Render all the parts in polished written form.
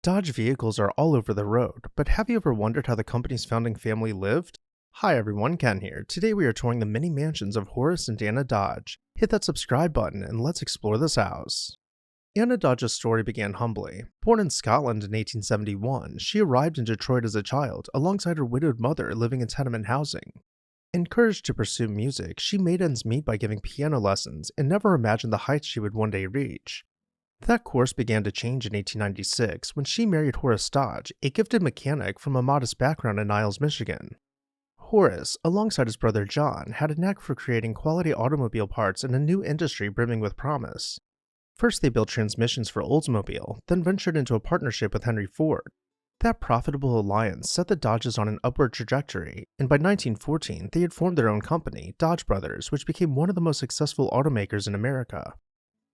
Dodge vehicles are all over the road, but have you ever wondered how the company's founding family lived? Hi everyone, Ken here. Today we are touring the many mansions of Horace and Anna Dodge. Hit that subscribe button and let's explore this house. Anna Dodge's story began humbly. Born in Scotland in 1871, she arrived in Detroit as a child, alongside her widowed mother living in tenement housing. Encouraged to pursue music, she made ends meet by giving piano lessons and never imagined the heights she would one day reach. That course began to change in 1896 when she married Horace Dodge, a gifted mechanic from a modest background in Niles, Michigan. Horace, alongside his brother John, had a knack for creating quality automobile parts in a new industry brimming with promise. First, they built transmissions for Oldsmobile, then ventured into a partnership with Henry Ford. That profitable alliance set the Dodges on an upward trajectory, and by 1914 they had formed their own company, Dodge Brothers, which became one of the most successful automakers in America.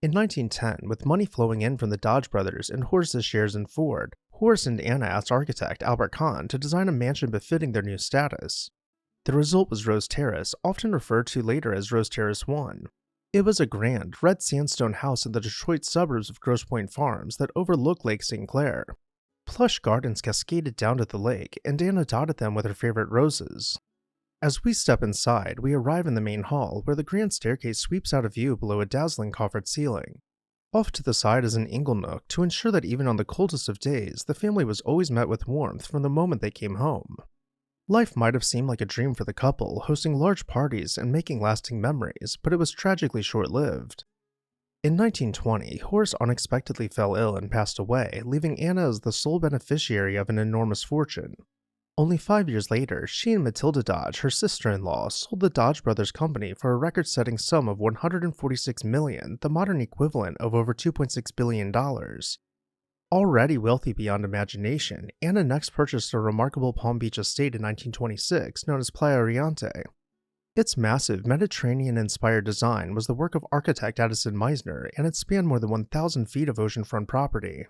In 1910, with money flowing in from the Dodge brothers and Horace's shares in Ford, Horace and Anna asked architect Albert Kahn to design a mansion befitting their new status. The result was Rose Terrace, often referred to later as Rose Terrace 1. It was a grand, red sandstone house in the Detroit suburbs of Grosse Pointe Farms that overlooked Lake St. Clair. Plush gardens cascaded down to the lake, and Anna dotted them with her favorite roses. As we step inside, we arrive in the main hall, where the grand staircase sweeps out a view below a dazzling coffered ceiling. Off to the side is an ingle nook to ensure that even on the coldest of days, the family was always met with warmth from the moment they came home. Life might have seemed like a dream for the couple, hosting large parties and making lasting memories, but it was tragically short-lived. In 1920, Horace unexpectedly fell ill and passed away, leaving Anna as the sole beneficiary of an enormous fortune. Only 5 years later, she and Matilda Dodge, her sister-in-law, sold the Dodge Brothers Company for a record-setting sum of $146 million, the modern equivalent of over $2.6 billion. Already wealthy beyond imagination, Anna next purchased a remarkable Palm Beach estate in 1926 known as Playa Oriente. Its massive, Mediterranean-inspired design was the work of architect Addison Meisner, and it spanned more than 1,000 feet of oceanfront property.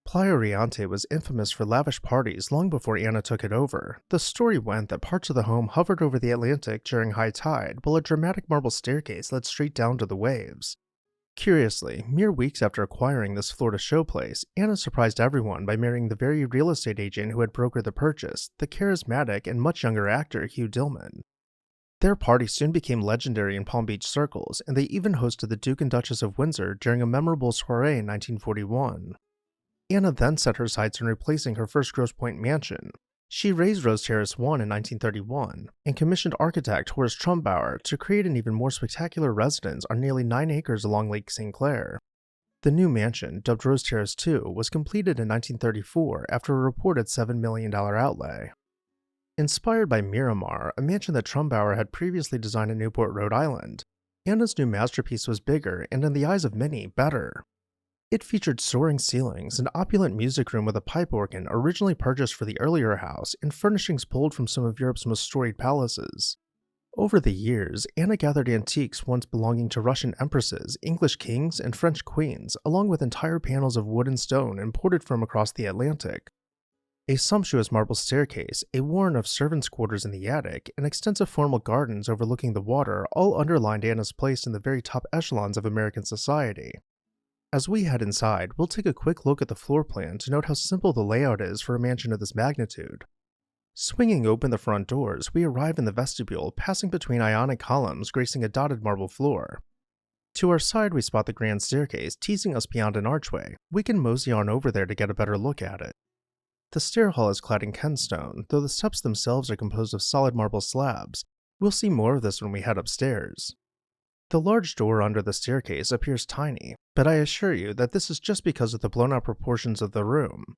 Playa Oriente was infamous for lavish parties long before Anna took it over. The story went that parts of the home hovered over the Atlantic during high tide, while a dramatic marble staircase led straight down to the waves. Curiously, mere weeks after acquiring this Florida showplace, Anna surprised everyone by marrying the very real estate agent who had brokered the purchase, the charismatic and much younger actor Hugh Dillman. Their party soon became legendary in Palm Beach circles, and they even hosted the Duke and Duchess of Windsor during a memorable soiree in 1941. Anna then set her sights on replacing her first Grosse Pointe mansion. She razed Rose Terrace 1 in 1931 and commissioned architect Horace Trumbauer to create an even more spectacular residence on nearly 9 acres along Lake St. Clair. The new mansion, dubbed Rose Terrace 2, was completed in 1934 after a reported $7 million outlay. Inspired by Miramar, a mansion that Trumbauer had previously designed in Newport, Rhode Island, Anna's new masterpiece was bigger and, in the eyes of many, better. It featured soaring ceilings, an opulent music room with a pipe organ originally purchased for the earlier house, and furnishings pulled from some of Europe's most storied palaces. Over the years, Anna gathered antiques once belonging to Russian empresses, English kings, and French queens, along with entire panels of wood and stone imported from across the Atlantic. A sumptuous marble staircase, a warren of servants' quarters in the attic, and extensive formal gardens overlooking the water all underlined Anna's place in the very top echelons of American society. As we head inside, we'll take a quick look at the floor plan to note how simple the layout is for a mansion of this magnitude. Swinging open the front doors, we arrive in the vestibule, passing between Ionic columns gracing a dotted marble floor. To our side, we spot the grand staircase, teasing us beyond an archway. We can mosey on over there to get a better look at it. The stair hall is clad in kenstone, though the steps themselves are composed of solid marble slabs. We'll see more of this when we head upstairs. The large door under the staircase appears tiny, but I assure you that this is just because of the blown-out proportions of the room.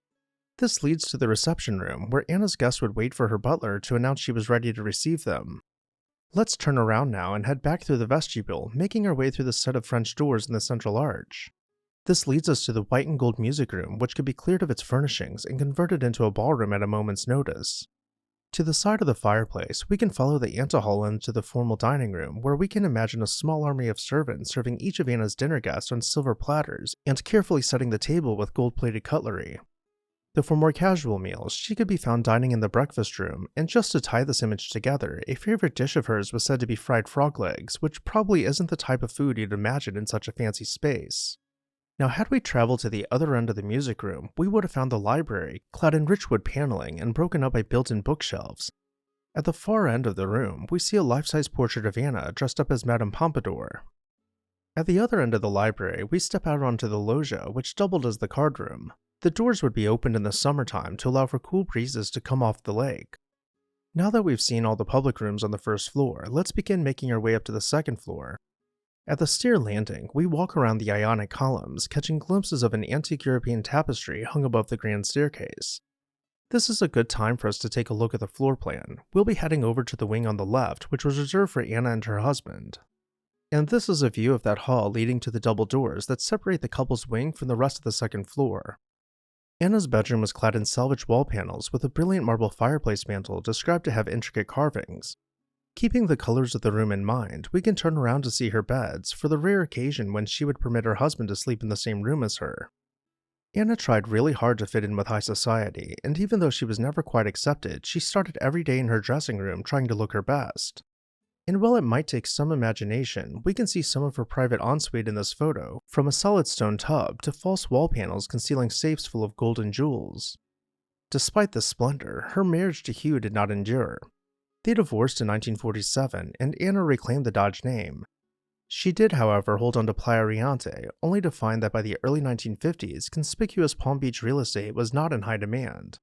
This leads to the reception room, where Anna's guests would wait for her butler to announce she was ready to receive them. Let's turn around now and head back through the vestibule, making our way through the set of French doors in the central arch. This leads us to the white and gold music room, which could be cleared of its furnishings and converted into a ballroom at a moment's notice. To the side of the fireplace, we can follow the antehall into the formal dining room, where we can imagine a small army of servants serving each of Anna's dinner guests on silver platters and carefully setting the table with gold-plated cutlery. Though for more casual meals, she could be found dining in the breakfast room, and just to tie this image together, a favorite dish of hers was said to be fried frog legs, which probably isn't the type of food you'd imagine in such a fancy space. Now, had we traveled to the other end of the music room, we would have found the library, clad in rich wood paneling and broken up by built-in bookshelves. At the far end of the room, we see a life-size portrait of Anna dressed up as Madame Pompadour. At the other end of the library, we step out onto the loggia, which doubled as the card room. The doors would be opened in the summertime to allow for cool breezes to come off the lake. Now that we've seen all the public rooms on the first floor, let's begin making our way up to the second floor. At the stair landing, we walk around the Ionic columns, catching glimpses of an antique European tapestry hung above the grand staircase. This is a good time for us to take a look at the floor plan. We'll be heading over to the wing on the left, which was reserved for Anna and her husband. And this is a view of that hall leading to the double doors that separate the couple's wing from the rest of the second floor. Anna's bedroom was clad in salvaged wall panels with a brilliant marble fireplace mantel described to have intricate carvings. Keeping the colors of the room in mind, we can turn around to see her beds for the rare occasion when she would permit her husband to sleep in the same room as her. Anna tried really hard to fit in with high society, and even though she was never quite accepted, she started every day in her dressing room trying to look her best. And while it might take some imagination, we can see some of her private ensuite in this photo, from a solid stone tub to false wall panels concealing safes full of gold and jewels. Despite this splendor, her marriage to Hugh did not endure. They divorced in 1947, and Anna reclaimed the Dodge name. She did, however, hold on to Playa Riante, only to find that by the early 1950s, conspicuous Palm Beach real estate was not in high demand.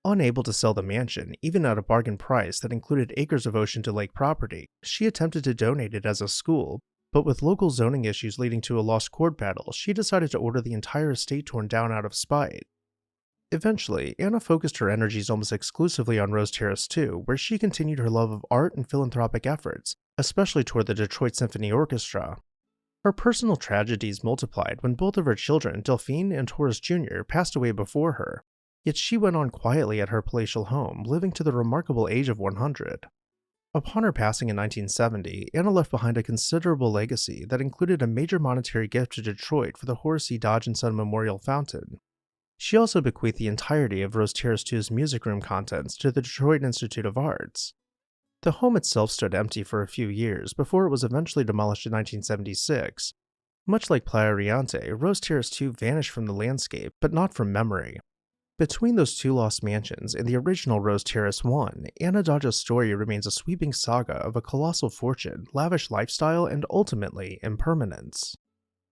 Unable to sell the mansion, even at a bargain price that included acres of ocean-to-lake property, she attempted to donate it as a school, but with local zoning issues leading to a lost court battle, she decided to order the entire estate torn down out of spite. Eventually, Anna focused her energies almost exclusively on Rose Terrace 2, where she continued her love of art and philanthropic efforts, especially toward the Detroit Symphony Orchestra. Her personal tragedies multiplied when both of her children, Delphine and Horace Jr., passed away before her, yet she went on quietly at her palatial home, living to the remarkable age of 100. Upon her passing in 1970, Anna left behind a considerable legacy that included a major monetary gift to Detroit for the Horace E. Dodge & Son Memorial Fountain. She also bequeathed the entirety of Rose Terrace 2's music room contents to the Detroit Institute of Arts. The home itself stood empty for a few years before it was eventually demolished in 1976. Much like Playa Riante, Rose Terrace 2 vanished from the landscape, but not from memory. Between those two lost mansions and the original Rose Terrace 1, Anna Dodge's story remains a sweeping saga of a colossal fortune, lavish lifestyle, and ultimately, impermanence.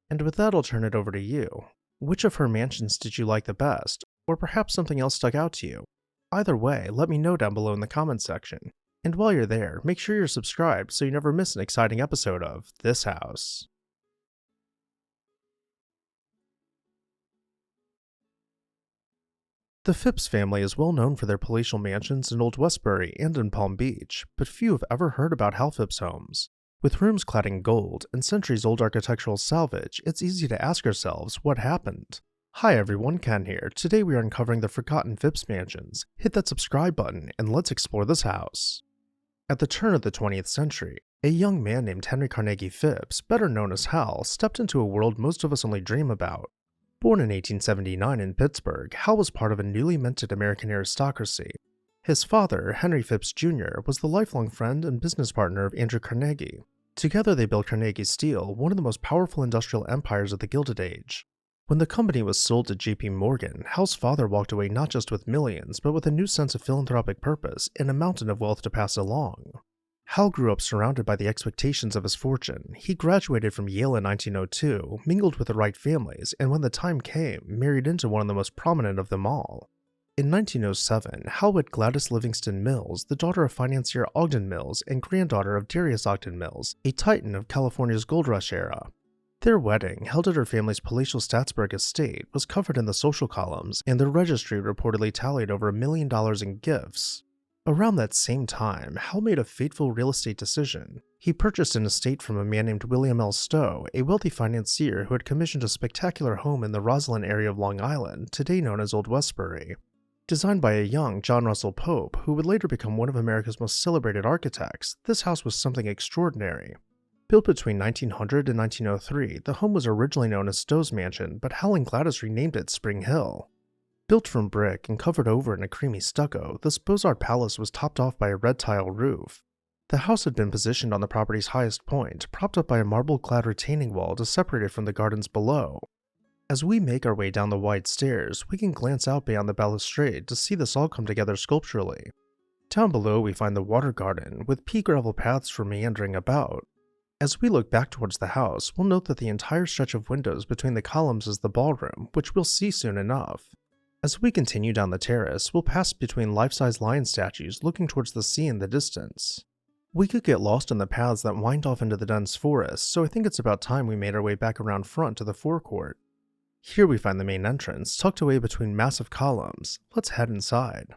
And with that, I'll turn it over to you. Which of her mansions did you like the best, or perhaps something else stuck out to you? Either way, let me know down below in the comments section. And while you're there, make sure you're subscribed so you never miss an exciting episode of This House. The Phipps family is well known for their palatial mansions in Old Westbury and in Palm Beach, but few have ever heard about Hal Phipps homes. With rooms clad in gold and centuries-old architectural salvage, it's easy to ask ourselves what happened. Hi everyone, Ken here. Today we are uncovering the forgotten Phipps mansions. Hit that subscribe button and let's explore this house. At the turn of the 20th century, a young man named Henry Carnegie Phipps, better known as Hal, stepped into a world most of us only dream about. Born in 1879 in Pittsburgh, Hal was part of a newly minted American aristocracy. His father, Henry Phipps Jr., was the lifelong friend and business partner of Andrew Carnegie. Together they built Carnegie Steel, one of the most powerful industrial empires of the Gilded Age. When the company was sold to J.P. Morgan, Hal's father walked away not just with millions, but with a new sense of philanthropic purpose and a mountain of wealth to pass along. Hal grew up surrounded by the expectations of his fortune. He graduated from Yale in 1902, mingled with the right families, and when the time came, married into one of the most prominent of them all. In 1907, Hal wed Gladys Livingston Mills, the daughter of financier Ogden Mills and granddaughter of Darius Ogden Mills, a titan of California's gold rush era. Their wedding, held at her family's palatial Staatsburg estate, was covered in the social columns, and their registry reportedly tallied over $1 million in gifts. Around that same time, Hal made a fateful real estate decision. He purchased an estate from a man named William L. Stowe, a wealthy financier who had commissioned a spectacular home in the Roslyn area of Long Island, today known as Old Westbury. Designed by a young John Russell Pope, who would later become one of America's most celebrated architects, this house was something extraordinary. Built between 1900 and 1903, the home was originally known as Stowe's Mansion, but Hal and Gladys renamed it Spring Hill. Built from brick and covered over in a creamy stucco, this Beaux-Arts palace was topped off by a red tile roof. The house had been positioned on the property's highest point, propped up by a marble-clad retaining wall to separate it from the gardens below. As we make our way down the wide stairs, we can glance out beyond the balustrade to see this all come together sculpturally. Down below we find the water garden, with pea gravel paths for meandering about. As we look back towards the house, we'll note that the entire stretch of windows between the columns is the ballroom, which we'll see soon enough. As we continue down the terrace, we'll pass between life-size lion statues looking towards the sea in the distance. We could get lost in the paths that wind off into the dense forest, so I think it's about time we made our way back around front to the forecourt. Here we find the main entrance, tucked away between massive columns. Let's head inside.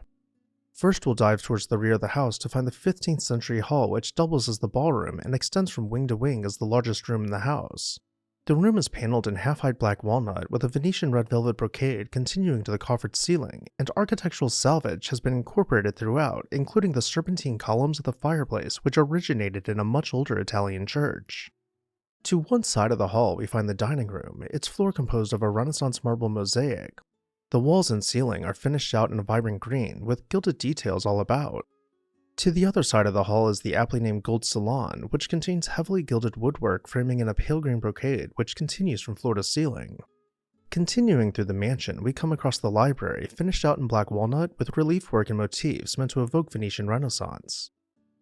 First we'll dive towards the rear of the house to find the 15th century hall, which doubles as the ballroom and extends from wing to wing as the largest room in the house. The room is paneled in half-hide black walnut with a Venetian red velvet brocade continuing to the coffered ceiling, and architectural salvage has been incorporated throughout, including the serpentine columns of the fireplace, which originated in a much older Italian church. To one side of the hall we find the dining room, its floor composed of a Renaissance marble mosaic. The walls and ceiling are finished out in a vibrant green, with gilded details all about. To the other side of the hall is the aptly named Gold Salon, which contains heavily gilded woodwork framing in a pale green brocade which continues from floor to ceiling. Continuing through the mansion, we come across the library, finished out in black walnut with relief work and motifs meant to evoke Venetian Renaissance.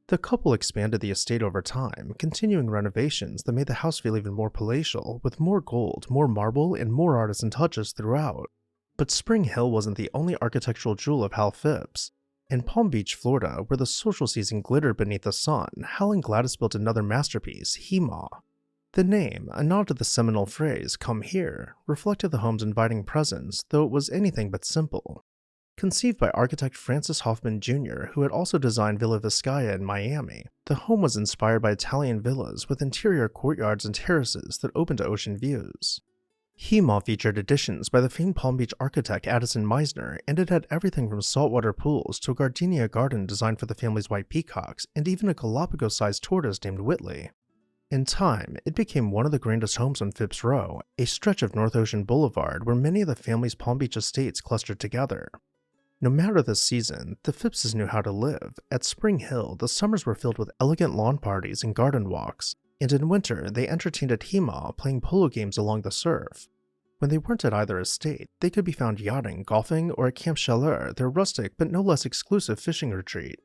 The couple expanded the estate over time, continuing renovations that made the house feel even more palatial, with more gold, more marble, and more artisan touches throughout. But Spring Hill wasn't the only architectural jewel of Hal Phipps. In Palm Beach, Florida, where the social season glittered beneath the sun, Hal and Gladys built another masterpiece, Hemaw. The name, a nod to the seminal phrase, "come here," reflected the home's inviting presence, though it was anything but simple. Conceived by architect Francis Hoffman Jr., who had also designed Villa Vizcaya in Miami, the home was inspired by Italian villas with interior courtyards and terraces that opened to ocean views. Hemaw featured additions by the famed Palm Beach architect Addison Meisner, and it had everything from saltwater pools to a gardenia garden designed for the family's white peacocks, and even a Galapagos-sized tortoise named Whitley. In time, it became one of the grandest homes on Phipps Row, a stretch of North Ocean Boulevard where many of the family's Palm Beach estates clustered together. No matter the season, the Phippses knew how to live. At Spring Hill, the summers were filled with elegant lawn parties and garden walks, and in winter, they entertained at Hemaw, playing polo games along the surf. When they weren't at either estate, they could be found yachting, golfing, or at Camp Chaleur, their rustic but no less exclusive fishing retreat.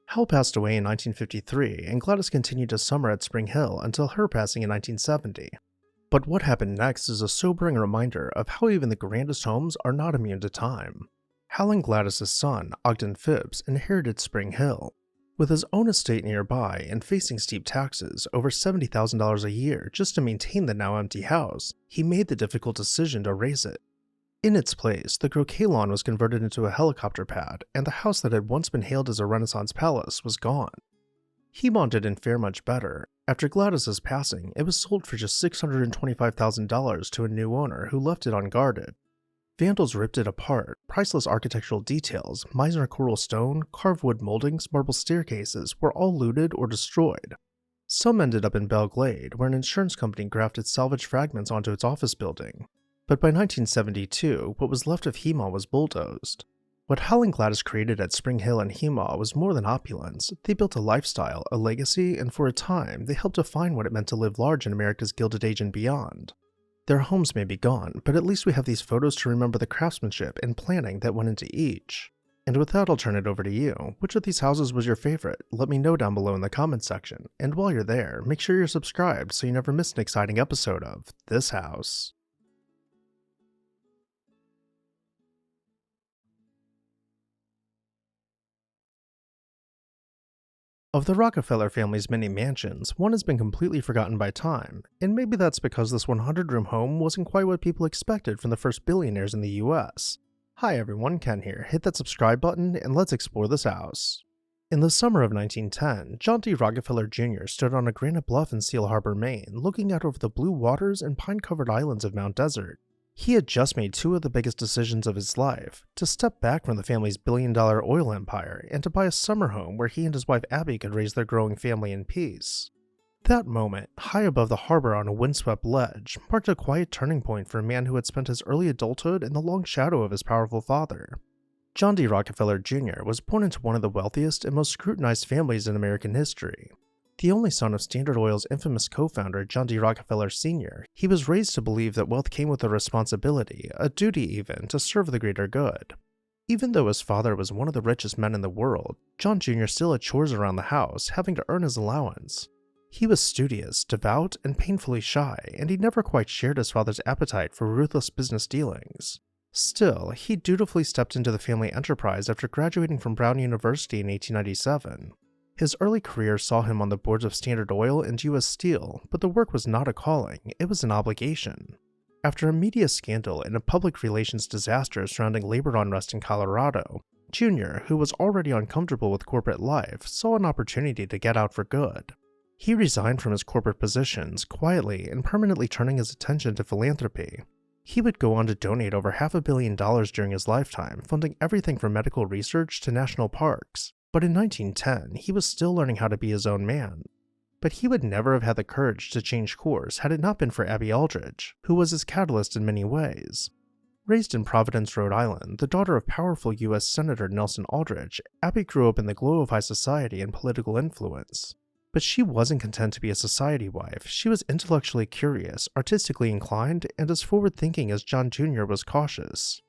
Hal passed away in 1953, and Gladys continued to summer at Spring Hill until her passing in 1970. But what happened next is a sobering reminder of how even the grandest homes are not immune to time. Hal and Gladys' son, Ogden Phipps, inherited Spring Hill. With his own estate nearby and facing steep taxes, over $70,000 a year just to maintain the now empty house, he made the difficult decision to raze it. In its place, the croquet lawn was converted into a helicopter pad, and the house that had once been hailed as a Renaissance palace was gone. Hemaw didn't fare much better. After Gladys' passing, it was sold for just $625,000 to a new owner who left it unguarded. Vandals ripped it apart, priceless architectural details, Meisner coral stone, carved wood moldings, marble staircases were all looted or destroyed. Some ended up in Belle Glade, where an insurance company grafted salvaged fragments onto its office building. But by 1972, what was left of Hemaw was bulldozed. What Hal and Gladys created at Spring Hill and Hemaw was more than opulence. They built a lifestyle, a legacy, and for a time, they helped define what it meant to live large in America's Gilded Age and beyond. Their homes may be gone, but at least we have these photos to remember the craftsmanship and planning that went into each. And with that, I'll turn it over to you. Which of these houses was your favorite? Let me know down below in the comments section. And while you're there, make sure you're subscribed so you never miss an exciting episode of This House. Of the Rockefeller family's many mansions, one has been completely forgotten by time, and maybe that's because this 100-room home wasn't quite what people expected from the first billionaires in the US. Hi everyone, Ken here. Hit that subscribe button and let's explore this house. In the summer of 1910, John D. Rockefeller Jr. stood on a granite bluff in Seal Harbor, Maine, looking out over the blue waters and pine-covered islands of Mount Desert. He had just made two of the biggest decisions of his life, to step back from the family's billion-dollar oil empire and to buy a summer home where he and his wife Abby could raise their growing family in peace. That moment, high above the harbor on a windswept ledge, marked a quiet turning point for a man who had spent his early adulthood in the long shadow of his powerful father. John D. Rockefeller Jr. was born into one of the wealthiest and most scrutinized families in American history. The only son of Standard Oil's infamous co-founder John D. Rockefeller Sr., he was raised to believe that wealth came with a responsibility, a duty even, to serve the greater good. Even though his father was one of the richest men in the world, John Jr. still had chores around the house, having to earn his allowance. He was studious, devout, and painfully shy, and he never quite shared his father's appetite for ruthless business dealings. Still, he dutifully stepped into the family enterprise after graduating from Brown University in 1897. His early career saw him on the boards of Standard Oil and U.S. Steel, but the work was not a calling, it was an obligation. After a media scandal and a public relations disaster surrounding labor unrest in Colorado, Jr., who was already uncomfortable with corporate life, saw an opportunity to get out for good. He resigned from his corporate positions, quietly and permanently turning his attention to philanthropy. He would go on to donate over $500 million during his lifetime, funding everything from medical research to national parks. But in 1910, he was still learning how to be his own man. But he would never have had the courage to change course had it not been for Abby Aldrich, who was his catalyst in many ways. Raised in Providence, Rhode Island, the daughter of powerful U.S. Senator Nelson Aldrich, Abby grew up in the glow of high society and political influence. But she wasn't content to be a society wife. She was intellectually curious, artistically inclined, and as forward-thinking as John Jr. was cautious.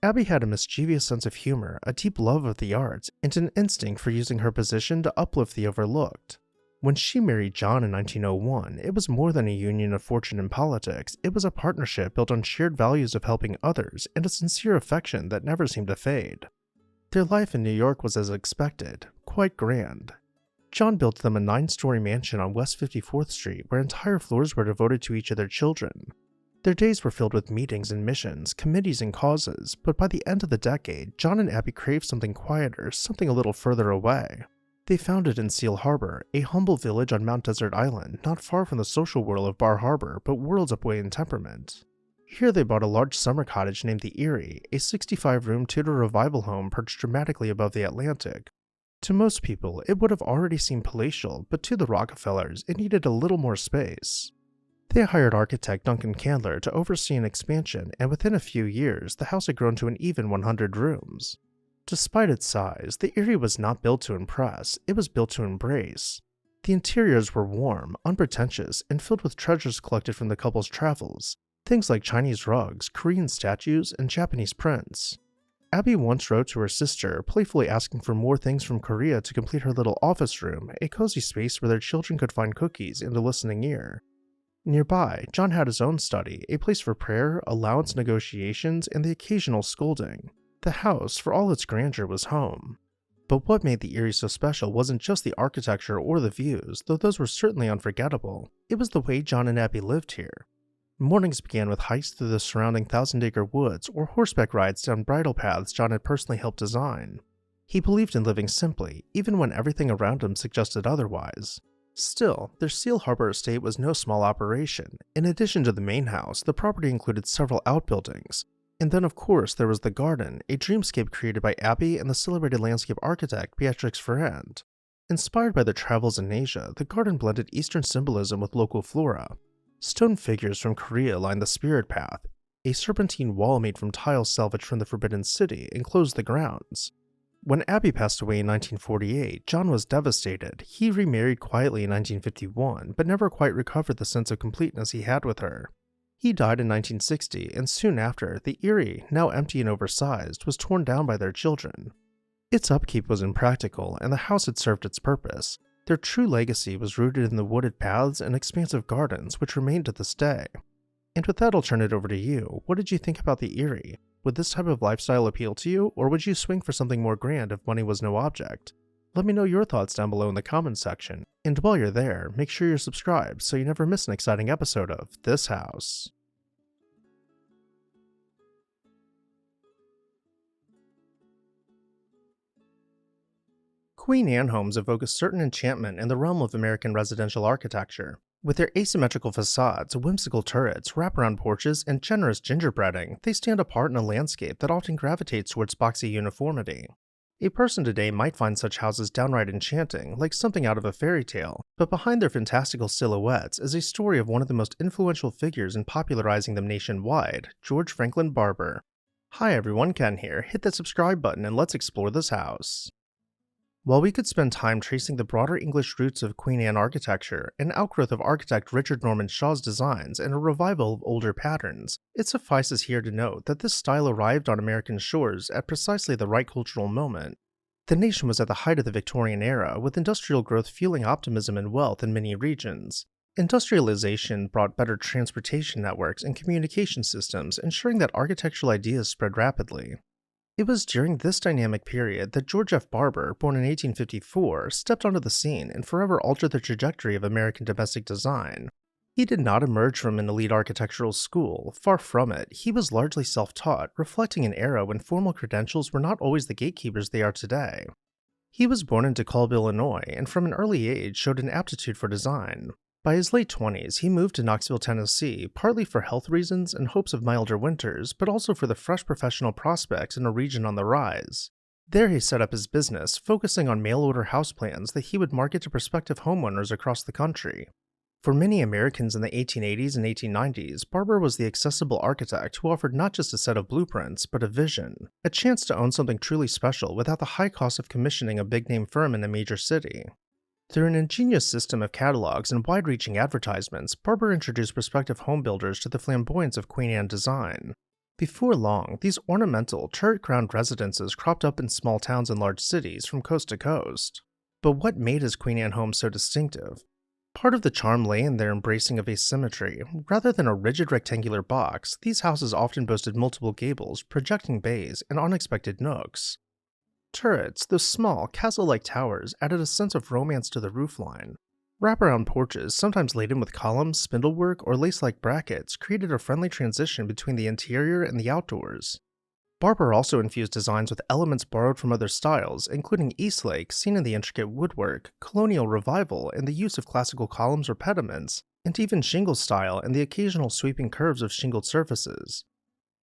Abby had a mischievous sense of humor, a deep love of the arts, and an instinct for using her position to uplift the overlooked. When she married John in 1901, it was more than a union of fortune and politics. It was a partnership built on shared values of helping others and a sincere affection that never seemed to fade. Their life in New York was as expected, quite grand. John built them a 9-story mansion on West 54th Street where entire floors were devoted to each of their children. Their days were filled with meetings and missions, committees and causes, but by the end of the decade, John and Abby craved something quieter, something a little further away. They founded in Seal Harbor, a humble village on Mount Desert Island, not far from the social whirl of Bar Harbor, but worlds away in temperament. Here they bought a large summer cottage named the Erie, a 65-room Tudor revival home perched dramatically above the Atlantic. To most people, it would have already seemed palatial, but to the Rockefellers, it needed a little more space. They hired architect Duncan Candler to oversee an expansion, and within a few years, the house had grown to an even 100 rooms. Despite its size, the Erie was not built to impress, it was built to embrace. The interiors were warm, unpretentious, and filled with treasures collected from the couple's travels, things like Chinese rugs, Korean statues, and Japanese prints. Abby once wrote to her sister, playfully asking for more things from Korea to complete her little office room, a cozy space where their children could find cookies and a listening ear. Nearby, John had his own study, a place for prayer, allowance negotiations, and the occasional scolding. The house, for all its grandeur, was home. But what made the Erie so special wasn't just the architecture or the views, though those were certainly unforgettable. It was the way John and Abby lived here. Mornings began with hikes through the surrounding thousand-acre woods or horseback rides down bridle paths John had personally helped design. He believed in living simply, even when everything around him suggested otherwise. Still, their Seal Harbor estate was no small operation. In addition to the main house, the property included several outbuildings. And then of course there was the garden, a dreamscape created by Abby and the celebrated landscape architect Beatrix Ferrand. Inspired by their travels in Asia, the garden blended Eastern symbolism with local flora. Stone figures from Korea lined the spirit path. A serpentine wall made from tiles salvaged from the Forbidden City enclosed the grounds. When Abby passed away in 1948, John was devastated. He remarried quietly in 1951, but never quite recovered the sense of completeness he had with her. He died in 1960, and soon after, the Erie, now empty and oversized, was torn down by their children. Its upkeep was impractical, and the house had served its purpose. Their true legacy was rooted in the wooded paths and expansive gardens, which remain to this day. And with that, I'll turn it over to you. What did you think about the Erie? Would this type of lifestyle appeal to you, or would you swing for something more grand if money was no object? Let me know your thoughts down below in the comments section, and while you're there, make sure you're subscribed so you never miss an exciting episode of This House. Queen Anne homes evoke a certain enchantment in the realm of American residential architecture. With their asymmetrical facades, whimsical turrets, wraparound porches, and generous gingerbreading, they stand apart in a landscape that often gravitates towards boxy uniformity. A person today might find such houses downright enchanting, like something out of a fairy tale, but behind their fantastical silhouettes is a story of one of the most influential figures in popularizing them nationwide, George Franklin Barber. Hi everyone, Ken here. Hit that subscribe button and let's explore this house. While we could spend time tracing the broader English roots of Queen Anne architecture, an outgrowth of architect Richard Norman Shaw's designs, and a revival of older patterns, it suffices here to note that this style arrived on American shores at precisely the right cultural moment. The nation was at the height of the Victorian era, with industrial growth fueling optimism and wealth in many regions. Industrialization brought better transportation networks and communication systems, ensuring that architectural ideas spread rapidly. It was during this dynamic period that George F. Barber, born in 1854, stepped onto the scene and forever altered the trajectory of American domestic design. He did not emerge from an elite architectural school. Far from it, he was largely self-taught, reflecting an era when formal credentials were not always the gatekeepers they are today. He was born in DeKalb, Illinois, and from an early age showed an aptitude for design. By his late 20s, he moved to Knoxville, Tennessee, partly for health reasons and hopes of milder winters, but also for the fresh professional prospects in a region on the rise. There he set up his business, focusing on mail-order house plans that he would market to prospective homeowners across the country. For many Americans in the 1880s and 1890s, Barber was the accessible architect who offered not just a set of blueprints, but a vision, a chance to own something truly special without the high cost of commissioning a big-name firm in a major city. Through an ingenious system of catalogs and wide-reaching advertisements, Barber introduced prospective home builders to the flamboyance of Queen Anne design. Before long, these ornamental, turret-crowned residences cropped up in small towns and large cities from coast to coast. But what made his Queen Anne home so distinctive? Part of the charm lay in their embracing of asymmetry. Rather than a rigid rectangular box, these houses often boasted multiple gables, projecting bays, and unexpected nooks. Turrets, those small, castle-like towers, added a sense of romance to the roofline. Wraparound porches, sometimes laden with columns, spindlework, or lace-like brackets, created a friendly transition between the interior and the outdoors. Barber also infused designs with elements borrowed from other styles, including Eastlake, seen in the intricate woodwork, colonial revival, and the use of classical columns or pediments, and even shingle style and the occasional sweeping curves of shingled surfaces.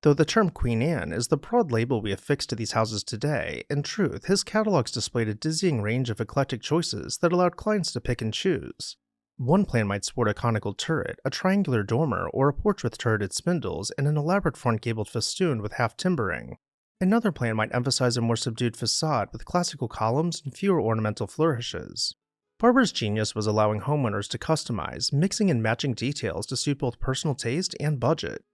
Though the term Queen Anne is the broad label we affix to these houses today, in truth, his catalogs displayed a dizzying range of eclectic choices that allowed clients to pick and choose. One plan might sport a conical turret, a triangular dormer, or a porch with turreted spindles, and an elaborate front gabled festoon with half timbering. Another plan might emphasize a more subdued facade with classical columns and fewer ornamental flourishes. Barber's genius was allowing homeowners to customize, mixing and matching details to suit both personal taste and budget.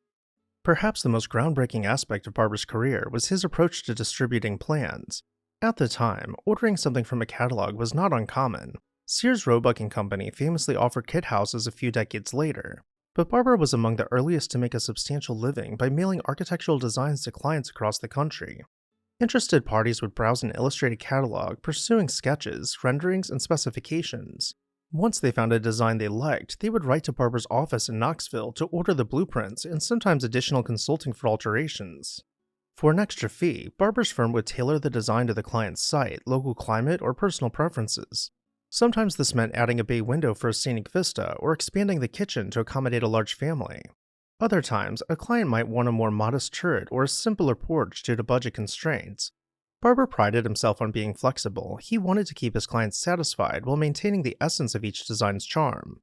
Perhaps the most groundbreaking aspect of Barber's career was his approach to distributing plans. At the time, ordering something from a catalog was not uncommon. Sears, Roebuck and Company famously offered kit houses a few decades later, but Barber was among the earliest to make a substantial living by mailing architectural designs to clients across the country. Interested parties would browse an illustrated catalog, pursuing sketches, renderings, and specifications. Once they found a design they liked, they would write to Barber's office in Knoxville to order the blueprints and sometimes additional consulting for alterations. For an extra fee, Barber's firm would tailor the design to the client's site, local climate, or personal preferences. Sometimes this meant adding a bay window for a scenic vista or expanding the kitchen to accommodate a large family. Other times, a client might want a more modest turret or a simpler porch due to budget constraints. Barber prided himself on being flexible. He wanted to keep his clients satisfied while maintaining the essence of each design's charm.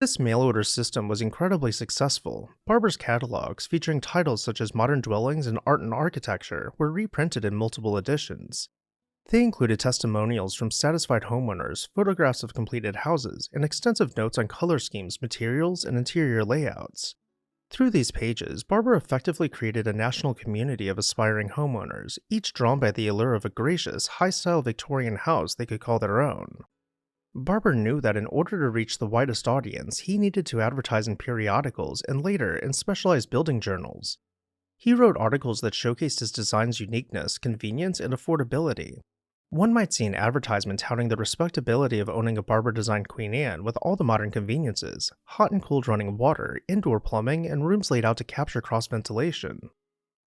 This mail-order system was incredibly successful. Barber's catalogs, featuring titles such as Modern Dwellings and Art and Architecture, were reprinted in multiple editions. They included testimonials from satisfied homeowners, photographs of completed houses, and extensive notes on color schemes, materials, and interior layouts. Through these pages, Barber effectively created a national community of aspiring homeowners, each drawn by the allure of a gracious, high-style Victorian house they could call their own. Barber knew that in order to reach the widest audience, he needed to advertise in periodicals and later in specialized building journals. He wrote articles that showcased his design's uniqueness, convenience, and affordability. One might see an advertisement touting the respectability of owning a Barber-designed Queen Anne with all the modern conveniences, hot and cold running water, indoor plumbing, and rooms laid out to capture cross-ventilation.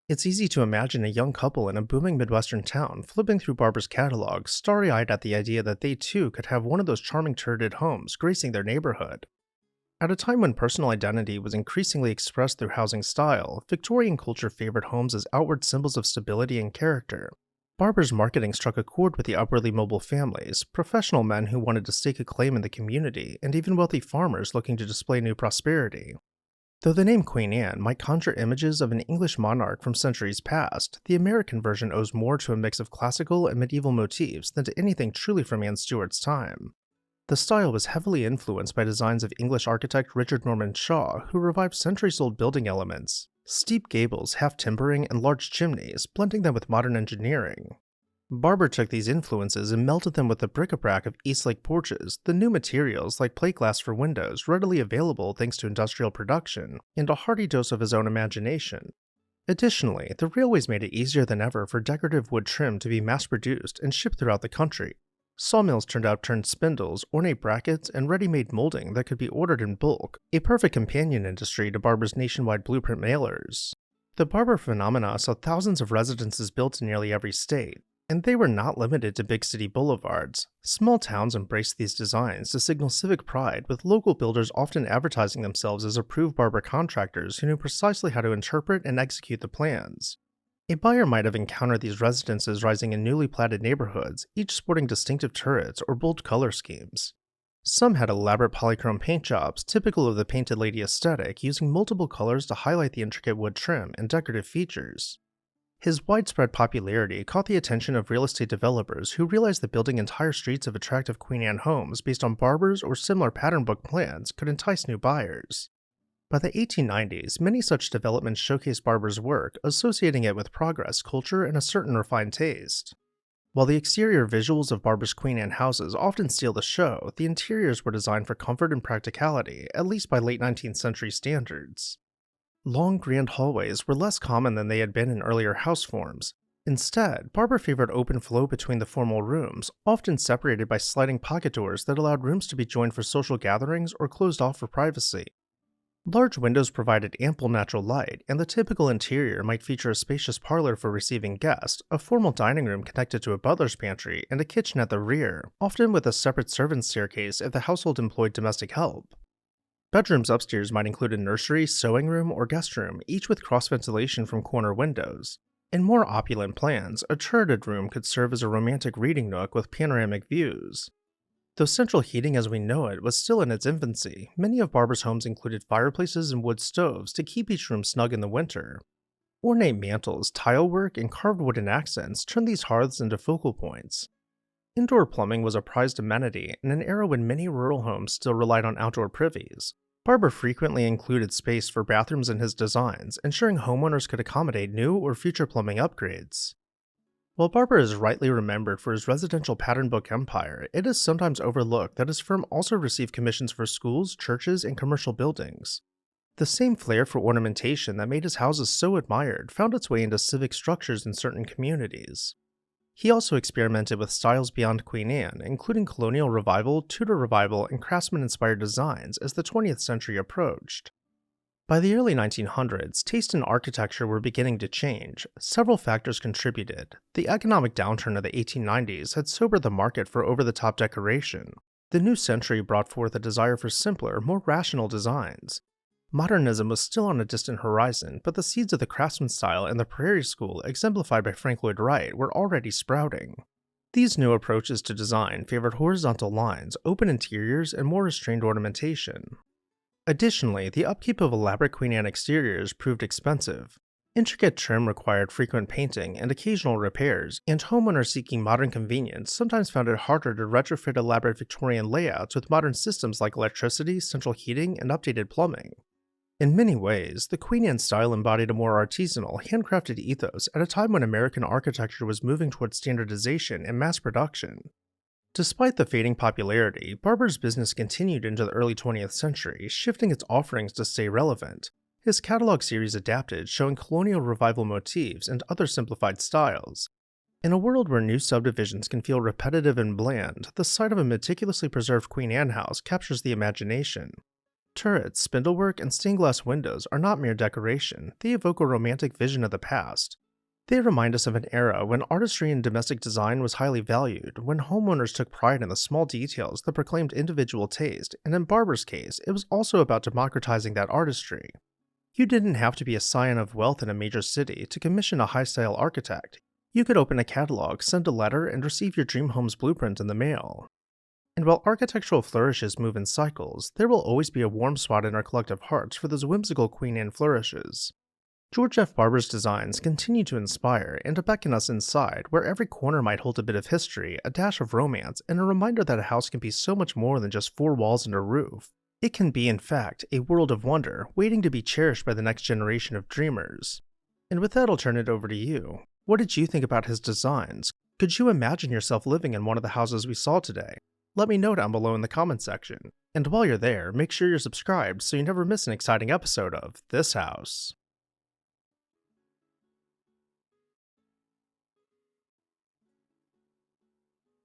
It's easy to imagine a young couple in a booming Midwestern town flipping through Barber's catalog, starry-eyed at the idea that they too could have one of those charming turreted homes gracing their neighborhood. At a time when personal identity was increasingly expressed through housing style, Victorian culture favored homes as outward symbols of stability and character. Barber's marketing struck a chord with the upwardly mobile families, professional men who wanted to stake a claim in the community, and even wealthy farmers looking to display new prosperity. Though the name Queen Anne might conjure images of an English monarch from centuries past, the American version owes more to a mix of classical and medieval motifs than to anything truly from Anne Stewart's time. The style was heavily influenced by designs of English architect Richard Norman Shaw, who revived centuries-old building elements, steep gables, half-timbering, and large chimneys, blending them with modern engineering. Barber took these influences and melded them with the bric-a-brac of Eastlake porches, the new materials like plate glass for windows readily available thanks to industrial production, and a hearty dose of his own imagination. Additionally, the railways made it easier than ever for decorative wood trim to be mass-produced and shipped throughout the country. Sawmills turned out turned spindles, ornate brackets, and ready-made molding that could be ordered in bulk, a perfect companion industry to Barber's nationwide blueprint mailers. The Barber phenomena saw thousands of residences built in nearly every state, and they were not limited to big city boulevards. Small towns embraced these designs to signal civic pride, with local builders often advertising themselves as approved Barber contractors who knew precisely how to interpret and execute the plans. A buyer might have encountered these residences rising in newly platted neighborhoods, each sporting distinctive turrets or bold color schemes. Some had elaborate polychrome paint jobs, typical of the painted lady aesthetic, using multiple colors to highlight the intricate wood trim and decorative features. His widespread popularity caught the attention of real estate developers who realized that building entire streets of attractive Queen Anne homes based on Barber's or similar pattern book plans could entice new buyers. By the 1890s, many such developments showcased Barber's work, associating it with progress, culture, and a certain refined taste. While the exterior visuals of Barber's Queen Anne houses often steal the show, the interiors were designed for comfort and practicality, at least by late 19th century standards. Long, grand hallways were less common than they had been in earlier house forms. Instead, Barber favored open flow between the formal rooms, often separated by sliding pocket doors that allowed rooms to be joined for social gatherings or closed off for privacy. Large windows provided ample natural light, and the typical interior might feature a spacious parlor for receiving guests, a formal dining room connected to a butler's pantry, and a kitchen at the rear, often with a separate servant's staircase if the household employed domestic help. Bedrooms upstairs might include a nursery, sewing room, or guest room, each with cross ventilation from corner windows. In more opulent plans, a turreted room could serve as a romantic reading nook with panoramic views. Though central heating as we know it was still in its infancy, many of Barber's homes included fireplaces and wood stoves to keep each room snug in the winter. Ornate mantels, tile work, and carved wooden accents turned these hearths into focal points. Indoor plumbing was a prized amenity in an era when many rural homes still relied on outdoor privies. Barber frequently included space for bathrooms in his designs, ensuring homeowners could accommodate new or future plumbing upgrades. While Barber is rightly remembered for his residential pattern book empire, it is sometimes overlooked that his firm also received commissions for schools, churches, and commercial buildings. The same flair for ornamentation that made his houses so admired found its way into civic structures in certain communities. He also experimented with styles beyond Queen Anne, including colonial revival, Tudor revival, and craftsman-inspired designs as the 20th century approached. By the early 1900s, taste in architecture were beginning to change. Several factors contributed. The economic downturn of the 1890s had sobered the market for over-the-top decoration. The new century brought forth a desire for simpler, more rational designs. Modernism was still on a distant horizon, but the seeds of the craftsman style and the Prairie School, exemplified by Frank Lloyd Wright, were already sprouting. These new approaches to design favored horizontal lines, open interiors, and more restrained ornamentation. Additionally, the upkeep of elaborate Queen Anne exteriors proved expensive. Intricate trim required frequent painting and occasional repairs, and homeowners seeking modern convenience sometimes found it harder to retrofit elaborate Victorian layouts with modern systems like electricity, central heating, and updated plumbing. In many ways, the Queen Anne style embodied a more artisanal, handcrafted ethos at a time when American architecture was moving towards standardization and mass production. Despite the fading popularity, Barber's business continued into the early 20th century, shifting its offerings to stay relevant. His catalog series adapted, showing colonial revival motifs and other simplified styles. In a world where new subdivisions can feel repetitive and bland, the sight of a meticulously preserved Queen Anne house captures the imagination. Turrets, spindlework, and stained glass windows are not mere decoration, they evoke a romantic vision of the past. They remind us of an era when artistry and domestic design was highly valued, when homeowners took pride in the small details that proclaimed individual taste, and in Barber's case, it was also about democratizing that artistry. You didn't have to be a scion of wealth in a major city to commission a high-style architect. You could open a catalog, send a letter, and receive your dream home's blueprint in the mail. And while architectural flourishes move in cycles, there will always be a warm spot in our collective hearts for those whimsical Queen Anne flourishes. George F. Barber's designs continue to inspire and to beckon us inside, where every corner might hold a bit of history, a dash of romance, and a reminder that a house can be so much more than just four walls and a roof. It can be, in fact, a world of wonder, waiting to be cherished by the next generation of dreamers. And with that, I'll turn it over to you. What did you think about his designs? Could you imagine yourself living in one of the houses we saw today? Let me know down below in the comments section. And while you're there, make sure you're subscribed so you never miss an exciting episode of This House.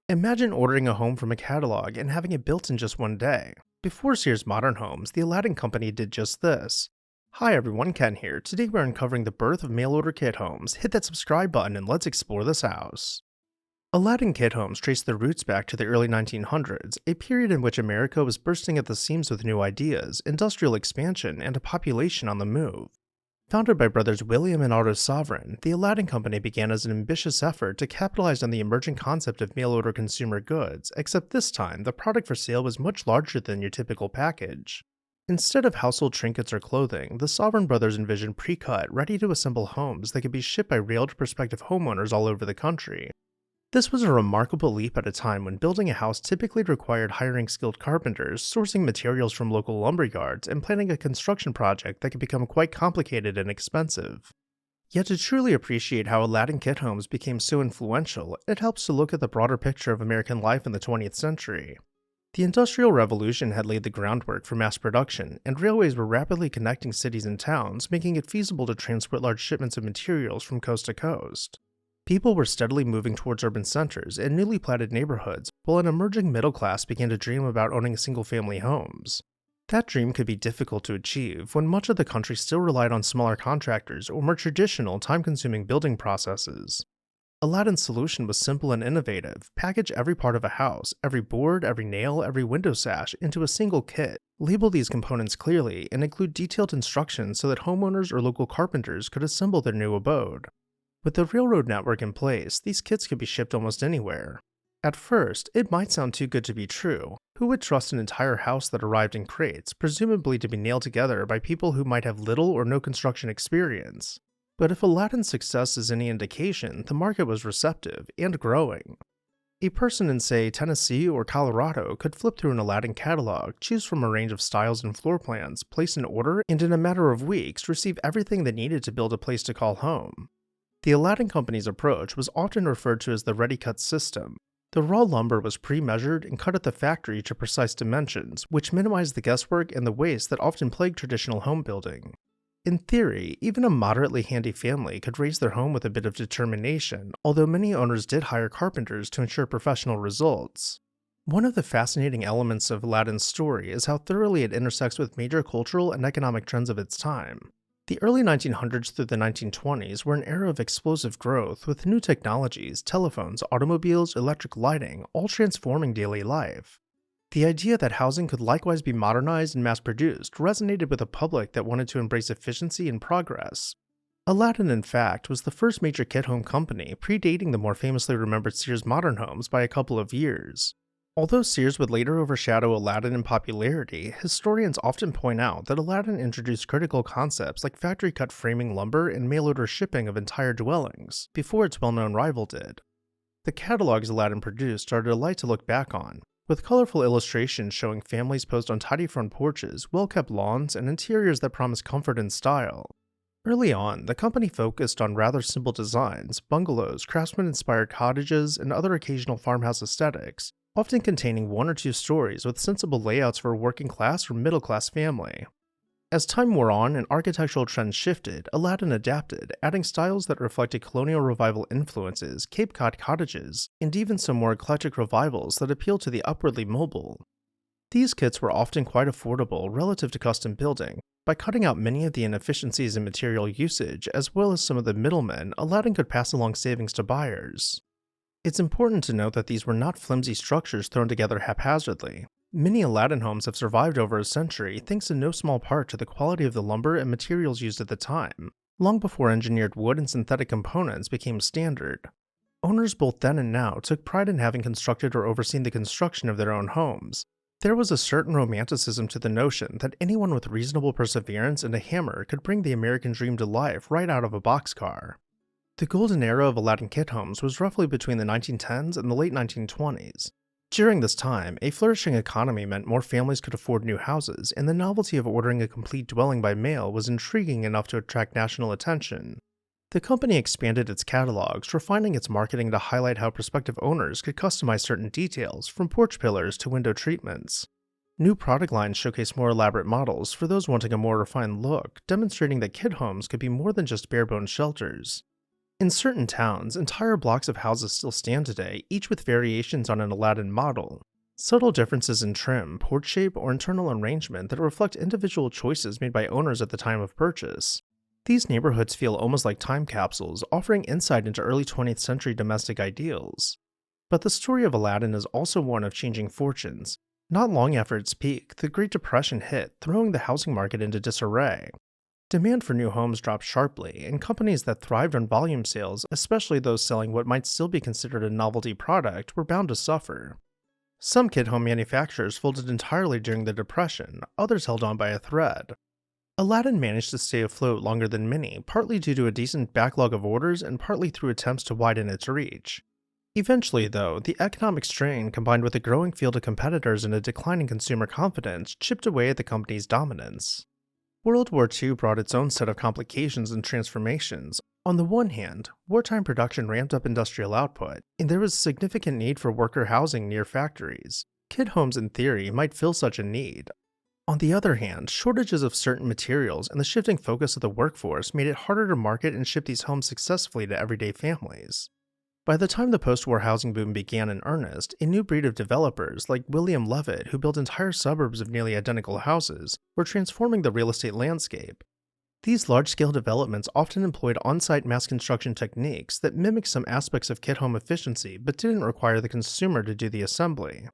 Imagine ordering a home from a catalog and having it built in just one day. Before Sears Modern Homes, the Aladdin Company did just this. Hi everyone, Ken here. Today we're uncovering the birth of mail-order kit homes. Hit that subscribe button and let's explore this house. Aladdin kit homes trace their roots back to the early 1900s, a period in which America was bursting at the seams with new ideas, industrial expansion, and a population on the move. Founded by brothers William and Otto Sovereign, the Aladdin Company began as an ambitious effort to capitalize on the emerging concept of mail-order consumer goods, except this time, the product for sale was much larger than your typical package. Instead of household trinkets or clothing, the Sovereign brothers envisioned pre-cut, ready-to-assemble homes that could be shipped by rail to prospective homeowners all over the country. This was a remarkable leap at a time when building a house typically required hiring skilled carpenters, sourcing materials from local lumber yards, and planning a construction project that could become quite complicated and expensive. Yet to truly appreciate how Aladdin kit homes became so influential, it helps to look at the broader picture of American life in the 20th century. The Industrial Revolution had laid the groundwork for mass production, and railways were rapidly connecting cities and towns, making it feasible to transport large shipments of materials from coast to coast. People were steadily moving towards urban centers and newly platted neighborhoods, while an emerging middle class began to dream about owning single-family homes. That dream could be difficult to achieve when much of the country still relied on smaller contractors or more traditional, time-consuming building processes. Aladdin's solution was simple and innovative: package every part of a house, every board, every nail, every window sash, into a single kit, label these components clearly, and include detailed instructions so that homeowners or local carpenters could assemble their new abode. With the railroad network in place, these kits could be shipped almost anywhere. At first, it might sound too good to be true. Who would trust an entire house that arrived in crates, presumably to be nailed together by people who might have little or no construction experience? But if Aladdin's success is any indication, the market was receptive and growing. A person in, say, Tennessee or Colorado could flip through an Aladdin catalog, choose from a range of styles and floor plans, place an order, and in a matter of weeks receive everything they needed to build a place to call home. The Aladdin Company's approach was often referred to as the ready-cut system. The raw lumber was pre-measured and cut at the factory to precise dimensions, which minimized the guesswork and the waste that often plagued traditional home building. In theory, even a moderately handy family could raise their home with a bit of determination, although many owners did hire carpenters to ensure professional results. One of the fascinating elements of Aladdin's story is how thoroughly it intersects with major cultural and economic trends of its time. The early 1900s through the 1920s were an era of explosive growth, with new technologies, telephones, automobiles, electric lighting, all transforming daily life. The idea that housing could likewise be modernized and mass-produced resonated with a public that wanted to embrace efficiency and progress. Aladdin, in fact, was the first major kit home company, predating the more famously remembered Sears Modern Homes by a couple of years. Although Sears would later overshadow Aladdin in popularity, historians often point out that Aladdin introduced critical concepts like factory-cut framing lumber and mail-order shipping of entire dwellings, before its well-known rival did. The catalogs Aladdin produced are a delight to look back on, with colorful illustrations showing families posed on tidy front porches, well-kept lawns, and interiors that promise comfort and style. Early on, the company focused on rather simple designs, bungalows, craftsman-inspired cottages, and other occasional farmhouse aesthetics, often containing one or two stories with sensible layouts for a working-class or middle-class family. As time wore on and architectural trends shifted, Aladdin adapted, adding styles that reflected colonial revival influences, Cape Cod cottages, and even some more eclectic revivals that appealed to the upwardly mobile. These kits were often quite affordable relative to custom building. By cutting out many of the inefficiencies in material usage, as well as some of the middlemen, Aladdin could pass along savings to buyers. It's important to note that these were not flimsy structures thrown together haphazardly. Many Aladdin homes have survived over a century thanks in no small part to the quality of the lumber and materials used at the time, long before engineered wood and synthetic components became standard. Owners both then and now took pride in having constructed or overseen the construction of their own homes. There was a certain romanticism to the notion that anyone with reasonable perseverance and a hammer could bring the American dream to life right out of a boxcar. The golden era of Aladdin kit homes was roughly between the 1910s and the late 1920s. During this time, a flourishing economy meant more families could afford new houses, and the novelty of ordering a complete dwelling by mail was intriguing enough to attract national attention. The company expanded its catalogs, refining its marketing to highlight how prospective owners could customize certain details, from porch pillars to window treatments. New product lines showcased more elaborate models for those wanting a more refined look, demonstrating that kit homes could be more than just bare-bones shelters. In certain towns, entire blocks of houses still stand today, each with variations on an Aladdin model. Subtle differences in trim, porch shape, or internal arrangement that reflect individual choices made by owners at the time of purchase. These neighborhoods feel almost like time capsules, offering insight into early 20th century domestic ideals. But the story of Aladdin is also one of changing fortunes. Not long after its peak, the Great Depression hit, throwing the housing market into disarray. Demand for new homes dropped sharply, and companies that thrived on volume sales, especially those selling what might still be considered a novelty product, were bound to suffer. Some kit home manufacturers folded entirely during the Depression, others held on by a thread. Aladdin managed to stay afloat longer than many, partly due to a decent backlog of orders and partly through attempts to widen its reach. Eventually, though, the economic strain combined with a growing field of competitors and a declining consumer confidence chipped away at the company's dominance. World War II brought its own set of complications and transformations. On the one hand, wartime production ramped up industrial output, and there was a significant need for worker housing near factories. Kit homes, in theory, might fill such a need. On the other hand, shortages of certain materials and the shifting focus of the workforce made it harder to market and ship these homes successfully to everyday families. By the time the post-war housing boom began in earnest, a new breed of developers, like William Levitt, who built entire suburbs of nearly identical houses, were transforming the real estate landscape. These large-scale developments often employed on-site mass construction techniques that mimicked some aspects of kit home efficiency but didn't require the consumer to do the assembly.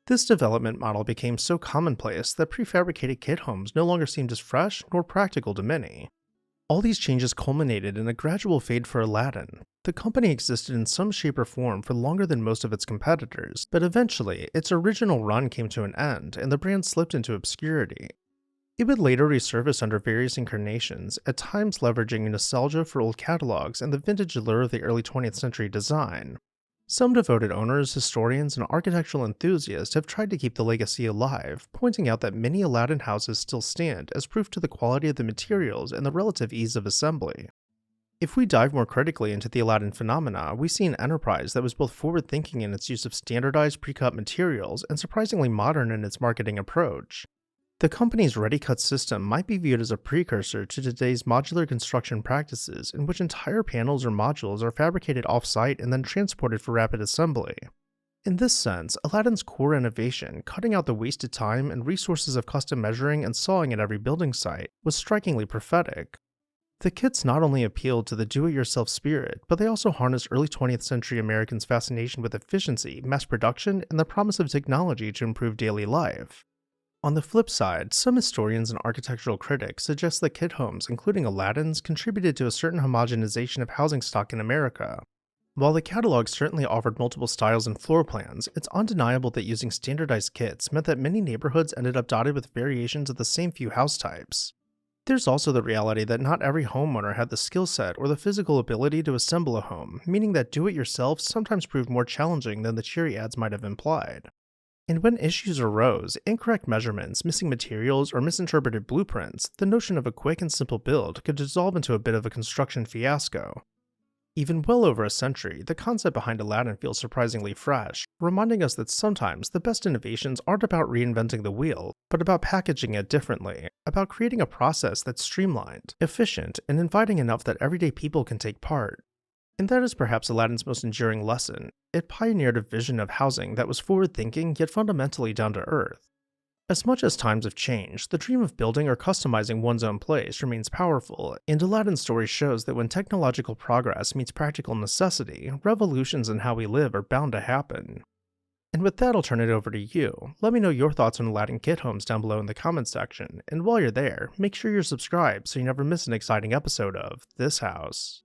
This development model became so commonplace that prefabricated kit homes no longer seemed as fresh nor practical to many. All these changes culminated in a gradual fade for Aladdin. The company existed in some shape or form for longer than most of its competitors, but eventually, its original run came to an end and the brand slipped into obscurity. It would later resurface under various incarnations, at times leveraging nostalgia for old catalogs and the vintage allure of the early 20th century design. Some devoted owners, historians, and architectural enthusiasts have tried to keep the legacy alive, pointing out that many Aladdin houses still stand as proof to the quality of the materials and the relative ease of assembly. If we dive more critically into the Aladdin phenomena, we see an enterprise that was both forward-thinking in its use of standardized pre-cut materials and surprisingly modern in its marketing approach. The company's ready-cut system might be viewed as a precursor to today's modular construction practices in which entire panels or modules are fabricated off-site and then transported for rapid assembly. In this sense, Aladdin's core innovation, cutting out the wasted time and resources of custom measuring and sawing at every building site, was strikingly prophetic. The kits not only appealed to the do-it-yourself spirit, but they also harnessed early 20th century Americans' fascination with efficiency, mass production, and the promise of technology to improve daily life. On the flip side, some historians and architectural critics suggest that kit homes, including Aladdin's, contributed to a certain homogenization of housing stock in America. While the catalog certainly offered multiple styles and floor plans, it's undeniable that using standardized kits meant that many neighborhoods ended up dotted with variations of the same few house types. There's also the reality that not every homeowner had the skill set or the physical ability to assemble a home, meaning that do-it-yourself sometimes proved more challenging than the cheery ads might have implied. And when issues arose, incorrect measurements, missing materials, or misinterpreted blueprints, the notion of a quick and simple build could dissolve into a bit of a construction fiasco. Even well over a century, the concept behind Aladdin feels surprisingly fresh, reminding us that sometimes the best innovations aren't about reinventing the wheel, but about packaging it differently, about creating a process that's streamlined, efficient, and inviting enough that everyday people can take part. And that is perhaps Aladdin's most enduring lesson. It pioneered a vision of housing that was forward-thinking yet fundamentally down to earth. As much as times have changed, the dream of building or customizing one's own place remains powerful, and Aladdin's story shows that when technological progress meets practical necessity, revolutions in how we live are bound to happen. And with that, I'll turn it over to you. Let me know your thoughts on Aladdin kit homes down below in the comments section, and while you're there, make sure you're subscribed so you never miss an exciting episode of This House.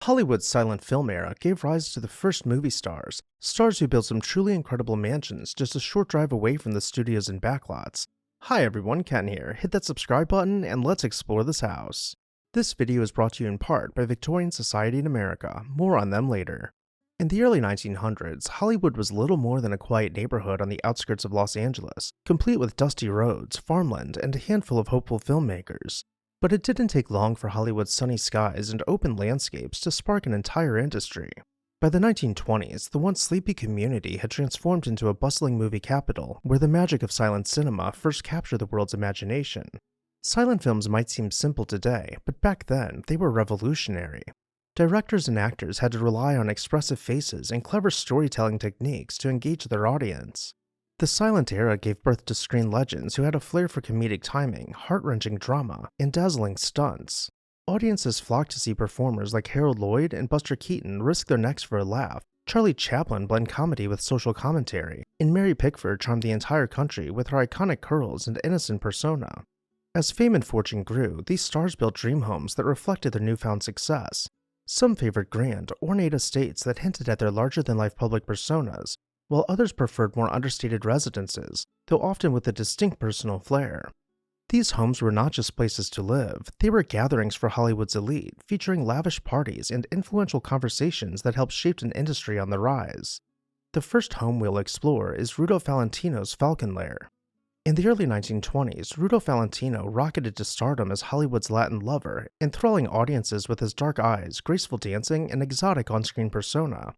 Hollywood's silent film era gave rise to the first movie stars, stars who built some truly incredible mansions just a short drive away from the studios and backlots. Hi everyone, Ken here. Hit that subscribe button and let's explore this house. This video is brought to you in part by Victorian Society in America. More on them later. In the early 1900s, Hollywood was little more than a quiet neighborhood on the outskirts of Los Angeles, complete with dusty roads, farmland, and a handful of hopeful filmmakers. But it didn't take long for Hollywood's sunny skies and open landscapes to spark an entire industry. By the 1920s, the once sleepy community had transformed into a bustling movie capital where the magic of silent cinema first captured the world's imagination. Silent films might seem simple today, but back then, they were revolutionary. Directors and actors had to rely on expressive faces and clever storytelling techniques to engage their audience. The silent era gave birth to screen legends who had a flair for comedic timing, heart-wrenching drama, and dazzling stunts. Audiences flocked to see performers like Harold Lloyd and Buster Keaton risk their necks for a laugh, Charlie Chaplin blend comedy with social commentary, and Mary Pickford charmed the entire country with her iconic curls and innocent persona. As fame and fortune grew, these stars built dream homes that reflected their newfound success. Some favored grand, ornate estates that hinted at their larger-than-life public personas, while others preferred more understated residences, though often with a distinct personal flair. These homes were not just places to live, they were gatherings for Hollywood's elite, featuring lavish parties and influential conversations that helped shape an industry on the rise. The first home we'll explore is Rudolph Valentino's Falcon Lair. In the early 1920s, Rudolph Valentino rocketed to stardom as Hollywood's Latin lover, enthralling audiences with his dark eyes, graceful dancing, and exotic on-screen persona.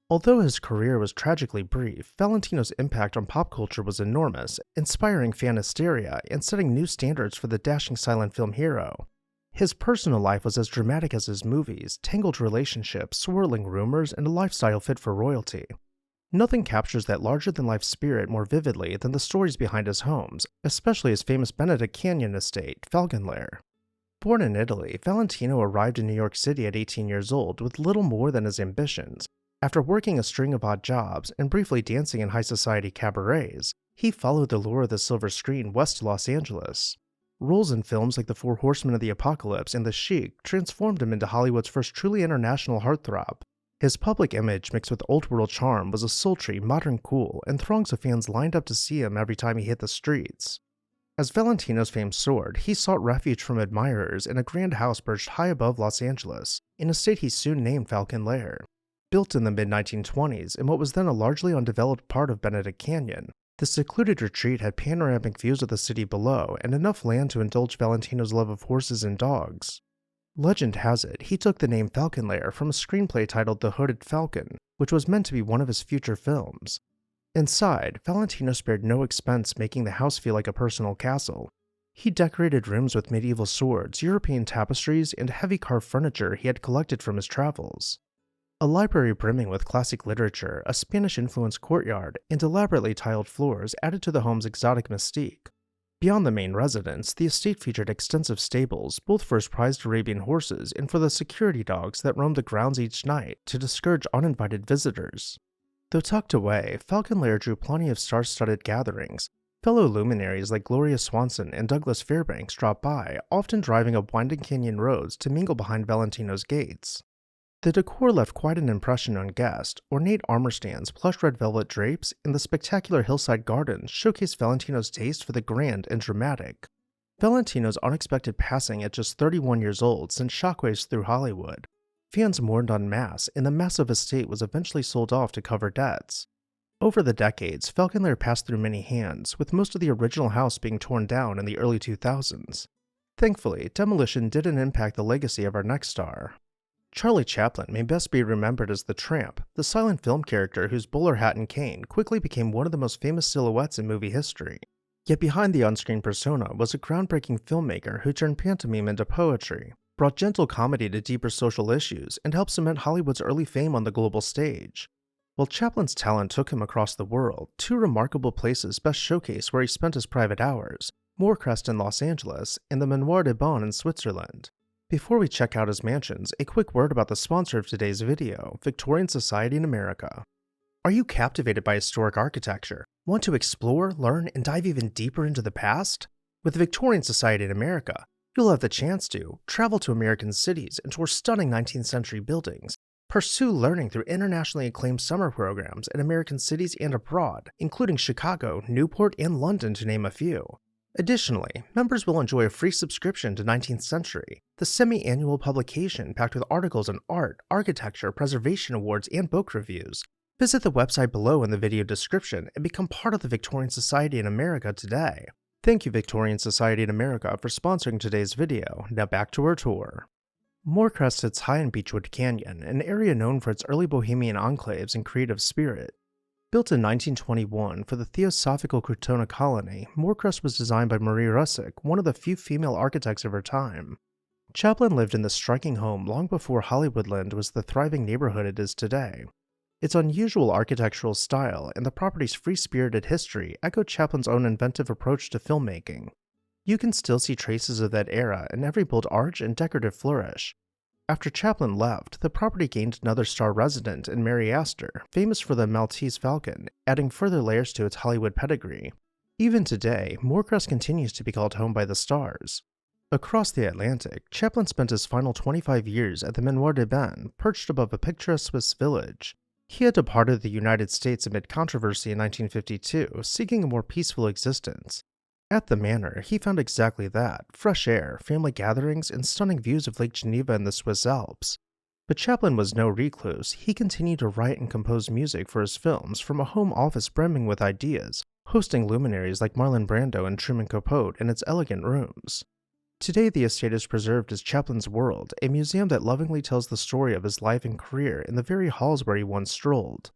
Although his career was tragically brief, Valentino's impact on pop culture was enormous, inspiring fan hysteria and setting new standards for the dashing silent film hero. His personal life was as dramatic as his movies, tangled relationships, swirling rumors, and a lifestyle fit for royalty. Nothing captures that larger-than-life spirit more vividly than the stories behind his homes, especially his famous Benedict Canyon estate, Falcon Lair. Born in Italy, Valentino arrived in New York City at 18 years old with little more than his ambitions. After working a string of odd jobs and briefly dancing in high-society cabarets, he followed the lure of the silver screen west to Los Angeles. Roles in films like The Four Horsemen of the Apocalypse and The Sheik transformed him into Hollywood's first truly international heartthrob. His public image mixed with old-world charm was a sultry, modern cool, and throngs of fans lined up to see him every time he hit the streets. As Valentino's fame soared, he sought refuge from admirers in a grand house perched high above Los Angeles, an estate he soon named Falcon Lair. Built in the mid-1920s in what was then a largely undeveloped part of Benedict Canyon, the secluded retreat had panoramic views of the city below and enough land to indulge Valentino's love of horses and dogs. Legend has it, he took the name Falcon Lair from a screenplay titled The Hooded Falcon, which was meant to be one of his future films. Inside, Valentino spared no expense making the house feel like a personal castle. He decorated rooms with medieval swords, European tapestries, and heavy carved furniture he had collected from his travels. A library brimming with classic literature, a Spanish-influenced courtyard, and elaborately tiled floors added to the home's exotic mystique. Beyond the main residence, the estate featured extensive stables, both for his prized Arabian horses and for the security dogs that roamed the grounds each night to discourage uninvited visitors. Though tucked away, Falcon Lair drew plenty of star-studded gatherings. Fellow luminaries like Gloria Swanson and Douglas Fairbanks dropped by, often driving up winding canyon roads to mingle behind Valentino's gates. The decor left quite an impression on guests. Ornate armor stands, plush red velvet drapes, and the spectacular hillside gardens showcased Valentino's taste for the grand and dramatic. Valentino's unexpected passing at just 31 years old sent shockwaves through Hollywood. Fans mourned en masse, and the massive estate was eventually sold off to cover debts. Over the decades, Falcon Lair passed through many hands, with most of the original house being torn down in the early 2000s. Thankfully, demolition didn't impact the legacy of our next star. Charlie Chaplin may best be remembered as the Tramp, the silent film character whose bowler hat and cane quickly became one of the most famous silhouettes in movie history. Yet behind the on-screen persona was a groundbreaking filmmaker who turned pantomime into poetry, brought gentle comedy to deeper social issues, and helped cement Hollywood's early fame on the global stage. While Chaplin's talent took him across the world, two remarkable places best showcase where he spent his private hours: Moorcrest in Los Angeles and the Manoir de Bonn in Switzerland. Before we check out his mansions, a quick word about the sponsor of today's video, Victorian Society in America. Are you captivated by historic architecture? Want to explore, learn, and dive even deeper into the past? With Victorian Society in America, You'll have the chance to travel to American cities and tour stunning 19th century buildings, pursue learning through internationally acclaimed summer programs in American cities and abroad, including Chicago, Newport, and London to name a few. Additionally, members will enjoy a free subscription to 19th Century, the semi-annual publication packed with articles on art, architecture, preservation awards, and book reviews. Visit the website below in the video description and become part of the Victorian Society in America today. Thank you, Victorian Society in America, for sponsoring today's video. Now back to our tour. Moorings sits high in Beechwood Canyon, an area known for its early bohemian enclaves and creative spirit. Built in 1921 for the Theosophical Crotona colony, Moorings was designed by Marie Russick, one of the few female architects of her time. Chaplin lived in this striking home long before Hollywoodland was the thriving neighborhood it is today. Its unusual architectural style and the property's free-spirited history echo Chaplin's own inventive approach to filmmaking. You can still see traces of that era in every bold arch and decorative flourish. After Chaplin left, the property gained another star resident in Mary Astor, famous for the Maltese Falcon, adding further layers to its Hollywood pedigree. Even today, Moorings continues to be called home by the stars. Across the Atlantic, Chaplin spent his final 25 years at the Manoir de Bain, perched above a picturesque Swiss village. He had departed the United States amid controversy in 1952, seeking a more peaceful existence. At the manor, he found exactly that: fresh air, family gatherings, and stunning views of Lake Geneva and the Swiss Alps. But Chaplin was no recluse. He continued to write and compose music for his films from a home office brimming with ideas, hosting luminaries like Marlon Brando and Truman Capote in its elegant rooms. Today, the estate is preserved as Chaplin's World, a museum that lovingly tells the story of his life and career in the very halls where he once strolled.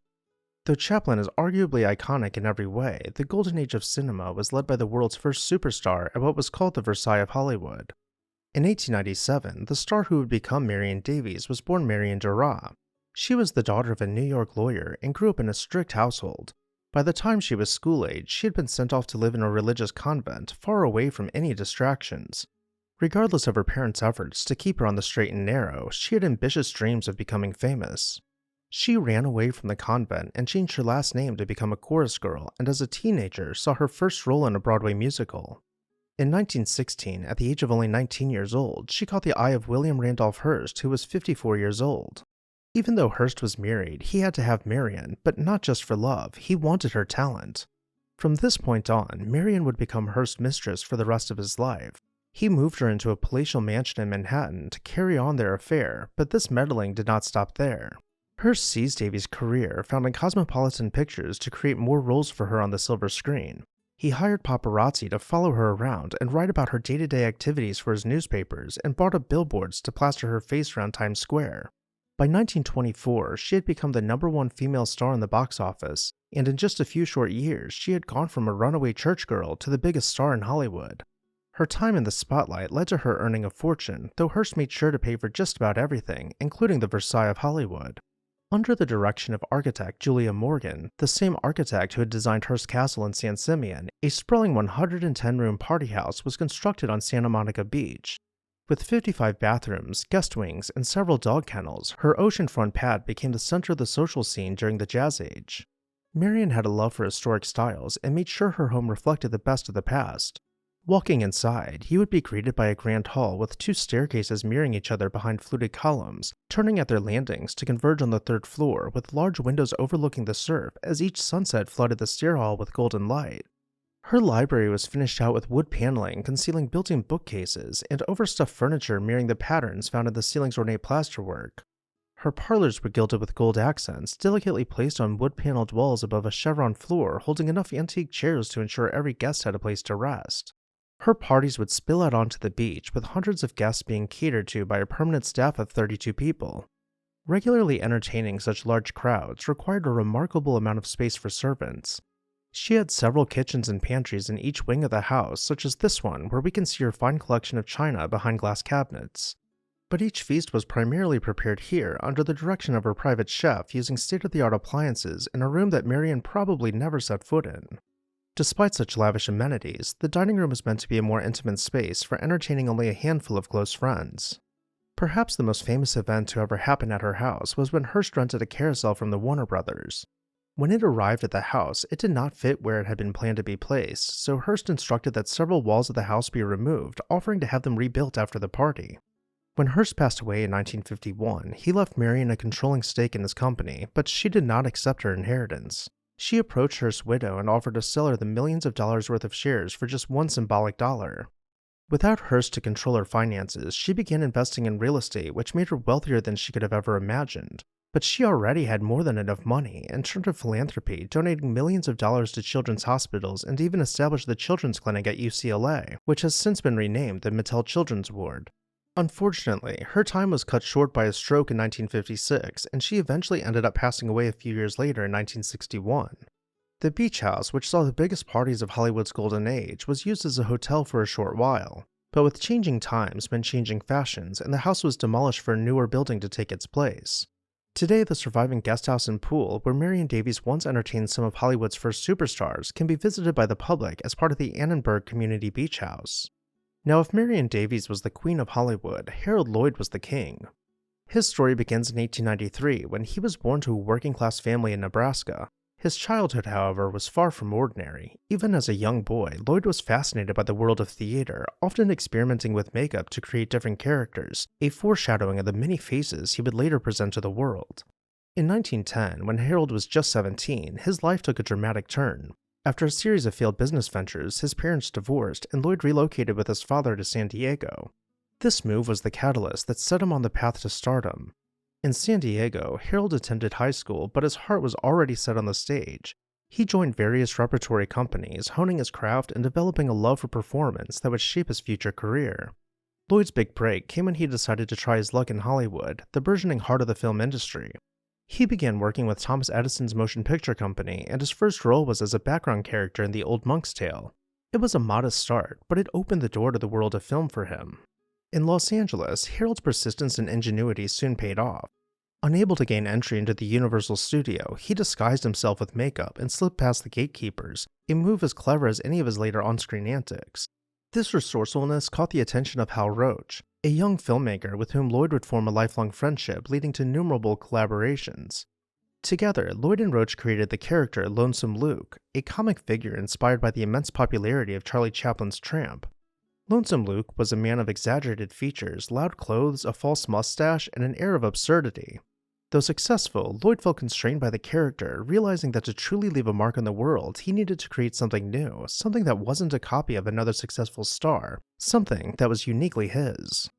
Though Chaplin is arguably iconic in every way, the golden age of cinema was led by the world's first superstar at what was called the Versailles of Hollywood. In 1897, the star who would become Marion Davies was born Marion Duras. She was the daughter of a New York lawyer and grew up in a strict household. By the time she was school-age, she had been sent off to live in a religious convent, far away from any distractions. Regardless of her parents' efforts to keep her on the straight and narrow, she had ambitious dreams of becoming famous. She ran away from the convent and changed her last name to become a chorus girl, and as a teenager saw her first role in a Broadway musical. In 1916, at the age of only 19 years old, she caught the eye of William Randolph Hearst, who was 54 years old. Even though Hearst was married, he had to have Marion, but not just for love, he wanted her talent. From this point on, Marion would become Hearst's mistress for the rest of his life. He moved her into a palatial mansion in Manhattan to carry on their affair, but this meddling did not stop there. Hearst seized Davies' career, founding Cosmopolitan Pictures to create more roles for her on the silver screen. He hired paparazzi to follow her around and write about her day-to-day activities for his newspapers, and brought up billboards to plaster her face around Times Square. By 1924, she had become the #1 female star in the box office, and in just a few short years, she had gone from a runaway church girl to the biggest star in Hollywood. Her time in the spotlight led to her earning a fortune, though Hearst made sure to pay for just about everything, including the Versailles of Hollywood. Under the direction of architect Julia Morgan, the same architect who had designed Hearst Castle in San Simeon, a sprawling 110-room party house was constructed on Santa Monica Beach. With 55 bathrooms, guest wings, and several dog kennels, her oceanfront pad became the center of the social scene during the Jazz Age. Marion had a love for historic styles and made sure her home reflected the best of the past. Walking inside, you would be greeted by a grand hall with 2 staircases mirroring each other behind fluted columns, turning at their landings to converge on the 3rd floor with large windows overlooking the surf as each sunset flooded the stair hall with golden light. Her library was finished out with wood paneling concealing built-in bookcases and overstuffed furniture mirroring the patterns found in the ceiling's ornate plasterwork. Her parlors were gilded with gold accents, delicately placed on wood-paneled walls above a chevron floor holding enough antique chairs to ensure every guest had a place to rest. Her parties would spill out onto the beach, with hundreds of guests being catered to by a permanent staff of 32 people. Regularly entertaining such large crowds required a remarkable amount of space for servants. She had several kitchens and pantries in each wing of the house, such as this one, where we can see her fine collection of china behind glass cabinets. But each feast was primarily prepared here under the direction of her private chef, using state-of-the-art appliances in a room that Marion probably never set foot in. Despite such lavish amenities, the dining room was meant to be a more intimate space for entertaining only a handful of close friends. Perhaps the most famous event to ever happen at her house was when Hearst rented a carousel from the Warner Brothers. When it arrived at the house, it did not fit where it had been planned to be placed, so Hearst instructed that several walls of the house be removed, offering to have them rebuilt after the party. When Hearst passed away in 1951, he left Marion a controlling stake in his company, but she did not accept her inheritance. She approached Hearst's widow and offered to sell her the millions of dollars worth of shares for just one symbolic dollar. Without Hearst to control her finances, she began investing in real estate, which made her wealthier than she could have ever imagined. But she already had more than enough money and turned to philanthropy, donating millions of dollars to children's hospitals and even established the Children's Clinic at UCLA, which has since been renamed the Mattel Children's Ward. Unfortunately, her time was cut short by a stroke in 1956, and she eventually ended up passing away a few years later in 1961. The beach house, which saw the biggest parties of Hollywood's golden age, was used as a hotel for a short while. But with changing times meant changing fashions, and the house was demolished for a newer building to take its place. Today, the surviving guesthouse and pool, where Marion Davies once entertained some of Hollywood's first superstars, can be visited by the public as part of the Annenberg Community Beach House. Now, if Marion Davies was the queen of Hollywood, Harold Lloyd was the king. His story begins in 1893 when he was born to a working-class family in Nebraska. His childhood, however, was far from ordinary. Even as a young boy, Lloyd was fascinated by the world of theater, often experimenting with makeup to create different characters, a foreshadowing of the many faces he would later present to the world. In 1910, when Harold was just 17, his life took a dramatic turn. After a series of failed business ventures, his parents divorced, and Lloyd relocated with his father to San Diego. This move was the catalyst that set him on the path to stardom. In San Diego, Harold attended high school, but his heart was already set on the stage. He joined various repertory companies, honing his craft and developing a love for performance that would shape his future career. Lloyd's big break came when he decided to try his luck in Hollywood, the burgeoning heart of the film industry. He began working with Thomas Edison's motion picture company, and his first role was as a background character in The Old Monk's Tale. It was a modest start, but it opened the door to the world of film for him. In Los Angeles, Harold's persistence and ingenuity soon paid off. Unable to gain entry into the Universal Studio, he disguised himself with makeup and slipped past the gatekeepers, a move as clever as any of his later on-screen antics. This resourcefulness caught the attention of Hal Roach, a young filmmaker with whom Lloyd would form a lifelong friendship, leading to innumerable collaborations. Together, Lloyd and Roach created the character Lonesome Luke, a comic figure inspired by the immense popularity of Charlie Chaplin's Tramp. Lonesome Luke was a man of exaggerated features, loud clothes, a false mustache, and an air of absurdity. Though successful, Lloyd felt constrained by the character, realizing that to truly leave a mark on the world, he needed to create something new, something that wasn't a copy of another successful star, something that was uniquely his.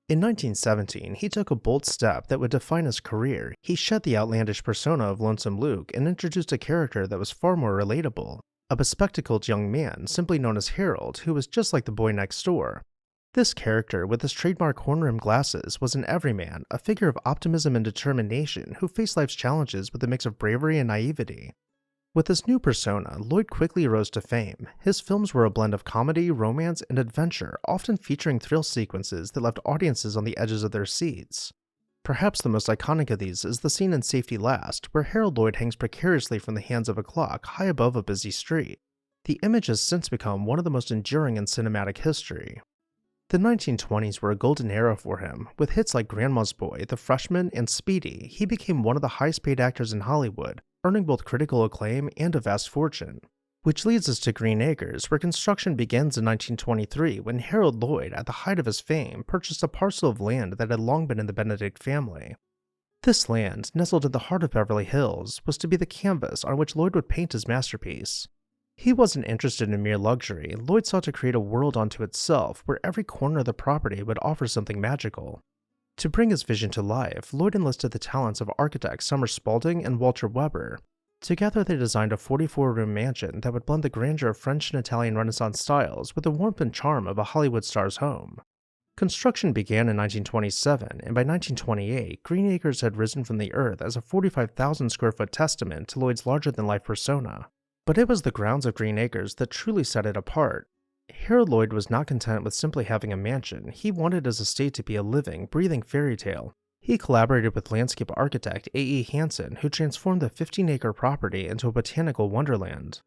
In 1917, he took a bold step that would define his career. He shed the outlandish persona of Lonesome Luke and introduced a character that was far more relatable. A bespectacled young man, simply known as Harold, who was just like the boy next door. This character, with his trademark horn-rimmed glasses, was an everyman, a figure of optimism and determination who faced life's challenges with a mix of bravery and naivety. With this new persona, Lloyd quickly rose to fame. His films were a blend of comedy, romance, and adventure, often featuring thrill sequences that left audiences on the edges of their seats. Perhaps the most iconic of these is the scene in Safety Last, where Harold Lloyd hangs precariously from the hands of a clock high above a busy street. The image has since become one of the most enduring in cinematic history. The 1920s were a golden era for him. With hits like Grandma's Boy, The Freshman, and Speedy, he became one of the highest-paid actors in Hollywood, earning both critical acclaim and a vast fortune. Which leads us to Green Acres, where construction begins in 1923 when Harold Lloyd, at the height of his fame, purchased a parcel of land that had long been in the Benedict family. This land, nestled in the heart of Beverly Hills, was to be the canvas on which Lloyd would paint his masterpiece. He wasn't interested in mere luxury. Lloyd sought to create a world unto itself, where every corner of the property would offer something magical. To bring his vision to life, Lloyd enlisted the talents of architects Summer Spalding and Walter Weber. Together they designed a 44-room mansion that would blend the grandeur of French and Italian Renaissance styles with the warmth and charm of a Hollywood star's home. Construction began in 1927, and by 1928, Green Acres had risen from the earth as a 45,000 square foot testament to Lloyd's larger-than-life persona. But it was the grounds of Green Acres that truly set it apart. Harold Lloyd was not content with simply having a mansion. He wanted his estate to be a living, breathing fairy tale. He collaborated with landscape architect A.E. Hansen, who transformed the 15-acre property into a botanical wonderland.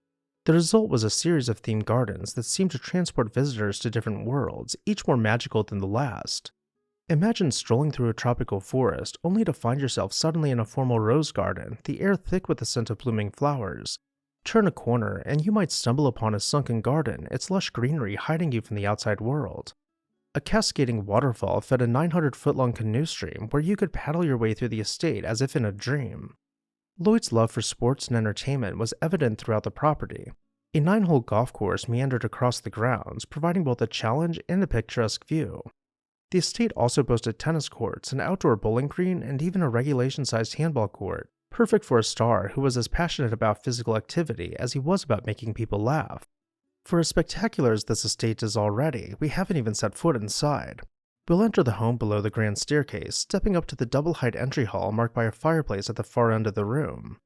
The result was a series of themed gardens that seemed to transport visitors to different worlds, each more magical than the last. Imagine strolling through a tropical forest only to find yourself suddenly in a formal rose garden, the air thick with the scent of blooming flowers. Turn a corner and you might stumble upon a sunken garden, its lush greenery hiding you from the outside world. A cascading waterfall fed a 900-foot-long canoe stream where you could paddle your way through the estate as if in a dream. Lloyd's love for sports and entertainment was evident throughout the property. A 9-hole golf course meandered across the grounds, providing both a challenge and a picturesque view. The estate also boasted tennis courts, an outdoor bowling green, and even a regulation-sized handball court, perfect for a star who was as passionate about physical activity as he was about making people laugh. For as spectacular as this estate is already, we haven't even set foot inside. We'll enter the home below the grand staircase, stepping up to the double-height entry hall marked by a fireplace at the far end of the room.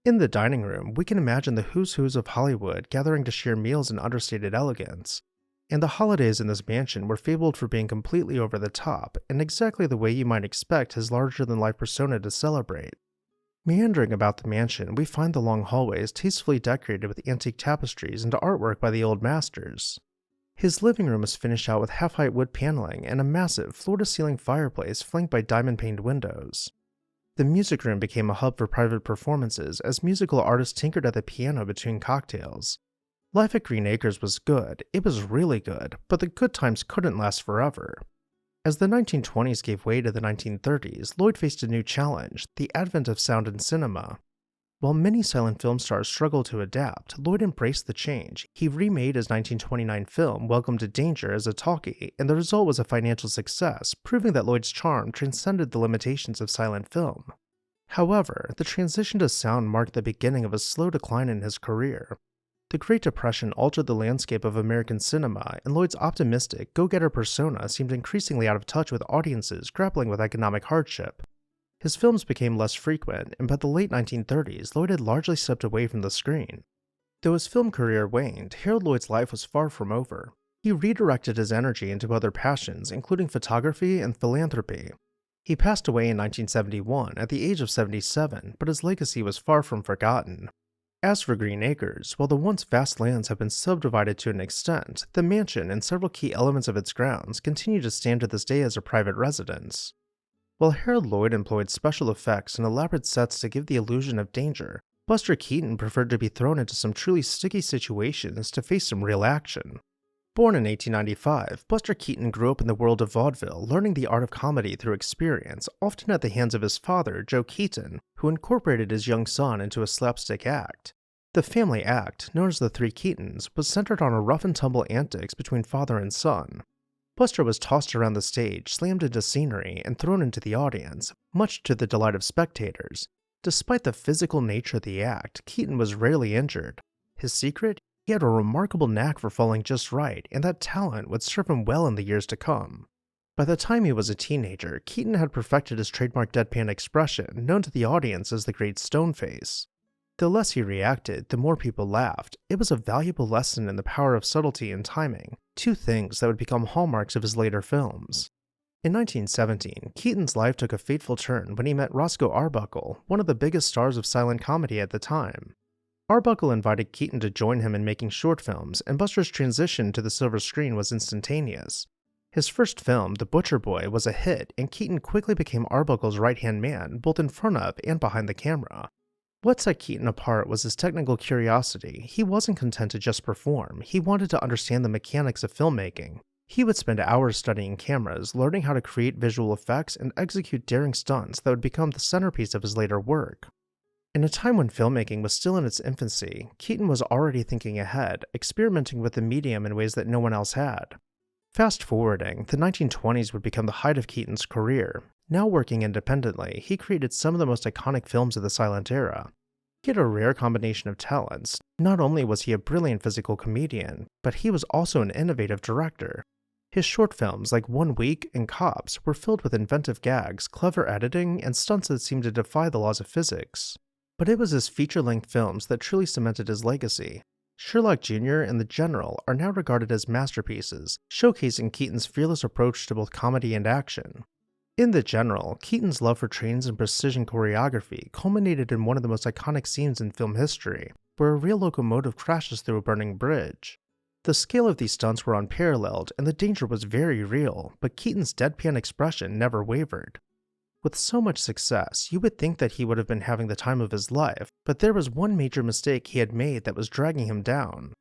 In the dining room, we can imagine the who's who's of Hollywood gathering to share meals in understated elegance. And the holidays in this mansion were fabled for being completely over the top, in exactly the way you might expect his larger-than-life persona to celebrate. Meandering about the mansion, we find the long hallways tastefully decorated with antique tapestries and artwork by the old masters. His living room is finished out with half-height wood paneling and a massive, floor-to-ceiling fireplace flanked by diamond-paned windows. The music room became a hub for private performances as musical artists tinkered at the piano between cocktails. Life at Green Acres was good, it was really good, but the good times couldn't last forever. As the 1920s gave way to the 1930s, Lloyd faced a new challenge, the advent of sound in cinema. While many silent film stars struggled to adapt, Lloyd embraced the change. He remade his 1929 film Welcome to Danger as a talkie, and the result was a financial success, proving that Lloyd's charm transcended the limitations of silent film. However, the transition to sound marked the beginning of a slow decline in his career. The Great Depression altered the landscape of American cinema, and Lloyd's optimistic, go-getter persona seemed increasingly out of touch with audiences grappling with economic hardship. His films became less frequent, and by the late 1930s, Lloyd had largely stepped away from the screen. Though his film career waned, Harold Lloyd's life was far from over. He redirected his energy into other passions, including photography and philanthropy. He passed away in 1971 at the age of 77, but his legacy was far from forgotten. As for Green Acres, while the once vast lands have been subdivided to an extent, the mansion and several key elements of its grounds continue to stand to this day as a private residence. While Harold Lloyd employed special effects and elaborate sets to give the illusion of danger, Buster Keaton preferred to be thrown into some truly sticky situations to face some real action. Born in 1895, Buster Keaton grew up in the world of vaudeville, learning the art of comedy through experience, often at the hands of his father, Joe Keaton, who incorporated his young son into a slapstick act. The family act, known as the Three Keatons, was centered on a rough-and-tumble antics between father and son. Buster was tossed around the stage, slammed into scenery, and thrown into the audience, much to the delight of spectators. Despite the physical nature of the act, Keaton was rarely injured. His secret? He had a remarkable knack for falling just right, and that talent would serve him well in the years to come. By the time he was a teenager, Keaton had perfected his trademark deadpan expression, known to the audience as the Great Stone Face. The less he reacted, the more people laughed. It was a valuable lesson in the power of subtlety and timing, two things that would become hallmarks of his later films. In 1917, Keaton's life took a fateful turn when he met Roscoe Arbuckle, one of the biggest stars of silent comedy at the time. Arbuckle invited Keaton to join him in making short films, and Buster's transition to the silver screen was instantaneous. His first film, The Butcher Boy, was a hit, and Keaton quickly became Arbuckle's right-hand man, both in front of and behind the camera. What set Keaton apart was his technical curiosity. He wasn't content to just perform, he wanted to understand the mechanics of filmmaking. He would spend hours studying cameras, learning how to create visual effects, and execute daring stunts that would become the centerpiece of his later work. In a time when filmmaking was still in its infancy, Keaton was already thinking ahead, experimenting with the medium in ways that no one else had. Fast forwarding, the 1920s would become the height of Keaton's career. Now working independently, he created some of the most iconic films of the silent era. He had a rare combination of talents. Not only was he a brilliant physical comedian, but he was also an innovative director. His short films like 1 Week and Cops were filled with inventive gags, clever editing, and stunts that seemed to defy the laws of physics. But it was his feature-length films that truly cemented his legacy. Sherlock Jr. and The General are now regarded as masterpieces, showcasing Keaton's fearless approach to both comedy and action. In The General, Keaton's love for trains and precision choreography culminated in one of the most iconic scenes in film history, where a real locomotive crashes through a burning bridge. The scale of these stunts were unparalleled, and the danger was very real, but Keaton's deadpan expression never wavered. With so much success, you would think that he would have been having the time of his life, but there was one major mistake he had made that was dragging him down.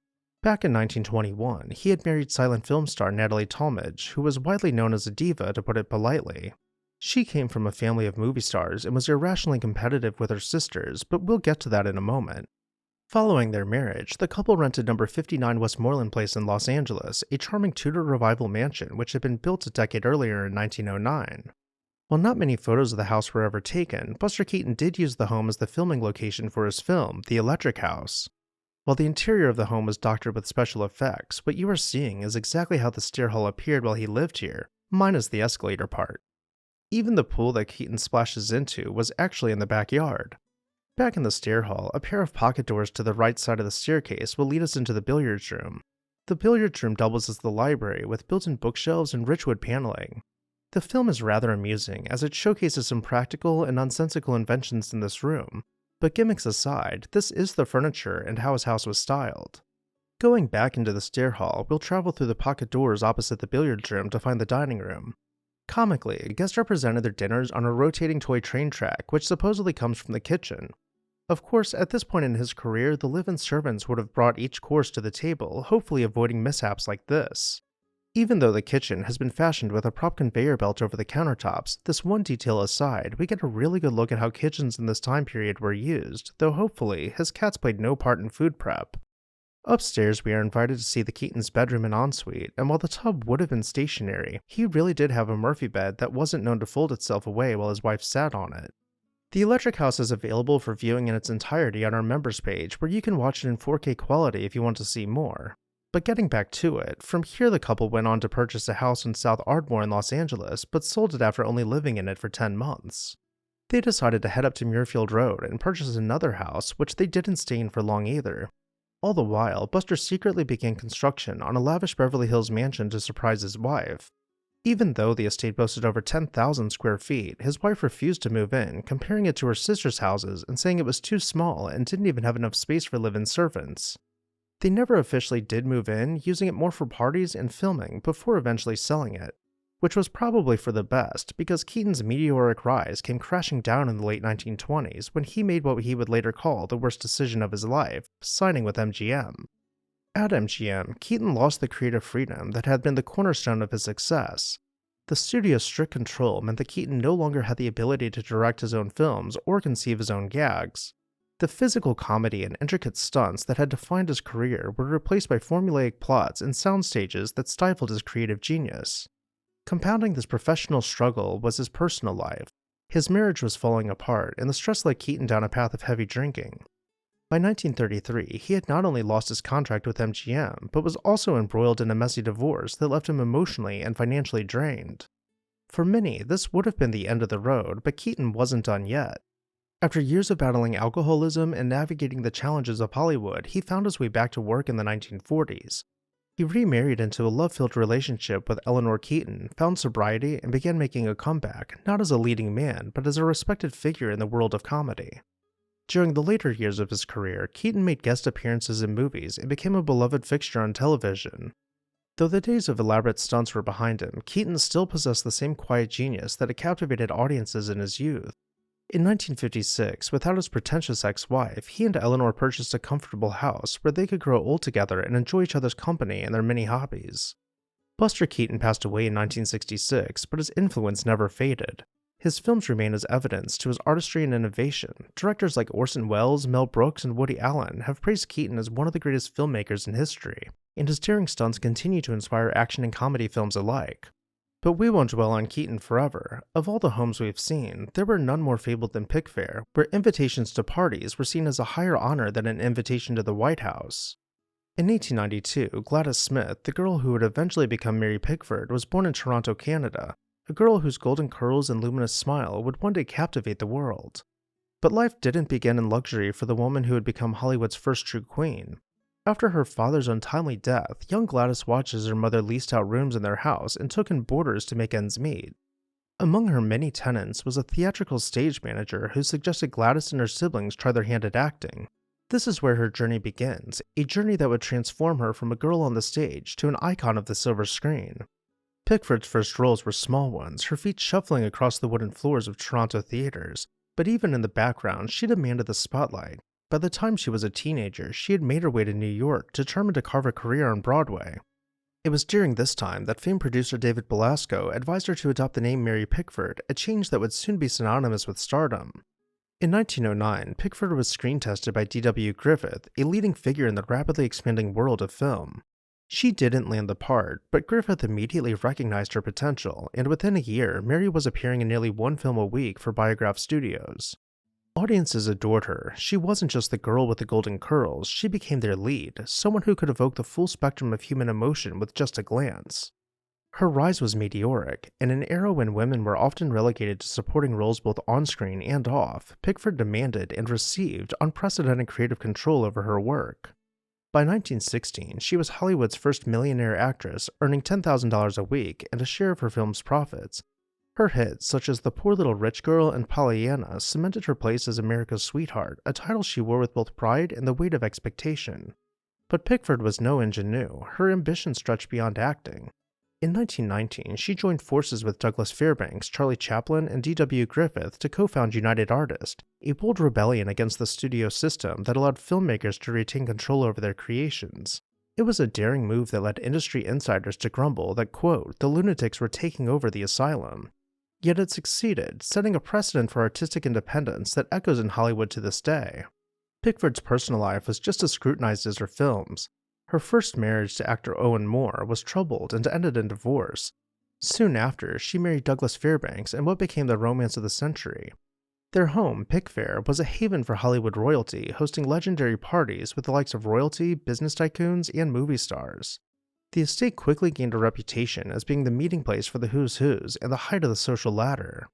Back in 1921, he had married silent film star Natalie Talmadge, who was widely known as a diva, to put it politely. She came from a family of movie stars and was irrationally competitive with her sisters, but we'll get to that in a moment. Following their marriage, the couple rented number 59 Westmoreland Place in Los Angeles, a charming Tudor revival mansion which had been built a decade earlier in 1909. While not many photos of the house were ever taken, Buster Keaton did use the home as the filming location for his film, The Electric House. While the interior of the home was doctored with special effects, what you are seeing is exactly how the stair hall appeared while he lived here, minus the escalator part. Even the pool that Keaton splashes into was actually in the backyard. Back in the stair hall, a pair of pocket doors to the right side of the staircase will lead us into the billiards room. The billiards room doubles as the library with built-in bookshelves and rich wood paneling. The film is rather amusing as it showcases some practical and nonsensical inventions in this room, but gimmicks aside, this is the furniture and how his house was styled. Going back into the stair hall, we'll travel through the pocket doors opposite the billiards room to find the dining room. Comically, guests are presented their dinners on a rotating toy train track, which supposedly comes from the kitchen. Of course, at this point in his career, the live-in servants would have brought each course to the table, hopefully avoiding mishaps like this. Even though the kitchen has been fashioned with a prop conveyor belt over the countertops, this one detail aside, we get a really good look at how kitchens in this time period were used, though hopefully, his cats played no part in food prep. Upstairs, we are invited to see the Keaton's bedroom and ensuite, and while the tub would have been stationary, he really did have a Murphy bed that wasn't known to fold itself away while his wife sat on it. The Electric House is available for viewing in its entirety on our members page, where you can watch it in 4K quality if you want to see more. But getting back to it, from here the couple went on to purchase a house in South Ardmore in Los Angeles, but sold it after only living in it for 10 months. They decided to head up to Muirfield Road and purchase another house, which they didn't stay in for long either. All the while, Buster secretly began construction on a lavish Beverly Hills mansion to surprise his wife. Even though the estate boasted over 10,000 square feet, his wife refused to move in, comparing it to her sister's houses and saying it was too small and didn't even have enough space for live-in servants. They never officially did move in, using it more for parties and filming before eventually selling it, which was probably for the best because Keaton's meteoric rise came crashing down in the late 1920s when he made what he would later call the worst decision of his life, signing with MGM. At MGM, Keaton lost the creative freedom that had been the cornerstone of his success. The studio's strict control meant that Keaton no longer had the ability to direct his own films or conceive his own gags. The physical comedy and intricate stunts that had defined his career were replaced by formulaic plots and sound stages that stifled his creative genius. Compounding this professional struggle was his personal life. His marriage was falling apart, and the stress led Keaton down a path of heavy drinking. By 1933, he had not only lost his contract with MGM, but was also embroiled in a messy divorce that left him emotionally and financially drained. For many, this would have been the end of the road, but Keaton wasn't done yet. After years of battling alcoholism and navigating the challenges of Hollywood, he found his way back to work in the 1940s. He remarried into a love-filled relationship with Eleanor Keaton, found sobriety, and began making a comeback, not as a leading man, but as a respected figure in the world of comedy. During the later years of his career, Keaton made guest appearances in movies and became a beloved fixture on television. Though the days of elaborate stunts were behind him, Keaton still possessed the same quiet genius that had captivated audiences in his youth. In 1956, without his pretentious ex-wife, he and Eleanor purchased a comfortable house where they could grow old together and enjoy each other's company and their many hobbies. Buster Keaton passed away in 1966, but his influence never faded. His films remain as evidence to his artistry and innovation. Directors like Orson Welles, Mel Brooks, and Woody Allen have praised Keaton as one of the greatest filmmakers in history, and his daring stunts continue to inspire action and comedy films alike. But we won't dwell on Keaton forever. Of all the homes we've seen, there were none more fabled than Pickford, where invitations to parties were seen as a higher honor than an invitation to the White House. In 1892, Gladys Smith, the girl who would eventually become Mary Pickford, was born in Toronto, Canada, a girl whose golden curls and luminous smile would one day captivate the world. But life didn't begin in luxury for the woman who would become Hollywood's first true queen. After her father's untimely death, young Gladys watched as her mother leased out rooms in their house and took in boarders to make ends meet. Among her many tenants was a theatrical stage manager who suggested Gladys and her siblings try their hand at acting. This is where her journey begins, a journey that would transform her from a girl on the stage to an icon of the silver screen. Pickford's first roles were small ones, her feet shuffling across the wooden floors of Toronto theaters, but even in the background, she demanded the spotlight. By the time she was a teenager, she had made her way to New York, determined to carve a career on Broadway. It was during this time that famed producer David Belasco advised her to adopt the name Mary Pickford, a change that would soon be synonymous with stardom. In 1909, Pickford was screen tested by D.W. Griffith, a leading figure in the rapidly expanding world of film. She didn't land the part, but Griffith immediately recognized her potential, and within a year, Mary was appearing in nearly one film a week for Biograph Studios. Audiences adored her. She wasn't just the girl with the golden curls, she became their lead, someone who could evoke the full spectrum of human emotion with just a glance. Her rise was meteoric. In an era when women were often relegated to supporting roles both on-screen and off, Pickford demanded and received unprecedented creative control over her work. By 1916, she was Hollywood's first millionaire actress, earning $10,000 a week and a share of her film's profits. Her hits, such as The Poor Little Rich Girl and Pollyanna, cemented her place as America's sweetheart, a title she wore with both pride and the weight of expectation. But Pickford was no ingenue. Her ambition stretched beyond acting. In 1919, she joined forces with Douglas Fairbanks, Charlie Chaplin, and D.W. Griffith to co-found United Artists, a bold rebellion against the studio system that allowed filmmakers to retain control over their creations. It was a daring move that led industry insiders to grumble that, quote, the lunatics were taking over the asylum. Yet it succeeded, setting a precedent for artistic independence that echoes in Hollywood to this day. Pickford's personal life was just as scrutinized as her films. Her first marriage to actor Owen Moore was troubled and ended in divorce. Soon after, she married Douglas Fairbanks in what became the romance of the century. Their home, Pickfair, was a haven for Hollywood royalty, hosting legendary parties with the likes of royalty, business tycoons, and movie stars. The estate quickly gained a reputation as being the meeting place for the who's who's and the height of the social ladder.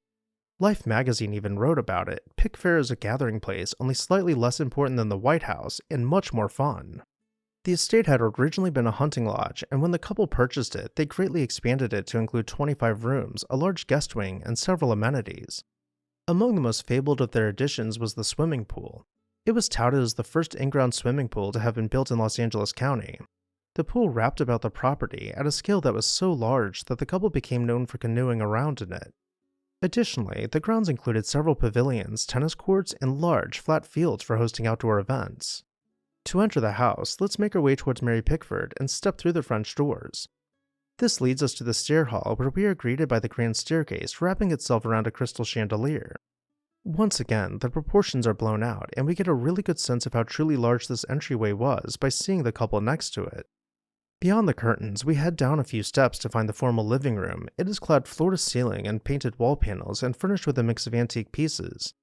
Life magazine even wrote about it. Pickfair is a gathering place only slightly less important than the White House and much more fun. The estate had originally been a hunting lodge, and when the couple purchased it, they greatly expanded it to include 25 rooms, a large guest wing, and several amenities. Among the most fabled of their additions was the swimming pool. It was touted as the first in-ground swimming pool to have been built in Los Angeles County. The pool wrapped about the property at a scale that was so large that the couple became known for canoeing around in it. Additionally, the grounds included several pavilions, tennis courts, and large, flat fields for hosting outdoor events. To enter the house, let's make our way towards Mary Pickford and step through the French doors. This leads us to the stair hall where we are greeted by the grand staircase wrapping itself around a crystal chandelier. Once again, the proportions are blown out, and we get a really good sense of how truly large this entryway was by seeing the couple next to it. Beyond the curtains, we head down a few steps to find the formal living room. It is clad floor to ceiling in painted wall panels and furnished with a mix of antique pieces.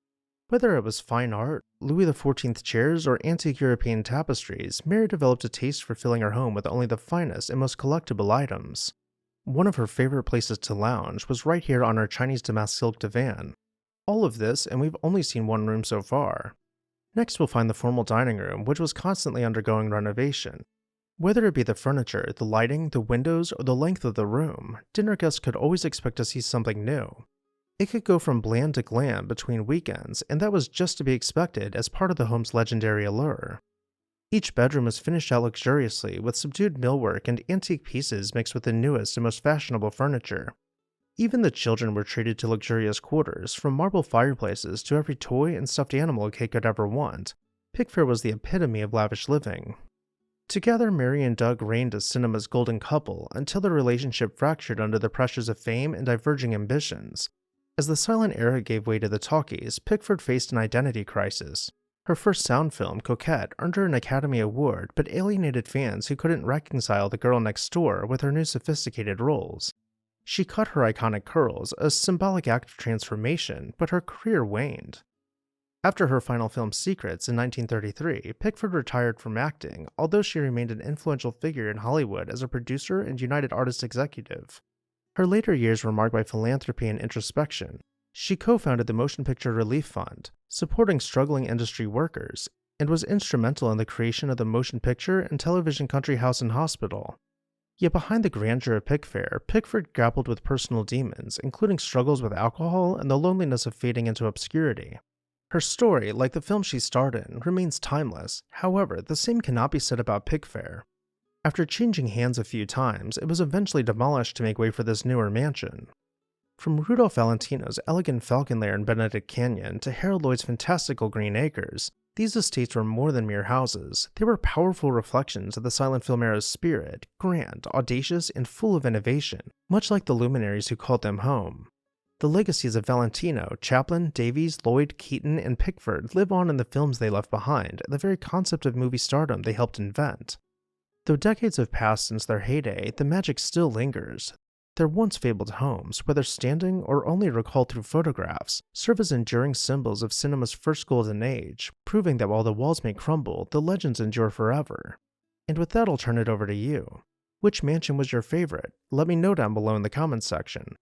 Whether it was fine art, Louis XIV chairs, or antique European tapestries, Mary developed a taste for filling her home with only the finest and most collectible items. One of her favorite places to lounge was right here on our Chinese damask silk divan. All of this, and we've only seen one room so far. Next we'll find the formal dining room, which was constantly undergoing renovation. Whether it be the furniture, the lighting, the windows, or the length of the room, dinner guests could always expect to see something new. It could go from bland to glam between weekends, and that was just to be expected as part of the home's legendary allure. Each bedroom was finished out luxuriously with subdued millwork and antique pieces mixed with the newest and most fashionable furniture. Even the children were treated to luxurious quarters, from marble fireplaces to every toy and stuffed animal a kid could ever want. Pickfair was the epitome of lavish living. Together, Mary and Doug reigned as cinema's golden couple until their relationship fractured under the pressures of fame and diverging ambitions. As the silent era gave way to the talkies, Pickford faced an identity crisis. Her first sound film, Coquette, earned her an Academy Award, but alienated fans who couldn't reconcile the girl next door with her new sophisticated roles. She cut her iconic curls, a symbolic act of transformation, but her career waned. After her final film Secrets in 1933, Pickford retired from acting, although she remained an influential figure in Hollywood as a producer and United Artists executive. Her later years were marked by philanthropy and introspection. She co-founded the Motion Picture Relief Fund, supporting struggling industry workers, and was instrumental in the creation of the Motion Picture and Television Country House and Hospital. Yet behind the grandeur of Pickfair, Pickford grappled with personal demons, including struggles with alcohol and the loneliness of fading into obscurity. Her story, like the film she starred in, remains timeless. However, the same cannot be said about Pickford. After changing hands a few times, it was eventually demolished to make way for this newer mansion. From Rudolph Valentino's elegant Falcon Lair in Benedict Canyon to Harold Lloyd's fantastical Green Acres, these estates were more than mere houses. They were powerful reflections of the silent film era's spirit, grand, audacious, and full of innovation, much like the luminaries who called them home. The legacies of Valentino, Chaplin, Davies, Lloyd, Keaton, and Pickford live on in the films they left behind and the very concept of movie stardom they helped invent. Though decades have passed since their heyday, the magic still lingers. Their once fabled homes, whether standing or only recalled through photographs, serve as enduring symbols of cinema's first golden age, proving that while the walls may crumble, the legends endure forever. And with that, I'll turn it over to you. Which mansion was your favorite? Let me know down below in the comments section.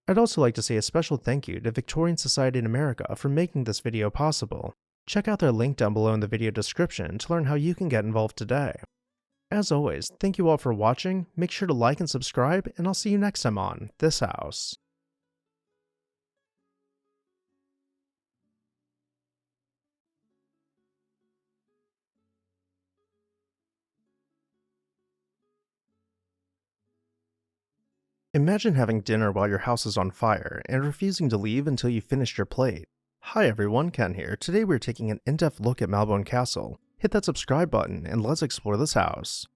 I'd also like to say a special thank you to Victorian Society in America for making this video possible. Check out their link down below in the video description to learn how you can get involved today. As always, thank you all for watching, make sure to like and subscribe, and I'll see you next time on This House. Imagine having dinner while your house is on fire and refusing to leave until you finished your plate. Hi everyone, Ken here. Today we're taking an in-depth look at Malbone Castle. Hit that subscribe button and let's explore this house.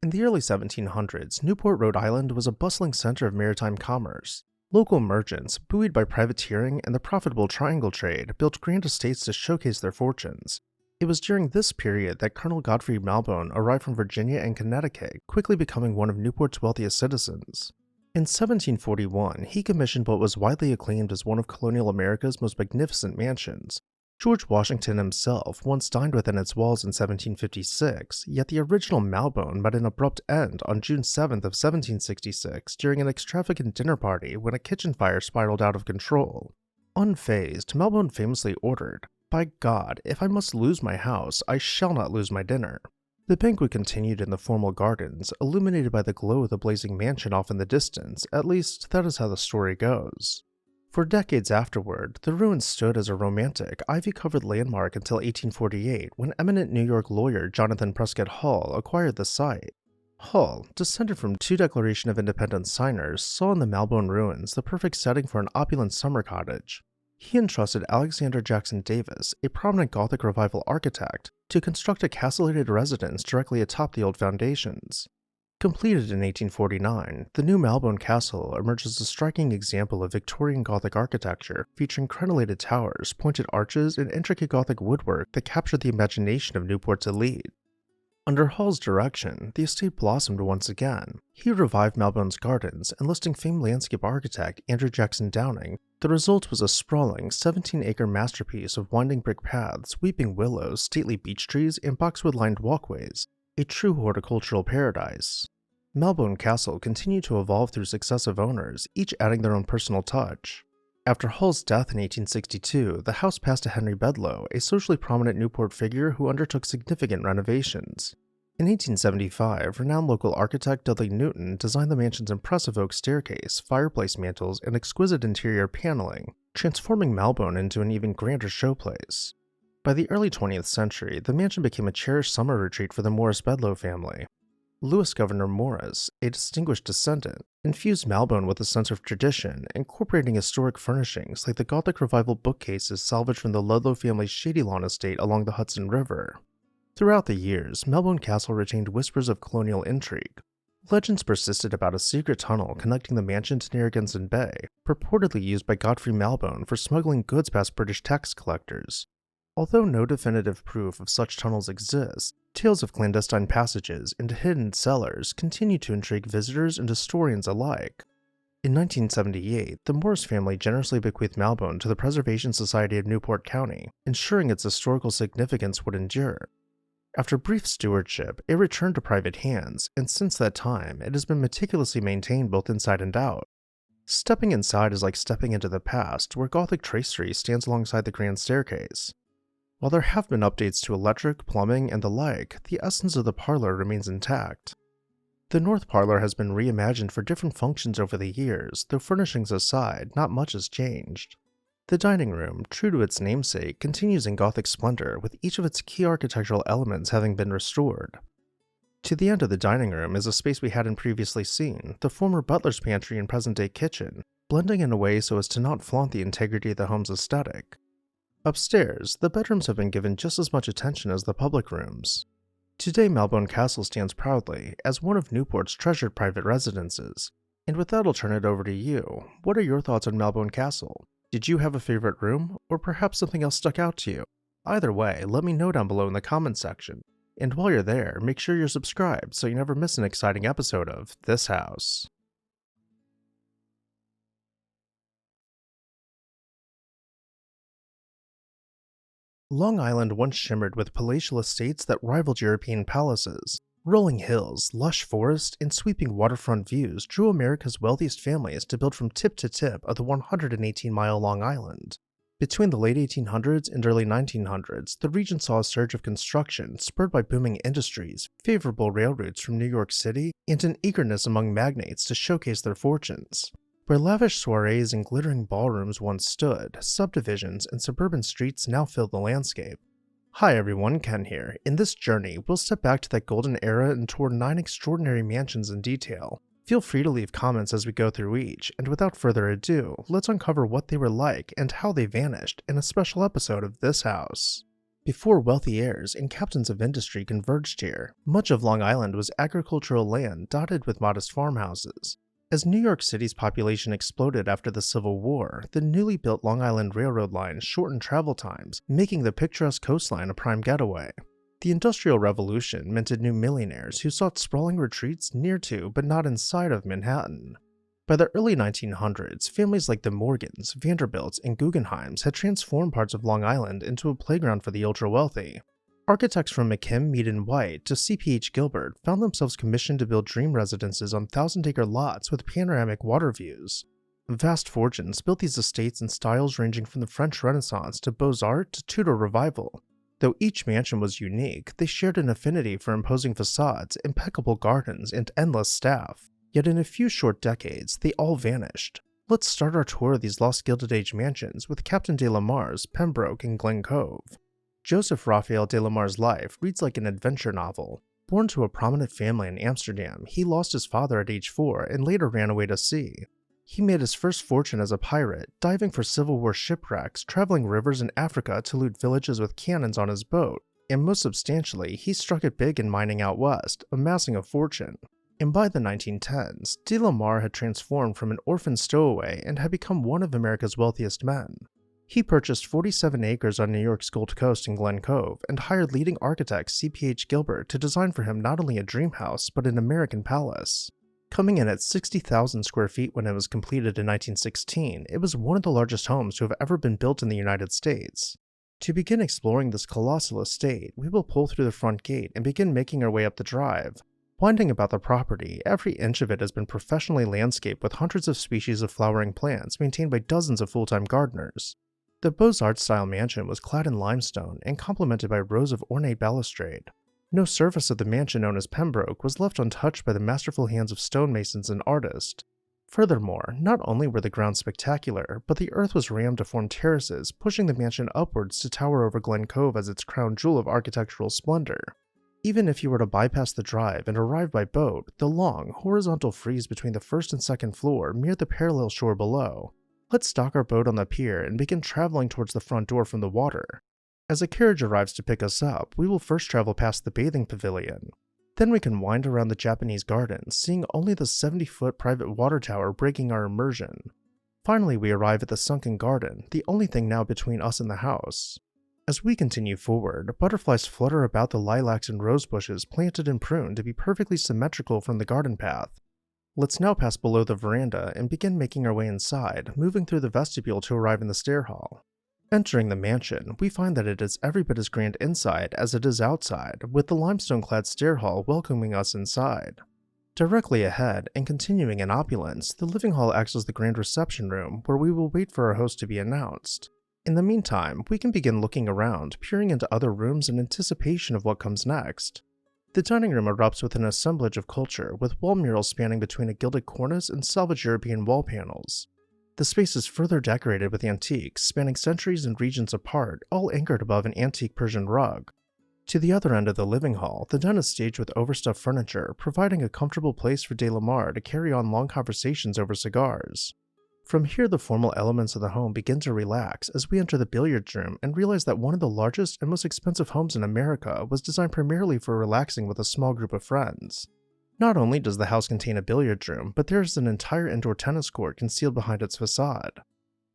In the early 1700s, Newport, Rhode Island was a bustling center of maritime commerce. Local merchants, buoyed by privateering and the profitable triangle trade, built grand estates to showcase their fortunes. It was during this period that Colonel Godfrey Malbone arrived from Virginia and Connecticut, quickly becoming one of Newport's wealthiest citizens. In 1741, he commissioned what was widely acclaimed as one of colonial America's most magnificent mansions. George Washington himself once dined within its walls in 1756, yet the original Malbone met an abrupt end on June 7th of 1766 during an extravagant dinner party when a kitchen fire spiraled out of control. Unfazed, Malbone famously ordered, "By God, if I must lose my house, I shall not lose my dinner." The banquet continued in the formal gardens, illuminated by the glow of the blazing mansion off in the distance. At least, that is how the story goes. For decades afterward, the ruins stood as a romantic, ivy-covered landmark until 1848, when eminent New York lawyer Jonathan Prescott Hall acquired the site. Hall, descended from two Declaration of Independence signers, saw in the Malbone ruins the perfect setting for an opulent summer cottage. He entrusted Alexander Jackson Davis, a prominent Gothic Revival architect, to construct a castellated residence directly atop the old foundations. Completed in 1849, the new Malbone Castle emerges as a striking example of Victorian Gothic architecture, featuring crenellated towers, pointed arches, and intricate Gothic woodwork that captured the imagination of Newport's elite. Under Hall's direction, the estate blossomed once again. He revived Malbone's gardens, enlisting famed landscape architect Andrew Jackson Downing. The result was a sprawling, 17-acre masterpiece of winding brick paths, weeping willows, stately beech trees, and boxwood-lined walkways. A true horticultural paradise. Malbone Castle continued to evolve through successive owners, each adding their own personal touch. After Hall's death in 1862, the house passed to Henry Bedloe, a socially prominent Newport figure who undertook significant renovations. In 1875, renowned local architect Dudley Newton designed the mansion's impressive oak staircase, fireplace mantels, and exquisite interior paneling, transforming Malbone into an even grander showplace. By the early 20th century, the mansion became a cherished summer retreat for the Morris Bedloe family. Louis Governor Morris, a distinguished descendant, infused Malbone with a sense of tradition, incorporating historic furnishings like the Gothic Revival bookcases salvaged from the Ludlow family's Shady Lawn estate along the Hudson River. Throughout the years, Malbone Castle retained whispers of colonial intrigue. Legends persisted about a secret tunnel connecting the mansion to Narragansett Bay, purportedly used by Godfrey Malbone for smuggling goods past British tax collectors. Although no definitive proof of such tunnels exists, tales of clandestine passages into hidden cellars continue to intrigue visitors and historians alike. In 1978, the Morris family generously bequeathed Malbone to the Preservation Society of Newport County, ensuring its historical significance would endure. After brief stewardship, it returned to private hands, and since that time, it has been meticulously maintained both inside and out. Stepping inside is like stepping into the past, where Gothic tracery stands alongside the grand staircase. While there have been updates to electric, plumbing, and the like, the essence of the parlor remains intact. The north parlor has been reimagined for different functions over the years, though furnishings aside, not much has changed. The dining room, true to its namesake, continues in Gothic splendor with each of its key architectural elements having been restored. To the end of the dining room is a space we hadn't previously seen, the former butler's pantry and present-day kitchen, blending in a way so as to not flaunt the integrity of the home's aesthetic. Upstairs, the bedrooms have been given just as much attention as the public rooms. Today, Malbone Castle stands proudly as one of Newport's treasured private residences. And with that, I'll turn it over to you. What are your thoughts on Malbone Castle? Did you have a favorite room, or perhaps something else stuck out to you? Either way, let me know down below in the comments section. And while you're there, make sure you're subscribed so you never miss an exciting episode of This House. Long Island once shimmered with palatial estates that rivaled European palaces. Rolling hills, lush forests, and sweeping waterfront views drew America's wealthiest families to build from tip to tip of the 118-mile Long Island. Between the late 1800s and early 1900s, the region saw a surge of construction spurred by booming industries, favorable rail routes from New York City, and an eagerness among magnates to showcase their fortunes. Where lavish soirees and glittering ballrooms once stood, subdivisions and suburban streets now fill the landscape. Hi everyone, Ken here. In this journey, we'll step back to that golden era and tour 9 extraordinary mansions in detail. Feel free to leave comments as we go through each, and without further ado, let's uncover what they were like and how they vanished in a special episode of This House. Before wealthy heirs and captains of industry converged here, much of Long Island was agricultural land dotted with modest farmhouses. As New York City's population exploded after the Civil War, the newly built Long Island Railroad line shortened travel times, making the picturesque coastline a prime getaway. The Industrial Revolution minted new millionaires who sought sprawling retreats near to, but not inside of, Manhattan. By the early 1900s, families like the Morgans, Vanderbilts, and Guggenheims had transformed parts of Long Island into a playground for the ultra-wealthy. Architects from McKim, Mead & White to C.P.H. Gilbert found themselves commissioned to build dream residences on thousand-acre lots with panoramic water views. Vast fortunes built these estates in styles ranging from the French Renaissance to Beaux-Arts to Tudor Revival. Though each mansion was unique, they shared an affinity for imposing facades, impeccable gardens, and endless staff. Yet in a few short decades, they all vanished. Let's start our tour of these lost Gilded Age mansions with Captain de la Mar's Pembroke and Glen Cove. Joseph Raphael de la Mar's life reads like an adventure novel. Born to a prominent family in Amsterdam, he lost his father at age 4 and later ran away to sea. He made his first fortune as a pirate, diving for Civil War shipwrecks, traveling rivers in Africa to loot villages with cannons on his boat, and most substantially, he struck it big in mining out west, amassing a fortune. And by the 1910s, de la Mar had transformed from an orphan stowaway and had become one of America's wealthiest men. He purchased 47 acres on New York's Gold Coast in Glen Cove and hired leading architect C.P.H. Gilbert to design for him not only a dream house, but an American palace. Coming in at 60,000 square feet when it was completed in 1916, it was one of the largest homes to have ever been built in the United States. To begin exploring this colossal estate, we will pull through the front gate and begin making our way up the drive. Winding about the property, every inch of it has been professionally landscaped with hundreds of species of flowering plants maintained by dozens of full-time gardeners. The Beaux-Arts style mansion was clad in limestone and complemented by rows of ornate balustrade. No surface of the mansion known as Pembroke was left untouched by the masterful hands of stonemasons and artists. Furthermore, not only were the grounds spectacular, but the earth was rammed to form terraces, pushing the mansion upwards to tower over Glen Cove as its crown jewel of architectural splendor. Even if you were to bypass the drive and arrive by boat, the long, horizontal frieze between the first and second floor mirrored the parallel shore below. Let's dock our boat on the pier and begin traveling towards the front door from the water. As a carriage arrives to pick us up, we will first travel past the bathing pavilion. Then we can wind around the Japanese garden, seeing only the 70-foot private water tower breaking our immersion. Finally, we arrive at the sunken garden, the only thing now between us and the house. As we continue forward, butterflies flutter about the lilacs and rose bushes planted and pruned to be perfectly symmetrical from the garden path. Let's now pass below the veranda and begin making our way inside, moving through the vestibule to arrive in the stair hall. Entering the mansion, we find that it is every bit as grand inside as it is outside, with the limestone-clad stair hall welcoming us inside. Directly ahead, and continuing in opulence, the living hall acts as the grand reception room where we will wait for our host to be announced. In the meantime, we can begin looking around, peering into other rooms in anticipation of what comes next. The dining room erupts with an assemblage of culture, with wall murals spanning between a gilded cornice and salvaged European wall panels. The space is further decorated with antiques spanning centuries and regions apart, all anchored above an antique Persian rug. To the other end of the living hall, the den is staged with overstuffed furniture, providing a comfortable place for de la Mare to carry on long conversations over cigars. From here, the formal elements of the home begin to relax as we enter the billiards room and realize that one of the largest and most expensive homes in America was designed primarily for relaxing with a small group of friends. Not only does the house contain a billiards room, but there is an entire indoor tennis court concealed behind its facade.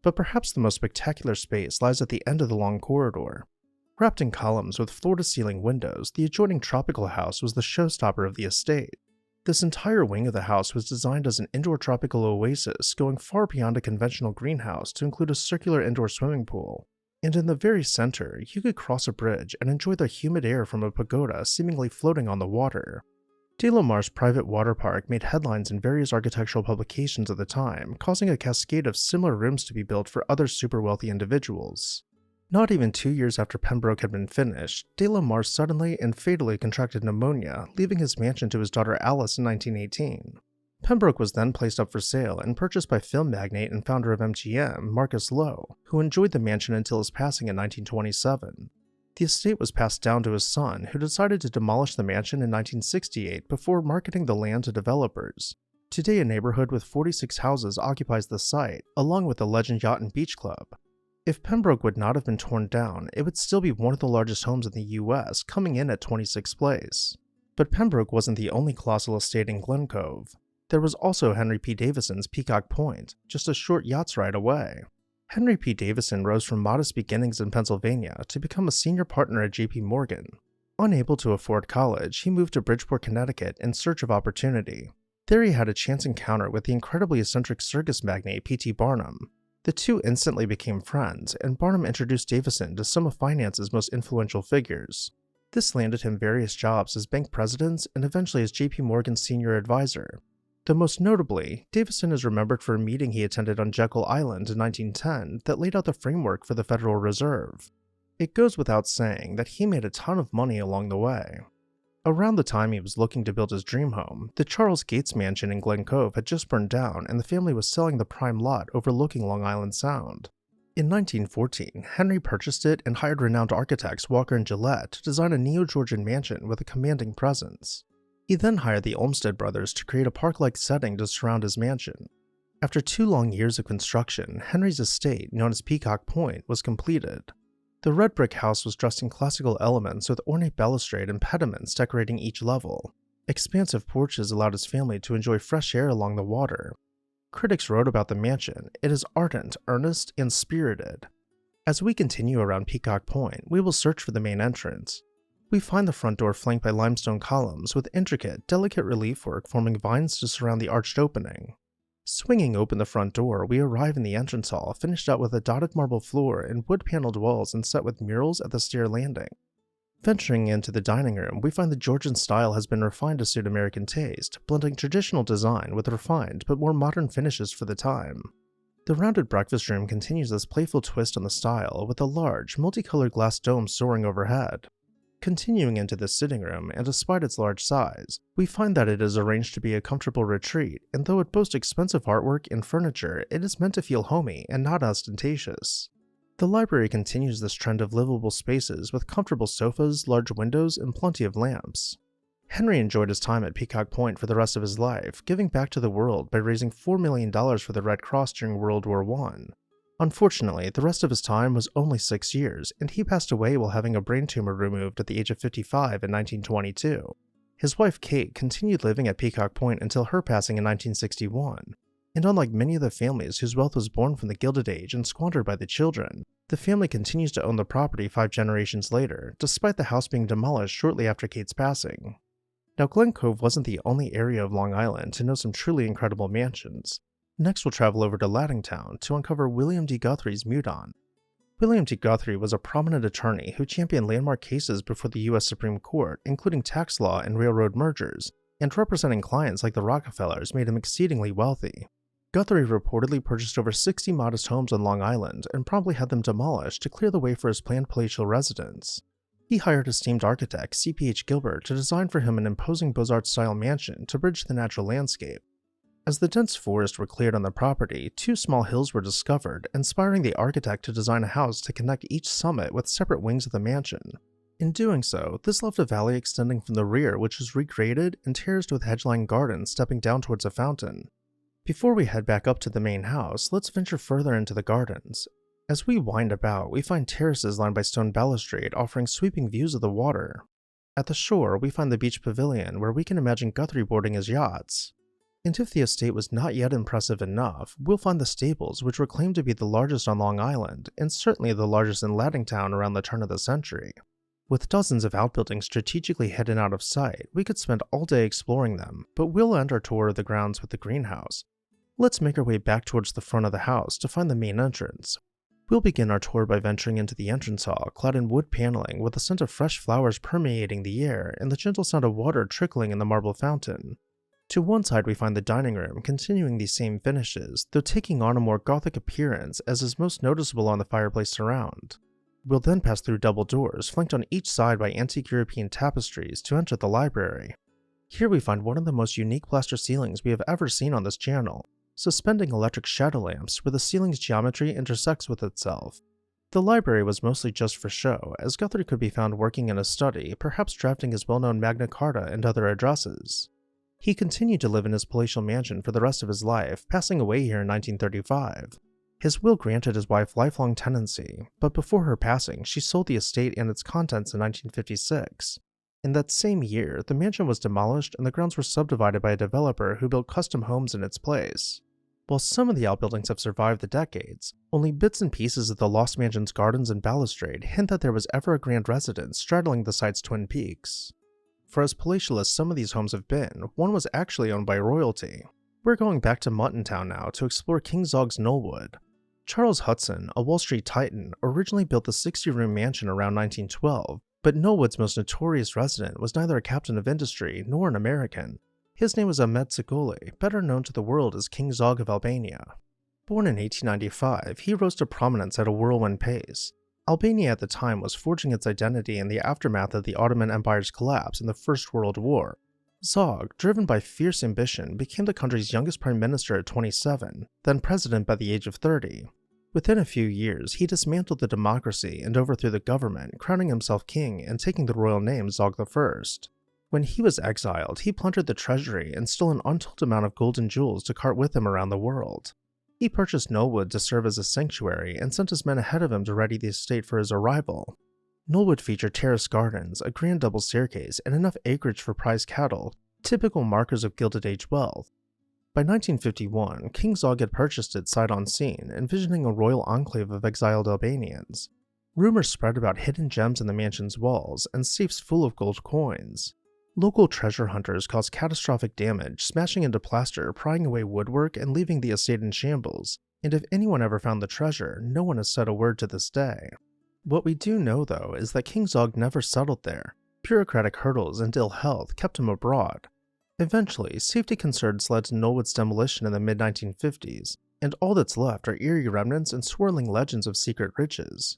But perhaps the most spectacular space lies at the end of the long corridor. Wrapped in columns with floor-to-ceiling windows, the adjoining tropical house was the showstopper of the estate. This entire wing of the house was designed as an indoor tropical oasis, going far beyond a conventional greenhouse to include a circular indoor swimming pool. And in the very center, you could cross a bridge and enjoy the humid air from a pagoda seemingly floating on the water. De la Mare's private water park made headlines in various architectural publications at the time, causing a cascade of similar rooms to be built for other super wealthy individuals. Not even 2 years after Pembroke had been finished, de la Mare suddenly and fatally contracted pneumonia, leaving his mansion to his daughter Alice in 1918. Pembroke was then placed up for sale and purchased by film magnate and founder of MGM, Marcus Lowe, who enjoyed the mansion until his passing in 1927. The estate was passed down to his son, who decided to demolish the mansion in 1968 before marketing the land to developers. Today, a neighborhood with 46 houses occupies the site, along with the Legend Yacht and Beach Club. If Pembroke would not have been torn down, it would still be one of the largest homes in the US, coming in at 26th place. But Pembroke wasn't the only colossal estate in Glen Cove. There was also Henry P. Davison's Peacock Point, just a short yacht's ride away. Henry P. Davison rose from modest beginnings in Pennsylvania to become a senior partner at J.P. Morgan. Unable to afford college, he moved to Bridgeport, Connecticut in search of opportunity. There he had a chance encounter with the incredibly eccentric circus magnate P.T. Barnum. The two instantly became friends, and Barnum introduced Davison to some of finance's most influential figures. This landed him various jobs as bank president and eventually as J.P. Morgan's senior advisor. Though most notably, Davison is remembered for a meeting he attended on Jekyll Island in 1910 that laid out the framework for the Federal Reserve. It goes without saying that he made a ton of money along the way. Around the time he was looking to build his dream home, the Charles Gates mansion in Glen Cove had just burned down and the family was selling the prime lot overlooking Long Island Sound. In 1914, Henry purchased it and hired renowned architects Walker and Gillette to design a neo-Georgian mansion with a commanding presence. He then hired the Olmsted brothers to create a park-like setting to surround his mansion. After 2 long years of construction, Henry's estate, known as Peacock Point, was completed. The red brick house was dressed in classical elements with ornate balustrade and pediments decorating each level. Expansive porches allowed his family to enjoy fresh air along the water. Critics wrote about the mansion, "It is ardent, earnest, and spirited." As we continue around Peacock Point, we will search for the main entrance. We find the front door flanked by limestone columns with intricate, delicate relief work forming vines to surround the arched opening. Swinging open the front door, we arrive in the entrance hall, finished out with a dotted marble floor and wood-paneled walls and set with murals at the stair landing. Venturing into the dining room, we find the Georgian style has been refined to suit American taste, blending traditional design with refined but more modern finishes for the time. The rounded breakfast room continues this playful twist on the style, with a large, multicolored glass dome soaring overhead. Continuing into the sitting room, and despite its large size, we find that it is arranged to be a comfortable retreat, and though it boasts expensive artwork and furniture, it is meant to feel homey and not ostentatious. The library continues this trend of livable spaces with comfortable sofas, large windows, and plenty of lamps. Henry enjoyed his time at Peacock Point for the rest of his life, giving back to the world by raising $4 million for the Red Cross during World War I. Unfortunately, the rest of his time was only 6 years, and he passed away while having a brain tumor removed at the age of 55 in 1922. His wife Kate continued living at Peacock Point until her passing in 1961, and unlike many of the families whose wealth was born from the Gilded Age and squandered by the children, the family continues to own the property 5 generations later, despite the house being demolished shortly after Kate's passing. Now, Glen Cove wasn't the only area of Long Island to know some truly incredible mansions. Next, we'll travel over to Laddingtown to uncover William D. Guthrie's Meudon. William D. Guthrie was a prominent attorney who championed landmark cases before the U.S. Supreme Court, including tax law and railroad mergers, and representing clients like the Rockefellers made him exceedingly wealthy. Guthrie reportedly purchased over 60 modest homes on Long Island and promptly had them demolished to clear the way for his planned palatial residence. He hired esteemed architect C.P.H. Gilbert to design for him an imposing Beaux-Arts-style mansion to bridge the natural landscape. As the dense forests were cleared on the property, two small hills were discovered, inspiring the architect to design a house to connect each summit with separate wings of the mansion. In doing so, this left a valley extending from the rear which was recreated and terraced with hedge-lined gardens stepping down towards a fountain. Before we head back up to the main house, let's venture further into the gardens. As we wind about, we find terraces lined by stone balustrade offering sweeping views of the water. At the shore, we find the beach pavilion where we can imagine Guthrie boarding his yachts. And if the estate was not yet impressive enough, we'll find the stables, which were claimed to be the largest on Long Island, and certainly the largest in Laddingtown around the turn of the century. With dozens of outbuildings strategically hidden out of sight, we could spend all day exploring them, but we'll end our tour of the grounds with the greenhouse. Let's make our way back towards the front of the house to find the main entrance. We'll begin our tour by venturing into the entrance hall, clad in wood paneling with the scent of fresh flowers permeating the air and the gentle sound of water trickling in the marble fountain. To one side we find the dining room, continuing these same finishes, though taking on a more Gothic appearance as is most noticeable on the fireplace surround. We'll then pass through double doors, flanked on each side by antique European tapestries, to enter the library. Here we find one of the most unique plaster ceilings we have ever seen on this channel, suspending electric shadow lamps where the ceiling's geometry intersects with itself. The library was mostly just for show, as Guthrie could be found working in a study, perhaps drafting his well-known Magna Carta and other addresses. He continued to live in his palatial mansion for the rest of his life, passing away here in 1935. His will granted his wife lifelong tenancy, but before her passing, she sold the estate and its contents in 1956. In that same year, the mansion was demolished and the grounds were subdivided by a developer who built custom homes in its place. While some of the outbuildings have survived the decades, only bits and pieces of the lost mansion's gardens and balustrade hint that there was ever a grand residence straddling the site's twin peaks. For as palatial as some of these homes have been, one was actually owned by royalty. We're going back to Muttontown now to explore King Zog's Knollwood. Charles Hudson, a Wall Street titan, originally built the 60-room mansion around 1912, but Knollwood's most notorious resident was neither a captain of industry nor an American. His name was Ahmed Sigoli, better known to the world as King Zog of Albania. Born in 1895, he rose to prominence at a whirlwind pace. Albania at the time was forging its identity in the aftermath of the Ottoman Empire's collapse in the First World War. Zog, driven by fierce ambition, became the country's youngest prime minister at 27, then president by the age of 30. Within a few years, he dismantled the democracy and overthrew the government, crowning himself king and taking the royal name Zog I. When he was exiled, he plundered the treasury and stole an untold amount of gold and jewels to cart with him around the world. He purchased Knollwood to serve as a sanctuary and sent his men ahead of him to ready the estate for his arrival. Knollwood featured terraced gardens, a grand double staircase, and enough acreage for prize cattle, typical markers of Gilded Age wealth. By 1951, King Zog had purchased it sight unseen, envisioning a royal enclave of exiled Albanians. Rumors spread about hidden gems in the mansion's walls and safes full of gold coins. Local treasure hunters caused catastrophic damage, smashing into plaster, prying away woodwork, and leaving the estate in shambles, and if anyone ever found the treasure, no one has said a word to this day. What we do know, though, is that King Zog never settled there. Bureaucratic hurdles and ill health kept him abroad. Eventually, safety concerns led to Knollwood's demolition in the mid-1950s, and all that's left are eerie remnants and swirling legends of secret riches.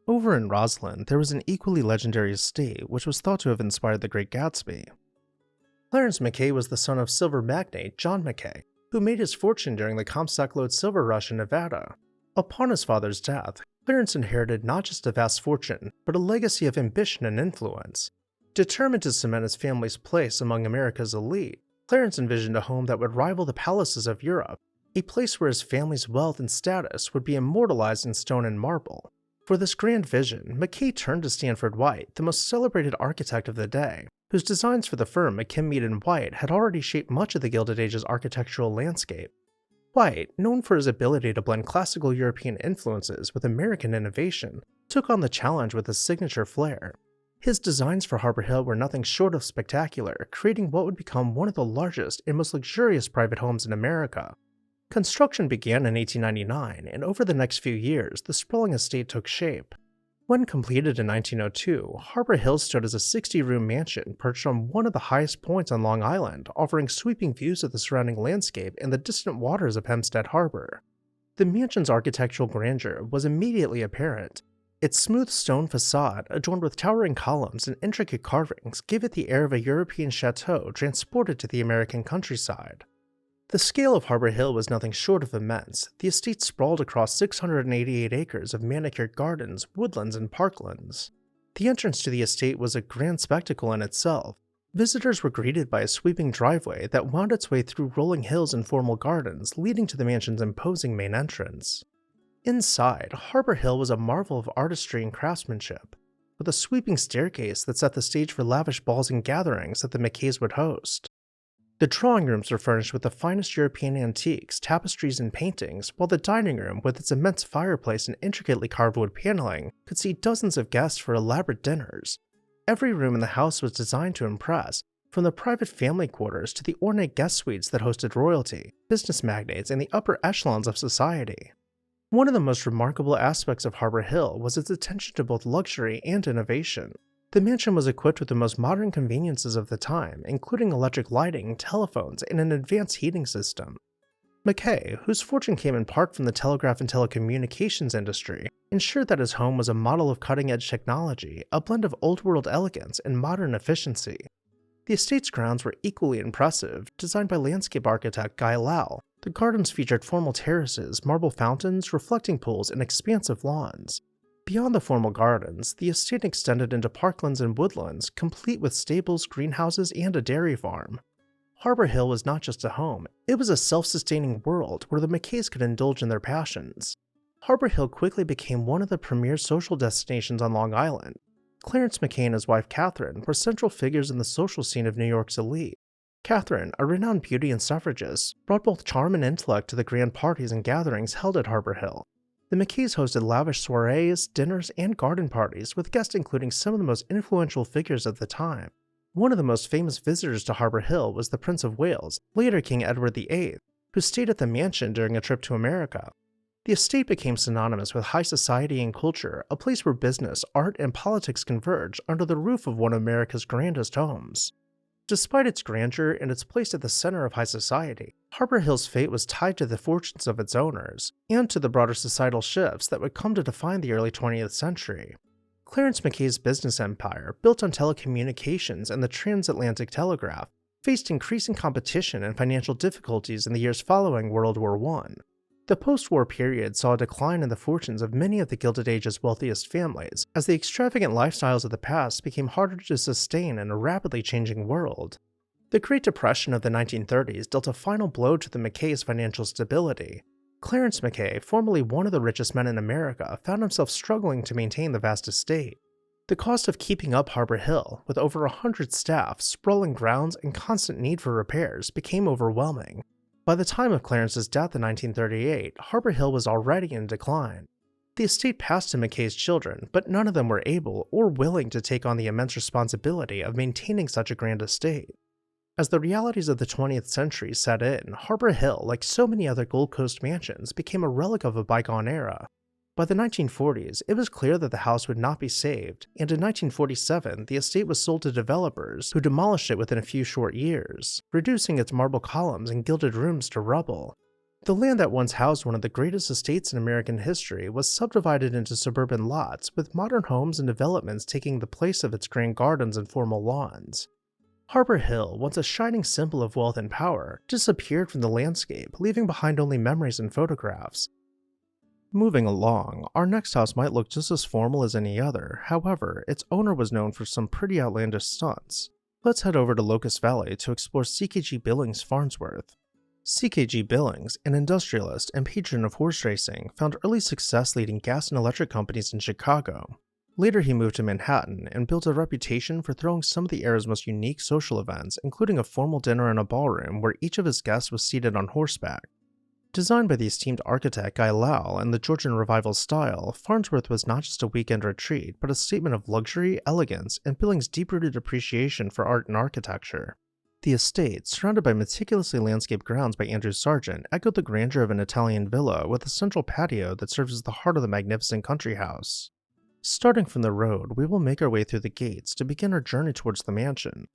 Over in Roslyn, there was an equally legendary estate which was thought to have inspired the Great Gatsby. Clarence Mackay was the son of silver magnate John Mackay, who made his fortune during the Comstock-Lode silver rush in Nevada. Upon his father's death, Clarence inherited not just a vast fortune, but a legacy of ambition and influence. Determined to cement his family's place among America's elite, Clarence envisioned a home that would rival the palaces of Europe, a place where his family's wealth and status would be immortalized in stone and marble. For this grand vision, Mackay turned to Stanford White, the most celebrated architect of the day, whose designs for the firm McKim, Mead & White had already shaped much of the Gilded Age's architectural landscape. White, known for his ability to blend classical European influences with American innovation, took on the challenge with his signature flair. His designs for Harbor Hill were nothing short of spectacular, creating what would become one of the largest and most luxurious private homes in America. Construction began in 1899, and over the next few years, the sprawling estate took shape. When completed in 1902, Harbor Hill stood as a 60-room mansion perched on one of the highest points on Long Island, offering sweeping views of the surrounding landscape and the distant waters of Hempstead Harbor. The mansion's architectural grandeur was immediately apparent. Its smooth stone facade, adorned with towering columns and intricate carvings, gave it the air of a European chateau transported to the American countryside. The scale of Harbor Hill was nothing short of immense. The estate sprawled across 688 acres of manicured gardens, woodlands, and parklands. The entrance to the estate was a grand spectacle in itself. Visitors were greeted by a sweeping driveway that wound its way through rolling hills and formal gardens, leading to the mansion's imposing main entrance. Inside, Harbor Hill was a marvel of artistry and craftsmanship, with a sweeping staircase that set the stage for lavish balls and gatherings that the McKays would host. The drawing rooms were furnished with the finest European antiques, tapestries, and paintings, while the dining room, with its immense fireplace and intricately carved wood paneling, could seat dozens of guests for elaborate dinners. Every room in the house was designed to impress, from the private family quarters to the ornate guest suites that hosted royalty, business magnates, and the upper echelons of society. One of the most remarkable aspects of Harbor Hill was its attention to both luxury and innovation. The mansion was equipped with the most modern conveniences of the time, including electric lighting, telephones, and an advanced heating system. McKay, whose fortune came in part from the telegraph and telecommunications industry, ensured that his home was a model of cutting-edge technology, a blend of old-world elegance and modern efficiency. The estate's grounds were equally impressive, designed by landscape architect Guy Lau. The gardens featured formal terraces, marble fountains, reflecting pools, and expansive lawns. Beyond the formal gardens, the estate extended into parklands and woodlands, complete with stables, greenhouses, and a dairy farm. Harbor Hill was not just a home, it was a self-sustaining world where the McKays could indulge in their passions. Harbor Hill quickly became one of the premier social destinations on Long Island. Clarence McKay and his wife Catherine were central figures in the social scene of New York's elite. Catherine, a renowned beauty and suffragist, brought both charm and intellect to the grand parties and gatherings held at Harbor Hill. The McKays hosted lavish soirees, dinners, and garden parties, with guests including some of the most influential figures of the time. One of the most famous visitors to Harbor Hill was the Prince of Wales, later King Edward VIII, who stayed at the mansion during a trip to America. The estate became synonymous with high society and culture, a place where business, art, and politics converge under the roof of one of America's grandest homes. Despite its grandeur and its place at the center of high society, Harbor Hill's fate was tied to the fortunes of its owners, and to the broader societal shifts that would come to define the early 20th century. Clarence McKay's business empire, built on telecommunications and the transatlantic telegraph, faced increasing competition and financial difficulties in the years following World War I. The post-war period saw a decline in the fortunes of many of the Gilded Age's wealthiest families, as the extravagant lifestyles of the past became harder to sustain in a rapidly changing world. The Great Depression of the 1930s dealt a final blow to the McKays' financial stability. Clarence McKay, formerly one of the richest men in America, found himself struggling to maintain the vast estate. The cost of keeping up Harbor Hill, with over 100 staff, sprawling grounds, and constant need for repairs, became overwhelming. By the time of Clarence's death in 1938, Harbor Hill was already in decline. The estate passed to McKay's children, but none of them were able or willing to take on the immense responsibility of maintaining such a grand estate. As the realities of the 20th century set in, Harbor Hill, like so many other Gold Coast mansions, became a relic of a bygone era. By the 1940s, it was clear that the house would not be saved, and in 1947, the estate was sold to developers who demolished it within a few short years, reducing its marble columns and gilded rooms to rubble. The land that once housed one of the greatest estates in American history was subdivided into suburban lots, with modern homes and developments taking the place of its grand gardens and formal lawns. Harbor Hill, once a shining symbol of wealth and power, disappeared from the landscape, leaving behind only memories and photographs. Moving along, our next house might look just as formal as any other, however, its owner was known for some pretty outlandish stunts. Let's head over to Locust Valley to explore C.K.G. Billings' Farnsworth. C.K.G. Billings, an industrialist and patron of horse racing, found early success leading gas and electric companies in Chicago. Later he moved to Manhattan and built a reputation for throwing some of the era's most unique social events, including a formal dinner in a ballroom where each of his guests was seated on horseback. Designed by the esteemed architect Guy Lau in the Georgian Revival style, Farnsworth was not just a weekend retreat, but a statement of luxury, elegance, and Billings' deep-rooted appreciation for art and architecture. The estate, surrounded by meticulously landscaped grounds by Andrew Sargent, echoed the grandeur of an Italian villa with a central patio that serves as the heart of the magnificent country house. Starting from the road, we will make our way through the gates to begin our journey towards the mansion.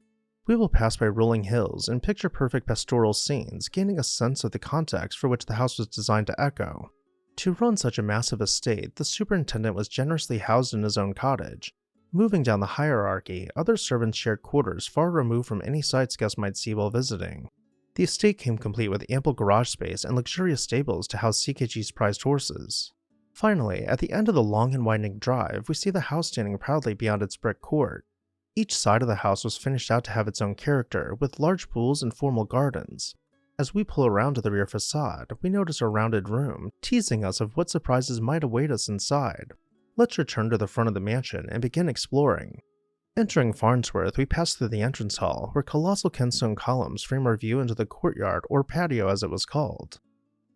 We will pass by rolling hills and picture-perfect pastoral scenes, gaining a sense of the context for which the house was designed to echo. To run such a massive estate, the superintendent was generously housed in his own cottage. Moving down the hierarchy, other servants shared quarters far removed from any sights guests might see while visiting. The estate came complete with ample garage space and luxurious stables to house CKG's prized horses. Finally, at the end of the long and winding drive, we see the house standing proudly beyond its brick court. Each side of the house was finished out to have its own character, with large pools and formal gardens. As we pull around to the rear facade, we notice a rounded room, teasing us of what surprises might await us inside. Let's return to the front of the mansion and begin exploring. Entering Farnsworth, we pass through the entrance hall, where colossal Kenstone columns frame our view into the courtyard, or patio as it was called.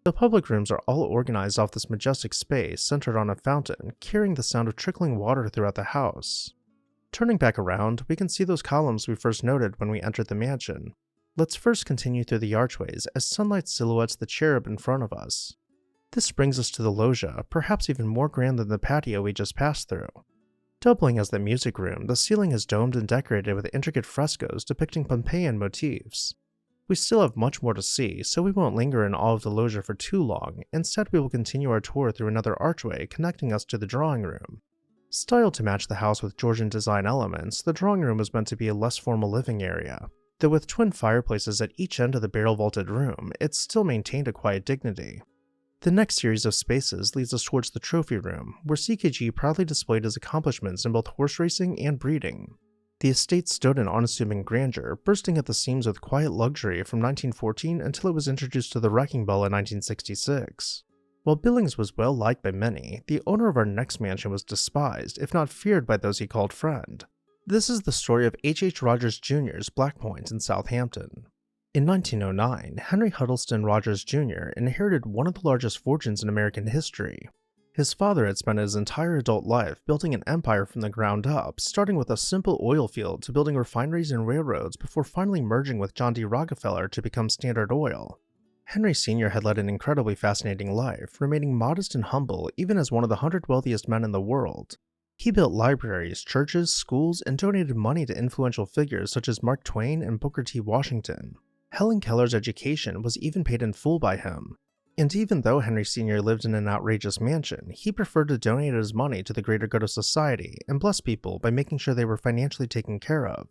The public rooms are all organized off this majestic space, centered on a fountain, carrying the sound of trickling water throughout the house. Turning back around, we can see those columns we first noted when we entered the mansion. Let's first continue through the archways as sunlight silhouettes the cherub in front of us. This brings us to the loggia, perhaps even more grand than the patio we just passed through. Doubling as the music room, the ceiling is domed and decorated with intricate frescoes depicting Pompeian motifs. We still have much more to see, so we won't linger in awe of the loggia for too long. Instead, we will continue our tour through another archway connecting us to the drawing room. Styled to match the house with Georgian design elements, the drawing room was meant to be a less formal living area. Though with twin fireplaces at each end of the barrel-vaulted room, it still maintained a quiet dignity. The next series of spaces leads us towards the trophy room, where CKG proudly displayed his accomplishments in both horse racing and breeding. The estate stood in unassuming grandeur, bursting at the seams with quiet luxury from 1914 until it was introduced to the wrecking ball in 1966. While Billings was well liked by many, the owner of our next mansion was despised, if not feared by those he called friend. This is the story of H. Rogers Jr.'s Black Point in Southampton. In 1909, Henry Huddleston Rogers Jr. inherited one of the largest fortunes in American history. His father had spent his entire adult life building an empire from the ground up, starting with a simple oil field to building refineries and railroads before finally merging with John D. Rockefeller to become Standard Oil. Henry Sr. had led an incredibly fascinating life, remaining modest and humble even as one of the 100 wealthiest men in the world. He built libraries, churches, schools, and donated money to influential figures such as Mark Twain and Booker T. Washington. Helen Keller's education was even paid in full by him. And even though Henry Sr. lived in an outrageous mansion, he preferred to donate his money to the greater good of society and bless people by making sure they were financially taken care of.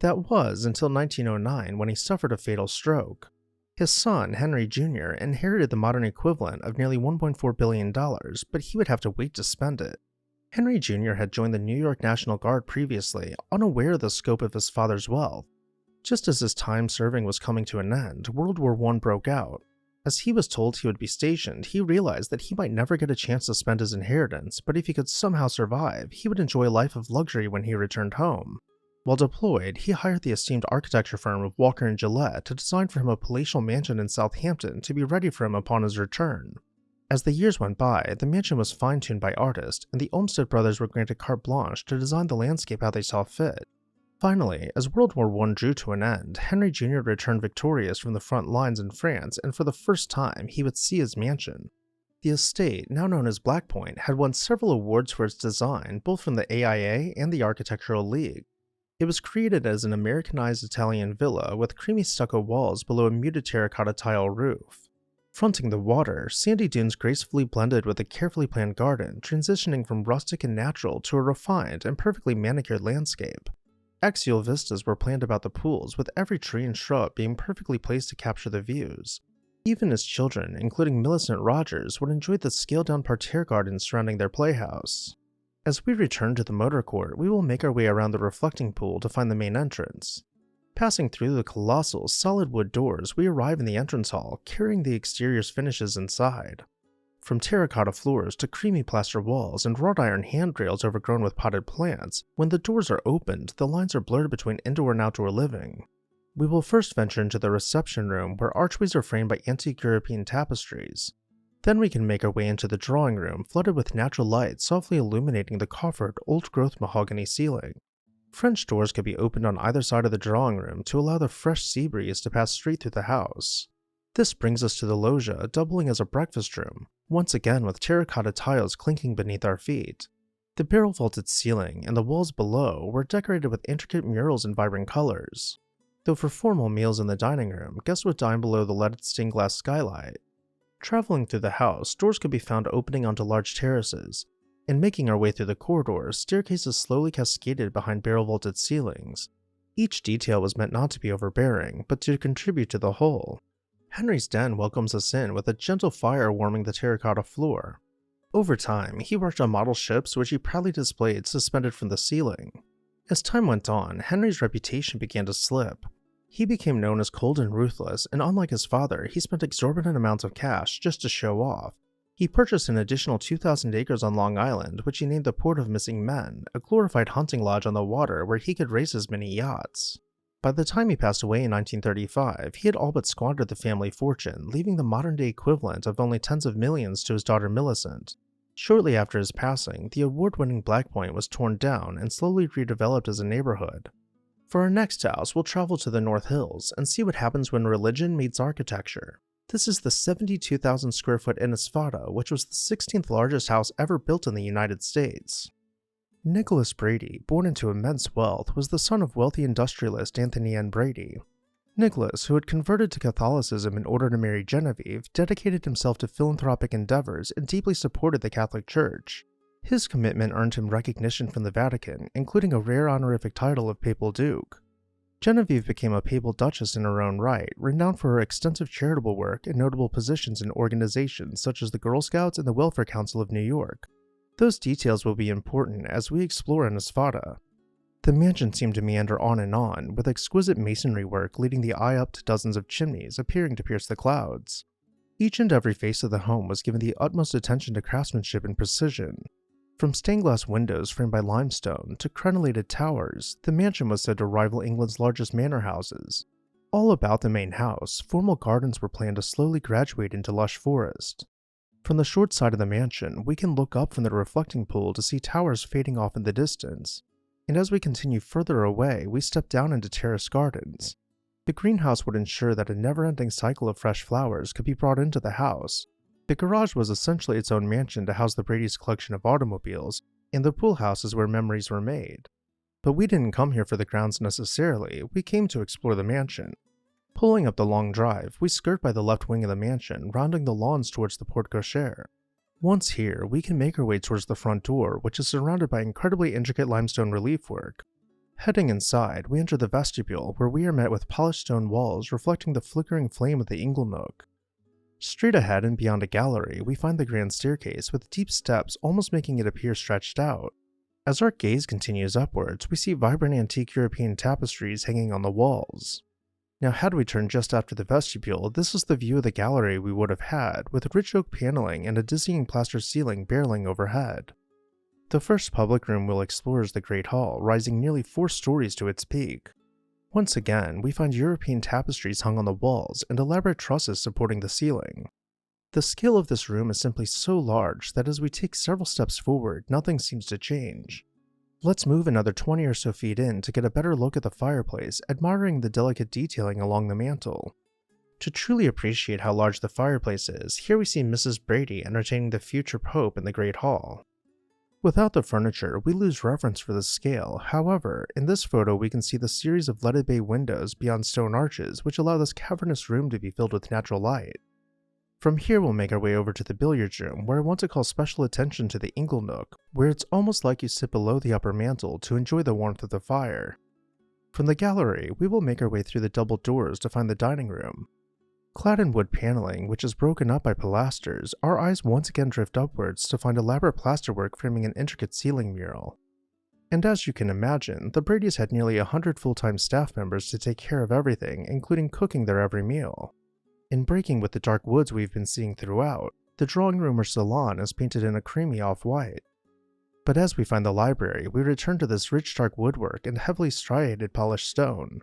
That was until 1909 when he suffered a fatal stroke. His son, Henry Jr., inherited the modern equivalent of nearly $1.4 billion, but he would have to wait to spend it. Henry Jr. had joined the New York National Guard previously, unaware of the scope of his father's wealth. Just as his time serving was coming to an end, World War I broke out. As he was told he would be stationed, he realized that he might never get a chance to spend his inheritance, but if he could somehow survive, he would enjoy a life of luxury when he returned home. While deployed, he hired the esteemed architecture firm of Walker and Gillette to design for him a palatial mansion in Southampton to be ready for him upon his return. As the years went by, the mansion was fine-tuned by artists, and the Olmsted brothers were granted carte blanche to design the landscape how they saw fit. Finally, as World War I drew to an end, Henry Jr. returned victorious from the front lines in France, and for the first time, he would see his mansion. The estate, now known as Black Point, had won several awards for its design, both from the AIA and the Architectural League. It was created as an Americanized Italian villa with creamy stucco walls below a muted terracotta tile roof. Fronting the water, sandy dunes gracefully blended with a carefully planned garden, transitioning from rustic and natural to a refined and perfectly manicured landscape. Axial vistas were planned about the pools, with every tree and shrub being perfectly placed to capture the views. Even his children, including Millicent Rogers, would enjoy the scaled-down parterre gardens surrounding their playhouse. As we return to the motor court, we will make our way around the reflecting pool to find the main entrance. Passing through the colossal, solid wood doors, we arrive in the entrance hall, carrying the exterior's finishes inside. From terracotta floors to creamy plaster walls and wrought iron handrails overgrown with potted plants, when the doors are opened, the lines are blurred between indoor and outdoor living. We will first venture into the reception room, where archways are framed by antique European tapestries. Then we can make our way into the drawing room, flooded with natural light softly illuminating the coffered, old-growth mahogany ceiling. French doors could be opened on either side of the drawing room to allow the fresh sea breeze to pass straight through the house. This brings us to the loggia, doubling as a breakfast room, once again with terracotta tiles clinking beneath our feet. The barrel-vaulted ceiling and the walls below were decorated with intricate murals in vibrant colors. Though for formal meals in the dining room, guests would dine below the leaded stained glass skylight. Traveling through the house, doors could be found opening onto large terraces. In making our way through the corridors, staircases slowly cascaded behind barrel-vaulted ceilings. Each detail was meant not to be overbearing, but to contribute to the whole. Henry's den welcomes us in with a gentle fire warming the terracotta floor. Over time, he worked on model ships which he proudly displayed suspended from the ceiling. As time went on, Henry's reputation began to slip. He became known as cold and ruthless, and unlike his father, he spent exorbitant amounts of cash just to show off. He purchased an additional 2,000 acres on Long Island, which he named the Port of Missing Men, a glorified hunting lodge on the water where he could race his many yachts. By the time he passed away in 1935, he had all but squandered the family fortune, leaving the modern-day equivalent of only tens of millions to his daughter Millicent. Shortly after his passing, the award-winning Black Point was torn down and slowly redeveloped as a neighborhood. For our next house, we'll travel to the North Hills and see what happens when religion meets architecture. This is the 72,000 square foot Envato, which was the 16th largest house ever built in the United States. Nicholas Brady, born into immense wealth, was the son of wealthy industrialist Anthony N. Brady. Nicholas, who had converted to Catholicism in order to marry Genevieve, dedicated himself to philanthropic endeavors and deeply supported the Catholic Church. His commitment earned him recognition from the Vatican, including a rare honorific title of Papal Duke. Genevieve became a Papal Duchess in her own right, renowned for her extensive charitable work and notable positions in organizations such as the Girl Scouts and the Welfare Council of New York. Those details will be important as we explore Envato. The mansion seemed to meander on, with exquisite masonry work leading the eye up to dozens of chimneys appearing to pierce the clouds. Each and every face of the home was given the utmost attention to craftsmanship and precision. From stained glass windows framed by limestone to crenellated towers, the mansion was said to rival England's largest manor houses. All about the main house, formal gardens were planned to slowly graduate into lush forest. From the short side of the mansion, we can look up from the reflecting pool to see towers fading off in the distance. And as we continue further away, we step down into terrace gardens. The greenhouse would ensure that a never-ending cycle of fresh flowers could be brought into the house. The garage was essentially its own mansion to house the Brady's collection of automobiles, and the pool house is where memories were made. But we didn't come here for the grounds necessarily, we came to explore the mansion. Pulling up the long drive, we skirt by the left wing of the mansion, rounding the lawns towards the porte-cochere. Once here, we can make our way towards the front door, which is surrounded by incredibly intricate limestone relief work. Heading inside, we enter the vestibule, where we are met with polished stone walls reflecting the flickering flame of the inglenook. Straight ahead and beyond a gallery, we find the grand staircase with deep steps almost making it appear stretched out. As our gaze continues upwards, we see vibrant antique European tapestries hanging on the walls. Now, had we turned just after the vestibule, this is the view of the gallery we would have had, with rich oak paneling and a dizzying plaster ceiling barreling overhead. The first public room we'll explore is the Great Hall, rising nearly 4 stories to its peak. Once again, we find European tapestries hung on the walls and elaborate trusses supporting the ceiling. The scale of this room is simply so large that as we take several steps forward, nothing seems to change. Let's move another 20 or so feet in to get a better look at the fireplace, admiring the delicate detailing along the mantel. To truly appreciate how large the fireplace is, here we see Mrs. Brady entertaining the future Pope in the Great Hall. Without the furniture, we lose reference for the scale. However, in this photo we can see the series of leaded bay windows beyond stone arches which allow this cavernous room to be filled with natural light. From here we'll make our way over to the billiards room, where I want to call special attention to the inglenook, where it's almost like you sit below the upper mantel to enjoy the warmth of the fire. From the gallery, we will make our way through the double doors to find the dining room. Clad in wood paneling, which is broken up by pilasters, our eyes once again drift upwards to find elaborate plasterwork framing an intricate ceiling mural. And as you can imagine, the Bradys had nearly 100 full-time staff members to take care of everything, including cooking their every meal. In breaking with the dark woods we've been seeing throughout, the drawing room or salon is painted in a creamy off-white. But as we find the library, we return to this rich dark woodwork and heavily striated polished stone.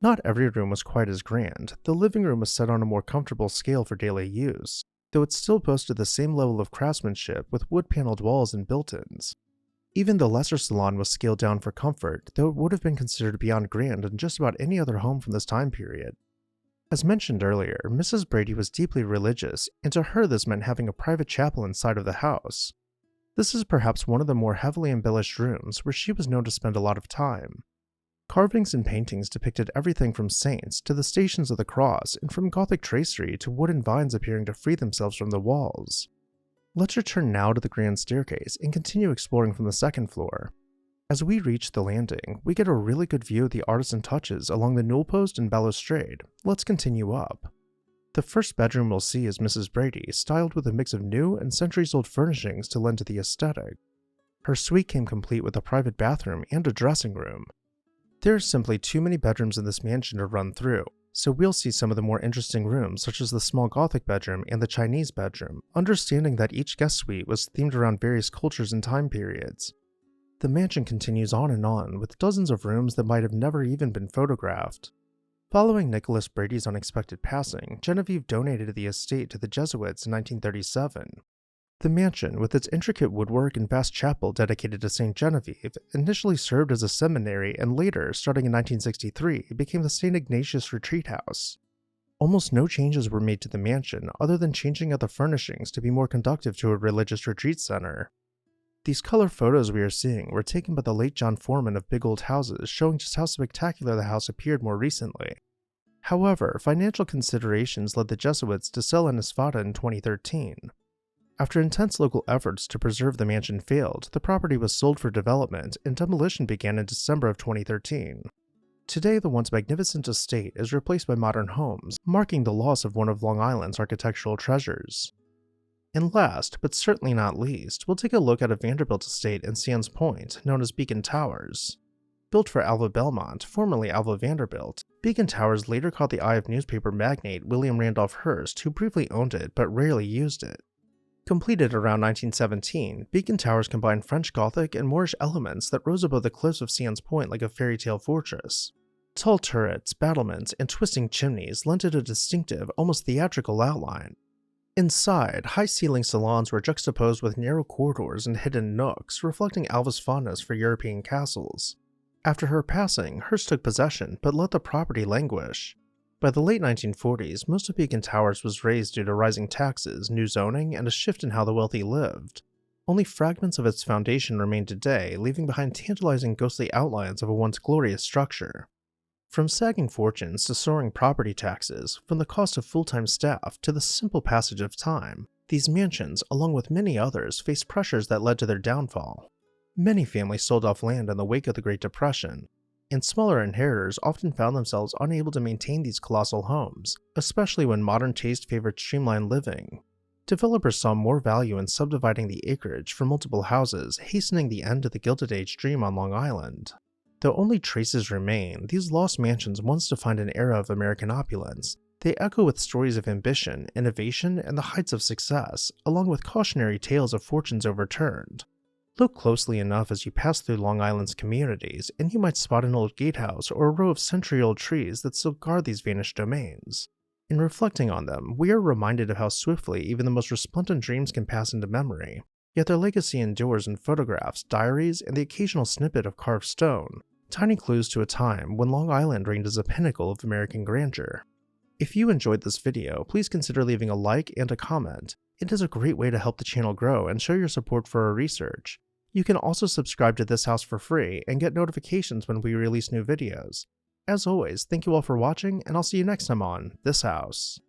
Not every room was quite as grand. The living room was set on a more comfortable scale for daily use, though it still boasted the same level of craftsmanship with wood-paneled walls and built-ins. Even the lesser salon was scaled down for comfort, though it would have been considered beyond grand in just about any other home from this time period. As mentioned earlier, Mrs. Brady was deeply religious, and to her this meant having a private chapel inside of the house. This is perhaps one of the more heavily embellished rooms where she was known to spend a lot of time. Carvings and paintings depicted everything from saints to the Stations of the Cross, and from Gothic tracery to wooden vines appearing to free themselves from the walls. Let's return now to the grand staircase and continue exploring from the second floor. As we reach the landing, we get a really good view of the artisan touches along the newel post and balustrade. Let's continue up. The first bedroom we'll see is Mrs. Brady, styled with a mix of new and centuries-old furnishings to lend to the aesthetic. Her suite came complete with a private bathroom and a dressing room. There are simply too many bedrooms in this mansion to run through, so we'll see some of the more interesting rooms such as the small Gothic bedroom and the Chinese bedroom, understanding that each guest suite was themed around various cultures and time periods. The mansion continues on, with dozens of rooms that might have never even been photographed. Following Nicholas Brady's unexpected passing, Genevieve donated the estate to the Jesuits in 1937. The mansion, with its intricate woodwork and vast chapel dedicated to St. Genevieve, initially served as a seminary and later, starting in 1963, became the St. Ignatius Retreat House. Almost no changes were made to the mansion other than changing out the furnishings to be more conducive to a religious retreat center. These color photos we are seeing were taken by the late John Foreman of Big Old Houses, showing just how spectacular the house appeared more recently. However, financial considerations led the Jesuits to sell Envato in 2013. After intense local efforts to preserve the mansion failed, the property was sold for development and demolition began in December of 2013. Today, the once magnificent estate is replaced by modern homes, marking the loss of one of Long Island's architectural treasures. And last, but certainly not least, we'll take a look at a Vanderbilt estate in Sands Point, known as Beacon Towers. Built for Alva Belmont, formerly Alva Vanderbilt, Beacon Towers later caught the eye of newspaper magnate William Randolph Hearst, who briefly owned it but rarely used it. Completed around 1917, Beacon Towers combined French Gothic and Moorish elements that rose above the cliffs of Sands Point like a fairy tale fortress. Tall turrets, battlements, and twisting chimneys lent it a distinctive, almost theatrical outline. Inside, high-ceiling salons were juxtaposed with narrow corridors and hidden nooks, reflecting Alva's fondness for European castles. After her passing, Hearst took possession, but let the property languish. By the late 1940s, most of Beacon Towers was razed due to rising taxes, new zoning, and a shift in how the wealthy lived. Only fragments of its foundation remain today, leaving behind tantalizing ghostly outlines of a once glorious structure. From sagging fortunes to soaring property taxes, from the cost of full-time staff to the simple passage of time, these mansions, along with many others, faced pressures that led to their downfall. Many families sold off land in the wake of the Great Depression, and smaller inheritors often found themselves unable to maintain these colossal homes, especially when modern taste favored streamlined living. Developers saw more value in subdividing the acreage for multiple houses, hastening the end of the Gilded Age dream on Long Island. Though only traces remain, these lost mansions once defined an era of American opulence. They echo with stories of ambition, innovation, and the heights of success, along with cautionary tales of fortunes overturned. Look closely enough as you pass through Long Island's communities, and you might spot an old gatehouse or a row of century-old trees that still guard these vanished domains. In reflecting on them, we are reminded of how swiftly even the most resplendent dreams can pass into memory, yet their legacy endures in photographs, diaries, and the occasional snippet of carved stone, tiny clues to a time when Long Island reigned as a pinnacle of American grandeur. If you enjoyed this video, please consider leaving a like and a comment. It is a great way to help the channel grow and show your support for our research. You can also subscribe to this house for free and get notifications when we release new videos. As always, thank you all for watching, and I'll see you next time on This House.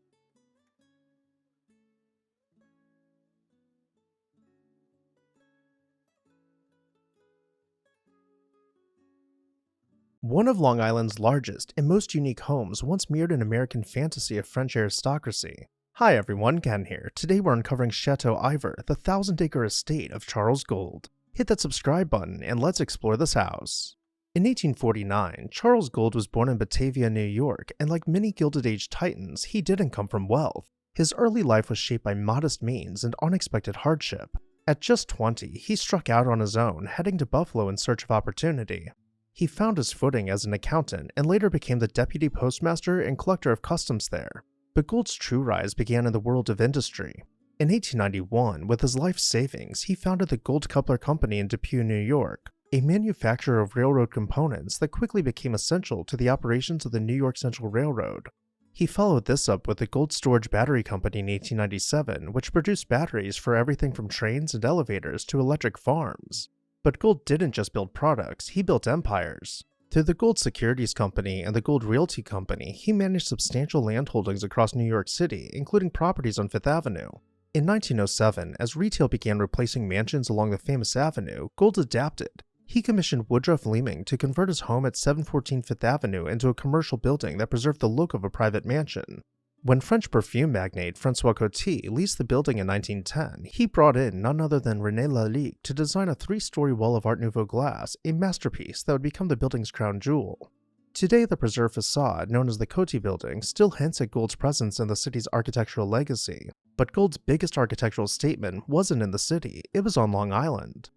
One of Long Island's largest and most unique homes once mirrored an American fantasy of French aristocracy. Hi everyone, Ken here. Today we're uncovering Chateau Ivor, the 1,000-acre estate of Charles Gould. Hit that subscribe button and let's explore this house. In 1849, Charles Gould was born in Batavia, New York, and like many Gilded Age titans, he didn't come from wealth. His early life was shaped by modest means and unexpected hardship. At just 20, he struck out on his own, heading to Buffalo in search of opportunity. He found his footing as an accountant and later became the deputy postmaster and collector of customs there. But Gould's true rise began in the world of industry. In 1891, with his life savings, he founded the Gould Coupler Company in Depew, New York, a manufacturer of railroad components that quickly became essential to the operations of the New York Central Railroad. He followed this up with the Gould Storage Battery Company in 1897, which produced batteries for everything from trains and elevators to electric farms. But Gould didn't just build products, he built empires. Through the Gould Securities Company and the Gould Realty Company, he managed substantial land holdings across New York City, including properties on Fifth Avenue. In 1907, as retail began replacing mansions along the famous avenue, Gould adapted. he commissioned Woodruff Leeming to convert his home at 714 Fifth Avenue into a commercial building that preserved the look of a private mansion. When French perfume magnate François Coty leased the building in 1910, he brought in none other than René Lalique to design a 3-story wall of Art Nouveau glass, a masterpiece that would become the building's crown jewel. Today, the preserved facade, known as the Coty Building, still hints at Gould's presence in the city's architectural legacy, but Gould's biggest architectural statement wasn't in the city, it was on Long Island.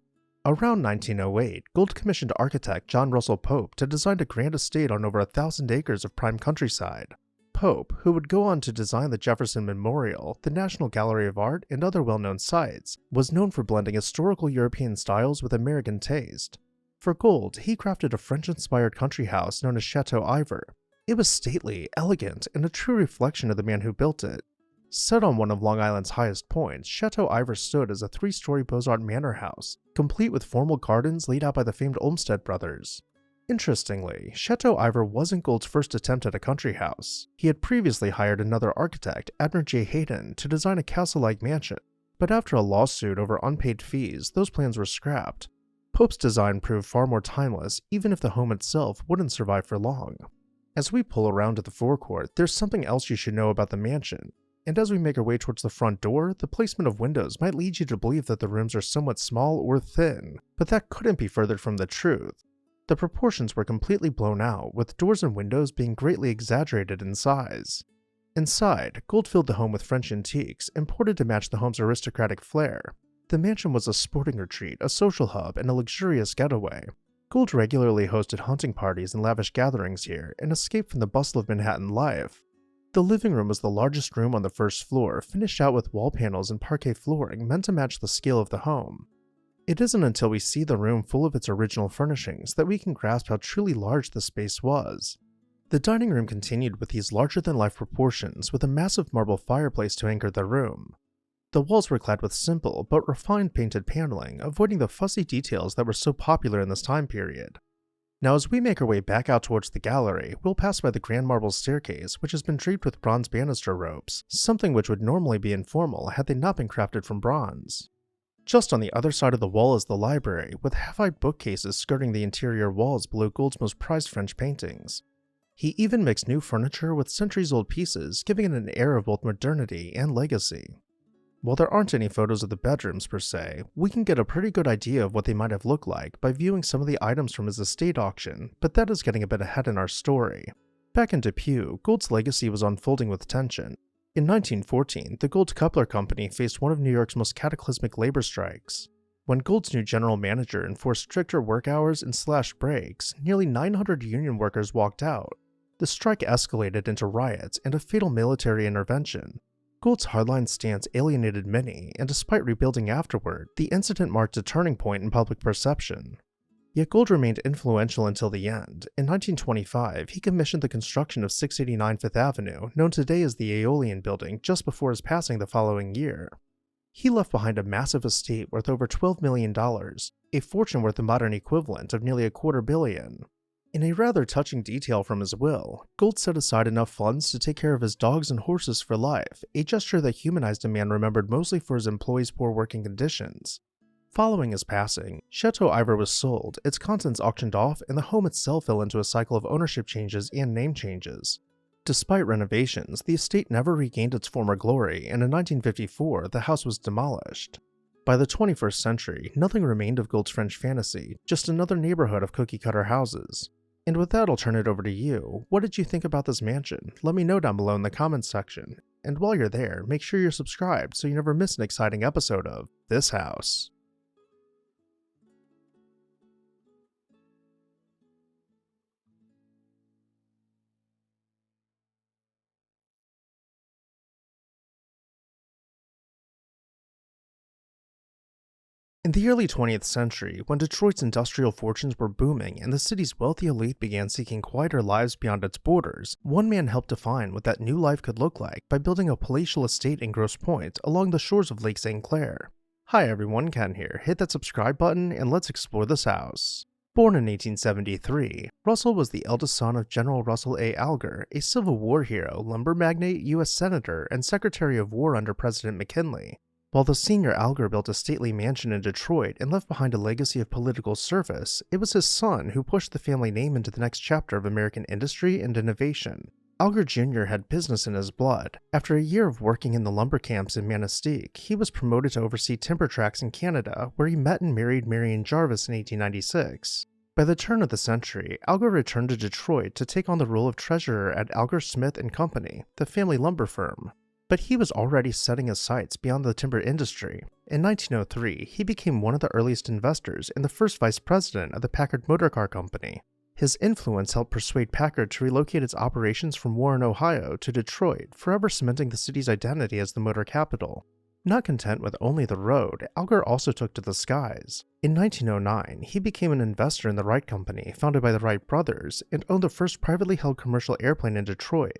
Around 1908, Gould commissioned architect John Russell Pope to design a grand estate on over 1,000 acres of prime countryside. Pope, who would go on to design the Jefferson Memorial, the National Gallery of Art, and other well-known sites, was known for blending historical European styles with American taste. For Gould, he crafted a French-inspired country house known as Chateau Ivor. It was stately, elegant, and a true reflection of the man who built it. Set on one of Long Island's highest points, Chateau Ivor stood as a 3-story Beaux-Arts manor house, complete with formal gardens laid out by the famed Olmsted brothers. Interestingly, Chateau Ivor wasn't Gould's first attempt at a country house. He had previously hired another architect, Abner J. Hayden, to design a castle-like mansion, but after a lawsuit over unpaid fees, those plans were scrapped. Pope's design proved far more timeless, even if the home itself wouldn't survive for long. As we pull around to the forecourt, there's something else you should know about the mansion. And as we make our way towards the front door, the placement of windows might lead you to believe that the rooms are somewhat small or thin, but that couldn't be further from the truth. The proportions were completely blown out, with doors and windows being greatly exaggerated in size. Inside, Gould filled the home with French antiques, imported to match the home's aristocratic flair. The mansion was a sporting retreat, a social hub, and a luxurious getaway. Gould regularly hosted hunting parties and lavish gatherings here, and escaped from the bustle of Manhattan life. The living room was the largest room on the first floor, finished out with wall panels and parquet flooring meant to match the scale of the home. It isn't until we see the room full of its original furnishings that we can grasp how truly large the space was. The dining room continued with these larger-than-life proportions, with a massive marble fireplace to anchor the room. The walls were clad with simple but refined painted paneling, avoiding the fussy details that were so popular in this time period. Now as we make our way back out towards the gallery, we'll pass by the grand marble staircase, which has been draped with bronze banister ropes, something which would normally be informal had they not been crafted from bronze. Just on the other side of the wall is the library, with half-eyed bookcases skirting the interior walls below Gould's most prized French paintings. He even mixed new furniture with centuries-old pieces, giving it an air of both modernity and legacy. While there aren't any photos of the bedrooms per se, we can get a pretty good idea of what they might have looked like by viewing some of the items from his estate auction, but that is getting a bit ahead in our story. Back in Depew, Gould's legacy was unfolding with tension. In 1914, the Gould Coupler Company faced one of New York's most cataclysmic labor strikes. When Gould's new general manager enforced stricter work hours and slashed breaks, nearly 900 union workers walked out. The strike escalated into riots and a fatal military intervention. Gould's hardline stance alienated many, and despite rebuilding afterward, the incident marked a turning point in public perception. Yet Gould remained influential until the end. In 1925, he commissioned the construction of 689 Fifth Avenue, known today as the Aeolian Building, just before his passing the following year. He left behind a massive estate worth over $12 million, a fortune worth the modern equivalent of nearly $250 million. In a rather touching detail from his will, Gould set aside enough funds to take care of his dogs and horses for life, a gesture that humanized a man remembered mostly for his employees' poor working conditions. Following his passing, Chateau Ivor was sold, its contents auctioned off, and the home itself fell into a cycle of ownership changes and name changes. Despite renovations, the estate never regained its former glory, and in 1954, the house was demolished. By the 21st century, nothing remained of Gould's French fantasy, just another neighborhood of cookie-cutter houses. And with that, I'll turn it over to you. What did you think about this mansion? Let me know down below in the comments section. And while you're there, make sure you're subscribed so you never miss an exciting episode of This House. In the early 20th century, when Detroit's industrial fortunes were booming and the city's wealthy elite began seeking quieter lives beyond its borders, one man helped define what that new life could look like by building a palatial estate in Grosse Pointe along the shores of Lake St. Clair. Hi everyone, Ken here. Hit that subscribe button and let's explore this house. Born in 1873, Russell was the eldest son of General Russell A. Alger, a Civil War hero, lumber magnate, U.S. Senator, and Secretary of War under President McKinley. While the senior Alger built a stately mansion in Detroit and left behind a legacy of political service, it was his son who pushed the family name into the next chapter of American industry and innovation. Alger Jr. had business in his blood. After a year of working in the lumber camps in Manistee, he was promoted to oversee timber tracts in Canada, where he met and married Marion Jarvis in 1896. By the turn of the century, Alger returned to Detroit to take on the role of treasurer at Alger Smith and Company, the family lumber firm. But he was already setting his sights beyond the timber industry. In 1903, he became one of the earliest investors and the first vice president of the Packard Motor Car Company. His influence helped persuade Packard to relocate its operations from Warren, Ohio to Detroit, forever cementing the city's identity as the motor capital. Not content with only the road, Alger also took to the skies. In 1909, he became an investor in the Wright Company, founded by the Wright brothers, and owned the first privately held commercial airplane in Detroit.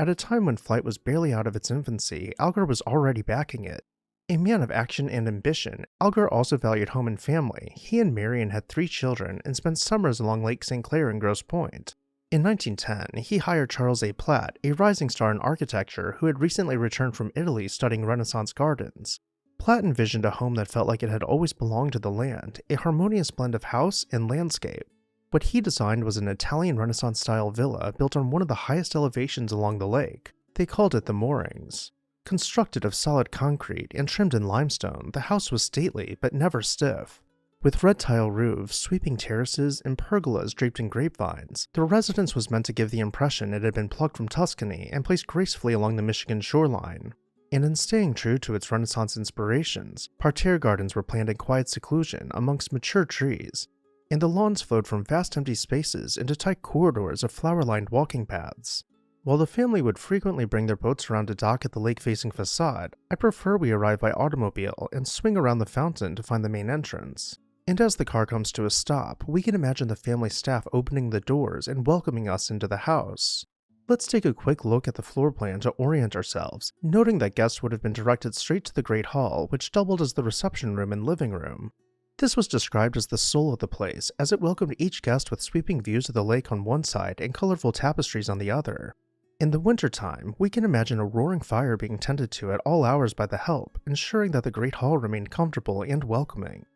At a time when flight was barely out of its infancy, Alger was already backing it. A man of action and ambition, Alger also valued home and family. He and Marion had 3 children and spent summers along Lake St. Clair and Grosse Pointe. In 1910, he hired Charles A. Platt, a rising star in architecture who had recently returned from Italy studying Renaissance gardens. Platt envisioned a home that felt like it had always belonged to the land, a harmonious blend of house and landscape. What he designed was an Italian Renaissance-style villa built on one of the highest elevations along the lake. They called it the Moorings. Constructed of solid concrete and trimmed in limestone, the house was stately but never stiff. With red tile roofs, sweeping terraces, and pergolas draped in grapevines, the residence was meant to give the impression it had been plucked from Tuscany and placed gracefully along the Michigan shoreline. And in staying true to its Renaissance inspirations, parterre gardens were planned in quiet seclusion amongst mature trees, and the lawns flowed from vast empty spaces into tight corridors of flower-lined walking paths. While the family would frequently bring their boats around to dock at the lake-facing facade, I prefer we arrive by automobile and swing around the fountain to find the main entrance. And as the car comes to a stop, we can imagine the family staff opening the doors and welcoming us into the house. Let's take a quick look at the floor plan to orient ourselves, noting that guests would have been directed straight to the Great Hall, which doubled as the reception room and living room. This was described as the soul of the place, as it welcomed each guest with sweeping views of the lake on one side and colorful tapestries on the other. In the wintertime, we can imagine a roaring fire being tended to at all hours by the help, ensuring that the Great Hall remained comfortable and welcoming.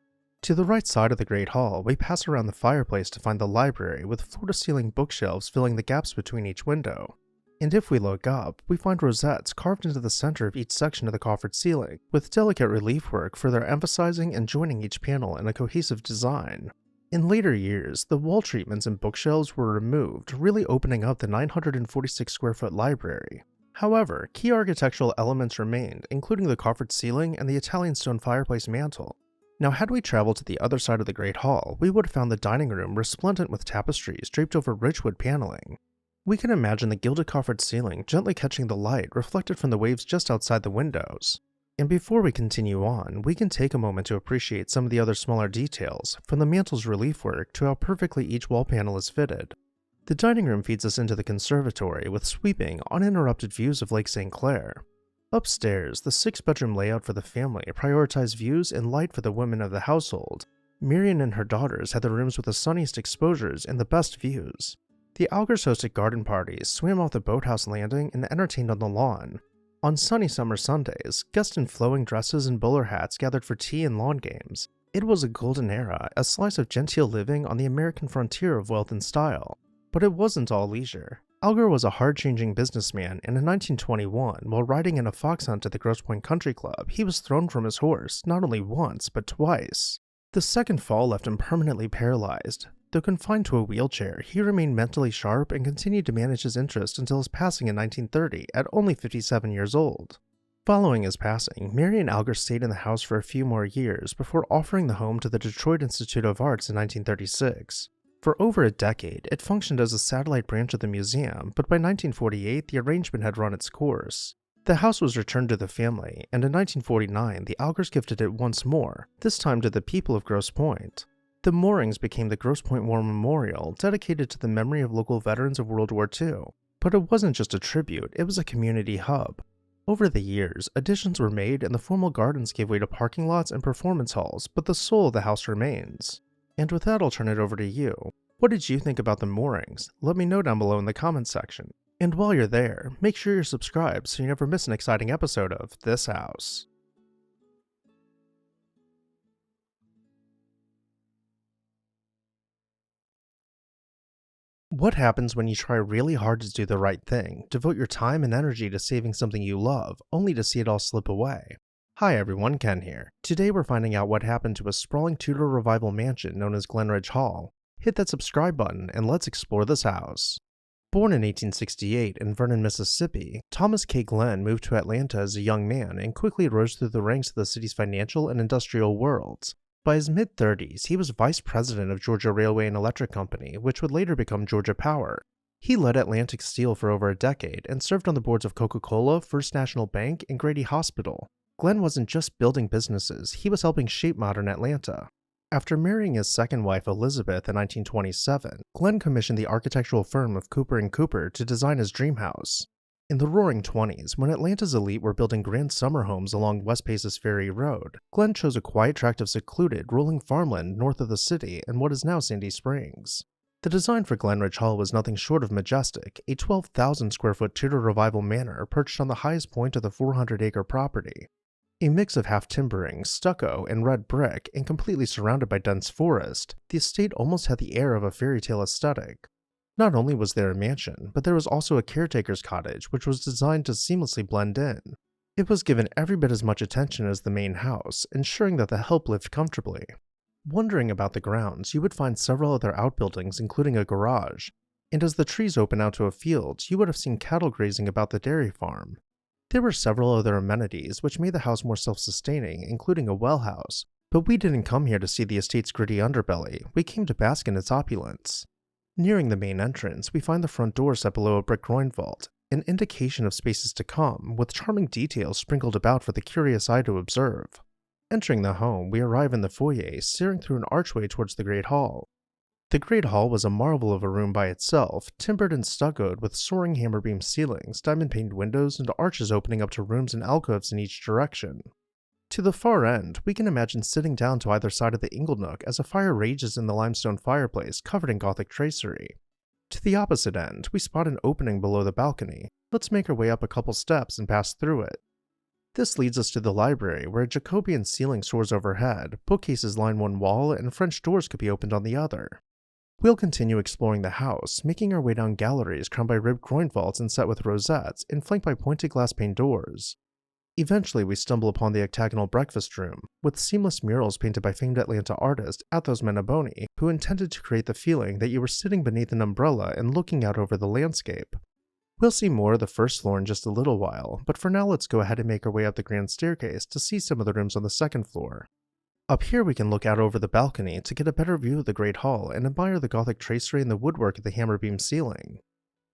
To the right side of the Great Hall, we pass around the fireplace to find the library with floor-to-ceiling bookshelves filling the gaps between each window. And if we look up, we find rosettes carved into the center of each section of the coffered ceiling, with delicate relief work further emphasizing and joining each panel in a cohesive design. In later years, the wall treatments and bookshelves were removed, really opening up the 946 square foot library. However, key architectural elements remained, including the coffered ceiling and the Italian stone fireplace mantel. Now, had we traveled to the other side of the Great Hall, we would have found the dining room resplendent with tapestries draped over rich wood paneling. We can imagine the gilded coffered ceiling gently catching the light reflected from the waves just outside the windows. And before we continue on, we can take a moment to appreciate some of the other smaller details, from the mantel's relief work to how perfectly each wall panel is fitted. The dining room feeds us into the conservatory with sweeping, uninterrupted views of Lake St. Clair. Upstairs, the 6-bedroom layout for the family prioritized views and light for the women of the household. Marion and her daughters had the rooms with the sunniest exposures and the best views. The Algers hosted garden parties, swam off the boathouse landing, and entertained on the lawn. On sunny summer Sundays, guests in flowing dresses and bowler hats gathered for tea and lawn games. It was a golden era, a slice of genteel living on the American frontier of wealth and style. But it wasn't all leisure. Alger was a hard-changing businessman, and in 1921, while riding in a fox hunt at the Grosse Pointe Country Club, he was thrown from his horse, not only once, but twice. The second fall left him permanently paralyzed. Though confined to a wheelchair, he remained mentally sharp and continued to manage his interest until his passing in 1930 at only 57 years old. Following his passing, Marion Alger stayed in the house for a few more years before offering the home to the Detroit Institute of Arts in 1936. For over a decade, it functioned as a satellite branch of the museum, but by 1948 the arrangement had run its course. The house was returned to the family, and in 1949 the Algers gifted it once more, this time to the people of Grosse Pointe. The Moorings became the Grosse Pointe War Memorial, dedicated to the memory of local veterans of World War II. But it wasn't just a tribute, it was a community hub. Over the years, additions were made and the formal gardens gave way to parking lots and performance halls, but the soul of the house remains. And with that, I'll turn it over to you. What did you think about the Moorings? Let me know down below in the comments section. And while you're there, make sure you're subscribed so you never miss an exciting episode of This House. What happens when you try really hard to do the right thing, devote your time and energy to saving something you love, only to see it all slip away? Hi everyone, Ken here. Today we're finding out what happened to a sprawling Tudor revival mansion known as Glenridge Hall. Hit that subscribe button and let's explore this house. Born in 1868 in Vernon, Mississippi, Thomas K. Glenn moved to Atlanta as a young man and quickly rose through the ranks of the city's financial and industrial worlds. By his mid-30s, he was vice president of Georgia Railway and Electric Company, which would later become Georgia Power. He led Atlantic Steel for over a decade and served on the boards of Coca-Cola, First National Bank, and Grady Hospital. Glenn wasn't just building businesses, he was helping shape modern Atlanta. After marrying his second wife Elizabeth in 1927, Glenn commissioned the architectural firm of Cooper & Cooper to design his dream house. In the Roaring '20s, when Atlanta's elite were building grand summer homes along West Paces Ferry Road, Glenn chose a quiet tract of secluded, rolling farmland north of the city in what is now Sandy Springs. The design for Glenridge Hall was nothing short of majestic, a 12,000 square foot Tudor Revival manor perched on the highest point of the 400-acre property. A mix of half timbering, stucco, and red brick, and completely surrounded by dense forest, the estate almost had the air of a fairy tale aesthetic. Not only was there a mansion, but there was also a caretaker's cottage which was designed to seamlessly blend in. It was given every bit as much attention as the main house, ensuring that the help lived comfortably. Wandering about the grounds, you would find several other outbuildings including a garage, and as the trees open out to a field, you would have seen cattle grazing about the dairy farm. There were several other amenities which made the house more self-sustaining, including a well house, but we didn't come here to see the estate's gritty underbelly, we came to bask in its opulence. Nearing the main entrance, we find the front door set below a brick groin vault, an indication of spaces to come, with charming details sprinkled about for the curious eye to observe. Entering the home, we arrive in the foyer, steering through an archway towards the Great Hall. The Great Hall was a marvel of a room by itself, timbered and stuccoed with soaring hammer-beam ceilings, diamond-paned windows, and arches opening up to rooms and alcoves in each direction. To the far end, we can imagine sitting down to either side of the inglenook as a fire rages in the limestone fireplace covered in Gothic tracery. To the opposite end, we spot an opening below the balcony. Let's make our way up a couple steps and pass through it. This leads us to the library, where a Jacobean ceiling soars overhead, bookcases line one wall, and French doors could be opened on the other. We'll continue exploring the house, making our way down galleries crowned by ribbed groin vaults and set with rosettes, and flanked by pointed glass pane doors. Eventually, we stumble upon the octagonal breakfast room, with seamless murals painted by famed Atlanta artist Athos Malbone, who intended to create the feeling that you were sitting beneath an umbrella and looking out over the landscape. We'll see more of the first floor in just a little while, but for now let's go ahead and make our way up the grand staircase to see some of the rooms on the second floor. Up here we can look out over the balcony to get a better view of the Great Hall and admire the Gothic tracery and the woodwork of the hammer-beam ceiling.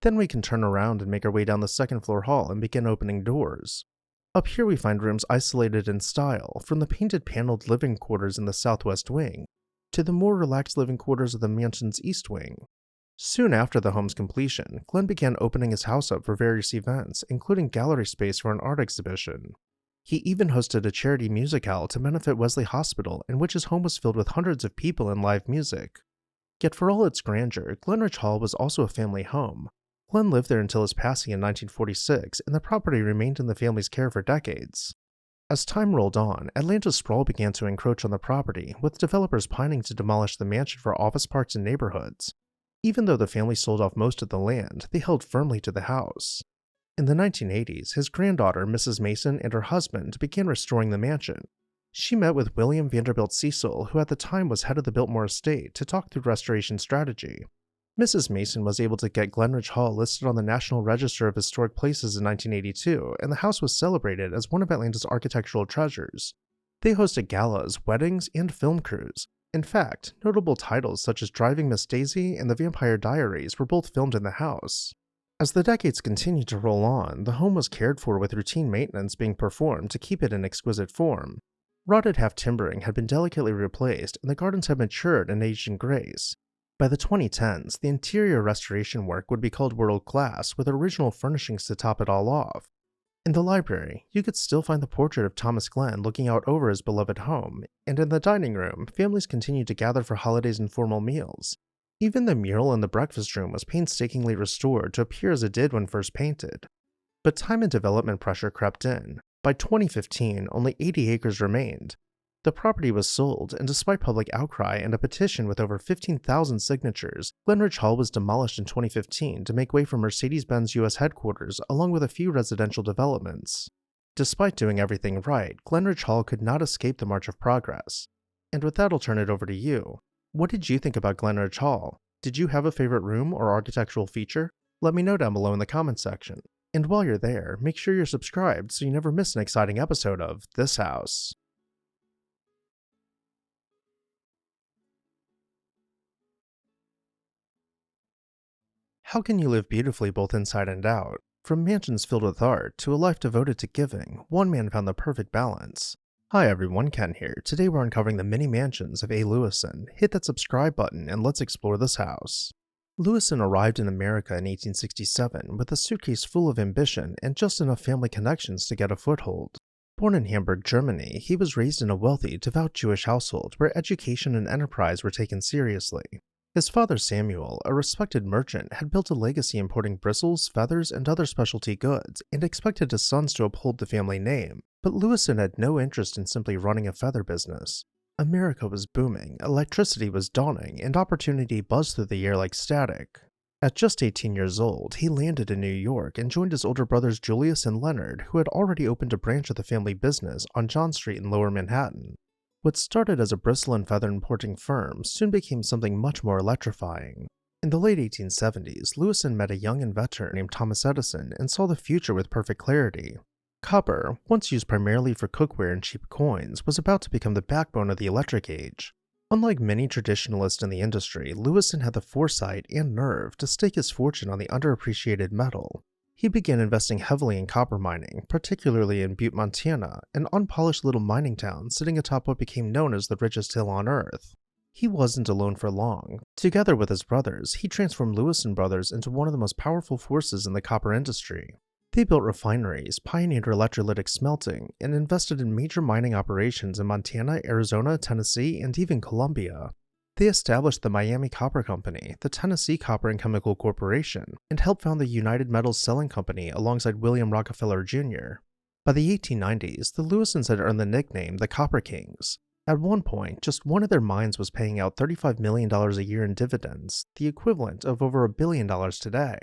Then we can turn around and make our way down the second floor hall and begin opening doors. Up here we find rooms isolated in style, from the painted paneled living quarters in the southwest wing, to the more relaxed living quarters of the mansion's east wing. Soon after the home's completion, Glenn began opening his house up for various events, including gallery space for an art exhibition. He even hosted a charity musicale to benefit Wesley Hospital, in which his home was filled with hundreds of people and live music. Yet for all its grandeur, Glenridge Hall was also a family home. Glenn lived there until his passing in 1946, and the property remained in the family's care for decades. As time rolled on, Atlanta's sprawl began to encroach on the property, with developers pining to demolish the mansion for office parks and neighborhoods. Even though the family sold off most of the land, they held firmly to the house. In the 1980s, his granddaughter, Mrs. Mason, and her husband began restoring the mansion. She met with William Vanderbilt Cecil, who at the time was head of the Biltmore estate, to talk through restoration strategy. Mrs. Mason was able to get Glenridge Hall listed on the National Register of Historic Places in 1982, and the house was celebrated as one of Atlanta's architectural treasures. They hosted galas, weddings, and film crews. In fact, notable titles such as Driving Miss Daisy and The Vampire Diaries were both filmed in the house. As the decades continued to roll on, the home was cared for with routine maintenance being performed to keep it in exquisite form. Rotted half-timbering had been delicately replaced, and the gardens had matured and aged in grace. By the 2010s, the interior restoration work would be called world-class, with original furnishings to top it all off. In the library, you could still find the portrait of Thomas Glenn looking out over his beloved home, and in the dining room, families continued to gather for holidays and formal meals. Even the mural in the breakfast room was painstakingly restored to appear as it did when first painted. But time and development pressure crept in. By 2015, only 80 acres remained. The property was sold, and despite public outcry and a petition with over 15,000 signatures, Glenridge Hall was demolished in 2015 to make way for Mercedes-Benz US headquarters along with a few residential developments. Despite doing everything right, Glenridge Hall could not escape the march of progress. And with that, I'll turn it over to you. What did you think about Glenridge Hall? Did you have a favorite room or architectural feature? Let me know down below in the comments section. And while you're there, make sure you're subscribed so you never miss an exciting episode of This House. How can you live beautifully both inside and out? From mansions filled with art to a life devoted to giving, one man found the perfect balance. Hi everyone, Ken here. Today we're uncovering the many mansions of A. Lawson. Hit that subscribe button and let's explore this house. Lawson arrived in America in 1867 with a suitcase full of ambition and just enough family connections to get a foothold. Born in Hamburg, Germany, he was raised in a wealthy, devout Jewish household where education and enterprise were taken seriously. His father Samuel, a respected merchant, had built a legacy importing bristles, feathers, and other specialty goods, and expected his sons to uphold the family name. But Lawson had no interest in simply running a feather business. America was booming, electricity was dawning, and opportunity buzzed through the air like static. At just 18 years old, he landed in New York and joined his older brothers Julius and Leonard, who had already opened a branch of the family business on John Street in Lower Manhattan. What started as a bristle and feather importing firm soon became something much more electrifying. In the late 1870s, Lawson met a young inventor named Thomas Edison and saw the future with perfect clarity. Copper, once used primarily for cookware and cheap coins, was about to become the backbone of the electric age. Unlike many traditionalists in the industry, Lawson had the foresight and nerve to stake his fortune on the underappreciated metal. He began investing heavily in copper mining, particularly in Butte, Montana, an unpolished little mining town sitting atop what became known as the richest hill on Earth. He wasn't alone for long. Together with his brothers, he transformed Lawson Brothers into one of the most powerful forces in the copper industry. They built refineries, pioneered electrolytic smelting, and invested in major mining operations in Montana, Arizona, Tennessee, and even Colombia. They established the Miami Copper Company, the Tennessee Copper and Chemical Corporation, and helped found the United Metals Selling Company alongside William Rockefeller Jr. By the 1890s, the Lawsons had earned the nickname the Copper Kings. At one point, just one of their mines was paying out $35 million a year in dividends, the equivalent of over $1 billion today.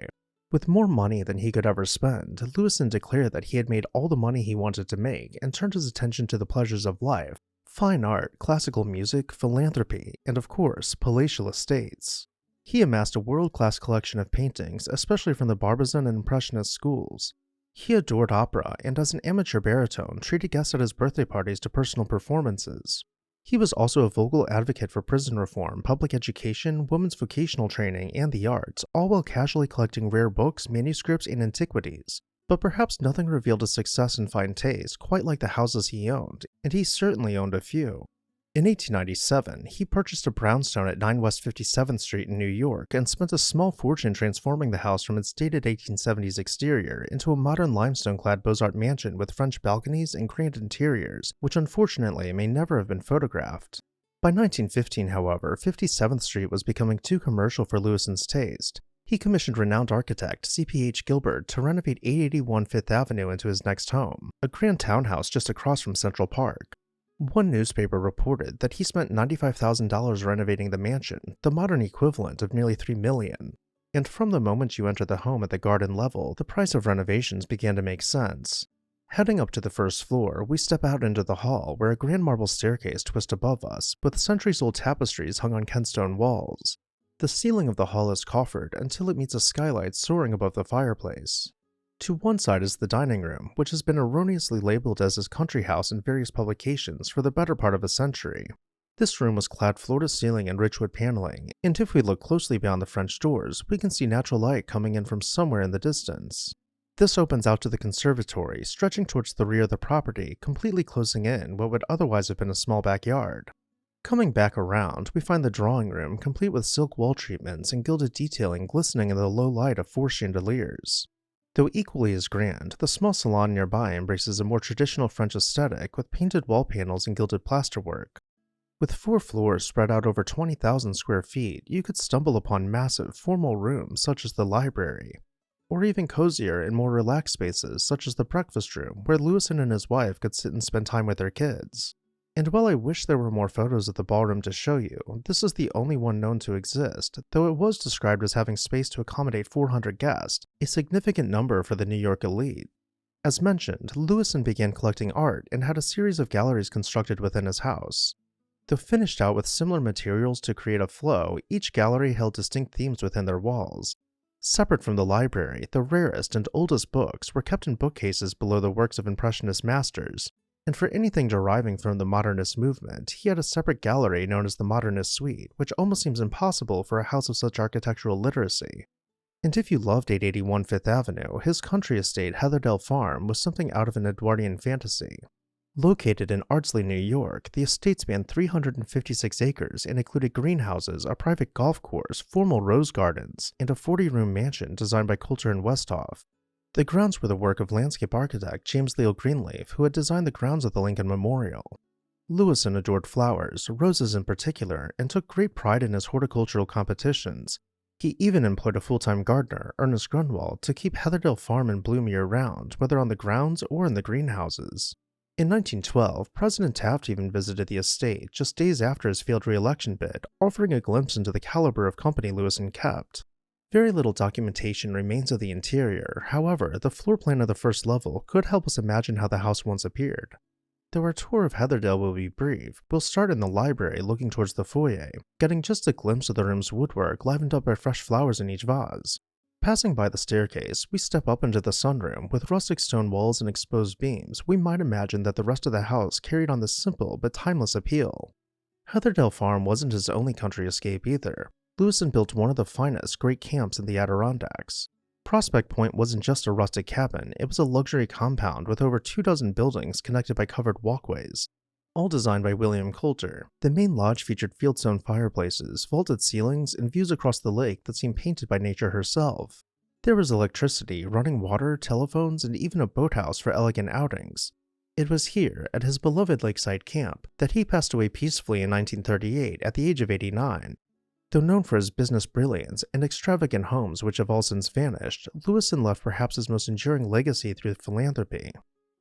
With more money than he could ever spend, Lawson declared that he had made all the money he wanted to make and turned his attention to the pleasures of life: fine art, classical music, philanthropy, and of course, palatial estates. He amassed a world-class collection of paintings, especially from the Barbizon and Impressionist schools. He adored opera, and as an amateur baritone, treated guests at his birthday parties to personal performances. He was also a vocal advocate for prison reform, public education, women's vocational training, and the arts, all while casually collecting rare books, manuscripts, and antiquities. But perhaps nothing revealed his success and fine taste quite like the houses he owned, and he certainly owned a few. In 1897, he purchased a brownstone at 9 West 57th Street in New York and spent a small fortune transforming the house from its dated 1870s exterior into a modern limestone-clad Beaux-Arts mansion with French balconies and grand interiors, which unfortunately may never have been photographed. By 1915, however, 57th Street was becoming too commercial for Lawson's taste. He commissioned renowned architect C.P.H. Gilbert to renovate 881 Fifth Avenue into his next home, a grand townhouse just across from Central Park. One newspaper reported that he spent $95,000 renovating the mansion, the modern equivalent of nearly $3 million. And from the moment you enter the home at the garden level, the price of renovations began to make sense. Heading up to the first floor, we step out into the hall where a grand marble staircase twists above us, with centuries-old tapestries hung on Kentstone walls. The ceiling of the hall is coffered until it meets a skylight soaring above the fireplace. To one side is the dining room, which has been erroneously labeled as his country house in various publications for the better part of a century. This room was clad floor to ceiling in richwood paneling, and if we look closely beyond the French doors, we can see natural light coming in from somewhere in the distance. This opens out to the conservatory, stretching towards the rear of the property, completely closing in what would otherwise have been a small backyard. Coming back around, we find the drawing room, complete with silk wall treatments and gilded detailing glistening in the low light of four chandeliers. Though equally as grand, the small salon nearby embraces a more traditional French aesthetic with painted wall panels and gilded plasterwork. With 4 floors spread out over 20,000 square feet, you could stumble upon massive, formal rooms such as the library, or even cozier and more relaxed spaces such as the breakfast room where Lawson and his wife could sit and spend time with their kids. And while I wish there were more photos of the ballroom to show you, this is the only one known to exist, though it was described as having space to accommodate 400 guests, a significant number for the New York elite. As mentioned, Lawson began collecting art and had a series of galleries constructed within his house. Though finished out with similar materials to create a flow, each gallery held distinct themes within their walls. Separate from the library, the rarest and oldest books were kept in bookcases below the works of Impressionist masters, and for anything deriving from the Modernist movement, he had a separate gallery known as the Modernist Suite, which almost seems impossible for a house of such architectural literacy. And if you loved 881 Fifth Avenue, his country estate Heatherdale Farm was something out of an Edwardian fantasy. Located in Ardsley, New York, the estate spanned 356 acres and included greenhouses, a private golf course, formal rose gardens, and a 40-room mansion designed by Coulter and Westhoff. The grounds were the work of landscape architect James Leo Greenleaf, who had designed the grounds of the Lincoln Memorial. Lawson adored flowers, roses in particular, and took great pride in his horticultural competitions. He even employed a full-time gardener, Ernest Grunwald, to keep Heatherdale Farm in bloom year-round, whether on the grounds or in the greenhouses. In 1912, President Taft even visited the estate just days after his failed re-election bid, offering a glimpse into the caliber of company Lawson kept. Very little documentation remains of the interior, however, the floor plan of the first level could help us imagine how the house once appeared. Though our tour of Heatherdale will be brief, we'll start in the library looking towards the foyer, getting just a glimpse of the room's woodwork livened up by fresh flowers in each vase. Passing by the staircase, we step up into the sunroom. With rustic stone walls and exposed beams, we might imagine that the rest of the house carried on this simple but timeless appeal. Heatherdale Farm wasn't his only country escape either. Lawson built one of the finest great camps in the Adirondacks. Prospect Point wasn't just a rustic cabin, it was a luxury compound with over 24 buildings connected by covered walkways. All designed by William Coulter, the main lodge featured fieldstone fireplaces, vaulted ceilings, and views across the lake that seemed painted by nature herself. There was electricity, running water, telephones, and even a boathouse for elegant outings. It was here, at his beloved lakeside camp, that he passed away peacefully in 1938 at the age of 89. Though known for his business brilliance and extravagant homes which have all since vanished, Lawson left perhaps his most enduring legacy through philanthropy.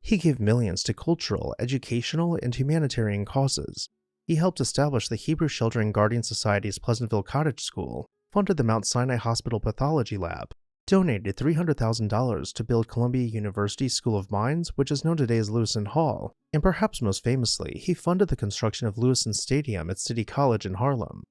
He gave millions to cultural, educational, and humanitarian causes. He helped establish the Hebrew Shelter and Guardian Society's Pleasantville Cottage School, funded the Mount Sinai Hospital Pathology Lab, donated $300,000 to build Columbia University School of Mines, which is known today as Lawson Hall, and perhaps most famously, he funded the construction of Lawson Stadium at City College in Harlem.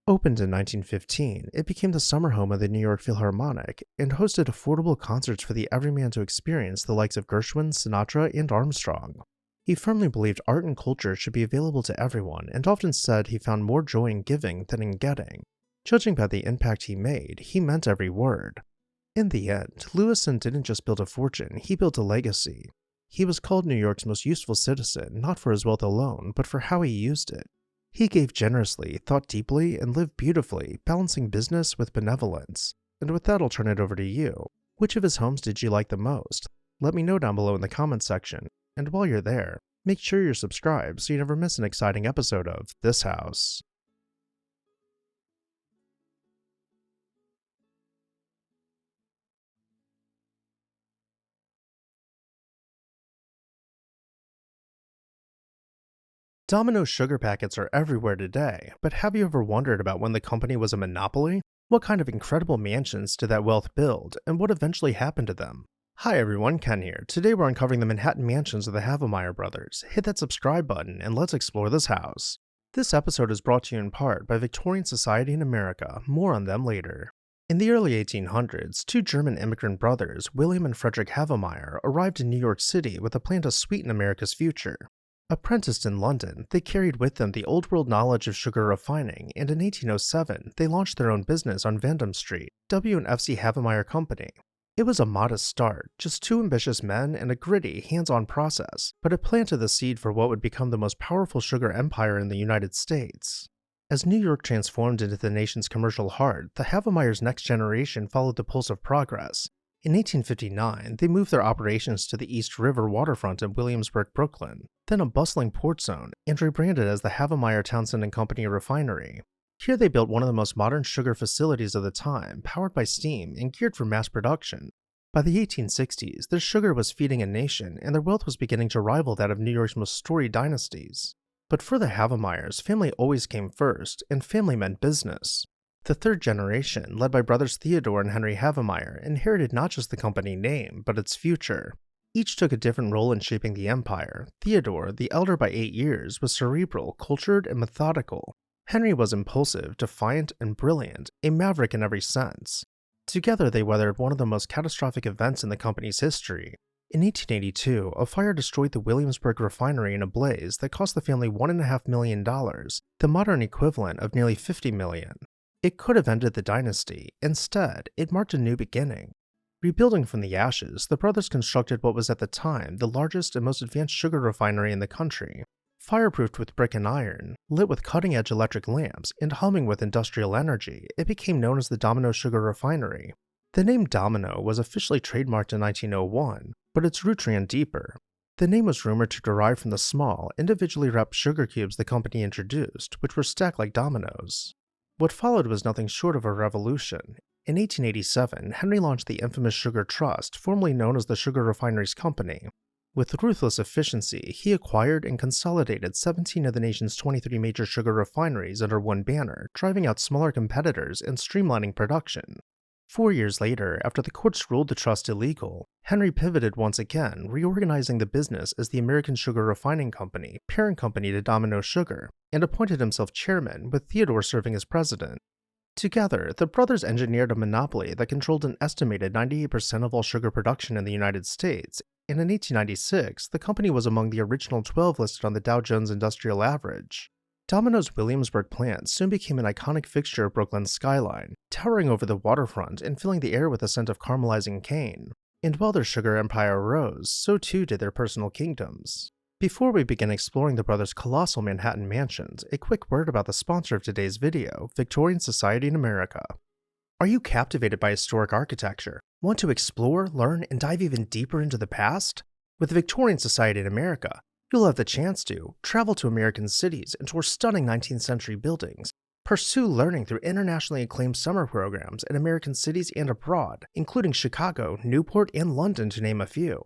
Opened in 1915, it became the summer home of the New York Philharmonic and hosted affordable concerts for the everyman to experience, the likes of Gershwin, Sinatra, and Armstrong. He firmly believed art and culture should be available to everyone and often said he found more joy in giving than in getting. Judging by the impact he made, he meant every word. In the end, Lawson didn't just build a fortune, he built a legacy. He was called New York's most useful citizen, not for his wealth alone, but for how he used it. He gave generously, thought deeply, and lived beautifully, balancing business with benevolence. And with that, I'll turn it over to you. Which of his homes did you like the most? Let me know down below in the comments section. And while you're there, make sure you're subscribed so you never miss an exciting episode of This House. Domino's sugar packets are everywhere today, but have you ever wondered about when the company was a monopoly? What kind of incredible mansions did that wealth build, and what eventually happened to them? Hi everyone, Ken here. Today we're uncovering the Manhattan mansions of the Havomire brothers. Hit that subscribe button and let's explore this house. This episode is brought to you in part by Victorian Society in America, more on them later. In the early 1800s, two German immigrant brothers, William and Frederick Havomire, arrived in New York City with a plan to sweeten America's future. Apprenticed in London, they carried with them the old-world knowledge of sugar refining, and in 1807, they launched their own business on Vandam Street, W&FC Havomire Company. It was a modest start, just two ambitious men and a gritty, hands-on process, but it planted the seed for what would become the most powerful sugar empire in the United States. As New York transformed into the nation's commercial heart, the Havomire's next generation followed the pulse of progress. In 1859, they moved their operations to the East River waterfront in Williamsburg, Brooklyn, then a bustling port zone, and rebranded as the Havomire Townsend and Company Refinery. Here they built one of the most modern sugar facilities of the time, powered by steam and geared for mass production. By the 1860s, their sugar was feeding a nation, and their wealth was beginning to rival that of New York's most storied dynasties. But for the Havomires, family always came first, and family meant business. The third generation, led by brothers Theodore and Henry Havomire, inherited not just the company name, but its future. Each took a different role in shaping the empire. Theodore, the elder by 8 years, was cerebral, cultured, and methodical. Henry was impulsive, defiant, and brilliant, a maverick in every sense. Together, they weathered one of the most catastrophic events in the company's history. In 1882, a fire destroyed the Williamsburg refinery in a blaze that cost the family $1.5 million, the modern equivalent of nearly $50 million. It could have ended the dynasty. Instead, it marked a new beginning. Rebuilding from the ashes, the brothers constructed what was at the time the largest and most advanced sugar refinery in the country. Fireproofed with brick and iron, lit with cutting-edge electric lamps, and humming with industrial energy, it became known as the Domino Sugar Refinery. The name Domino was officially trademarked in 1901, but its roots ran deeper. The name was rumored to derive from the small, individually wrapped sugar cubes the company introduced, which were stacked like dominoes. What followed was nothing short of a revolution. In 1887, Henry launched the infamous Sugar Trust, formerly known as the Sugar Refineries Company. With ruthless efficiency, he acquired and consolidated 17 of the nation's 23 major sugar refineries under one banner, driving out smaller competitors and streamlining production. 4 years later, after the courts ruled the trust illegal, Henry pivoted once again, reorganizing the business as the American Sugar Refining Company, parent company to Domino Sugar, and appointed himself chairman, with Theodore serving as president. Together, the brothers engineered a monopoly that controlled an estimated 98% of all sugar production in the United States, and in 1896, the company was among the original 12 listed on the Dow Jones Industrial Average. Domino's Williamsburg plant soon became an iconic fixture of Brooklyn's skyline, towering over the waterfront and filling the air with a scent of caramelizing cane. And while their sugar empire rose, so too did their personal kingdoms. Before we begin exploring the brothers' colossal Manhattan mansions, a quick word about the sponsor of today's video, Victorian Society in America. Are you captivated by historic architecture? Want to explore, learn, and dive even deeper into the past? With the Victorian Society in America, you'll have the chance to travel to American cities and tour stunning 19th century buildings, pursue learning through internationally acclaimed summer programs in American cities and abroad, including Chicago, Newport, and London to name a few.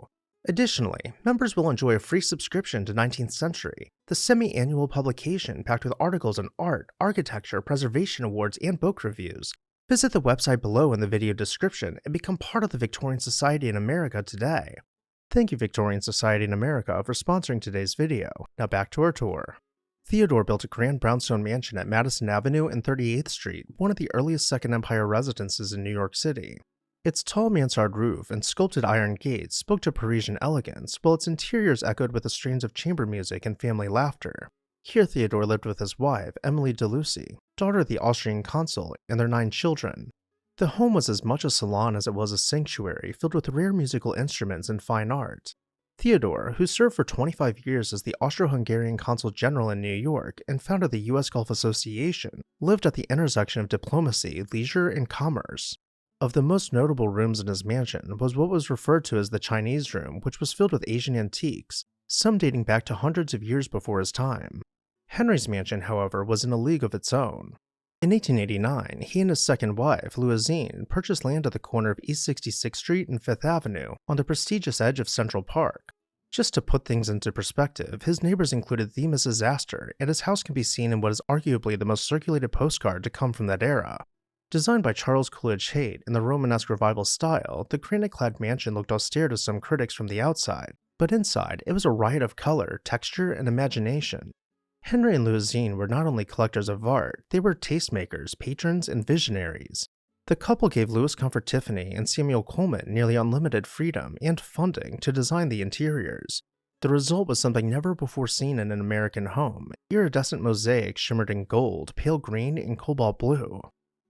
Additionally, members will enjoy a free subscription to 19th Century, the semi-annual publication packed with articles on art, architecture, preservation awards, and book reviews. Visit the website below in the video description and become part of the Victorian Society in America today. Thank you, Victorian Society in America, for sponsoring today's video. Now back to our tour. Theodore built a grand brownstone mansion at Madison Avenue and 38th Street, one of the earliest Second Empire residences in New York City. Its tall mansard roof and sculpted iron gates spoke to Parisian elegance, while its interiors echoed with the strains of chamber music and family laughter. Here Theodore lived with his wife, Emily de Lucy, daughter of the Austrian consul, and their 9 children. The home was as much a salon as it was a sanctuary, filled with rare musical instruments and fine art. Theodore, who served for 25 years as the Austro-Hungarian consul general in New York and founded the U.S. Gulf Association, lived at the intersection of diplomacy, leisure, and commerce. Of the most notable rooms in his mansion was what was referred to as the Chinese Room, which was filled with Asian antiques, some dating back to hundreds of years before his time. Henry's mansion, however, was in a league of its own. In 1889, he and his second wife, Louisine, purchased land at the corner of East 66th Street and 5th Avenue on the prestigious edge of Central Park. Just to put things into perspective, his neighbors included the Mrs. Astor, and his house can be seen in what is arguably the most circulated postcard to come from that era. Designed by Charles Coolidge Hayt in the Romanesque Revival style, the granite-clad mansion looked austere to some critics from the outside, but inside, it was a riot of color, texture, and imagination. Henry and Louisine were not only collectors of art, they were tastemakers, patrons, and visionaries. The couple gave Louis Comfort Tiffany and Samuel Coleman nearly unlimited freedom and funding to design the interiors. The result was something never before seen in an American home. Iridescent mosaics shimmered in gold, pale green, and cobalt blue.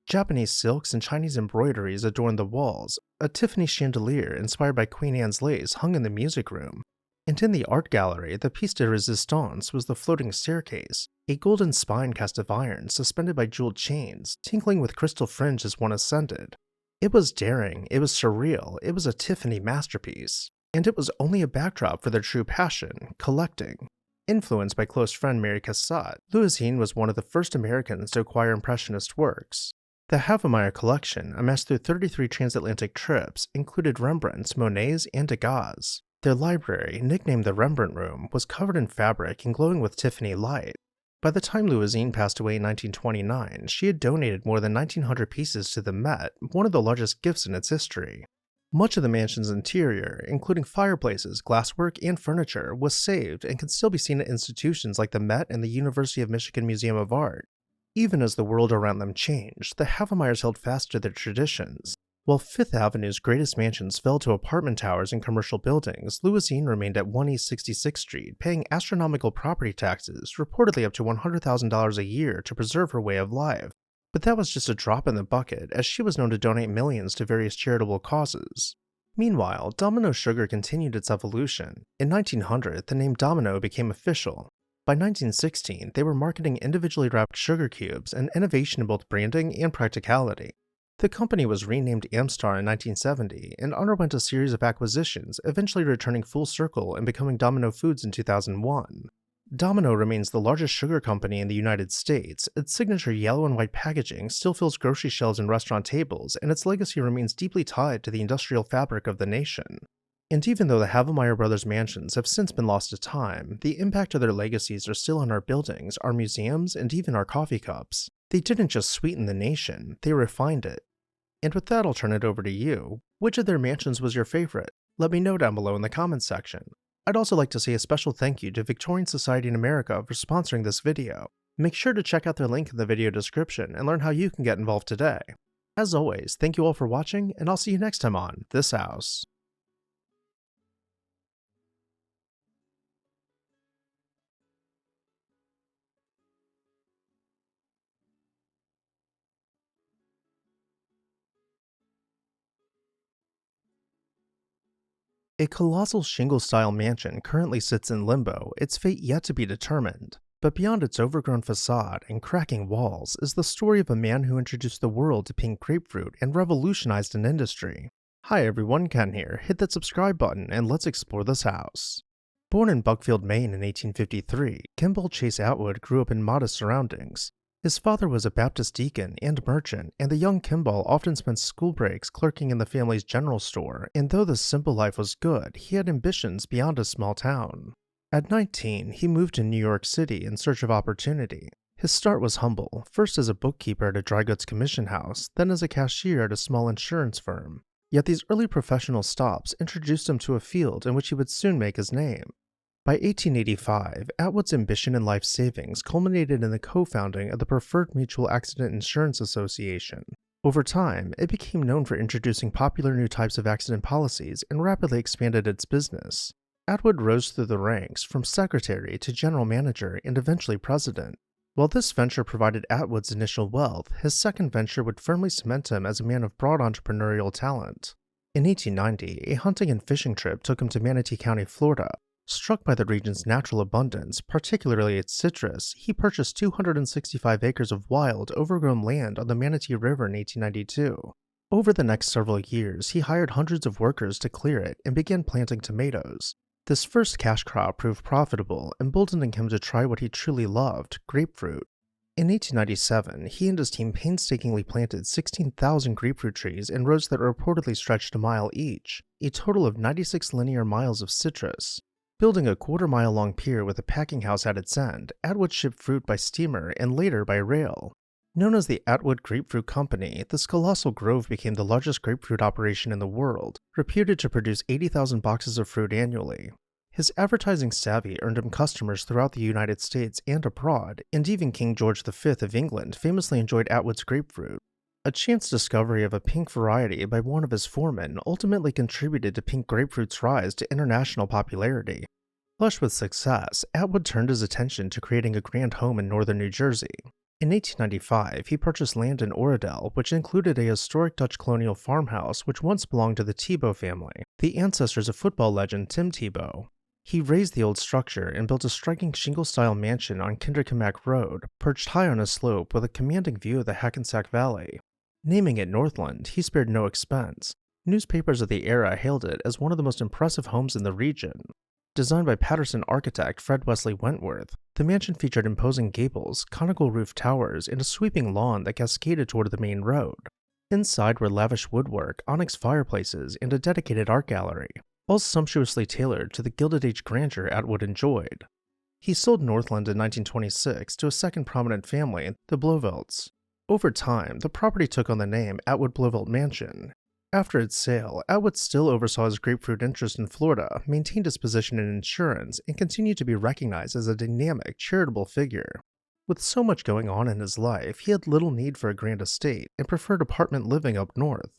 Japanese silks and Chinese embroideries adorned the walls. A Tiffany chandelier inspired by Queen Anne's lace hung in the music room. And in the art gallery, the piece de resistance was the floating staircase, a golden spine cast of iron suspended by jeweled chains, tinkling with crystal fringe as one ascended. It was daring, it was surreal, it was a Tiffany masterpiece. And it was only a backdrop for their true passion, collecting. Influenced by close friend Mary Cassatt, Louisine was one of the first Americans to acquire Impressionist works. The Havomire collection, amassed through 33 transatlantic trips, included Rembrandts, Monets, and Degas. Their library, nicknamed the Rembrandt Room, was covered in fabric and glowing with Tiffany light. By the time Louisine passed away in 1929, she had donated more than 1,900 pieces to the Met, one of the largest gifts in its history. Much of the mansion's interior, including fireplaces, glasswork, and furniture, was saved and can still be seen at institutions like the Met and the University of Michigan Museum of Art. Even as the world around them changed, the Havomires held fast to their traditions. While Fifth Avenue's greatest mansions fell to apartment towers and commercial buildings, Louisine remained at 1 East 66th Street, paying astronomical property taxes, reportedly up to $100,000 a year, to preserve her way of life. But that was just a drop in the bucket, as she was known to donate millions to various charitable causes. Meanwhile, Domino Sugar continued its evolution. In 1900, the name Domino became official. By 1916, they were marketing individually wrapped sugar cubes, an innovation in both branding and practicality. The company was renamed Amstar in 1970 and underwent a series of acquisitions, eventually returning full circle and becoming Domino Foods in 2001. Domino remains the largest sugar company in the United States. Its signature yellow and white packaging still fills grocery shelves and restaurant tables, and its legacy remains deeply tied to the industrial fabric of the nation. And even though the Havomire brothers' mansions have since been lost to time, the impact of their legacies are still on our buildings, our museums, and even our coffee cups. They didn't just sweeten the nation, they refined it. And with that, I'll turn it over to you. Which of their mansions was your favorite? Let me know down below in the comments section. I'd also like to say a special thank you to Victorian Society in America for sponsoring this video. Make sure to check out their link in the video description and learn how you can get involved today. As always, thank you all for watching, and I'll see you next time on This House. A colossal shingle-style mansion currently sits in limbo, its fate yet to be determined. But beyond its overgrown facade and cracking walls is the story of a man who introduced the world to pink grapefruit and revolutionized an industry. Hi everyone, Ken here. Hit that subscribe button and let's explore this house. Born in Buckfield, Maine in 1853, Kimball Chase Atwood grew up in modest surroundings. His father was a Baptist deacon and merchant, and the young Kimball often spent school breaks clerking in the family's general store, and though this simple life was good, he had ambitions beyond his small town. At 19, he moved to New York City in search of opportunity. His start was humble, first as a bookkeeper at a dry goods commission house, then as a cashier at a small insurance firm. Yet these early professional stops introduced him to a field in which he would soon make his name. By 1885, Atwood's ambition and life savings culminated in the co-founding of the Preferred Mutual Accident Insurance Association. Over time, it became known for introducing popular new types of accident policies and rapidly expanded its business. Atwood rose through the ranks from secretary to general manager and eventually president. While this venture provided Atwood's initial wealth, his second venture would firmly cement him as a man of broad entrepreneurial talent. In 1890, a hunting and fishing trip took him to Manatee County, Florida. Struck by the region's natural abundance, particularly its citrus, he purchased 265 acres of wild, overgrown land on the Manatee River in 1892. Over the next several years, he hired hundreds of workers to clear it and began planting tomatoes. This first cash crop proved profitable, emboldening him to try what he truly loved, grapefruit. In 1897, he and his team painstakingly planted 16,000 grapefruit trees in rows that reportedly stretched a mile each, a total of 96 linear miles of citrus. Building a quarter-mile-long pier with a packing house at its end, Atwood shipped fruit by steamer and later by rail. Known as the Atwood Grapefruit Company, this colossal grove became the largest grapefruit operation in the world, reputed to produce 80,000 boxes of fruit annually. His advertising savvy earned him customers throughout the United States and abroad, and even King George V of England famously enjoyed Atwood's grapefruit. A chance discovery of a pink variety by one of his foremen ultimately contributed to pink grapefruit's rise to international popularity. Flush with success, Atwood turned his attention to creating a grand home in northern New Jersey. In 1895, he purchased land in Oradell, which included a historic Dutch colonial farmhouse which once belonged to the Tebow family, the ancestors of football legend Tim Tebow. He razed the old structure and built a striking shingle-style mansion on Kinderkamack Road, perched high on a slope with a commanding view of the Hackensack Valley. Naming it Northland, he spared no expense. Newspapers of the era hailed it as one of the most impressive homes in the region. Designed by Patterson architect Fred Wesley Wentworth, the mansion featured imposing gables, conical roof towers, and a sweeping lawn that cascaded toward the main road. Inside were lavish woodwork, onyx fireplaces, and a dedicated art gallery. all sumptuously tailored to the Gilded Age grandeur Atwood enjoyed. He sold Northland in 1926 to a second prominent family, the Blovelts. Over time, the property took on the name Atwood Blofeld Mansion. After its sale, Atwood still oversaw his grapefruit interest in Florida, maintained his position in insurance, and continued to be recognized as a dynamic, charitable figure. With so much going on in his life, he had little need for a grand estate and preferred apartment living up north.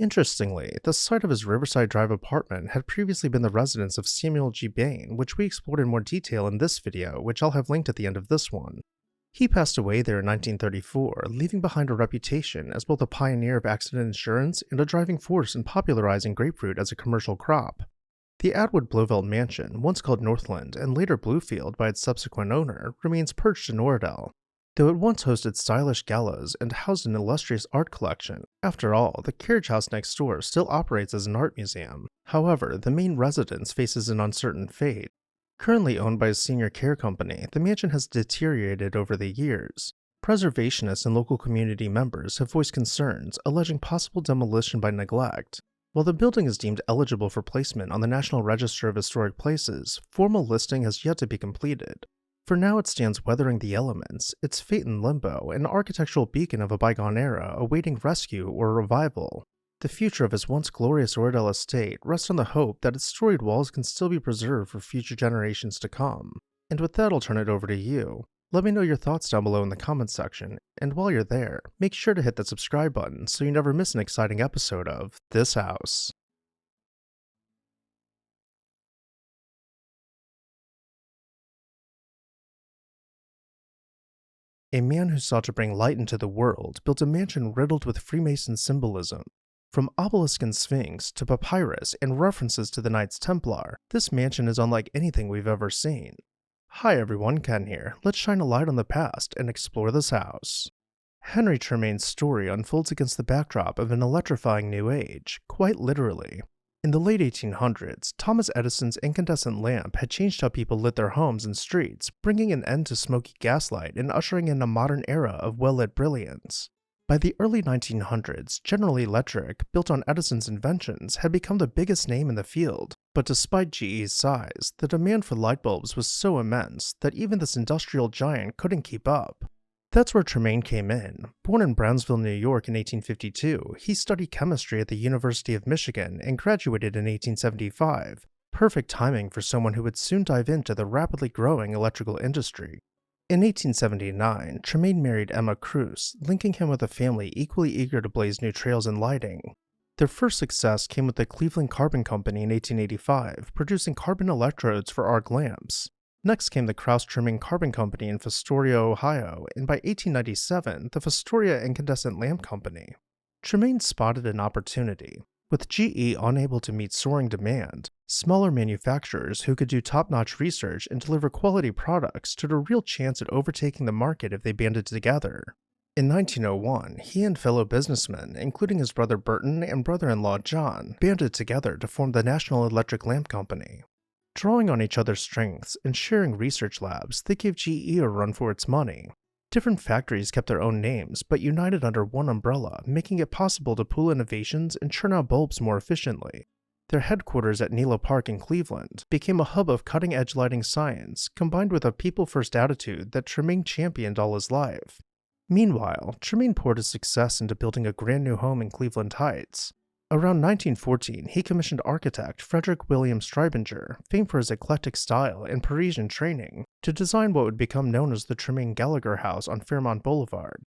Interestingly, the site of his Riverside Drive apartment had previously been the residence of Samuel G. Bain, which we explored in more detail in this video, which I'll have linked at the end of this one. He passed away there in 1934, leaving behind a reputation as both a pioneer of accident insurance and a driving force in popularizing grapefruit as a commercial crop. The Atwood Blofeld Mansion, once called Northland and later Bluefield by its subsequent owner, remains perched in Oradell. Though it once hosted stylish galas and housed an illustrious art collection, after all, the carriage house next door still operates as an art museum. However, the main residence faces an uncertain fate. Currently owned by a senior care company, the mansion has deteriorated over the years. Preservationists and local community members have voiced concerns, alleging possible demolition by neglect. While the building is deemed eligible for placement on the National Register of Historic Places, formal listing has yet to be completed. For now, it stands weathering the elements, its fate in limbo, an architectural beacon of a bygone era awaiting rescue or revival. The future of his once glorious Oradell estate rests on the hope that its storied walls can still be preserved for future generations to come. And with that, I'll turn it over to you. Let me know your thoughts down below in the comments section, and while you're there, make sure to hit that subscribe button so you never miss an exciting episode of This House. A man who sought to bring light into the world built a mansion riddled with Freemason symbolism. From obelisk and sphinx to papyrus and references to the Knights Templar, this mansion is unlike anything we've ever seen. Hi everyone, Ken here. Let's shine a light on the past and explore this house. Henry Tremaine's story unfolds against the backdrop of an electrifying new age, quite literally. In the late 1800s, Thomas Edison's incandescent lamp had changed how people lit their homes and streets, bringing an end to smoky gaslight and ushering in a modern era of well-lit brilliance. By the early 1900s, General Electric, built on Edison's inventions, had become the biggest name in the field, but despite GE's size, the demand for light bulbs was so immense that even this industrial giant couldn't keep up. That's where Tremaine came in. Born in Brownsville, New York in 1852, he studied chemistry at the University of Michigan and graduated in 1875. Perfect timing for someone who would soon dive into the rapidly growing electrical industry. In 1879, Tremaine married Emma Cruz, linking him with a family equally eager to blaze new trails in lighting. Their first success came with the Cleveland Carbon Company in 1885, producing carbon electrodes for arc lamps. Next came the Krauss-Tremaine Carbon Company in Fostoria, Ohio, and by 1897, the Fostoria Incandescent Lamp Company. Tremaine spotted an opportunity. With GE unable to meet soaring demand, smaller manufacturers who could do top-notch research and deliver quality products stood a real chance at overtaking the market if they banded together. In 1901, he and fellow businessmen, including his brother Burton and brother-in-law John, banded together to form the National Electric Lamp Company. Drawing on each other's strengths and sharing research labs, they gave GE a run for its money. Different factories kept their own names, but united under one umbrella, making it possible to pool innovations and churn out bulbs more efficiently. Their headquarters at Nela Park in Cleveland became a hub of cutting-edge lighting science, combined with a people-first attitude that Tremaine championed all his life. Meanwhile, Tremaine poured his success into building a brand new home in Cleveland Heights. Around 1914, he commissioned architect Frederick William Streibinger, famed for his eclectic style and Parisian training, to design what would become known as the Tremaine Gallagher House on Fairmont Boulevard.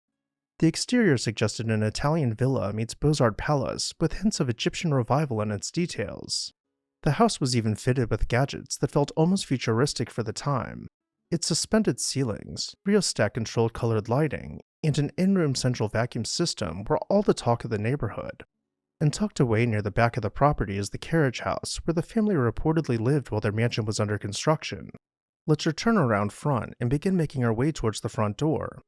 The exterior suggested an Italian villa meets Beaux-Arts palace, with hints of Egyptian revival in its details. The house was even fitted with gadgets that felt almost futuristic for the time. Its suspended ceilings, rheostat-controlled colored lighting, and an in-room central vacuum system were all the talk of the neighborhood. And tucked away near the back of the property is the carriage house, where the family reportedly lived while their mansion was under construction. Let's return around front and begin making our way towards the front door.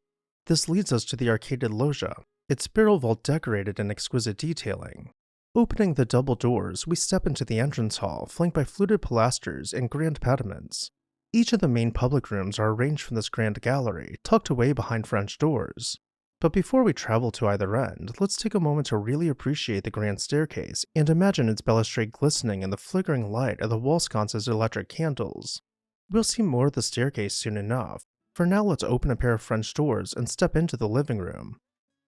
This leads us to the arcaded loggia, its barrel vault decorated in exquisite detailing. Opening the double doors, we step into the entrance hall, flanked by fluted pilasters and grand pediments. Each of the main public rooms are arranged from this grand gallery, tucked away behind French doors. But before we travel to either end, let's take a moment to really appreciate the grand staircase and imagine its balustrade glistening in the flickering light of the wall sconce's electric candles. We'll see more of the staircase soon enough. For now, let's open a pair of French doors and step into the living room.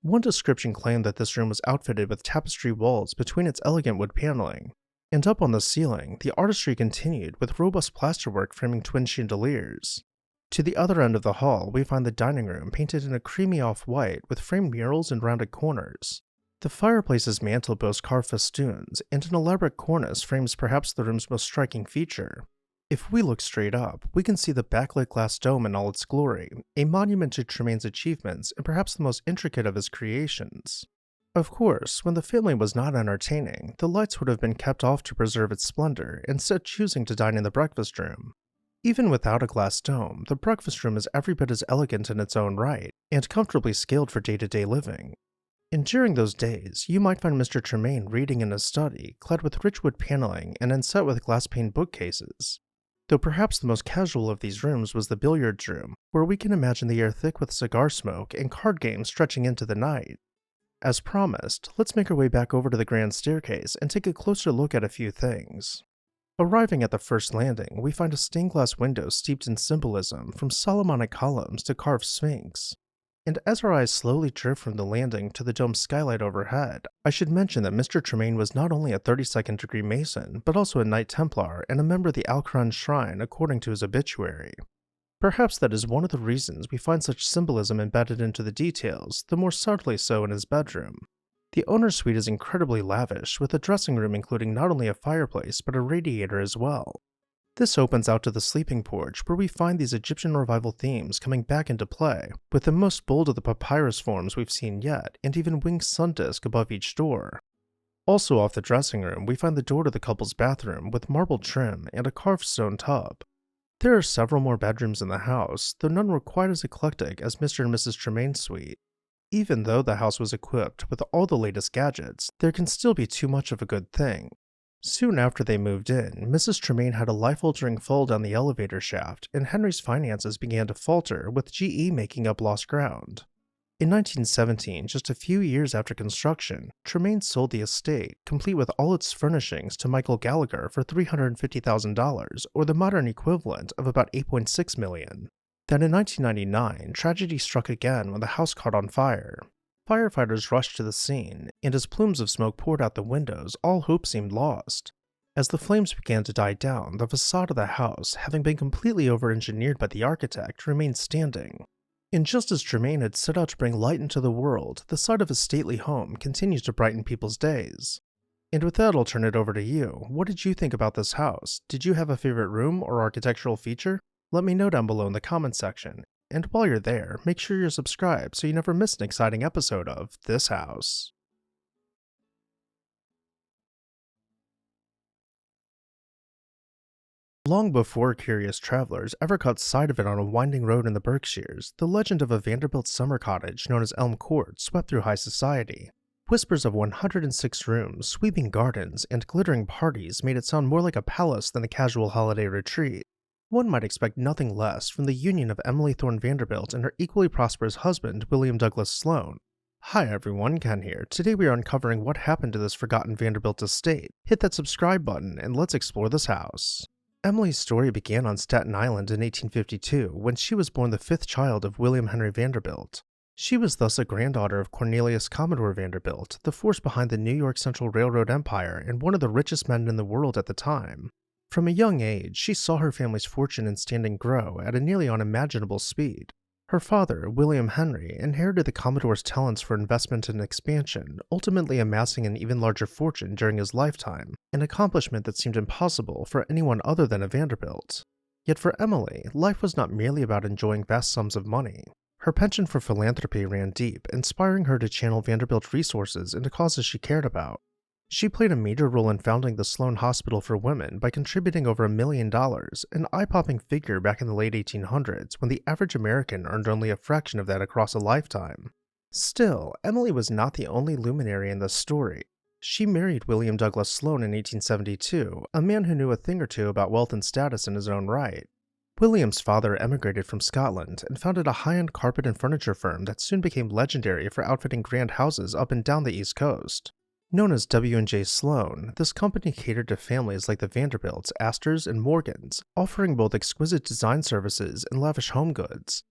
One description claimed that this room was outfitted with tapestry walls between its elegant wood paneling. And up on the ceiling, the artistry continued with robust plasterwork framing twin chandeliers. To the other end of the hall, we find the dining room painted in a creamy off-white with framed murals and rounded corners. The fireplace's mantel boasts carved festoons, and an elaborate cornice frames perhaps the room's most striking feature. If we look straight up, we can see the backlit glass dome in all its glory, a monument to Tremaine's achievements and perhaps the most intricate of his creations. Of course, when the family was not entertaining, the lights would have been kept off to preserve its splendor, instead choosing to dine in the breakfast room. Even without a glass dome, the breakfast room is every bit as elegant in its own right, and comfortably scaled for day-to-day living. And during those days, you might find Mr. Tremaine reading in his study, clad with rich wood paneling and inset with glass-paned bookcases. Though perhaps the most casual of these rooms was the billiards room, where we can imagine the air thick with cigar smoke and card games stretching into the night. As promised, let's make our way back over to the grand staircase and take a closer look at a few things. Arriving at the first landing, we find a stained glass window steeped in symbolism, from Solomonic columns to carved sphinx. And as our eyes slowly drift from the landing to the domed skylight overhead, I should mention that Mr. Tremaine was not only a 32nd degree Mason, but also a Knight Templar and a member of the Alcaran Shrine according to his obituary. Perhaps that is one of the reasons we find such symbolism embedded into the details, the more subtly so in his bedroom. The owner's suite is incredibly lavish, with a dressing room including not only a fireplace, but a radiator as well. This opens out to the sleeping porch, where we find these Egyptian revival themes coming back into play, with the most bold of the papyrus forms we've seen yet, and even winged sun disk above each door. Also off the dressing room, we find the door to the couple's bathroom, with marble trim and a carved stone tub. There are several more bedrooms in the house, though none were quite as eclectic as Mr. and Mrs. Tremaine's suite. Even though the house was equipped with all the latest gadgets, there can still be too much of a good thing. Soon after they moved in, Mrs. Tremaine had a life-altering fall down the elevator shaft, and Henry's finances began to falter, with GE making up lost ground. In 1917, just a few years after construction, Tremaine sold the estate, complete with all its furnishings, to Michael Gallagher for $350,000, or the modern equivalent of about $8.6 million. Then in 1999, tragedy struck again when the house caught on fire. Firefighters rushed to the scene, and as plumes of smoke poured out the windows, all hope seemed lost. As the flames began to die down, the facade of the house, having been completely over-engineered by the architect, remained standing. And just as Tremaine had set out to bring light into the world, the sight of his stately home continues to brighten people's days. And with that, I'll turn it over to you. What did you think about this house? Did you have a favorite room or architectural feature? Let me know down below in the comments section. And while you're there, make sure you're subscribed so you never miss an exciting episode of This House. Long before curious travelers ever caught sight of it on a winding road in the Berkshires, the legend of a Vanderbilt summer cottage known as Elm Court swept through high society. Whispers of 106 rooms, sweeping gardens, and glittering parties made it sound more like a palace than a casual holiday retreat. One might expect nothing less from the union of Emily Thorne Vanderbilt and her equally prosperous husband, William Douglas Sloane. Hi everyone, Ken here. Today we are uncovering what happened to this forgotten Vanderbilt estate. Hit that subscribe button and let's explore this house. Emily's story began on Staten Island in 1852 when she was born the fifth child of William Henry Vanderbilt. She was thus a granddaughter of Cornelius Commodore Vanderbilt, the force behind the New York Central Railroad Empire and one of the richest men in the world at the time. From a young age, she saw her family's fortune and standing grow at a nearly unimaginable speed. Her father, William Henry, inherited the Commodore's talents for investment and expansion, ultimately amassing an even larger fortune during his lifetime, an accomplishment that seemed impossible for anyone other than a Vanderbilt. Yet for Emily, life was not merely about enjoying vast sums of money. Her penchant for philanthropy ran deep, inspiring her to channel Vanderbilt resources into causes she cared about. She played a major role in founding the Sloan Hospital for Women by contributing over $1 million, an eye-popping figure back in the late 1800s when the average American earned only a fraction of that across a lifetime. Still, Emily was not the only luminary in this story. She married William Douglas Sloane in 1872, a man who knew a thing or two about wealth and status in his own right. William's father emigrated from Scotland and founded a high-end carpet and furniture firm that soon became legendary for outfitting grand houses up and down the East Coast. Known as W&J Sloan, this company catered to families like the Vanderbilts, Astors, and Morgans, offering both exquisite design services and lavish home goods.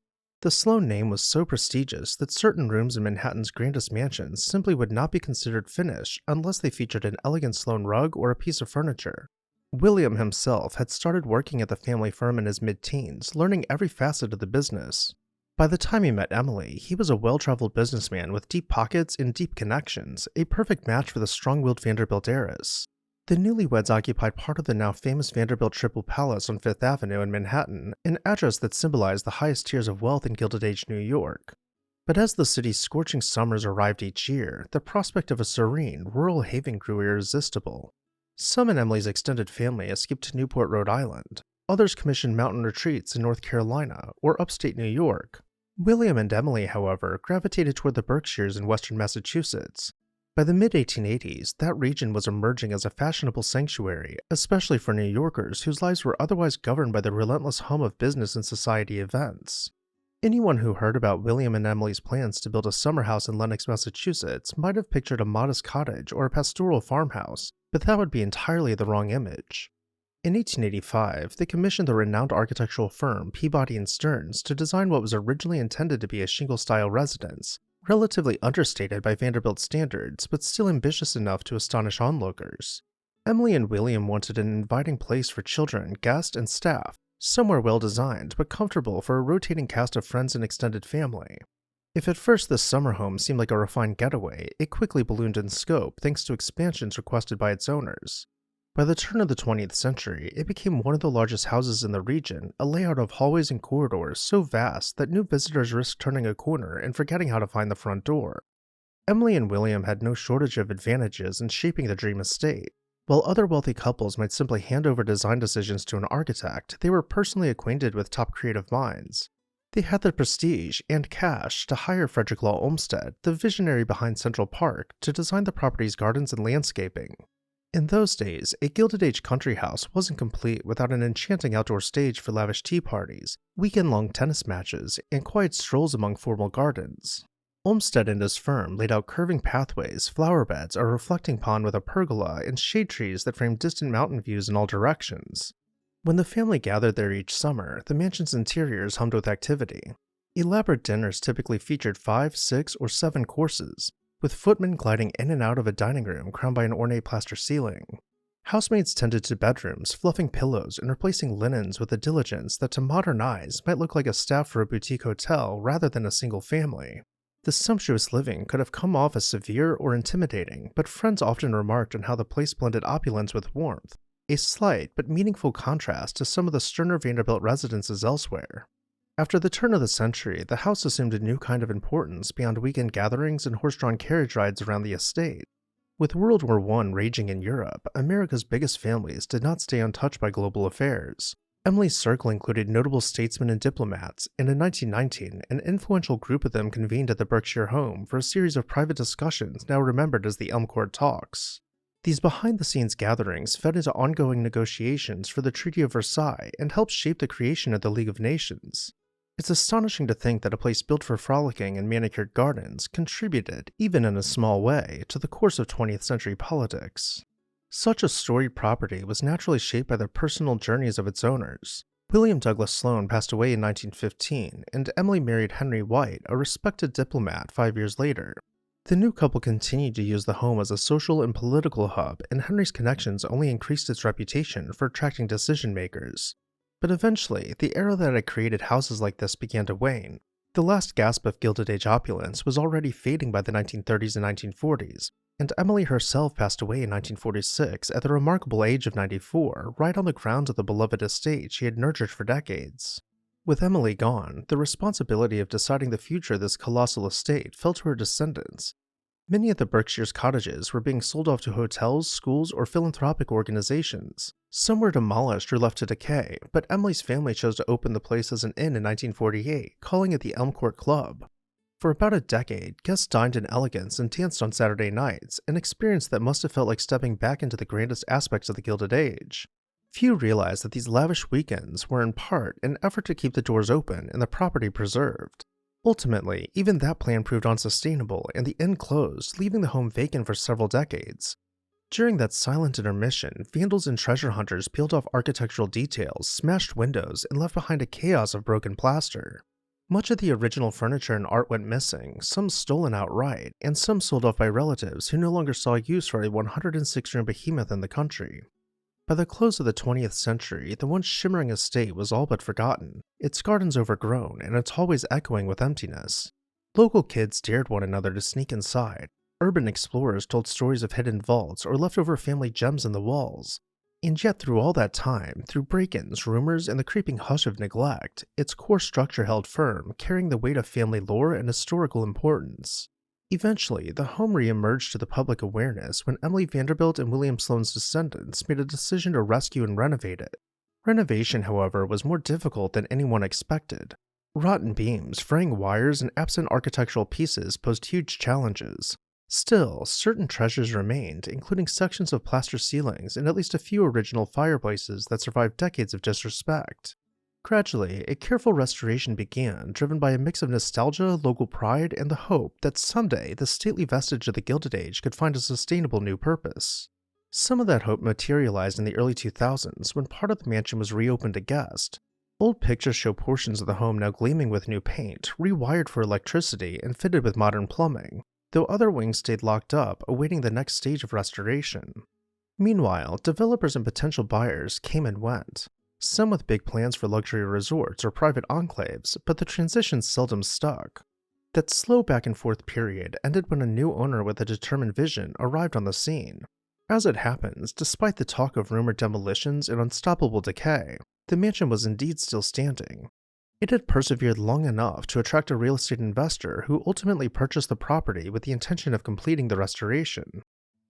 The Sloan name was so prestigious that certain rooms in Manhattan's grandest mansions simply would not be considered finished unless they featured an elegant Sloan rug or a piece of furniture. William himself had started working at the family firm in his mid-teens, learning every facet of the business. By the time he met Emily, he was a well-traveled businessman with deep pockets and deep connections, a perfect match for the strong-willed Vanderbilt heiress. The newlyweds occupied part of the now famous Vanderbilt Triple Palace on Fifth Avenue in Manhattan, an address that symbolized the highest tiers of wealth in Gilded Age New York. But as the city's scorching summers arrived each year, the prospect of a serene, rural haven grew irresistible. Some in Emily's extended family escaped to Newport, Rhode Island. Others commissioned mountain retreats in North Carolina or upstate New York. William and Emily, however, gravitated toward the Berkshires in western Massachusetts. By the mid-1880s, that region was emerging as a fashionable sanctuary, especially for New Yorkers whose lives were otherwise governed by the relentless hum of business and society events. Anyone who heard about William and Emily's plans to build a summer house in Lenox, Massachusetts might have pictured a modest cottage or a pastoral farmhouse, but that would be entirely the wrong image. In 1885, they commissioned the renowned architectural firm Peabody & Stearns to design what was originally intended to be a shingle-style residence, relatively understated by Vanderbilt standards, but still ambitious enough to astonish onlookers. Emily and William wanted an inviting place for children, guests, and staff, somewhere well-designed but comfortable for a rotating cast of friends and extended family. If at first this summer home seemed like a refined getaway, it quickly ballooned in scope thanks to expansions requested by its owners. By the turn of the 20th century, it became one of the largest houses in the region, a layout of hallways and corridors so vast that new visitors risked turning a corner and forgetting how to find the front door. Emily and William had no shortage of advantages in shaping the dream estate. While other wealthy couples might simply hand over design decisions to an architect, they were personally acquainted with top creative minds. They had the prestige and cash to hire Frederick Law Olmsted, the visionary behind Central Park, to design the property's gardens and landscaping. In those days, a Gilded Age country house wasn't complete without an enchanting outdoor stage for lavish tea parties, weekend-long tennis matches, and quiet strolls among formal gardens. Olmsted and his firm laid out curving pathways, flower beds, a reflecting pond with a pergola, and shade trees that framed distant mountain views in all directions. When the family gathered there each summer, the mansion's interiors hummed with activity. Elaborate dinners typically featured 5, 6, or 7 courses, with footmen gliding in and out of a dining room crowned by an ornate plaster ceiling. Housemaids tended to bedrooms, fluffing pillows and replacing linens with a diligence that to modern eyes might look like a staff for a boutique hotel rather than a single family. The sumptuous living could have come off as severe or intimidating, but friends often remarked on how the place blended opulence with warmth, a slight but meaningful contrast to some of the sterner Vanderbilt residences elsewhere. After the turn of the century, the house assumed a new kind of importance beyond weekend gatherings and horse-drawn carriage rides around the estate. With World War I raging in Europe, America's biggest families did not stay untouched by global affairs. Emily's circle included notable statesmen and diplomats, and in 1919, an influential group of them convened at the Berkshire home for a series of private discussions now remembered as the Elm Court Talks. These behind-the-scenes gatherings fed into ongoing negotiations for the Treaty of Versailles and helped shape the creation of the League of Nations. It's astonishing to think that a place built for frolicking and manicured gardens contributed, even in a small way, to the course of 20th century politics. Such a storied property was naturally shaped by the personal journeys of its owners. William Douglas Sloan passed away in 1915, and Emily married Henry White, a respected diplomat, 5 years later. The new couple continued to use the home as a social and political hub, and Henry's connections only increased its reputation for attracting decision-makers. But eventually, the era that had created houses like this began to wane. The last gasp of Gilded Age opulence was already fading by the 1930s and 1940s, and Emily herself passed away in 1946 at the remarkable age of 94, right on the grounds of the beloved estate she had nurtured for decades. With Emily gone, the responsibility of deciding the future of this colossal estate fell to her descendants. Many of the Berkshire's cottages were being sold off to hotels, schools, or philanthropic organizations. Some were demolished or left to decay, but Emily's family chose to open the place as an inn in 1948, calling it the Elm Court Club. For about a decade, guests dined in elegance and danced on Saturday nights, an experience that must have felt like stepping back into the grandest aspects of the Gilded Age. Few realized that these lavish weekends were in part an effort to keep the doors open and the property preserved. Ultimately, even that plan proved unsustainable and the inn closed, leaving the home vacant for several decades. During that silent intermission, vandals and treasure hunters peeled off architectural details, smashed windows, and left behind a chaos of broken plaster. Much of the original furniture and art went missing, some stolen outright, and some sold off by relatives who no longer saw use for a 106-room behemoth in the country. By the close of the 20th century, the once shimmering estate was all but forgotten, its gardens overgrown and its hallways echoing with emptiness. Local kids dared one another to sneak inside. Urban explorers told stories of hidden vaults or leftover family gems in the walls. And yet through all that time, through break-ins, rumors, and the creeping hush of neglect, its core structure held firm, carrying the weight of family lore and historical importance. Eventually, the home re-emerged to the public awareness when Emily Vanderbilt and William Sloane's descendants made a decision to rescue and renovate it. Renovation, however, was more difficult than anyone expected. Rotten beams, fraying wires, and absent architectural pieces posed huge challenges. Still, certain treasures remained, including sections of plaster ceilings and at least a few original fireplaces that survived decades of disrespect. Gradually, a careful restoration began, driven by a mix of nostalgia, local pride, and the hope that someday the stately vestige of the Gilded Age could find a sustainable new purpose. Some of that hope materialized in the early 2000s when part of the mansion was reopened to guests. Old pictures show portions of the home now gleaming with new paint, rewired for electricity, and fitted with modern plumbing, though other wings stayed locked up, awaiting the next stage of restoration. Meanwhile, developers and potential buyers came and went, some with big plans for luxury resorts or private enclaves, but the transition seldom stuck. That slow back-and-forth period ended when a new owner with a determined vision arrived on the scene. As it happens, despite the talk of rumored demolitions and unstoppable decay, the mansion was indeed still standing. It had persevered long enough to attract a real estate investor who ultimately purchased the property with the intention of completing the restoration.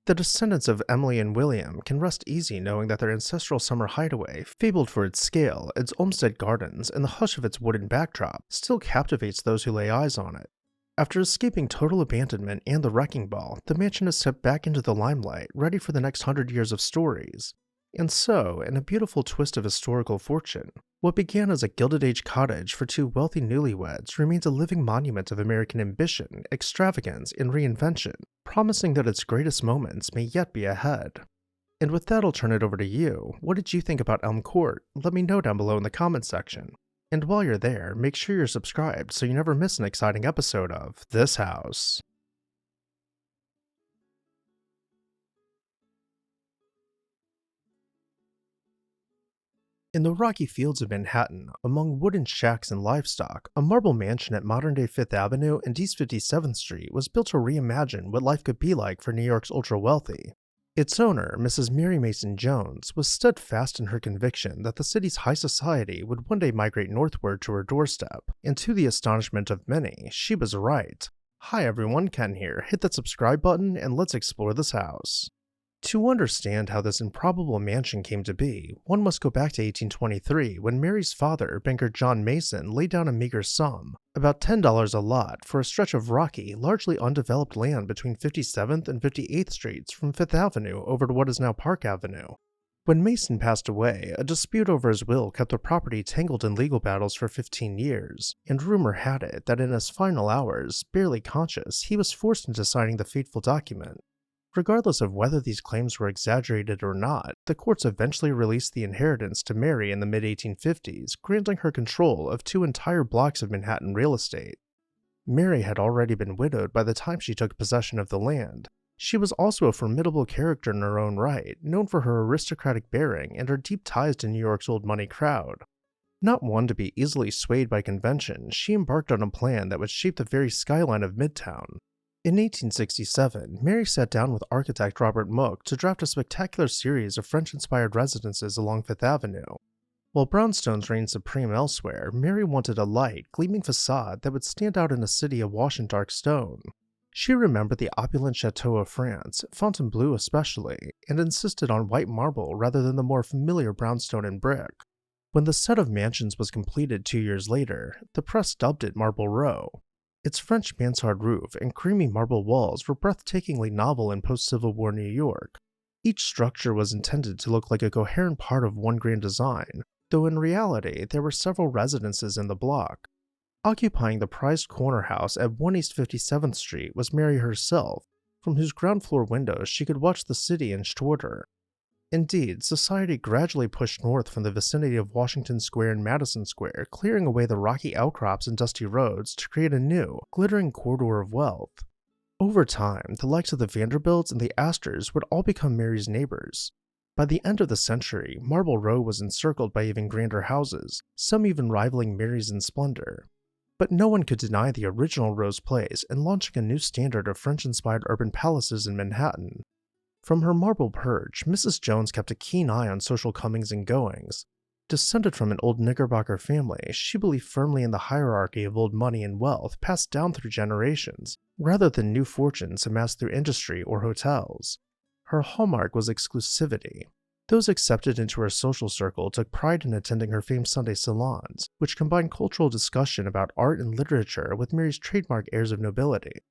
The descendants of Emily and William can rest easy knowing that their ancestral summer hideaway, fabled for its scale, its Olmsted gardens, and the hush of its wooden backdrop, still captivates those who lay eyes on it. After escaping total abandonment and the wrecking ball, the mansion has stepped back into the limelight, ready for the next 100 years of stories. And so, in a beautiful twist of historical fortune, what began as a Gilded Age cottage for two wealthy newlyweds remains a living monument of American ambition, extravagance, and reinvention, promising that its greatest moments may yet be ahead. And with that, I'll turn it over to you. What did you think about Elm Court? Let me know down below in the comments section. And while you're there, make sure you're subscribed so you never miss an exciting episode of This House. In the rocky fields of Manhattan, among wooden shacks and livestock, a marble mansion at modern-day Fifth Avenue and East 57th Street was built to reimagine what life could be like for New York's ultra-wealthy. Its owner, Mrs. Mary Mason Jones, was steadfast in her conviction that the city's high society would one day migrate northward to her doorstep, and to the astonishment of many, she was right. Hi everyone, Ken here. Hit that subscribe button and let's explore this house. To understand how this improbable mansion came to be, one must go back to 1823 when Mary's father, banker John Mason, laid down a meager sum, about $10 a lot, for a stretch of rocky, largely undeveloped land between 57th and 58th Streets from Fifth Avenue over to what is now Park Avenue. When Mason passed away, a dispute over his will kept the property tangled in legal battles for 15 years, and rumor had it that in his final hours, barely conscious, he was forced into signing the fateful document. Regardless of whether these claims were exaggerated or not, the courts eventually released the inheritance to Mary in the mid-1850s, granting her control of 2 entire blocks of Manhattan real estate. Mary had already been widowed by the time she took possession of the land. She was also a formidable character in her own right, known for her aristocratic bearing and her deep ties to New York's old money crowd. Not one to be easily swayed by convention, she embarked on a plan that would shape the very skyline of Midtown. In 1867, Mary sat down with architect Robert Mook to draft a spectacular series of French-inspired residences along Fifth Avenue. While brownstones reigned supreme elsewhere, Mary wanted a light, gleaming facade that would stand out in a city awash in dark stone. She remembered the opulent chateaux of France, Fontainebleau especially, and insisted on white marble rather than the more familiar brownstone and brick. When the set of mansions was completed 2 years later, the press dubbed it Marble Row. Its French mansard roof and creamy marble walls were breathtakingly novel in post-Civil War New York. Each structure was intended to look like a coherent part of one grand design, though in reality there were several residences in the block. Occupying the prized corner house at 1 East 57th Street was Mary herself, from whose ground floor windows she could watch the city inch toward her. Indeed, society gradually pushed north from the vicinity of Washington Square and Madison Square, clearing away the rocky outcrops and dusty roads to create a new, glittering corridor of wealth. Over time, the likes of the Vanderbilts and the Astors would all become Mary's neighbors. By the end of the century, Marble Row was encircled by even grander houses, some even rivaling Mary's in splendor. But no one could deny the original Row's place in launching a new standard of French-inspired urban palaces in Manhattan. From her marble perch, Mrs. Jones kept a keen eye on social comings and goings. Descended from an old Knickerbocker family, she believed firmly in the hierarchy of old money and wealth passed down through generations, rather than new fortunes amassed through industry or hotels. Her hallmark was exclusivity. Those accepted into her social circle took pride in attending her famed Sunday salons, which combined cultural discussion about art and literature with Mary's trademark airs of nobility.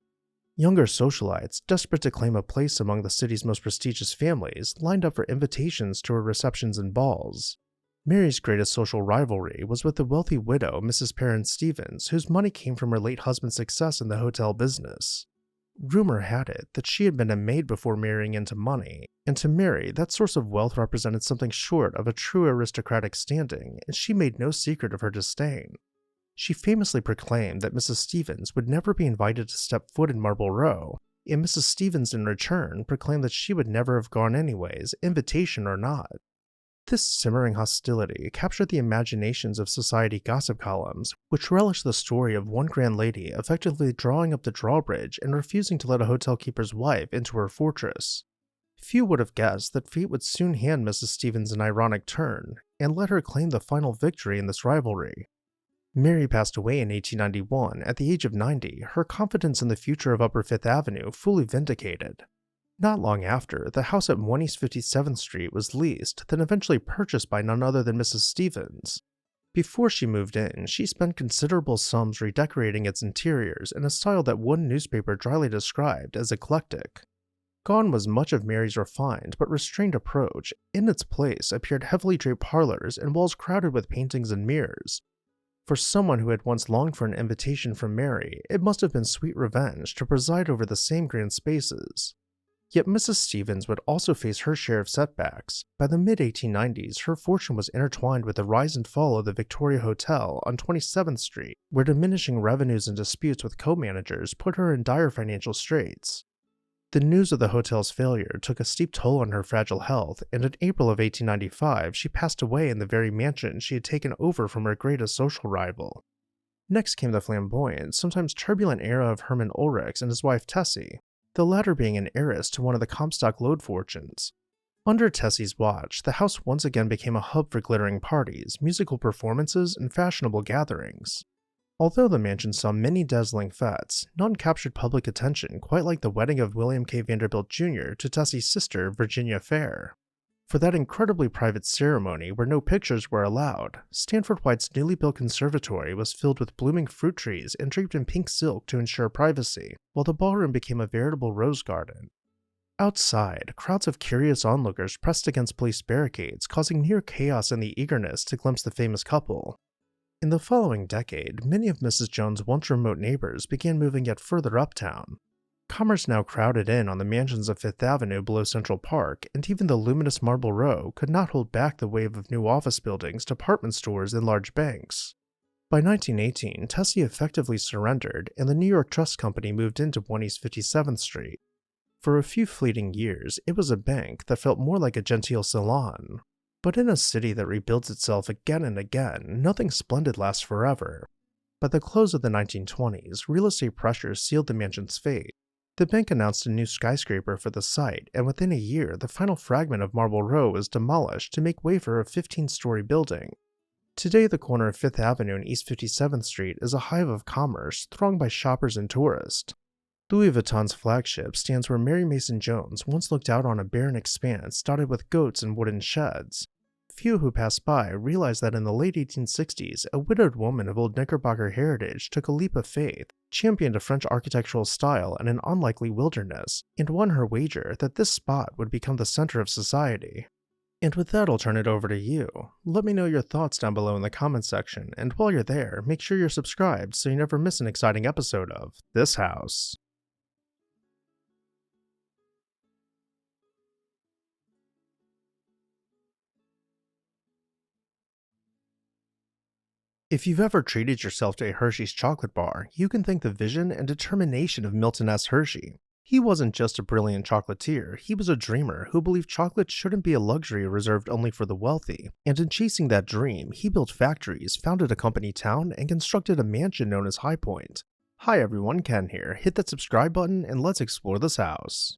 Younger socialites, desperate to claim a place among the city's most prestigious families, lined up for invitations to her receptions and balls. Mary's greatest social rivalry was with the wealthy widow, Mrs. Perrin Stevens, whose money came from her late husband's success in the hotel business. Rumor had it that she had been a maid before marrying into money, and to Mary, that source of wealth represented something short of a true aristocratic standing, and she made no secret of her disdain. She famously proclaimed that Mrs. Stevens would never be invited to step foot in Marble Row, and Mrs. Stevens in return proclaimed that she would never have gone anyways, invitation or not. This simmering hostility captured the imaginations of society gossip columns, which relished the story of one grand lady effectively drawing up the drawbridge and refusing to let a hotel keeper's wife into her fortress. Few would have guessed that fate would soon hand Mrs. Stevens an ironic turn, and let her claim the final victory in this rivalry. Mary passed away in 1891 at the age of 90, her confidence in the future of Upper Fifth Avenue fully vindicated. Not long after, the house at 1 East 57th Street was leased, then eventually purchased by none other than Mrs. Stevens. Before she moved in, she spent considerable sums redecorating its interiors in a style that one newspaper dryly described as eclectic. Gone was much of Mary's refined but restrained approach. In its place appeared heavily draped parlors and walls crowded with paintings and mirrors. For someone who had once longed for an invitation from Mary, it must have been sweet revenge to preside over the same grand spaces. Yet Mrs. Stevens would also face her share of setbacks. By the mid-1890s, her fortune was intertwined with the rise and fall of the Victoria Hotel on 27th Street, where diminishing revenues and disputes with co-managers put her in dire financial straits. The news of the hotel's failure took a steep toll on her fragile health, and in April of 1895 she passed away in the very mansion she had taken over from her greatest social rival. Next came the flamboyant, sometimes turbulent era of Herman Ulrichs and his wife Tessie, the latter being an heiress to one of the Comstock lode fortunes. Under Tessie's watch, the house once again became a hub for glittering parties, musical performances, and fashionable gatherings. Although the mansion saw many dazzling fetes, none captured public attention quite like the wedding of William K. Vanderbilt Jr. to Tessie's sister, Virginia Fair. For that incredibly private ceremony where no pictures were allowed, Stanford White's newly built conservatory was filled with blooming fruit trees and draped in pink silk to ensure privacy, while the ballroom became a veritable rose garden. Outside, crowds of curious onlookers pressed against police barricades, causing near chaos in the eagerness to glimpse the famous couple. In the following decade, many of Mrs. Jones' once remote neighbors began moving yet further uptown. Commerce now crowded in on the mansions of Fifth Avenue below Central Park, and even the luminous Marble Row could not hold back the wave of new office buildings, department stores, and large banks. By 1918, Tessie effectively surrendered, and the New York Trust Company moved into 1 East 57th Street. For a few fleeting years, it was a bank that felt more like a genteel salon. But in a city that rebuilds itself again and again, nothing splendid lasts forever. By the close of the 1920s, real estate pressures sealed the mansion's fate. The bank announced a new skyscraper for the site, and within a year, the final fragment of Marble Row was demolished to make way for a 15-story building. Today, the corner of Fifth Avenue and East 57th Street is a hive of commerce, thronged by shoppers and tourists. Louis Vuitton's flagship stands where Mary Mason Jones once looked out on a barren expanse dotted with goats and wooden sheds. few who passed by realized that in the late 1860s, a widowed woman of old Knickerbocker heritage took a leap of faith, championed a French architectural style in an unlikely wilderness, and won her wager that this spot would become the center of society. And with that, I'll turn it over to you. Let me know your thoughts down below in the comments section, and while you're there, make sure you're subscribed so you never miss an exciting episode of This House. If you've ever treated yourself to a Hershey's chocolate bar, you can thank the vision and determination of Milton S. Hershey. He wasn't just a brilliant chocolatier, he was a dreamer who believed chocolate shouldn't be a luxury reserved only for the wealthy, and in chasing that dream, he built factories, founded a company town, and constructed a mansion known as High Point. Hi everyone, Ken here. Hit that subscribe button and let's explore this house.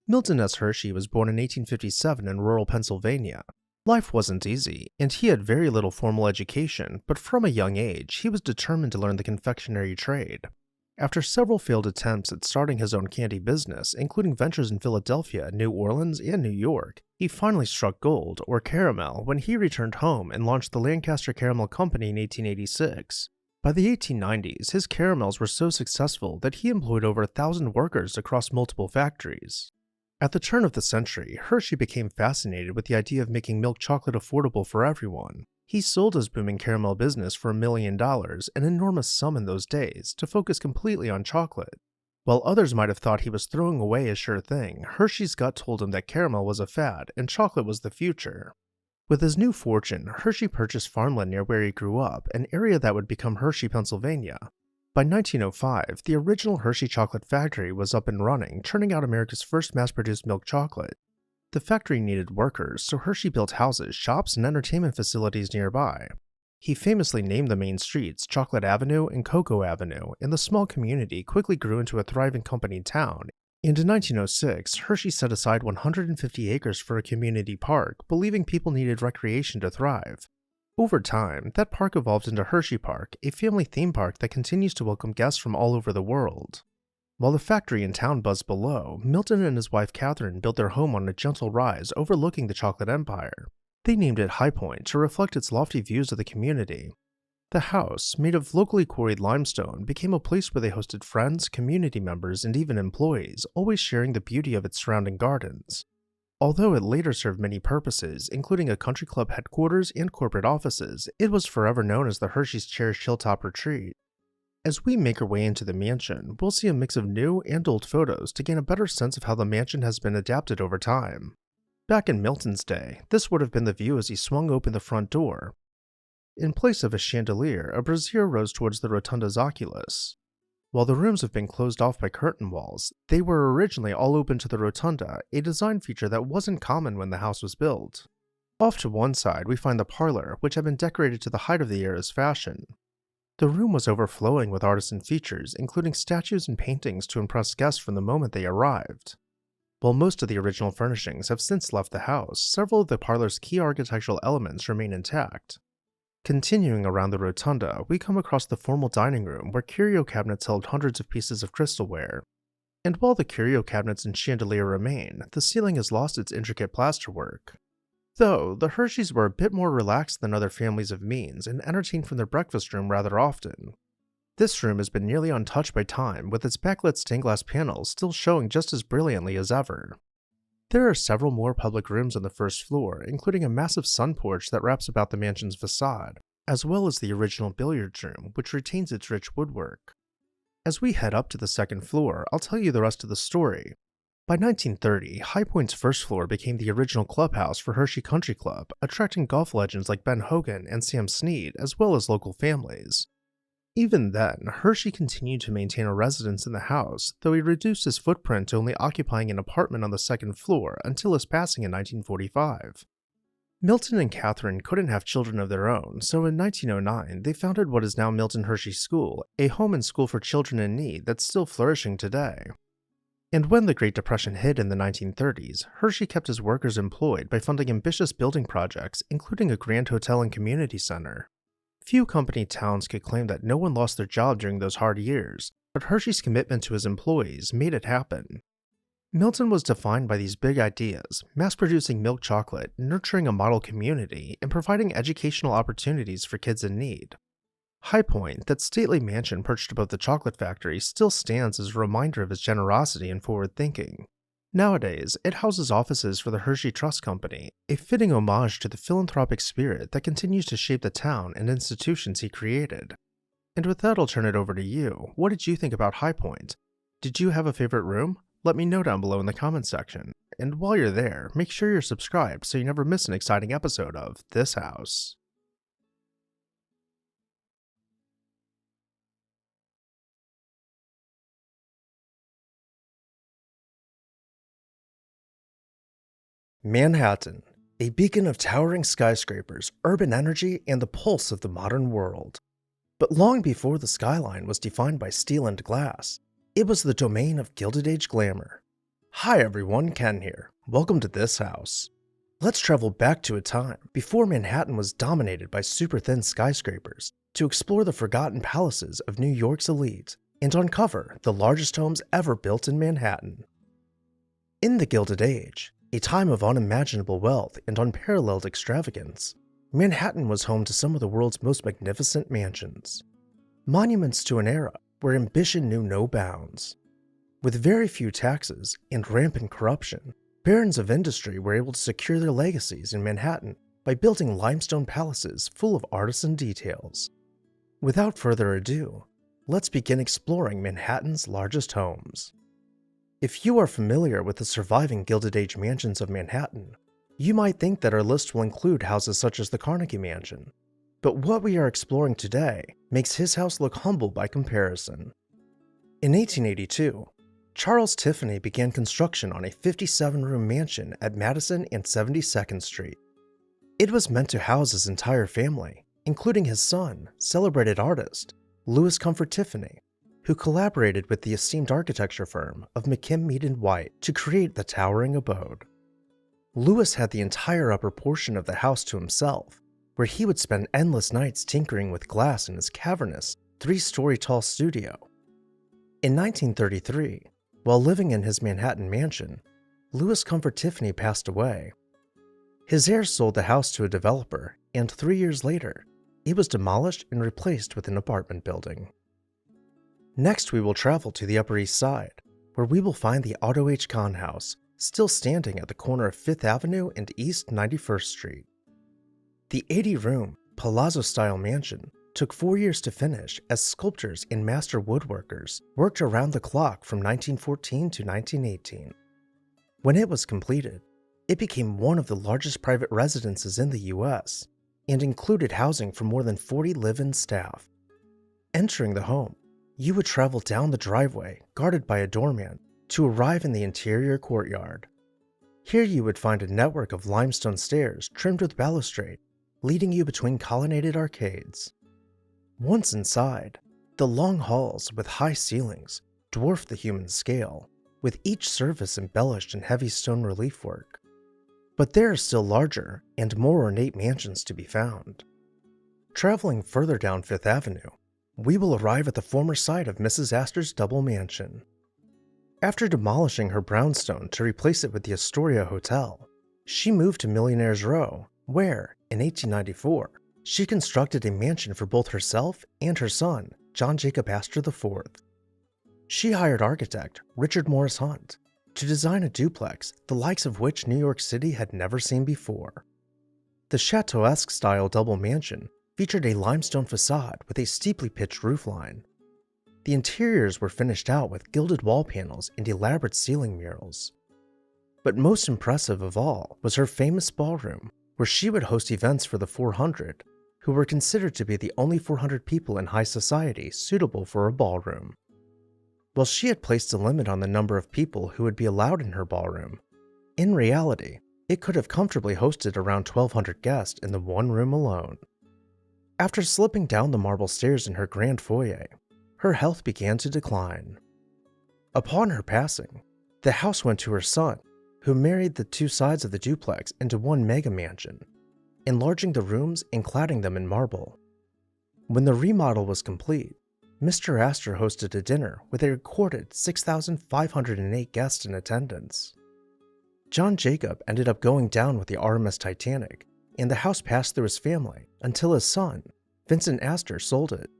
Milton S. Hershey was born in 1857 in rural Pennsylvania. Life wasn't easy, and he had very little formal education, but from a young age, he was determined to learn the confectionery trade. After several failed attempts at starting his own candy business, including ventures in Philadelphia, New Orleans, and New York, he finally struck gold, or caramel, when he returned home and launched the Lancaster Caramel Company in 1886. By the 1890s, his caramels were so successful that he employed over 1,000 workers across multiple factories. At the turn of the century, Hershey became fascinated with the idea of making milk chocolate affordable for everyone. He sold his booming caramel business for $1 million, an enormous sum in those days, to focus completely on chocolate. While others might have thought he was throwing away a sure thing, Hershey's gut told him that caramel was a fad and chocolate was the future. With his new fortune, Hershey purchased farmland near where he grew up, an area that would become Hershey, Pennsylvania. By 1905, the original Hershey chocolate factory was up and running, churning out America's first mass-produced milk chocolate. The factory needed workers, so Hershey built houses, shops, and entertainment facilities nearby. He famously named the main streets Chocolate Avenue and Cocoa Avenue, and the small community quickly grew into a thriving company town. And in 1906, Hershey set aside 150 acres for a community park, believing people needed recreation to thrive. Over time, that park evolved into Hershey Park, a family theme park that continues to welcome guests from all over the world. While the factory and town buzzed below, Milton and his wife Catherine built their home on a gentle rise overlooking the chocolate empire. They named it High Point to reflect its lofty views of the community. The house, made of locally quarried limestone, became a place where they hosted friends, community members, and even employees, always sharing the beauty of its surrounding gardens. Although it later served many purposes, including a country club headquarters and corporate offices, it was forever known as the Hershey's cherished hilltop retreat. As we make our way into the mansion, we'll see a mix of new and old photos to gain a better sense of how the mansion has been adapted over time. Back in Milton's day, this would have been the view as he swung open the front door. In place of a chandelier, a brazier rose towards the rotunda's oculus. While the rooms have been closed off by curtain walls, they were originally all open to the rotunda, a design feature that wasn't common when the house was built. Off to one side, we find the parlor, which had been decorated to the height of the era's fashion. The room was overflowing with artisan features, including statues and paintings to impress guests from the moment they arrived. While most of the original furnishings have since left the house, several of the parlor's key architectural elements remain intact. Continuing around the rotunda, we come across the formal dining room where curio cabinets held hundreds of pieces of crystalware. And while the curio cabinets and chandelier remain, the ceiling has lost its intricate plasterwork. Though, the Hersheys were a bit more relaxed than other families of means and entertained from their breakfast room rather often. This room has been nearly untouched by time, with its backlit stained glass panels still showing just as brilliantly as ever. There are several more public rooms on the first floor, including a massive sun porch that wraps about the mansion's facade, as well as the original billiards room, which retains its rich woodwork. As we head up to the second floor, I'll tell you the rest of the story. By 1930, High Point's first floor became the original clubhouse for Hershey Country Club, attracting golf legends like Ben Hogan and Sam Snead, as well as local families. Even then, Hershey continued to maintain a residence in the house, though he reduced his footprint to only occupying an apartment on the second floor until his passing in 1945. Milton and Catherine couldn't have children of their own, so in 1909 they founded what is now Milton Hershey School, a home and school for children in need that's still flourishing today. And when the Great Depression hit in the 1930s, Hershey kept his workers employed by funding ambitious building projects, including a grand hotel and community center. Few company towns could claim that no one lost their job during those hard years, but Hershey's commitment to his employees made it happen. Milton was defined by these big ideas: mass-producing milk chocolate, nurturing a model community, and providing educational opportunities for kids in need. High Point, that stately mansion perched above the chocolate factory, still stands as a reminder of his generosity and forward thinking. Nowadays, it houses offices for the Hershey Trust Company, a fitting homage to the philanthropic spirit that continues to shape the town and institutions he created. And with that, I'll turn it over to you. What did you think about High Point? Did you have a favorite room? Let me know down below in the comments section. And while you're there, make sure you're subscribed so you never miss an exciting episode of This House. Manhattan, a beacon of towering skyscrapers, urban energy, and the pulse of the modern world. But long before the skyline was defined by steel and glass, it was the domain of Gilded Age glamour. Hi everyone, Ken here. Welcome to This House. Let's travel back to a time before Manhattan was dominated by super thin skyscrapers to explore the forgotten palaces of New York's elite and uncover the largest homes ever built in Manhattan. In the Gilded Age, a time of unimaginable wealth and unparalleled extravagance, Manhattan was home to some of the world's most magnificent mansions. Monuments to an era where ambition knew no bounds. With very few taxes and rampant corruption, barons of industry were able to secure their legacies in Manhattan by building limestone palaces full of artisan details. Without further ado, let's begin exploring Manhattan's largest homes. If you are familiar with the surviving Gilded Age mansions of Manhattan, you might think that our list will include houses such as the Carnegie Mansion. But what we are exploring today makes his house look humble by comparison. In 1882, Charles Tiffany began construction on a 57-room mansion at Madison and 72nd Street. It was meant to house his entire family, including his son, celebrated artist Louis Comfort Tiffany, who collaborated with the esteemed architecture firm of McKim, Mead & White to create the towering abode. Louis had the entire upper portion of the house to himself, where he would spend endless nights tinkering with glass in his cavernous, 3-story tall studio. In 1933, while living in his Manhattan mansion, Louis Comfort Tiffany passed away. His heirs sold the house to a developer, and 3 years later, it was demolished and replaced with an apartment building. Next, we will travel to the Upper East Side, where we will find the Otto H. Kahn House, still standing at the corner of 5th Avenue and East 91st Street. The 80-room, palazzo-style mansion took 4 years to finish as sculptors and master woodworkers worked around the clock from 1914 to 1918. When it was completed, it became one of the largest private residences in the US and included housing for more than 40 live-in staff. Entering the home, you would travel down the driveway, guarded by a doorman, to arrive in the interior courtyard. Here you would find a network of limestone stairs trimmed with balustrade, leading you between colonnaded arcades. Once inside, the long halls with high ceilings dwarfed the human scale, with each surface embellished in heavy stone relief work. But there are still larger and more ornate mansions to be found. Traveling further down 5th Avenue, we will arrive at the former site of Mrs. Astor's double mansion. After demolishing her brownstone to replace it with the Astoria Hotel, she moved to Billionaires Row, where, in 1894, she constructed a mansion for both herself and her son, John Jacob Astor IV. She hired architect Richard Morris Hunt to design a duplex the likes of which New York City had never seen before. The chateau-esque style double mansion featured a limestone facade with a steeply pitched roofline. The interiors were finished out with gilded wall panels and elaborate ceiling murals. But most impressive of all was her famous ballroom, where she would host events for the 400, who were considered to be the only 400 people in high society suitable for a ballroom. While she had placed a limit on the number of people who would be allowed in her ballroom, in reality, it could have comfortably hosted around 1,200 guests in the one room alone. After slipping down the marble stairs in her grand foyer, her health began to decline. Upon her passing, the house went to her son, who married the two sides of the duplex into one mega mansion, enlarging the rooms and cladding them in marble. When the remodel was complete, Mr. Astor hosted a dinner with a recorded 6,508 guests in attendance. John Jacob ended up going down with the RMS Titanic, and the house passed through his family until his son, Vincent Astor, sold it.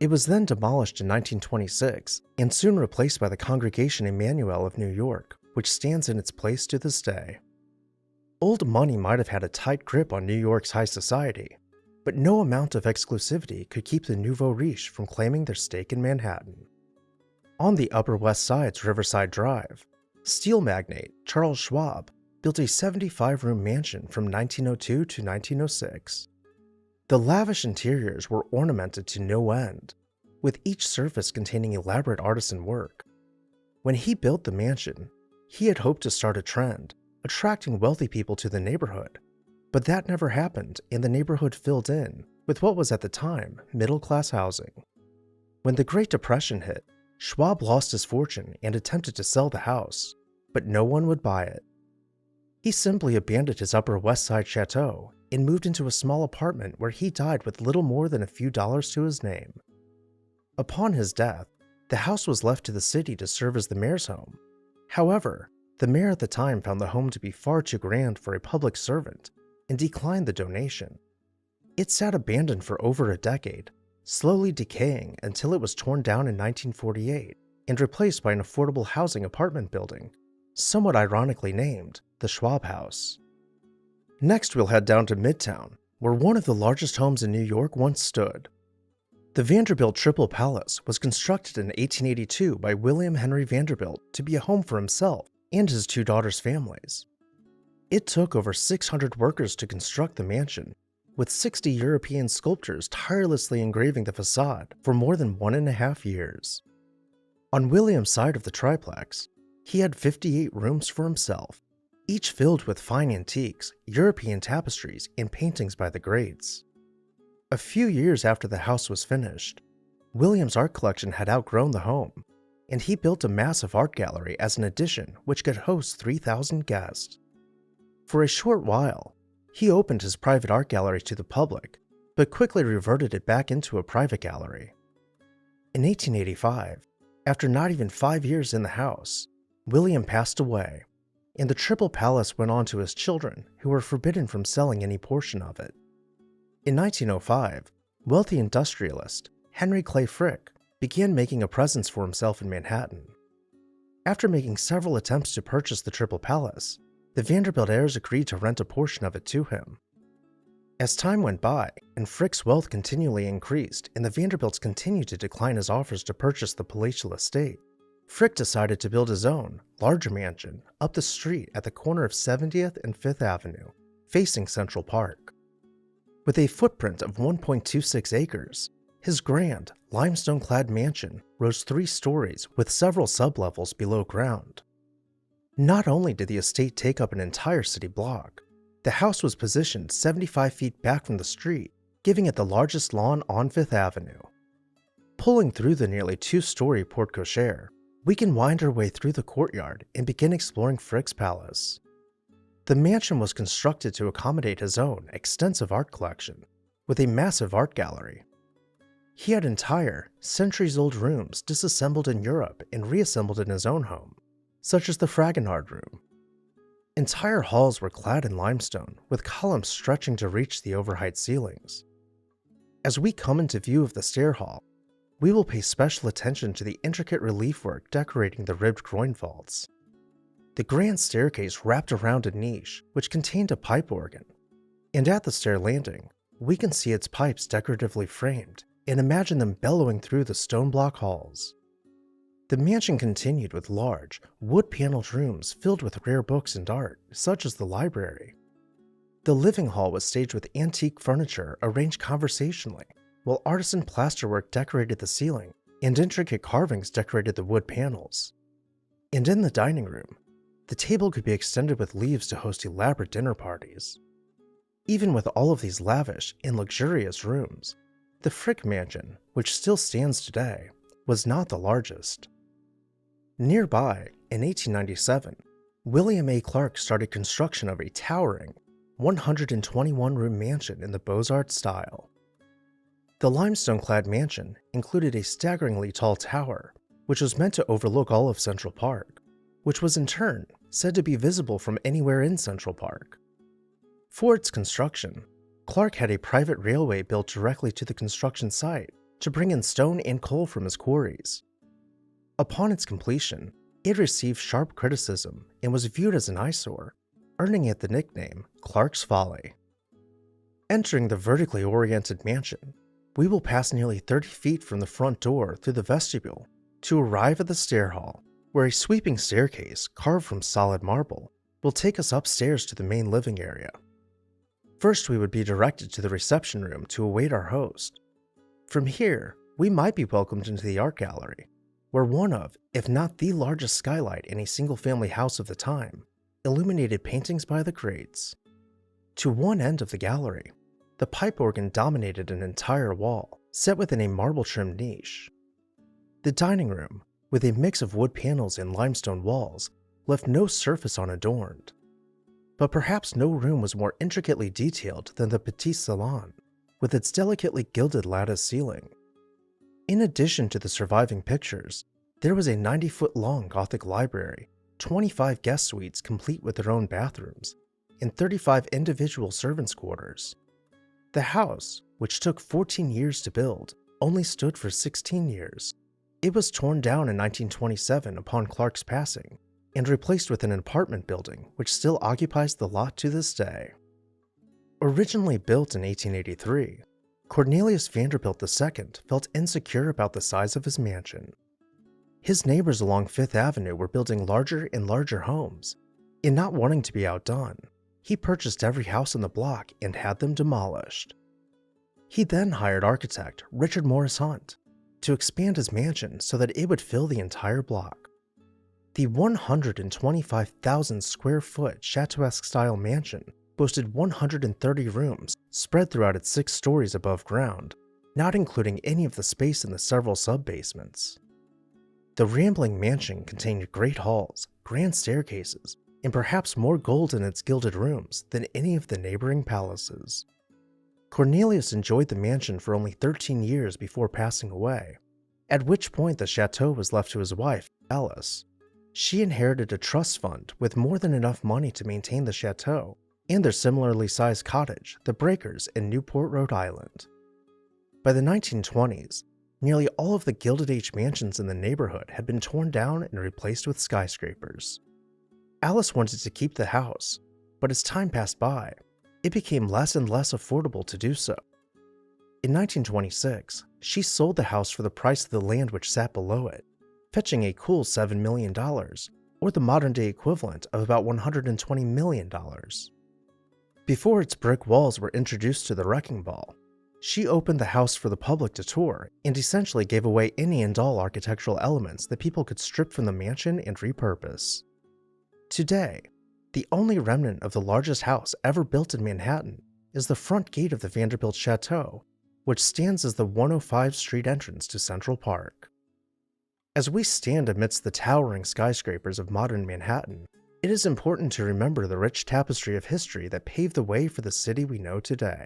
It was then demolished in 1926 and soon replaced by the Congregation Emmanuel of New York, which stands in its place to this day. Old money might have had a tight grip on New York's high society, but no amount of exclusivity could keep the nouveau riche from claiming their stake in Manhattan. On the Upper West Side's Riverside Drive, steel magnate Charles Schwab built a 75-room mansion from 1902 to 1906. The lavish interiors were ornamented to no end, with each surface containing elaborate artisan work. When he built the mansion, he had hoped to start a trend, attracting wealthy people to the neighborhood, but that never happened and the neighborhood filled in with what was at the time middle-class housing. When the Great Depression hit, Schwab lost his fortune and attempted to sell the house, but no one would buy it. He simply abandoned his Upper West Side chateau and moved into a small apartment where he died with little more than a few dollars to his name. Upon his death, the house was left to the city to serve as the mayor's home. However, the mayor at the time found the home to be far too grand for a public servant and declined the donation. It sat abandoned for over a decade, slowly decaying until it was torn down in 1948 and replaced by an affordable housing apartment building, somewhat ironically named the Schwab House. Next, we'll head down to Midtown, where one of the largest homes in New York once stood. The Vanderbilt Triple Palace was constructed in 1882 by William Henry Vanderbilt to be a home for himself and his two daughters' families. It took over 600 workers to construct the mansion, with 60 European sculptors tirelessly engraving the facade for more than 1.5 years. On William's side of the triplex, he had 58 rooms for himself, each filled with fine antiques, European tapestries, and paintings by the greats. A few years after the house was finished, William's art collection had outgrown the home, and he built a massive art gallery as an addition which could host 3,000 guests. For a short while, he opened his private art gallery to the public, but quickly reverted it back into a private gallery. In 1885, after not even 5 years in the house, William passed away, and the Triple Palace went on to his children, who were forbidden from selling any portion of it. In 1905, wealthy industrialist Henry Clay Frick began making a presence for himself in Manhattan. After making several attempts to purchase the Triple Palace, the Vanderbilt heirs agreed to rent a portion of it to him. As time went by, and Frick's wealth continually increased, and the Vanderbilts continued to decline his offers to purchase the palatial estate, Frick decided to build his own, larger mansion up the street at the corner of 70th and 5th Avenue, facing Central Park. With a footprint of 1.26 acres, his grand, limestone-clad mansion rose 3 stories with several sublevels below ground. Not only did the estate take up an entire city block, the house was positioned 75 feet back from the street, giving it the largest lawn on 5th Avenue. Pulling through the nearly 2-story porte-cochere, we can wind our way through the courtyard and begin exploring Frick's palace. The mansion was constructed to accommodate his own extensive art collection, with a massive art gallery. He had entire, centuries-old rooms disassembled in Europe and reassembled in his own home, such as the Fragonard Room. Entire halls were clad in limestone, with columns stretching to reach the overheight ceilings. As we come into view of the stair hall, we will pay special attention to the intricate relief work decorating the ribbed groin vaults. The grand staircase wrapped around a niche which contained a pipe organ, and at the stair landing, we can see its pipes decoratively framed and imagine them bellowing through the stone block halls. The mansion continued with large, wood-paneled rooms filled with rare books and art, such as the library. The living hall was staged with antique furniture arranged conversationally, while artisan plasterwork decorated the ceiling and intricate carvings decorated the wood panels. And in the dining room, the table could be extended with leaves to host elaborate dinner parties. Even with all of these lavish and luxurious rooms, the Frick Mansion, which still stands today, was not the largest. Nearby, in 1897, William A. Clark started construction of a towering 121-room mansion in the Beaux-Arts style. The limestone-clad mansion included a staggeringly tall tower, which was meant to overlook all of Central Park, which was in turn said to be visible from anywhere in Central Park. For its construction, Clark had a private railway built directly to the construction site to bring in stone and coal from his quarries. Upon its completion, it received sharp criticism and was viewed as an eyesore, earning it the nickname Clark's Folly. Entering the vertically oriented mansion, we will pass nearly 30 feet from the front door through the vestibule to arrive at the stair hall, where a sweeping staircase carved from solid marble will take us upstairs to the main living area. First, we would be directed to the reception room to await our host. From here, we might be welcomed into the art gallery, where one of, if not the largest skylight in a single-family house of the time, illuminated paintings by the greats. To one end of the gallery, the pipe organ dominated an entire wall, set within a marble-trimmed niche. The dining room, with a mix of wood panels and limestone walls, left no surface unadorned. But perhaps no room was more intricately detailed than the petit salon, with its delicately gilded lattice ceiling. In addition to the surviving pictures, there was a 90-foot-long Gothic library, 25 guest suites complete with their own bathrooms, and 35 individual servants' quarters. The house, which took 14 years to build, only stood for 16 years. It was torn down in 1927 upon Clark's passing, and replaced with an apartment building which still occupies the lot to this day. Originally built in 1883, Cornelius Vanderbilt II felt insecure about the size of his mansion. His neighbors along Fifth Avenue were building larger and larger homes, and not wanting to be outdone, he purchased every house on the block and had them demolished. He then hired architect Richard Morris Hunt to expand his mansion so that it would fill the entire block. The 125,000 square foot Chateauesque style mansion boasted 130 rooms spread throughout its 6 stories above ground, not including any of the space in the several sub-basements. The rambling mansion contained great halls, grand staircases, and perhaps more gold in its gilded rooms than any of the neighboring palaces. Cornelius enjoyed the mansion for only 13 years before passing away, at which point the chateau was left to his wife, Alice. She inherited a trust fund with more than enough money to maintain the chateau and their similarly sized cottage, the Breakers, in Newport, Rhode Island. By the 1920s, nearly all of the Gilded Age mansions in the neighborhood had been torn down and replaced with skyscrapers. Alice wanted to keep the house, but as time passed by, it became less and less affordable to do so. In 1926, she sold the house for the price of the land which sat below it, fetching a cool $7 million, or the modern-day equivalent of about $120 million. Before its brick walls were introduced to the wrecking ball, she opened the house for the public to tour and essentially gave away any and all architectural elements that people could strip from the mansion and repurpose. Today, the only remnant of the largest house ever built in Manhattan is the front gate of the Vanderbilt Chateau, which stands as the 105 Street entrance to Central Park. As we stand amidst the towering skyscrapers of modern Manhattan, it is important to remember the rich tapestry of history that paved the way for the city we know today.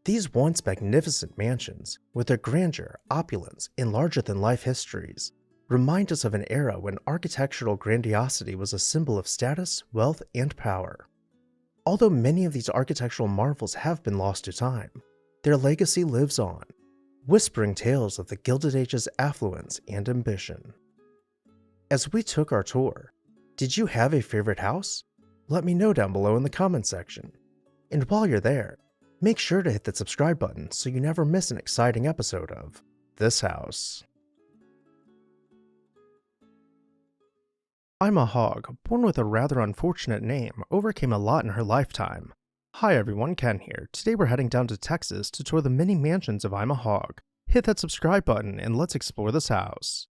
These once magnificent mansions, with their grandeur, opulence, and larger-than-life histories, remind us of an era when architectural grandiosity was a symbol of status, wealth, and power. Although many of these architectural marvels have been lost to time, their legacy lives on, whispering tales of the Gilded Age's affluence and ambition. As we took our tour, did you have a favorite house? Let me know down below in the comments section. And while you're there, make sure to hit that subscribe button so you never miss an exciting episode of This House. Ima Hogg, born with a rather unfortunate name, overcame a lot in her lifetime. Hi everyone, Ken here. Today we're heading down to Texas to tour the many mansions of Ima Hogg. Hit that subscribe button and let's explore this house.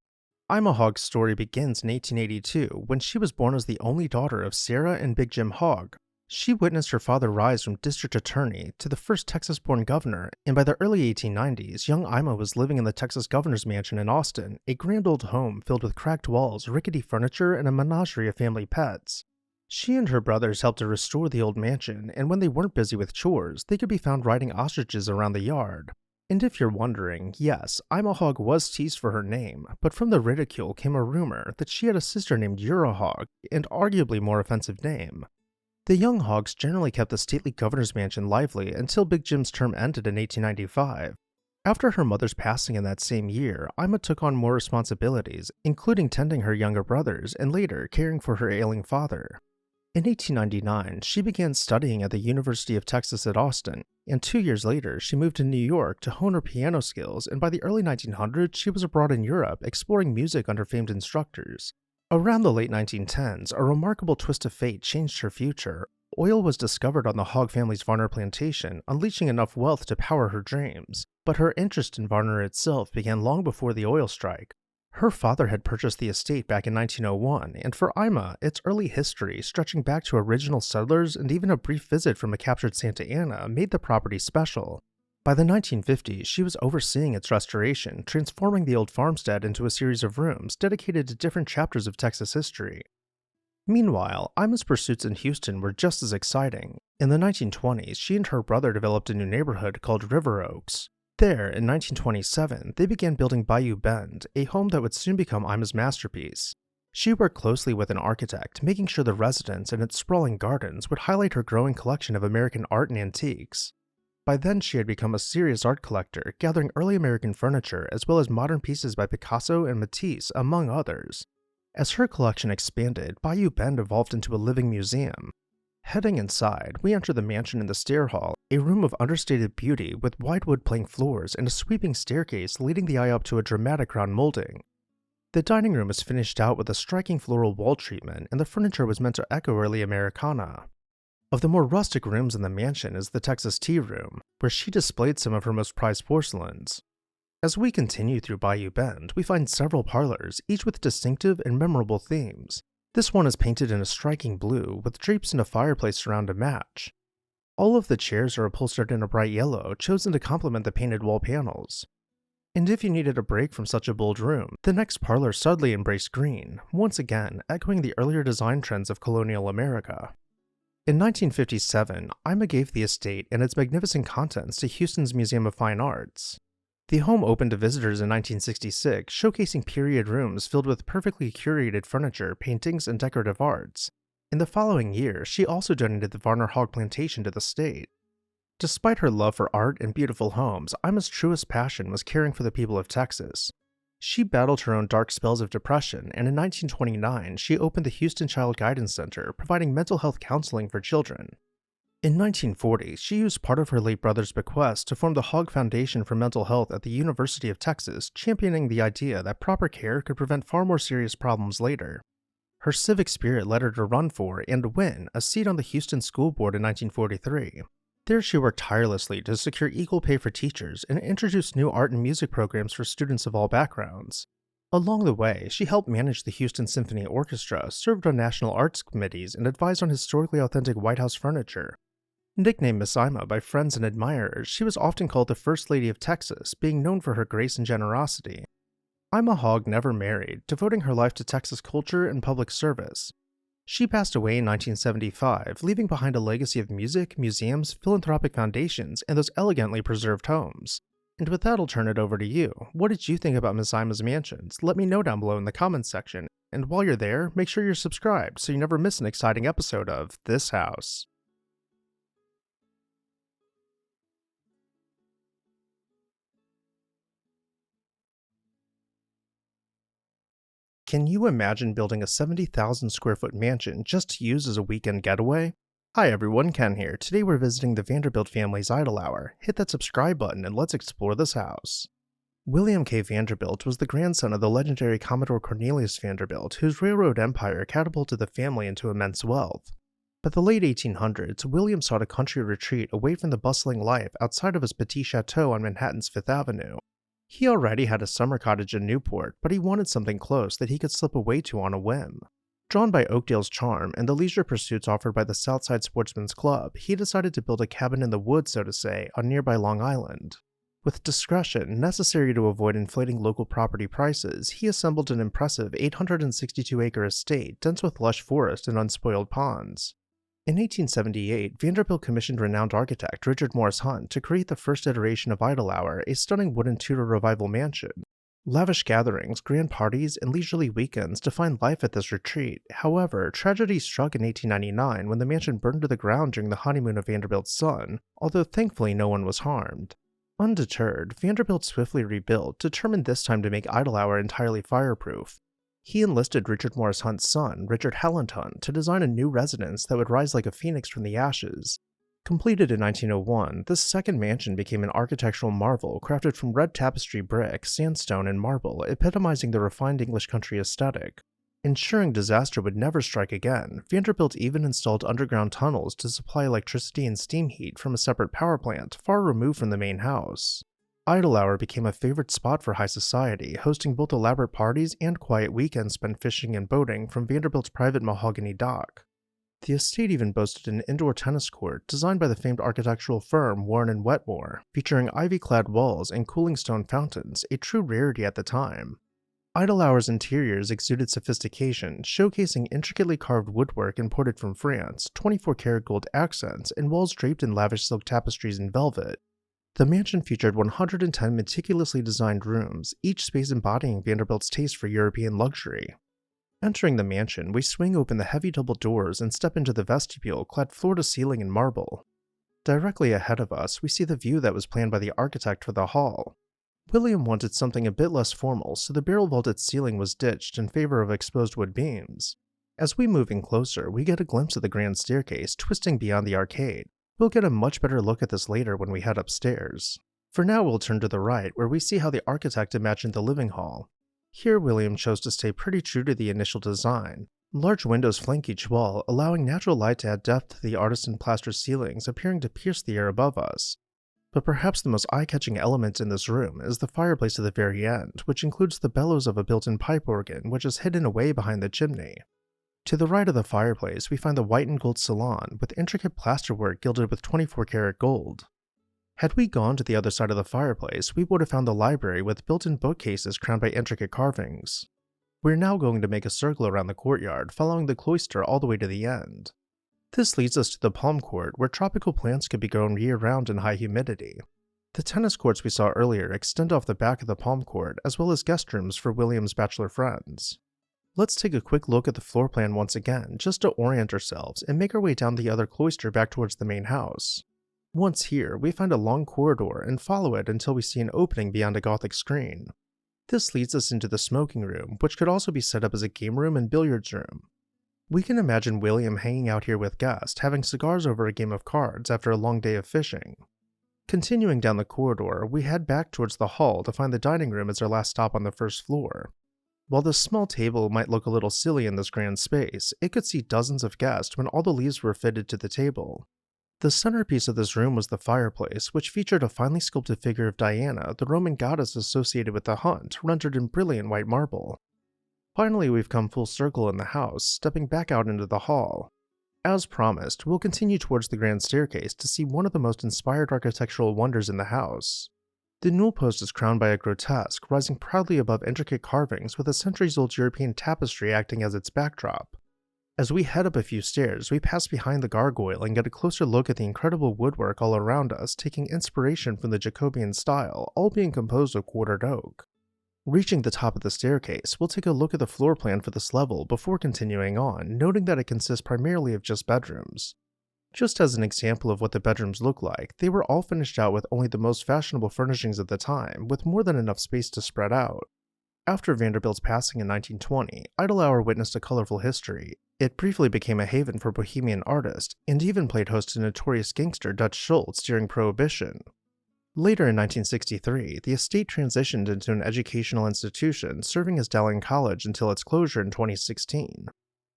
Ima Hogg's story begins in 1882 when she was born as the only daughter of Sarah and Big Jim Hogg. She witnessed her father rise from district attorney to the first Texas-born governor, and by the early 1890s, young Ima was living in the Texas governor's mansion in Austin, a grand old home filled with cracked walls, rickety furniture, and a menagerie of family pets. She and her brothers helped to restore the old mansion, and when they weren't busy with chores, they could be found riding ostriches around the yard. And if you're wondering, yes, Ima Hogg was teased for her name, but from the ridicule came a rumor that she had a sister named Ura Hogg, and arguably more offensive name. The young Hoggs generally kept the stately governor's mansion lively until Big Jim's term ended in 1895. After her mother's passing in that same year, Ima took on more responsibilities, including tending her younger brothers and later caring for her ailing father. In 1899, she began studying at the University of Texas at Austin, and 2 years later, she moved to New York to hone her piano skills, and by the early 1900s, she was abroad in Europe exploring music under famed instructors. Around the late 1910s, a remarkable twist of fate changed her future. Oil was discovered on the Hogg family's Varner plantation, unleashing enough wealth to power her dreams, but her interest in Varner itself began long before the oil strike. Her father had purchased the estate back in 1901, and for Ima, its early history, stretching back to original settlers and even a brief visit from a captured Santa Ana, made the property special. By the 1950s, she was overseeing its restoration, transforming the old farmstead into a series of rooms dedicated to different chapters of Texas history. Meanwhile, Ima's pursuits in Houston were just as exciting. In the 1920s, she and her brother developed a new neighborhood called River Oaks. There, in 1927, they began building Bayou Bend, a home that would soon become Ima's masterpiece. She worked closely with an architect, making sure the residence and its sprawling gardens would highlight her growing collection of American art and antiques. By then, she had become a serious art collector, gathering early American furniture as well as modern pieces by Picasso and Matisse, among others. As her collection expanded, Bayou Bend evolved into a living museum. Heading inside, we enter the mansion in the stair hall, a room of understated beauty with wide wood plank floors and a sweeping staircase leading the eye up to a dramatic round molding. The dining room is finished out with a striking floral wall treatment, and the furniture was meant to echo early Americana. Of the more rustic rooms in the mansion is the Texas tea room, where she displayed some of her most prized porcelains. As we continue through Bayou Bend, we find several parlors, each with distinctive and memorable themes. This one is painted in a striking blue, with drapes and a fireplace around to match. All of the chairs are upholstered in a bright yellow, chosen to complement the painted wall panels. And if you needed a break from such a bold room, the next parlor subtly embraced green, once again echoing the earlier design trends of colonial America. In 1957, Ima gave the estate and its magnificent contents to Houston's Museum of Fine Arts. The home opened to visitors in 1966, showcasing period rooms filled with perfectly curated furniture, paintings, and decorative arts. In the following year, she also donated the Varner Hogg plantation to the state. Despite her love for art and beautiful homes, Ima's truest passion was caring for the people of Texas. She battled her own dark spells of depression, and in 1929, she opened the Houston Child Guidance Center, providing mental health counseling for children. In 1940, she used part of her late brother's bequest to form the Hogg Foundation for Mental Health at the University of Texas, championing the idea that proper care could prevent far more serious problems later. Her civic spirit led her to run for and win a seat on the Houston School Board in 1943. There she worked tirelessly to secure equal pay for teachers and introduced new art and music programs for students of all backgrounds. Along the way, she helped manage the Houston Symphony Orchestra, served on national arts committees, and advised on historically authentic White House furniture. Nicknamed Miss Ima by friends and admirers, she was often called the First Lady of Texas, being known for her grace and generosity. Ima Hogg never married, devoting her life to Texas culture and public service. She passed away in 1975, leaving behind a legacy of music, museums, philanthropic foundations, and those elegantly preserved homes. And with that, I'll turn it over to you. What did you think about Miss Ima's mansions? Let me know down below in the comments section. And while you're there, make sure you're subscribed so you never miss an exciting episode of This House. Can you imagine building a 70,000 square foot mansion just to use as a weekend getaway? Hi everyone, Ken here. Today we're visiting the Vanderbilt family's idle hour. Hit that subscribe button and let's explore this house. William K. Vanderbilt was the grandson of the legendary Commodore Cornelius Vanderbilt, whose railroad empire catapulted the family into immense wealth. By the late 1800s, William sought a country retreat away from the bustling life outside of his petit chateau on Manhattan's Fifth Avenue. He already had a summer cottage in Newport, but he wanted something close that he could slip away to on a whim. Drawn by Oakdale's charm and the leisure pursuits offered by the Southside Sportsman's Club, he decided to build a cabin in the woods, so to say, on nearby Long Island. With discretion necessary to avoid inflating local property prices, he assembled an impressive 862-acre estate dense with lush forest and unspoiled ponds. In 1878, Vanderbilt commissioned renowned architect Richard Morris Hunt to create the first iteration of Idlehour, a stunning wooden Tudor Revival mansion. Lavish gatherings, grand parties, and leisurely weekends defined life at this retreat. However, tragedy struck in 1899 when the mansion burned to the ground during the honeymoon of Vanderbilt's son, although thankfully no one was harmed. Undeterred, Vanderbilt swiftly rebuilt, determined this time to make Idlehour entirely fireproof. He enlisted Richard Morris Hunt's son, Richard Halland Hunt, to design a new residence that would rise like a phoenix from the ashes. Completed in 1901, this second mansion became an architectural marvel crafted from red tapestry brick, sandstone, and marble, epitomizing the refined English country aesthetic. Ensuring disaster would never strike again, Vanderbilt even installed underground tunnels to supply electricity and steam heat from a separate power plant far removed from the main house. Idlehour became a favorite spot for high society, hosting both elaborate parties and quiet weekends spent fishing and boating from Vanderbilt's private mahogany dock. The estate even boasted an indoor tennis court designed by the famed architectural firm Warren & Wetmore, featuring ivy-clad walls and cooling stone fountains, a true rarity at the time. Idlehour's interiors exuded sophistication, showcasing intricately carved woodwork imported from France, 24-karat gold accents, and walls draped in lavish silk tapestries and velvet. The mansion featured 110 meticulously designed rooms, each space embodying Vanderbilt's taste for European luxury. Entering the mansion, we swing open the heavy double doors and step into the vestibule clad floor to ceiling in marble. Directly ahead of us, we see the view that was planned by the architect for the hall. William wanted something a bit less formal, so the barrel-vaulted ceiling was ditched in favor of exposed wood beams. As we move in closer, we get a glimpse of the grand staircase twisting beyond the arcade. We'll get a much better look at this later when we head upstairs. For now, we'll turn to the right, where we see how the architect imagined the living hall. Here, William chose to stay pretty true to the initial design. Large windows flank each wall, allowing natural light to add depth to the artisan plaster ceilings appearing to pierce the air above us. But perhaps the most eye-catching element in this room is the fireplace at the very end, which includes the bellows of a built-in pipe organ, which is hidden away behind the chimney. To the right of the fireplace, we find the white and gold salon, with intricate plasterwork gilded with 24-karat gold. Had we gone to the other side of the fireplace, we would have found the library with built-in bookcases crowned by intricate carvings. We're now going to make a circle around the courtyard, following the cloister all the way to the end. This leads us to the palm court, where tropical plants could be grown year-round in high humidity. The tennis courts we saw earlier extend off the back of the palm court, as well as guest rooms for William's bachelor friends. Let's take a quick look at the floor plan once again, just to orient ourselves and make our way down the other cloister back towards the main house. Once here, we find a long corridor and follow it until we see an opening beyond a Gothic screen. This leads us into the smoking room, which could also be set up as a game room and billiards room. We can imagine William hanging out here with guests, having cigars over a game of cards after a long day of fishing. Continuing down the corridor, we head back towards the hall to find the dining room as our last stop on the first floor. While this small table might look a little silly in this grand space, it could seat dozens of guests when all the leaves were fitted to the table. The centerpiece of this room was the fireplace, which featured a finely sculpted figure of Diana, the Roman goddess associated with the hunt, rendered in brilliant white marble. Finally, we've come full circle in the house, stepping back out into the hall. As promised, we'll continue towards the grand staircase to see one of the most inspired architectural wonders in the house. The newel post is crowned by a grotesque, rising proudly above intricate carvings with a centuries-old European tapestry acting as its backdrop. As we head up a few stairs, we pass behind the gargoyle and get a closer look at the incredible woodwork all around us, taking inspiration from the Jacobean style, all being composed of quartered oak. Reaching the top of the staircase, we'll take a look at the floor plan for this level before continuing on, noting that it consists primarily of just bedrooms. Just as an example of what the bedrooms look like, they were all finished out with only the most fashionable furnishings at the time, with more than enough space to spread out. After Vanderbilt's passing in 1920, Idlehour witnessed a colorful history. It briefly became a haven for bohemian artists, and even played host to notorious gangster Dutch Schultz during Prohibition. Later in 1963, the estate transitioned into an educational institution, serving as Dowling College until its closure in 2016.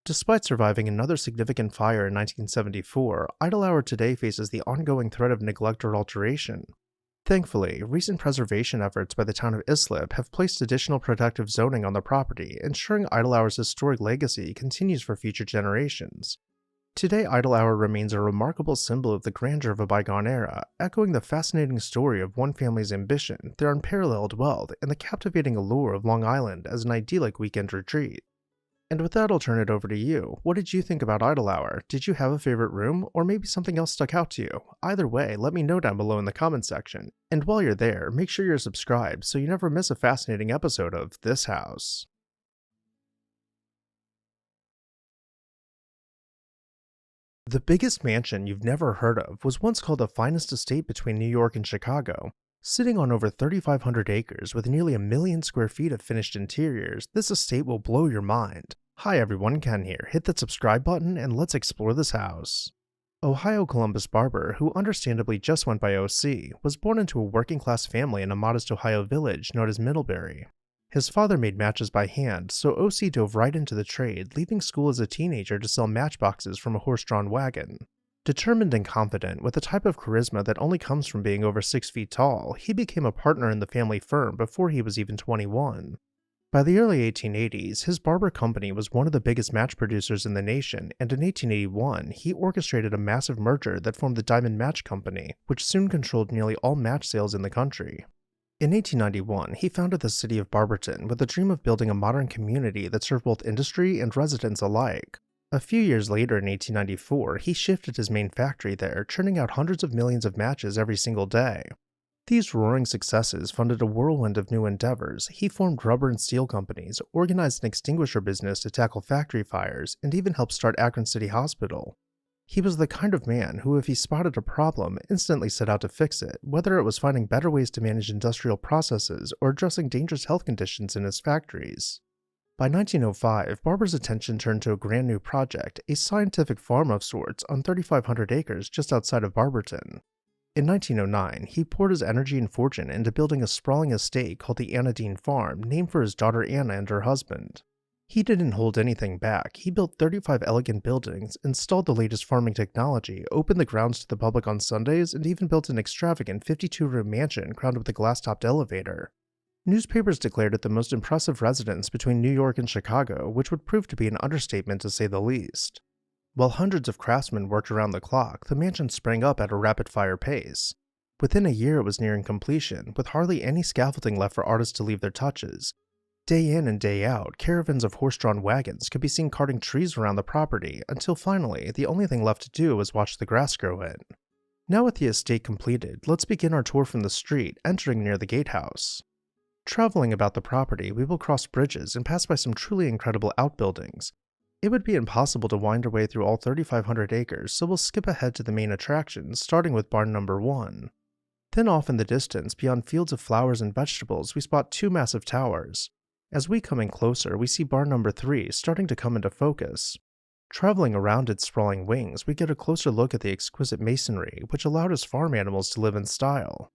Despite surviving another significant fire in 1974, Idlehour today faces the ongoing threat of neglect or alteration. Thankfully, recent preservation efforts by the town of Islip have placed additional protective zoning on the property, ensuring Idlehour's historic legacy continues for future generations. Today, Idlehour remains a remarkable symbol of the grandeur of a bygone era, echoing the fascinating story of one family's ambition, their unparalleled wealth, and the captivating allure of Long Island as an idyllic weekend retreat. And with that, I'll turn it over to you. What did you think about Idle Hour? Did you have a favorite room, or maybe something else stuck out to you? Either way, let me know down below in the comments section. And while you're there, make sure you're subscribed so you never miss a fascinating episode of This House. The biggest mansion you've never heard of was once called the finest estate between New York and Chicago. Sitting on over 3,500 acres with nearly 1,000,000 square feet of finished interiors, this estate will blow your mind. Hi everyone, Ken here. Hit that subscribe button and let's explore this house. Ohio Columbus Barber, who understandably just went by OC, was born into a working-class family in a modest Ohio village known as Middlebury. His father made matches by hand, so OC dove right into the trade, leaving school as a teenager to sell matchboxes from a horse-drawn wagon. Determined and confident, with a type of charisma that only comes from being over 6 feet tall, he became a partner in the family firm before he was even 21. By the early 1880s, his barber company was one of the biggest match producers in the nation, and in 1881, he orchestrated a massive merger that formed the Diamond Match Company, which soon controlled nearly all match sales in the country. In 1891, he founded the city of Barberton with the dream of building a modern community that served both industry and residents alike. A few years later in 1894, he shifted his main factory there, churning out hundreds of millions of matches every single day. These roaring successes funded a whirlwind of new endeavors. He formed rubber and steel companies, organized an extinguisher business to tackle factory fires, and even helped start Akron City Hospital. He was the kind of man who, if he spotted a problem, instantly set out to fix it, whether it was finding better ways to manage industrial processes or addressing dangerous health conditions in his factories. By 1905, Barber's attention turned to a grand new project, a scientific farm of sorts on 3,500 acres just outside of Barberton. In 1909, he poured his energy and fortune into building a sprawling estate called the Anna Dean Farm, named for his daughter Anna and her husband. He didn't hold anything back. He built 35 elegant buildings, installed the latest farming technology, opened the grounds to the public on Sundays, and even built an extravagant 52-room mansion crowned with a glass-topped elevator. Newspapers declared it the most impressive residence between New York and Chicago, which would prove to be an understatement to say the least. While hundreds of craftsmen worked around the clock, the mansion sprang up at a rapid-fire pace. Within a year it was nearing completion, with hardly any scaffolding left for artists to leave their touches. Day in and day out, caravans of horse-drawn wagons could be seen carting trees around the property, until finally, the only thing left to do was watch the grass grow in. Now with the estate completed, let's begin our tour from the street, entering near the gatehouse. Traveling about the property, we will cross bridges and pass by some truly incredible outbuildings. It would be impossible to wind our way through all 3,500 acres, so we'll skip ahead to the main attractions, starting with barn number 1. Then off in the distance, beyond fields of flowers and vegetables, we spot 2 massive towers. As we come in closer, we see barn number 3 starting to come into focus. Traveling around its sprawling wings, we get a closer look at the exquisite masonry, which allowed his farm animals to live in style.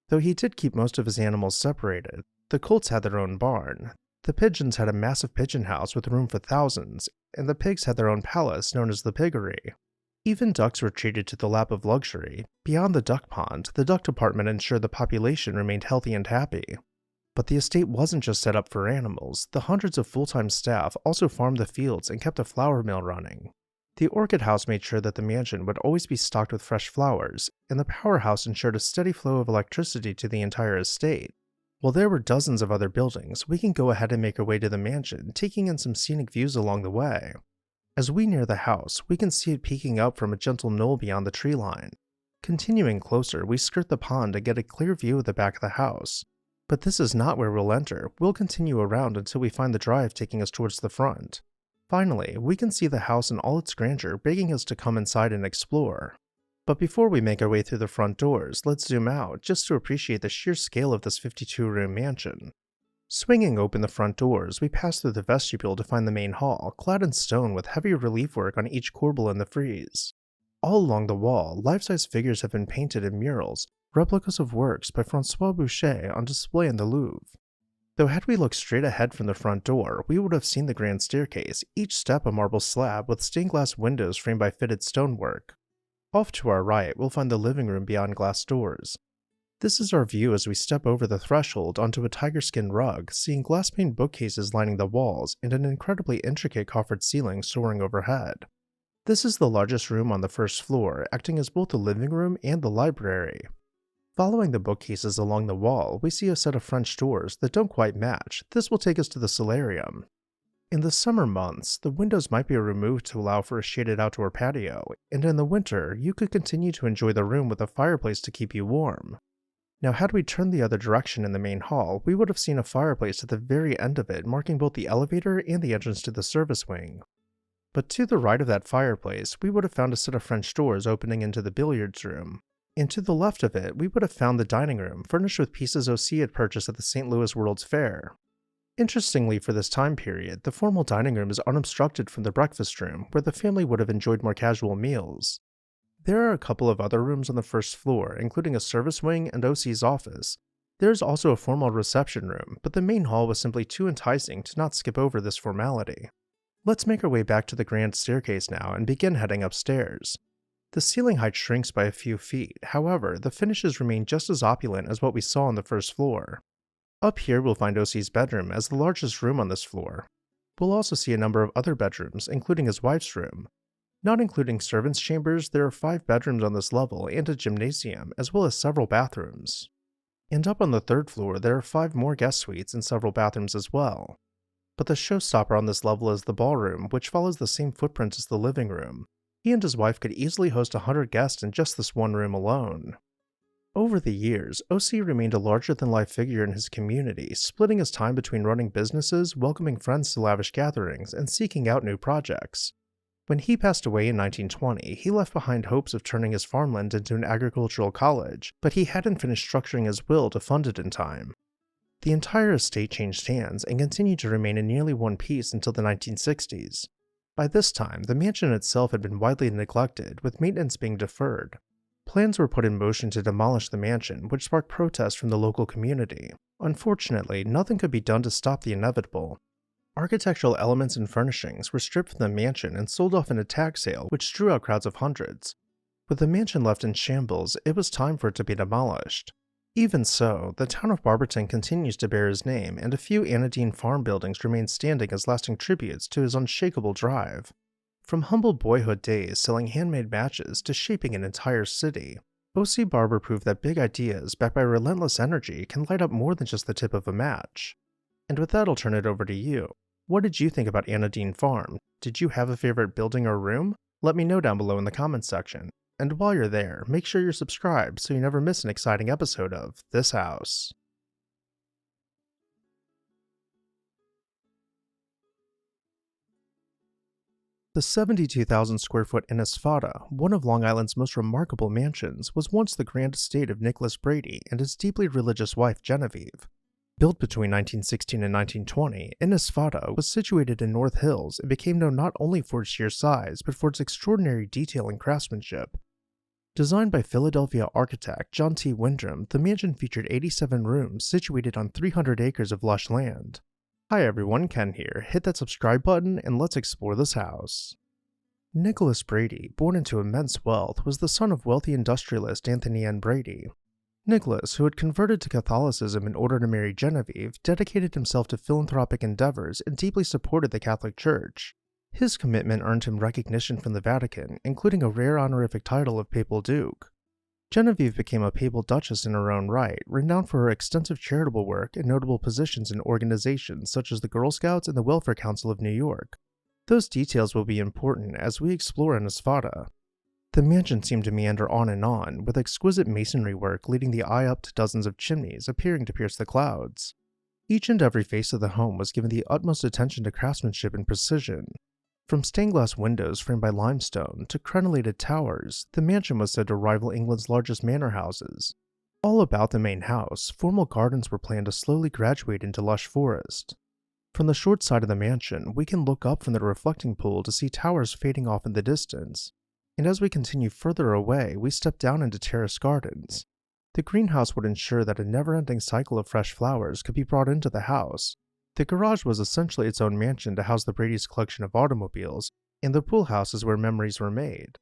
Though he did keep most of his animals separated, the colts had their own barn, the pigeons had a massive pigeon house with room for thousands, and the pigs had their own palace known as the piggery. Even ducks were treated to the lap of luxury. Beyond the duck pond, the duck department ensured the population remained healthy and happy. But the estate wasn't just set up for animals. The hundreds of full-time staff also farmed the fields and kept a flour mill running. The orchid house made sure that the mansion would always be stocked with fresh flowers, and the powerhouse ensured a steady flow of electricity to the entire estate. While there were dozens of other buildings, we can go ahead and make our way to the mansion, taking in some scenic views along the way. As we near the house, we can see it peeking up from a gentle knoll beyond the tree line. Continuing closer, we skirt the pond and get a clear view of the back of the house. But this is not where we'll enter. We'll continue around until we find the drive taking us towards the front. Finally, we can see the house in all its grandeur, begging us to come inside and explore. But before we make our way through the front doors, let's zoom out just to appreciate the sheer scale of this 52-room mansion. Swinging open the front doors, we pass through the vestibule to find the main hall, clad in stone with heavy relief work on each corbel in the frieze. All along the wall, life-size figures have been painted in murals, replicas of works by François Boucher on display in the Louvre. Though had we looked straight ahead from the front door, we would have seen the grand staircase, each step a marble slab with stained glass windows framed by fitted stonework. Off to our right, we'll find the living room beyond glass doors. This is our view as we step over the threshold onto a tiger skin rug, seeing glass-paned bookcases lining the walls and an incredibly intricate coffered ceiling soaring overhead. This is the largest room on the first floor, acting as both the living room and the library. Following the bookcases along the wall, we see a set of French doors that don't quite match. This will take us to the solarium. In the summer months, the windows might be removed to allow for a shaded outdoor patio, and in the winter, you could continue to enjoy the room with a fireplace to keep you warm. Now, had we turned the other direction in the main hall, we would have seen a fireplace at the very end of it, marking both the elevator and the entrance to the service wing. But to the right of that fireplace, we would have found a set of French doors opening into the billiards room. And to the left of it, we would have found the dining room, furnished with pieces OC had purchased at the St. Louis World's Fair. Interestingly, for this time period, the formal dining room is unobstructed from the breakfast room, where the family would have enjoyed more casual meals. There are a couple of other rooms on the first floor, including a service wing and OC's office. There is also a formal reception room, but the main hall was simply too enticing to not skip over this formality. Let's make our way back to the grand staircase now and begin heading upstairs. The ceiling height shrinks by a few feet, however, the finishes remain just as opulent as what we saw on the first floor. Up here we'll find OC's bedroom as the largest room on this floor. We'll also see a number of other bedrooms, including his wife's room. Not including servants' chambers, there are 5 bedrooms on this level and a gymnasium, as well as several bathrooms. And up on the 3rd floor there are 5 more guest suites and several bathrooms as well. But the showstopper on this level is the ballroom, which follows the same footprint as the living room. He and his wife could easily host 100 guests in just this one room alone. Over the years, OC remained a larger-than-life figure in his community, splitting his time between running businesses, welcoming friends to lavish gatherings, and seeking out new projects. When he passed away in 1920, he left behind hopes of turning his farmland into an agricultural college, but he hadn't finished structuring his will to fund it in time. The entire estate changed hands and continued to remain in nearly one piece until the 1960s. By this time, the mansion itself had been widely neglected, with maintenance being deferred. Plans were put in motion to demolish the mansion, which sparked protests from the local community. Unfortunately, nothing could be done to stop the inevitable. Architectural elements and furnishings were stripped from the mansion and sold off in a tag sale, which drew out crowds of hundreds. With the mansion left in shambles, it was time for it to be demolished. Even so, the town of Barberton continues to bear his name, and a few anodyne farm buildings remain standing as lasting tributes to his unshakable drive. From humble boyhood days selling handmade matches to shaping an entire city, O.C. Barber proved that big ideas backed by relentless energy can light up more than just the tip of a match. And with that, I'll turn it over to you. What did you think about Anodyne Farm? Did you have a favorite building or room? Let me know down below in the comments section. And while you're there, make sure you're subscribed so you never miss an exciting episode of This House. The 72,000 square foot Envato, one of Long Island's most remarkable mansions, was once the grand estate of Nicholas Brady and his deeply religious wife Genevieve. Built between 1916 and 1920, Envato was situated in North Hills and became known not only for its sheer size, but for its extraordinary detail and craftsmanship. Designed by Philadelphia architect John T. Wyndham, the mansion featured 87 rooms situated on 300 acres of lush land. Hi everyone, Ken here. Hit that subscribe button and let's explore this house. Nicholas Brady, born into immense wealth, was the son of wealthy industrialist Anthony N. Brady. Nicholas, who had converted to Catholicism in order to marry Genevieve, dedicated himself to philanthropic endeavors and deeply supported the Catholic Church. His commitment earned him recognition from the Vatican, including a rare honorific title of Papal Duke. Genevieve became a Papal Duchess in her own right, renowned for her extensive charitable work and notable positions in organizations such as the Girl Scouts and the Welfare Council of New York. Those details will be important as we explore Envato. The mansion seemed to meander on, with exquisite masonry work leading the eye up to dozens of chimneys appearing to pierce the clouds. Each and every face of the home was given the utmost attention to craftsmanship and precision. From stained glass windows framed by limestone to crenellated towers, the mansion was said to rival England's largest manor houses. All about the main house, formal gardens were planned to slowly graduate into lush forest. From the short side of the mansion, we can look up from the reflecting pool to see towers fading off in the distance. And as we continue further away, we step down into terrace gardens. The greenhouse would ensure that a never-ending cycle of fresh flowers could be brought into the house. The garage was essentially its own mansion to house the Brady's collection of automobiles, and the pool house is where memories were made.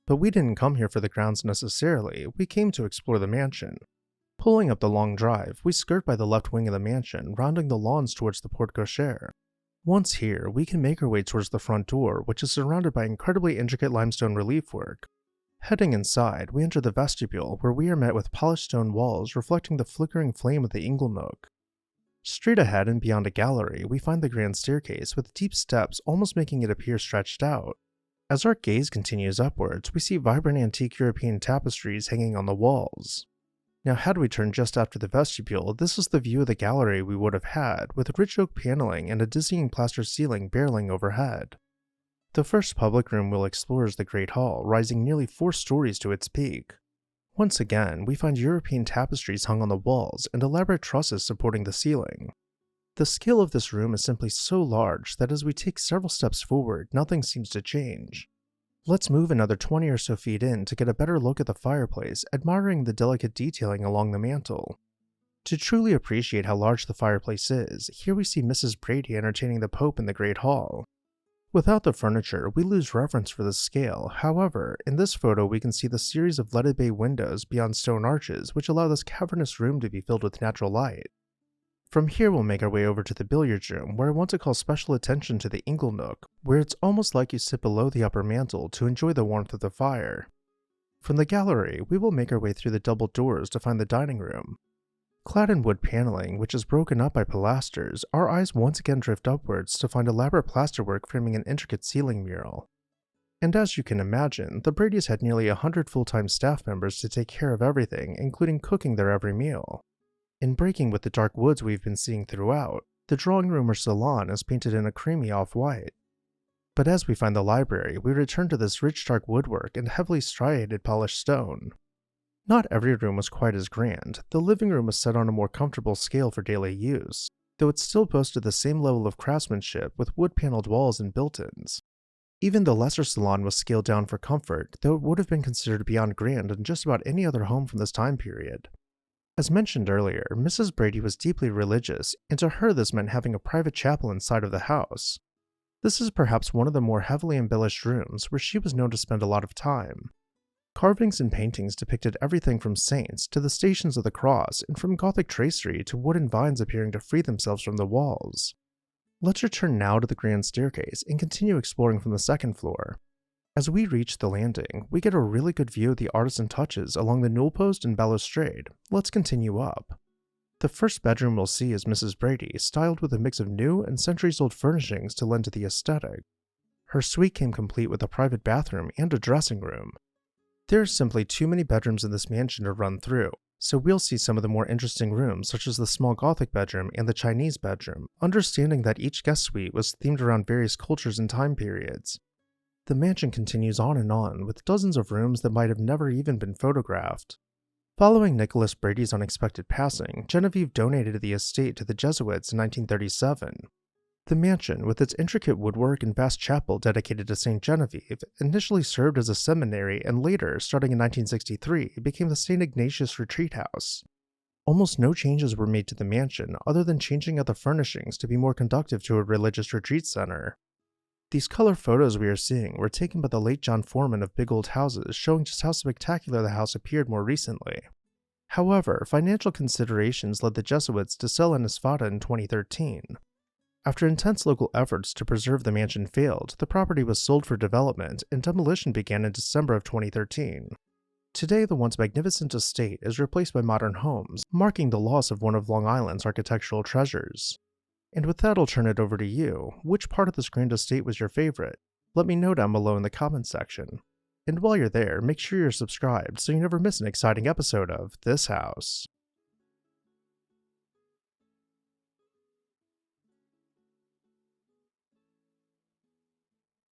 But we didn't come here for the grounds necessarily, we came to explore the mansion. Pulling up the long drive, we skirt by the left wing of the mansion, rounding the lawns towards the porte cochere. Once here, we can make our way towards the front door, which is surrounded by incredibly intricate limestone relief work. Heading inside, we enter the vestibule, where we are met with polished stone walls reflecting the flickering flame of the inglenook. Straight ahead and beyond a gallery, we find the grand staircase with deep steps almost making it appear stretched out. As our gaze continues upwards, we see vibrant antique European tapestries hanging on the walls. Now, had we turned just after the vestibule, this is the view of the gallery we would have had, with rich oak paneling and a dizzying plaster ceiling barreling overhead. The first public room we'll explore is the Great Hall, rising nearly 4 stories to its peak. Once again, we find European tapestries hung on the walls and elaborate trusses supporting the ceiling. The scale of this room is simply so large that as we take several steps forward, nothing seems to change. Let's move another 20 or so feet in to get a better look at the fireplace, admiring the delicate detailing along the mantel. To truly appreciate how large the fireplace is, here we see Mrs. Brady entertaining the Pope in the Great Hall. Without the furniture, we lose reference for this scale. However, in this photo we can see the series of leaded bay windows beyond stone arches which allow this cavernous room to be filled with natural light. From here we'll make our way over to the billiards room, where I want to call special attention to the ingle nook, where it's almost like you sit below the upper mantel to enjoy the warmth of the fire. From the gallery, we will make our way through the double doors to find the dining room. Clad in wood paneling, which is broken up by pilasters, our eyes once again drift upwards to find elaborate plasterwork framing an intricate ceiling mural. And as you can imagine, the Bradys had nearly 100 full-time staff members to take care of everything, including cooking their every meal. In breaking with the dark woods we've been seeing throughout, the drawing room or salon is painted in a creamy off-white. But as we find the library, we return to this rich dark woodwork and heavily striated polished stone. Not every room was quite as grand. The living room was set on a more comfortable scale for daily use, though it still boasted the same level of craftsmanship with wood-paneled walls and built-ins. Even the lesser salon was scaled down for comfort, though it would have been considered beyond grand in just about any other home from this time period. As mentioned earlier, Mrs. Brady was deeply religious, and to her this meant having a private chapel inside of the house. This is perhaps one of the more heavily embellished rooms where she was known to spend a lot of time. Carvings and paintings depicted everything from saints to the Stations of the Cross, and from Gothic tracery to wooden vines appearing to free themselves from the walls. Let's return now to the grand staircase and continue exploring from the second floor. As we reach the landing, we get a really good view of the artisan touches along the newel post and balustrade. Let's continue up. The first bedroom we'll see is Mrs. Brady, styled with a mix of new and centuries-old furnishings to lend to the aesthetic. Her suite came complete with a private bathroom and a dressing room. There are simply too many bedrooms in this mansion to run through, so we'll see some of the more interesting rooms such as the small Gothic bedroom and the Chinese bedroom, understanding that each guest suite was themed around various cultures and time periods. The mansion continues on, with dozens of rooms that might have never even been photographed. Following Nicholas Brady's unexpected passing, Genevieve donated the estate to the Jesuits in 1937. The mansion, with its intricate woodwork and vast chapel dedicated to St. Genevieve, initially served as a seminary and later, starting in 1963, became the St. Ignatius Retreat House. Almost no changes were made to the mansion other than changing out the furnishings to be more conducive to a religious retreat center. These color photos we are seeing were taken by the late John Foreman of Big Old Houses, showing just how spectacular the house appeared more recently. However, financial considerations led the Jesuits to sell Envato in 2013. After intense local efforts to preserve the mansion failed, the property was sold for development and demolition began in December of 2013. Today, the once magnificent estate is replaced by modern homes, marking the loss of one of Long Island's architectural treasures. And with that, I'll turn it over to you. Which part of this grand estate was your favorite? Let me know down below in the comments section. And while you're there, make sure you're subscribed so you never miss an exciting episode of This House.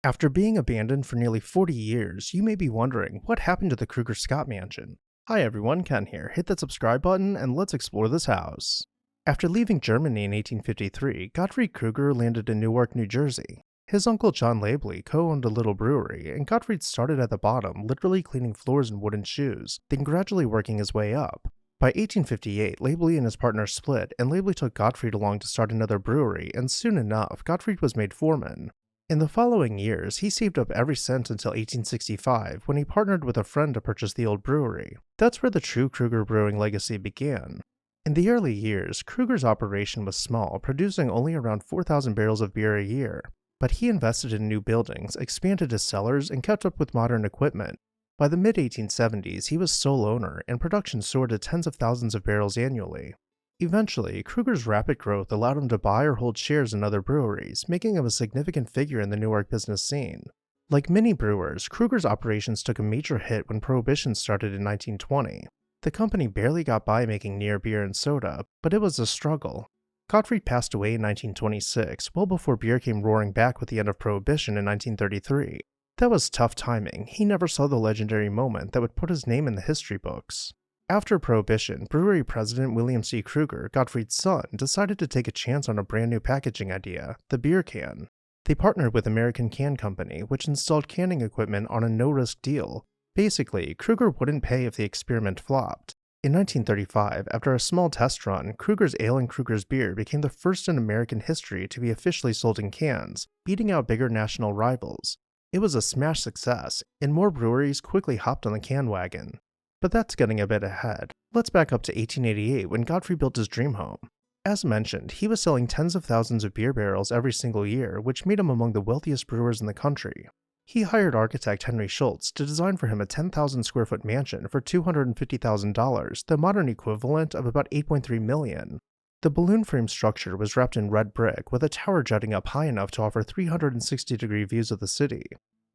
After being abandoned for nearly 40 years, you may be wondering what happened to the Kruger-Scott mansion. Hi everyone, Ken here. Hit that subscribe button and let's explore this house. After leaving Germany in 1853, Gottfried Kruger landed in Newark, New Jersey. His uncle John Labley co-owned a little brewery, and Gottfried started at the bottom, literally cleaning floors and wooden shoes, then gradually working his way up. By 1858, Labley and his partner split, and Labley took Gottfried along to start another brewery, and soon enough, Gottfried was made foreman. In the following years, he saved up every cent until 1865, when he partnered with a friend to purchase the old brewery. That's where the true Kruger brewing legacy began. In the early years, Kruger's operation was small, producing only around 4,000 barrels of beer a year. But he invested in new buildings, expanded his cellars, and kept up with modern equipment. By the mid-1870s, he was sole owner, and production soared to tens of thousands of barrels annually. Eventually, Kruger's rapid growth allowed him to buy or hold shares in other breweries, making him a significant figure in the Newark business scene. Like many brewers, Kruger's operations took a major hit when Prohibition started in 1920. The company barely got by making near beer and soda, but it was a struggle. Gottfried passed away in 1926, well before beer came roaring back with the end of Prohibition in 1933. That was tough timing. He never saw the legendary moment that would put his name in the history books. After Prohibition, brewery president William C. Kruger, Gottfried's son, decided to take a chance on a brand new packaging idea, the beer can. They partnered with American Can Company, which installed canning equipment on a no-risk deal. Basically, Kruger wouldn't pay if the experiment flopped. In 1935, after a small test run, Kruger's Ale and Kruger's Beer became the first in American history to be officially sold in cans, beating out bigger national rivals. It was a smash success, and more breweries quickly hopped on the can wagon. But that's getting a bit ahead. Let's back up to 1888 when Gottfried built his dream home. As mentioned, he was selling tens of thousands of beer barrels every single year, which made him among the wealthiest brewers in the country. He hired architect Henry Schultz to design for him a 10,000 square foot mansion for $250,000, the modern equivalent of about $8.3 million. The balloon frame structure was wrapped in red brick with a tower jutting up high enough to offer 360-degree views of the city.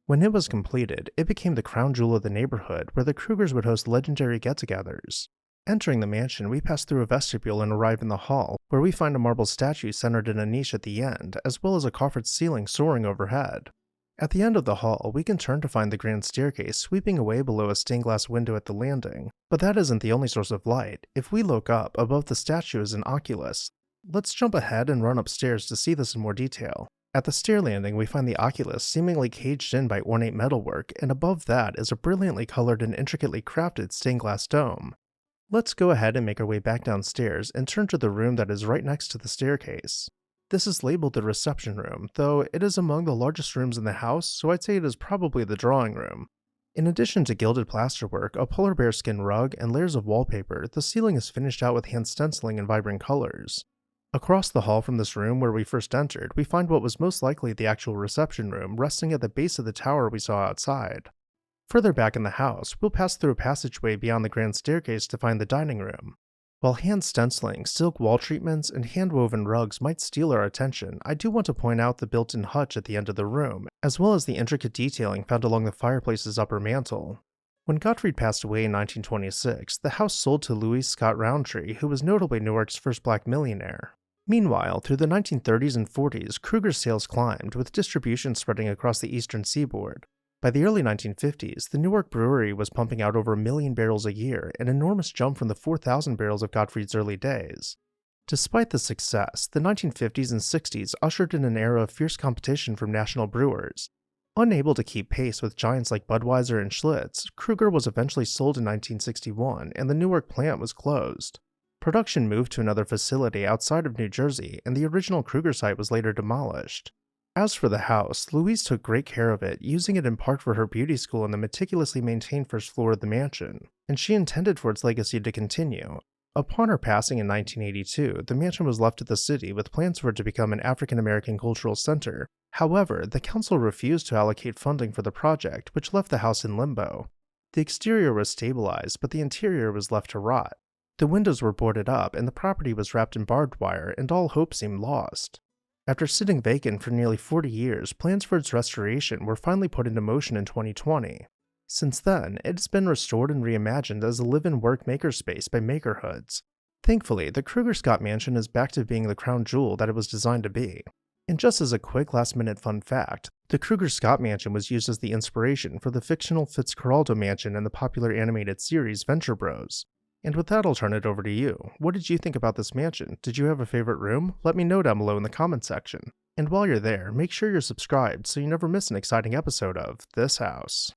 When it was completed, it became the crown jewel of the neighborhood where the Krugers would host legendary get-togethers. Entering the mansion, we pass through a vestibule and arrive in the hall, where we find a marble statue centered in a niche at the end, as well as a coffered ceiling soaring overhead. At the end of the hall, we can turn to find the grand staircase sweeping away below a stained glass window at the landing. But that isn't the only source of light. If we look up, above the statue is an oculus. Let's jump ahead and run upstairs to see this in more detail. At the stair landing, we find the oculus seemingly caged in by ornate metalwork, and above that is a brilliantly colored and intricately crafted stained glass dome. Let's go ahead and make our way back downstairs and turn to the room that is right next to the staircase. This is labeled the reception room, though it is among the largest rooms in the house, so I'd say it is probably the drawing room. In addition to gilded plasterwork, a polar bear skin rug, and layers of wallpaper, the ceiling is finished out with hand stenciling in vibrant colors. Across the hall from this room where we first entered, we find what was most likely the actual reception room resting at the base of the tower we saw outside. Further back in the house, we'll pass through a passageway beyond the grand staircase to find the dining room. While hand stenciling, silk wall treatments, and hand-woven rugs might steal our attention, I do want to point out the built-in hutch at the end of the room, as well as the intricate detailing found along the fireplace's upper mantel. When Gottfried passed away in 1926, the house sold to Louis Scott Roundtree, who was notably Newark's first black millionaire. Meanwhile, through the 1930s and 40s, Kruger's sales climbed, with distribution spreading across the eastern seaboard. By the early 1950s, the Newark brewery was pumping out over 1 million barrels a year, an enormous jump from the 4,000 barrels of Gottfried's early days. Despite the success, the 1950s and 60s ushered in an era of fierce competition from national brewers. Unable to keep pace with giants like Budweiser and Schlitz, Kruger was eventually sold in 1961, and the Newark plant was closed. Production moved to another facility outside of New Jersey, and the original Kruger site was later demolished. As for the house, Louise took great care of it, using it in part for her beauty school in the meticulously maintained first floor of the mansion, and she intended for its legacy to continue. Upon her passing in 1982, the mansion was left to the city with plans for it to become an African-American cultural center. However, the council refused to allocate funding for the project, which left the house in limbo. The exterior was stabilized, but the interior was left to rot. The windows were boarded up, and the property was wrapped in barbed wire, and all hope seemed lost. After sitting vacant for nearly 40 years, plans for its restoration were finally put into motion in 2020. Since then, it has been restored and reimagined as a live-and-work makerspace by Makerhoods. Thankfully, the Kruger Scott Mansion is back to being the crown jewel that it was designed to be. And just as a quick last-minute fun fact, the Kruger Scott Mansion was used as the inspiration for the fictional Fitzcarraldo Mansion in the popular animated series Venture Bros. And with that, I'll turn it over to you. What did you think about this mansion? Did you have a favorite room? Let me know down below in the comments section. And while you're there, make sure you're subscribed so you never miss an exciting episode of This House.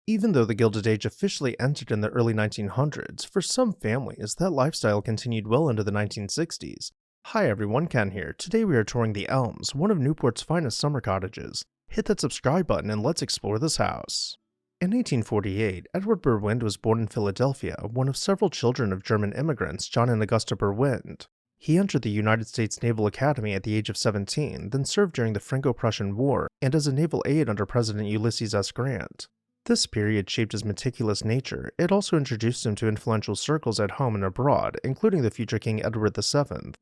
Even though the Gilded Age officially ended in the early 1900s, for some families, that lifestyle continued well into the 1960s. Hi everyone, Ken here. Today we are touring the Elms, one of Newport's finest summer cottages. Hit that subscribe button and let's explore this house. In 1848, Edward Berwind was born in Philadelphia, one of several children of German immigrants, John and Augusta Berwind. He entered the United States Naval Academy at the age of 17, then served during the Franco-Prussian War and as a naval aide under President Ulysses S. Grant. This period shaped his meticulous nature. It also introduced him to influential circles at home and abroad, including the future King Edward VII.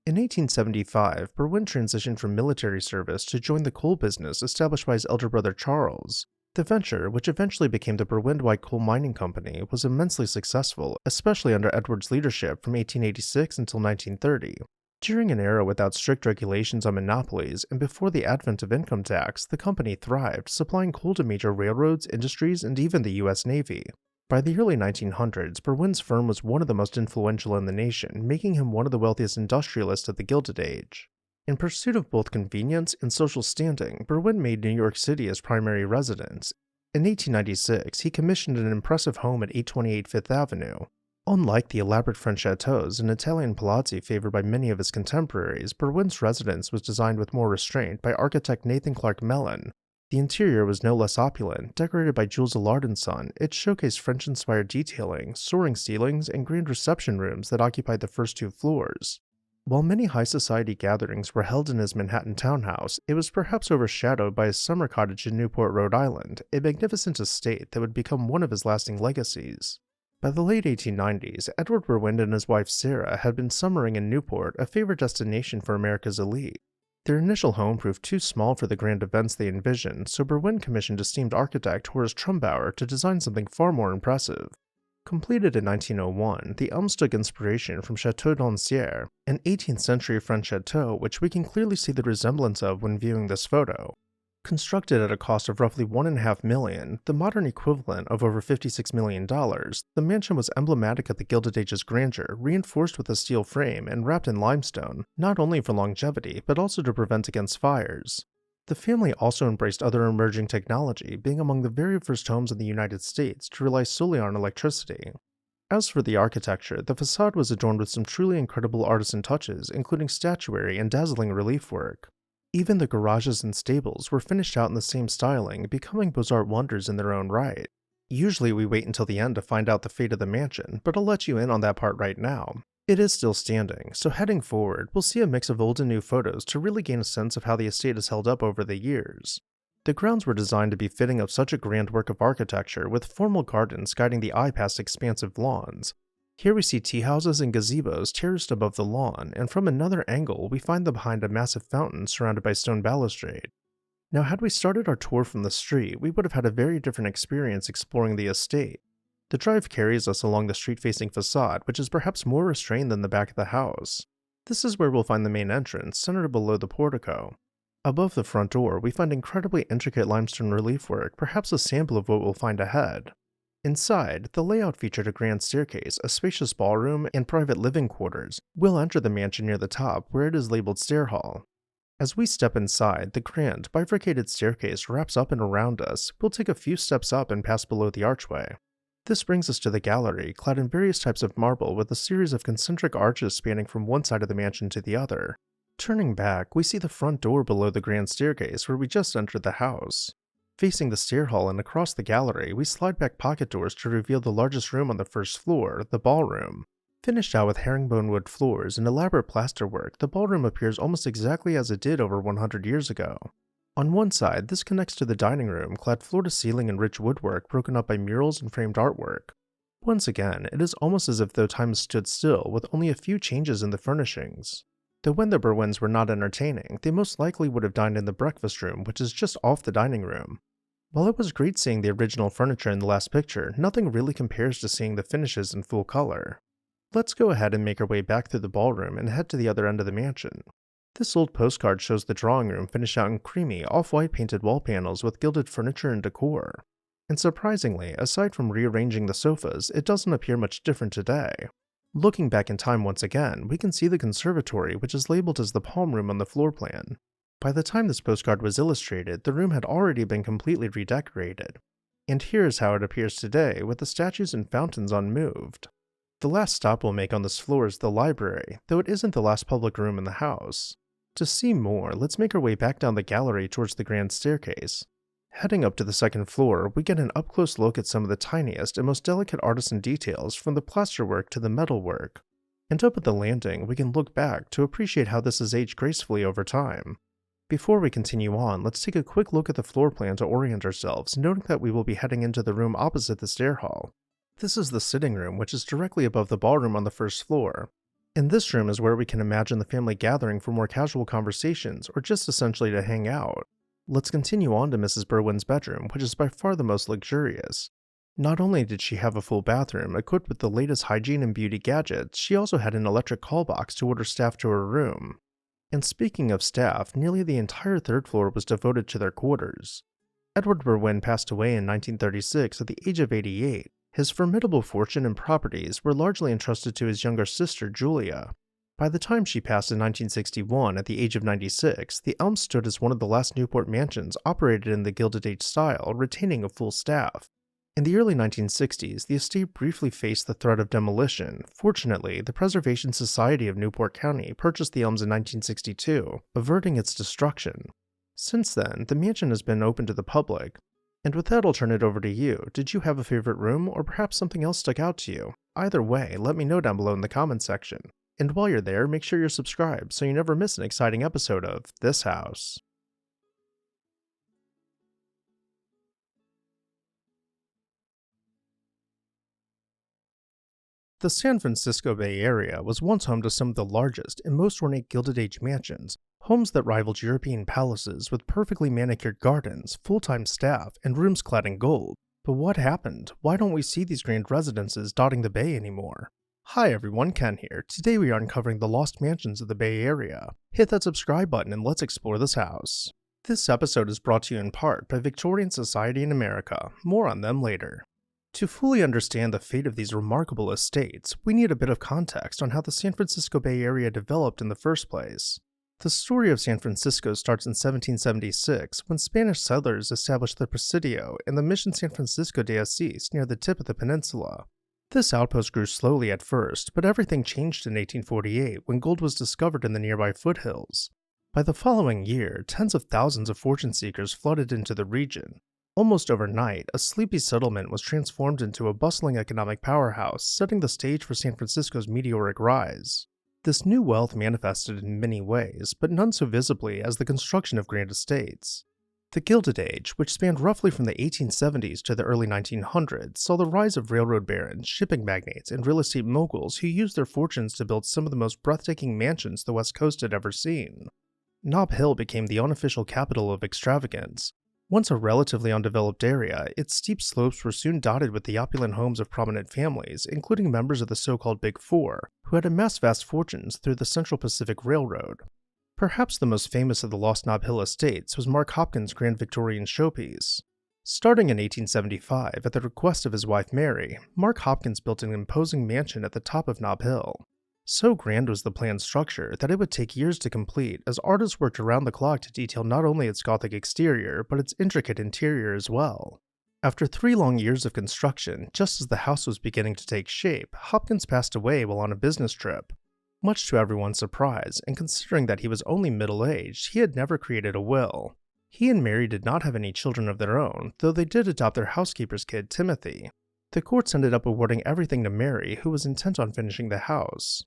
In 1875, Berwin transitioned from military service to join the coal business established by his elder brother Charles. The venture, which eventually became the Berwind-White Coal Mining Company, was immensely successful, especially under Edward's leadership from 1886 until 1930. During an era without strict regulations on monopolies and before the advent of income tax, the company thrived, supplying coal to major railroads, industries, and even the U.S. Navy. By the early 1900s, Berwin's firm was one of the most influential in the nation, making him one of the wealthiest industrialists of the Gilded Age. In pursuit of both convenience and social standing, Berwin made New York City his primary residence. In 1896, he commissioned an impressive home at 828 Fifth Avenue. Unlike the elaborate French chateaus and Italian palazzi favored by many of his contemporaries, Berwin's residence was designed with more restraint by architect Nathan Clark Mellon. The interior was no less opulent, decorated by Jules Allard & Son. It showcased French-inspired detailing, soaring ceilings, and grand reception rooms that occupied the first two floors. While many high society gatherings were held in his Manhattan townhouse, it was perhaps overshadowed by his summer cottage in Newport, Rhode Island, a magnificent estate that would become one of his lasting legacies. By the late 1890s, Edward Berwin and his wife Sarah had been summering in Newport, a favorite destination for America's elite. Their initial home proved too small for the grand events they envisioned, so Berwin commissioned esteemed architect Horace Trumbauer to design something far more impressive. Completed in 1901, the elms took inspiration from Château d'Ancière, an 18th century French chateau which we can clearly see the resemblance of when viewing this photo. Constructed at a cost of roughly $1.5 million, the modern equivalent of over $56 million, the mansion was emblematic of the Gilded Age's grandeur, reinforced with a steel frame and wrapped in limestone, not only for longevity, but also to prevent against fires. The family also embraced other emerging technology, being among the very first homes in the United States to rely solely on electricity. As for the architecture, the facade was adorned with some truly incredible artisan touches, including statuary and dazzling relief work. Even the garages and stables were finished out in the same styling, becoming Beaux-Art wonders in their own right. Usually we wait until the end to find out the fate of the mansion, but I'll let you in on that part right now. It is still standing, so heading forward, we'll see a mix of old and new photos to really gain a sense of how the estate has held up over the years. The grounds were designed to be fitting of such a grand work of architecture, with formal gardens guiding the eye past expansive lawns. Here we see tea houses and gazebos terraced above the lawn, and from another angle we find them behind a massive fountain surrounded by stone balustrade. Now had we started our tour from the street, we would have had a very different experience exploring the estate. The drive carries us along the street-facing facade, which is perhaps more restrained than the back of the house. This is where we'll find the main entrance, centered below the portico. Above the front door, we find incredibly intricate limestone relief work, perhaps a sample of what we'll find ahead. Inside, the layout featured a grand staircase, a spacious ballroom, and private living quarters. We'll enter the mansion near the top, where it is labeled Stair Hall. As we step inside, the grand, bifurcated staircase wraps up and around us. We'll take a few steps up and pass below the archway. This brings us to the gallery, clad in various types of marble with a series of concentric arches spanning from one side of the mansion to the other. Turning back, we see the front door below the grand staircase where we just entered the house. Facing the stair hall and across the gallery, we slide back pocket doors to reveal the largest room on the first floor, the ballroom. Finished out with herringbone wood floors and elaborate plasterwork, the ballroom appears almost exactly as it did over 100 years ago. On one side, this connects to the dining room, clad floor-to-ceiling in rich woodwork broken up by murals and framed artwork. Once again, it is almost as if the time stood still, with only a few changes in the furnishings. Though when the Berwins were not entertaining, they most likely would have dined in the breakfast room, which is just off the dining room. While it was great seeing the original furniture in the last picture, nothing really compares to seeing the finishes in full color. Let's go ahead and make our way back through the ballroom and head to the other end of the mansion. This old postcard shows the drawing room finished out in creamy, off-white painted wall panels with gilded furniture and decor. And surprisingly, aside from rearranging the sofas, it doesn't appear much different today. Looking back in time once again, we can see the conservatory, which is labeled as the palm room on the floor plan. By the time this postcard was illustrated, the room had already been completely redecorated. And here's how it appears today, with the statues and fountains unmoved. The last stop we'll make on this floor is the library, though it isn't the last public room in the house. To see more, let's make our way back down the gallery towards the grand staircase. Heading up to the second floor, we get an up-close look at some of the tiniest and most delicate artisan details, from the plasterwork to the metalwork. And up at the landing, we can look back to appreciate how this has aged gracefully over time. Before we continue on, let's take a quick look at the floor plan to orient ourselves, noting that we will be heading into the room opposite the stair hall. This is the sitting room, which is directly above the ballroom on the first floor. And this room is where we can imagine the family gathering for more casual conversations, or just essentially to hang out. Let's continue on to Mrs. Berwyn's bedroom, which is by far the most luxurious. Not only did she have a full bathroom equipped with the latest hygiene and beauty gadgets, she also had an electric call box to order staff to her room. And speaking of staff, nearly the entire third floor was devoted to their quarters. Edward Berwyn passed away in 1936 at the age of 88. His formidable fortune and properties were largely entrusted to his younger sister, Julia. By the time she passed in 1961 at the age of 96, the Elms stood as one of the last Newport mansions operated in the Gilded Age style, retaining a full staff. In the early 1960s, the estate briefly faced the threat of demolition. Fortunately, the Preservation Society of Newport County purchased the Elms in 1962, averting its destruction. Since then, the mansion has been open to the public. And with that, I'll turn it over to you. Did you have a favorite room, or perhaps something else stuck out to you? Either way, let me know down below in the comments section. And while you're there, make sure you're subscribed so you never miss an exciting episode of This House. The San Francisco Bay Area was once home to some of the largest and most ornate Gilded Age mansions, homes that rivaled European palaces with perfectly manicured gardens, full-time staff, and rooms clad in gold. But what happened? Why don't we see these grand residences dotting the bay anymore? Hi everyone, Ken here. Today we are uncovering the lost mansions of the Bay Area. Hit that subscribe button and let's explore this house. This episode is brought to you in part by Victorian Society in America. More on them later. To fully understand the fate of these remarkable estates, we need a bit of context on how the San Francisco Bay Area developed in the first place. The story of San Francisco starts in 1776 when Spanish settlers established the Presidio and the Mission San Francisco de Asís near the tip of the peninsula. This outpost grew slowly at first, but everything changed in 1848 when gold was discovered in the nearby foothills. By the following year, tens of thousands of fortune seekers flooded into the region. Almost overnight, a sleepy settlement was transformed into a bustling economic powerhouse, setting the stage for San Francisco's meteoric rise. This new wealth manifested in many ways, but none so visibly as the construction of grand estates. The Gilded Age, which spanned roughly from the 1870s to the early 1900s, saw the rise of railroad barons, shipping magnates, and real estate moguls who used their fortunes to build some of the most breathtaking mansions the West Coast had ever seen. Nob Hill became the unofficial capital of extravagance. Once a relatively undeveloped area, its steep slopes were soon dotted with the opulent homes of prominent families, including members of the so-called Big Four, who had amassed vast fortunes through the Central Pacific Railroad. Perhaps the most famous of the lost Nob Hill estates was Mark Hopkins' Grand Victorian showpiece. Starting in 1875, at the request of his wife Mary, Mark Hopkins built an imposing mansion at the top of Nob Hill. So grand was the planned structure that it would take years to complete, as artists worked around the clock to detail not only its Gothic exterior, but its intricate interior as well. After 3 long years of construction, just as the house was beginning to take shape, Hopkins passed away while on a business trip. Much to everyone's surprise, and considering that he was only middle-aged, he had never created a will. He and Mary did not have any children of their own, though they did adopt their housekeeper's kid, Timothy. The courts ended up awarding everything to Mary, who was intent on finishing the house.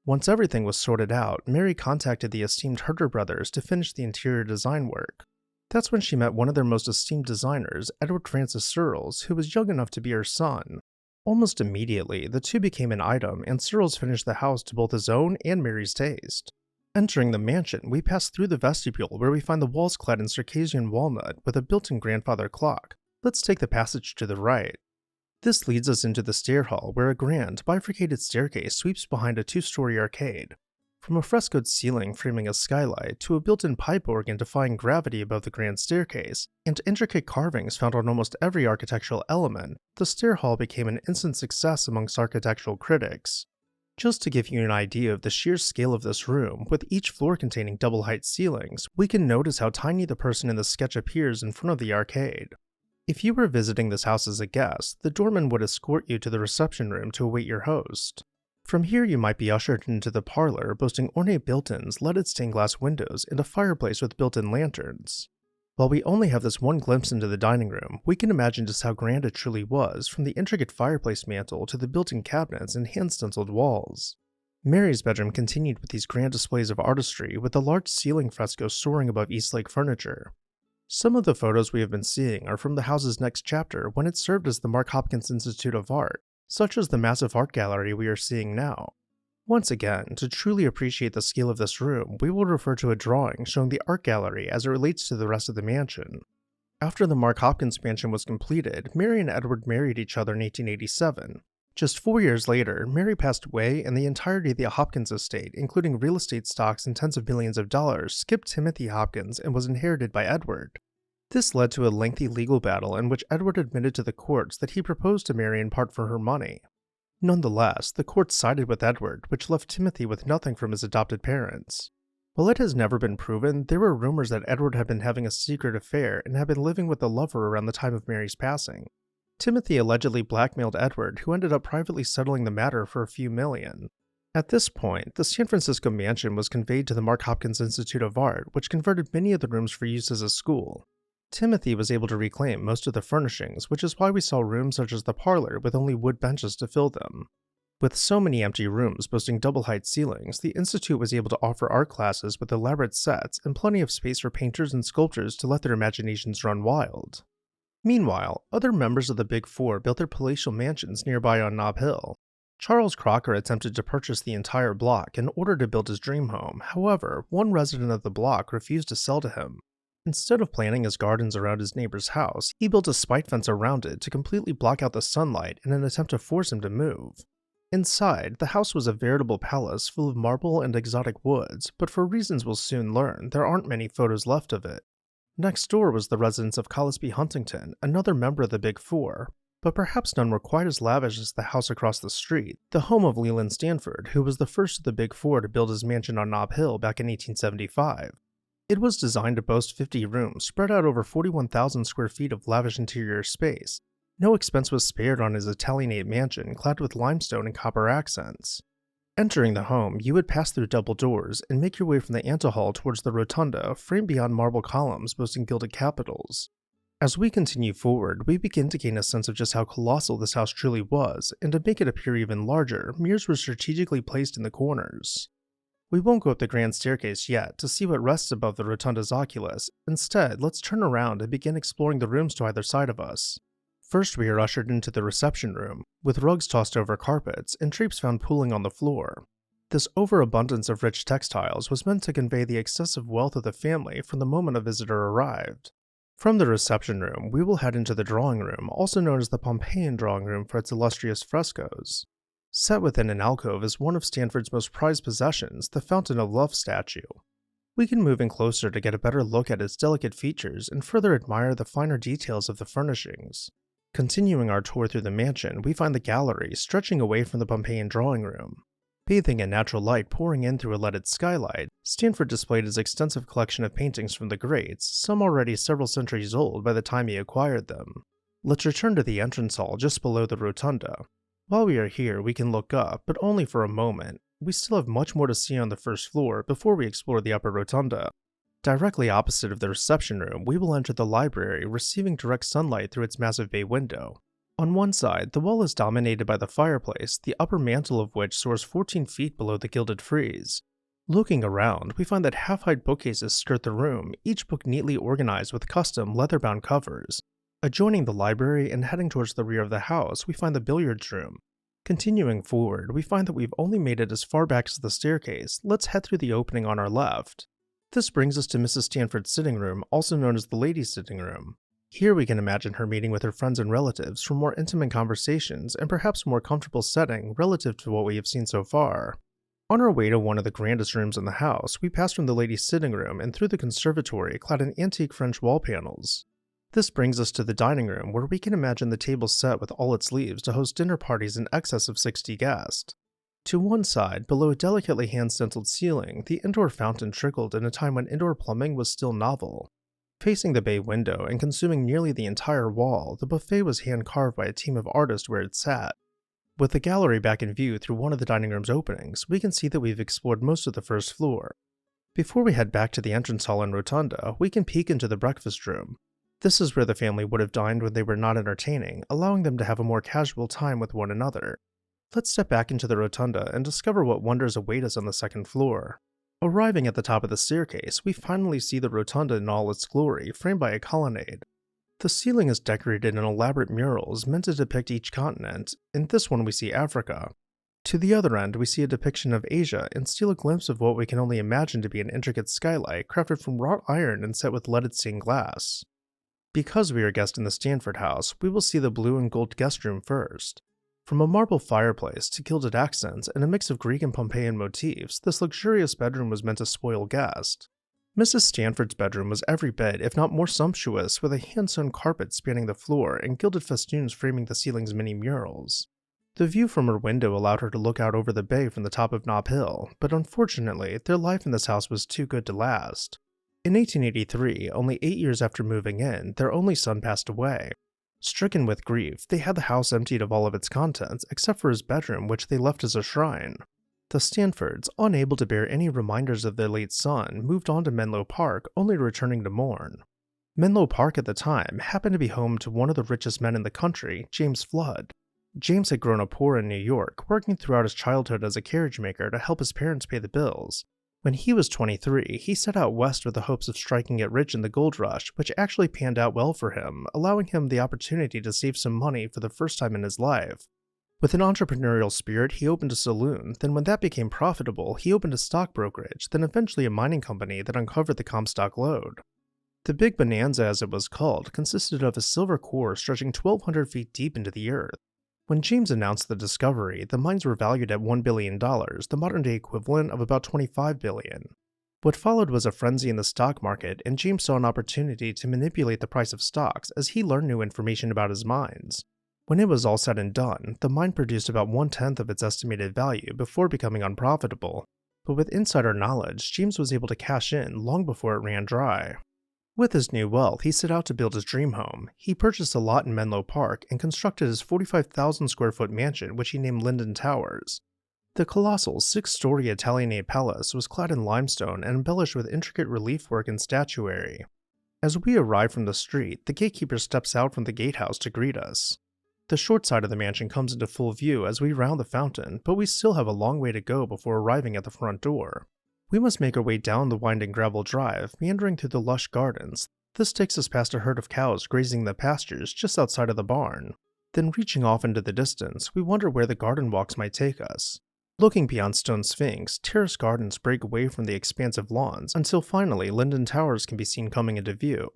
Once everything was sorted out, Mary contacted the esteemed Herder brothers to finish the interior design work. That's when she met one of their most esteemed designers, Edward Francis Searles, who was young enough to be her son. Almost immediately, the two became an item, and Searles finished the house to both his own and Mary's taste. Entering the mansion, we pass through the vestibule where we find the walls clad in Circassian walnut with a built-in grandfather clock. Let's take the passage to the right. This leads us into the stair hall, where a grand, bifurcated staircase sweeps behind a 2-story arcade. From a frescoed ceiling framing a skylight to a built-in pipe organ defying gravity above the grand staircase, and intricate carvings found on almost every architectural element, the stair hall became an instant success amongst architectural critics. Just to give you an idea of the sheer scale of this room, with each floor containing double-height ceilings, we can notice how tiny the person in the sketch appears in front of the arcade. If you were visiting this house as a guest, the doorman would escort you to the reception room to await your host. From here you might be ushered into the parlor, boasting ornate built-ins, leaded stained glass windows, and a fireplace with built-in lanterns. While we only have this one glimpse into the dining room, we can imagine just how grand it truly was, from the intricate fireplace mantel to the built-in cabinets and hand-stenciled walls. Mary's bedroom continued with these grand displays of artistry, with the large ceiling frescoes soaring above Eastlake furniture. Some of the photos we have been seeing are from the house's next chapter when it served as the Mark Hopkins Institute of Art, such as the massive art gallery we are seeing now. Once again, to truly appreciate the scale of this room, we will refer to a drawing showing the art gallery as it relates to the rest of the mansion. After the Mark Hopkins mansion was completed, Mary and Edward married each other in 1887. Just 4 years later, Mary passed away and the entirety of the Hopkins estate, including real estate stocks and tens of millions of dollars, skipped Timothy Hopkins and was inherited by Edward. This led to a lengthy legal battle in which Edward admitted to the courts that he proposed to Mary in part for her money. Nonetheless, the courts sided with Edward, which left Timothy with nothing from his adopted parents. While it has never been proven, there were rumors that Edward had been having a secret affair and had been living with a lover around the time of Mary's passing. Timothy allegedly blackmailed Edward, who ended up privately settling the matter for a few million. At this point, the San Francisco mansion was conveyed to the Mark Hopkins Institute of Art, which converted many of the rooms for use as a school. Timothy was able to reclaim most of the furnishings, which is why we saw rooms such as the parlor with only wood benches to fill them. With so many empty rooms boasting double-height ceilings, the Institute was able to offer art classes with elaborate sets and plenty of space for painters and sculptors to let their imaginations run wild. Meanwhile, other members of the Big Four built their palatial mansions nearby on Nob Hill. Charles Crocker attempted to purchase the entire block in order to build his dream home. However, one resident of the block refused to sell to him. Instead of planting his gardens around his neighbor's house, he built a spike fence around it to completely block out the sunlight in an attempt to force him to move. Inside, the house was a veritable palace full of marble and exotic woods, but for reasons we'll soon learn, there aren't many photos left of it. Next door was the residence of Collisby Huntington, another member of the Big Four, but perhaps none were quite as lavish as the house across the street, the home of Leland Stanford, who was the first of the Big Four to build his mansion on Nob Hill back in 1875. It was designed to boast 50 rooms spread out over 41,000 square feet of lavish interior space. No expense was spared on his Italianate mansion clad with limestone and copper accents. Entering the home, you would pass through double doors and make your way from the antehall towards the rotunda, framed beyond marble columns boasting gilded capitals. As we continue forward, we begin to gain a sense of just how colossal this house truly was, and to make it appear even larger, mirrors were strategically placed in the corners. We won't go up the grand staircase yet to see what rests above the rotunda's oculus. Instead, let's turn around and begin exploring the rooms to either side of us. First, we are ushered into the reception room, with rugs tossed over carpets and drapes found pooling on the floor. This overabundance of rich textiles was meant to convey the excessive wealth of the family from the moment a visitor arrived. From the reception room, we will head into the drawing room, also known as the Pompeian drawing room for its illustrious frescoes. Set within an alcove is one of Stanford's most prized possessions, the Fountain of Love statue. We can move in closer to get a better look at its delicate features and further admire the finer details of the furnishings. Continuing our tour through the mansion, we find the gallery stretching away from the Pompeian drawing room. Bathing in natural light pouring in through a leaded skylight, Stanford displayed his extensive collection of paintings from the greats, some already several centuries old by the time he acquired them. Let's return to the entrance hall just below the rotunda. While we are here, we can look up, but only for a moment. We still have much more to see on the first floor before we explore the upper rotunda. Directly opposite of the reception room, we will enter the library, receiving direct sunlight through its massive bay window. On one side, the wall is dominated by the fireplace, the upper mantle of which soars 14 feet below the gilded frieze. Looking around, we find that half-height bookcases skirt the room, each book neatly organized with custom leather-bound covers. Adjoining the library and heading towards the rear of the house, we find the billiards room. Continuing forward, we find that we've only made it as far back as the staircase. Let's head through the opening on our left. This brings us to Mrs. Stanford's sitting room, also known as the ladies' sitting room. Here we can imagine her meeting with her friends and relatives for more intimate conversations and perhaps a more comfortable setting relative to what we have seen so far. On our way to one of the grandest rooms in the house, we pass from the ladies' sitting room and through the conservatory clad in antique French wall panels. This brings us to the dining room, where we can imagine the table set with all its leaves to host dinner parties in excess of 60 guests. To one side, below a delicately hand-stenciled ceiling, the indoor fountain trickled in a time when indoor plumbing was still novel. Facing the bay window and consuming nearly the entire wall, the buffet was hand-carved by a team of artists where it sat. With the gallery back in view through one of the dining room's openings, we can see that we've explored most of the first floor. Before we head back to the entrance hall and rotunda, we can peek into the breakfast room. This is where the family would have dined when they were not entertaining, allowing them to have a more casual time with one another. Let's step back into the rotunda and discover what wonders await us on the second floor. Arriving at the top of the staircase, we finally see the rotunda in all its glory, framed by a colonnade. The ceiling is decorated in elaborate murals meant to depict each continent. In this one we see Africa. To the other end, we see a depiction of Asia and steal a glimpse of what we can only imagine to be an intricate skylight crafted from wrought iron and set with leaded stained glass. Because we are guests in the Stanford house, we will see the blue and gold guest room first. From a marble fireplace to gilded accents and a mix of Greek and Pompeian motifs, this luxurious bedroom was meant to spoil guests. Mrs. Stanford's bedroom was every bit, if not more sumptuous, with a hand-sewn carpet spanning the floor and gilded festoons framing the ceiling's many murals. The view from her window allowed her to look out over the bay from the top of Nob Hill, but unfortunately, their life in this house was too good to last. In 1883, only 8 years after moving in, their only son passed away. Stricken with grief, they had the house emptied of all of its contents except for his bedroom, which they left as a shrine. The Stanfords, unable to bear any reminders of their late son, moved on to Menlo Park, only returning to mourn. Menlo Park at the time happened to be home to one of the richest men in the country, James Flood. James had grown up poor in New York, working throughout his childhood as a carriage maker to help his parents pay the bills. When he was 23, he set out west with the hopes of striking it rich in the gold rush, which actually panned out well for him, allowing him the opportunity to save some money for the first time in his life. With an entrepreneurial spirit, he opened a saloon, then when that became profitable, he opened a stock brokerage, then eventually a mining company that uncovered the Comstock lode. The Big Bonanza, as it was called, consisted of a silver core stretching 1,200 feet deep into the earth. When James announced the discovery, the mines were valued at $1 billion, the modern-day equivalent of about $25 billion. What followed was a frenzy in the stock market, and James saw an opportunity to manipulate the price of stocks as he learned new information about his mines. When it was all said and done, the mine produced about 1/10 of its estimated value before becoming unprofitable. But with insider knowledge, James was able to cash in long before it ran dry. With his new wealth, he set out to build his dream home. He purchased a lot in Menlo Park and constructed his 45,000 square foot mansion, which he named Linden Towers. The colossal 6-story Italianate palace was clad in limestone and embellished with intricate relief work and statuary. As we arrive from the street, the gatekeeper steps out from the gatehouse to greet us. The short side of the mansion comes into full view as we round the fountain, but we still have a long way to go before arriving at the front door. We must make our way down the winding gravel drive, meandering through the lush gardens. This takes us past a herd of cows grazing in the pastures just outside of the barn. Then reaching off into the distance, we wonder where the garden walks might take us. Looking beyond Stone Sphinx, terrace gardens break away from the expansive lawns until finally Linden Towers can be seen coming into view.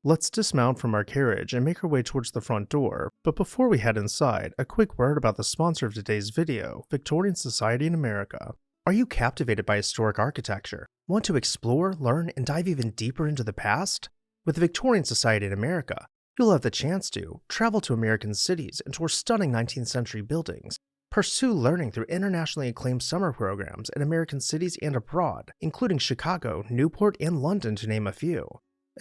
Let's dismount from our carriage and make our way towards the front door, but before we head inside, a quick word about the sponsor of today's video, Victorian Society in America. Are you captivated by historic architecture? Want to explore, learn, and dive even deeper into the past? With the Victorian Society in America, you'll have the chance to travel to American cities and tour stunning 19th century buildings, pursue learning through internationally acclaimed summer programs in American cities and abroad, including Chicago, Newport, and London to name a few.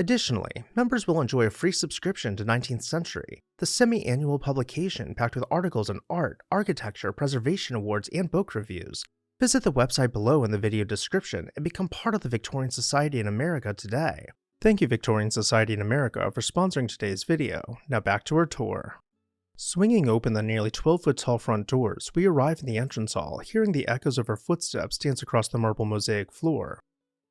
Additionally, members will enjoy a free subscription to 19th Century, the semi-annual publication packed with articles on art, architecture, preservation awards, and book reviews. Visit the website below in the video description and become part of the Victorian Society in America today. Thank you, Victorian Society in America, for sponsoring today's video. Now back to our tour. Swinging open the nearly 12-foot tall front doors, we arrive in the entrance hall, hearing the echoes of our footsteps dance across the marble mosaic floor.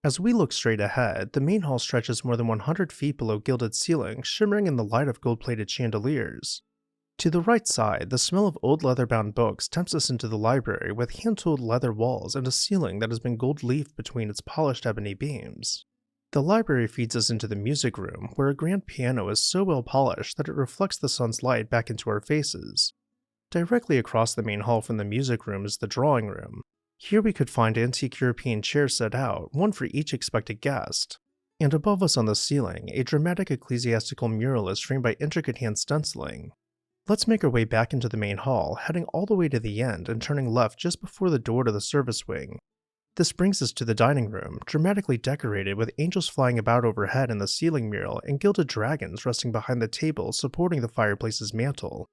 As we look straight ahead, the main hall stretches more than 100 feet below gilded ceilings, shimmering in the light of gold-plated chandeliers. To the right side, the smell of old leather-bound books tempts us into the library with hand-tooled leather walls and a ceiling that has been gold-leafed between its polished ebony beams. The library feeds us into the music room, where a grand piano is so well polished that it reflects the sun's light back into our faces. Directly across the main hall from the music room is the drawing room. Here we could find antique European chairs set out, one for each expected guest. And above us on the ceiling, a dramatic ecclesiastical mural is framed by intricate hand stenciling. Let's make our way back into the main hall, heading all the way to the end and turning left just before the door to the service wing. This brings us to the dining room, dramatically decorated with angels flying about overhead in the ceiling mural and gilded dragons resting behind the table supporting the fireplace's mantel.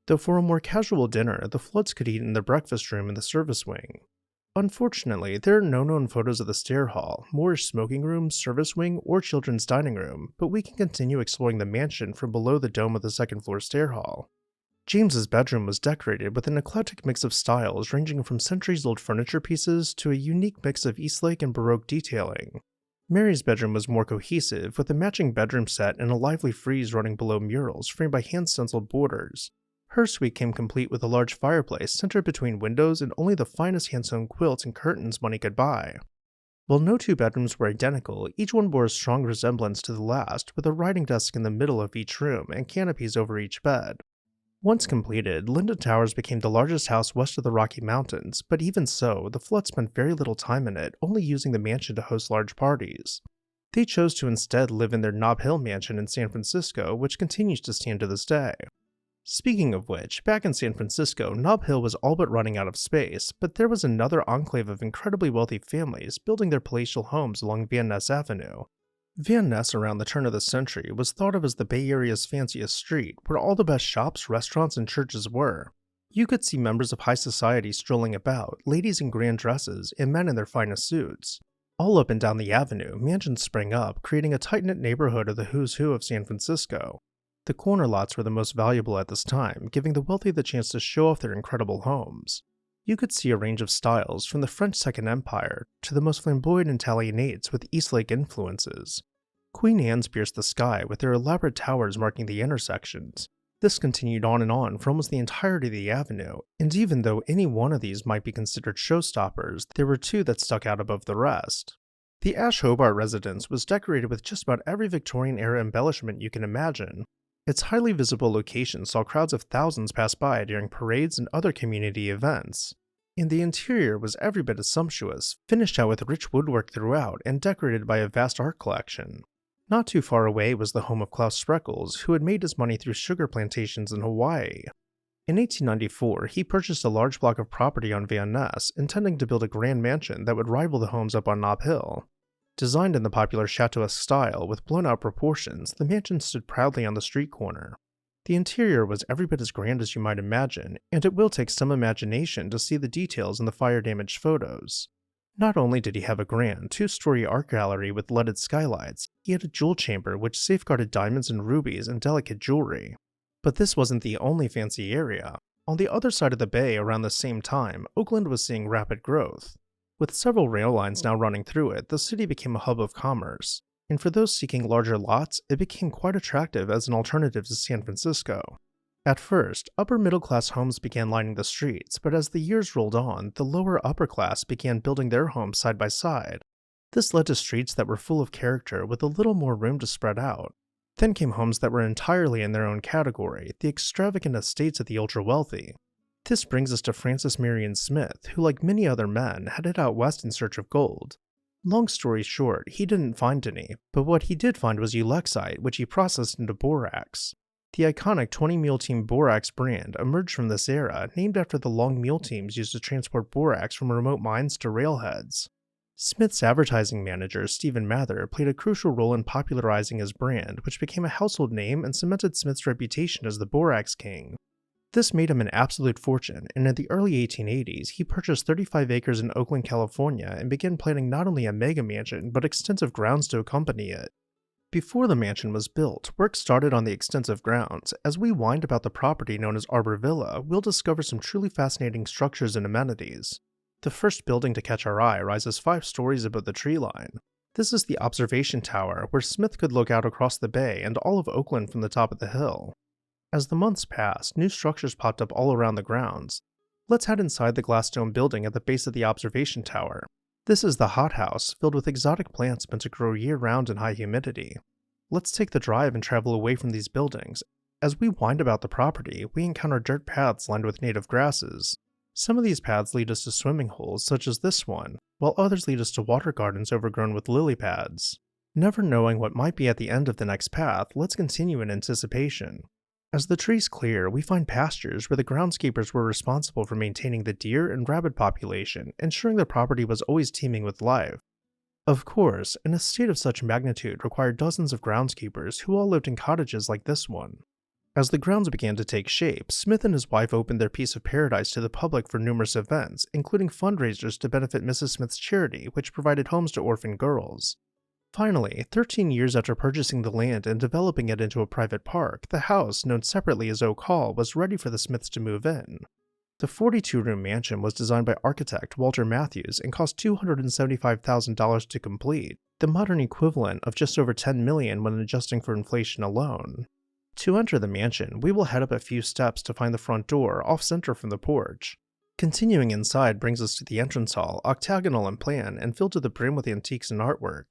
Though for a more casual dinner, the Floods could eat in the breakfast room in the service wing. Unfortunately, there are no known photos of the stair hall, Moorish smoking room, service wing, or children's dining room, but we can continue exploring the mansion from below the dome of the second floor stair hall. James's bedroom was decorated with an eclectic mix of styles ranging from centuries-old furniture pieces to a unique mix of Eastlake and Baroque detailing. Mary's bedroom was more cohesive, with a matching bedroom set and a lively frieze running below murals framed by hand-stenciled borders. Her suite came complete with a large fireplace centered between windows and only the finest hand-sewn quilts and curtains money could buy. While no two bedrooms were identical, each one bore a strong resemblance to the last, with a writing desk in the middle of each room and canopies over each bed. Once completed, Linden Towers became the largest house west of the Rocky Mountains, but even so, the Flood spent very little time in it, only using the mansion to host large parties. They chose to instead live in their Nob Hill mansion in San Francisco, which continues to stand to this day. Speaking of which, back in San Francisco, Nob Hill was all but running out of space, but there was another enclave of incredibly wealthy families building their palatial homes along Van Ness Avenue. Van Ness around the turn of the century was thought of as the Bay Area's fanciest street, where all the best shops, restaurants, and churches were. You could see members of high society strolling about, ladies in grand dresses, and men in their finest suits. All up and down the avenue, mansions sprang up, creating a tight-knit neighborhood of the who's who of San Francisco. The corner lots were the most valuable at this time, giving the wealthy the chance to show off their incredible homes. You could see a range of styles, from the French Second Empire to the most flamboyant Italianates with Eastlake influences. Queen Anne's pierced the sky with their elaborate towers marking the intersections. This continued on for almost the entirety of the avenue, and even though any one of these might be considered showstoppers, there were two that stuck out above the rest. The Ash Hobart residence was decorated with just about every Victorian-era embellishment you can imagine. Its highly visible location saw crowds of thousands pass by during parades and other community events. And the interior was every bit as sumptuous, finished out with rich woodwork throughout and decorated by a vast art collection. Not too far away was the home of Klaus Spreckels, who had made his money through sugar plantations in Hawaii. In 1894, he purchased a large block of property on Van Ness, intending to build a grand mansion that would rival the homes up on Nob Hill. Designed in the popular chateauesque style with blown-out proportions, the mansion stood proudly on the street corner. The interior was every bit as grand as you might imagine, and it will take some imagination to see the details in the fire-damaged photos. Not only did he have a grand, two-story art gallery with leaded skylights, he had a jewel chamber which safeguarded diamonds and rubies and delicate jewelry. But this wasn't the only fancy area. On the other side of the bay around the same time, Oakland was seeing rapid growth. With several rail lines now running through it, the city became a hub of commerce, and for those seeking larger lots, it became quite attractive as an alternative to San Francisco. At first, upper-middle-class homes began lining the streets, but as the years rolled on, the lower-upper class began building their homes side by side. This led to streets that were full of character with a little more room to spread out. Then came homes that were entirely in their own category, the extravagant estates of the ultra-wealthy. This brings us to Francis Marion Smith, who, like many other men, headed out west in search of gold. Long story short, he didn't find any, but what he did find was ulexite, which he processed into borax. The iconic 20 Mule Team borax brand emerged from this era, named after the long mule teams used to transport borax from remote mines to railheads. Smith's advertising manager, Stephen Mather, played a crucial role in popularizing his brand, which became a household name and cemented Smith's reputation as the Borax King. This made him an absolute fortune, and in the early 1880s, he purchased 35 acres in Oakland, California, and began planning not only a mega mansion, but extensive grounds to accompany it. Before the mansion was built, work started on the extensive grounds. As we wind about the property known as Arbor Villa, we'll discover some truly fascinating structures and amenities. The first building to catch our eye rises 5 stories above the tree line. This is the observation tower, where Smith could look out across the bay and all of Oakland from the top of the hill. As the months passed, new structures popped up all around the grounds. Let's head inside the glass dome building at the base of the observation tower. This is the hothouse, filled with exotic plants meant to grow year-round in high humidity. Let's take the drive and travel away from these buildings. As we wind about the property, we encounter dirt paths lined with native grasses. Some of these paths lead us to swimming holes, such as this one, while others lead us to water gardens overgrown with lily pads. Never knowing what might be at the end of the next path, let's continue in anticipation. As the trees clear, we find pastures where the groundskeepers were responsible for maintaining the deer and rabbit population, ensuring the property was always teeming with life. Of course, an estate of such magnitude required dozens of groundskeepers who all lived in cottages like this one. As the grounds began to take shape, Smith and his wife opened their piece of paradise to the public for numerous events, including fundraisers to benefit Mrs. Smith's charity, which provided homes to orphan girls. Finally, 13 years after purchasing the land and developing it into a private park, the house, known separately as Oak Hall, was ready for the Smiths to move in. The 42-room mansion was designed by architect Walter Matthews and cost $275,000 to complete, the modern equivalent of just over $10 million when adjusting for inflation alone. To enter the mansion, we will head up a few steps to find the front door off-center from the porch. Continuing inside brings us to the entrance hall, octagonal in plan and filled to the brim with antiques and artwork.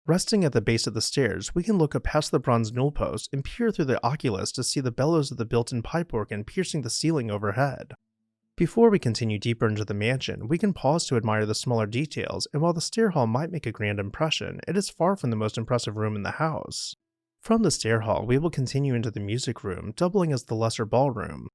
Resting at the base of the stairs, we can look up past the bronze newel post and peer through the oculus to see the bellows of the built-in pipe organ piercing the ceiling overhead. Before we continue deeper into the mansion, we can pause to admire the smaller details, and while the stair hall might make a grand impression, it is far from the most impressive room in the house. From the stair hall, we will continue into the music room, doubling as the lesser ballroom.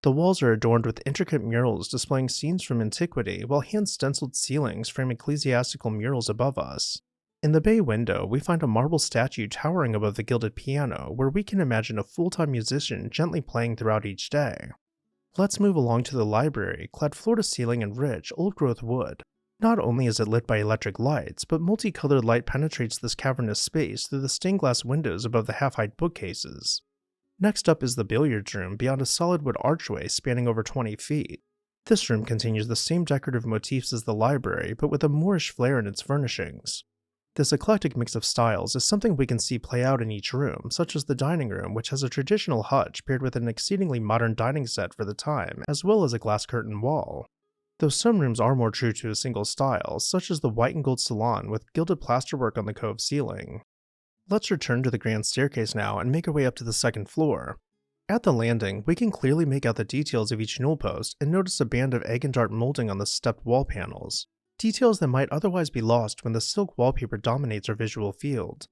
The walls are adorned with intricate murals displaying scenes from antiquity, while hand-stenciled ceilings frame ecclesiastical murals above us. In the bay window, we find a marble statue towering above the gilded piano, where we can imagine a full-time musician gently playing throughout each day. Let's move along to the library, clad floor-to-ceiling in rich, old-growth wood. Not only is it lit by electric lights, but multicolored light penetrates this cavernous space through the stained glass windows above the half-height bookcases. Next up is the billiards room beyond a solid wood archway spanning over 20 feet. This room continues the same decorative motifs as the library, but with a Moorish flair in its furnishings. This eclectic mix of styles is something we can see play out in each room, such as the dining room, which has a traditional hutch paired with an exceedingly modern dining set for the time, as well as a glass curtain wall. Though some rooms are more true to a single style, such as the white and gold salon with gilded plasterwork on the cove ceiling. Let's return to the grand staircase now and make our way up to the second floor. At the landing, we can clearly make out the details of each newel post and notice a band of egg and dart molding on the stepped wall panels. Details that might otherwise be lost when the silk wallpaper dominates our visual field.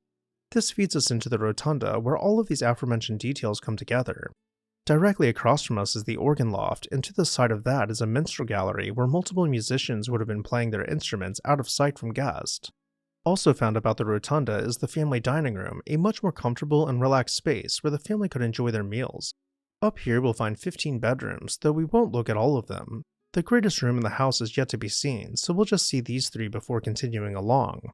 This feeds us into the rotunda where all of these aforementioned details come together. Directly across from us is the organ loft, and to the side of that is a minstrel gallery where multiple musicians would have been playing their instruments out of sight from guests. Also found about the rotunda is the family dining room, a much more comfortable and relaxed space where the family could enjoy their meals. Up here we'll find 15 bedrooms, though we won't look at all of them. The greatest room in the house is yet to be seen, so we'll just see these three before continuing along.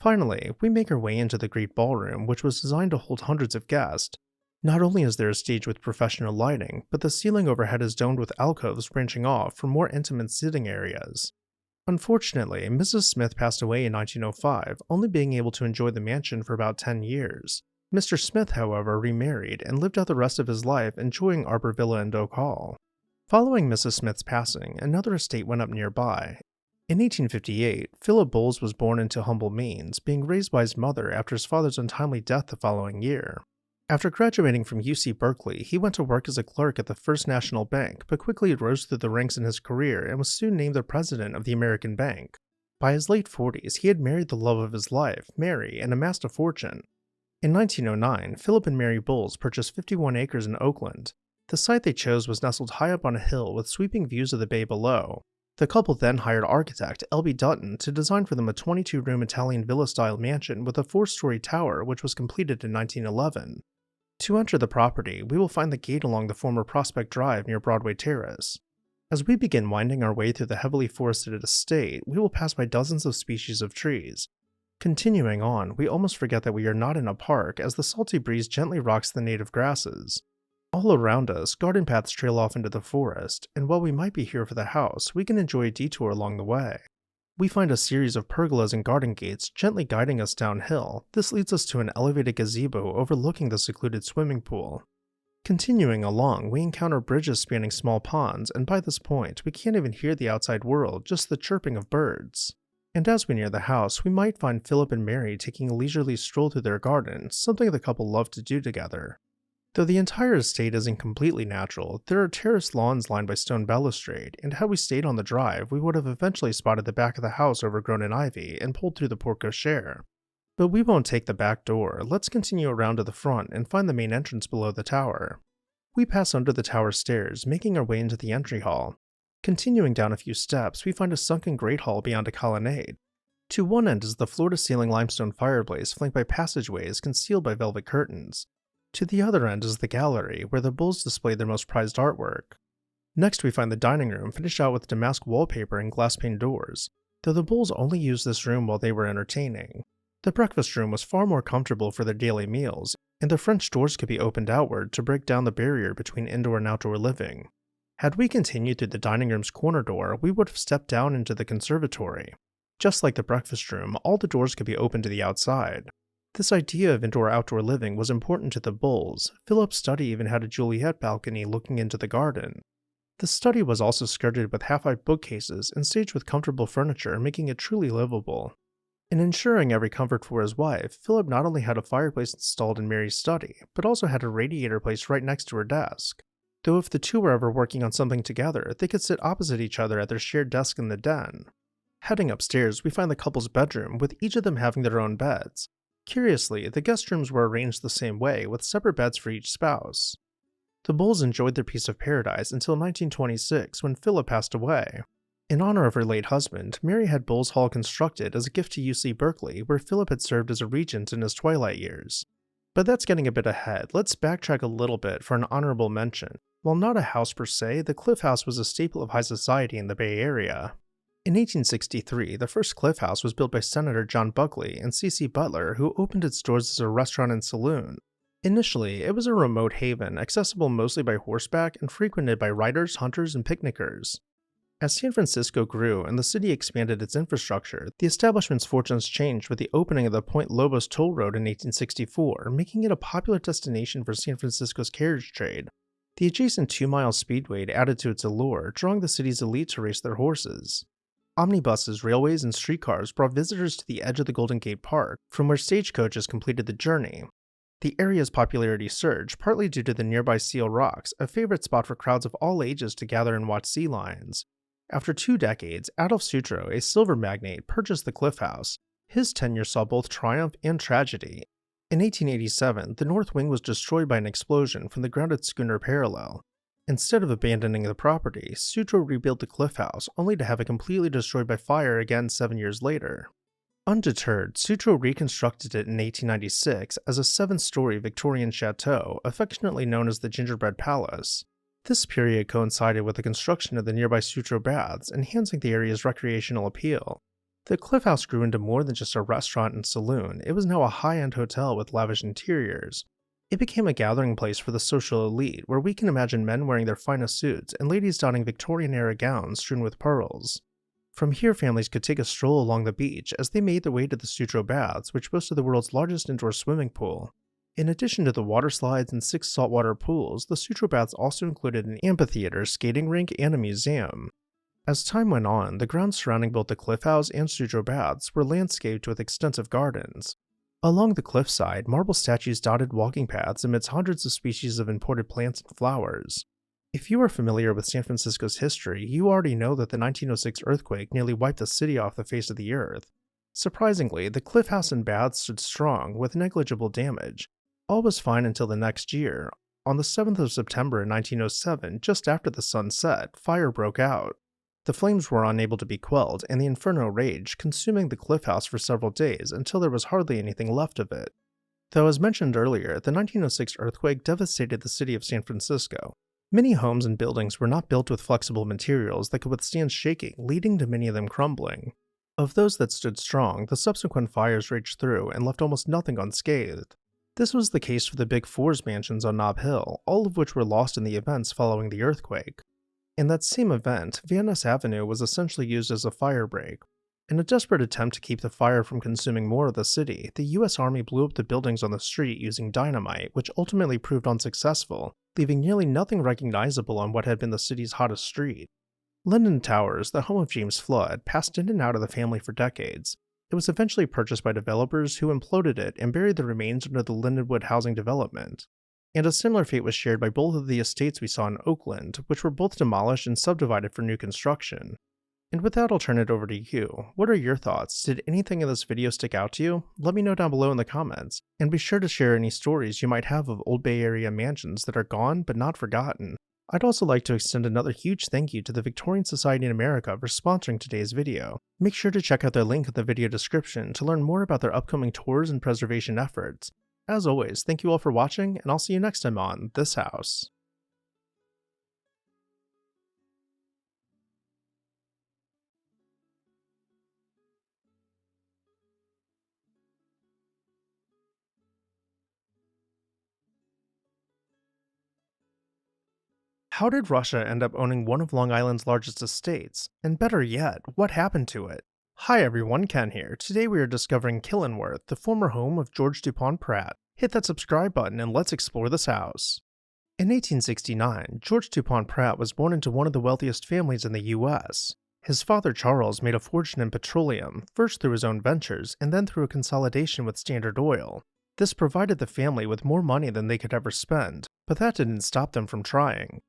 Finally, we make our way into the great ballroom, which was designed to hold hundreds of guests. Not only is there a stage with professional lighting, but the ceiling overhead is domed with alcoves branching off for more intimate sitting areas. Unfortunately, Mrs. Smith passed away in 1905, only being able to enjoy the mansion for about 10 years. Mr. Smith, however, remarried and lived out the rest of his life enjoying Arbor Villa and Oak Hall. Following Mrs. Smith's passing, another estate went up nearby. In 1858, Philip Bowles was born into humble means, being raised by his mother after his father's untimely death the following year. After graduating from UC Berkeley, he went to work as a clerk at the First National Bank, but quickly rose through the ranks in his career and was soon named the president of the American Bank. By his late 40s, he had married the love of his life, Mary, and amassed a fortune. In 1909, Philip and Mary Bowles purchased 51 acres in Oakland. The site they chose was nestled high up on a hill with sweeping views of the bay below. The couple then hired architect L.B. Dutton to design for them a 22-room Italian villa-style mansion with a 4-story tower which was completed in 1911. To enter the property, we will find the gate along the former Prospect Drive near Broadway Terrace. As we begin winding our way through the heavily forested estate, we will pass by dozens of species of trees. Continuing on, we almost forget that we are not in a park as the salty breeze gently rocks the native grasses. All around us, garden paths trail off into the forest, and while we might be here for the house, we can enjoy a detour along the way. We find a series of pergolas and garden gates gently guiding us downhill. This leads us to an elevated gazebo overlooking the secluded swimming pool. Continuing along, we encounter bridges spanning small ponds, and by this point, we can't even hear the outside world, just the chirping of birds. And as we near the house, we might find Philip and Mary taking a leisurely stroll through their garden, something the couple love to do together. Though the entire estate isn't completely natural, there are terraced lawns lined by stone balustrade, and had we stayed on the drive, we would have eventually spotted the back of the house overgrown in ivy and pulled through the porte cochere. But we won't take the back door. Let's continue around to the front and find the main entrance below the tower. We pass under the tower stairs, making our way into the entry hall. Continuing down a few steps, we find a sunken great hall beyond a colonnade. To one end is the floor-to-ceiling limestone fireplace flanked by passageways concealed by velvet curtains. To the other end is the gallery, where the Bulls display their most prized artwork. Next we find the dining room, finished out with damask wallpaper and glass-paned doors, though the Bulls only used this room while they were entertaining. The breakfast room was far more comfortable for their daily meals, and the French doors could be opened outward to break down the barrier between indoor and outdoor living. Had we continued through the dining room's corner door, we would have stepped down into the conservatory. Just like the breakfast room, all the doors could be open to the outside. This idea of indoor-outdoor living was important to the Bulls. Philip's study even had a Juliet balcony looking into the garden. The study was also skirted with half-height bookcases and staged with comfortable furniture, making it truly livable. In ensuring every comfort for his wife, Philip not only had a fireplace installed in Mary's study, but also had a radiator placed right next to her desk. Though if the two were ever working on something together, they could sit opposite each other at their shared desk in the den. Heading upstairs, we find the couple's bedroom, with each of them having their own beds. Curiously, the guest rooms were arranged the same way, with separate beds for each spouse. The Bulls enjoyed their piece of paradise until 1926, when Philip passed away. In honor of her late husband, Mary had Bulls Hall constructed as a gift to UC Berkeley, where Philip had served as a regent in his twilight years. But that's getting a bit ahead. Let's backtrack a little bit for an honorable mention. While not a house per se, the Cliff House was a staple of high society in the Bay Area. In 1863, the first Cliff House was built by Senator John Buckley and C.C. Butler, who opened its doors as a restaurant and saloon. Initially, it was a remote haven, accessible mostly by horseback and frequented by writers, hunters, and picnickers. As San Francisco grew and the city expanded its infrastructure, the establishment's fortunes changed with the opening of the Point Lobos Toll Road in 1864, making it a popular destination for San Francisco's carriage trade. The adjacent 2-mile speedway added to its allure, drawing the city's elite to race their horses. Omnibuses, railways, and streetcars brought visitors to the edge of the Golden Gate Park, from where stagecoaches completed the journey. The area's popularity surged, partly due to the nearby Seal Rocks, a favorite spot for crowds of all ages to gather and watch sea lions. After 2 decades, Adolf Sutro, a silver magnate, purchased the Cliff House. His tenure saw both triumph and tragedy. In 1887, the north wing was destroyed by an explosion from the grounded schooner Parallel. Instead of abandoning the property, Sutro rebuilt the Cliff House, only to have it completely destroyed by fire again 7 years later. Undeterred, Sutro reconstructed it in 1896 as a 7-story Victorian chateau, affectionately known as the Gingerbread Palace. This period coincided with the construction of the nearby Sutro Baths, enhancing the area's recreational appeal. The Cliff House grew into more than just a restaurant and saloon. It was now a high-end hotel with lavish interiors. It became a gathering place for the social elite, where we can imagine men wearing their finest suits and ladies donning Victorian-era gowns strewn with pearls. From here, families could take a stroll along the beach as they made their way to the Sutro Baths, which boasted the world's largest indoor swimming pool. In addition to the water slides and 6 saltwater pools, the Sutro Baths also included an amphitheater, skating rink, and a museum. As time went on, the grounds surrounding both the Cliff House and Sutro Baths were landscaped with extensive gardens. Along the cliffside, marble statues dotted walking paths amidst hundreds of species of imported plants and flowers. If you are familiar with San Francisco's history, you already know that the 1906 earthquake nearly wiped the city off the face of the earth. Surprisingly, the Cliff House and Baths stood strong, with negligible damage. All was fine until the next year. On the 7th of September in 1907, just after the sun set, fire broke out. The flames were unable to be quelled, and the inferno raged, consuming the Cliff House for several days until there was hardly anything left of it. Though as mentioned earlier, the 1906 earthquake devastated the city of San Francisco. Many homes and buildings were not built with flexible materials that could withstand shaking, leading to many of them crumbling. Of those that stood strong, the subsequent fires raged through and left almost nothing unscathed. This was the case for the Big Four's mansions on Nob Hill, all of which were lost in the events following the earthquake. In that same event, Van Ness Avenue was essentially used as a fire break. In a desperate attempt to keep the fire from consuming more of the city, the U.S. Army blew up the buildings on the street using dynamite, which ultimately proved unsuccessful, leaving nearly nothing recognizable on what had been the city's hottest street. Linden Towers, the home of James Flood, passed in and out of the family for decades. It was eventually purchased by developers who imploded it and buried the remains under the Lindenwood housing development. And a similar fate was shared by both of the estates we saw in Oakland, which were both demolished and subdivided for new construction. And with that, I'll turn it over to you. What are your thoughts? Did anything in this video stick out to you? Let me know down below in the comments, and be sure to share any stories you might have of Old Bay Area mansions that are gone but not forgotten. I'd also like to extend another huge thank you to the Victorian Society in America for sponsoring today's video. Make sure to check out their link in the video description to learn more about their upcoming tours and preservation efforts. As always, thank you all for watching, and I'll see you next time on This House. How did Russia end up owning one of Long Island's largest estates? And better yet, what happened to it? Hi everyone, Ken here. Today we are discovering Killingworth, the former home of George DuPont Pratt. Hit that subscribe button and let's explore this house. In 1869, George DuPont Pratt was born into one of the wealthiest families in the US. His father Charles made a fortune in petroleum, first through his own ventures and then through a consolidation with Standard Oil. This provided the family with more money than they could ever spend, but that didn't stop them from trying.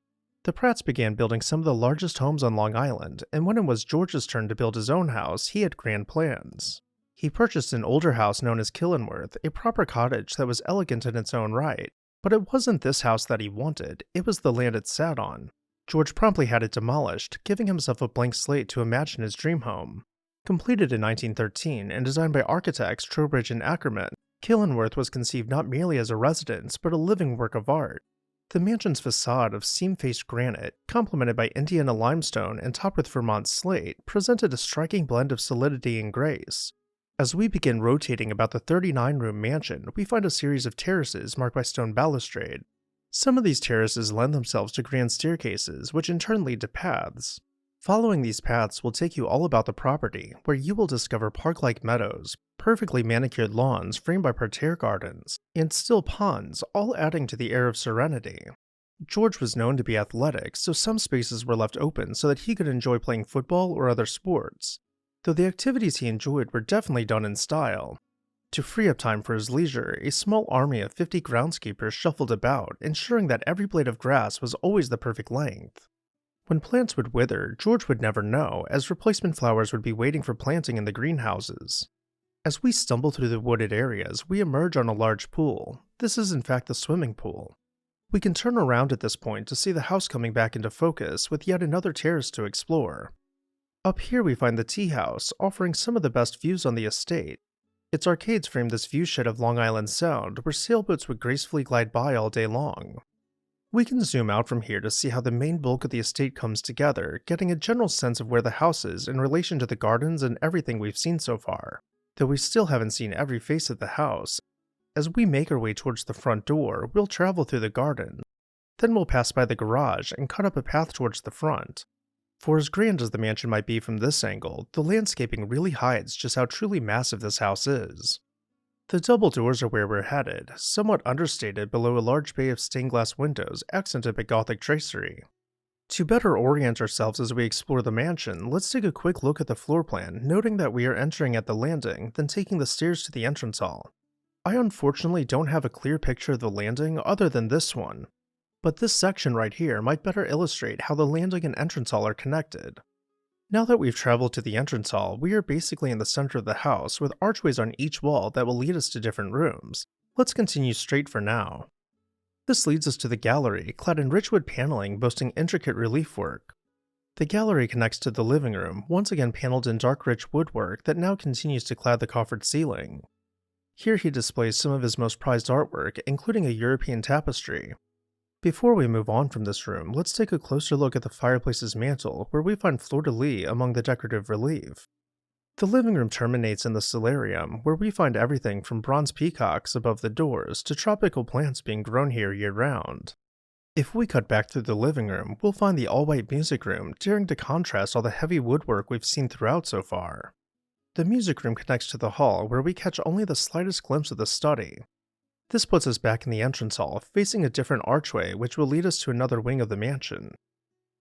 The Pratts began building some of the largest homes on Long Island, and when it was George's turn to build his own house, he had grand plans. He purchased an older house known as Killingworth, a proper cottage that was elegant in its own right. But it wasn't this house that he wanted, it was the land it sat on. George promptly had it demolished, giving himself a blank slate to imagine his dream home. Completed in 1913 and designed by architects Trowbridge and Ackerman, Killingworth was conceived not merely as a residence, but a living work of art. The mansion's facade of seam-faced granite, complemented by Indiana limestone and topped with Vermont slate, presented a striking blend of solidity and grace. As we begin rotating about the 39-room mansion, we find a series of terraces marked by stone balustrade. Some of these terraces lend themselves to grand staircases, which in turn lead to paths. Following these paths will take you all about the property, where you will discover park-like meadows, perfectly manicured lawns framed by parterre gardens, and still ponds, all adding to the air of serenity. George was known to be athletic, so some spaces were left open so that he could enjoy playing football or other sports, though the activities he enjoyed were definitely done in style. To free up time for his leisure, a small army of 50 groundskeepers shuffled about, ensuring that every blade of grass was always the perfect length. When plants would wither, George would never know, as replacement flowers would be waiting for planting in the greenhouses. As we stumble through the wooded areas, we emerge on a large pool. This is in fact the swimming pool. We can turn around at this point to see the house coming back into focus with yet another terrace to explore. Up here we find the tea house, offering some of the best views on the estate. Its arcades frame this viewshed of Long Island Sound, where sailboats would gracefully glide by all day long. We can zoom out from here to see how the main bulk of the estate comes together, getting a general sense of where the house is in relation to the gardens and everything we've seen so far, though we still haven't seen every face of the house. As we make our way towards the front door, we'll travel through the garden. Then we'll pass by the garage and cut up a path towards the front. For as grand as the mansion might be from this angle, the landscaping really hides just how truly massive this house is. The double doors are where we're headed, somewhat understated below a large bay of stained glass windows accented by Gothic tracery. To better orient ourselves as we explore the mansion, let's take a quick look at the floor plan, noting that we are entering at the landing, then taking the stairs to the entrance hall. I unfortunately don't have a clear picture of the landing other than this one, but this section right here might better illustrate how the landing and entrance hall are connected. Now that we've traveled to the entrance hall, we are basically in the center of the house with archways on each wall that will lead us to different rooms. Let's continue straight for now. This leads us to the gallery, clad in rich wood paneling boasting intricate relief work. The gallery connects to the living room, once again paneled in dark rich woodwork that now continues to clad the coffered ceiling. Here he displays some of his most prized artwork, including a European tapestry. Before we move on from this room, let's take a closer look at the fireplace's mantel, where we find fleur-de-lis among the decorative relief. The living room terminates in the solarium, where we find everything from bronze peacocks above the doors to tropical plants being grown here year-round. If we cut back through the living room, we'll find the all-white music room, daring to contrast all the heavy woodwork we've seen throughout so far. The music room connects to the hall, where we catch only the slightest glimpse of the study. This puts us back in the entrance hall, facing a different archway which will lead us to another wing of the mansion.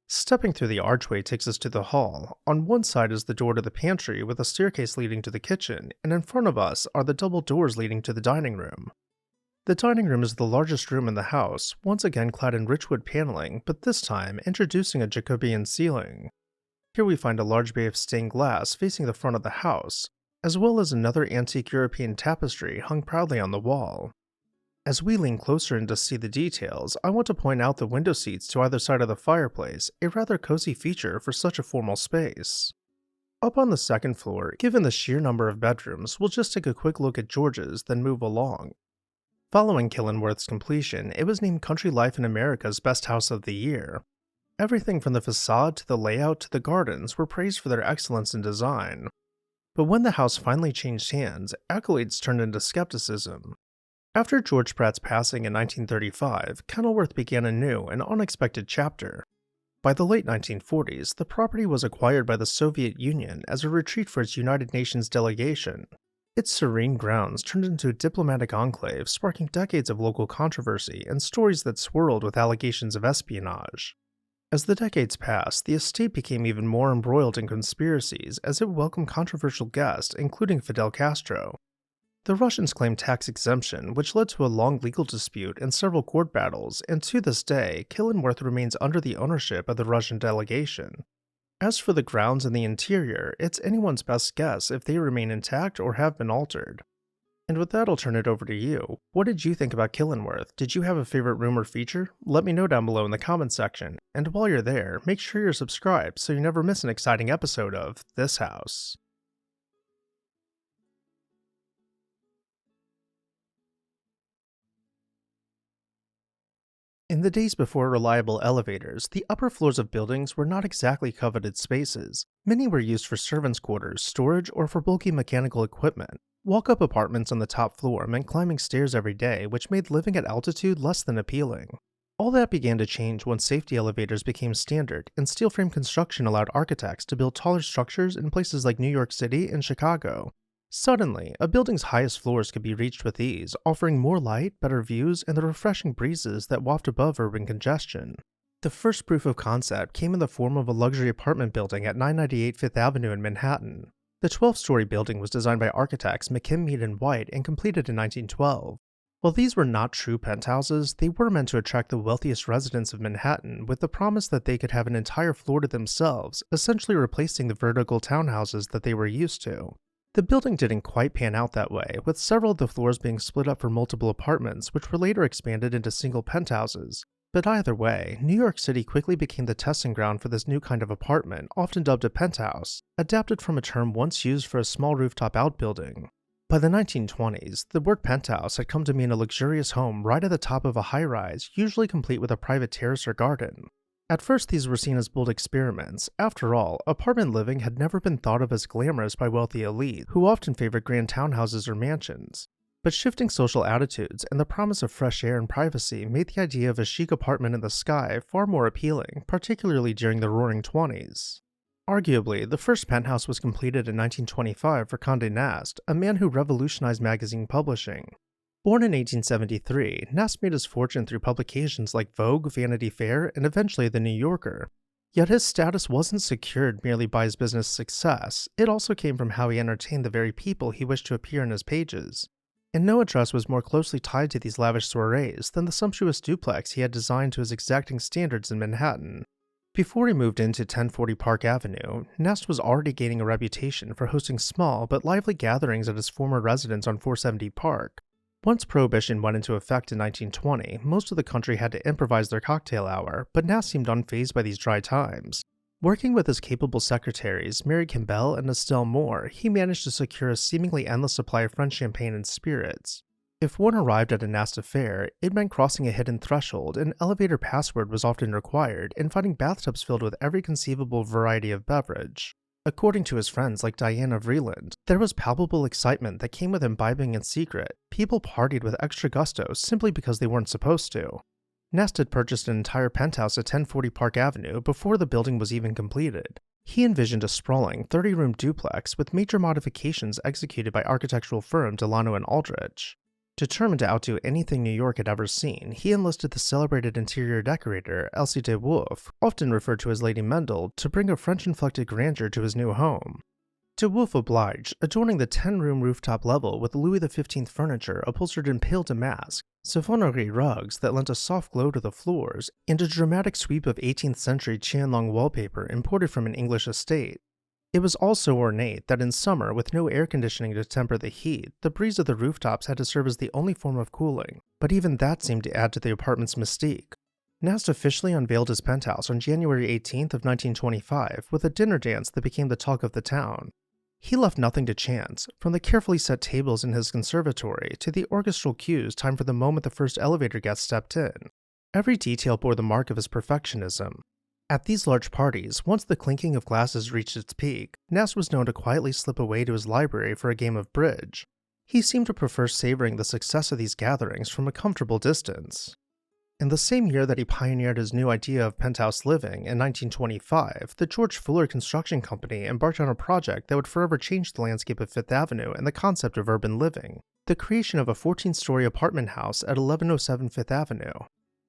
Stepping through the archway takes us to the hall. On one side is the door to the pantry with a staircase leading to the kitchen, and in front of us are the double doors leading to the dining room. The dining room is the largest room in the house, once again clad in rich wood paneling, but this time introducing a Jacobean ceiling. Here we find a large bay of stained glass facing the front of the house, as well as another antique European tapestry hung proudly on the wall. As we lean closer in to see the details, I want to point out the window seats to either side of the fireplace, a rather cozy feature for such a formal space. Up on the second floor, given the sheer number of bedrooms, we'll just take a quick look at George's, then move along. Following Killingworth's completion, it was named Country Life in America's Best House of the Year. Everything from the facade to the layout to the gardens were praised for their excellence in design. But when the house finally changed hands, accolades turned into skepticism. After George Pratt's passing in 1935, Kenilworth began a new and unexpected chapter. By the late 1940s, the property was acquired by the Soviet Union as a retreat for its United Nations delegation. Its serene grounds turned into a diplomatic enclave, sparking decades of local controversy and stories that swirled with allegations of espionage. As the decades passed, the estate became even more embroiled in conspiracies as it welcomed controversial guests, including Fidel Castro. The Russians claimed tax exemption, which led to a long legal dispute and several court battles, and to this day, Kenilworth remains under the ownership of the Russian delegation. As for the grounds and the interior, it's anyone's best guess if they remain intact or have been altered. And with that, I'll turn it over to you. What did you think about Kenilworth? Did you have a favorite room or feature? Let me know down below in the comments section. And while you're there, make sure you're subscribed so you never miss an exciting episode of This House. In the days before reliable elevators, the upper floors of buildings were not exactly coveted spaces. Many were used for servants' quarters, storage, or for bulky mechanical equipment. Walk-up apartments on the top floor meant climbing stairs every day, which made living at altitude less than appealing. All that began to change once safety elevators became standard, and steel frame construction allowed architects to build taller structures in places like New York City and Chicago. Suddenly, a building's highest floors could be reached with ease, offering more light, better views, and the refreshing breezes that waft above urban congestion. The first proof of concept came in the form of a luxury apartment building at 998 Fifth Avenue in Manhattan. The 12-story building was designed by architects McKim, Mead & White and completed in 1912. While these were not true penthouses, they were meant to attract the wealthiest residents of Manhattan with the promise that they could have an entire floor to themselves, essentially replacing the vertical townhouses that they were used to. The building didn't quite pan out that way, with several of the floors being split up for multiple apartments, which were later expanded into single penthouses. But either way, New York City quickly became the testing ground for this new kind of apartment, often dubbed a penthouse, adapted from a term once used for a small rooftop outbuilding. By the 1920s, the word penthouse had come to mean a luxurious home right at the top of a high-rise, usually complete with a private terrace or garden. At first, these were seen as bold experiments. After all, apartment living had never been thought of as glamorous by wealthy elite, who often favored grand townhouses or mansions. But shifting social attitudes and the promise of fresh air and privacy made the idea of a chic apartment in the sky far more appealing, particularly during the Roaring '20s. Arguably, the first penthouse was completed in 1925 for Condé Nast, a man who revolutionized magazine publishing. Born in 1873, Nast made his fortune through publications like Vogue, Vanity Fair, and eventually The New Yorker. Yet his status wasn't secured merely by his business success, it also came from how he entertained the very people he wished to appear in his pages. And no address was more closely tied to these lavish soirees than the sumptuous duplex he had designed to his exacting standards in Manhattan. Before he moved into 1040 Park Avenue, Nast was already gaining a reputation for hosting small but lively gatherings at his former residence on 470 Park. Once Prohibition went into effect in 1920, most of the country had to improvise their cocktail hour, but Nast seemed unfazed by these dry times. Working with his capable secretaries, Mary Campbell and Estelle Moore, he managed to secure a seemingly endless supply of French champagne and spirits. If one arrived at a Nast affair, it meant crossing a hidden threshold, an elevator password was often required, and finding bathtubs filled with every conceivable variety of beverage. According to his friends like Diana Vreeland, there was palpable excitement that came with imbibing in secret. People partied with extra gusto simply because they weren't supposed to. Nast had purchased an entire penthouse at 1040 Park Avenue before the building was even completed. He envisioned a sprawling 30-room duplex with major modifications executed by architectural firm Delano and Aldrich. Determined to outdo anything New York had ever seen, he enlisted the celebrated interior decorator Elsie de Wolfe, often referred to as Lady Mendel, to bring a French-inflected grandeur to his new home. De Wolfe obliged, adorning the 10-room rooftop level with Louis XV furniture upholstered in pale damask, savonnerie rugs that lent a soft glow to the floors, and a dramatic sweep of 18th-century Qianlong wallpaper imported from an English estate. It was all so ornate that in summer, with no air conditioning to temper the heat, the breeze of the rooftops had to serve as the only form of cooling, but even that seemed to add to the apartment's mystique. Nast officially unveiled his penthouse on January 18th of 1925 with a dinner dance that became the talk of the town. He left nothing to chance, from the carefully set tables in his conservatory to the orchestral cues timed for the moment the first elevator guest stepped in. Every detail bore the mark of his perfectionism. At these large parties, once the clinking of glasses reached its peak, Nast was known to quietly slip away to his library for a game of bridge. He seemed to prefer savoring the success of these gatherings from a comfortable distance. In the same year that he pioneered his new idea of penthouse living, in 1925, the George Fuller Construction Company embarked on a project that would forever change the landscape of Fifth Avenue and the concept of urban living, the creation of a 14-story apartment house at 1107 Fifth Avenue.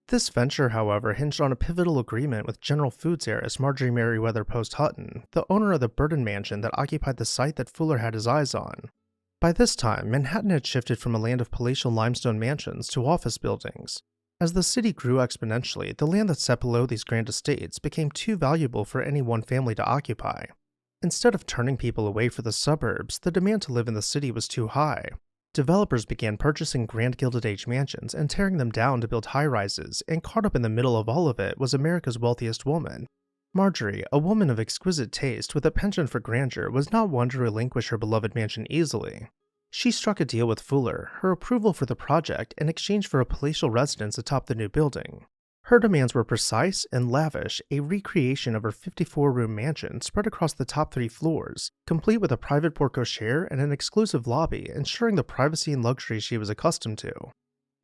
This venture, however, hinged on a pivotal agreement with General Foods heiress Marjorie Merriweather Post Hutton, the owner of the Burton Mansion that occupied the site that Fuller had his eyes on. By this time, Manhattan had shifted from a land of palatial limestone mansions to office buildings. As the city grew exponentially, the land that sat below these grand estates became too valuable for any one family to occupy. Instead of turning people away for the suburbs, the demand to live in the city was too high. Developers began purchasing grand Gilded Age mansions and tearing them down to build high-rises, and caught up in the middle of all of it was America's wealthiest woman. Marjorie, a woman of exquisite taste with a penchant for grandeur, was not one to relinquish her beloved mansion easily. She struck a deal with Fuller, her approval for the project, in exchange for a palatial residence atop the new building. Her demands were precise and lavish, a recreation of her 54-room mansion spread across the top 3 floors, complete with a private porte-cochere and an exclusive lobby, ensuring the privacy and luxury she was accustomed to.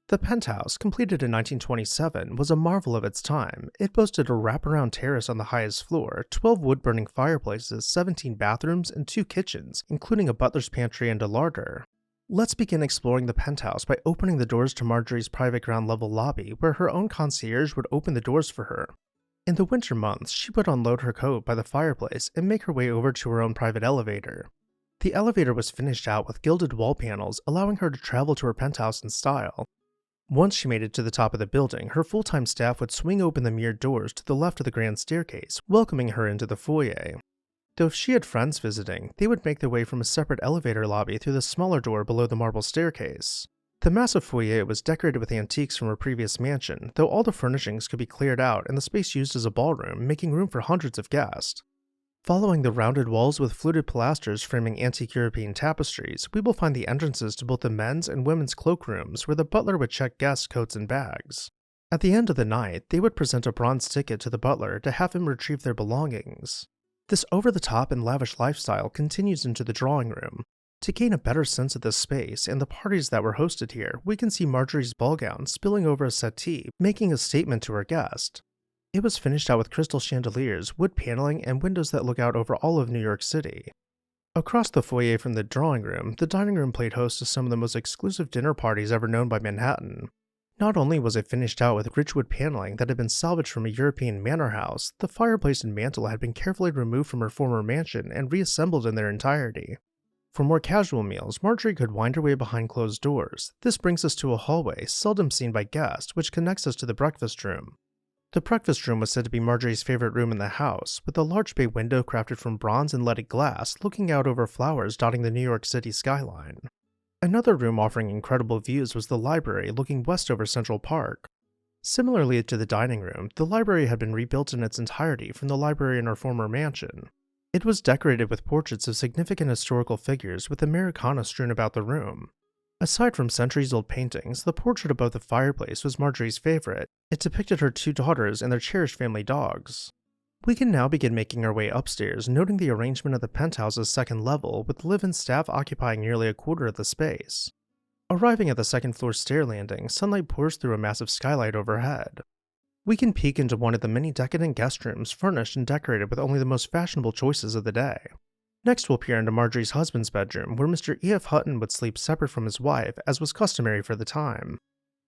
The penthouse, completed in 1927, was a marvel of its time. It boasted a wraparound terrace on the highest floor, 12 wood-burning fireplaces, 17 bathrooms, and 2 kitchens, including a butler's pantry and a larder. Let's begin exploring the penthouse by opening the doors to Marjorie's private ground-level lobby, where her own concierge would open the doors for her. In the winter months, she would unload her coat by the fireplace and make her way over to her own private elevator. The elevator was finished out with gilded wall panels, allowing her to travel to her penthouse in style. Once she made it to the top of the building, her full-time staff would swing open the mirrored doors to the left of the grand staircase, welcoming her into the foyer. Though if she had friends visiting, they would make their way from a separate elevator lobby through the smaller door below the marble staircase. The massive foyer was decorated with antiques from her previous mansion, though all the furnishings could be cleared out and the space used as a ballroom, making room for hundreds of guests. Following the rounded walls with fluted pilasters framing antique European tapestries, we will find the entrances to both the men's and women's cloakrooms, where the butler would check guests' coats and bags. At the end of the night, they would present a bronze ticket to the butler to have him retrieve their belongings. This over-the-top and lavish lifestyle continues into the drawing room. To gain a better sense of this space and the parties that were hosted here, we can see Marjorie's ball gown spilling over a settee, making a statement to her guest. It was finished out with crystal chandeliers, wood paneling, and windows that look out over all of New York City. Across the foyer from the drawing room, the dining room played host to some of the most exclusive dinner parties ever known by Manhattan. Not only was it finished out with rich wood paneling that had been salvaged from a European manor house, the fireplace and mantel had been carefully removed from her former mansion and reassembled in their entirety. For more casual meals, Marjorie could wind her way behind closed doors. This brings us to a hallway, seldom seen by guests, which connects us to the breakfast room. The breakfast room was said to be Marjorie's favorite room in the house, with a large bay window crafted from bronze and leaded glass looking out over flowers dotting the New York City skyline. Another room offering incredible views was the library, looking west over Central Park. Similarly to the dining room, the library had been rebuilt in its entirety from the library in her former mansion. It was decorated with portraits of significant historical figures with Americana strewn about the room. Aside from centuries-old paintings, the portrait above the fireplace was Marjorie's favorite. It depicted her 2 daughters and their cherished family dogs. We can now begin making our way upstairs, noting the arrangement of the penthouse's second level, with live-in staff occupying nearly a quarter of the space. Arriving at the second floor stair landing, sunlight pours through a massive skylight overhead. We can peek into one of the many decadent guest rooms furnished and decorated with only the most fashionable choices of the day. Next we'll peer into Marjorie's husband's bedroom, where Mr. E.F. Hutton would sleep separate from his wife, as was customary for the time.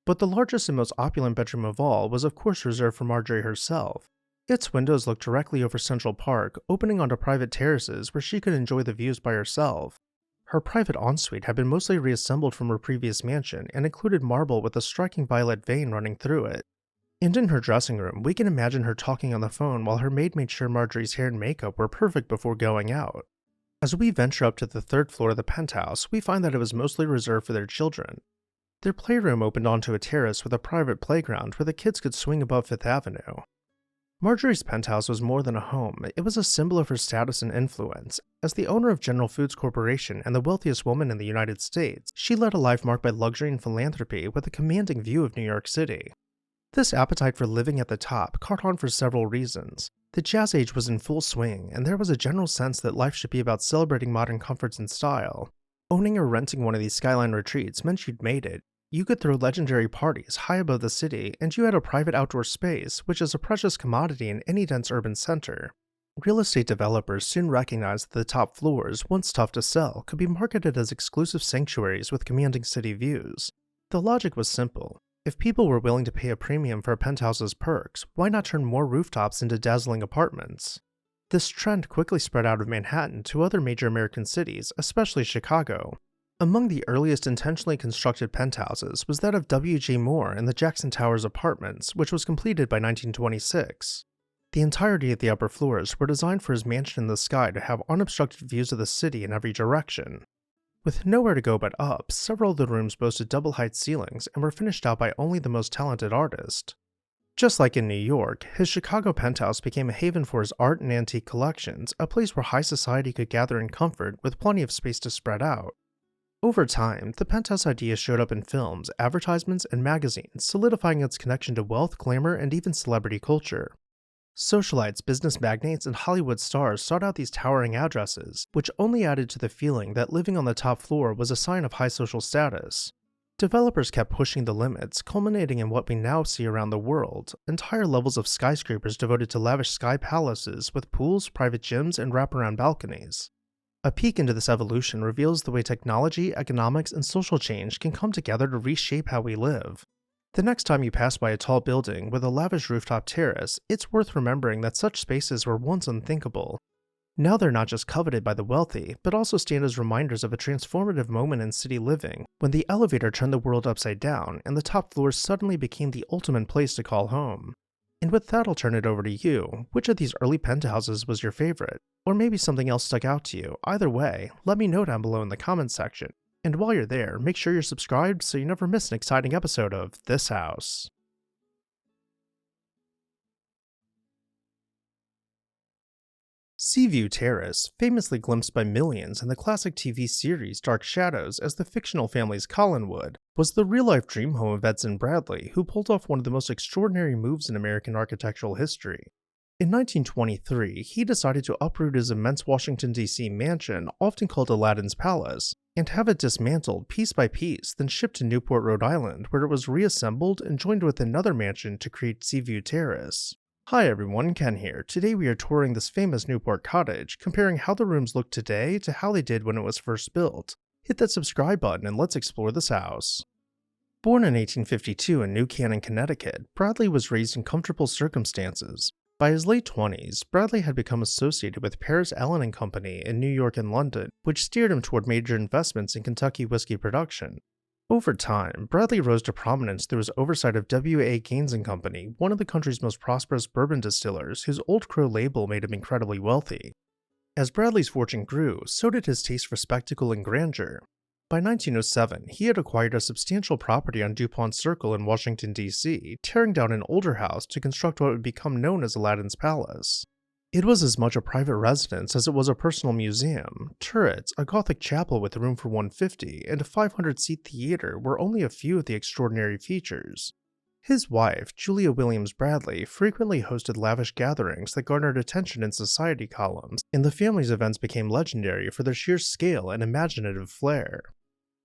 But the largest and most opulent bedroom of all was of course reserved for Marjorie herself. Its windows looked directly over Central Park, opening onto private terraces where she could enjoy the views by herself. Her private ensuite had been mostly reassembled from her previous mansion and included marble with a striking violet vein running through it. And in her dressing room, we can imagine her talking on the phone while her maid made sure Marjorie's hair and makeup were perfect before going out. As we venture up to the 3rd floor of the penthouse, we find that it was mostly reserved for their children. Their playroom opened onto a terrace with a private playground where the kids could swing above Fifth Avenue. Marjorie's penthouse was more than a home, it was a symbol of her status and influence. As the owner of General Foods Corporation and the wealthiest woman in the United States, she led a life marked by luxury and philanthropy with a commanding view of New York City. This appetite for living at the top caught on for several reasons. The Jazz Age was in full swing, and there was a general sense that life should be about celebrating modern comforts and style. Owning or renting one of these skyline retreats meant you'd made it. You could throw legendary parties high above the city, and you had a private outdoor space, which is a precious commodity in any dense urban center. Real estate developers soon recognized that the top floors, once tough to sell, could be marketed as exclusive sanctuaries with commanding city views. The logic was simple. If people were willing to pay a premium for a penthouse's perks, why not turn more rooftops into dazzling apartments? This trend quickly spread out of Manhattan to other major American cities, especially Chicago. Among the earliest intentionally constructed penthouses was that of W.J. Moore in the Jackson Towers Apartments, which was completed by 1926. The entirety of the upper floors were designed for his mansion in the sky to have unobstructed views of the city in every direction. With nowhere to go but up, several of the rooms boasted double-height ceilings and were finished out by only the most talented artists. Just like in New York, his Chicago penthouse became a haven for his art and antique collections, a place where high society could gather in comfort with plenty of space to spread out. Over time, the penthouse idea showed up in films, advertisements, and magazines, solidifying its connection to wealth, glamour, and even celebrity culture. Socialites, business magnates, and Hollywood stars sought out these towering addresses, which only added to the feeling that living on the top floor was a sign of high social status. Developers kept pushing the limits, culminating in what we now see around the world, entire levels of skyscrapers devoted to lavish sky palaces with pools, private gyms, and wraparound balconies. A peek into this evolution reveals the way technology, economics, and social change can come together to reshape how we live. The next time you pass by a tall building with a lavish rooftop terrace, it's worth remembering that such spaces were once unthinkable. Now they're not just coveted by the wealthy, but also stand as reminders of a transformative moment in city living, when the elevator turned the world upside down and the top floors suddenly became the ultimate place to call home. And with that, I'll turn it over to you. Which of these early penthouses was your favorite? Or maybe something else stuck out to you? Either way, let me know down below in the comments section. And while you're there, make sure you're subscribed so you never miss an exciting episode of This House. Seaview Terrace, famously glimpsed by millions in the classic TV series Dark Shadows as the fictional family's Collinwood, was the real-life dream home of Edson Bradley, who pulled off one of the most extraordinary moves in American architectural history. In 1923, he decided to uproot his immense Washington, D.C. mansion, often called Aladdin's Palace, and have it dismantled piece by piece, then shipped to Newport, Rhode Island, where it was reassembled and joined with another mansion to create Seaview Terrace. Hi everyone, Ken here. Today we are touring this famous Newport cottage, comparing how the rooms look today to how they did when it was first built. Hit that subscribe button and let's explore this house. Born in 1852 in New Canaan, Connecticut, Bradley was raised in comfortable circumstances. By his late 20s, Bradley had become associated with Paris Allen & Company in New York and London, which steered him toward major investments in Kentucky whiskey production. Over time, Bradley rose to prominence through his oversight of W.A. Gaines & Company, one of the country's most prosperous bourbon distillers whose Old Crow label made him incredibly wealthy. As Bradley's fortune grew, so did his taste for spectacle and grandeur. By 1907, he had acquired a substantial property on DuPont Circle in Washington, D.C., tearing down an older house to construct what would become known as Aladdin's Palace. It was as much a private residence as it was a personal museum. Turrets, a Gothic chapel with room for 150, and a 500-seat theater were only a few of the extraordinary features. His wife, Julia Williams Bradley, frequently hosted lavish gatherings that garnered attention in society columns, and the family's events became legendary for their sheer scale and imaginative flair.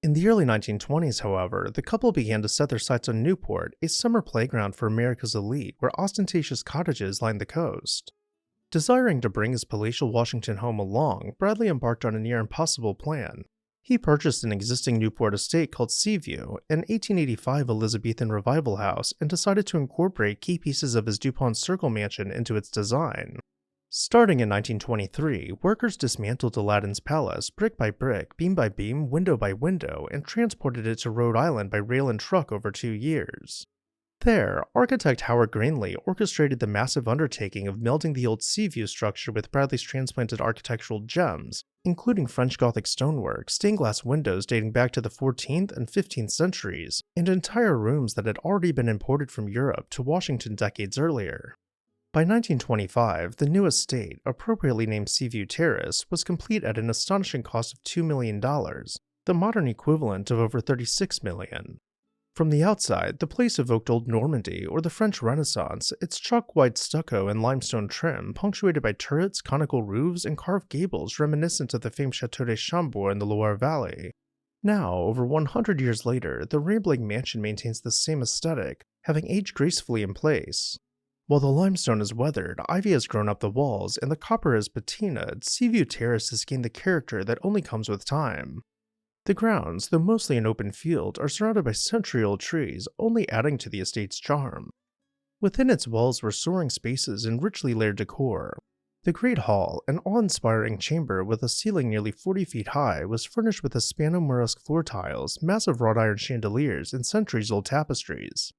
In the early 1920s, however, the couple began to set their sights on Newport, a summer playground for America's elite where ostentatious cottages lined the coast. Desiring to bring his palatial Washington home along, Bradley embarked on a near impossible plan. He purchased an existing Newport estate called Seaview, an 1885 Elizabethan revival house, and decided to incorporate key pieces of his DuPont Circle mansion into its design. Starting in 1923, workers dismantled Aladdin's Palace brick by brick, beam by beam, window by window, and transported it to Rhode Island by rail and truck over 2 years. There, architect Howard Granley orchestrated the massive undertaking of melding the old Seaview structure with Bradley's transplanted architectural gems, including French Gothic stonework, stained glass windows dating back to the 14th and 15th centuries, and entire rooms that had already been imported from Europe to Washington decades earlier. By 1925, the new estate, appropriately named Seaview Terrace, was complete at an astonishing cost of $2 million, the modern equivalent of over $36 million. From the outside, the place evoked old Normandy or the French Renaissance, its chalk-white stucco and limestone trim punctuated by turrets, conical roofs, and carved gables reminiscent of the famed Château de Chambord in the Loire Valley. Now, over 100 years later, the rambling mansion maintains the same aesthetic, having aged gracefully in place. While the limestone is weathered, ivy has grown up the walls, and the copper is patinaed, Seaview Terrace has gained the character that only comes with time. The grounds, though mostly an open field, are surrounded by century-old trees, only adding to the estate's charm. Within its walls were soaring spaces and richly layered decor. The Great Hall, an awe-inspiring chamber with a ceiling nearly 40 feet high, was furnished with Hispano-Moresque floor tiles, massive wrought-iron chandeliers, and centuries-old tapestries.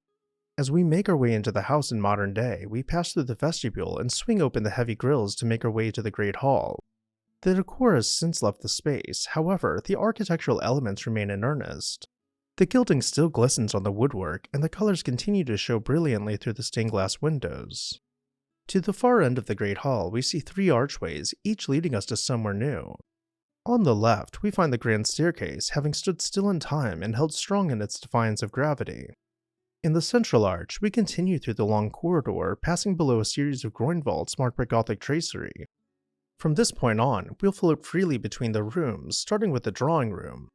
As we make our way into the house in modern day, we pass through the vestibule and swing open the heavy grilles to make our way to the Great Hall. The decor has since left the space, however, the architectural elements remain in earnest. The gilding still glistens on the woodwork, and the colors continue to show brilliantly through the stained glass windows. To the far end of the Great Hall, we see 3 archways, each leading us to somewhere new. On the left, we find the grand staircase, having stood still in time and held strong in its defiance of gravity. In the central arch, we continue through the long corridor, passing below a series of groin vaults marked by Gothic tracery. From this point on, we'll float freely between the rooms, starting with the drawing room.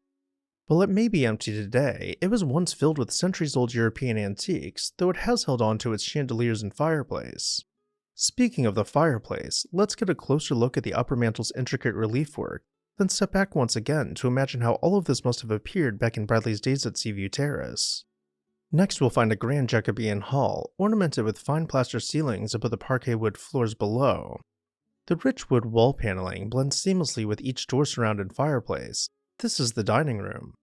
While it may be empty today, it was once filled with centuries-old European antiques, though it has held on to its chandeliers and fireplace. Speaking of the fireplace, let's get a closer look at the upper mantle's intricate relief work, then step back once again to imagine how all of this must have appeared back in Bradley's days at Seaview Terrace. Next, we'll find a grand Jacobean hall, ornamented with fine plaster ceilings above the parquet wood floors below. The rich wood wall paneling blends seamlessly with each door-surrounded fireplace. This is the dining room.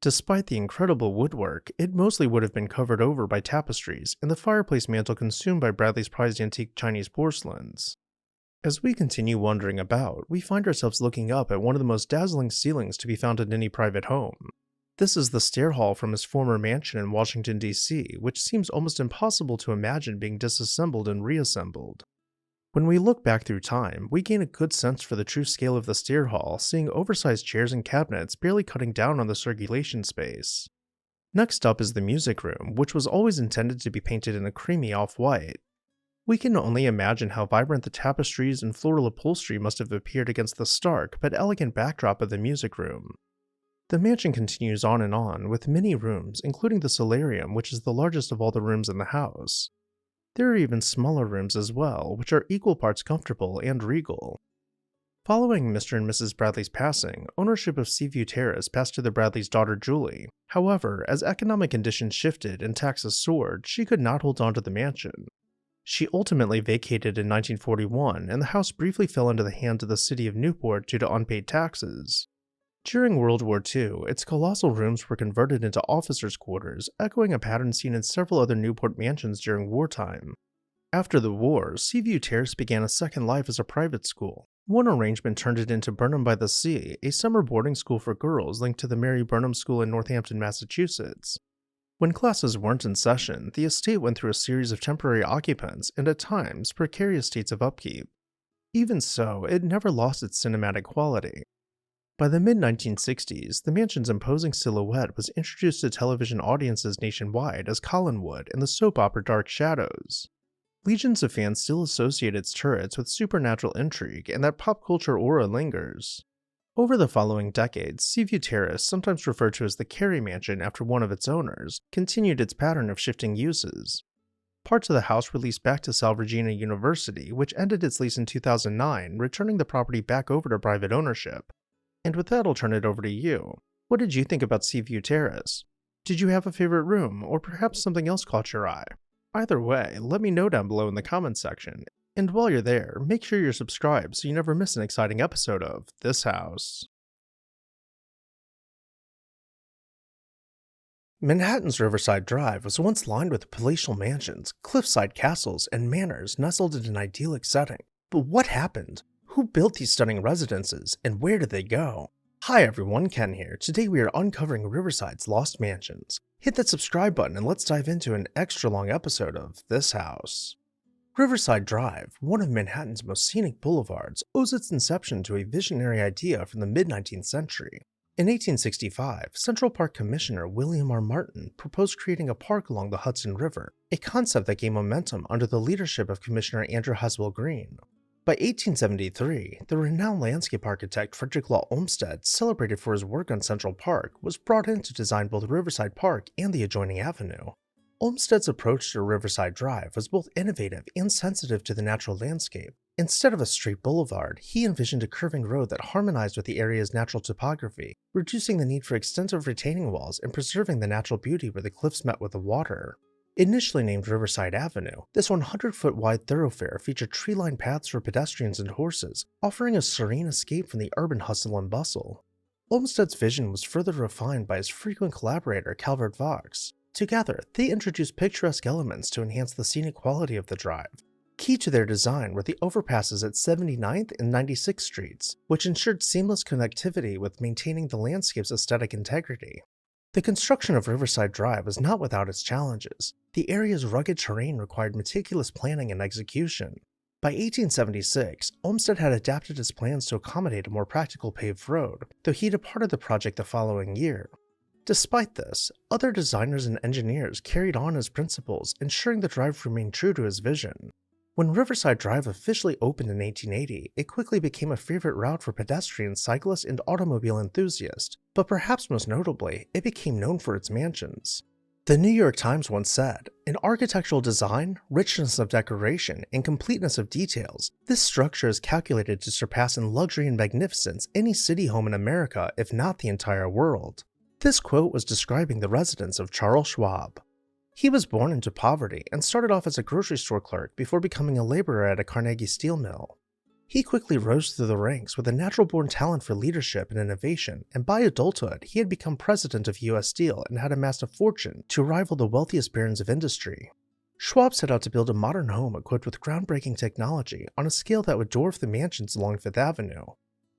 Despite the incredible woodwork, it mostly would have been covered over by tapestries, and the fireplace mantle consumed by Bradley's prized antique Chinese porcelains. As we continue wandering about, we find ourselves looking up at one of the most dazzling ceilings to be found in any private home. This is the stair hall from his former mansion in Washington, D.C., which seems almost impossible to imagine being disassembled and reassembled. When we look back through time, we gain a good sense for the true scale of the stair hall, seeing oversized chairs and cabinets barely cutting down on the circulation space. Next up is the music room, which was always intended to be painted in a creamy off-white. We can only imagine how vibrant the tapestries and floral upholstery must have appeared against the stark but elegant backdrop of the music room. The mansion continues on, with many rooms, including the solarium, which is the largest of all the rooms in the house. There are even smaller rooms as well, which are equal parts comfortable and regal. Following Mr. and Mrs. Bradley's passing, ownership of Seaview Terrace passed to the Bradleys' daughter Julie. However, as economic conditions shifted and taxes soared, she could not hold on to the mansion. She ultimately vacated in 1941, and the house briefly fell into the hands of the city of Newport due to unpaid taxes. During World War II, its colossal rooms were converted into officers' quarters, echoing a pattern seen in several other Newport mansions during wartime. After the war, Seaview Terrace began a second life as a private school. One arrangement turned it into Burnham by the Sea, a summer boarding school for girls linked to the Mary Burnham School in Northampton, Massachusetts. When classes weren't in session, the estate went through a series of temporary occupants and at times precarious states of upkeep. Even so, it never lost its cinematic quality. By the mid-1960s, the mansion's imposing silhouette was introduced to television audiences nationwide as Collinwood in the soap opera Dark Shadows. Legions of fans still associate its turrets with supernatural intrigue, and that pop culture aura lingers. Over the following decades, Seaview Terrace, sometimes referred to as the Carey Mansion after one of its owners, continued its pattern of shifting uses. Parts of the house were leased back to Sal Regina University, which ended its lease in 2009, returning the property back over to private ownership. And with that, I'll turn it over to you. What did you think about Seaview Terrace? Did you have a favorite room, or perhaps something else caught your eye? Either way, let me know down below in the comments section. And while you're there, make sure you're subscribed so you never miss an exciting episode of This House. Manhattan's Riverside Drive was once lined with palatial mansions, cliffside castles, and manors nestled in an idyllic setting. But what happened? Who built these stunning residences, and where did they go? Hi everyone, Ken here. Today we are uncovering Riverside's lost mansions. Hit that subscribe button and let's dive into an extra long episode of This House. Riverside Drive, one of Manhattan's most scenic boulevards, owes its inception to a visionary idea from the mid-19th century. In 1865, Central Park Commissioner William R. Martin proposed creating a park along the Hudson River, a concept that gained momentum under the leadership of Commissioner Andrew Haswell Green. By 1873, the renowned landscape architect Frederick Law Olmsted, celebrated for his work on Central Park, was brought in to design both Riverside Park and the adjoining avenue. Olmsted's approach to Riverside Drive was both innovative and sensitive to the natural landscape. Instead of a straight boulevard, he envisioned a curving road that harmonized with the area's natural topography, reducing the need for extensive retaining walls and preserving the natural beauty where the cliffs met with the water. Initially named Riverside Avenue, this 100-foot wide thoroughfare featured tree-lined paths for pedestrians and horses, offering a serene escape from the urban hustle and bustle. Olmsted's vision was further refined by his frequent collaborator Calvert Vaux. Together, they introduced picturesque elements to enhance the scenic quality of the drive. Key to their design were the overpasses at 79th and 96th Streets, which ensured seamless connectivity with maintaining the landscape's aesthetic integrity. The construction of Riverside Drive was not without its challenges. The area's rugged terrain required meticulous planning and execution. By 1876, Olmsted had adapted his plans to accommodate a more practical paved road, though he departed the project the following year. Despite this, other designers and engineers carried on his principles, ensuring the drive remained true to his vision. When Riverside Drive officially opened in 1880, it quickly became a favorite route for pedestrians, cyclists, and automobile enthusiasts, but perhaps most notably, it became known for its mansions. The New York Times once said, "In architectural design, richness of decoration, and completeness of details, this structure is calculated to surpass in luxury and magnificence any city home in America, if not the entire world." This quote was describing the residence of Charles Schwab. He was born into poverty and started off as a grocery store clerk before becoming a laborer at a Carnegie steel mill. He quickly rose through the ranks with a natural-born talent for leadership and innovation, and by adulthood, he had become president of U.S. Steel and had amassed a fortune to rival the wealthiest barons of industry. Schwab set out to build a modern home equipped with groundbreaking technology on a scale that would dwarf the mansions along Fifth Avenue.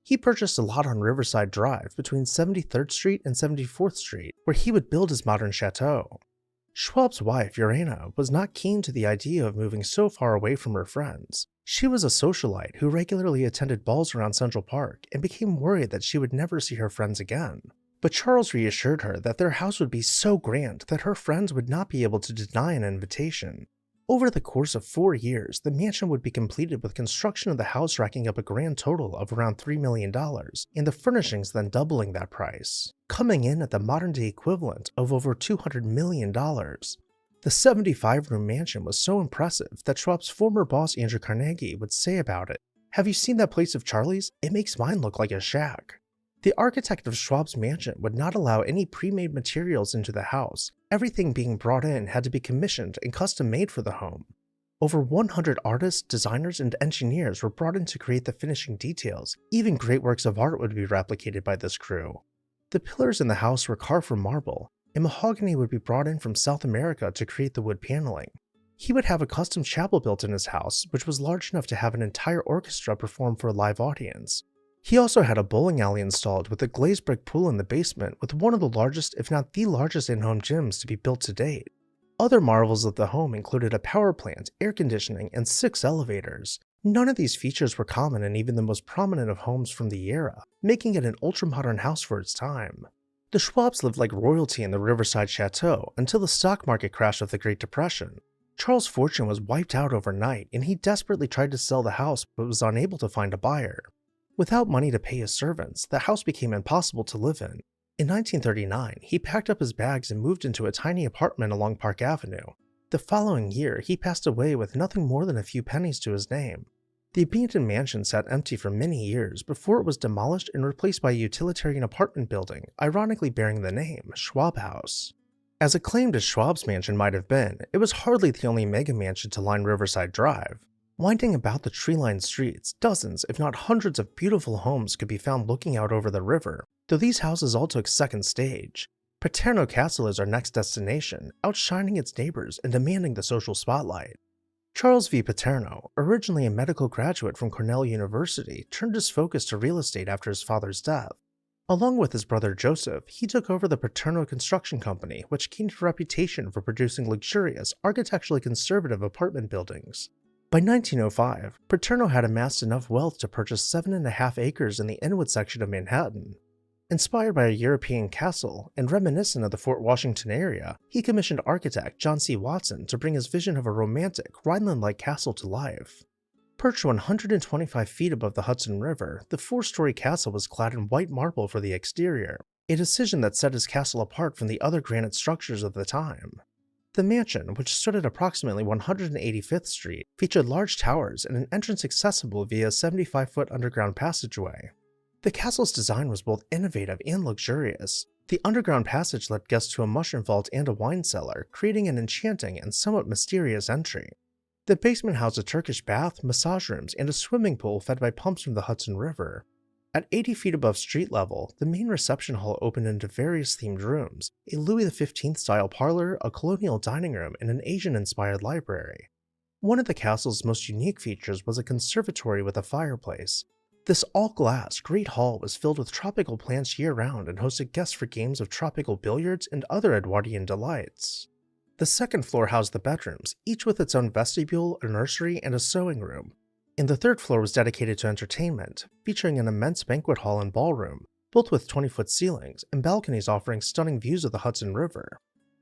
He purchased a lot on Riverside Drive between 73rd Street and 74th Street, where he would build his modern chateau. Schwab's wife, Urania, was not keen to the idea of moving so far away from her friends. She was a socialite who regularly attended balls around Central Park and became worried that she would never see her friends again. But Charles reassured her that their house would be so grand that her friends would not be able to deny an invitation. Over the course of 4 years, the mansion would be completed with construction of the house racking up a grand total of around $3 million, and the furnishings then doubling that price, coming in at the modern-day equivalent of over $200 million. The 75-room mansion was so impressive that Schwab's former boss Andrew Carnegie would say about it, "Have you seen that place of Charlie's? It makes mine look like a shack." The architect of Schwab's mansion would not allow any pre-made materials into the house. Everything being brought in had to be commissioned and custom-made for the home. Over 100 artists, designers, and engineers were brought in to create the finishing details. Even great works of art would be replicated by this crew. The pillars in the house were carved from marble, and mahogany would be brought in from South America to create the wood paneling. He would have a custom chapel built in his house, which was large enough to have an entire orchestra perform for a live audience. He also had a bowling alley installed with a glazed brick pool in the basement with one of the largest, if not the largest in-home gyms to be built to date. Other marvels of the home included a power plant, air conditioning, and 6 elevators. None of these features were common in even the most prominent of homes from the era, making it an ultra-modern house for its time. The Schwabs lived like royalty in the Riverside Chateau until the stock market crash of the Great Depression. Charles' fortune was wiped out overnight, and he desperately tried to sell the house but was unable to find a buyer. Without money to pay his servants, the house became impossible to live in. In 1939, he packed up his bags and moved into a tiny apartment along Park Avenue. The following year, he passed away with nothing more than a few pennies to his name. The abandoned mansion sat empty for many years before it was demolished and replaced by a utilitarian apartment building, ironically bearing the name Schwab House. As acclaimed as Schwab's mansion might have been, it was hardly the only mega mansion to line Riverside Drive. Winding about the tree-lined streets, dozens, if not hundreds of beautiful homes could be found looking out over the river, though these houses all took second stage. Paterno Castle is our next destination, outshining its neighbors and demanding the social spotlight. Charles V. Paterno, originally a medical graduate from Cornell University, turned his focus to real estate after his father's death. Along with his brother Joseph, he took over the Paterno Construction Company, which gained a reputation for producing luxurious, architecturally conservative apartment buildings. By 1905, Paterno had amassed enough wealth to purchase 7.5 acres in the Inwood section of Manhattan. Inspired by a European castle and reminiscent of the Fort Washington area, he commissioned architect John C. Watson to bring his vision of a romantic, Rhineland-like castle to life. Perched 125 feet above the Hudson River, the four-story castle was clad in white marble for the exterior, a decision that set his castle apart from the other granite structures of the time. The mansion, which stood at approximately 185th Street, featured large towers and an entrance accessible via a 75-foot underground passageway. The castle's design was both innovative and luxurious. The underground passage led guests to a mushroom vault and a wine cellar, creating an enchanting and somewhat mysterious entry. The basement housed a Turkish bath, massage rooms, and a swimming pool fed by pumps from the Hudson River. At 80 feet above street level, the main reception hall opened into various themed rooms, a Louis XV-style parlor, a colonial dining room, and an Asian-inspired library. One of the castle's most unique features was a conservatory with a fireplace. This all-glass, great hall was filled with tropical plants year-round and hosted guests for games of tropical billiards and other Edwardian delights. The second floor housed the bedrooms, each with its own vestibule, a nursery, and a sewing room. And the third floor was dedicated to entertainment, featuring an immense banquet hall and ballroom, built with 20-foot ceilings and balconies offering stunning views of the Hudson River.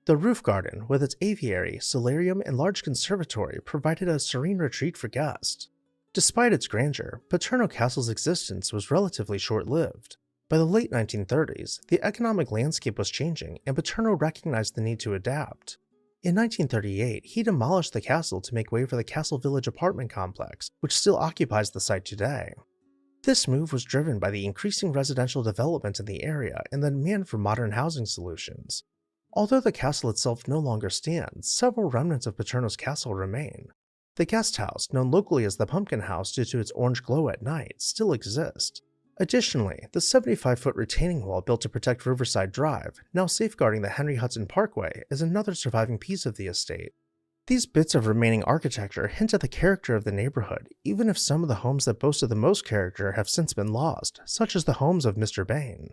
The roof garden, with its aviary, solarium, and large conservatory, provided a serene retreat for guests. Despite its grandeur, Paterno Castle's existence was relatively short-lived. By the late 1930s, the economic landscape was changing, and Paterno recognized the need to adapt. In 1938, he demolished the castle to make way for the Castle Village apartment complex, which still occupies the site today. This move was driven by the increasing residential development in the area and the demand for modern housing solutions. Although the castle itself no longer stands, several remnants of Paterno's castle remain. The guest house, known locally as the Pumpkin House due to its orange glow at night, still exists. Additionally, the 75-foot retaining wall built to protect Riverside Drive, now safeguarding the Henry Hudson Parkway, is another surviving piece of the estate. These bits of remaining architecture hint at the character of the neighborhood, even if some of the homes that boasted the most character have since been lost, such as the homes of Mr. Bain.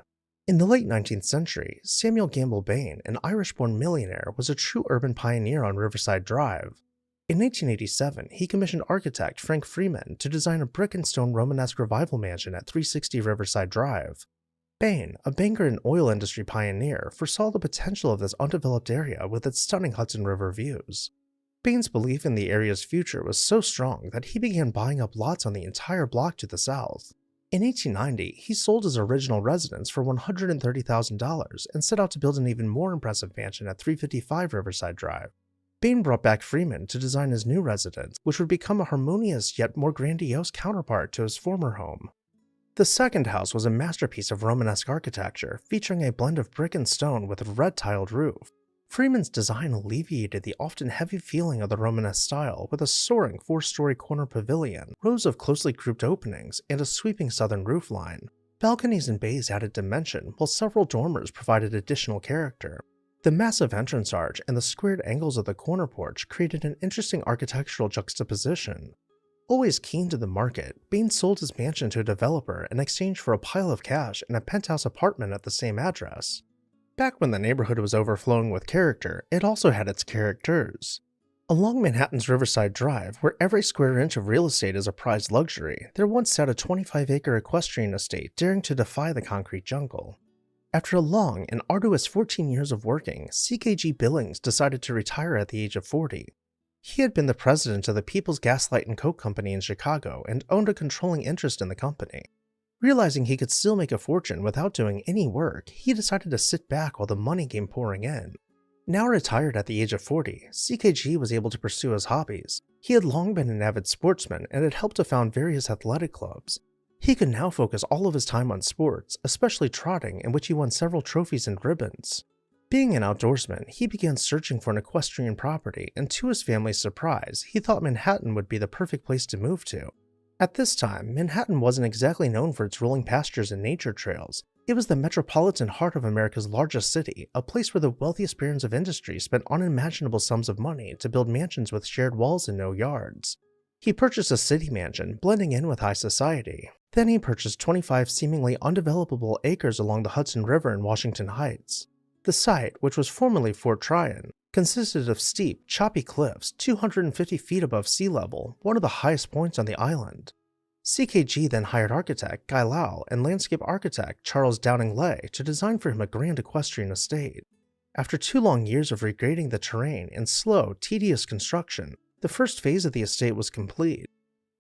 In the late 19th century, Samuel Gamble Bain, an Irish-born millionaire, was a true urban pioneer on Riverside Drive. In 1887, he commissioned architect Frank Freeman to design a brick and stone Romanesque revival mansion at 360 Riverside Drive. Bain, a banker and oil industry pioneer, foresaw the potential of this undeveloped area with its stunning Hudson River views. Bain's belief in the area's future was so strong that he began buying up lots on the entire block to the south. In 1890, he sold his original residence for $130,000 and set out to build an even more impressive mansion at 355 Riverside Drive. Bain brought back Freeman to design his new residence, which would become a harmonious yet more grandiose counterpart to his former home. The second house was a masterpiece of Romanesque architecture, featuring a blend of brick and stone with a red-tiled roof. Freeman's design alleviated the often heavy feeling of the Romanesque style with a soaring four-story corner pavilion, rows of closely grouped openings, and a sweeping southern roofline. Balconies and bays added dimension, while several dormers provided additional character. The massive entrance arch and the squared angles of the corner porch created an interesting architectural juxtaposition. Always keen to the market, Bain sold his mansion to a developer in exchange for a pile of cash and a penthouse apartment at the same address. Back when the neighborhood was overflowing with character, it also had its characters. Along Manhattan's Riverside Drive, where every square inch of real estate is a prized luxury, there once sat a 25-acre equestrian estate daring to defy the concrete jungle. After a long and arduous 14 years of working, C.K.G. Billings decided to retire at the age of 40. He had been the president of the People's Gaslight and Coke Company in Chicago and owned a controlling interest in the company. Realizing he could still make a fortune without doing any work, he decided to sit back while the money came pouring in. Now retired at the age of 40, CKG was able to pursue his hobbies. He had long been an avid sportsman and had helped to found various athletic clubs. He could now focus all of his time on sports, especially trotting, in which he won several trophies and ribbons. Being an outdoorsman, he began searching for an equestrian property, and to his family's surprise, he thought Manhattan would be the perfect place to move to. At this time, Manhattan wasn't exactly known for its rolling pastures and nature trails. It was the metropolitan heart of America's largest city, a place where the wealthiest barons of industry spent unimaginable sums of money to build mansions with shared walls and no yards. He purchased a city mansion, blending in with high society. Then he purchased 25 seemingly undevelopable acres along the Hudson River in Washington Heights. The site, which was formerly Fort Tryon, consisted of steep, choppy cliffs 250 feet above sea level, one of the highest points on the island. CKG then hired architect Guy Lau and landscape architect Charles Downing Lay to design for him a grand equestrian estate. After 2 long years of regrading the terrain and slow, tedious construction, the first phase of the estate was complete.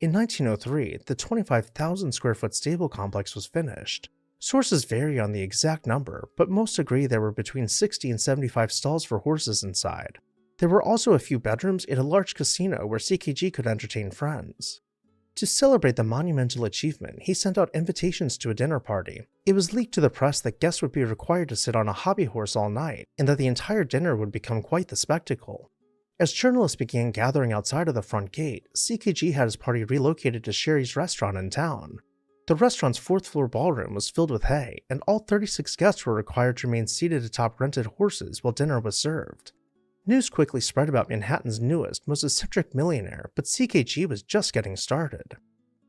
In 1903, the 25,000 square foot stable complex was finished. Sources vary on the exact number, but most agree there were between 60 and 75 stalls for horses inside. There were also a few bedrooms and a large casino where CKG could entertain friends. To celebrate the monumental achievement, he sent out invitations to a dinner party. It was leaked to the press that guests would be required to sit on a hobby horse all night, and that the entire dinner would become quite the spectacle. As journalists began gathering outside of the front gate, CKG had his party relocated to Sherry's restaurant in town. The restaurant's 4th floor ballroom was filled with hay, and all 36 guests were required to remain seated atop rented horses while dinner was served. News quickly spread about Manhattan's newest, most eccentric millionaire, but CKG was just getting started.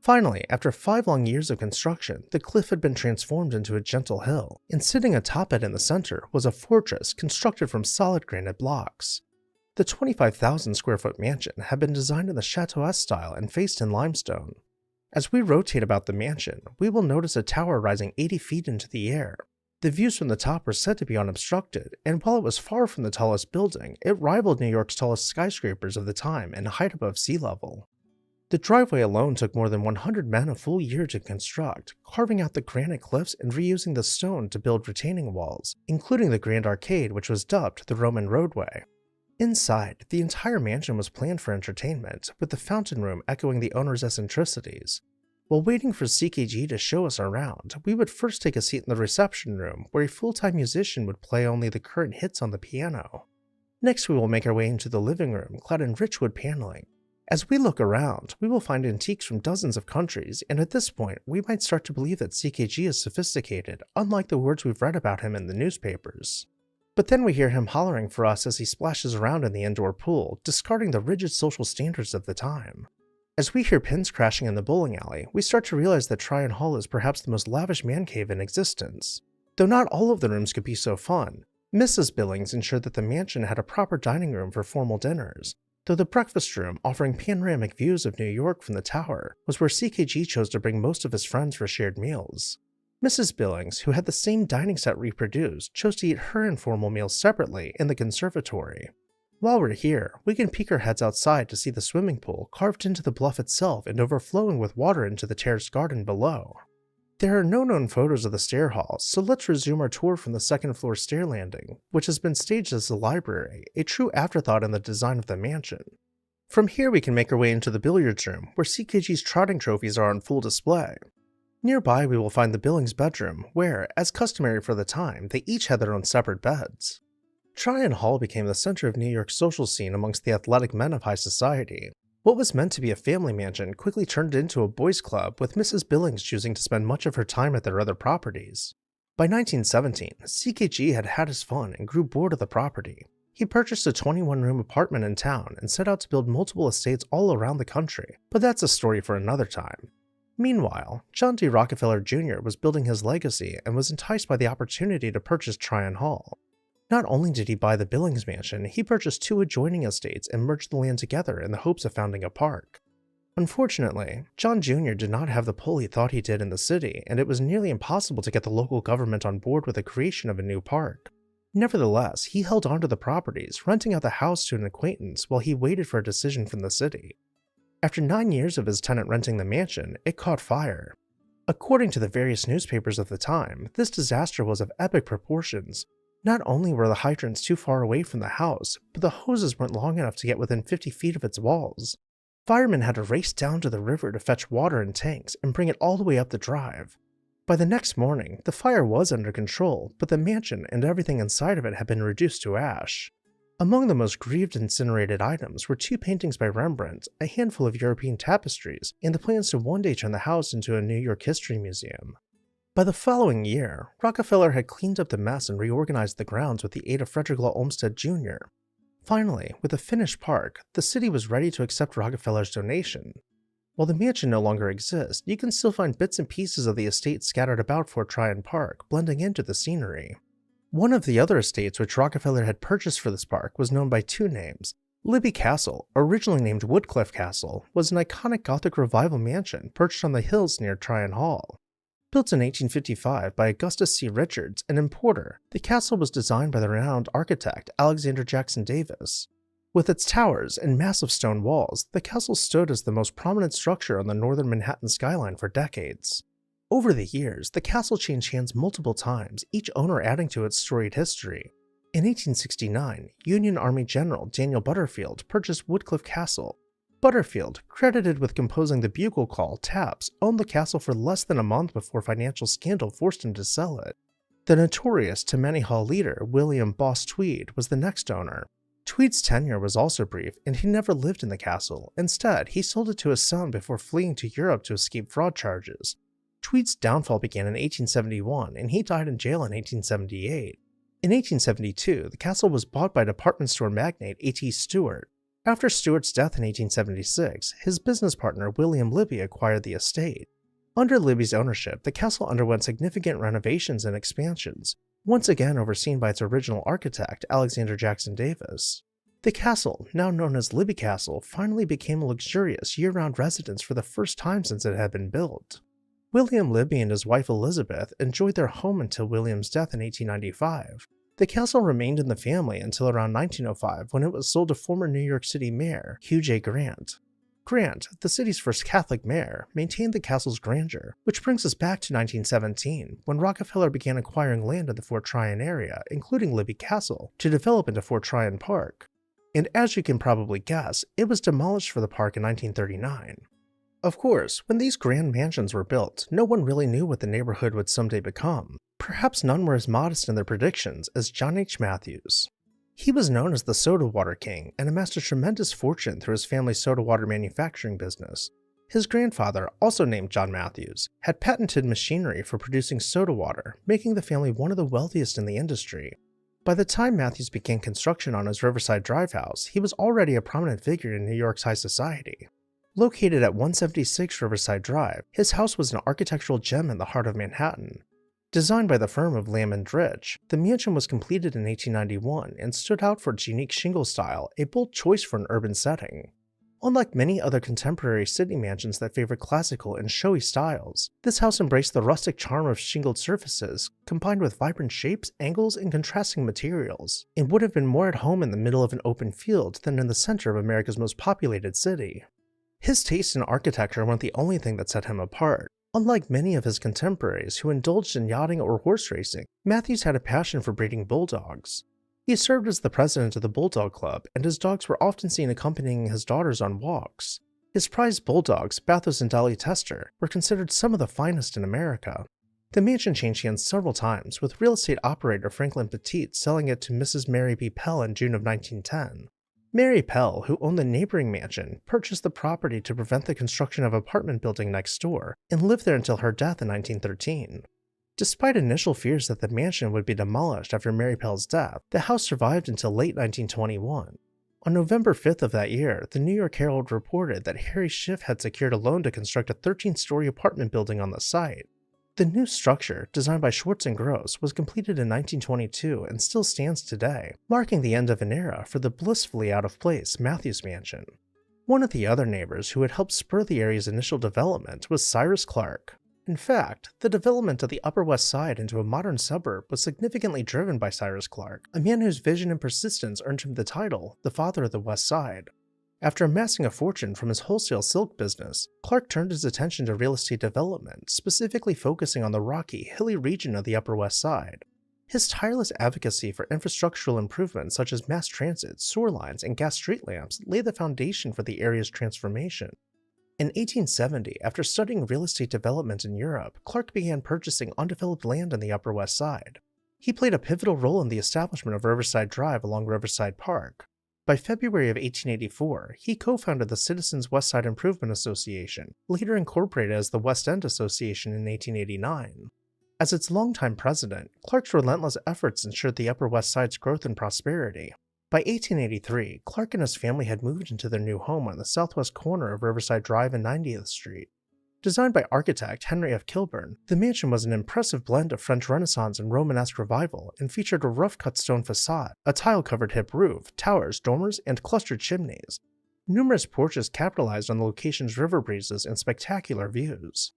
Finally, after 5 long years of construction, the cliff had been transformed into a gentle hill, and sitting atop it in the center was a fortress constructed from solid granite blocks. The 25,000 square foot mansion had been designed in the Chateauesse style and faced in limestone. As we rotate about the mansion, we will notice a tower rising 80 feet into the air. The views from the top were said to be unobstructed, and while it was far from the tallest building, it rivaled New York's tallest skyscrapers of the time in height above sea level. The driveway alone took more than 100 men a full year to construct, carving out the granite cliffs and reusing the stone to build retaining walls, including the grand arcade which was dubbed the Roman roadway. Inside, the entire mansion was planned for entertainment, with the fountain room echoing the owner's eccentricities. While waiting for CKG to show us around, we would first take a seat in the reception room, where a full-time musician would play only the current hits on the piano. Next, we will make our way into the living room, clad in rich wood paneling. As we look around, we will find antiques from dozens of countries, and at this point, we might start to believe that CKG is sophisticated, unlike the words we've read about him in the newspapers. But then we hear him hollering for us as he splashes around in the indoor pool, discarding the rigid social standards of the time. As we hear pins crashing in the bowling alley, we start to realize that Tryon Hall is perhaps the most lavish man cave in existence. Though not all of the rooms could be so fun, Mrs. Billings ensured that the mansion had a proper dining room for formal dinners, though the breakfast room, offering panoramic views of New York from the tower, was where CKG chose to bring most of his friends for shared meals. Mrs. Billings, who had the same dining set reproduced, chose to eat her informal meals separately in the conservatory. While we're here, we can peek our heads outside to see the swimming pool carved into the bluff itself and overflowing with water into the terraced garden below. There are no known photos of the stair halls, so let's resume our tour from the 2nd floor stair landing, which has been staged as the library, a true afterthought in the design of the mansion. From here we can make our way into the billiards room, where CKG's trotting trophies are on full display. Nearby we will find the Billings bedroom, where, as customary for the time, they each had their own separate beds. Tryon Hall became the center of New York's social scene amongst the athletic men of high society. What was meant to be a family mansion quickly turned into a boys' club, with Mrs. Billings choosing to spend much of her time at their other properties. By 1917, CKG had had his fun and grew bored of the property. He purchased a 21-room apartment in town and set out to build multiple estates all around the country, but that's a story for another time. Meanwhile, John D. Rockefeller Jr. was building his legacy and was enticed by the opportunity to purchase Tryon Hall. Not only did he buy the Billings mansion, he purchased 2 adjoining estates and merged the land together in the hopes of founding a park. Unfortunately, John Jr. did not have the pull he thought he did in the city, and it was nearly impossible to get the local government on board with the creation of a new park. Nevertheless, he held on to the properties, renting out the house to an acquaintance while he waited for a decision from the city. After 9 years of his tenant renting the mansion, it caught fire. According to the various newspapers of the time, this disaster was of epic proportions. Not only were the hydrants too far away from the house, but the hoses weren't long enough to get within 50 feet of its walls. Firemen had to race down to the river to fetch water in tanks and bring it all the way up the drive. By the next morning, the fire was under control, but the mansion and everything inside of it had been reduced to ash. Among the most grieved incinerated items were 2 paintings by Rembrandt, a handful of European tapestries, and the plans to one day turn the house into a New York history museum. By the following year, Rockefeller had cleaned up the mess and reorganized the grounds with the aid of Frederick Law Olmsted Jr. Finally, with a finished park, the city was ready to accept Rockefeller's donation. While the mansion no longer exists, you can still find bits and pieces of the estate scattered about Fort Tryon Park, blending into the scenery. One of the other estates which Rockefeller had purchased for this park was known by 2 names, Libby Castle, originally named Woodcliff Castle, was an iconic Gothic Revival mansion perched on the hills near Tryon Hall. Built in 1855 by Augustus C. Richards, an importer, the castle was designed by the renowned architect Alexander Jackson Davis. With its towers and massive stone walls, the castle stood as the most prominent structure on the northern Manhattan skyline for decades. Over the years, the castle changed hands multiple times, each owner adding to its storied history. In 1869, Union Army General Daniel Butterfield purchased Woodcliff Castle. Butterfield, credited with composing the bugle call Taps, owned the castle for less than a month before financial scandal forced him to sell it. The notorious Tammany Hall leader William Boss Tweed was the next owner. Tweed's tenure was also brief, and he never lived in the castle. Instead, he sold it to his son before fleeing to Europe to escape fraud charges. Tweed's downfall began in 1871, and he died in jail in 1878. In 1872, the castle was bought by department store magnate A.T. Stewart. After Stewart's death in 1876, his business partner William Libby acquired the estate. Under Libby's ownership, the castle underwent significant renovations and expansions, once again overseen by its original architect, Alexander Jackson Davis. The castle, now known as Libby Castle, finally became a luxurious year-round residence for the first time since it had been built. William Libby and his wife Elizabeth enjoyed their home until William's death in 1895. The castle remained in the family until around 1905 when it was sold to former New York City Mayor Hugh J. Grant. Grant, the city's first Catholic mayor, maintained the castle's grandeur, which brings us back to 1917, when Rockefeller began acquiring land in the Fort Tryon area, including Libby Castle, to develop into Fort Tryon Park. And as you can probably guess, it was demolished for the park in 1939. Of course, when these grand mansions were built, no one really knew what the neighborhood would someday become. Perhaps none were as modest in their predictions as John H. Matthews. He was known as the Soda Water King and amassed a tremendous fortune through his family's soda water manufacturing business. His grandfather, also named John Matthews, had patented machinery for producing soda water, making the family one of the wealthiest in the industry. By the time Matthews began construction on his Riverside Drive house, he was already a prominent figure in New York's high society. Located at 176 Riverside Drive, his house was an architectural gem in the heart of Manhattan. Designed by the firm of Lamb & Rich, the mansion was completed in 1891 and stood out for its unique shingle style, a bold choice for an urban setting. Unlike many other contemporary city mansions that favor classical and showy styles, this house embraced the rustic charm of shingled surfaces, combined with vibrant shapes, angles, and contrasting materials, and would have been more at home in the middle of an open field than in the center of America's most populated city. His taste in architecture wasn't the only thing that set him apart. Unlike many of his contemporaries who indulged in yachting or horse racing, Matthews had a passion for breeding bulldogs. He served as the president of the Bulldog Club, and his dogs were often seen accompanying his daughters on walks. His prized bulldogs, Bathos and Dolly Tester, were considered some of the finest in America. The mansion changed hands several times, with real estate operator Franklin Petit selling it to Mrs. Mary B. Pell in June of 1910. Mary Pell, who owned the neighboring mansion, purchased the property to prevent the construction of an apartment building next door, and lived there until her death in 1913. Despite initial fears that the mansion would be demolished after Mary Pell's death, the house survived until late 1921. On November 5th of that year, the New York Herald reported that Harry Schiff had secured a loan to construct a 13-story apartment building on the site. The new structure, designed by Schwartz and Gross, was completed in 1922 and still stands today, marking the end of an era for the blissfully out-of-place Matthews Mansion. One of the other neighbors who had helped spur the area's initial development was Cyrus Clark. In fact, the development of the Upper West Side into a modern suburb was significantly driven by Cyrus Clark, a man whose vision and persistence earned him the title, the Father of the West Side. After amassing a fortune from his wholesale silk business, Clark turned his attention to real estate development, specifically focusing on the rocky, hilly region of the Upper West Side. His tireless advocacy for infrastructural improvements such as mass transit, sewer lines, and gas street lamps laid the foundation for the area's transformation. In 1870, after studying real estate development in Europe, Clark began purchasing undeveloped land on the Upper West Side. He played a pivotal role in the establishment of Riverside Drive along Riverside Park. By February of 1884, he co-founded the Citizens West Side Improvement Association, later incorporated as the West End Association in 1889. As its longtime president, Clark's relentless efforts ensured the Upper West Side's growth and prosperity. By 1883, Clark and his family had moved into their new home on the southwest corner of Riverside Drive and 90th Street. Designed by architect Henry F. Kilburn, the mansion was an impressive blend of French Renaissance and Romanesque revival and featured a rough-cut stone facade, a tile-covered hip roof, towers, dormers, and clustered chimneys. Numerous porches capitalized on the location's river breezes and spectacular views.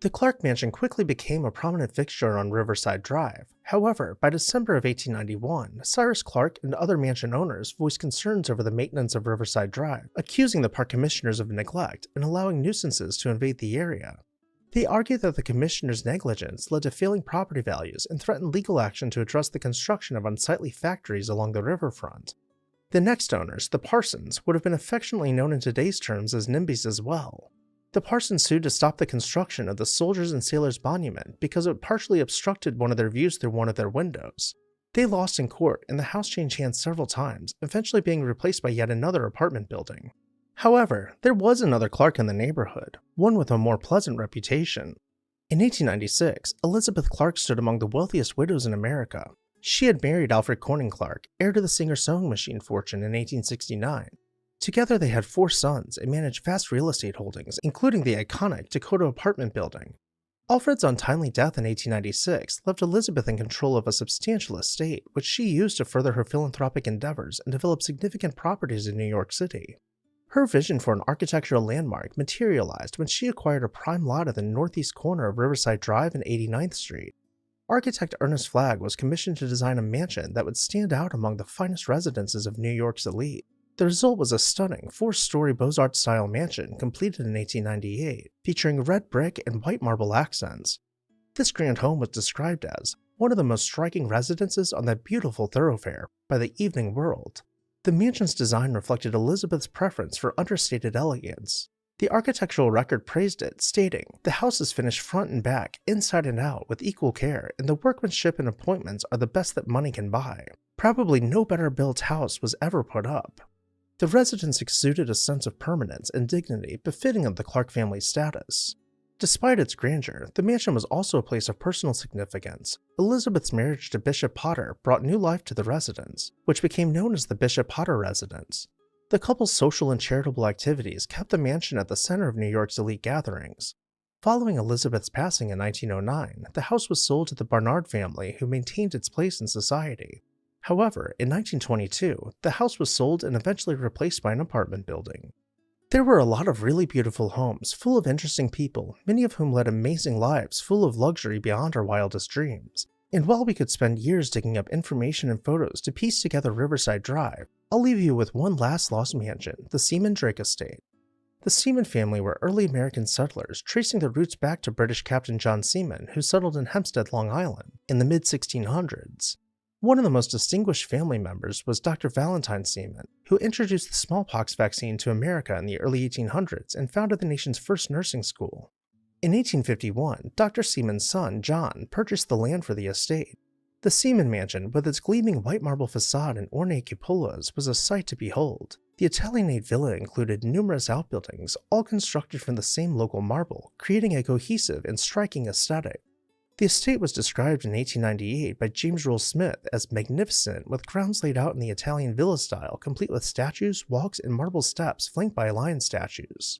The Clark Mansion quickly became a prominent fixture on Riverside Drive. However, by December of 1891, Cyrus Clark and other mansion owners voiced concerns over the maintenance of Riverside Drive, accusing the park commissioners of neglect and allowing nuisances to invade the area. They argued that the commissioners' negligence led to failing property values and threatened legal action to address the construction of unsightly factories along the riverfront. The next owners, the Parsons, would have been affectionately known in today's terms as NIMBYs as well. The Parsons sued to stop the construction of the Soldiers and Sailors Monument because it partially obstructed one of their views through one of their windows. They lost in court, and the house changed hands several times, eventually being replaced by yet another apartment building. However, there was another Clark in the neighborhood, one with a more pleasant reputation. In 1896, Elizabeth Clark stood among the wealthiest widows in America. She had married Alfred Corning Clark, heir to the Singer sewing machine fortune in 1869. Together they had 4 sons and managed vast real estate holdings, including the iconic Dakota apartment building. Alfred's untimely death in 1896 left Elizabeth in control of a substantial estate, which she used to further her philanthropic endeavors and develop significant properties in New York City. Her vision for an architectural landmark materialized when she acquired a prime lot at the northeast corner of Riverside Drive and 89th Street. Architect Ernest Flagg was commissioned to design a mansion that would stand out among the finest residences of New York's elite. The result was a stunning 4-story Beaux-Arts-style mansion completed in 1898, featuring red brick and white marble accents. This grand home was described as one of the most striking residences on that beautiful thoroughfare by the Evening World. The mansion's design reflected Elizabeth's preference for understated elegance. The architectural record praised it, stating, "The house is finished front and back, inside and out, with equal care, and the workmanship and appointments are the best that money can buy. Probably no better built house was ever put up." The residence exuded a sense of permanence and dignity befitting of the Clark family's status. Despite its grandeur, the mansion was also a place of personal significance. Elizabeth's marriage to Bishop Potter brought new life to the residence, which became known as the Bishop Potter residence. The couple's social and charitable activities kept the mansion at the center of New York's elite gatherings. Following Elizabeth's passing in 1909, the house was sold to the Barnard family, who maintained its place in society. However, in 1922, the house was sold and eventually replaced by an apartment building. There were a lot of really beautiful homes, full of interesting people, many of whom led amazing lives full of luxury beyond our wildest dreams. And while we could spend years digging up information and photos to piece together Riverside Drive, I'll leave you with one last lost mansion, the Seaman Drake Estate. The Seaman family were early American settlers, tracing their roots back to British Captain John Seaman, who settled in Hempstead, Long Island, in the mid-1600s. One of the most distinguished family members was Dr. Valentine Seaman, who introduced the smallpox vaccine to America in the early 1800s and founded the nation's first nursing school. In 1851, Dr. Seaman's son, John, purchased the land for the estate. The Seaman Mansion, with its gleaming white marble facade and ornate cupolas, was a sight to behold. The Italianate villa included numerous outbuildings, all constructed from the same local marble, creating a cohesive and striking aesthetic. The estate was described in 1898 by James Roll Smith as magnificent, with grounds laid out in the Italian villa style, complete with statues, walks, and marble steps flanked by lion statues.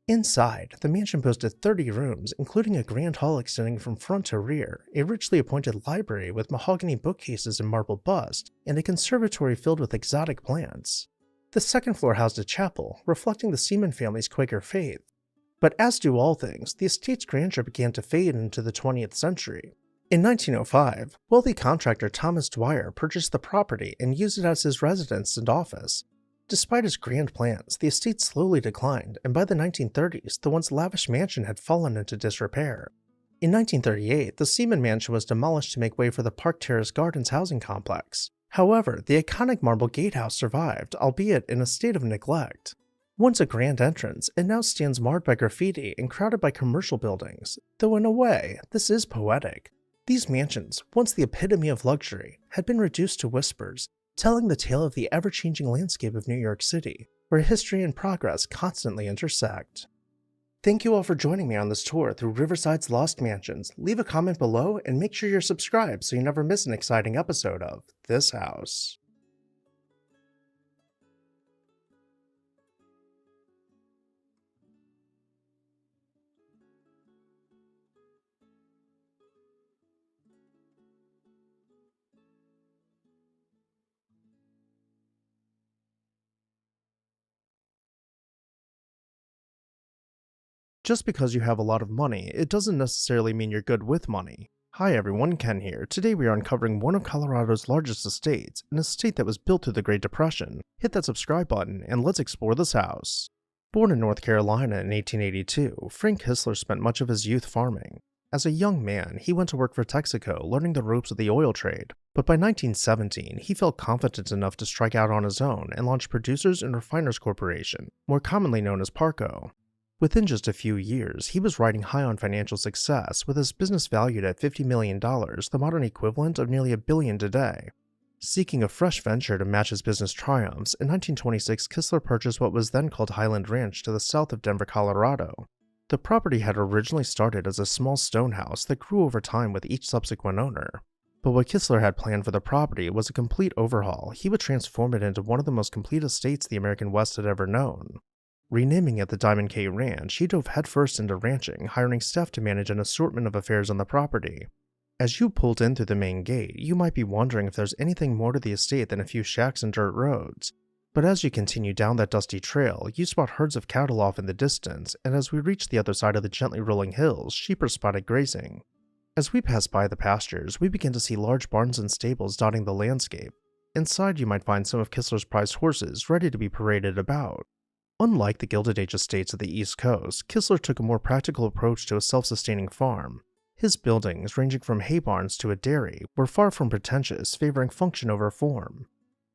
Inside, the mansion boasted 30 rooms, including a grand hall extending from front to rear, a richly appointed library with mahogany bookcases and marble bust, and a conservatory filled with exotic plants. The second floor housed a chapel, reflecting the Seaman family's Quaker faith. But as do all things, the estate's grandeur began to fade into the 20th century. In 1905, wealthy contractor Thomas Dwyer purchased the property and used it as his residence and office. Despite his grand plans, the estate slowly declined, and by the 1930s, the once lavish mansion had fallen into disrepair. In 1938, the Seaman Mansion was demolished to make way for the Park Terrace Gardens housing complex. However, the iconic marble gatehouse survived, albeit in a state of neglect. Once a grand entrance, it now stands marred by graffiti and crowded by commercial buildings, though in a way, this is poetic. These mansions, once the epitome of luxury, had been reduced to whispers, telling the tale of the ever-changing landscape of New York City, where history and progress constantly intersect. Thank you all for joining me on this tour through Riverside's Lost Mansions. Leave a comment below and make sure you're subscribed so you never miss an exciting episode of This House. Just because you have a lot of money, it doesn't necessarily mean you're good with money. Hi everyone, Ken here. Today we are uncovering one of Colorado's largest estates, an estate that was built through the Great Depression. Hit that subscribe button and let's explore this house. Born in North Carolina in 1882, Frank Kistler spent much of his youth farming. As a young man, he went to work for Texaco, learning the ropes of the oil trade. But by 1917, he felt confident enough to strike out on his own and launch Producers and Refiners Corporation, more commonly known as Parco. Within just a few years, he was riding high on financial success, with his business valued at $50 million, the modern equivalent of nearly $1 billion today. Seeking a fresh venture to match his business triumphs, in 1926 Kistler purchased what was then called Highland Ranch to the south of Denver, Colorado. The property had originally started as a small stone house that grew over time with each subsequent owner. But what Kistler had planned for the property was a complete overhaul. He would transform it into one of the most complete estates the American West had ever known. Renaming it the Diamond K Ranch, he dove headfirst into ranching, hiring staff to manage an assortment of affairs on the property. As you pulled in through the main gate, you might be wondering if there's anything more to the estate than a few shacks and dirt roads. But as you continue down that dusty trail, you spot herds of cattle off in the distance, and as we reach the other side of the gently rolling hills, sheep are spotted grazing. As we pass by the pastures, we begin to see large barns and stables dotting the landscape. Inside you might find some of Kistler's prized horses ready to be paraded about. Unlike the Gilded Age estates of the East Coast, Kistler took a more practical approach to a self-sustaining farm. His buildings, ranging from hay barns to a dairy, were far from pretentious, favoring function over form.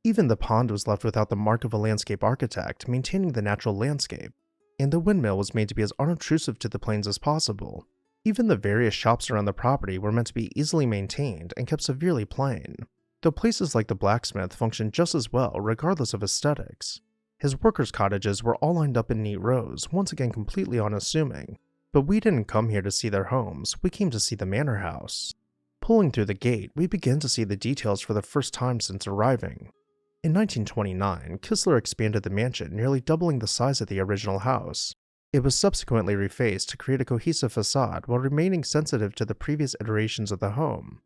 Even the pond was left without the mark of a landscape architect, maintaining the natural landscape, and the windmill was made to be as unobtrusive to the plains as possible. Even the various shops around the property were meant to be easily maintained and kept severely plain, though places like the blacksmith functioned just as well regardless of aesthetics. His workers' cottages were all lined up in neat rows, once again completely unassuming. But we didn't come here to see their homes, we came to see the manor house. Pulling through the gate, we begin to see the details for the first time since arriving. In 1929, Kistler expanded the mansion, nearly doubling the size of the original house. It was subsequently refaced to create a cohesive facade while remaining sensitive to the previous iterations of the home.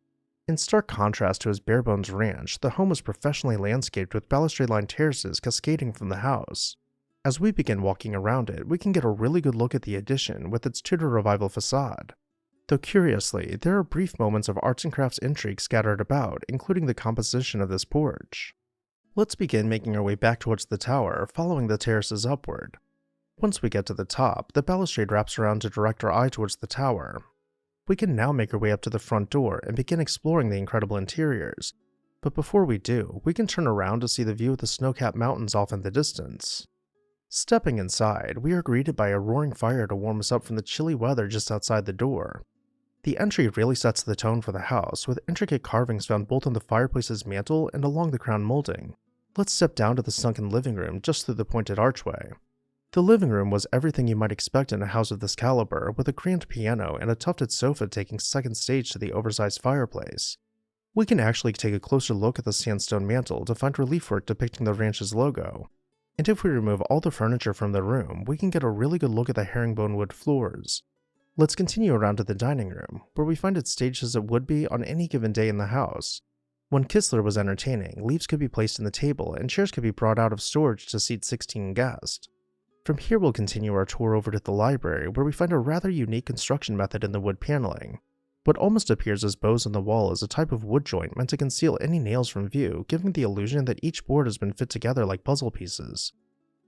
In stark contrast to his bare-bones ranch, the home was professionally landscaped with balustrade-lined terraces cascading from the house. As we begin walking around it, we can get a really good look at the addition with its Tudor Revival facade. Though curiously, there are brief moments of arts and crafts intrigue scattered about, including the composition of this porch. Let's begin making our way back towards the tower, following the terraces upward. Once we get to the top, the balustrade wraps around to direct our eye towards the tower. We can now make our way up to the front door and begin exploring the incredible interiors. But before we do, we can turn around to see the view of the snow-capped mountains off in the distance. Stepping inside, we are greeted by a roaring fire to warm us up from the chilly weather just outside the door. The entry really sets the tone for the house, with intricate carvings found both on the fireplace's mantel and along the crown molding. Let's step down to the sunken living room just through the pointed archway. The living room was everything you might expect in a house of this caliber, with a grand piano and a tufted sofa taking second stage to the oversized fireplace. We can actually take a closer look at the sandstone mantel to find relief work depicting the ranch's logo. And if we remove all the furniture from the room, we can get a really good look at the herringbone wood floors. Let's continue around to the dining room, where we find it staged as it would be on any given day in the house. When Kistler was entertaining, leaves could be placed in the table and chairs could be brought out of storage to seat 16 guests. From here we'll continue our tour over to the library, where we find a rather unique construction method in the wood paneling. What almost appears as bows on the wall is a type of wood joint meant to conceal any nails from view, giving the illusion that each board has been fit together like puzzle pieces.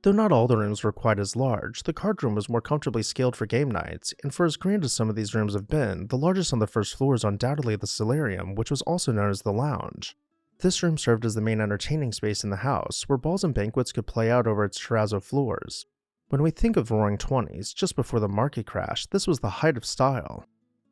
Though not all the rooms were quite as large, the card room was more comfortably scaled for game nights, and for as grand as some of these rooms have been, the largest on the first floor is undoubtedly the solarium, which was also known as the lounge. This room served as the main entertaining space in the house, where balls and banquets could play out over its terrazzo floors. When we think of Roaring Twenties, just before the market crash, this was the height of style.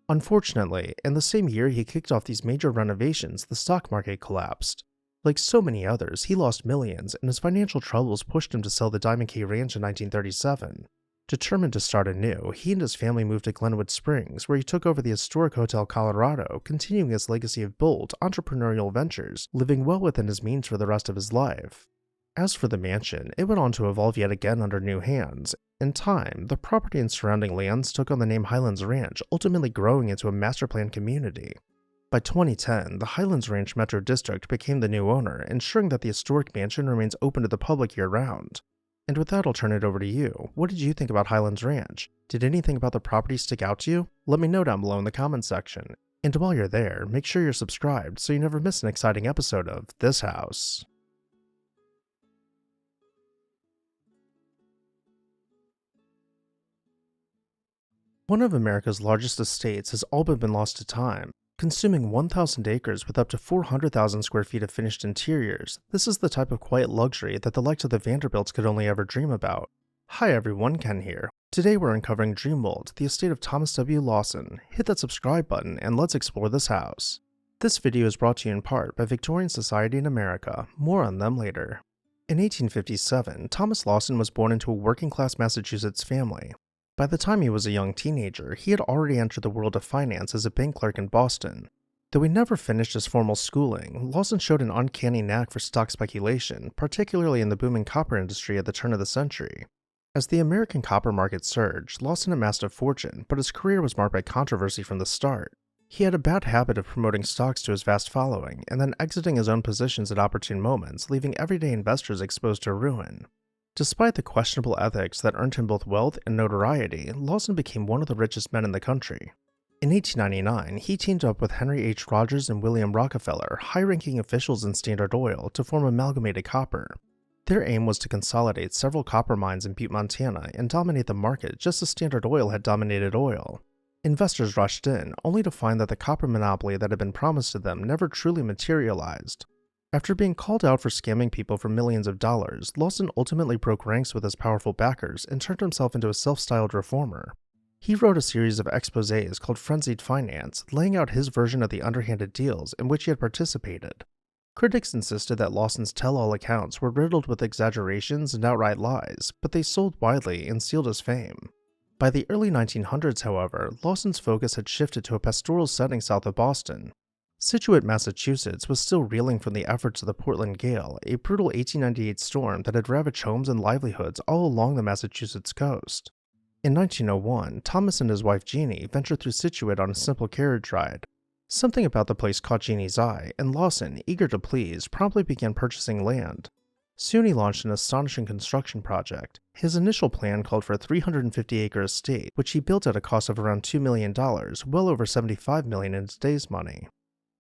Unfortunately, in the same year he kicked off these major renovations, the stock market collapsed. Like so many others, he lost millions, and his financial troubles pushed him to sell the Diamond K Ranch in 1937. Determined to start anew, he and his family moved to Glenwood Springs, where he took over the historic Hotel Colorado, continuing his legacy of bold, entrepreneurial ventures, living well within his means for the rest of his life. As for the mansion, it went on to evolve yet again under new hands. In time, the property and surrounding lands took on the name Highlands Ranch, ultimately growing into a master-planned community. By 2010, the Highlands Ranch Metro District became the new owner, ensuring that the historic mansion remains open to the public year-round. And with that, I'll turn it over to you. What did you think about Highlands Ranch? Did anything about the property stick out to you? Let me know down below in the comments section. And while you're there, make sure you're subscribed so you never miss an exciting episode of This House. One of America's largest estates has all but been lost to time. Consuming 1,000 acres with up to 400,000 square feet of finished interiors, this is the type of quiet luxury that the likes of the Vanderbilts could only ever dream about. Hi everyone, Ken here. Today we're uncovering Dreamworld, the estate of Thomas W. Lawson. Hit that subscribe button and let's explore this house. This video is brought to you in part by Victorian Society in America. More on them later. In 1857, Thomas Lawson was born into a working-class Massachusetts family. By the time he was a young teenager, he had already entered the world of finance as a bank clerk in Boston. Though he never finished his formal schooling, Lawson showed an uncanny knack for stock speculation, particularly in the booming copper industry at the turn of the century. As the American copper market surged, Lawson amassed a fortune, but his career was marked by controversy from the start. He had a bad habit of promoting stocks to his vast following, and then exiting his own positions at opportune moments, leaving everyday investors exposed to ruin. Despite the questionable ethics that earned him both wealth and notoriety, Lawson became one of the richest men in the country. In 1899, he teamed up with Henry H. Rogers and William Rockefeller, high-ranking officials in Standard Oil, to form Amalgamated Copper. Their aim was to consolidate several copper mines in Butte, Montana, and dominate the market just as Standard Oil had dominated oil. Investors rushed in, only to find that the copper monopoly that had been promised to them never truly materialized. After being called out for scamming people for millions of dollars, Lawson ultimately broke ranks with his powerful backers and turned himself into a self-styled reformer. He wrote a series of exposés called Frenzied Finance, laying out his version of the underhanded deals in which he had participated. Critics insisted that Lawson's tell-all accounts were riddled with exaggerations and outright lies, but they sold widely and sealed his fame. By the early 1900s, however, Lawson's focus had shifted to a pastoral setting south of Boston. Scituate, Massachusetts was still reeling from the efforts of the Portland Gale, a brutal 1898 storm that had ravaged homes and livelihoods all along the Massachusetts coast. In 1901, Thomas and his wife Jeannie ventured through Scituate on a simple carriage ride. Something about the place caught Jeannie's eye, and Lawson, eager to please, promptly began purchasing land. Soon he launched an astonishing construction project. His initial plan called for a 350-acre estate, which he built at a cost of around $2 million, well over $75 million in today's money.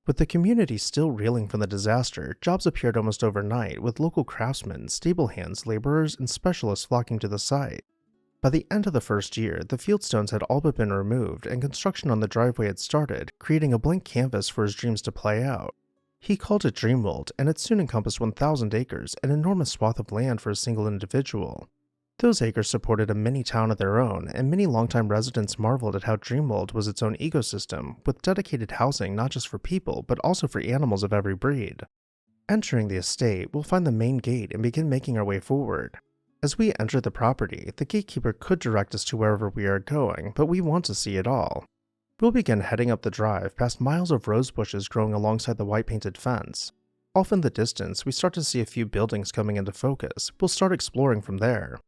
With the community still reeling from the disaster, jobs appeared almost overnight, with local craftsmen, stable hands, laborers, and specialists flocking to the site. By the end of the first year, the fieldstones had all but been removed, and construction on the driveway had started, creating a blank canvas for his dreams to play out. He called it Dreamworld, and it soon encompassed 1,000 acres, an enormous swath of land for a single individual. Those acres supported a mini-town of their own, and many longtime residents marveled at how Dreamworld was its own ecosystem, with dedicated housing not just for people, but also for animals of every breed. Entering the estate, we'll find the main gate and begin making our way forward. As we enter the property, the gatekeeper could direct us to wherever we are going, but we want to see it all. We'll begin heading up the drive past miles of rose bushes growing alongside the white-painted fence. Off in the distance, we start to see a few buildings coming into focus. We'll start exploring from there.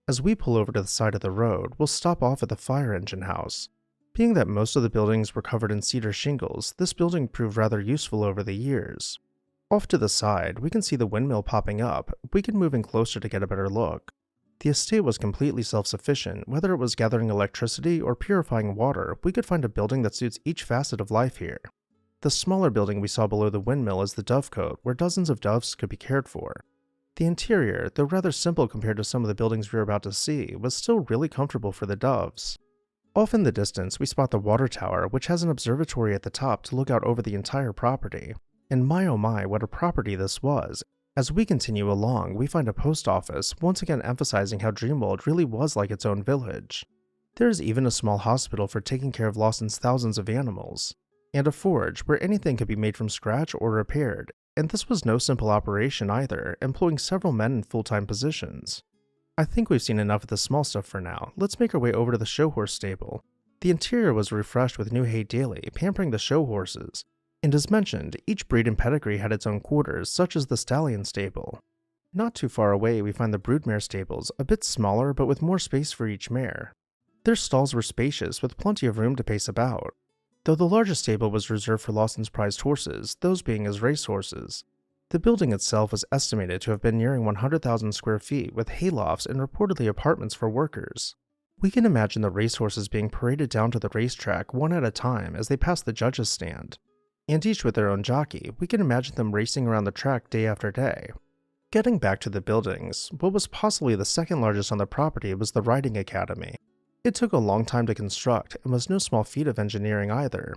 As we pull over to the side of the road, we'll stop off at the fire engine house. Being that most of the buildings were covered in cedar shingles, this building proved rather useful over the years. Off to the side, we can see the windmill popping up. We can move in closer to get a better look. The estate was completely self-sufficient. Whether it was gathering electricity or purifying water, we could find a building that suits each facet of life here. The smaller building we saw below the windmill is the dovecote, where dozens of doves could be cared for. The interior, though rather simple compared to some of the buildings we were about to see, was still really comfortable for the doves. Off in the distance, we spot the water tower, which has an observatory at the top to look out over the entire property. And my oh my, what a property this was. As we continue along, we find a post office, once again emphasizing how Dreamworld really was like its own village. There is even a small hospital for taking care of Lawson's thousands of animals, and a forge where anything could be made from scratch or repaired. And this was no simple operation either, employing several men in full-time positions. I think we've seen enough of the small stuff for now. Let's make our way over to the show horse stable. The interior was refreshed with new hay daily, pampering the show horses. And as mentioned, each breed and pedigree had its own quarters, such as the stallion stable. Not too far away, we find the broodmare stables, a bit smaller but with more space for each mare. Their stalls were spacious, with plenty of room to pace about. Though the largest stable was reserved for Lawson's prized horses, those being his race horses. The building itself was estimated to have been nearing 100,000 square feet with haylofts and reportedly apartments for workers. We can imagine the racehorses being paraded down to the racetrack one at a time as they pass the judges' stand. And each with their own jockey, we can imagine them racing around the track day after day. Getting back to the buildings, what was possibly the second largest on the property was the Riding Academy. It took a long time to construct and was no small feat of engineering either.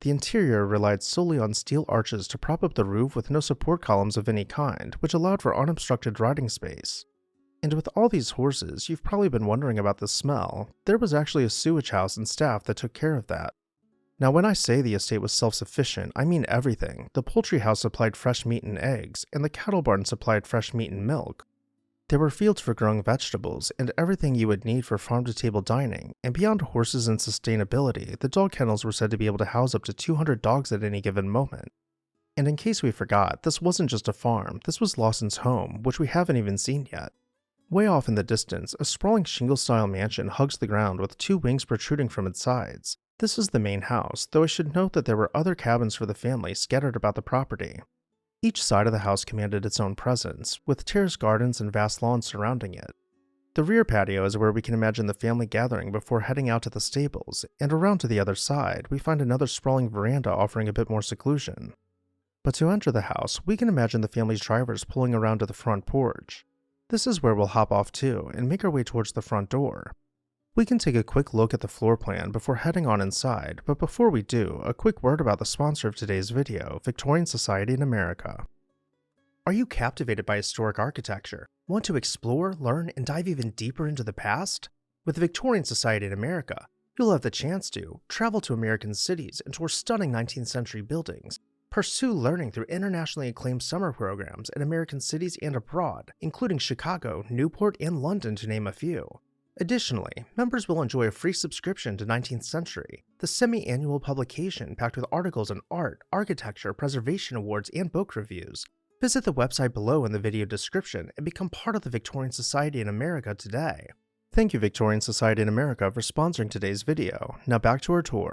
The interior relied solely on steel arches to prop up the roof with no support columns of any kind, which allowed for unobstructed riding space. And with all these horses, you've probably been wondering about the smell. There was actually a sewage house and staff that took care of that. Now when I say the estate was self-sufficient, I mean everything. The poultry house supplied fresh meat and eggs, and the cattle barn supplied fresh meat and milk. There were fields for growing vegetables, and everything you would need for farm-to-table dining, and beyond horses and sustainability, the dog kennels were said to be able to house up to 200 dogs at any given moment. And in case we forgot, this wasn't just a farm, this was Lawson's home, which we haven't even seen yet. Way off in the distance, a sprawling shingle-style mansion hugs the ground with two wings protruding from its sides. This is the main house, though I should note that there were other cabins for the family scattered about the property. Each side of the house commanded its own presence, with terraced gardens and vast lawns surrounding it. The rear patio is where we can imagine the family gathering before heading out to the stables, and around to the other side, we find another sprawling veranda offering a bit more seclusion. But to enter the house, we can imagine the family's drivers pulling around to the front porch. This is where we'll hop off to and make our way towards the front door. We can take a quick look at the floor plan before heading on inside, but before we do, a quick word about the sponsor of today's video, Victorian Society in America. Are you captivated by historic architecture? Want to explore, learn, and dive even deeper into the past? With the Victorian Society in America, you'll have the chance to travel to American cities and tour stunning 19th century buildings, pursue learning through internationally acclaimed summer programs in American cities and abroad, including Chicago, Newport, and London to name a few. Additionally, members will enjoy a free subscription to 19th Century, the semi-annual publication packed with articles on art, architecture, preservation awards, and book reviews. Visit the website below in the video description and become part of the Victorian Society in America today. Thank you, Victorian Society in America, for sponsoring today's video. Now back to our tour.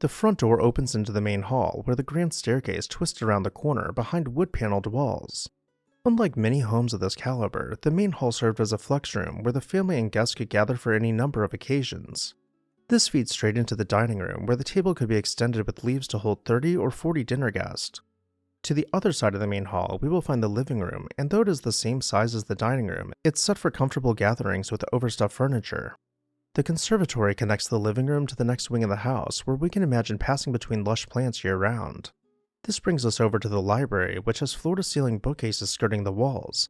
The front door opens into the main hall, where the grand staircase twists around the corner behind wood-paneled walls. Unlike many homes of this caliber, the main hall served as a flex room where the family and guests could gather for any number of occasions. This feeds straight into the dining room, where the table could be extended with leaves to hold 30 or 40 dinner guests. To the other side of the main hall, we will find the living room, and though it is the same size as the dining room, it's set for comfortable gatherings with overstuffed furniture. The conservatory connects the living room to the next wing of the house, where we can imagine passing between lush plants year-round. This brings us over to the library, which has floor-to-ceiling bookcases skirting the walls.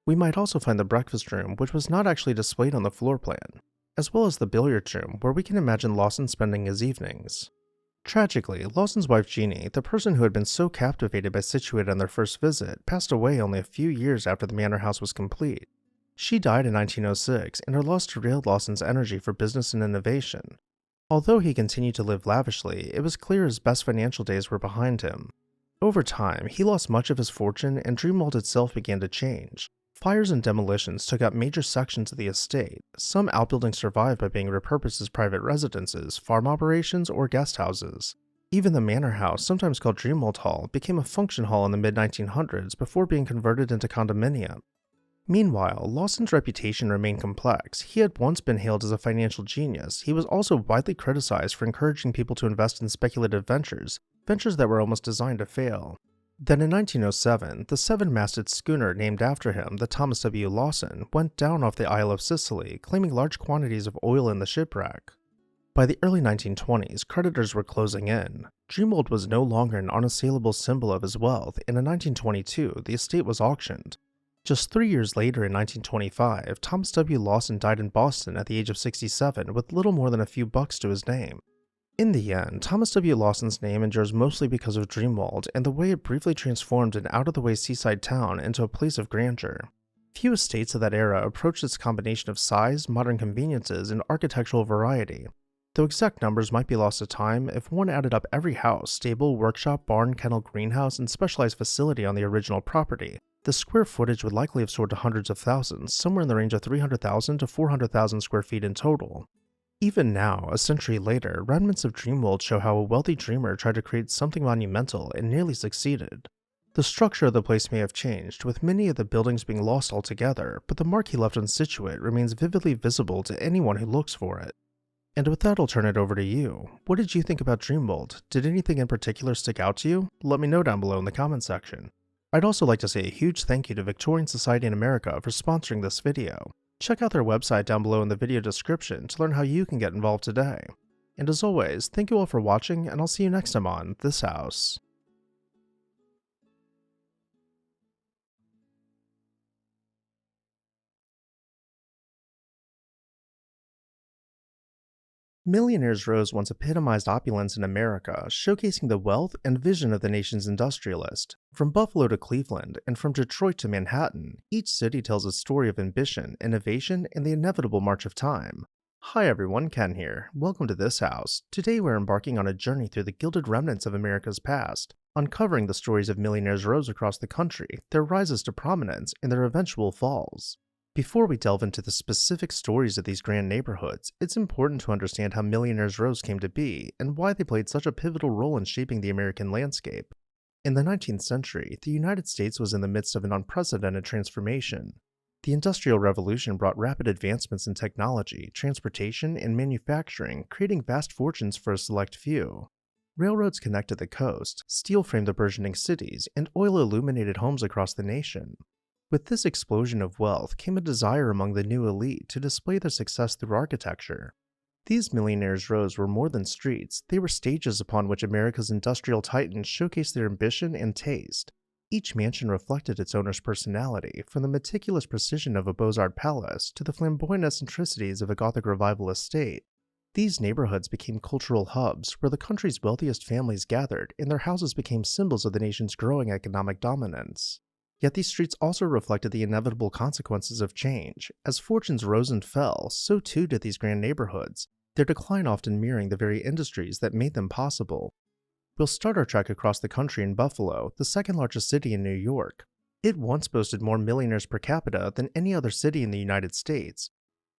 We might also find the breakfast room, which was not actually displayed on the floor plan, as well as the billiards room, where we can imagine Lawson spending his evenings. Tragically, Lawson's wife Jeannie, the person who had been so captivated by Scituate on their first visit, passed away only a few years after the manor house was complete. She died in 1906, and her loss derailed Lawson's energy for business and innovation. Although he continued to live lavishly, it was clear his best financial days were behind him. Over time, he lost much of his fortune, and Dreamworld itself began to change. Fires and demolitions took out major sections of the estate. Some outbuildings survived by being repurposed as private residences, farm operations, or guest houses. Even the manor house, sometimes called Dreamworld Hall, became a function hall in the mid-1900s before being converted into condominium. Meanwhile, Lawson's reputation remained complex. He had once been hailed as a financial genius. He was also widely criticized for encouraging people to invest in speculative ventures that were almost designed to fail. Then in 1907, the seven-masted schooner named after him, the Thomas W. Lawson, went down off the Isle of Sicily, claiming large quantities of oil in the shipwreck. By the early 1920s, creditors were closing in. Dreamworld was no longer an unassailable symbol of his wealth, and in 1922, the estate was auctioned. Just 3 years later, in 1925, Thomas W. Lawson died in Boston at the age of 67 with little more than a few bucks to his name. In the end, Thomas W. Lawson's name endures mostly because of Dreamworld and the way it briefly transformed an out-of-the-way seaside town into a place of grandeur. Few estates of that era approached its combination of size, modern conveniences, and architectural variety. Though exact numbers might be lost to time, if one added up every house, stable, workshop, barn, kennel, greenhouse, and specialized facility on the original property, the square footage would likely have soared to hundreds of thousands, somewhere in the range of 300,000 to 400,000 square feet in total. Even now, a century later, remnants of Dreamworld show how a wealthy dreamer tried to create something monumental and nearly succeeded. The structure of the place may have changed, with many of the buildings being lost altogether, but the mark he left on Situate remains vividly visible to anyone who looks for it. And with that, I'll turn it over to you. What did you think about Dreamworld? Did anything in particular stick out to you? Let me know down below in the comments section. I'd also like to say a huge thank you to Victorian Society in America for sponsoring this video. Check out their website down below in the video description to learn how you can get involved today. And as always, thank you all for watching, and I'll see you next time on This House. Millionaires Row once epitomized opulence in America, showcasing the wealth and vision of the nation's industrialist. From Buffalo to Cleveland, and from Detroit to Manhattan, each city tells a story of ambition, innovation, and the inevitable march of time. Hi everyone, Ken here. Welcome to This House. Today we're embarking on a journey through the gilded remnants of America's past, uncovering the stories of millionaires' rows across the country, their rises to prominence, and their eventual falls. Before we delve into the specific stories of these grand neighborhoods, it's important to understand how Millionaires Row came to be and why they played such a pivotal role in shaping the American landscape. In the 19th century, the United States was in the midst of an unprecedented transformation. The Industrial Revolution brought rapid advancements in technology, transportation, and manufacturing, creating vast fortunes for a select few. Railroads connected the coast, steel framed the burgeoning cities, and oil illuminated homes across the nation. With this explosion of wealth came a desire among the new elite to display their success through architecture. These millionaires' rows were more than streets, they were stages upon which America's industrial titans showcased their ambition and taste. Each mansion reflected its owner's personality, from the meticulous precision of a Beaux-Arts palace to the flamboyant eccentricities of a Gothic Revival estate. These neighborhoods became cultural hubs where the country's wealthiest families gathered, and their houses became symbols of the nation's growing economic dominance. Yet these streets also reflected the inevitable consequences of change. As fortunes rose and fell, so too did these grand neighborhoods, their decline often mirroring the very industries that made them possible. We'll start our trek across the country in Buffalo, the second largest city in New York. It once boasted more millionaires per capita than any other city in the United States.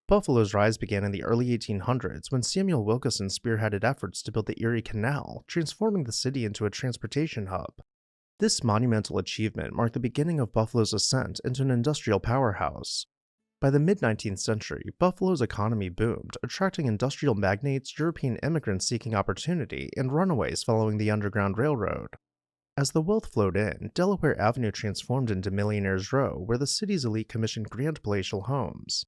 Buffalo's rise began in the early 1800s when Samuel Wilkerson spearheaded efforts to build the Erie Canal, transforming the city into a transportation hub. This monumental achievement marked the beginning of Buffalo's ascent into an industrial powerhouse. By the mid-19th century, Buffalo's economy boomed, attracting industrial magnates, European immigrants seeking opportunity, and runaways following the Underground Railroad. As the wealth flowed in, Delaware Avenue transformed into Millionaires' Row, where the city's elite commissioned grand palatial homes.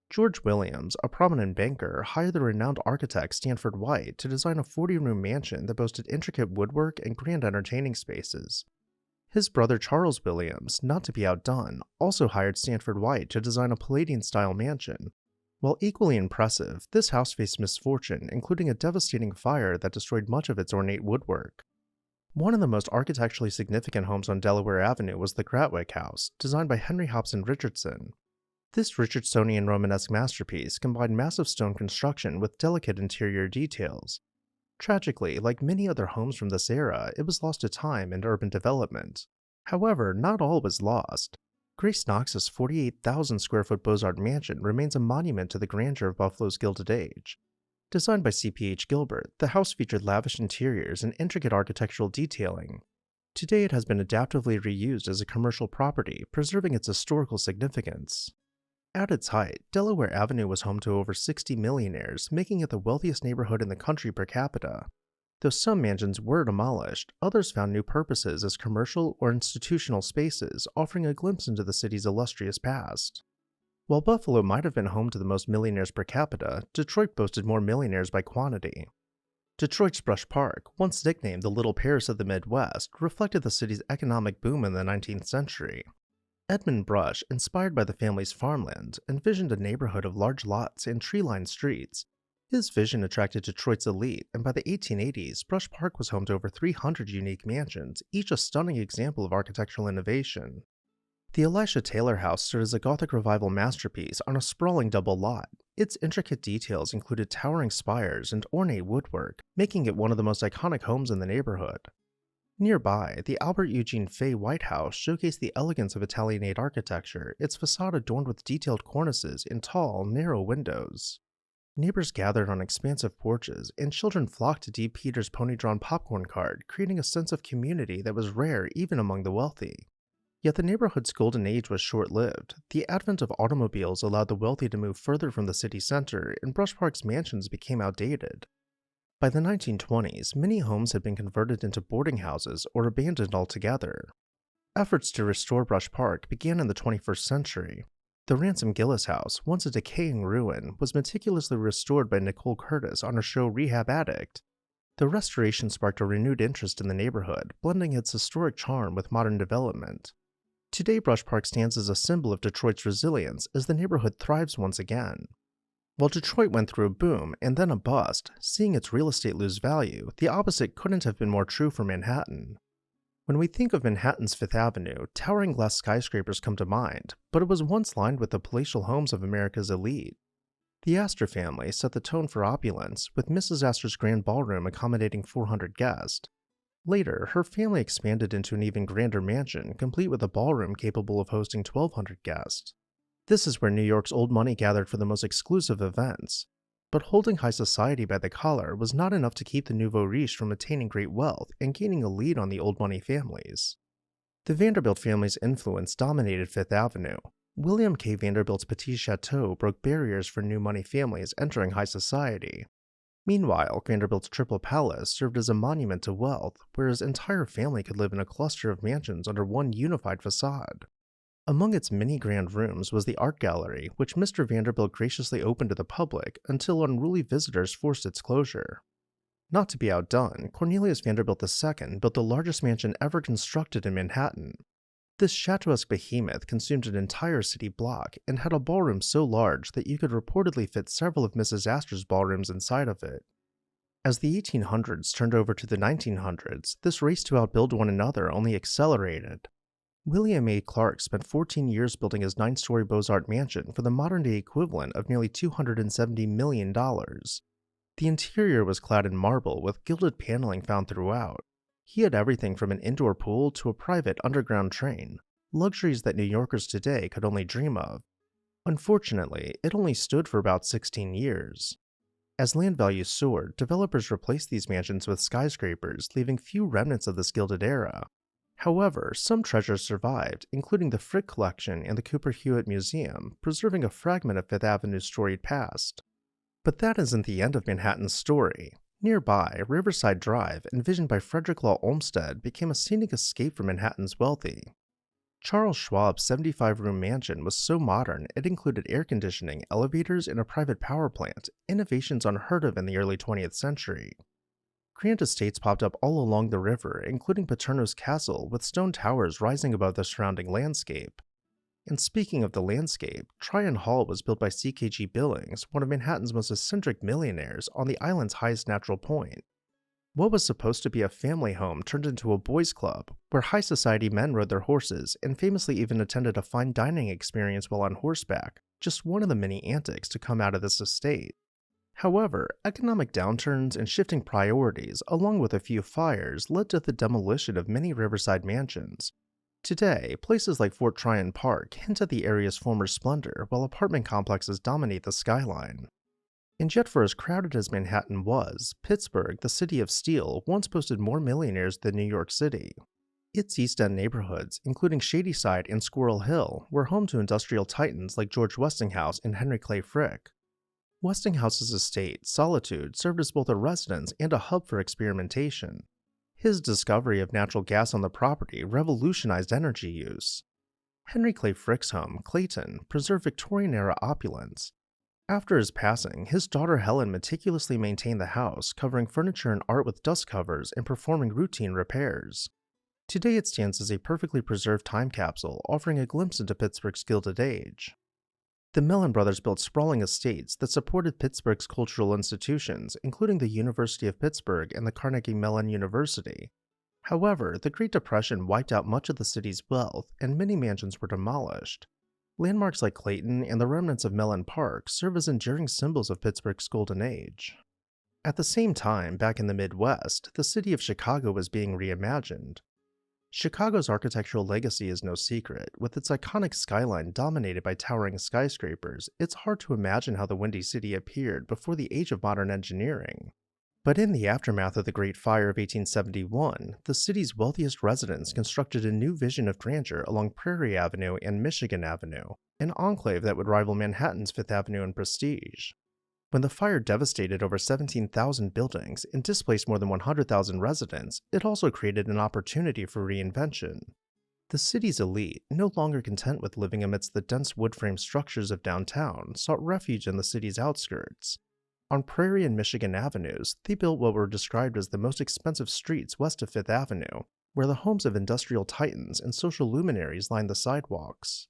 George Williams, a prominent banker, hired the renowned architect Stanford White to design a 40-room mansion that boasted intricate woodwork and grand entertaining spaces. His brother Charles Williams, not to be outdone, also hired Stanford White to design a Palladian-style mansion. While equally impressive, this house faced misfortune, including a devastating fire that destroyed much of its ornate woodwork. One of the most architecturally significant homes on Delaware Avenue was the Gratwick House, designed by Henry Hobson Richardson. This Richardsonian Romanesque masterpiece combined massive stone construction with delicate interior details. Tragically, like many other homes from this era, it was lost to time and urban development. However, not all was lost. Grace Knox's 48,000 square foot Beaux-Arts mansion remains a monument to the grandeur of Buffalo's Gilded Age. Designed by C.P.H. Gilbert, the house featured lavish interiors and intricate architectural detailing. Today it has been adaptively reused as a commercial property, preserving its historical significance. At its height, Delaware Avenue was home to over 60 millionaires, making it the wealthiest neighborhood in the country per capita. Though some mansions were demolished, others found new purposes as commercial or institutional spaces, offering a glimpse into the city's illustrious past. While Buffalo might have been home to the most millionaires per capita, Detroit boasted more millionaires by quantity. Detroit's Brush Park, once nicknamed the Little Paris of the Midwest, reflected the city's economic boom in the 19th century. Edmund Brush, inspired by the family's farmland, envisioned a neighborhood of large lots and tree-lined streets. His vision attracted Detroit's elite, and by the 1880s, Brush Park was home to over 300 unique mansions, each a stunning example of architectural innovation. The Elisha Taylor House stood as a Gothic Revival masterpiece on a sprawling double lot. Its intricate details included towering spires and ornate woodwork, making it one of the most iconic homes in the neighborhood. Nearby, the Albert Eugene Fay White House showcased the elegance of Italianate architecture, its facade adorned with detailed cornices and tall, narrow windows. Neighbors gathered on expansive porches, and children flocked to Deep Peter's pony-drawn popcorn cart, creating a sense of community that was rare even among the wealthy. Yet the neighborhood's golden age was short-lived. The advent of automobiles allowed the wealthy to move further from the city center, and Brush Park's mansions became outdated. By the 1920s, many homes had been converted into boarding houses or abandoned altogether. Efforts to restore Brush Park began in the 21st century. The Ransom Gillis house, once a decaying ruin, was meticulously restored by Nicole Curtis on her show Rehab Addict. The restoration sparked a renewed interest in the neighborhood, blending its historic charm with modern development. Today, Brush Park stands as a symbol of Detroit's resilience as the neighborhood thrives once again. While Detroit went through a boom and then a bust, seeing its real estate lose value, the opposite couldn't have been more true for Manhattan. When we think of Manhattan's Fifth Avenue, towering glass skyscrapers come to mind, but it was once lined with the palatial homes of America's elite. The Astor family set the tone for opulence, with Mrs. Astor's grand ballroom accommodating 400 guests. Later, her family expanded into an even grander mansion, complete with a ballroom capable of hosting 1,200 guests. This is where New York's old money gathered for the most exclusive events. But holding high society by the collar was not enough to keep the nouveau riche from attaining great wealth and gaining a lead on the old money families. The Vanderbilt family's influence dominated Fifth Avenue. William K. Vanderbilt's Petit Chateau broke barriers for new money families entering high society. Meanwhile, Vanderbilt's Triple Palace served as a monument to wealth, where his entire family could live in a cluster of mansions under one unified facade. Among its many grand rooms was the art gallery, which Mr. Vanderbilt graciously opened to the public until unruly visitors forced its closure. Not to be outdone, Cornelius Vanderbilt II built the largest mansion ever constructed in Manhattan. This chateauesque behemoth consumed an entire city block and had a ballroom so large that you could reportedly fit several of Mrs. Astor's ballrooms inside of it. As the 1800s turned over to the 1900s, this race to outbuild one another only accelerated. William A. Clark spent 14 years building his 9-story Beaux-Arts mansion for the modern-day equivalent of nearly $270 million. The interior was clad in marble with gilded paneling found throughout. He had everything from an indoor pool to a private underground train, luxuries that New Yorkers today could only dream of. Unfortunately, it only stood for about 16 years. As land values soared, developers replaced these mansions with skyscrapers, leaving few remnants of this gilded era. However, some treasures survived, including the Frick Collection and the Cooper Hewitt Museum, preserving a fragment of Fifth Avenue's storied past. But that isn't the end of Manhattan's story. Nearby, Riverside Drive, envisioned by Frederick Law Olmsted, became a scenic escape for Manhattan's wealthy. Charles Schwab's 75-room mansion was so modern it included air conditioning, elevators, and a private power plant, innovations unheard of in the early 20th century. Grand estates popped up all along the river, including Paterno's Castle, with stone towers rising above the surrounding landscape. And speaking of the landscape, Tryon Hall was built by C.K.G. Billings, one of Manhattan's most eccentric millionaires, on the island's highest natural point. What was supposed to be a family home turned into a boys' club, where high society men rode their horses and famously even attended a fine dining experience while on horseback, just one of the many antics to come out of this estate. However, economic downturns and shifting priorities, along with a few fires, led to the demolition of many riverside mansions. Today, places like Fort Tryon Park hint at the area's former splendor, while apartment complexes dominate the skyline. And yet, for as crowded as Manhattan was, Pittsburgh, the city of steel, once boasted more millionaires than New York City. Its East End neighborhoods, including Shadyside and Squirrel Hill, were home to industrial titans like George Westinghouse and Henry Clay Frick. Westinghouse's estate, Solitude, served as both a residence and a hub for experimentation. His discovery of natural gas on the property revolutionized energy use. Henry Clay Frick's home, Clayton, preserved Victorian-era opulence. After his passing, his daughter Helen meticulously maintained the house, covering furniture and art with dust covers and performing routine repairs. Today it stands as a perfectly preserved time capsule, offering a glimpse into Pittsburgh's Gilded Age. The Mellon brothers built sprawling estates that supported Pittsburgh's cultural institutions, including the University of Pittsburgh and the Carnegie Mellon University. However, the Great Depression wiped out much of the city's wealth, and many mansions were demolished. Landmarks like Clayton and the remnants of Mellon Park serve as enduring symbols of Pittsburgh's golden age. At the same time, back in the Midwest, the city of Chicago was being reimagined. Chicago's architectural legacy is no secret. With its iconic skyline dominated by towering skyscrapers, it's hard to imagine how the Windy City appeared before the age of modern engineering. But in the aftermath of the Great Fire of 1871, the city's wealthiest residents constructed a new vision of grandeur along Prairie Avenue and Michigan Avenue, an enclave that would rival Manhattan's Fifth Avenue in prestige. When the fire devastated over 17,000 buildings and displaced more than 100,000 residents, it also created an opportunity for reinvention. The city's elite, no longer content with living amidst the dense wood frame structures of downtown, sought refuge in the city's outskirts. On Prairie and Michigan Avenues, they built what were described as the most expensive streets west of Fifth Avenue, where the homes of industrial titans and social luminaries lined the sidewalks.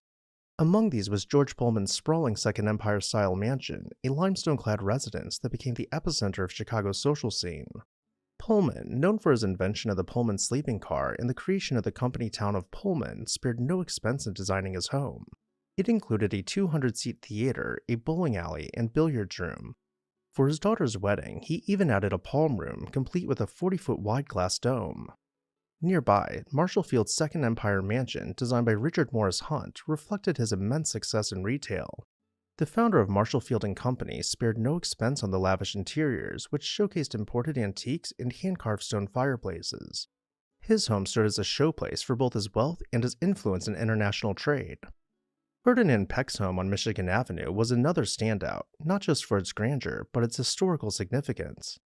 Among these was George Pullman's sprawling Second Empire-style mansion, a limestone-clad residence that became the epicenter of Chicago's social scene. Pullman, known for his invention of the Pullman sleeping car and the creation of the company town of Pullman, spared no expense in designing his home. It included a 200-seat theater, a bowling alley, and billiards room. For his daughter's wedding, he even added a palm room, complete with a 40-foot wide glass dome. Nearby, Marshall Field's Second Empire mansion, designed by Richard Morris Hunt, reflected his immense success in retail. The founder of Marshall Field and Company spared no expense on the lavish interiors, which showcased imported antiques and hand-carved stone fireplaces. His home stood as a showplace for both his wealth and his influence in international trade. Ferdinand Peck's home on Michigan Avenue was another standout, not just for its grandeur, but its historical significance.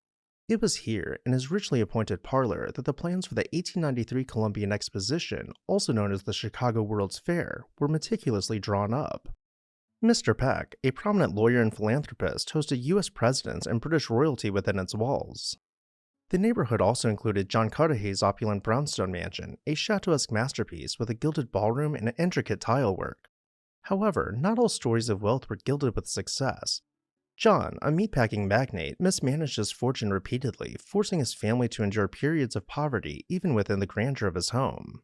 It was here, in his richly appointed parlor, that the plans for the 1893 Columbian Exposition, also known as the Chicago World's Fair, were meticulously drawn up. Mr. Peck, a prominent lawyer and philanthropist, hosted U.S. presidents and British royalty within its walls. The neighborhood also included John Cudahy's opulent brownstone mansion, a chateau-esque masterpiece with a gilded ballroom and intricate tile work. However, not all stories of wealth were gilded with success. John, a meatpacking magnate, mismanaged his fortune repeatedly, forcing his family to endure periods of poverty even within the grandeur of his home.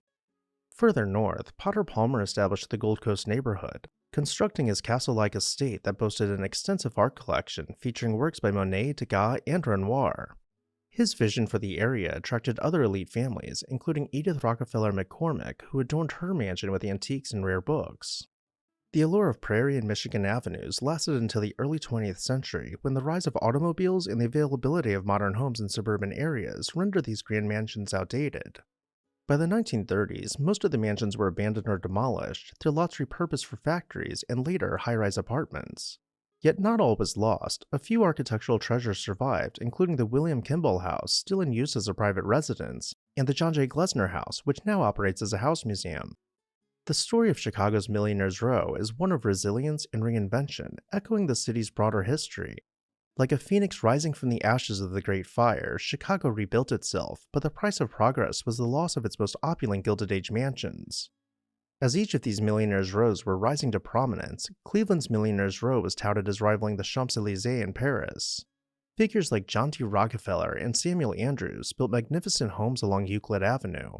Further north, Potter Palmer established the Gold Coast neighborhood, constructing his castle-like estate that boasted an extensive art collection featuring works by Monet, Degas, and Renoir. His vision for the area attracted other elite families, including Edith Rockefeller McCormick, who adorned her mansion with antiques and rare books. The allure of Prairie and Michigan Avenues lasted until the early 20th century, when the rise of automobiles and the availability of modern homes in suburban areas rendered these grand mansions outdated. By the 1930s, most of the mansions were abandoned or demolished, their lots repurposed for factories and later high-rise apartments. Yet not all was lost. A few architectural treasures survived, including the William Kimball House, still in use as a private residence, and the John J. Glesner House, which now operates as a house museum. The story of Chicago's Millionaires Row is one of resilience and reinvention, echoing the city's broader history. Like a phoenix rising from the ashes of the Great Fire, Chicago rebuilt itself, but the price of progress was the loss of its most opulent Gilded Age mansions. As each of these Millionaires' Rows were rising to prominence, Cleveland's Millionaires' Row was touted as rivaling the Champs-Élysées in Paris. Figures like John D. Rockefeller and Samuel Andrews built magnificent homes along Euclid Avenue.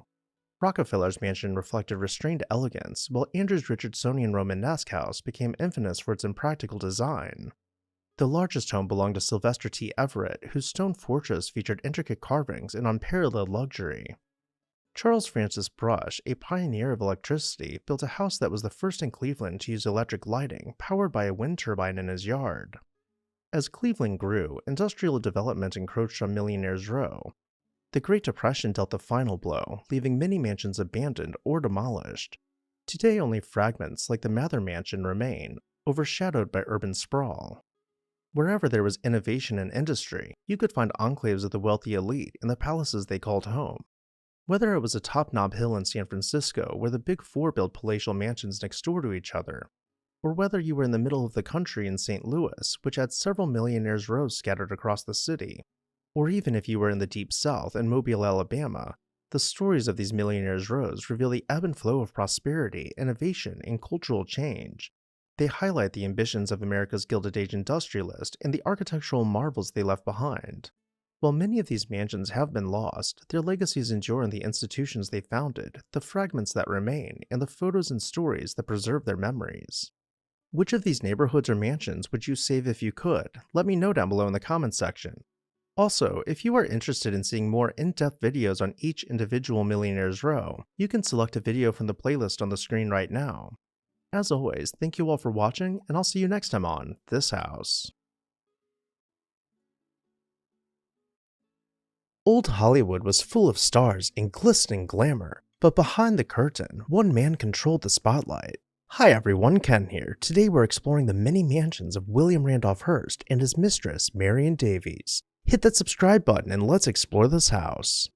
Rockefeller's mansion reflected restrained elegance, while Andrews' Richardsonian Romanesque house became infamous for its impractical design. The largest home belonged to Sylvester T. Everett, whose stone fortress featured intricate carvings and unparalleled luxury. Charles Francis Brush, a pioneer of electricity, built a house that was the first in Cleveland to use electric lighting, powered by a wind turbine in his yard. As Cleveland grew, industrial development encroached on Millionaires' Row. The Great Depression dealt the final blow, leaving many mansions abandoned or demolished. Today only fragments like the Mather Mansion remain, overshadowed by urban sprawl. Wherever there was innovation and industry, you could find enclaves of the wealthy elite in the palaces they called home. Whether it was atop Nob Hill in San Francisco, where the Big Four built palatial mansions next door to each other, or whether you were in the middle of the country in St. Louis, which had several Millionaires' Rows scattered across the city, or even if you were in the Deep South in Mobile, Alabama, the stories of these Millionaires' Rows reveal the ebb and flow of prosperity, innovation, and cultural change. They highlight the ambitions of America's Gilded Age industrialist and the architectural marvels they left behind. While many of these mansions have been lost, their legacies endure in the institutions they founded, the fragments that remain, and the photos and stories that preserve their memories. Which of these neighborhoods or mansions would you save if you could? Let me know down below in the comments section. Also, if you are interested in seeing more in-depth videos on each individual Millionaire's Row, you can select a video from the playlist on the screen right now. As always, thank you all for watching, and I'll see you next time on This House. Old Hollywood was full of stars and glistening glamour, but behind the curtain, one man controlled the spotlight. Hi everyone, Ken here. Today we're exploring the many mansions of William Randolph Hearst and his mistress, Marion Davies. Hit that subscribe button and let's explore this house.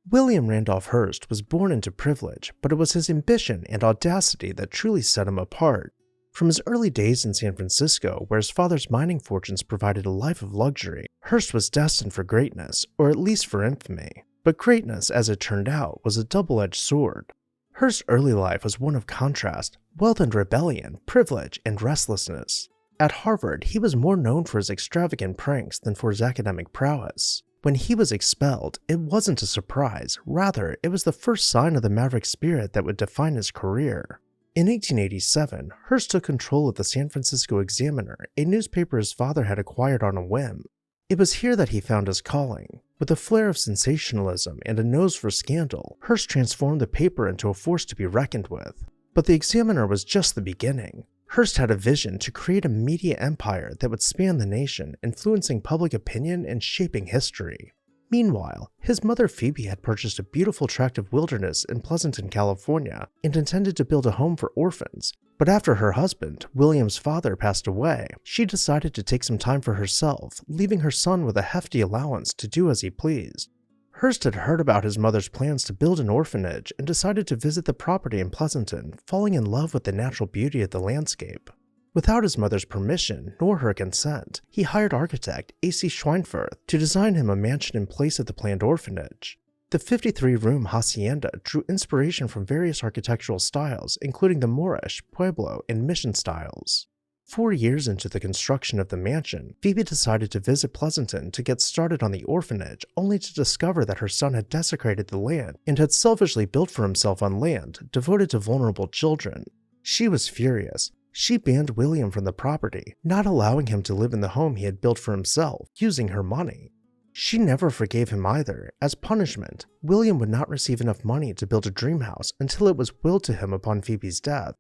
William Randolph Hearst was born into privilege, but it was his ambition and audacity that truly set him apart. From his early days in San Francisco, where his father's mining fortunes provided a life of luxury, Hearst was destined for greatness, or at least for infamy. But greatness, as it turned out, was a double-edged sword. Hearst's early life was one of contrast, wealth and rebellion, privilege and restlessness. At Harvard, he was more known for his extravagant pranks than for his academic prowess. When he was expelled, it wasn't a surprise, rather, it was the first sign of the maverick spirit that would define his career. In 1887, Hearst took control of the San Francisco Examiner, a newspaper his father had acquired on a whim. It was here that he found his calling. With a flair of sensationalism and a nose for scandal, Hearst transformed the paper into a force to be reckoned with. But the Examiner was just the beginning. Hearst had a vision to create a media empire that would span the nation, influencing public opinion and shaping history. Meanwhile, his mother Phoebe had purchased a beautiful tract of wilderness in Pleasanton, California, and intended to build a home for orphans. But after her husband, William's father, passed away, she decided to take some time for herself, leaving her son with a hefty allowance to do as he pleased. Hearst had heard about his mother's plans to build an orphanage and decided to visit the property in Pleasanton, falling in love with the natural beauty of the landscape. Without his mother's permission, nor her consent, he hired architect A.C. Schweinfurth to design him a mansion in place of the planned orphanage. The 53-room hacienda drew inspiration from various architectural styles, including the Moorish, Pueblo, and Mission styles. 4 years into the construction of the mansion, Phoebe decided to visit Pleasanton to get started on the orphanage, only to discover that her son had desecrated the land and had selfishly built for himself on land devoted to vulnerable children. She was furious. She banned William from the property, not allowing him to live in the home he had built for himself, using her money. She never forgave him either. As punishment, William would not receive enough money to build a dream house until it was willed to him upon Phoebe's death.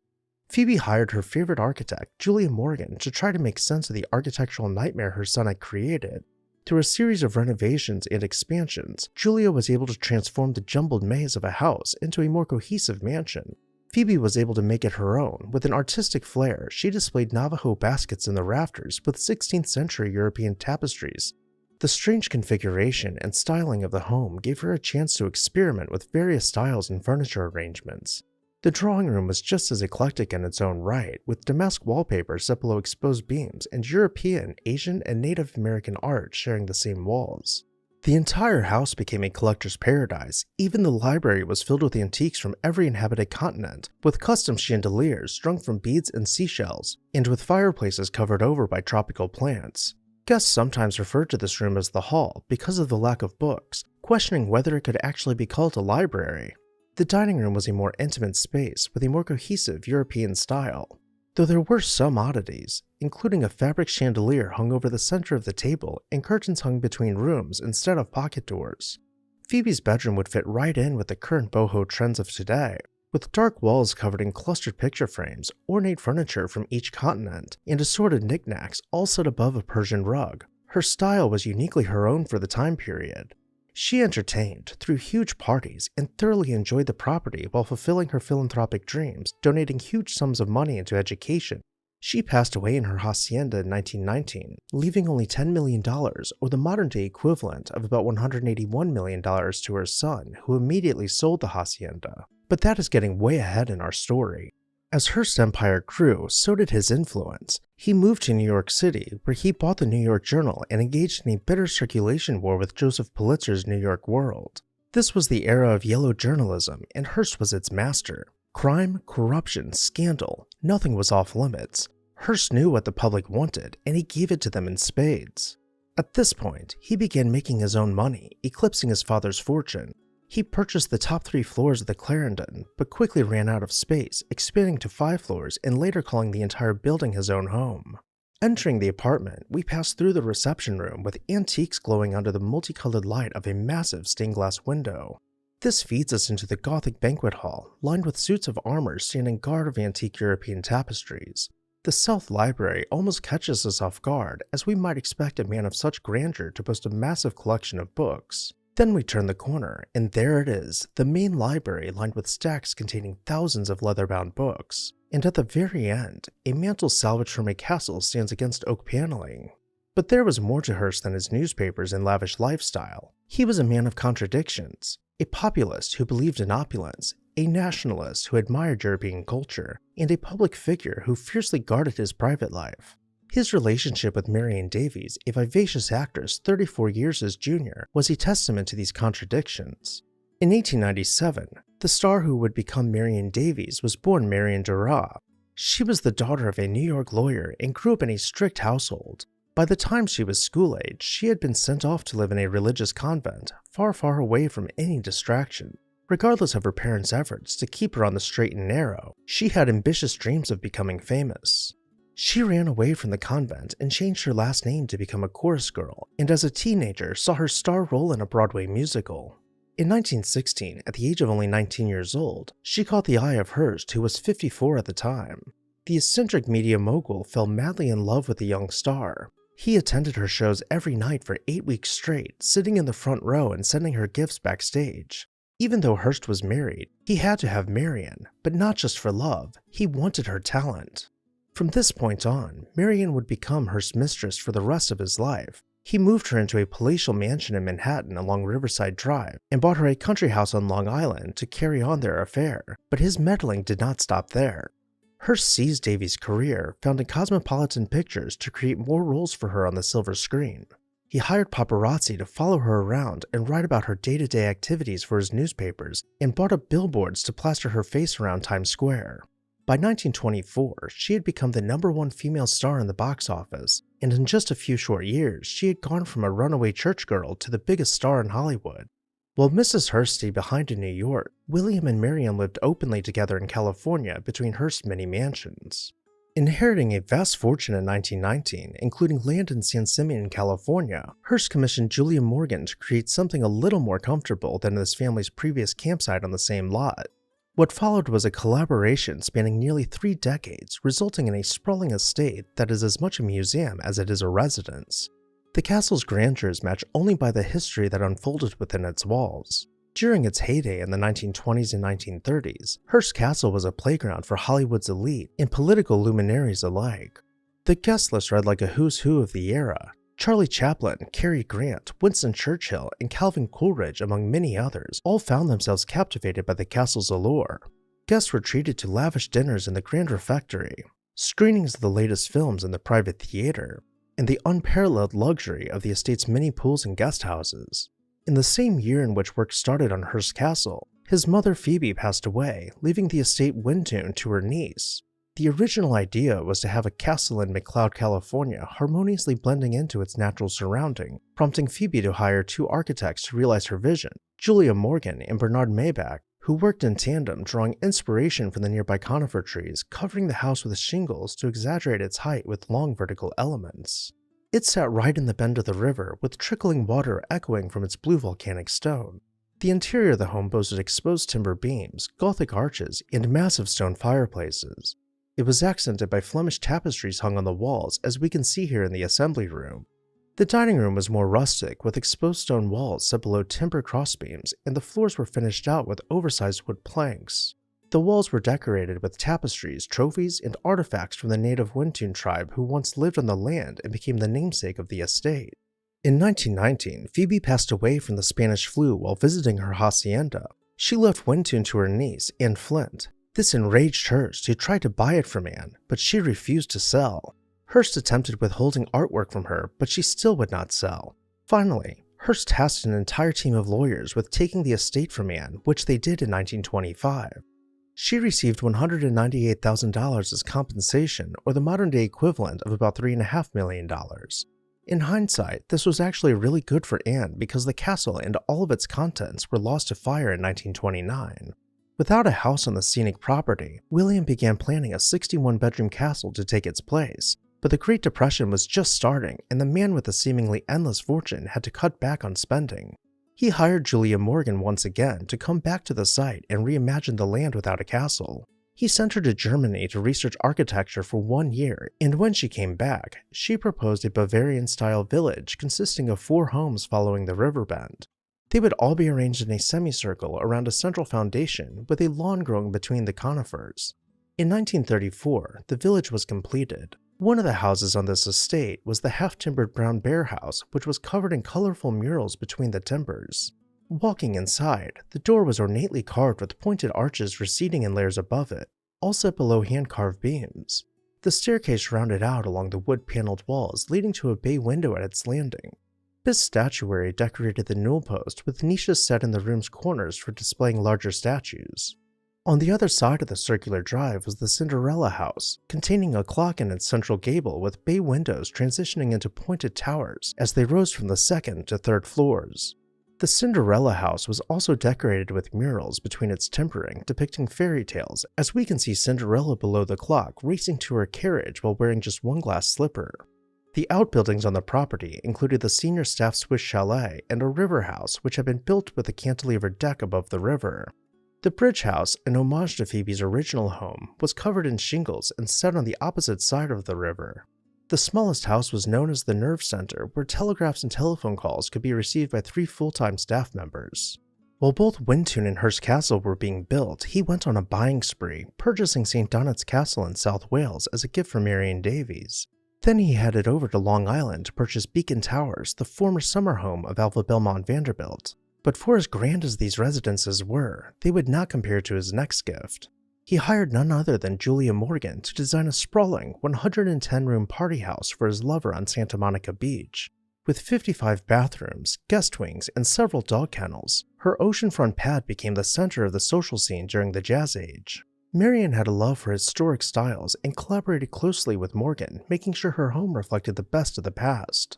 Phoebe hired her favorite architect, Julia Morgan, to try to make sense of the architectural nightmare her son had created. Through a series of renovations and expansions, Julia was able to transform the jumbled maze of a house into a more cohesive mansion. Phoebe was able to make it her own. With an artistic flair, she displayed Navajo baskets in the rafters with 16th century European tapestries. The strange configuration and styling of the home gave her a chance to experiment with various styles and furniture arrangements. The drawing room was just as eclectic in its own right, with damask wallpaper set below exposed beams and European, Asian, and Native American art sharing the same walls. The entire house became a collector's paradise. Even the library was filled with antiques from every inhabited continent, with custom chandeliers strung from beads and seashells, and with fireplaces covered over by tropical plants. Guests sometimes referred to this room as the hall because of the lack of books, questioning whether it could actually be called a library. The dining room was a more intimate space with a more cohesive European style, though there were some oddities, including a fabric chandelier hung over the center of the table and curtains hung between rooms instead of pocket doors. Phoebe's bedroom would fit right in with the current boho trends of today, with dark walls covered in clustered picture frames, ornate furniture from each continent, and assorted knickknacks all set above a Persian rug. Her style was uniquely her own for the time period. She entertained, threw huge parties, and thoroughly enjoyed the property while fulfilling her philanthropic dreams, donating huge sums of money into education. She passed away in her hacienda in 1919, leaving only $10 million, or the modern-day equivalent of about $181 million to her son, who immediately sold the hacienda. But that is getting way ahead in our story. As Hearst's empire grew, so did his influence. He moved to New York City, where he bought the New York Journal and engaged in a bitter circulation war with Joseph Pulitzer's New York World. This was the era of yellow journalism, and Hearst was its master. Crime, corruption, scandal, nothing was off limits. Hearst knew what the public wanted, and he gave it to them in spades. At this point, he began making his own money, eclipsing his father's fortune. He purchased the top 3 floors of the Clarendon, but quickly ran out of space, expanding to 5 floors and later calling the entire building his own home. Entering the apartment, we pass through the reception room with antiques glowing under the multicolored light of a massive stained glass window. This feeds us into the Gothic banquet hall, lined with suits of armor standing guard of antique European tapestries. The South Library almost catches us off guard, as we might expect a man of such grandeur to boast a massive collection of books. Then we turn the corner, and there it is, the main library lined with stacks containing thousands of leather-bound books. And at the very end, a mantel salvaged from a castle stands against oak paneling. But there was more to Hearst than his newspapers and lavish lifestyle. He was a man of contradictions, a populist who believed in opulence, a nationalist who admired European culture, and a public figure who fiercely guarded his private life. His relationship with Marion Davies, a vivacious actress 34 years his junior, was a testament to these contradictions. In 1897, the star who would become Marion Davies was born Marion Dura. She was the daughter of a New York lawyer and grew up in a strict household. By the time she was school-age, she had been sent off to live in a religious convent, far, far away from any distraction. Regardless of her parents' efforts to keep her on the straight and narrow, she had ambitious dreams of becoming famous. She ran away from the convent and changed her last name to become a chorus girl, and as a teenager saw her star role in a Broadway musical. In 1916, at the age of only 19 years old, she caught the eye of Hearst, who was 54 at the time. The eccentric media mogul fell madly in love with the young star. He attended her shows every night for 8 weeks straight, sitting in the front row and sending her gifts backstage. Even though Hearst was married, he had to have Marion, but not just for love, he wanted her talent. From this point on, Marion would become Hearst's mistress for the rest of his life. He moved her into a palatial mansion in Manhattan along Riverside Drive and bought her a country house on Long Island to carry on their affair, but his meddling did not stop there. Hearst seized Davies' career, founding Cosmopolitan Pictures to create more roles for her on the silver screen. He hired paparazzi to follow her around and write about her day-to-day activities for his newspapers, and bought up billboards to plaster her face around Times Square. By 1924, she had become the #1 female star in the box office, and in just a few short years, she had gone from a runaway church girl to the biggest star in Hollywood. While Mrs. Hearst stayed behind in New York, William and Marion lived openly together in California between Hearst's many mansions. Inheriting a vast fortune in 1919, including land in San Simeon, California, Hearst commissioned Julia Morgan to create something a little more comfortable than his family's previous campsite on the same lot. What followed was a collaboration spanning nearly 3 decades, resulting in a sprawling estate that is as much a museum as it is a residence. The castle's grandeur is matched only by the history that unfolded within its walls. During its heyday in the 1920s and 1930s, Hearst Castle was a playground for Hollywood's elite and political luminaries alike. The guest list read like a who's who of the era. Charlie Chaplin, Cary Grant, Winston Churchill, and Calvin Coolidge, among many others, all found themselves captivated by the castle's allure. Guests were treated to lavish dinners in the Grand Refectory, screenings of the latest films in the private theater, and the unparalleled luxury of the estate's many pools and guest houses. In the same year in which work started on Hearst Castle, his mother Phoebe passed away, leaving the estate wind-tuned to her niece. The original idea was to have a castle in McCloud, California, harmoniously blending into its natural surrounding, prompting Phoebe to hire 2 architects to realize her vision, Julia Morgan and Bernard Maybach, who worked in tandem, drawing inspiration from the nearby conifer trees, covering the house with shingles to exaggerate its height with long vertical elements. It sat right in the bend of the river, with trickling water echoing from its blue volcanic stone. The interior of the home boasted exposed timber beams, Gothic arches, and massive stone fireplaces. It was accented by Flemish tapestries hung on the walls, as we can see here in the assembly room. The dining room was more rustic, with exposed stone walls set below timber crossbeams, and the floors were finished out with oversized wood planks. The walls were decorated with tapestries, trophies, and artifacts from the native Wintun tribe who once lived on the land and became the namesake of the estate. In 1919, Phoebe passed away from the Spanish flu while visiting her hacienda. She left Wintun to her niece, Anne Flint. This enraged Hearst, who tried to buy it from Anne, but she refused to sell. Hearst attempted withholding artwork from her, but she still would not sell. Finally, Hearst tasked an entire team of lawyers with taking the estate from Anne, which they did in 1925. She received $198,000 as compensation, or the modern-day equivalent of about $3.5 million. In hindsight, this was actually really good for Anne because the castle and all of its contents were lost to fire in 1929. Without a house on the scenic property, William began planning a 61-bedroom castle to take its place. But the Great Depression was just starting, and the man with a seemingly endless fortune had to cut back on spending. He hired Julia Morgan once again to come back to the site and reimagine the land without a castle. He sent her to Germany to research architecture for 1 year, and when she came back, she proposed a Bavarian-style village consisting of 4 homes following the river bend. They would all be arranged in a semicircle around a central foundation with a lawn growing between the conifers. In 1934, the village was completed. One of the houses on this estate was the half-timbered brown bear house, which was covered in colorful murals between the timbers. Walking inside, the door was ornately carved with pointed arches receding in layers above it, all set below hand-carved beams. The staircase rounded out along the wood-paneled walls, leading to a bay window at its landing. This statuary decorated the newel post with niches set in the room's corners for displaying larger statues. On the other side of the circular drive was the Cinderella house, containing a clock in its central gable with bay windows transitioning into pointed towers as they rose from the 2nd to 3rd floors. The Cinderella house was also decorated with murals between its timbering depicting fairy tales, as we can see Cinderella below the clock racing to her carriage while wearing just one glass slipper. The outbuildings on the property included the senior staff Swiss chalet and a river house which had been built with a cantilever deck above the river. The bridge house, an homage to Phoebe's original home, was covered in shingles and set on the opposite side of the river. The smallest house was known as the Nerve Center, where telegraphs and telephone calls could be received by 3 full-time staff members. While both Wintun and Hurst Castle were being built, he went on a buying spree, purchasing St. Donat's Castle in South Wales as a gift for Marion Davies. Then he headed over to Long Island to purchase Beacon Towers, the former summer home of Alva Belmont Vanderbilt. But for as grand as these residences were, they would not compare to his next gift. He hired none other than Julia Morgan to design a sprawling 110-room party house for his lover on Santa Monica Beach. With 55 bathrooms, guest wings, and several dog kennels, her oceanfront pad became the center of the social scene during the Jazz Age. Marion had a love for historic styles and collaborated closely with Morgan, making sure her home reflected the best of the past.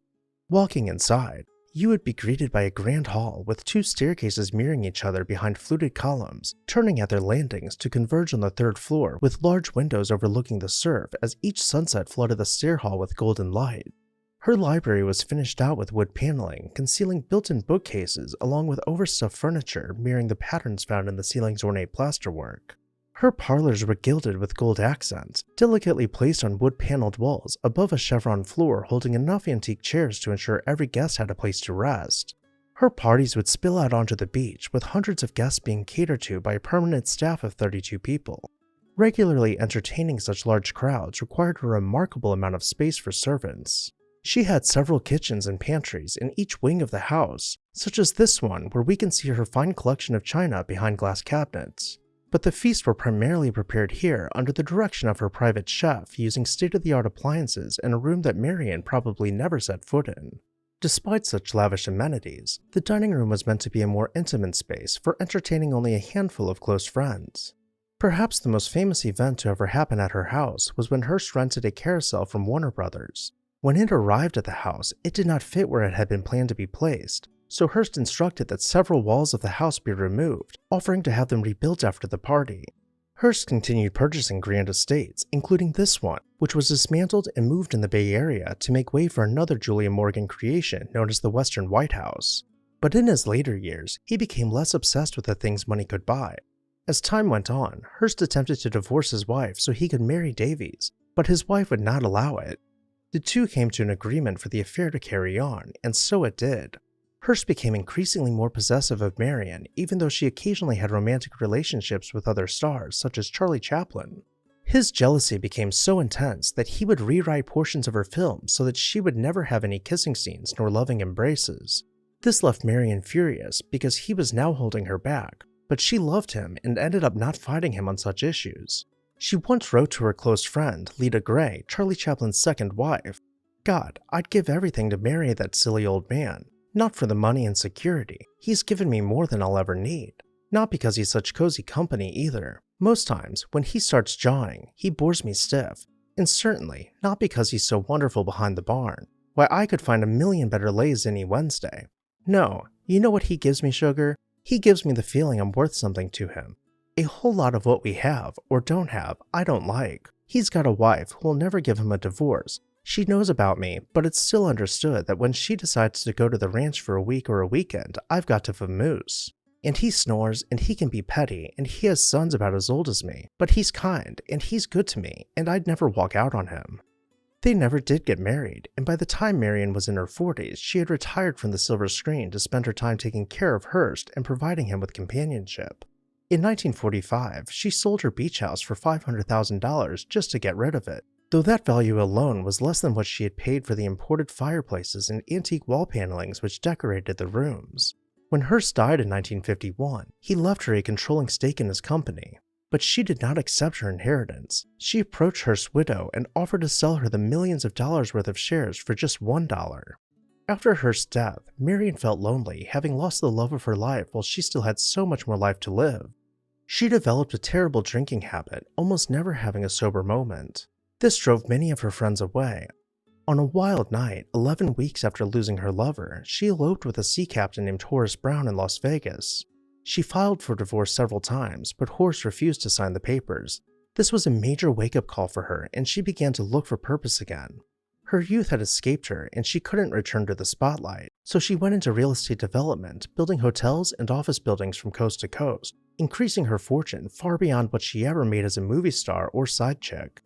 Walking inside, you would be greeted by a grand hall with 2 staircases mirroring each other behind fluted columns, turning at their landings to converge on the 3rd floor with large windows overlooking the surf as each sunset flooded the stair hall with golden light. Her library was finished out with wood paneling, concealing built-in bookcases along with overstuffed furniture mirroring the patterns found in the ceiling's ornate plasterwork. Her parlors were gilded with gold accents, delicately placed on wood-paneled walls above a chevron floor holding enough antique chairs to ensure every guest had a place to rest. Her parties would spill out onto the beach, with hundreds of guests being catered to by a permanent staff of 32 people. Regularly entertaining such large crowds required a remarkable amount of space for servants. She had several kitchens and pantries in each wing of the house, such as this one where we can see her fine collection of china behind glass cabinets. But the feasts were primarily prepared here under the direction of her private chef, using state-of-the-art appliances in a room that Marion probably never set foot in. Despite such lavish amenities, the dining room was meant to be a more intimate space for entertaining only a handful of close friends. Perhaps the most famous event to ever happen at her house was when Hearst rented a carousel from Warner Brothers. When it arrived at the house, it did not fit where it had been planned to be placed, so Hearst instructed that several walls of the house be removed, offering to have them rebuilt after the party. Hearst continued purchasing grand estates, including this one, which was dismantled and moved in the Bay Area to make way for another Julia Morgan creation known as the Western White House. But in his later years, he became less obsessed with the things money could buy. As time went on, Hearst attempted to divorce his wife so he could marry Davies, but his wife would not allow it. The two came to an agreement for the affair to carry on, and so it did. Hearst became increasingly more possessive of Marion, even though she occasionally had romantic relationships with other stars, such as Charlie Chaplin. His jealousy became so intense that he would rewrite portions of her films so that she would never have any kissing scenes nor loving embraces. This left Marion furious because he was now holding her back, but she loved him and ended up not fighting him on such issues. She once wrote to her close friend, Lita Gray, Charlie Chaplin's second wife, "God, I'd give everything to marry that silly old man. Not for the money and security. He's given me more than I'll ever need. Not because he's such cozy company either. Most times, when he starts jawing, he bores me stiff. And certainly, not because he's so wonderful behind the barn. Why, I could find a million better lays any Wednesday. No, you know what he gives me, sugar? He gives me the feeling I'm worth something to him. A whole lot of what we have, or don't have, I don't like. He's got a wife who will never give him a divorce, She knows about me, but it's still understood that when she decides to go to the ranch for a week or a weekend, I've got to vamoose. And he snores, and he can be petty, and he has sons about as old as me, but he's kind, and he's good to me, and I'd never walk out on him. They never did get married, and by the time Marion was in her 40s, she had retired from the silver screen to spend her time taking care of Hearst and providing him with companionship. In 1945, she sold her beach house for $500,000 just to get rid of it, though that value alone was less than what she had paid for the imported fireplaces and antique wall panelings which decorated the rooms. When Hearst died in 1951, he left her a controlling stake in his company, but she did not accept her inheritance. She approached Hearst's widow and offered to sell her the millions of dollars worth of shares for just $1. After Hearst's death, Marion felt lonely, having lost the love of her life while she still had so much more life to live. She developed a terrible drinking habit, almost never having a sober moment. This drove many of her friends away. On a wild night, 11 weeks after losing her lover, she eloped with a sea captain named Horace Brown in Las Vegas. She filed for divorce several times, but Horace refused to sign the papers. This was a major wake-up call for her, and she began to look for purpose again. Her youth had escaped her, and she couldn't return to the spotlight, so she went into real estate development, building hotels and office buildings from coast to coast, increasing her fortune far beyond what she ever made as a movie star or side chick.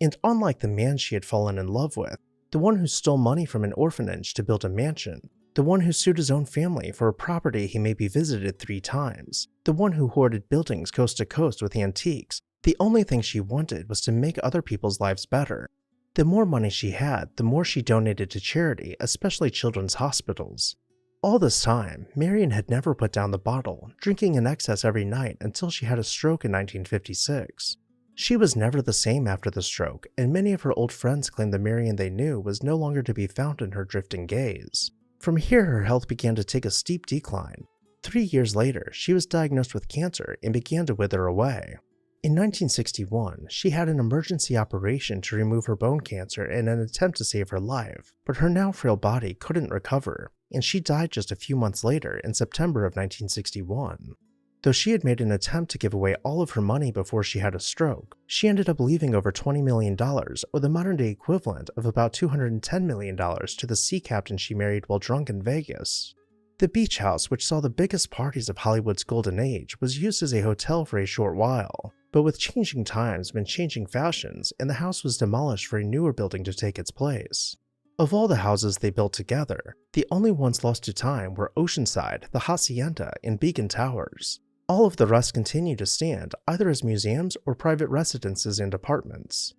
And unlike the man she had fallen in love with, the one who stole money from an orphanage to build a mansion, the one who sued his own family for a property he maybe visited 3 times, the one who hoarded buildings coast to coast with antiques, the only thing she wanted was to make other people's lives better. The more money she had, the more she donated to charity, especially children's hospitals. All this time, Marion had never put down the bottle, drinking in excess every night until she had a stroke in 1956. She was never the same after the stroke, and many of her old friends claimed the Marion they knew was no longer to be found in her drifting gaze. From here, her health began to take a steep decline. 3 years later, she was diagnosed with cancer and began to wither away. In 1961, she had an emergency operation to remove her bone cancer in an attempt to save her life, but her now frail body couldn't recover, and she died just a few months later in September of 1961. Though she had made an attempt to give away all of her money before she had a stroke, she ended up leaving over $20 million, or the modern-day equivalent of about $210 million, to the sea captain she married while drunk in Vegas. The beach house, which saw the biggest parties of Hollywood's golden age, was used as a hotel for a short while, but with changing times meant changing fashions, and the house was demolished for a newer building to take its place. Of all the houses they built together, the only ones lost to time were Oceanside, the Hacienda, and Beacon Towers. All of the rest continue to stand, either as museums or private residences and apartments.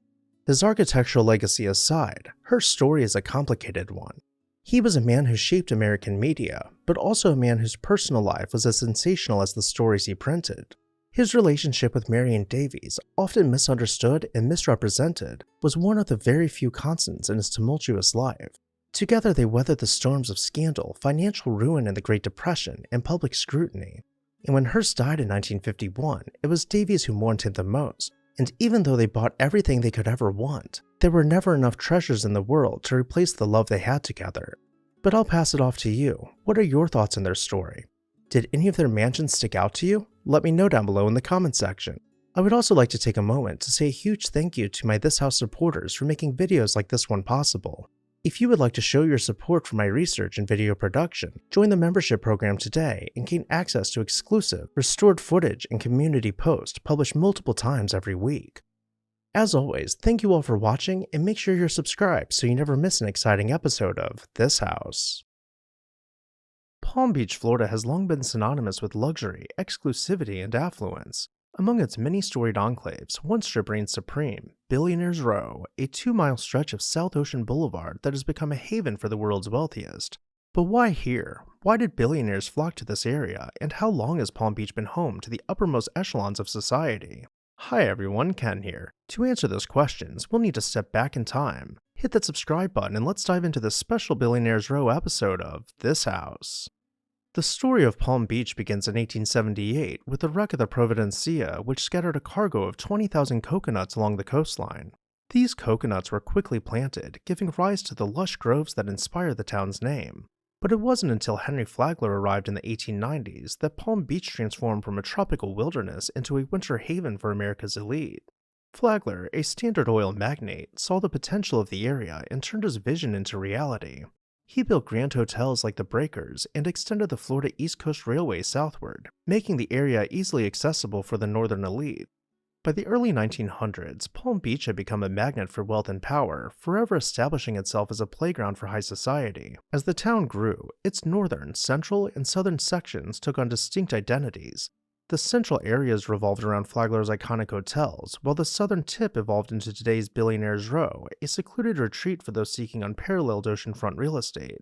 His architectural legacy aside, her story is a complicated one. He was a man who shaped American media, but also a man whose personal life was as sensational as the stories he printed. His relationship with Marion Davies, often misunderstood and misrepresented, was one of the very few constants in his tumultuous life. Together they weathered the storms of scandal, financial ruin in the Great Depression, and public scrutiny. And when Hearst died in 1951, it was Davies who mourned him the most, and even though they bought everything they could ever want, there were never enough treasures in the world to replace the love they had together. But I'll pass it off to you. What are your thoughts on their story? Did any of their mansions stick out to you? Let me know down below in the comments section. I would also like to take a moment to say a huge thank you to my This House supporters for making videos like this one possible. If you would like to show your support for my research and video production, join the membership program today and gain access to exclusive, restored footage and community posts published multiple times every week. As always, thank you all for watching, and make sure you're subscribed so you never miss an exciting episode of This House. Palm Beach, Florida has long been synonymous with luxury, exclusivity, and affluence. Among its many storied enclaves, one strip reigns supreme, Billionaires Row, a 2-mile stretch of South Ocean Boulevard that has become a haven for the world's wealthiest. But why here? Why did billionaires flock to this area, and how long has Palm Beach been home to the uppermost echelons of society? Hi everyone, Ken here. To answer those questions, we'll need to step back in time. Hit that subscribe button and let's dive into this special Billionaires Row episode of This House. The story of Palm Beach begins in 1878 with the wreck of the Providencia, which scattered a cargo of 20,000 coconuts along the coastline. These coconuts were quickly planted, giving rise to the lush groves that inspired the town's name. But it wasn't until Henry Flagler arrived in the 1890s that Palm Beach transformed from a tropical wilderness into a winter haven for America's elite. Flagler, a Standard Oil magnate, saw the potential of the area and turned his vision into reality. He built grand hotels like the Breakers and extended the Florida East Coast Railway southward, making the area easily accessible for the northern elite. By the early 1900s, Palm Beach had become a magnet for wealth and power, forever establishing itself as a playground for high society. As the town grew, its northern, central, and southern sections took on distinct identities. The central areas revolved around Flagler's iconic hotels, while the southern tip evolved into today's Billionaires Row, a secluded retreat for those seeking unparalleled oceanfront real estate.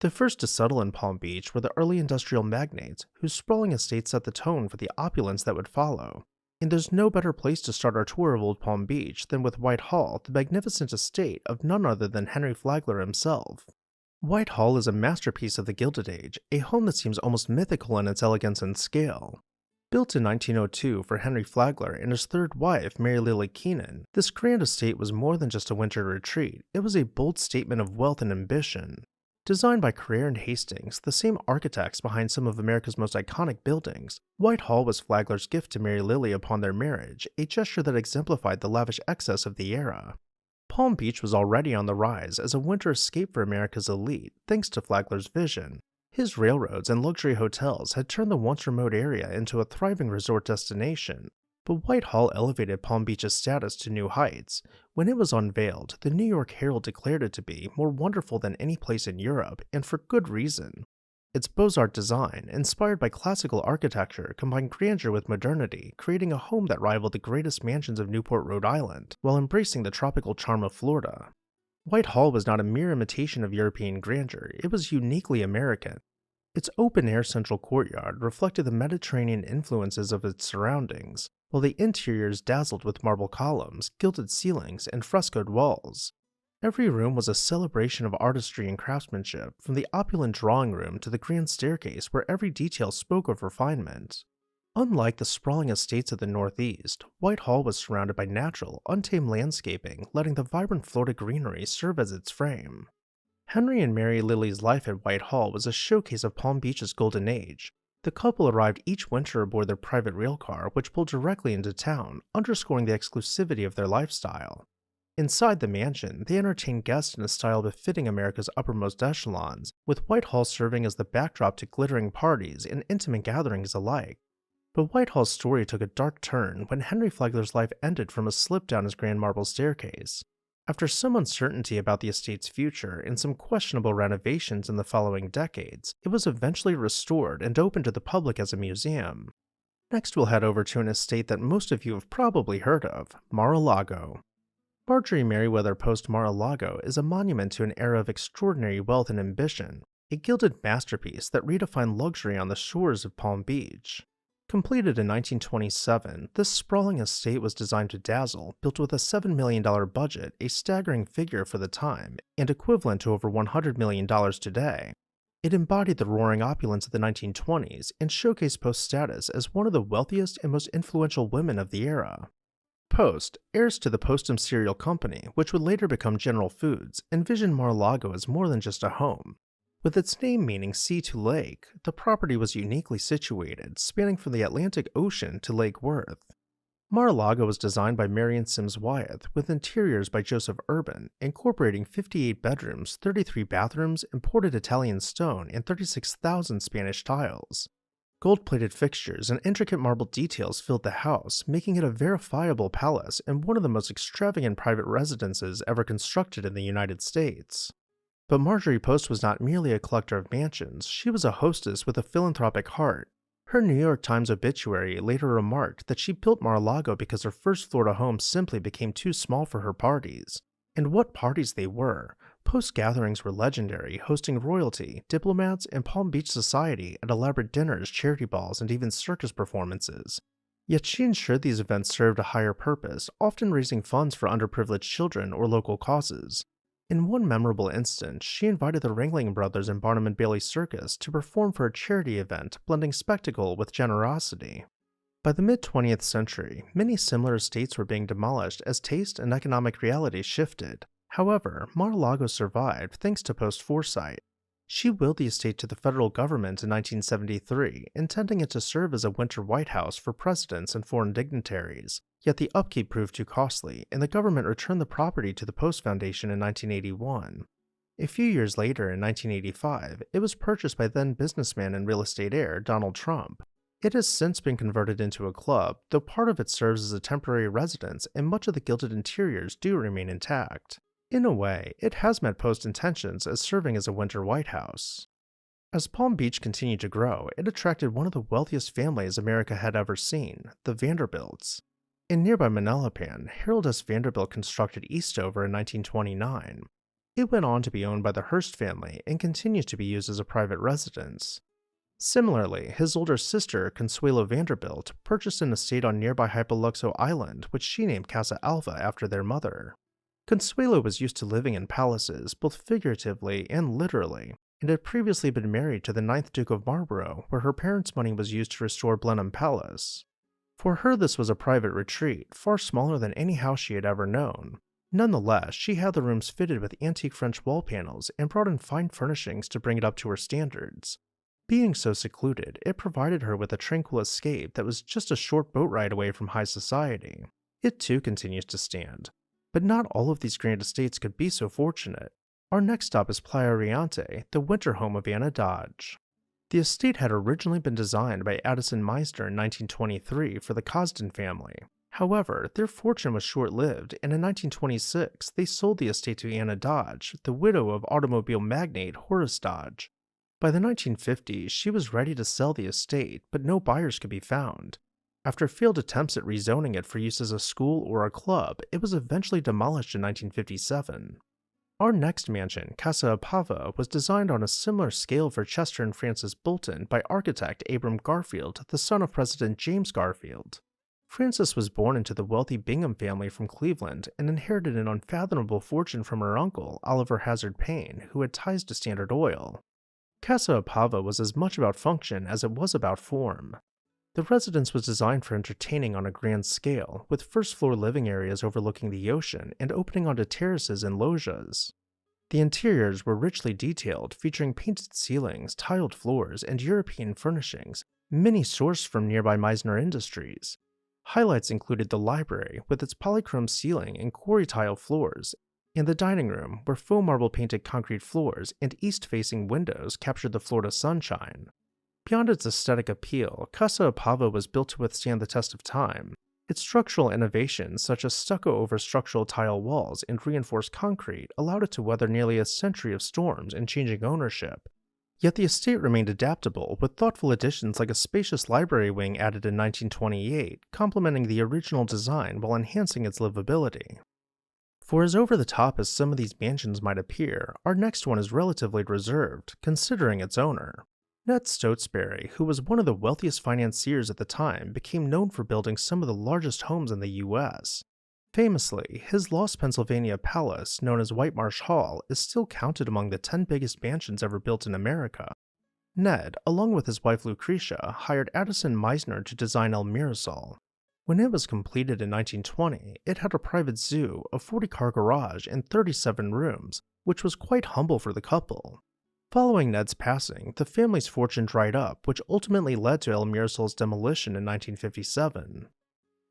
The first to settle in Palm Beach were the early industrial magnates, whose sprawling estates set the tone for the opulence that would follow. And there's no better place to start our tour of Old Palm Beach than with White Hall, the magnificent estate of none other than Henry Flagler himself. White Hall is a masterpiece of the Gilded Age, a home that seems almost mythical in its elegance and scale. Built in 1902 for Henry Flagler and his third wife, Mary Lily Keaton, this grand estate was more than just a winter retreat, it was a bold statement of wealth and ambition. Designed by Carrere and Hastings, the same architects behind some of America's most iconic buildings, White Hall was Flagler's gift to Mary Lily upon their marriage, a gesture that exemplified the lavish excess of the era. Palm Beach was already on the rise as a winter escape for America's elite, thanks to Flagler's vision. His railroads and luxury hotels had turned the once remote area into a thriving resort destination, but White Hall elevated Palm Beach's status to new heights. When it was unveiled, the New York Herald declared it to be more wonderful than any place in Europe, and for good reason. Its Beaux-Arts design, inspired by classical architecture, combined grandeur with modernity, creating a home that rivaled the greatest mansions of Newport, Rhode Island, while embracing the tropical charm of Florida. White Hall was not a mere imitation of European grandeur, it was uniquely American. Its open-air central courtyard reflected the Mediterranean influences of its surroundings, while the interiors dazzled with marble columns, gilded ceilings, and frescoed walls. Every room was a celebration of artistry and craftsmanship, from the opulent drawing room to the grand staircase where every detail spoke of refinement. Unlike the sprawling estates of the Northeast, White Hall was surrounded by natural, untamed landscaping, letting the vibrant Florida greenery serve as its frame. Henry and Mary Lily's life at White Hall was a showcase of Palm Beach's golden age. The couple arrived each winter aboard their private railcar, which pulled directly into town, underscoring the exclusivity of their lifestyle. Inside the mansion, they entertained guests in a style befitting America's uppermost echelons, with White Hall serving as the backdrop to glittering parties and intimate gatherings alike. But White Hall's story took a dark turn when Henry Flagler's life ended from a slip down his grand marble staircase. After some uncertainty about the estate's future and some questionable renovations in the following decades, it was eventually restored and opened to the public as a museum. Next, we'll head over to an estate that most of you have probably heard of, Mar-a-Lago. Marjorie Merriweather Post Mar-a-Lago is a monument to an era of extraordinary wealth and ambition, a gilded masterpiece that redefined luxury on the shores of Palm Beach. Completed in 1927, this sprawling estate was designed to dazzle, built with a $7 million budget, a staggering figure for the time, and equivalent to over $100 million today. It embodied the roaring opulence of the 1920s and showcased Post's status as one of the wealthiest and most influential women of the era. Post, heirs to the Postum cereal company, which would later become General Foods, envisioned Mar-a-Lago as more than just a home. With its name meaning sea to lake, the property was uniquely situated, spanning from the Atlantic Ocean to Lake Worth. Mar-a-Lago was designed by Marion Sims Wyeth, with interiors by Joseph Urban, incorporating 58 bedrooms, 33 bathrooms, imported Italian stone, and 36,000 Spanish tiles. Gold-plated fixtures and intricate marble details filled the house, making it a verifiable palace and one of the most extravagant private residences ever constructed in the United States. But Marjorie Post was not merely a collector of mansions, she was a hostess with a philanthropic heart. Her New York Times obituary later remarked that she built Mar-a-Lago because her first Florida home simply became too small for her parties. And what parties they were! Post gatherings were legendary, hosting royalty, diplomats, and Palm Beach society at elaborate dinners, charity balls, and even circus performances. Yet she ensured these events served a higher purpose, often raising funds for underprivileged children or local causes. In one memorable instance, she invited the Ringling Brothers and Barnum and Bailey Circus to perform for a charity event, blending spectacle with generosity. By the mid-20th century, many similar estates were being demolished as taste and economic reality shifted. However, Mar-a-Lago survived thanks to Post's foresight. She willed the estate to the federal government in 1973, intending it to serve as a winter White House for presidents and foreign dignitaries. Yet the upkeep proved too costly, and the government returned the property to the Post Foundation in 1981. A few years later, in 1985, it was purchased by then businessman and real estate heir Donald Trump. It has since been converted into a club, though part of it serves as a temporary residence and much of the gilded interiors do remain intact. In a way, it has met Post intentions as serving as a winter White House. As Palm Beach continued to grow, it attracted one of the wealthiest families America had ever seen, the Vanderbilts. In nearby Manalapan, Harold S. Vanderbilt constructed Eastover in 1929. It went on to be owned by the Hearst family and continues to be used as a private residence. Similarly, his older sister, Consuelo Vanderbilt, purchased an estate on nearby Hypoluxo Island, which she named Casa Alva after their mother. Consuelo was used to living in palaces, both figuratively and literally, and had previously been married to the 9th Duke of Marlborough, where her parents' money was used to restore Blenheim Palace. For her, this was a private retreat, far smaller than any house she had ever known. Nonetheless, she had the rooms fitted with antique French wall panels and brought in fine furnishings to bring it up to her standards. Being so secluded, it provided her with a tranquil escape that was just a short boat ride away from high society. It too continues to stand. But not all of these grand estates could be so fortunate. Our next stop is Playa Riante, the winter home of Anna Dodge. The estate had originally been designed by Addison Meisner in 1923 for the Cosden family. However, their fortune was short-lived, and in 1926 they sold the estate to Anna Dodge, the widow of automobile magnate Horace Dodge. By the 1950s, she was ready to sell the estate, but no buyers could be found. After failed attempts at rezoning it for use as a school or a club, it was eventually demolished in 1957. Our next mansion, Casa Apava, was designed on a similar scale for Chester and Frances Bolton by architect Abram Garfield, the son of President James Garfield. Frances was born into the wealthy Bingham family from Cleveland and inherited an unfathomable fortune from her uncle, Oliver Hazard Payne, who had ties to Standard Oil. Casa Apava was as much about function as it was about form. The residence was designed for entertaining on a grand scale, with first-floor living areas overlooking the ocean and opening onto terraces and loggias. The interiors were richly detailed, featuring painted ceilings, tiled floors, and European furnishings, many sourced from nearby Meisner Industries. Highlights included the library, with its polychrome ceiling and quarry tile floors, and the dining room, where faux marble painted concrete floors and east-facing windows captured the Florida sunshine. Beyond its aesthetic appeal, Casa Apava was built to withstand the test of time. Its structural innovations, such as stucco over structural tile walls and reinforced concrete, allowed it to weather nearly a century of storms and changing ownership. Yet the estate remained adaptable, with thoughtful additions like a spacious library wing added in 1928, complementing the original design while enhancing its livability. For as over-the-top as some of these mansions might appear, our next one is relatively reserved, considering its owner. Ned Stotesbury, who was one of the wealthiest financiers at the time, became known for building some of the largest homes in the U.S. Famously, his Lost Pennsylvania palace, known as Whitemarsh Hall, is still counted among the 10 biggest mansions ever built in America. Ned, along with his wife Lucretia, hired Addison Meisner to design El Mirasol. When it was completed in 1920, it had a private zoo, a 40-car garage, and 37 rooms, which was quite humble for the couple. Following Ned's passing, the family's fortune dried up, which ultimately led to El Mirasol's demolition in 1957.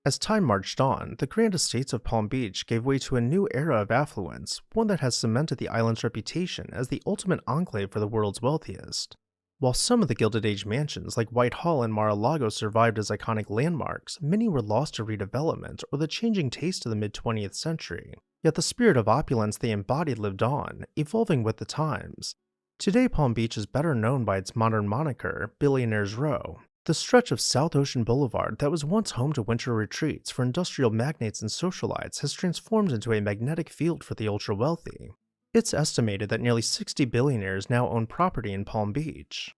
As time marched on, the grand estates of Palm Beach gave way to a new era of affluence, one that has cemented the island's reputation as the ultimate enclave for the world's wealthiest. While some of the Gilded Age mansions like White Hall and Mar-a-Lago survived as iconic landmarks, many were lost to redevelopment or the changing taste of the mid-20th century. Yet the spirit of opulence they embodied lived on, evolving with the times. Today, Palm Beach is better known by its modern moniker, Billionaires Row, the stretch of South Ocean Boulevard that was once home to winter retreats for industrial magnates and socialites has transformed into a magnetic field for the ultra-wealthy. It's estimated that nearly 60 billionaires now own property in Palm Beach.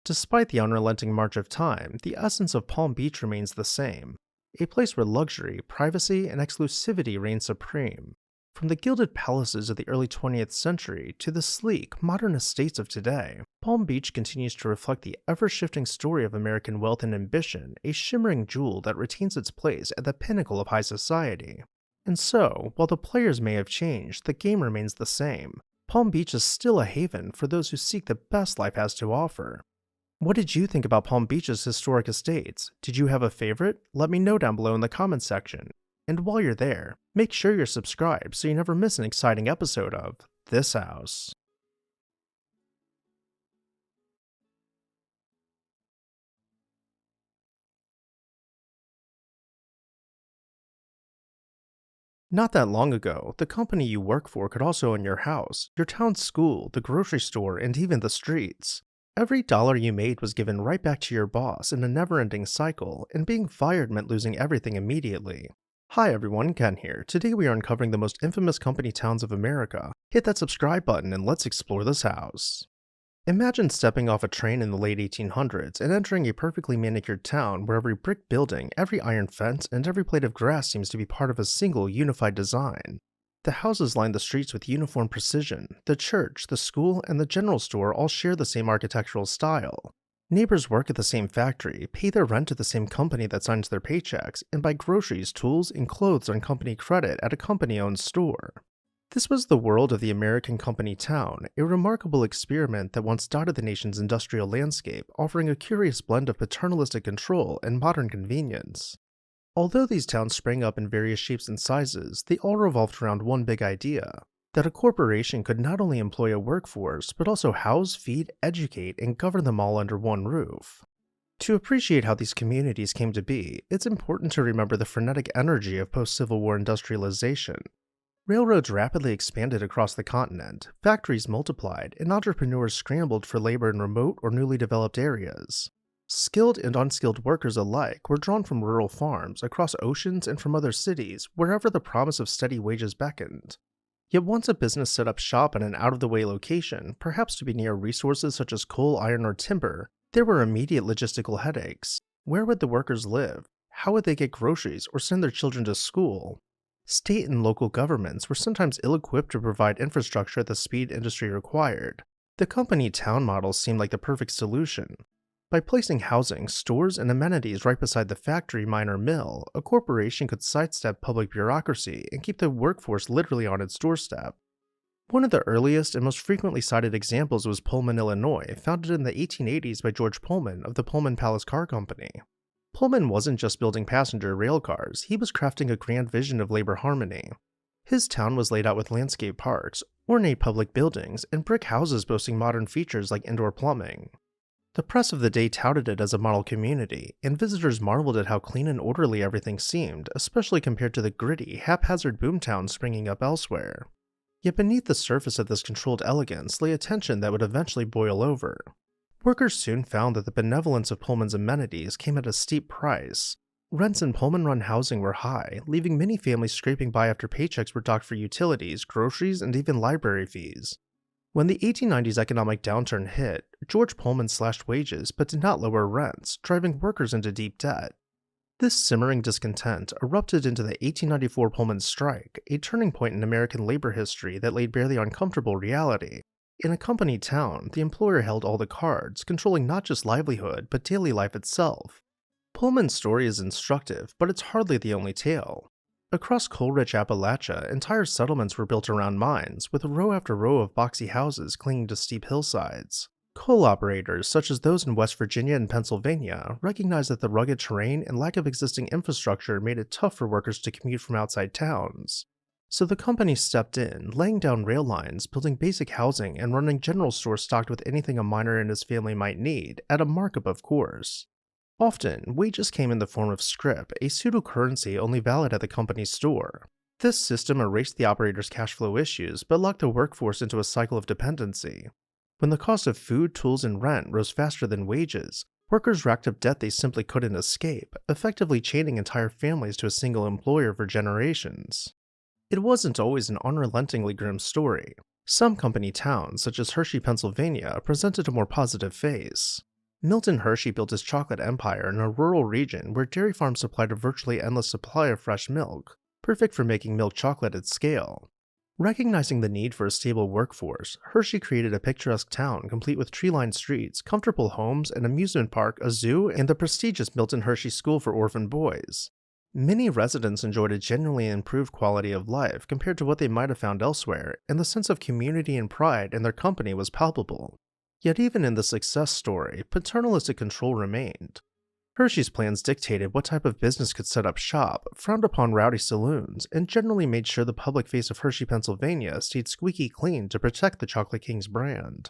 Despite the unrelenting march of time, the essence of Palm Beach remains the same, a place where luxury, privacy, and exclusivity reign supreme. From the gilded palaces of the early 20th century to the sleek, modern estates of today, Palm Beach continues to reflect the ever-shifting story of American wealth and ambition, a shimmering jewel that retains its place at the pinnacle of high society. And so, while the players may have changed, the game remains the same. Palm Beach is still a haven for those who seek the best life has to offer. What did you think about Palm Beach's historic estates? Did you have a favorite? Let me know down below in the comments section. And while you're there, make sure you're subscribed so you never miss an exciting episode of This House. Not that long ago, the company you work for could also own your house, your town's school, the grocery store, and even the streets. Every dollar you made was given right back to your boss in a never-ending cycle, and being fired meant losing everything immediately. Hi everyone, Ken here. Today we are uncovering the most infamous company towns of America. Hit that subscribe button and let's explore this house. Imagine stepping off a train in the late 1800s and entering a perfectly manicured town where every brick building, every iron fence, and every blade of grass seems to be part of a single unified design. The houses line the streets with uniform precision. The church, the school, and the general store all share the same architectural style. Neighbors work at the same factory, pay their rent to the same company that signs their paychecks, and buy groceries, tools, and clothes on company credit at a company-owned store. This was the world of the American company town, a remarkable experiment that once dotted the nation's industrial landscape, offering a curious blend of paternalistic control and modern convenience. Although these towns sprang up in various shapes and sizes, they all revolved around one big idea: that a corporation could not only employ a workforce, but also house, feed, educate, and govern them all under one roof. To appreciate how these communities came to be, it's important to remember the frenetic energy of post-Civil War industrialization. Railroads rapidly expanded across the continent, factories multiplied, and entrepreneurs scrambled for labor in remote or newly developed areas. Skilled and unskilled workers alike were drawn from rural farms, across oceans, and from other cities, wherever the promise of steady wages beckoned. Yet once a business set up shop in an out-of-the-way location, perhaps to be near resources such as coal, iron, or timber, there were immediate logistical headaches. Where would the workers live? How would they get groceries or send their children to school? State and local governments were sometimes ill-equipped to provide infrastructure at the speed industry required. The company town model seemed like the perfect solution. By placing housing, stores, and amenities right beside the factory, mine, or mill, a corporation could sidestep public bureaucracy and keep the workforce literally on its doorstep. One of the earliest and most frequently cited examples was Pullman, Illinois, founded in the 1880s by George Pullman of the Pullman Palace Car Company. Pullman wasn't just building passenger rail cars, he was crafting a grand vision of labor harmony. His town was laid out with landscape parks, ornate public buildings, and brick houses boasting modern features like indoor plumbing. The press of the day touted it as a model community, and visitors marveled at how clean and orderly everything seemed, especially compared to the gritty, haphazard boomtowns springing up elsewhere. Yet beneath the surface of this controlled elegance lay a tension that would eventually boil over. Workers soon found that the benevolence of Pullman's amenities came at a steep price. Rents in Pullman-run housing were high, leaving many families scraping by after paychecks were docked for utilities, groceries, and even library fees. When the 1890s economic downturn hit, George Pullman slashed wages but did not lower rents, driving workers into deep debt. This simmering discontent erupted into the 1894 Pullman strike, a turning point in American labor history that laid bare the uncomfortable reality. In a company town, the employer held all the cards, controlling not just livelihood, but daily life itself. Pullman's story is instructive, but it's hardly the only tale. Across coal-rich Appalachia, entire settlements were built around mines, with row after row of boxy houses clinging to steep hillsides. Coal operators, such as those in West Virginia and Pennsylvania, recognized that the rugged terrain and lack of existing infrastructure made it tough for workers to commute from outside towns. So the company stepped in, laying down rail lines, building basic housing, and running general stores stocked with anything a miner and his family might need, at a markup of course. Often, wages came in the form of scrip, a pseudo-currency only valid at the company's store. This system erased the operator's cash flow issues, but locked the workforce into a cycle of dependency. When the cost of food, tools, and rent rose faster than wages, workers racked up debt they simply couldn't escape, effectively chaining entire families to a single employer for generations. It wasn't always an unrelentingly grim story. Some company towns, such as Hershey, Pennsylvania, presented a more positive face. Milton Hershey built his chocolate empire in a rural region where dairy farms supplied a virtually endless supply of fresh milk, perfect for making milk chocolate at scale. Recognizing the need for a stable workforce, Hershey created a picturesque town complete with tree-lined streets, comfortable homes, an amusement park, a zoo, and the prestigious Milton Hershey School for orphan boys. Many residents enjoyed a genuinely improved quality of life compared to what they might have found elsewhere, and the sense of community and pride in their company was palpable. Yet even in the success story, paternalistic control remained. Hershey's plans dictated what type of business could set up shop, frowned upon rowdy saloons, and generally made sure the public face of Hershey, Pennsylvania stayed squeaky clean to protect the Chocolate King's brand.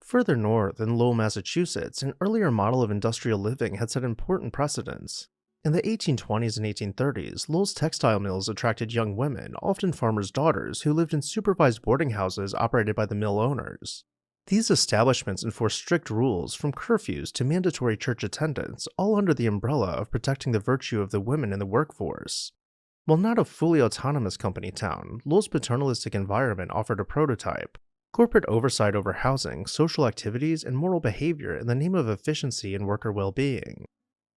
Further north, in Lowell, Massachusetts, an earlier model of industrial living had set important precedents. In the 1820s and 1830s, Lowell's textile mills attracted young women, often farmers' daughters, who lived in supervised boarding houses operated by the mill owners. These establishments enforced strict rules, from curfews to mandatory church attendance, all under the umbrella of protecting the virtue of the women in the workforce. While not a fully autonomous company town, Lowell's paternalistic environment offered a prototype: corporate oversight over housing, social activities, and moral behavior in the name of efficiency and worker well-being.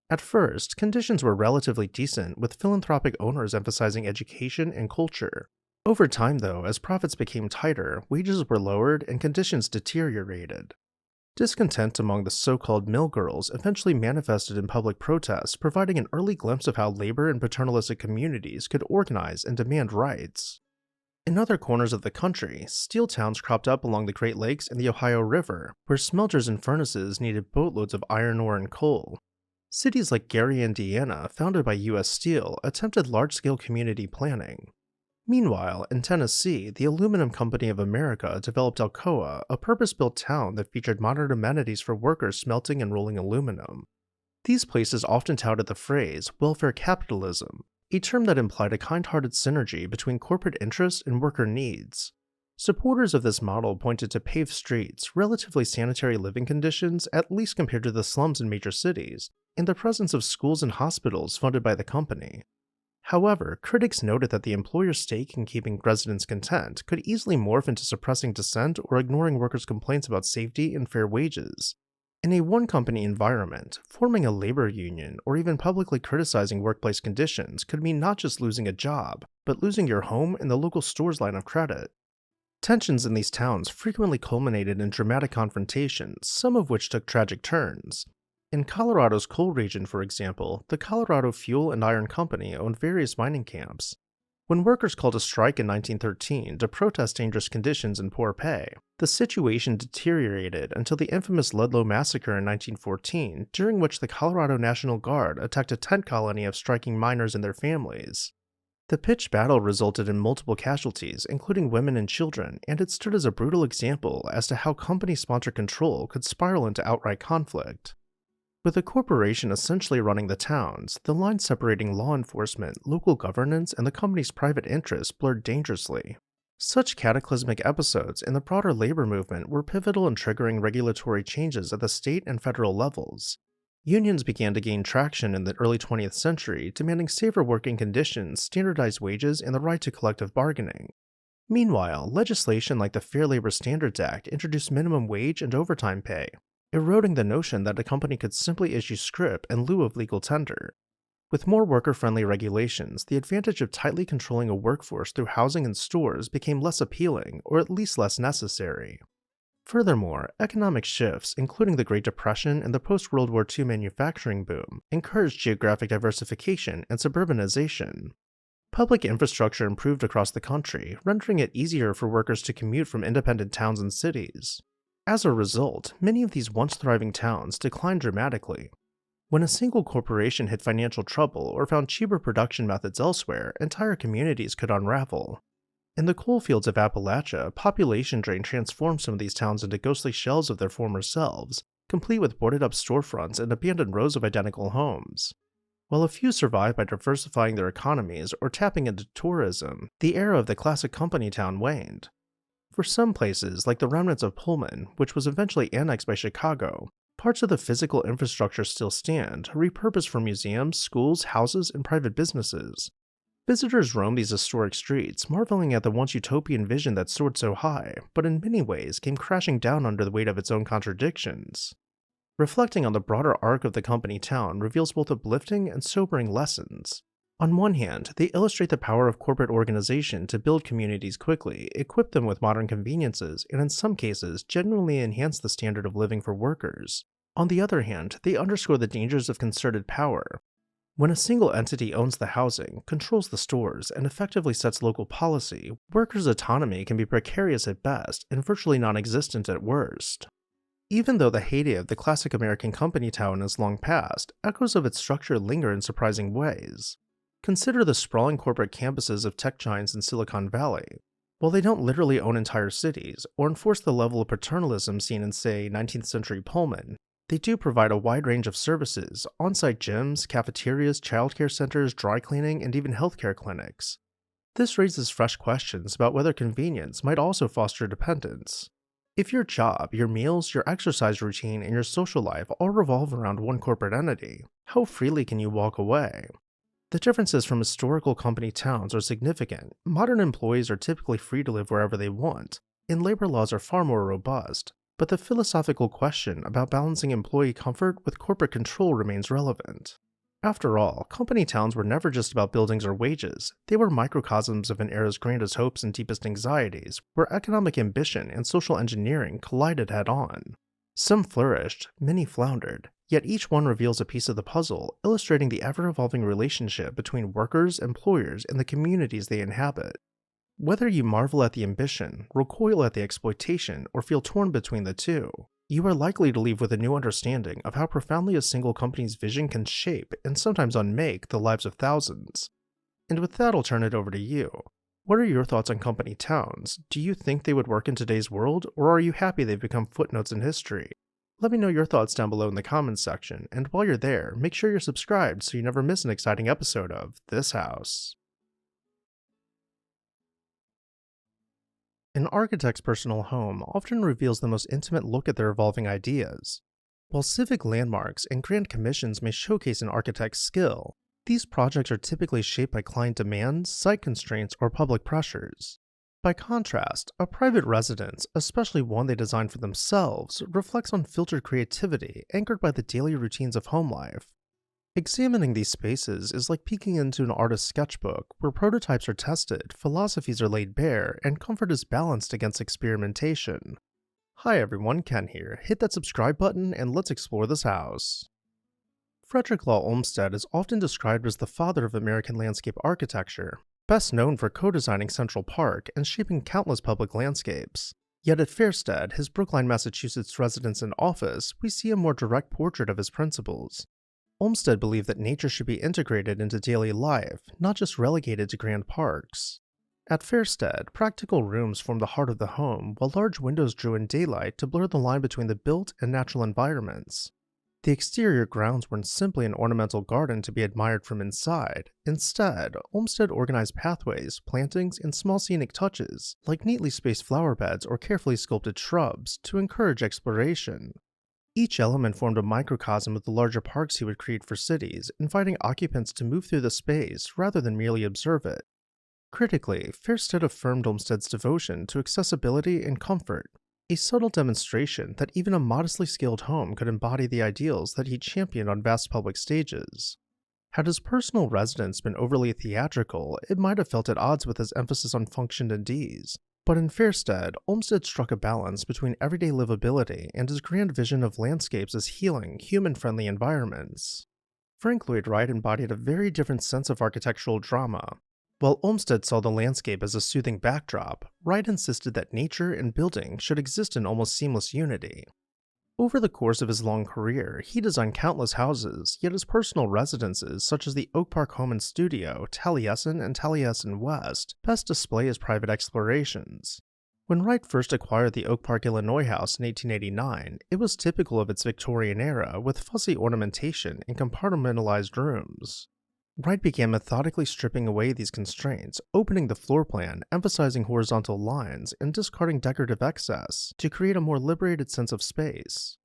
At first, conditions were relatively decent, with philanthropic owners emphasizing education and culture. Over time, though, as profits became tighter, wages were lowered and conditions deteriorated. Discontent among the so-called mill girls eventually manifested in public protests, providing an early glimpse of how labor and paternalistic communities could organize and demand rights. In other corners of the country, steel towns cropped up along the Great Lakes and the Ohio River, where smelters and furnaces needed boatloads of iron ore and coal. Cities like Gary, Indiana, founded by U.S. Steel, attempted large-scale community planning. Meanwhile, in Tennessee, the Aluminum Company of America developed Alcoa, a purpose-built town that featured modern amenities for workers smelting and rolling aluminum. These places often touted the phrase welfare capitalism, a term that implied a kind-hearted synergy between corporate interests and worker needs. Supporters of this model pointed to paved streets, relatively sanitary living conditions, at least compared to the slums in major cities, and the presence of schools and hospitals funded by the company. However, critics noted that the employer's stake in keeping residents content could easily morph into suppressing dissent or ignoring workers' complaints about safety and fair wages. In a one-company environment, forming a labor union or even publicly criticizing workplace conditions could mean not just losing a job, but losing your home and the local store's line of credit. Tensions in these towns frequently culminated in dramatic confrontations, some of which took tragic turns. In Colorado's coal region, for example, the Colorado Fuel and Iron Company owned various mining camps. When workers called a strike in 1913 to protest dangerous conditions and poor pay, the situation deteriorated until the infamous Ludlow Massacre in 1914, during which the Colorado National Guard attacked a tent colony of striking miners and their families. The pitched battle resulted in multiple casualties, including women and children, and it stood as a brutal example as to how company-sponsored control could spiral into outright conflict. With a corporation essentially running the towns, the line separating law enforcement, local governance, and the company's private interests blurred dangerously. Such cataclysmic episodes in the broader labor movement were pivotal in triggering regulatory changes at the state and federal levels. Unions began to gain traction in the early 20th century, demanding safer working conditions, standardized wages, and the right to collective bargaining. Meanwhile, legislation like the Fair Labor Standards Act introduced minimum wage and overtime pay, eroding the notion that a company could simply issue scrip in lieu of legal tender. With more worker-friendly regulations, the advantage of tightly controlling a workforce through housing and stores became less appealing, or at least less necessary. Furthermore, economic shifts, including the Great Depression and the post-World War II manufacturing boom, encouraged geographic diversification and suburbanization. Public infrastructure improved across the country, rendering it easier for workers to commute from independent towns and cities. As a result, many of these once thriving towns declined dramatically. When a single corporation hit financial trouble or found cheaper production methods elsewhere, entire communities could unravel. In the coal fields of Appalachia, population drain transformed some of these towns into ghostly shells of their former selves, complete with boarded-up storefronts and abandoned rows of identical homes. While a few survived by diversifying their economies or tapping into tourism, the era of the classic company town waned. For some places, like the remnants of Pullman, which was eventually annexed by Chicago, parts of the physical infrastructure still stand, repurposed for museums, schools, houses, and private businesses. Visitors roam these historic streets, marveling at the once utopian vision that soared so high, but in many ways came crashing down under the weight of its own contradictions. Reflecting on the broader arc of the company town reveals both uplifting and sobering lessons. On one hand, they illustrate the power of corporate organization to build communities quickly, equip them with modern conveniences, and in some cases, genuinely enhance the standard of living for workers. On the other hand, they underscore the dangers of concerted power. When a single entity owns the housing, controls the stores, and effectively sets local policy, workers' autonomy can be precarious at best and virtually non existent at worst. Even though the heyday of the classic American company town is long past, echoes of its structure linger in surprising ways. Consider the sprawling corporate campuses of tech giants in Silicon Valley. While they don't literally own entire cities, or enforce the level of paternalism seen in, say, 19th century Pullman, they do provide a wide range of services: on site gyms, cafeterias, childcare centers, dry cleaning, and even healthcare clinics. This raises fresh questions about whether convenience might also foster dependence. If your job, your meals, your exercise routine, and your social life all revolve around one corporate entity, how freely can you walk away? The differences from historical company towns are significant. Modern employees are typically free to live wherever they want, and labor laws are far more robust. But the philosophical question about balancing employee comfort with corporate control remains relevant. After all, company towns were never just about buildings or wages. They were microcosms of an era's grandest hopes and deepest anxieties, where economic ambition and social engineering collided head-on. Some flourished, many floundered, yet each one reveals a piece of the puzzle, illustrating the ever-evolving relationship between workers, employers, and the communities they inhabit. Whether you marvel at the ambition, recoil at the exploitation, or feel torn between the two, you are likely to leave with a new understanding of how profoundly a single company's vision can shape and sometimes unmake the lives of thousands. And with that, I'll turn it over to you. What are your thoughts on company towns? Do you think they would work in today's world, or are you happy they've become footnotes in history? Let me know your thoughts down below in the comments section, and while you're there, make sure you're subscribed so you never miss an exciting episode of This House. An architect's personal home often reveals the most intimate look at their evolving ideas. While civic landmarks and grand commissions may showcase an architect's skill, these projects are typically shaped by client demands, site constraints, or public pressures. By contrast, a private residence, especially one they design for themselves, reflects unfiltered creativity anchored by the daily routines of home life. Examining these spaces is like peeking into an artist's sketchbook, where prototypes are tested, philosophies are laid bare, and comfort is balanced against experimentation. Hi everyone, Ken here. Hit that subscribe button and let's explore this house. Frederick Law Olmsted is often described as the father of American landscape architecture, best known for co-designing Central Park and shaping countless public landscapes. Yet at Fairstead, his Brookline, Massachusetts residence and office, we see a more direct portrait of his principles. Olmsted believed that nature should be integrated into daily life, not just relegated to grand parks. At Fairstead, practical rooms formed the heart of the home, while large windows drew in daylight to blur the line between the built and natural environments. The exterior grounds weren't simply an ornamental garden to be admired from inside. Instead, Olmsted organized pathways, plantings, and small scenic touches, like neatly spaced flower beds or carefully sculpted shrubs, to encourage exploration. Each element formed a microcosm of the larger parks he would create for cities, inviting occupants to move through the space rather than merely observe it. Critically, Fairstead affirmed Olmsted's devotion to accessibility and comfort, a subtle demonstration that even a modestly scaled home could embody the ideals that he championed on vast public stages. Had his personal residence been overly theatrical, it might have felt at odds with his emphasis on function and ease. But in Fairstead, Olmsted struck a balance between everyday livability and his grand vision of landscapes as healing, human-friendly environments. Frank Lloyd Wright embodied a very different sense of architectural drama. While Olmsted saw the landscape as a soothing backdrop, Wright insisted that nature and building should exist in almost seamless unity. Over the course of his long career, he designed countless houses, yet his personal residences, such as the Oak Park home and studio, Taliesin and Taliesin West, best display his private explorations. When Wright first acquired the Oak Park, Illinois house in 1889, it was typical of its Victorian era, with fussy ornamentation and compartmentalized rooms. Wright began methodically stripping away these constraints, opening the floor plan, emphasizing horizontal lines, and discarding decorative excess to create a more liberated sense of space.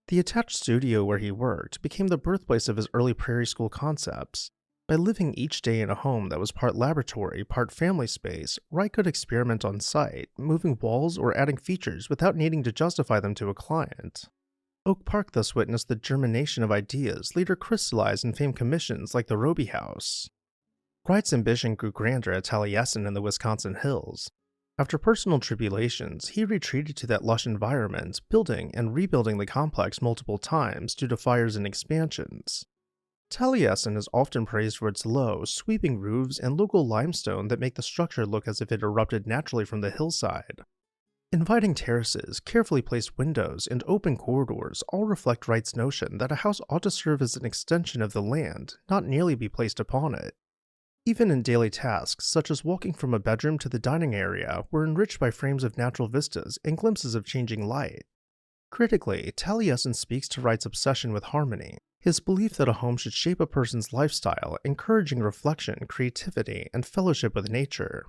The attached studio where he worked became the birthplace of his early prairie school concepts. By living each day in a home that was part laboratory, part family space, Wright could experiment on site, moving walls or adding features without needing to justify them to a client. Oak Park thus witnessed the germination of ideas later crystallized in famed commissions like the Roby House. Wright's ambition grew grander at Taliesin in the Wisconsin hills. After personal tribulations, he retreated to that lush environment, building and rebuilding the complex multiple times due to fires and expansions. Taliesin is often praised for its low, sweeping roofs and local limestone that make the structure look as if it erupted naturally from the hillside. Inviting terraces, carefully placed windows, and open corridors all reflect Wright's notion that a house ought to serve as an extension of the land, not merely be placed upon it. Even in daily tasks, such as walking from a bedroom to the dining area, were enriched by frames of natural vistas and glimpses of changing light. Critically, Taliesin speaks to Wright's obsession with harmony, his belief that a home should shape a person's lifestyle, encouraging reflection, creativity, and fellowship with nature.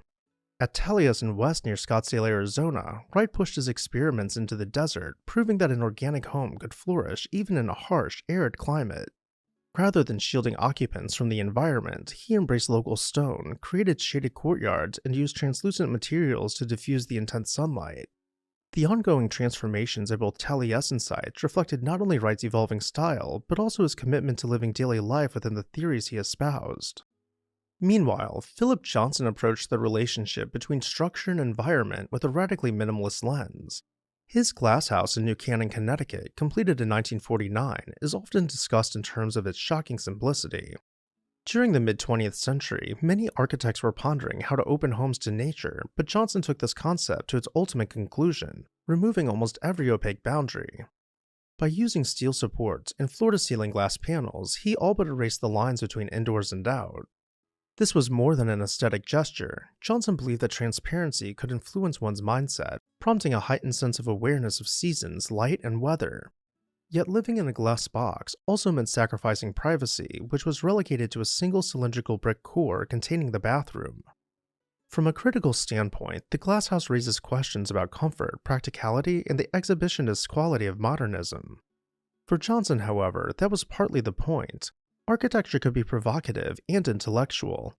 At Taliesin West near Scottsdale, Arizona, Wright pushed his experiments into the desert, proving that an organic home could flourish even in a harsh, arid climate. Rather than shielding occupants from the environment, he embraced local stone, created shaded courtyards, and used translucent materials to diffuse the intense sunlight. The ongoing transformations at both Taliesin sites reflected not only Wright's evolving style, but also his commitment to living daily life within the theories he espoused. Meanwhile, Philip Johnson approached the relationship between structure and environment with a radically minimalist lens. His glass house in New Canaan, Connecticut, completed in 1949, is often discussed in terms of its shocking simplicity. During the mid-20th century, many architects were pondering how to open homes to nature, but Johnson took this concept to its ultimate conclusion, removing almost every opaque boundary. By using steel supports and floor-to-ceiling glass panels, he all but erased the lines between indoors and out. This was more than an aesthetic gesture. Johnson believed that transparency could influence one's mindset, prompting a heightened sense of awareness of seasons, light, and weather. Yet living in a glass box also meant sacrificing privacy, which was relegated to a single cylindrical brick core containing the bathroom. From a critical standpoint, the glass house raises questions about comfort, practicality, and the exhibitionist quality of modernism. For Johnson, however, that was partly the point. Architecture could be provocative and intellectual.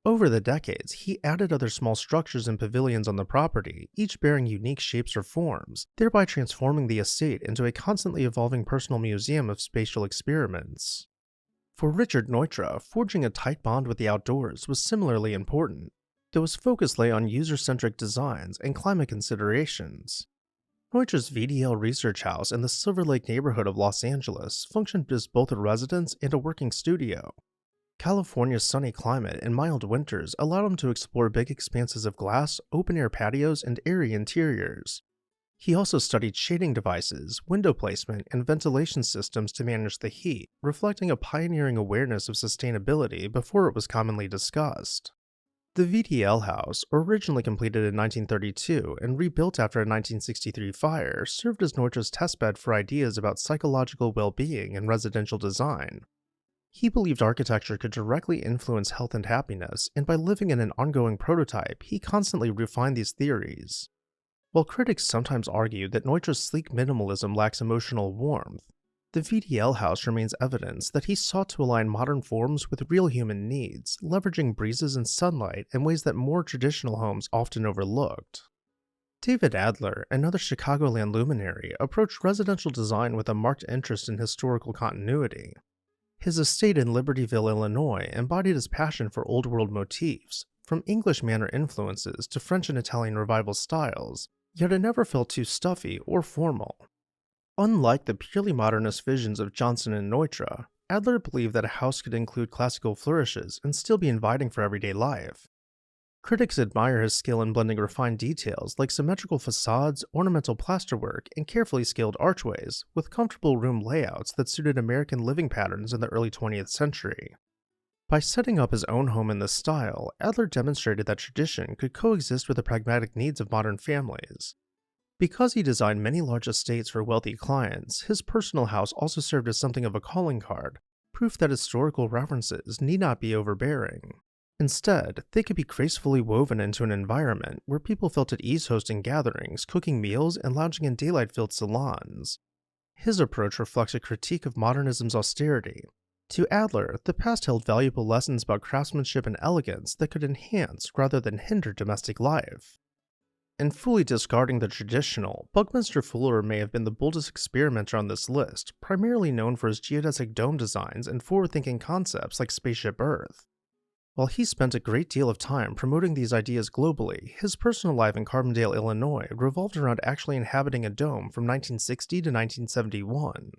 Over the decades, he added other small structures and pavilions on the property, each bearing unique shapes or forms, thereby transforming the estate into a constantly evolving personal museum of spatial experiments. For Richard Neutra, forging a tight bond with the outdoors was similarly important, though his focus lay on user-centric designs and climate considerations. Neutra's VDL Research House in the Silver Lake neighborhood of Los Angeles functioned as both a residence and a working studio. California's sunny climate and mild winters allowed him to explore big expanses of glass, open-air patios, and airy interiors. He also studied shading devices, window placement, and ventilation systems to manage the heat, reflecting a pioneering awareness of sustainability before it was commonly discussed. The VDL house, originally completed in 1932 and rebuilt after a 1963 fire, served as Neutra's testbed for ideas about psychological well-being and residential design. He believed architecture could directly influence health and happiness, and by living in an ongoing prototype, he constantly refined these theories. While critics sometimes argue that Neutra's sleek minimalism lacks emotional warmth, the VDL house remains evidence that he sought to align modern forms with real human needs, leveraging breezes and sunlight in ways that more traditional homes often overlooked. David Adler, another Chicagoland luminary, approached residential design with a marked interest in historical continuity. His estate in Libertyville, Illinois, embodied his passion for Old World motifs, from English manor influences to French and Italian revival styles, yet it never felt too stuffy or formal. Unlike the purely modernist visions of Johnson and Neutra, Adler believed that a house could include classical flourishes and still be inviting for everyday life. Critics admire his skill in blending refined details like symmetrical facades, ornamental plasterwork, and carefully scaled archways, with comfortable room layouts that suited American living patterns in the early 20th century. By setting up his own home in this style, Adler demonstrated that tradition could coexist with the pragmatic needs of modern families. Because he designed many large estates for wealthy clients, his personal house also served as something of a calling card, proof that historical references need not be overbearing. Instead, they could be gracefully woven into an environment where people felt at ease hosting gatherings, cooking meals, and lounging in daylight-filled salons. His approach reflects a critique of modernism's austerity. To Adler, the past held valuable lessons about craftsmanship and elegance that could enhance rather than hinder domestic life. In fully discarding the traditional, Buckminster Fuller may have been the boldest experimenter on this list, primarily known for his geodesic dome designs and forward-thinking concepts like Spaceship Earth. While he spent a great deal of time promoting these ideas globally, his personal life in Carbondale, Illinois revolved around actually inhabiting a dome from 1960 to 1971.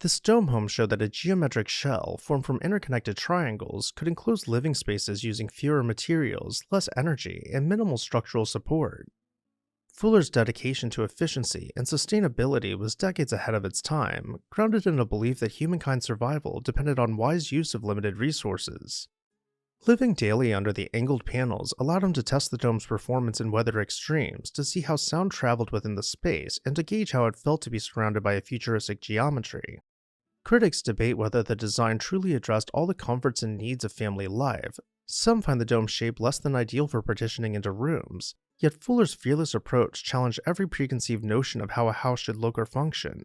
This dome home showed that a geometric shell formed from interconnected triangles could enclose living spaces using fewer materials, less energy, and minimal structural support. Fuller's dedication to efficiency and sustainability was decades ahead of its time, grounded in a belief that humankind's survival depended on wise use of limited resources. Living daily under the angled panels allowed him to test the dome's performance in weather extremes to see how sound traveled within the space and to gauge how it felt to be surrounded by a futuristic geometry. Critics debate whether the design truly addressed all the comforts and needs of family life. Some find the dome's shape less than ideal for partitioning into rooms, yet Fuller's fearless approach challenged every preconceived notion of how a house should look or function.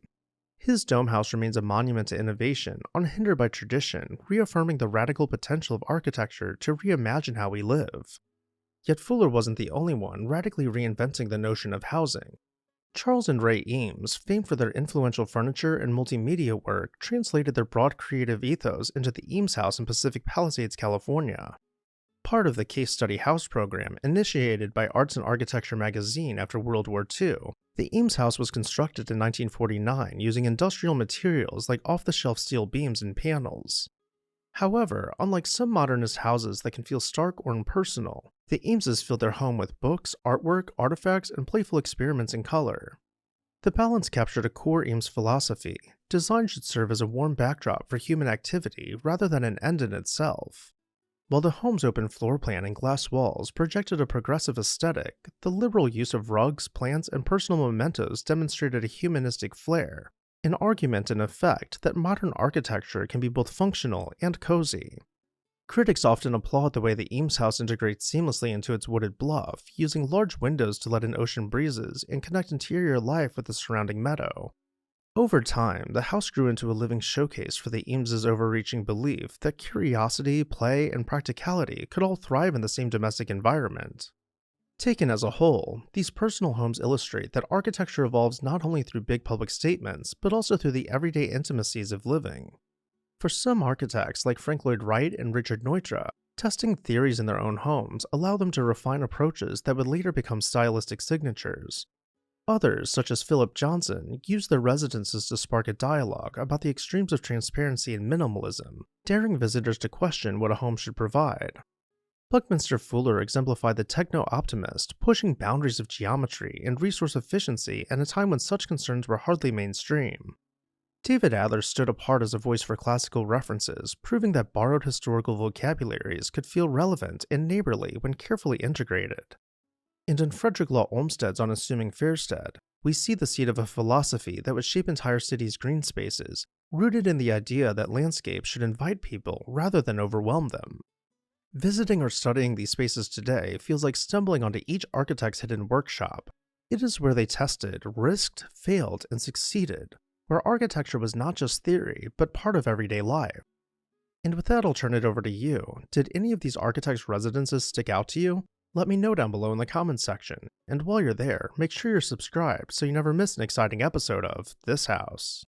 His dome house remains a monument to innovation, unhindered by tradition, reaffirming the radical potential of architecture to reimagine how we live. Yet Fuller wasn't the only one radically reinventing the notion of housing. Charles and Ray Eames, famed for their influential furniture and multimedia work, translated their broad creative ethos into the Eames House in Pacific Palisades, California. Part of the Case Study House program, initiated by Arts and Architecture magazine after World War II, the Eames House was constructed in 1949 using industrial materials like off-the-shelf steel beams and panels. However, unlike some modernist houses that can feel stark or impersonal, the Eameses filled their home with books, artwork, artifacts, and playful experiments in color. The balance captured a core Eames philosophy: design should serve as a warm backdrop for human activity rather than an end in itself. While the home's open floor plan and glass walls projected a progressive aesthetic, the liberal use of rugs, plants, and personal mementos demonstrated a humanistic flair, an argument in effect that modern architecture can be both functional and cozy. Critics often applaud the way the Eames House integrates seamlessly into its wooded bluff, using large windows to let in ocean breezes and connect interior life with the surrounding meadow. Over time, the house grew into a living showcase for the Eames' overreaching belief that curiosity, play, and practicality could all thrive in the same domestic environment. Taken as a whole, these personal homes illustrate that architecture evolves not only through big public statements, but also through the everyday intimacies of living. For some architects like Frank Lloyd Wright and Richard Neutra, testing theories in their own homes allow them to refine approaches that would later become stylistic signatures. Others, such as Philip Johnson, use their residences to spark a dialogue about the extremes of transparency and minimalism, daring visitors to question what a home should provide. Buckminster Fuller exemplified the techno-optimist, pushing boundaries of geometry and resource efficiency at a time when such concerns were hardly mainstream. David Adler stood apart as a voice for classical references, proving that borrowed historical vocabularies could feel relevant and neighborly when carefully integrated. And in Frederick Law Olmsted's Unassuming Fairstead, we see the seed of a philosophy that would shape entire cities' green spaces, rooted in the idea that landscapes should invite people rather than overwhelm them. Visiting or studying these spaces today feels like stumbling onto each architect's hidden workshop. It is where they tested, risked, failed, and succeeded, where architecture was not just theory, but part of everyday life. And with that, I'll turn it over to you. Did any of these architects' residences stick out to you? Let me know down below in the comments section, and while you're there, make sure you're subscribed so you never miss an exciting episode of This House.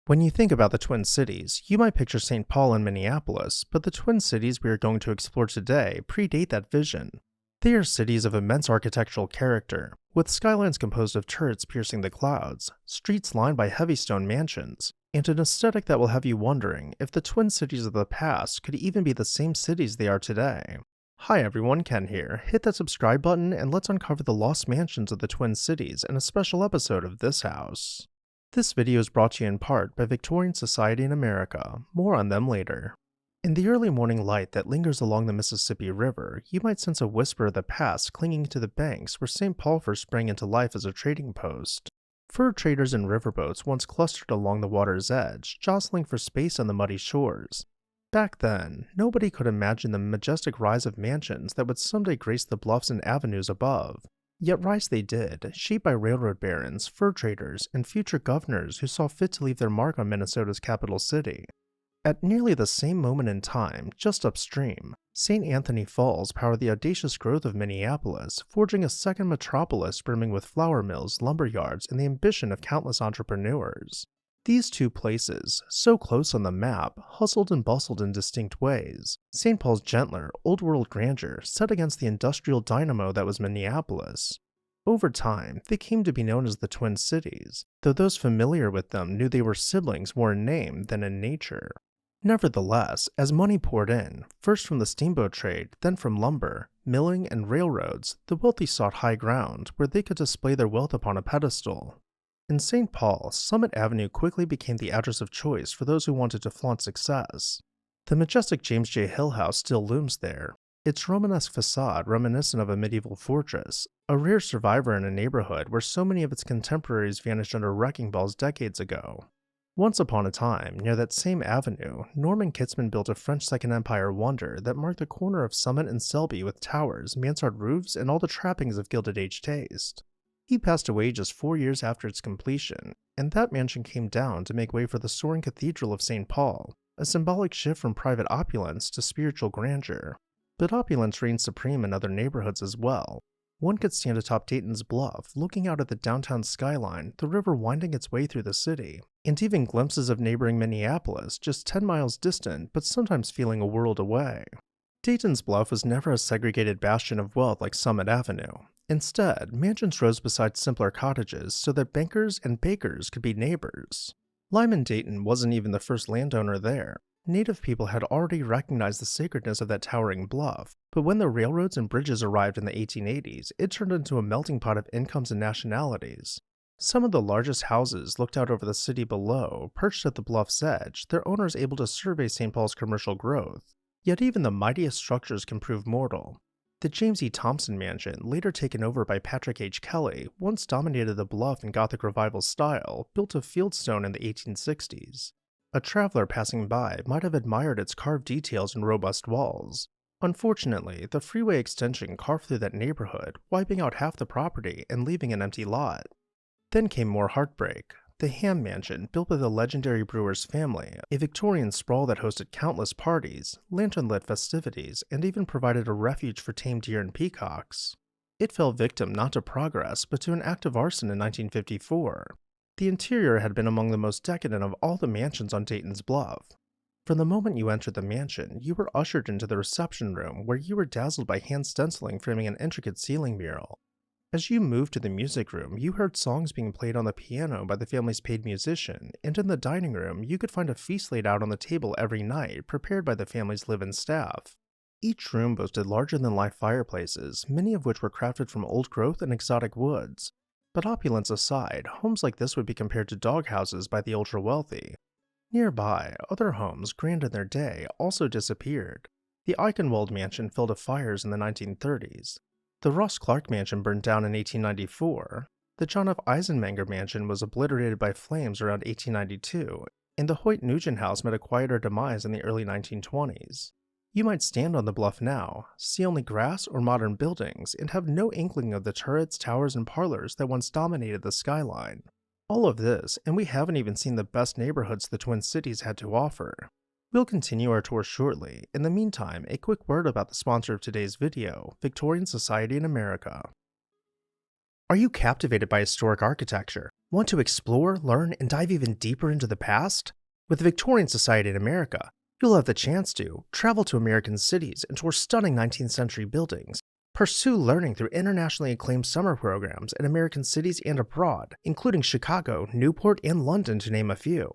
When you think about the Twin Cities, you might picture St. Paul and Minneapolis, but the Twin Cities we are going to explore today predate that vision. They are cities of immense architectural character, with skylines composed of turrets piercing the clouds, streets lined by heavy stone mansions, and an aesthetic that will have you wondering if the Twin Cities of the past could even be the same cities they are today. Hi everyone, Ken here. Hit that subscribe button and let's uncover the lost mansions of the Twin Cities in a special episode of This House. This video is brought to you in part by Victorian Society in America. More on them later. In the early morning light that lingers along the Mississippi River, you might sense a whisper of the past clinging to the banks where St. Paul first sprang into life as a trading post. Fur traders and riverboats once clustered along the water's edge, jostling for space on the muddy shores. Back then, nobody could imagine the majestic rise of mansions that would someday grace the bluffs and avenues above. Yet rise they did, shaped by railroad barons, fur traders, and future governors who saw fit to leave their mark on Minnesota's capital city. At nearly the same moment in time, just upstream, St. Anthony Falls powered the audacious growth of Minneapolis, forging a second metropolis brimming with flour mills, lumber yards, and the ambition of countless entrepreneurs. These two places, so close on the map, hustled and bustled in distinct ways. St. Paul's gentler, old-world grandeur set against the industrial dynamo that was Minneapolis. Over time, they came to be known as the Twin Cities, though those familiar with them knew they were siblings more in name than in nature. Nevertheless, as money poured in, first from the steamboat trade, then from lumber, milling, and railroads, the wealthy sought high ground where they could display their wealth upon a pedestal. In St. Paul, Summit Avenue quickly became the address of choice for those who wanted to flaunt success. The majestic James J. Hill House still looms there, its Romanesque facade reminiscent of a medieval fortress, a rare survivor in a neighborhood where so many of its contemporaries vanished under wrecking balls decades ago. Once upon a time, near that same avenue, Norman Kitzman built a French Second Empire wonder that marked the corner of Summit and Selby with towers, mansard roofs, and all the trappings of Gilded Age taste. He passed away just 4 years after its completion, and that mansion came down to make way for the soaring Cathedral of St. Paul, a symbolic shift from private opulence to spiritual grandeur. But opulence reigned supreme in other neighborhoods as well. One could stand atop Dayton's Bluff, looking out at the downtown skyline, the river winding its way through the city, and even glimpses of neighboring Minneapolis, just 10 miles distant, but sometimes feeling a world away. Dayton's Bluff was never a segregated bastion of wealth like Summit Avenue. Instead, mansions rose beside simpler cottages so that bankers and bakers could be neighbors. Lyman Dayton wasn't even the first landowner there. Native people had already recognized the sacredness of that towering bluff, but when the railroads and bridges arrived in the 1880s, it turned into a melting pot of incomes and nationalities. Some of the largest houses looked out over the city below, perched at the bluff's edge, their owners able to survey St. Paul's commercial growth. Yet even the mightiest structures can prove mortal. The James E. Thompson Mansion, later taken over by Patrick H. Kelly, once dominated the bluff in Gothic Revival style, built of fieldstone in the 1860s. A traveler passing by might have admired its carved details and robust walls. Unfortunately, the freeway extension carved through that neighborhood, wiping out half the property and leaving an empty lot. Then came more heartbreak. The Ham Mansion, built by the legendary Brewers family, a Victorian sprawl that hosted countless parties, lantern-lit festivities, and even provided a refuge for tame deer and peacocks. It fell victim not to progress, but to an act of arson in 1954. The interior had been among the most decadent of all the mansions on Dayton's Bluff. From the moment you entered the mansion, you were ushered into the reception room where you were dazzled by hand stenciling framing an intricate ceiling mural. As you moved to the music room, you heard songs being played on the piano by the family's paid musician, and in the dining room, you could find a feast laid out on the table every night, prepared by the family's live-in staff. Each room boasted larger-than-life fireplaces, many of which were crafted from old growth and exotic woods. But opulence aside, homes like this would be compared to doghouses by the ultra-wealthy. Nearby, other homes, grand in their day, also disappeared. The Eichenwald Mansion fell to fires in the 1930s. The Ross Clark Mansion burned down in 1894, the John F. Eisenmenger Mansion was obliterated by flames around 1892, and the Hoyt-Nugent House met a quieter demise in the early 1920s. You might stand on the bluff now, see only grass or modern buildings, and have no inkling of the turrets, towers, and parlors that once dominated the skyline. All of this, and we haven't even seen the best neighborhoods the Twin Cities had to offer. We'll continue our tour shortly. In the meantime, a quick word about the sponsor of today's video, Victorian Society in America. Are you captivated by historic architecture? Want to explore, learn, and dive even deeper into the past? With the Victorian Society in America, you'll have the chance to travel to American cities and tour stunning 19th century buildings, pursue learning through internationally acclaimed summer programs in American cities and abroad, including Chicago, Newport, and London to name a few.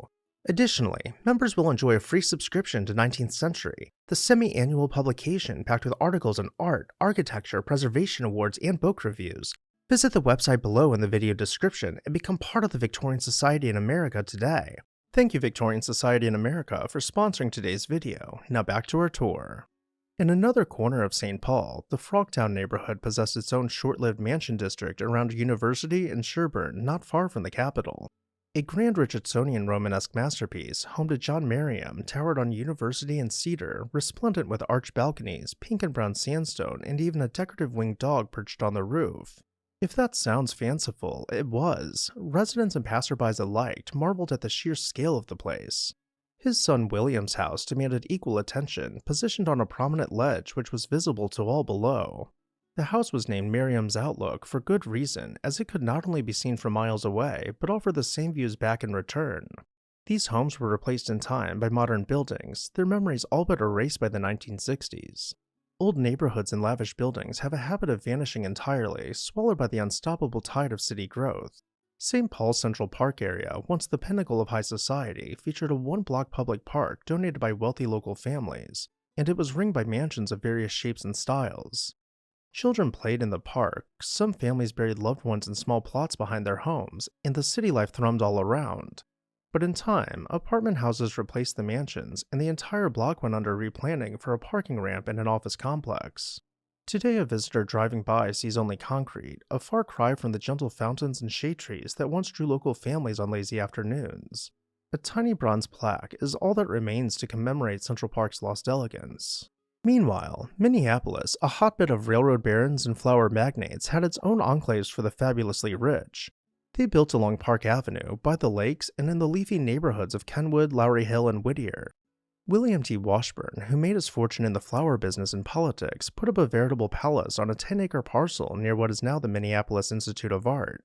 Additionally, members will enjoy a free subscription to 19th Century, the semi-annual publication packed with articles on art, architecture, preservation awards, and book reviews. Visit the website below in the video description and become part of the Victorian Society in America today. Thank you, Victorian Society in America, for sponsoring today's video. Now back to our tour. In another corner of St. Paul, the Frogtown neighborhood possessed its own short-lived mansion district around University and Sherburne, not far from the capital. A grand Richardsonian Romanesque masterpiece, home to John Merriam, towered on University and Cedar, resplendent with arched balconies, pink and brown sandstone, and even a decorative winged dog perched on the roof. If that sounds fanciful, it was. Residents and passerbys alike marveled at the sheer scale of the place. His son William's house demanded equal attention, positioned on a prominent ledge which was visible to all below. The house was named Merriam's Outlook for good reason, as it could not only be seen from miles away, but offer the same views back in return. These homes were replaced in time by modern buildings, their memories all but erased by the 1960s. Old neighborhoods and lavish buildings have a habit of vanishing entirely, swallowed by the unstoppable tide of city growth. St. Paul's Central Park area, once the pinnacle of high society, featured a one-block public park donated by wealthy local families, and it was ringed by mansions of various shapes and styles. Children played in the park, some families buried loved ones in small plots behind their homes, and the city life thrummed all around. But in time, apartment houses replaced the mansions, and the entire block went under replanning for a parking ramp and an office complex. Today, a visitor driving by sees only concrete, a far cry from the gentle fountains and shade trees that once drew local families on lazy afternoons. A tiny bronze plaque is all that remains to commemorate Central Park's lost elegance. Meanwhile, Minneapolis, a hotbed of railroad barons and flower magnates, had its own enclaves for the fabulously rich. They built along Park Avenue, by the lakes, and in the leafy neighborhoods of Kenwood, Lowry Hill, and Whittier. William T. Washburn, who made his fortune in the flower business and politics, put up a veritable palace on a 10-acre parcel near what is now the Minneapolis Institute of Art.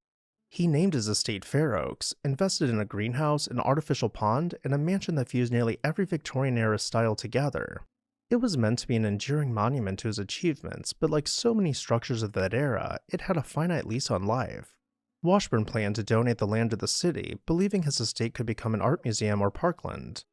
He named his estate Fair Oaks, invested in a greenhouse, an artificial pond, and a mansion that fused nearly every Victorian-era style together. It was meant to be an enduring monument to his achievements, but like so many structures of that era, it had a finite lease on life. Washburn planned to donate the land to the city, believing his estate could become an art museum or parkland.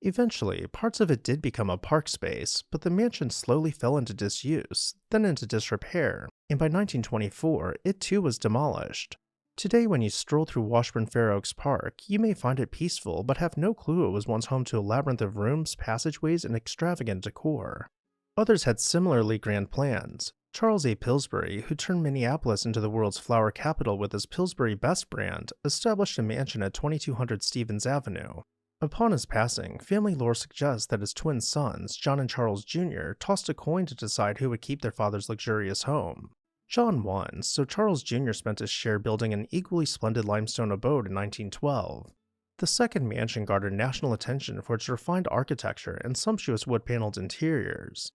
Eventually, parts of it did become a park space, but the mansion slowly fell into disuse, then into disrepair, and by 1924, it too was demolished. Today, when you stroll through Washburn Fair Oaks Park, you may find it peaceful but have no clue it was once home to a labyrinth of rooms, passageways, and extravagant decor. Others had similarly grand plans. Charles A. Pillsbury, who turned Minneapolis into the world's flower capital with his Pillsbury Best brand, established a mansion at 2200 Stevens Avenue. Upon his passing, family lore suggests that his twin sons, John and Charles Jr., tossed a coin to decide who would keep their father's luxurious home. John won, so Charles Jr. spent his share building an equally splendid limestone abode in 1912. The second mansion garnered national attention for its refined architecture and sumptuous wood-paneled interiors.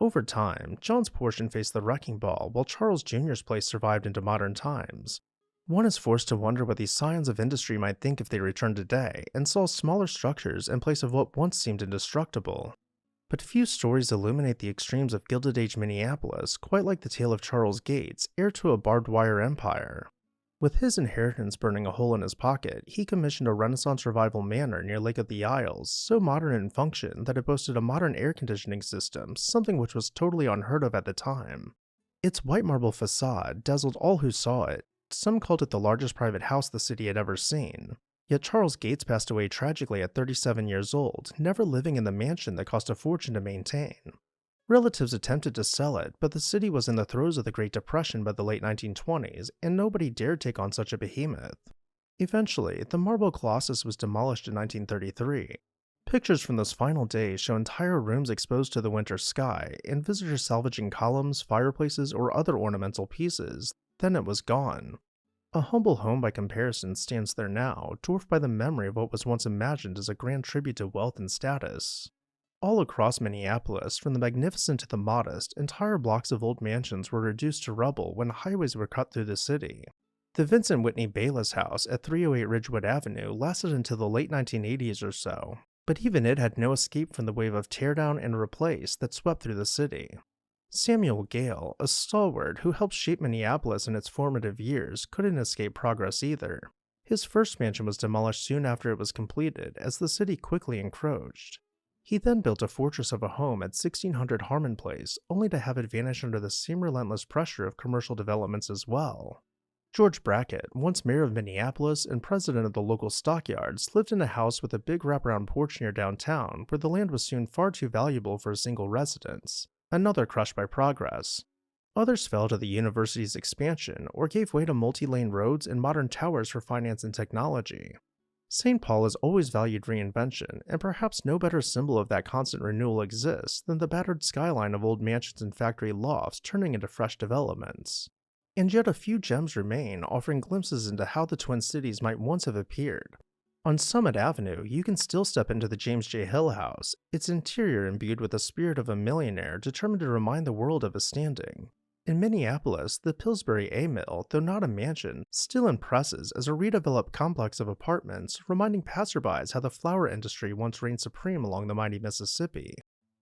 Over time, John's portion faced the wrecking ball, while Charles Jr.'s place survived into modern times. One is forced to wonder what these scions of industry might think if they returned today and saw smaller structures in place of what once seemed indestructible. But few stories illuminate the extremes of Gilded Age Minneapolis quite like the tale of Charles Gates, heir to a barbed wire empire. With his inheritance burning a hole in his pocket, he commissioned a Renaissance Revival manor near Lake of the Isles, so modern in function that it boasted a modern air conditioning system, something which was totally unheard of at the time. Its white marble facade dazzled all who saw it. Some called it the largest private house the city had ever seen. Yet Charles Gates passed away tragically at 37 years old, never living in the mansion that cost a fortune to maintain. Relatives attempted to sell it, but the city was in the throes of the Great Depression by the late 1920s, and nobody dared take on such a behemoth. Eventually, the marble colossus was demolished in 1933. Pictures from those final days show entire rooms exposed to the winter sky, and visitors salvaging columns, fireplaces, or other ornamental pieces. Then it was gone. A humble home by comparison stands there now, dwarfed by the memory of what was once imagined as a grand tribute to wealth and status. All across Minneapolis, from the magnificent to the modest, entire blocks of old mansions were reduced to rubble when highways were cut through the city. The Vincent Whitney Bayless House at 308 Ridgewood Avenue lasted until the late 1980s or so, but even it had no escape from the wave of teardown and replace that swept through the city. Samuel Gale, a stalwart who helped shape Minneapolis in its formative years, couldn't escape progress either. His first mansion was demolished soon after it was completed, as the city quickly encroached. He then built a fortress of a home at 1600 Harmon Place, only to have it vanish under the same relentless pressure of commercial developments as well. George Brackett, once mayor of Minneapolis and president of the local stockyards, lived in a house with a big wraparound porch near downtown, where the land was soon far too valuable for a single residence. Another crushed by progress. Others fell to the university's expansion or gave way to multi-lane roads and modern towers for finance and technology. St. Paul has always valued reinvention, and perhaps no better symbol of that constant renewal exists than the battered skyline of old mansions and factory lofts turning into fresh developments. And yet a few gems remain, offering glimpses into how the Twin Cities might once have appeared. On Summit Avenue, you can still step into the James J. Hill House, its interior imbued with the spirit of a millionaire determined to remind the world of his standing. In Minneapolis, the Pillsbury A Mill, though not a mansion, still impresses as a redeveloped complex of apartments, reminding passerbys how the flour industry once reigned supreme along the mighty Mississippi.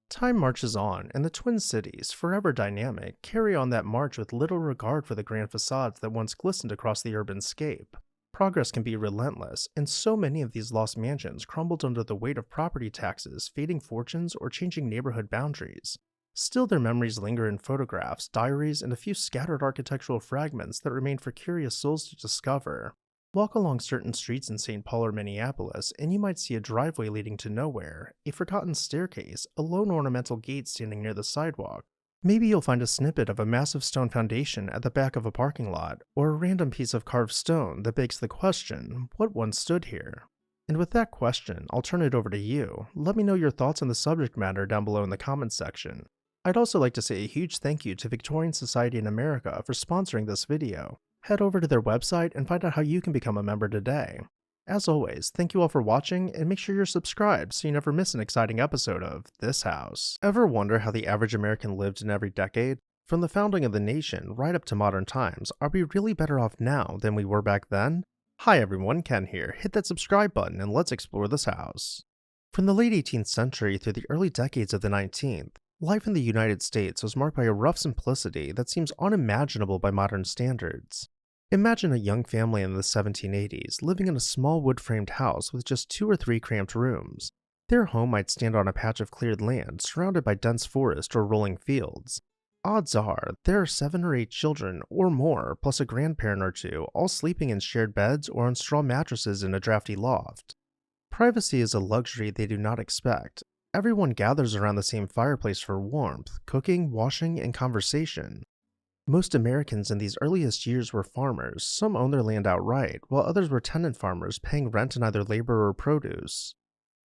Time marches on, and the Twin Cities, forever dynamic, carry on that march with little regard for the grand facades that once glistened across the urban scape. Progress can be relentless, and so many of these lost mansions crumbled under the weight of property taxes, fading fortunes, or changing neighborhood boundaries. Still, their memories linger in photographs, diaries, and a few scattered architectural fragments that remain for curious souls to discover. Walk along certain streets in St. Paul or Minneapolis, and you might see a driveway leading to nowhere, a forgotten staircase, a lone ornamental gate standing near the sidewalk. Maybe you'll find a snippet of a massive stone foundation at the back of a parking lot, or a random piece of carved stone that begs the question, what once stood here? And with that question, I'll turn it over to you. Let me know your thoughts on the subject matter down below in the comments section. I'd also like to say a huge thank you to Victorian Society in America for sponsoring this video. Head over to their website and find out how you can become a member today. As always, thank you all for watching, and make sure you're subscribed so you never miss an exciting episode of This House. Ever wonder how the average American lived in every decade? From the founding of the nation right up to modern times, are we really better off now than we were back then? Hi everyone, Ken here. Hit that subscribe button and let's explore this house. From the late 18th century through the early decades of the 19th, life in the United States was marked by a rough simplicity that seems unimaginable by modern standards. Imagine a young family in the 1780s living in a small wood-framed house with just 2 or 3 cramped rooms. Their home might stand on a patch of cleared land surrounded by dense forest or rolling fields. Odds are, there are 7 or 8 children or more, plus a grandparent or two, all sleeping in shared beds or on straw mattresses in a drafty loft. Privacy is a luxury they do not expect. Everyone gathers around the same fireplace for warmth, cooking, washing, and conversation. Most Americans in these earliest years were farmers. Some owned their land outright, while others were tenant farmers paying rent in either labor or produce.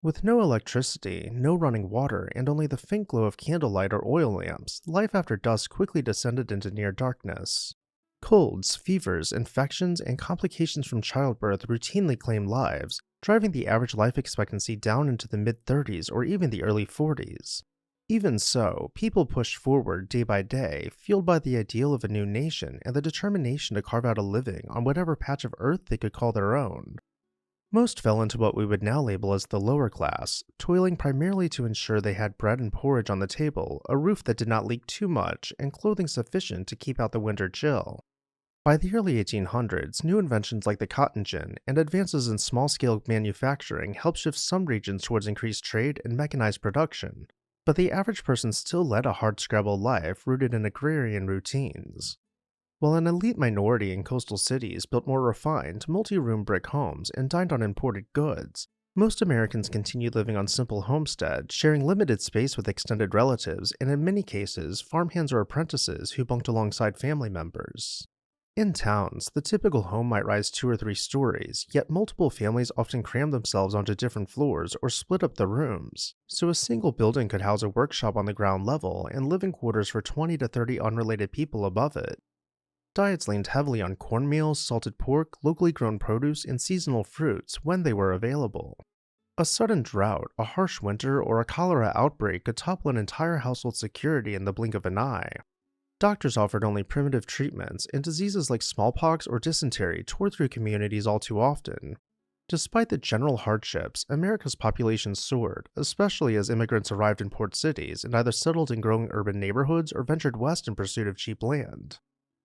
With no electricity, no running water, and only the faint glow of candlelight or oil lamps, life after dusk quickly descended into near darkness. Colds, fevers, infections, and complications from childbirth routinely claimed lives, driving the average life expectancy down into the mid-30s or even the early 40s. Even so, people pushed forward day by day, fueled by the ideal of a new nation and the determination to carve out a living on whatever patch of earth they could call their own. Most fell into what we would now label as the lower class, toiling primarily to ensure they had bread and porridge on the table, a roof that did not leak too much, and clothing sufficient to keep out the winter chill. By the early 1800s, new inventions like the cotton gin and advances in small-scale manufacturing helped shift some regions towards increased trade and mechanized production. But the average person still led a hardscrabble life rooted in agrarian routines. While an elite minority in coastal cities built more refined, multi-room brick homes and dined on imported goods, most Americans continued living on simple homesteads, sharing limited space with extended relatives and in many cases, farmhands or apprentices who bunked alongside family members. In towns, the typical home might rise 2 or 3 stories, yet multiple families often crammed themselves onto different floors or split up the rooms, so a single building could house a workshop on the ground level and living quarters for 20 to 30 unrelated people above it. Diets leaned heavily on cornmeal, salted pork, locally grown produce, and seasonal fruits when they were available. A sudden drought, a harsh winter, or a cholera outbreak could topple an entire household's security in the blink of an eye. Doctors offered only primitive treatments, and diseases like smallpox or dysentery tore through communities all too often. Despite the general hardships, America's population soared, especially as immigrants arrived in port cities and either settled in growing urban neighborhoods or ventured west in pursuit of cheap land.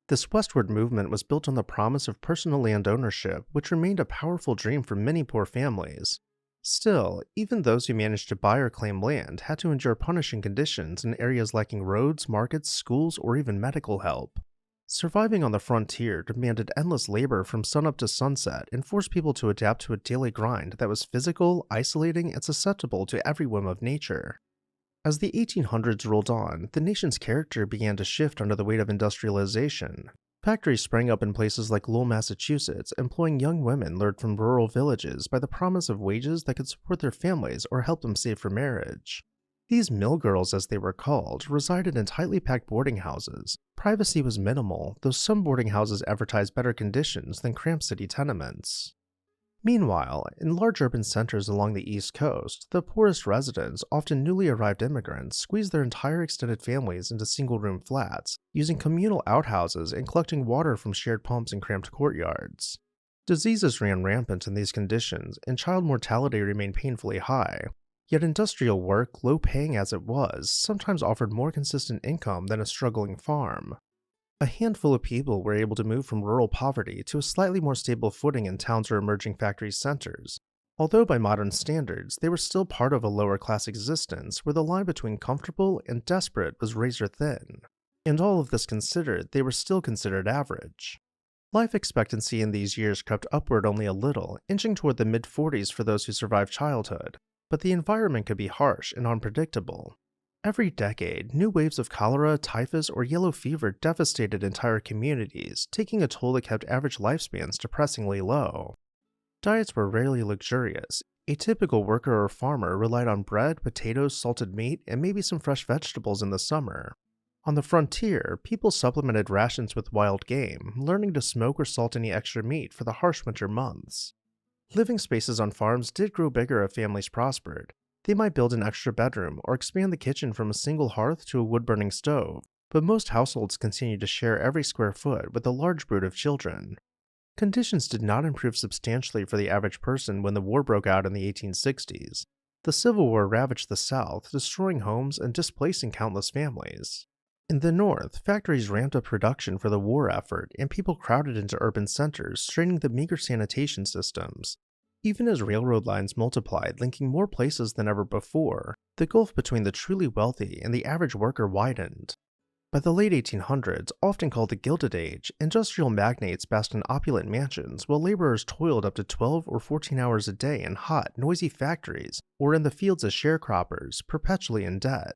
This westward movement was built on the promise of personal land ownership, which remained a powerful dream for many poor families. Still, even those who managed to buy or claim land had to endure punishing conditions in areas lacking roads, markets, schools, or even medical help. Surviving on the frontier demanded endless labor from sunup to sunset and forced people to adapt to a daily grind that was physical, isolating, and susceptible to every whim of nature. As the 1800s rolled on, the nation's character began to shift under the weight of industrialization. Factories sprang up in places like Lowell, Massachusetts, employing young women lured from rural villages by the promise of wages that could support their families or help them save for marriage. These mill girls, as they were called, resided in tightly packed boarding houses. Privacy was minimal, though some boarding houses advertised better conditions than cramped city tenements. Meanwhile, in large urban centers along the East Coast, the poorest residents, often newly arrived immigrants, squeezed their entire extended families into single room flats, using communal outhouses and collecting water from shared pumps in cramped courtyards. Diseases ran rampant in these conditions, and child mortality remained painfully high. Yet industrial work, low paying as it was, sometimes offered more consistent income than a struggling farm. A handful of people were able to move from rural poverty to a slightly more stable footing in towns or emerging factory centers, although by modern standards they were still part of a lower class existence where the line between comfortable and desperate was razor thin. And all of this considered, they were still considered average. Life expectancy in these years crept upward only a little, inching toward the mid-40s for those who survived childhood, but the environment could be harsh and unpredictable. Every decade, new waves of cholera, typhus, or yellow fever devastated entire communities, taking a toll that kept average lifespans depressingly low. Diets were rarely luxurious. A typical worker or farmer relied on bread, potatoes, salted meat, and maybe some fresh vegetables in the summer. On the frontier, people supplemented rations with wild game, learning to smoke or salt any extra meat for the harsh winter months. Living spaces on farms did grow bigger if families prospered. They might build an extra bedroom or expand the kitchen from a single hearth to a wood-burning stove, but most households continued to share every square foot with a large brood of children. Conditions did not improve substantially for the average person when the war broke out in the 1860s. The Civil War ravaged the South, destroying homes and displacing countless families. In the North, factories ramped up production for the war effort, and people crowded into urban centers, straining the meager sanitation systems. Even as railroad lines multiplied, linking more places than ever before, the gulf between the truly wealthy and the average worker widened. By the late 1800s, often called the Gilded Age, industrial magnates basked in opulent mansions while laborers toiled up to 12 or 14 hours a day in hot, noisy factories or in the fields as sharecroppers, perpetually in debt.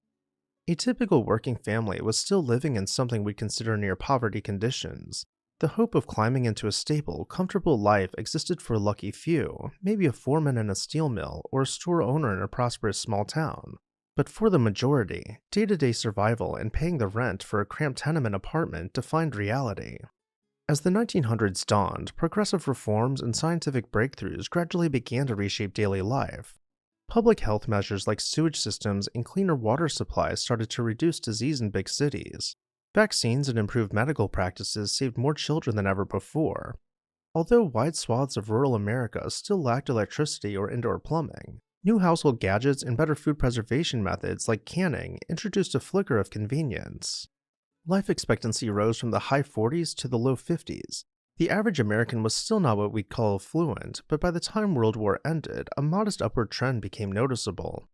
A typical working family was still living in something we'd consider near poverty conditions. The hope of climbing into a stable, comfortable life existed for a lucky few, maybe a foreman in a steel mill or a store owner in a prosperous small town. But for the majority, day-to-day survival and paying the rent for a cramped tenement apartment defined reality. As the 1900s dawned, progressive reforms and scientific breakthroughs gradually began to reshape daily life. Public health measures like sewage systems and cleaner water supplies started to reduce disease in big cities. Vaccines and improved medical practices saved more children than ever before. Although wide swaths of rural America still lacked electricity or indoor plumbing, new household gadgets and better food preservation methods like canning introduced a flicker of convenience. Life expectancy rose from the high 40s to the low 50s. The average American was still not what we'd call affluent, but by the time World War ended, a modest upward trend became noticeable.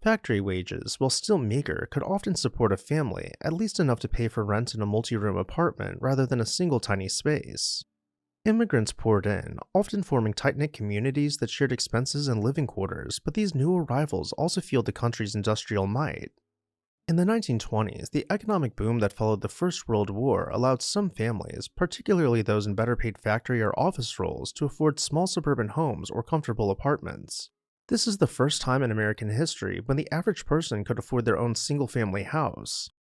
Factory wages, while still meager, could often support a family, at least enough to pay for rent in a multi-room apartment rather than a single tiny space. Immigrants poured in, often forming tight-knit communities that shared expenses and living quarters, but these new arrivals also fueled the country's industrial might. In the 1920s, the economic boom that followed the First World War allowed some families, particularly those in better-paid factory or office roles, to afford small suburban homes or comfortable apartments. This is the first time in American history when the average person could afford their own single-family house.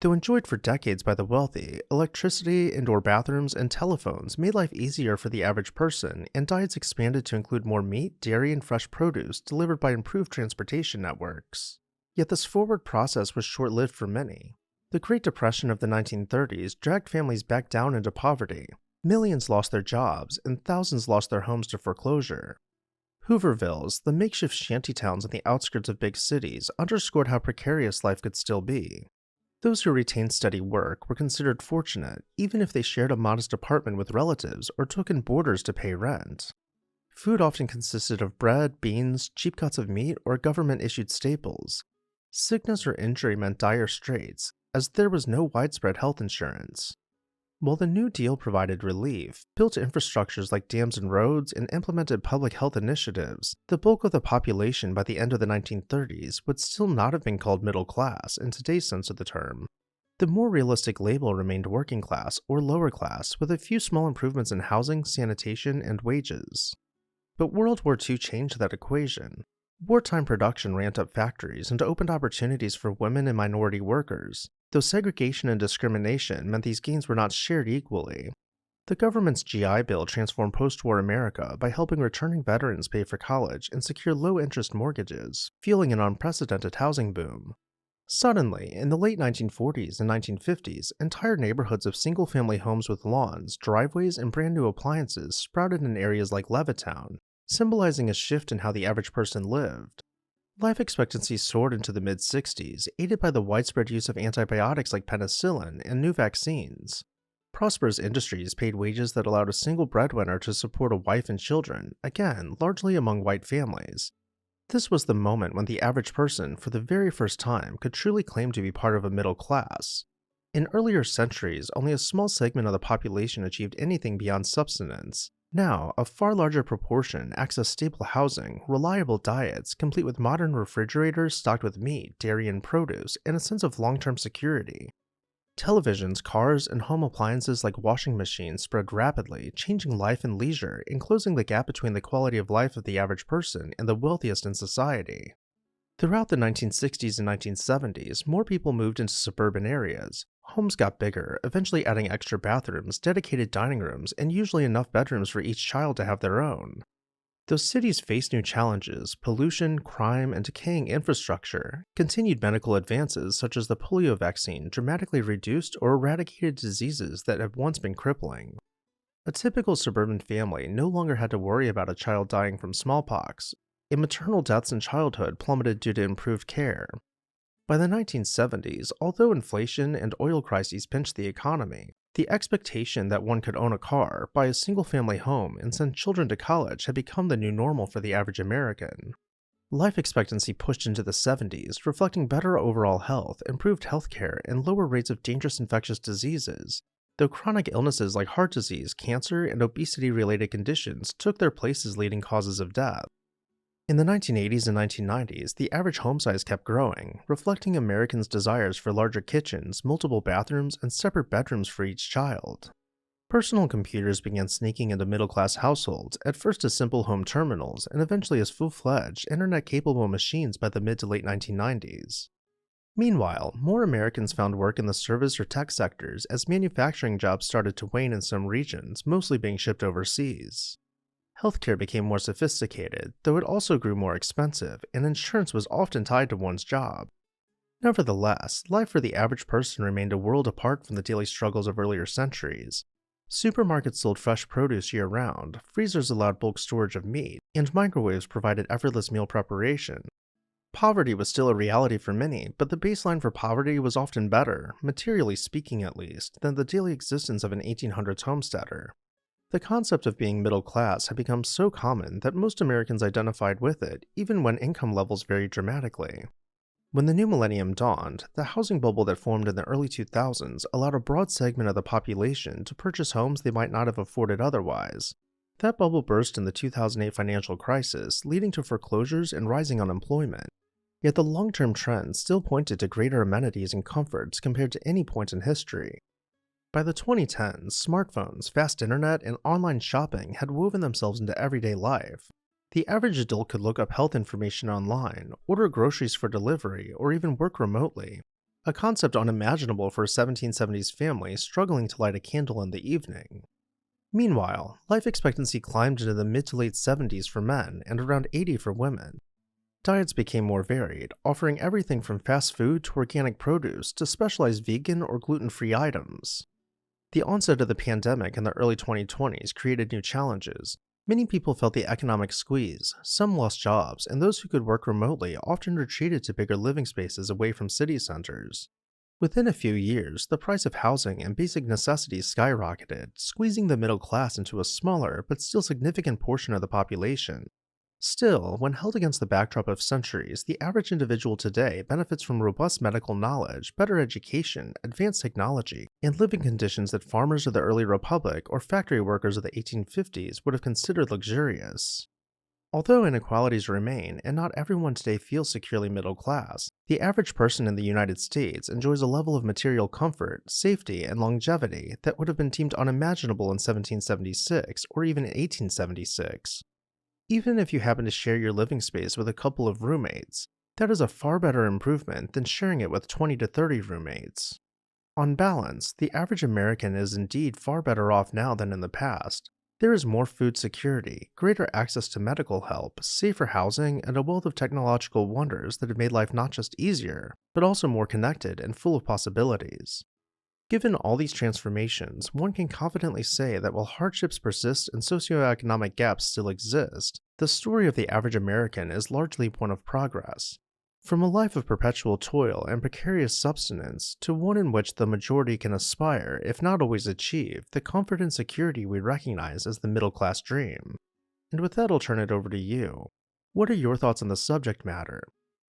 Though enjoyed for decades by the wealthy, electricity, indoor bathrooms, and telephones made life easier for the average person, and diets expanded to include more meat, dairy, and fresh produce delivered by improved transportation networks. Yet this forward process was short-lived for many. The Great Depression of the 1930s dragged families back down into poverty. Millions lost their jobs, and thousands lost their homes to foreclosure. Hoovervilles, the makeshift shantytowns on the outskirts of big cities, underscored how precarious life could still be. Those who retained steady work were considered fortunate, even if they shared a modest apartment with relatives or took in boarders to pay rent. Food often consisted of bread, beans, cheap cuts of meat, or government-issued staples. Sickness or injury meant dire straits, as there was no widespread health insurance. While the New Deal provided relief, built infrastructures like dams and roads, and implemented public health initiatives, the bulk of the population by the end of the 1930s would still not have been called middle class in today's sense of the term. The more realistic label remained working class or lower class, with a few small improvements in housing, sanitation, and wages. But World War II changed that equation. Wartime production ramped up factories and opened opportunities for women and minority workers, though segregation and discrimination meant these gains were not shared equally. The government's GI Bill transformed post-war America by helping returning veterans pay for college and secure low-interest mortgages, fueling an unprecedented housing boom. Suddenly, in the late 1940s and 1950s, entire neighborhoods of single-family homes with lawns, driveways, and brand new appliances sprouted in areas like Levittown, symbolizing a shift in how the average person lived. Life expectancy soared into the mid-60s, aided by the widespread use of antibiotics like penicillin and new vaccines. Prosperous industries paid wages that allowed a single breadwinner to support a wife and children, again, largely among white families. This was the moment when the average person, for the very first time, could truly claim to be part of a middle class. In earlier centuries, only a small segment of the population achieved anything beyond subsistence. Now, a far larger proportion access stable housing, reliable diets, complete with modern refrigerators stocked with meat, dairy, and produce, and a sense of long-term security. Televisions, cars, and home appliances like washing machines spread rapidly, changing life and leisure and closing the gap between the quality of life of the average person and the wealthiest in society. Throughout the 1960s and 1970s, more people moved into suburban areas. Homes got bigger, eventually adding extra bathrooms, dedicated dining rooms, and usually enough bedrooms for each child to have their own. Though cities faced new challenges, pollution, crime, and decaying infrastructure, continued medical advances such as the polio vaccine dramatically reduced or eradicated diseases that had once been crippling. A typical suburban family no longer had to worry about a child dying from smallpox, and maternal deaths in childhood plummeted due to improved care. By the 1970s, although inflation and oil crises pinched the economy, the expectation that one could own a car, buy a single-family home, and send children to college had become the new normal for the average American. Life expectancy pushed into the 70s, reflecting better overall health, improved healthcare, and lower rates of dangerous infectious diseases, though chronic illnesses like heart disease, cancer, and obesity-related conditions took their place as leading causes of death. In the 1980s and 1990s, the average home size kept growing, reflecting Americans' desires for larger kitchens, multiple bathrooms, and separate bedrooms for each child. Personal computers began sneaking into middle-class households, at first as simple home terminals, and eventually as full-fledged, internet-capable machines by the mid to late 1990s. Meanwhile, more Americans found work in the service or tech sectors as manufacturing jobs started to wane in some regions, mostly being shipped overseas. Healthcare became more sophisticated, though it also grew more expensive, and insurance was often tied to one's job. Nevertheless, life for the average person remained a world apart from the daily struggles of earlier centuries. Supermarkets sold fresh produce year-round, freezers allowed bulk storage of meat, and microwaves provided effortless meal preparation. Poverty was still a reality for many, but the baseline for poverty was often better, materially speaking at least, than the daily existence of an 1800s homesteader. The concept of being middle class had become so common that most Americans identified with it, even when income levels varied dramatically. When the new millennium dawned, the housing bubble that formed in the early 2000s allowed a broad segment of the population to purchase homes they might not have afforded otherwise. That bubble burst in the 2008 financial crisis, leading to foreclosures and rising unemployment. Yet the long-term trend still pointed to greater amenities and comforts compared to any point in history. By the 2010s, smartphones, fast internet, and online shopping had woven themselves into everyday life. The average adult could look up health information online, order groceries for delivery, or even work remotely, a concept unimaginable for a 1770s family struggling to light a candle in the evening. Meanwhile, life expectancy climbed into the mid to late 70s for men and around 80 for women. Diets became more varied, offering everything from fast food to organic produce to specialized vegan or gluten-free items. The onset of the pandemic in the early 2020s created new challenges. Many people felt the economic squeeze, some lost jobs, and those who could work remotely often retreated to bigger living spaces away from city centers. Within a few years, the price of housing and basic necessities skyrocketed, squeezing the middle class into a smaller but still significant portion of the population. Still, when held against the backdrop of centuries, the average individual today benefits from robust medical knowledge, better education, advanced technology, and living conditions that farmers of the early republic or factory workers of the 1850s would have considered luxurious. Although inequalities remain, and not everyone today feels securely middle class, the average person in the United States enjoys a level of material comfort, safety, and longevity that would have been deemed unimaginable in 1776 or even 1876. Even if you happen to share your living space with a couple of roommates, that is a far better improvement than sharing it with 20 to 30 roommates. On balance, the average American is indeed far better off now than in the past. There is more food security, greater access to medical help, safer housing, and a wealth of technological wonders that have made life not just easier, but also more connected and full of possibilities. Given all these transformations, one can confidently say that while hardships persist and socioeconomic gaps still exist, the story of the average American is largely one of progress. From a life of perpetual toil and precarious subsistence to one in which the majority can aspire, if not always achieve, the comfort and security we recognize as the middle class dream. And with that, I'll turn it over to you. What are your thoughts on the subject matter?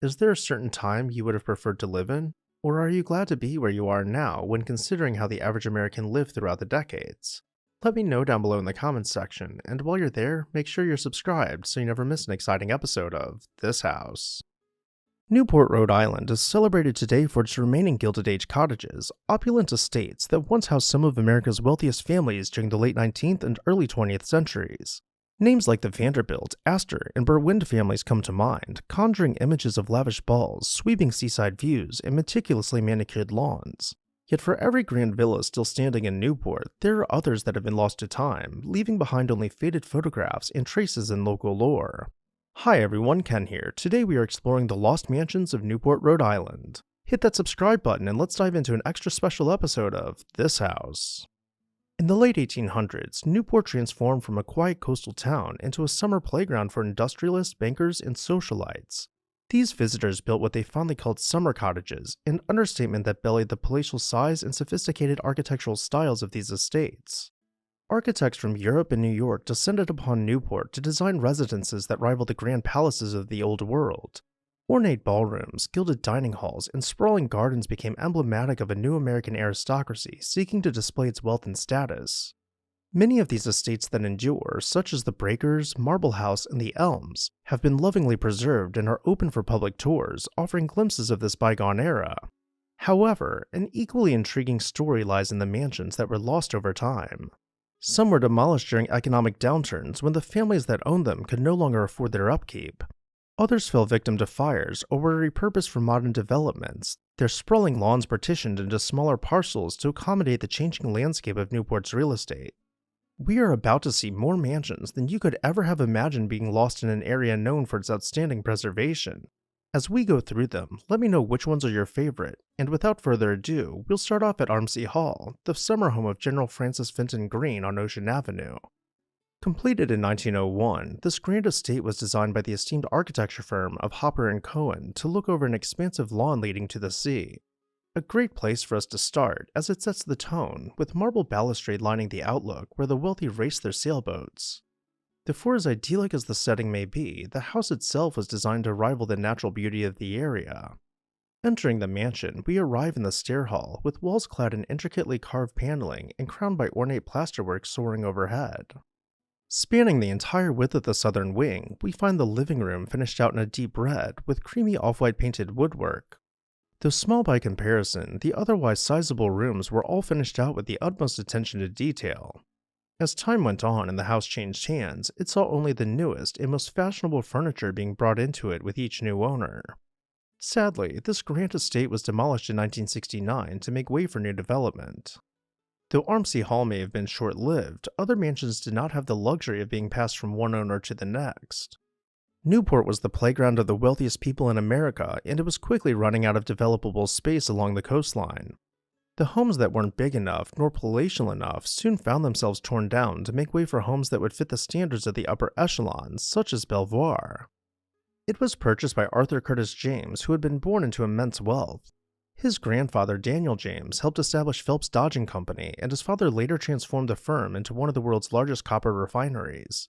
Is there a certain time you would have preferred to live in? Or are you glad to be where you are now when considering how the average American lived throughout the decades? Let me know down below in the comments section, and while you're there, make sure you're subscribed so you never miss an exciting episode of This House. Newport, Rhode Island is celebrated today for its remaining Gilded Age cottages, opulent estates that once housed some of America's wealthiest families during the late 19th and early 20th centuries. Names like the Vanderbilt, Astor, and Berwind families come to mind, conjuring images of lavish balls, sweeping seaside views, and meticulously manicured lawns. Yet for every grand villa still standing in Newport, there are others that have been lost to time, leaving behind only faded photographs and traces in local lore. Hi everyone, Ken here. Today we are exploring the lost mansions of Newport, Rhode Island. Hit that subscribe button and let's dive into an extra special episode of This House. In the late 1800s, Newport transformed from a quiet coastal town into a summer playground for industrialists, bankers, and socialites. These visitors built what they fondly called summer cottages, an understatement that belied the palatial size and sophisticated architectural styles of these estates. Architects from Europe and New York descended upon Newport to design residences that rival the grand palaces of the Old World. Ornate ballrooms, gilded dining halls, and sprawling gardens became emblematic of a new American aristocracy seeking to display its wealth and status. Many of these estates that endure, such as the Breakers, Marble House, and the Elms, have been lovingly preserved and are open for public tours, offering glimpses of this bygone era. However, an equally intriguing story lies in the mansions that were lost over time. Some were demolished during economic downturns when the families that owned them could no longer afford their upkeep. Others fell victim to fires or were repurposed for modern developments, their sprawling lawns partitioned into smaller parcels to accommodate the changing landscape of Newport's real estate. We are about to see more mansions than you could ever have imagined being lost in an area known for its outstanding preservation. As we go through them, let me know which ones are your favorite, and without further ado, we'll start off at Armsey Hall, the summer home of General Francis Fenton Green on Ocean Avenue. Completed in 1901, this grand estate was designed by the esteemed architecture firm of Hopper & Cohen to look over an expansive lawn leading to the sea. A great place for us to start, as it sets the tone, with marble balustrade lining the outlook where the wealthy race their sailboats. For as idyllic as the setting may be, the house itself was designed to rival the natural beauty of the area. Entering the mansion, we arrive in the stair hall, with walls clad in intricately carved paneling and crowned by ornate plasterwork soaring overhead. Spanning the entire width of the southern wing, we find the living room finished out in a deep red, with creamy off-white painted woodwork. Though small by comparison, the otherwise sizable rooms were all finished out with the utmost attention to detail. As time went on and the house changed hands, it saw only the newest and most fashionable furniture being brought into it with each new owner. Sadly, this grand estate was demolished in 1969 to make way for new development. Though Armsey Hall may have been short-lived, other mansions did not have the luxury of being passed from one owner to the next. Newport was the playground of the wealthiest people in America, and it was quickly running out of developable space along the coastline. The homes that weren't big enough nor palatial enough soon found themselves torn down to make way for homes that would fit the standards of the upper echelons, such as Belvoir. It was purchased by Arthur Curtis James, who had been born into immense wealth. His grandfather, Daniel James, helped establish Phipps Dodging Company, and his father later transformed the firm into one of the world's largest copper refineries.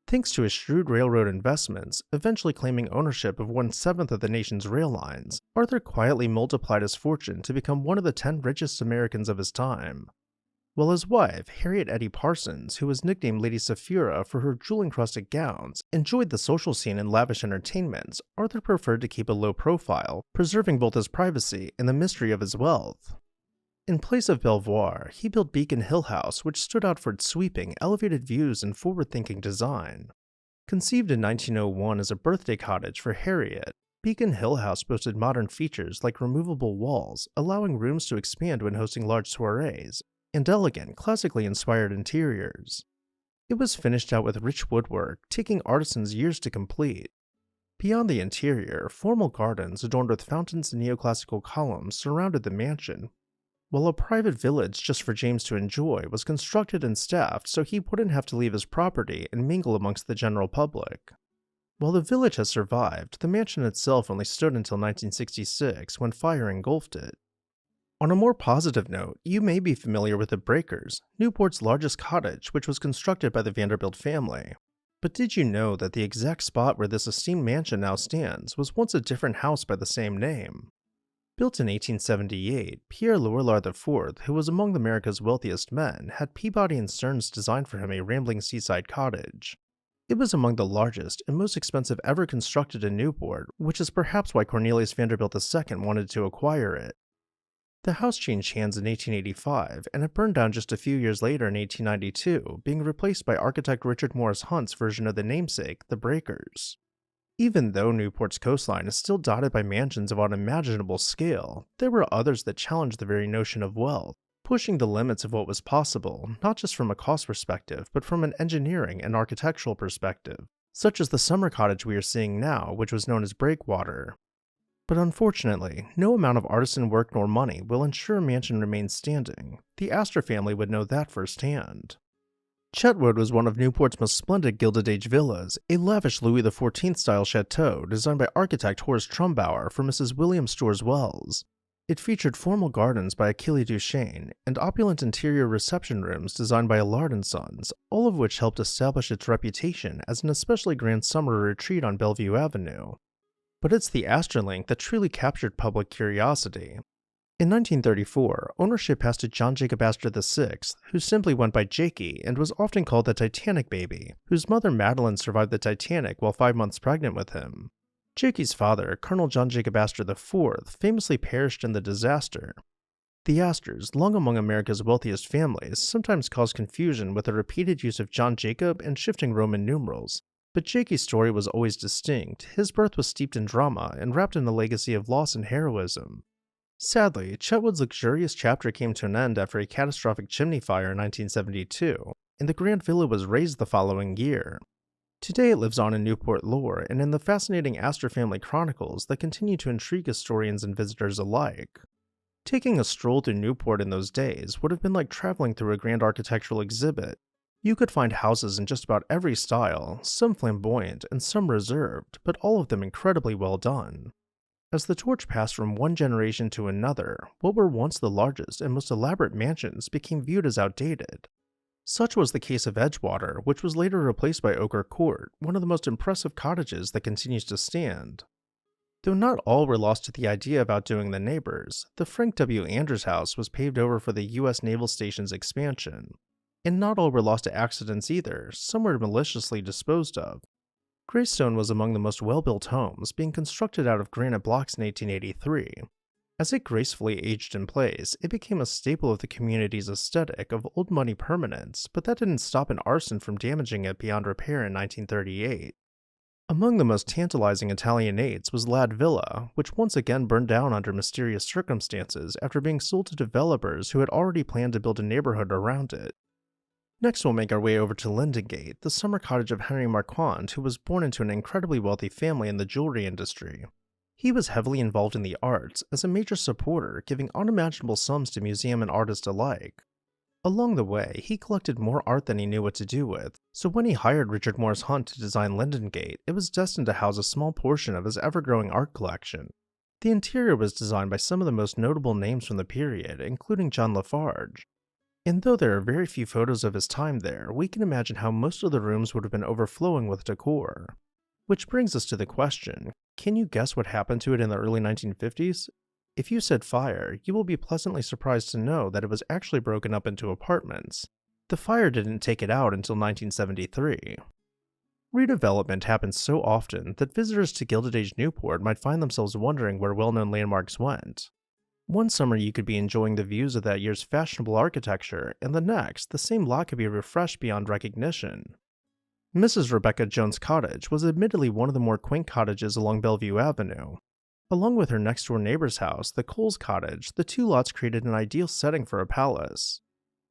Thanks to his shrewd railroad investments, eventually claiming ownership of 1/7 of the nation's rail lines, Arthur quietly multiplied his fortune to become one of the 10 richest Americans of his time. While his wife, Harriet Eddy Parsons, who was nicknamed Lady Sapphira for her jewel-encrusted gowns, enjoyed the social scene and lavish entertainments, Arthur preferred to keep a low profile, preserving both his privacy and the mystery of his wealth. In place of Belvoir, he built Beacon Hill House, which stood out for its sweeping, elevated views and forward-thinking design. Conceived in 1901 as a birthday cottage for Harriet, Beacon Hill House boasted modern features like removable walls, allowing rooms to expand when hosting large soirees, and elegant, classically inspired interiors. It was finished out with rich woodwork, taking artisans years to complete. Beyond the interior, formal gardens adorned with fountains and neoclassical columns surrounded the mansion, while a private village just for James to enjoy was constructed and staffed so he wouldn't have to leave his property and mingle amongst the general public. While the village has survived, the mansion itself only stood until 1966 when fire engulfed it. On a more positive note, you may be familiar with the Breakers, Newport's largest cottage, which was constructed by the Vanderbilt family. But did you know that the exact spot where this esteemed mansion now stands was once a different house by the same name? Built in 1878, Pierre Lorillard IV, who was among America's wealthiest men, had Peabody and Stearns design for him a rambling seaside cottage. It was among the largest and most expensive ever constructed in Newport, which is perhaps why Cornelius Vanderbilt II wanted to acquire it. The house changed hands in 1885, and it burned down just a few years later in 1892, being replaced by architect Richard Morris Hunt's version of the namesake, the Breakers. Even though Newport's coastline is still dotted by mansions of unimaginable scale, there were others that challenged the very notion of wealth, pushing the limits of what was possible, not just from a cost perspective, but from an engineering and architectural perspective, such as the summer cottage we are seeing now, which was known as Breakwater. But unfortunately, no amount of artisan work nor money will ensure a mansion remains standing. The Astor family would know that firsthand. Chetwood was one of Newport's most splendid Gilded Age villas, a lavish Louis XIV-style chateau designed by architect Horace Trumbauer for Mrs. William Storrs Wells. It featured formal gardens by Achille Duchesne and opulent interior reception rooms designed by Allard & Sons, all of which helped establish its reputation as an especially grand summer retreat on Bellevue Avenue. But it's the Asterlink that truly captured public curiosity. In 1934, ownership passed to John Jacob Astor VI, who simply went by Jakey and was often called the Titanic baby, whose mother Madeline survived the Titanic while 5 months pregnant with him. Jakey's father, Colonel John Jacob Astor IV, famously perished in the disaster. The Astors, long among America's wealthiest families, sometimes cause confusion with the repeated use of John Jacob and shifting Roman numerals. But Jakey's story was always distinct. His birth was steeped in drama and wrapped in a legacy of loss and heroism. Sadly, Chetwood's luxurious chapter came to an end after a catastrophic chimney fire in 1972, and the Grand Villa was razed the following year. Today it lives on in Newport lore and in the fascinating Astor family chronicles that continue to intrigue historians and visitors alike. Taking a stroll through Newport in those days would have been like traveling through a grand architectural exhibit. You could find houses in just about every style, some flamboyant and some reserved, but all of them incredibly well done. As the torch passed from one generation to another, what were once the largest and most elaborate mansions became viewed as outdated. Such was the case of Edgewater, which was later replaced by Ochre Court, one of the most impressive cottages that continues to stand. Though not all were lost to the idea of outdoing the neighbors, the Frank W. Andrews House was paved over for the U.S. Naval Station's expansion. And not all were lost to accidents either, some were maliciously disposed of. Greystone was among the most well-built homes, being constructed out of granite blocks in 1883. As it gracefully aged in place, it became a staple of the community's aesthetic of old money permanence, but that didn't stop an arson from damaging it beyond repair in 1938. Among the most tantalizing Italianates was Ladd Villa, which once again burned down under mysterious circumstances after being sold to developers who had already planned to build a neighborhood around it. Next, we'll make our way over to Lindengate, the summer cottage of Henry Marquand, who was born into an incredibly wealthy family in the jewelry industry. He was heavily involved in the arts, as a major supporter, giving unimaginable sums to museum and artists alike. Along the way, he collected more art than he knew what to do with, so when he hired Richard Morris Hunt to design Lindengate, it was destined to house a small portion of his ever-growing art collection. The interior was designed by some of the most notable names from the period, including John Lafarge. And though there are very few photos of his time there, we can imagine how most of the rooms would have been overflowing with decor. Which brings us to the question, can you guess what happened to it in the early 1950s? If you said fire, you will be pleasantly surprised to know that it was actually broken up into apartments. The fire didn't take it out until 1973. Redevelopment happens so often that visitors to Gilded Age Newport might find themselves wondering where well-known landmarks went. One summer you could be enjoying the views of that year's fashionable architecture, and the next, the same lot could be refreshed beyond recognition. Mrs. Rebecca Jones' cottage was admittedly one of the more quaint cottages along Bellevue Avenue. Along with her next door neighbor's house, the Coles cottage, the two lots created an ideal setting for a palace.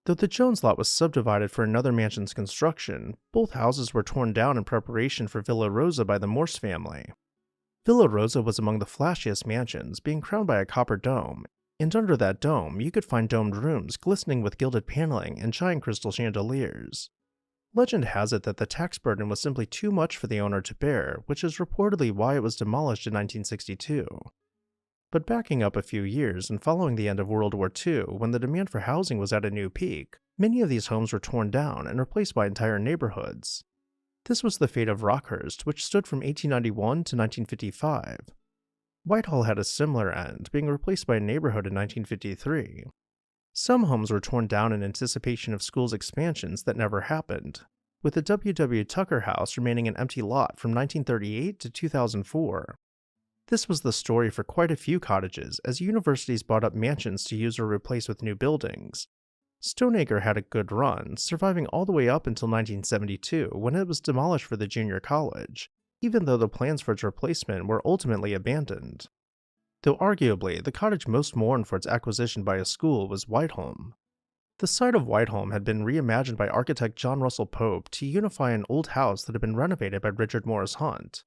Though the Jones lot was subdivided for another mansion's construction, both houses were torn down in preparation for Villa Rosa by the Morse family. Villa Rosa was among the flashiest mansions, being crowned by a copper dome, and under that dome you could find domed rooms glistening with gilded paneling and giant crystal chandeliers. Legend has it that the tax burden was simply too much for the owner to bear, which is reportedly why it was demolished in 1962. But backing up a few years and following the end of World War II, when the demand for housing was at a new peak, many of these homes were torn down and replaced by entire neighborhoods. This was the fate of Rockhurst, which stood from 1891 to 1955. Whitehall had a similar end, being replaced by a neighborhood in 1953. Some homes were torn down in anticipation of schools' expansions that never happened, with the W. W. Tucker House remaining an empty lot from 1938 to 2004. This was the story for quite a few cottages, as universities bought up mansions to use or replace with new buildings. Stoneacre had a good run, surviving all the way up until 1972, when it was demolished for the junior college, even though the plans for its replacement were ultimately abandoned. Though arguably, the cottage most mourned for its acquisition by a school was Whitehome. The site of Whitehome had been reimagined by architect John Russell Pope to unify an old house that had been renovated by Richard Morris Hunt.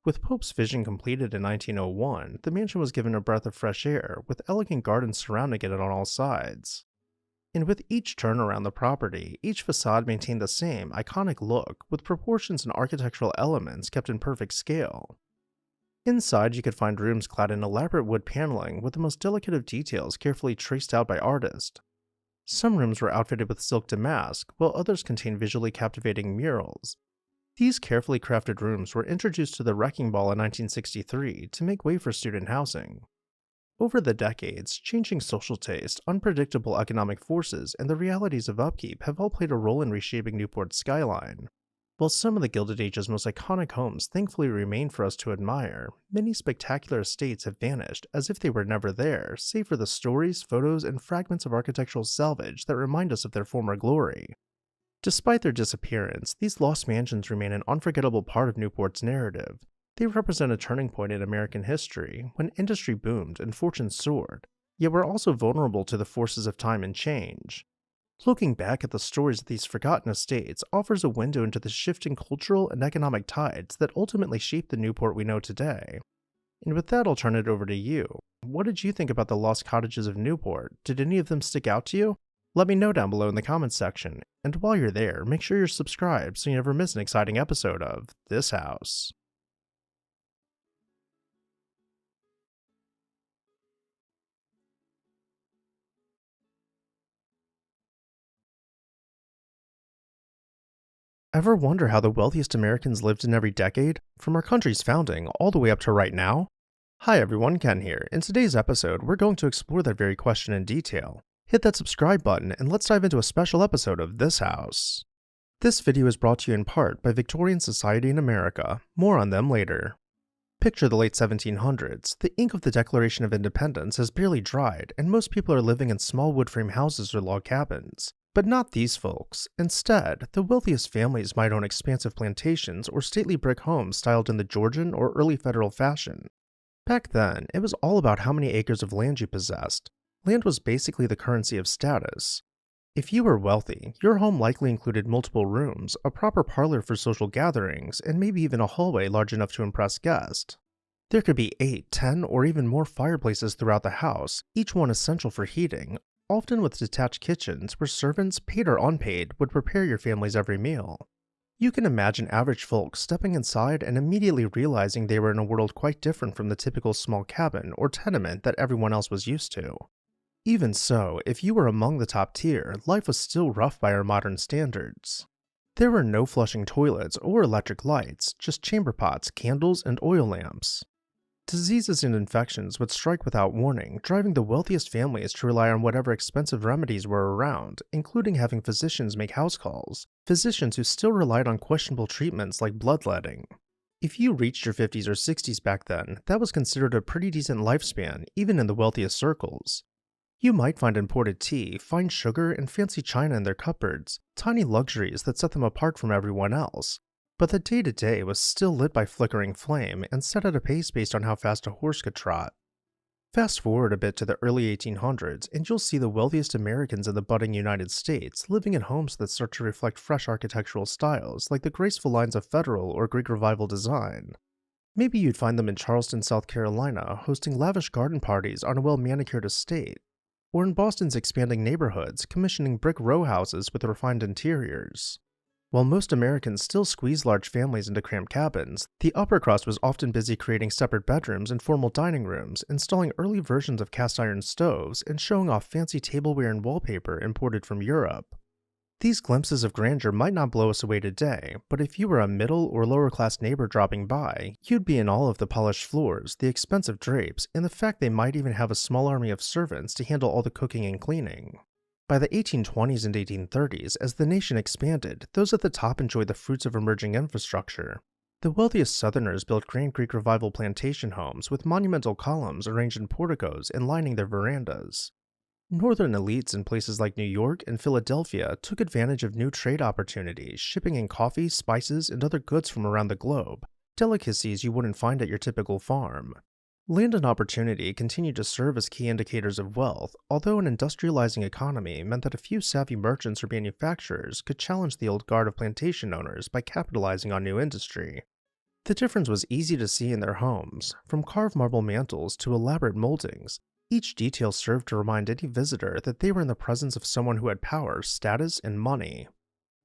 With Pope's vision completed in 1901, the mansion was given a breath of fresh air, with elegant gardens surrounding it on all sides. And with each turn around the property, each facade maintained the same iconic look, with proportions and architectural elements kept in perfect scale. Inside, you could find rooms clad in elaborate wood paneling with the most delicate of details carefully traced out by artists. Some rooms were outfitted with silk damask, while others contained visually captivating murals. These carefully crafted rooms were introduced to the Wrecking Ball in 1963 to make way for student housing. Over the decades, changing social taste, unpredictable economic forces, and the realities of upkeep have all played a role in reshaping Newport's skyline. While some of the Gilded Age's most iconic homes thankfully remain for us to admire, many spectacular estates have vanished as if they were never there, save for the stories, photos, and fragments of architectural salvage that remind us of their former glory. Despite their disappearance, these lost mansions remain an unforgettable part of Newport's narrative. They represent a turning point in American history, when industry boomed and fortunes soared, yet were also vulnerable to the forces of time and change. Looking back at the stories of these forgotten estates offers a window into the shifting cultural and economic tides that ultimately shaped the Newport we know today. And with that, I'll turn it over to you. What did you think about the lost cottages of Newport? Did any of them stick out to you? Let me know down below in the comments section, and while you're there, make sure you're subscribed so you never miss an exciting episode of This House. Ever wonder how the wealthiest Americans lived in every decade, from our country's founding all the way up to right now? Hi everyone, Ken here. In today's episode, we're going to explore that very question in detail. Hit that subscribe button and let's dive into a special episode of This House. This video is brought to you in part by Victorian Society in America. More on them later. Picture the late 1700s. The ink of the Declaration of Independence has barely dried, and most people are living in small wood frame houses or log cabins. But not these folks. Instead, the wealthiest families might own expansive plantations or stately brick homes styled in the Georgian or early federal fashion. Back then, it was all about how many acres of land you possessed. Land was basically the currency of status. If you were wealthy, your home likely included multiple rooms, a proper parlor for social gatherings, and maybe even a hallway large enough to impress guests. There could be 8, 10, or even more fireplaces throughout the house, each one essential for heating, often with detached kitchens where servants, paid or unpaid, would prepare your family's every meal. You can imagine average folks stepping inside and immediately realizing they were in a world quite different from the typical small cabin or tenement that everyone else was used to. Even so, if you were among the top tier, life was still rough by our modern standards. There were no flushing toilets or electric lights, just chamber pots, candles, and oil lamps. Diseases and infections would strike without warning, driving the wealthiest families to rely on whatever expensive remedies were around, including having physicians make house calls, physicians who still relied on questionable treatments like bloodletting. If you reached your 50s or 60s back then, that was considered a pretty decent lifespan, even in the wealthiest circles. You might find imported tea, fine sugar, and fancy china in their cupboards, tiny luxuries that set them apart from everyone else. But the day-to-day was still lit by flickering flame and set at a pace based on how fast a horse could trot. Fast forward a bit to the early 1800s, and you'll see the wealthiest Americans in the budding United States living in homes that start to reflect fresh architectural styles like the graceful lines of Federal or Greek Revival design. Maybe you'd find them in Charleston, South Carolina, hosting lavish garden parties on a well-manicured estate, or in Boston's expanding neighborhoods, commissioning brick row houses with refined interiors. While most Americans still squeeze large families into cramped cabins, the upper crust was often busy creating separate bedrooms and formal dining rooms, installing early versions of cast-iron stoves, and showing off fancy tableware and wallpaper imported from Europe. These glimpses of grandeur might not blow us away today, but if you were a middle or lower-class neighbor dropping by, you'd be in awe of the polished floors, the expensive drapes, and the fact they might even have a small army of servants to handle all the cooking and cleaning. By the 1820s and 1830s, as the nation expanded, those at the top enjoyed the fruits of emerging infrastructure. The wealthiest Southerners built grand Greek Revival plantation homes with monumental columns arranged in porticos and lining their verandas. Northern elites in places like New York and Philadelphia took advantage of new trade opportunities, shipping in coffee, spices, and other goods from around the globe, delicacies you wouldn't find at your typical farm. Land and opportunity continued to serve as key indicators of wealth, although an industrializing economy meant that a few savvy merchants or manufacturers could challenge the old guard of plantation owners by capitalizing on new industry. The difference was easy to see in their homes, from carved marble mantels to elaborate moldings. Each detail served to remind any visitor that they were in the presence of someone who had power, status, and money.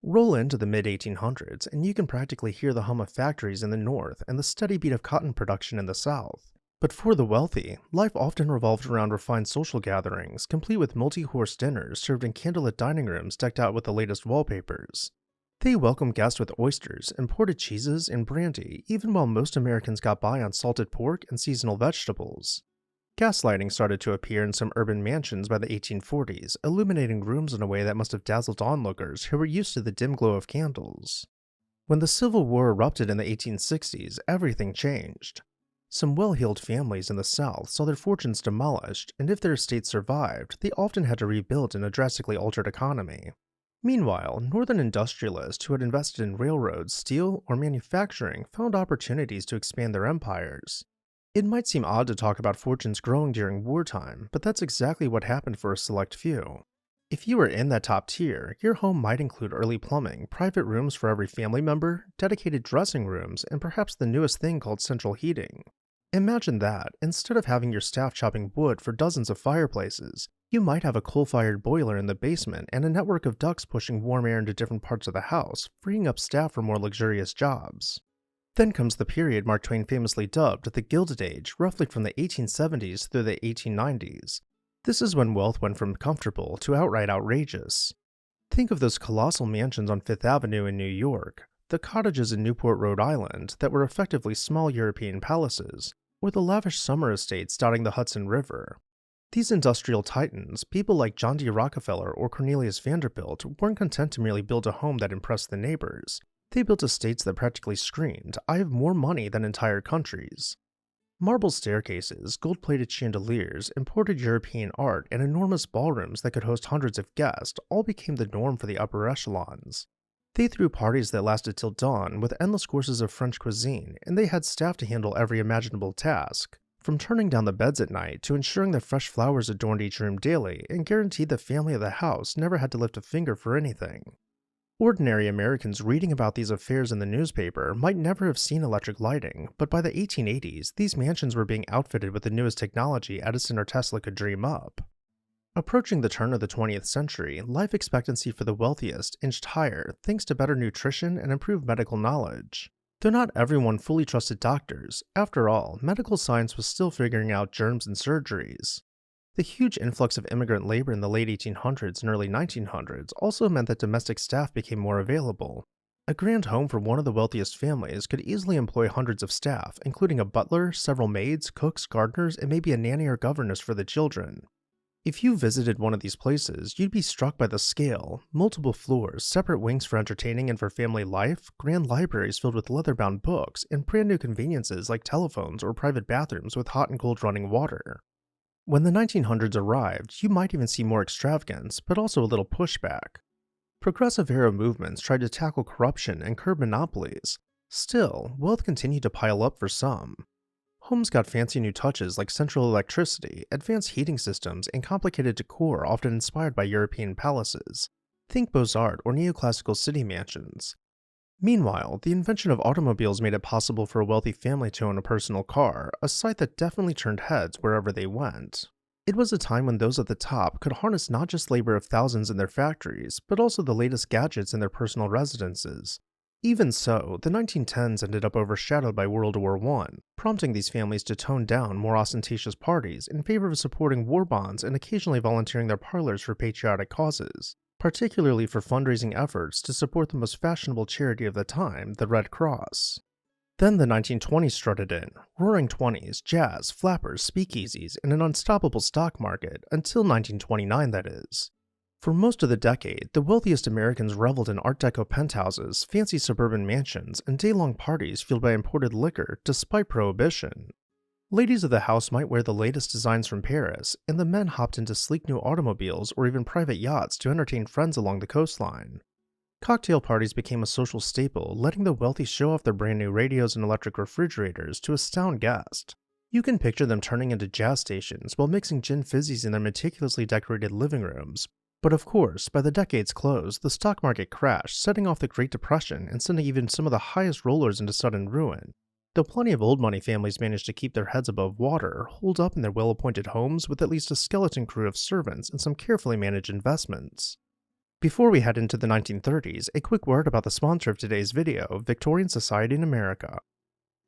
Roll into the mid-1800s, and you can practically hear the hum of factories in the north and the steady beat of cotton production in the south. But for the wealthy, life often revolved around refined social gatherings, complete with multi-horse dinners served in candlelit dining rooms decked out with the latest wallpapers. They welcomed guests with oysters, imported cheeses, and brandy, even while most Americans got by on salted pork and seasonal vegetables. Gaslighting started to appear in some urban mansions by the 1840s, illuminating rooms in a way that must have dazzled onlookers who were used to the dim glow of candles. When the Civil War erupted in the 1860s, everything changed. Some well-heeled families in the South saw their fortunes demolished, and if their estates survived, they often had to rebuild in a drastically altered economy. Meanwhile, northern industrialists who had invested in railroads, steel, or manufacturing found opportunities to expand their empires. It might seem odd to talk about fortunes growing during wartime, but that's exactly what happened for a select few. If you were in that top tier, your home might include early plumbing, private rooms for every family member, dedicated dressing rooms, and perhaps the newest thing called central heating. Imagine that, instead of having your staff chopping wood for dozens of fireplaces, you might have a coal-fired boiler in the basement and a network of ducts pushing warm air into different parts of the house, freeing up staff for more luxurious jobs. Then comes the period Mark Twain famously dubbed the Gilded Age, roughly from the 1870s through the 1890s. This is when wealth went from comfortable to outright outrageous. Think of those colossal mansions on Fifth Avenue in New York, the cottages in Newport, Rhode Island that were effectively small European palaces, or the lavish summer estates dotting the Hudson River. These industrial titans, people like John D. Rockefeller or Cornelius Vanderbilt, weren't content to merely build a home that impressed the neighbors. They built estates that practically screamed, "I have more money than entire countries." Marble staircases, gold-plated chandeliers, imported European art, and enormous ballrooms that could host hundreds of guests all became the norm for the upper echelons. They threw parties that lasted till dawn with endless courses of French cuisine, and they had staff to handle every imaginable task, from turning down the beds at night to ensuring that fresh flowers adorned each room daily and guaranteed the family of the house never had to lift a finger for anything. Ordinary Americans reading about these affairs in the newspaper might never have seen electric lighting, but by the 1880s, these mansions were being outfitted with the newest technology Edison or Tesla could dream up. Approaching the turn of the 20th century, life expectancy for the wealthiest inched higher thanks to better nutrition and improved medical knowledge. Though not everyone fully trusted doctors, after all, medical science was still figuring out germs and surgeries. The huge influx of immigrant labor in the late 1800s and early 1900s also meant that domestic staff became more available. A grand home for one of the wealthiest families could easily employ hundreds of staff, including a butler, several maids, cooks, gardeners, and maybe a nanny or governess for the children. If you visited one of these places, you'd be struck by the scale: multiple floors, separate wings for entertaining and for family life, grand libraries filled with leather-bound books, and brand new conveniences like telephones or private bathrooms with hot and cold running water. When the 1900s arrived, you might even see more extravagance, but also a little pushback. Progressive era movements tried to tackle corruption and curb monopolies. Still, wealth continued to pile up for some. Homes got fancy new touches like central electricity, advanced heating systems, and complicated decor often inspired by European palaces. Think Beaux-Arts or neoclassical city mansions. Meanwhile, the invention of automobiles made it possible for a wealthy family to own a personal car, a sight that definitely turned heads wherever they went. It was a time when those at the top could harness not just labor of thousands in their factories, but also the latest gadgets in their personal residences. Even so, the 1910s ended up overshadowed by World War I, prompting these families to tone down more ostentatious parties in favor of supporting war bonds and occasionally volunteering their parlors for patriotic causes, particularly for fundraising efforts to support the most fashionable charity of the time, the Red Cross. Then the 1920s strutted in, roaring 20s, jazz, flappers, speakeasies, and an unstoppable stock market, until 1929 that is. For most of the decade, the wealthiest Americans reveled in Art Deco penthouses, fancy suburban mansions, and day-long parties fueled by imported liquor despite prohibition. Ladies of the house might wear the latest designs from Paris, and the men hopped into sleek new automobiles or even private yachts to entertain friends along the coastline. Cocktail parties became a social staple, letting the wealthy show off their brand new radios and electric refrigerators to astound guests. You can picture them turning into jazz stations while mixing gin fizzies in their meticulously decorated living rooms. But of course, by the decade's close, the stock market crashed, setting off the Great Depression and sending even some of the highest rollers into sudden ruin. Though plenty of old money families managed to keep their heads above water, holed up in their well-appointed homes with at least a skeleton crew of servants and some carefully managed investments. Before we head into the 1930s, a quick word about the sponsor of today's video, Victorian Society in America.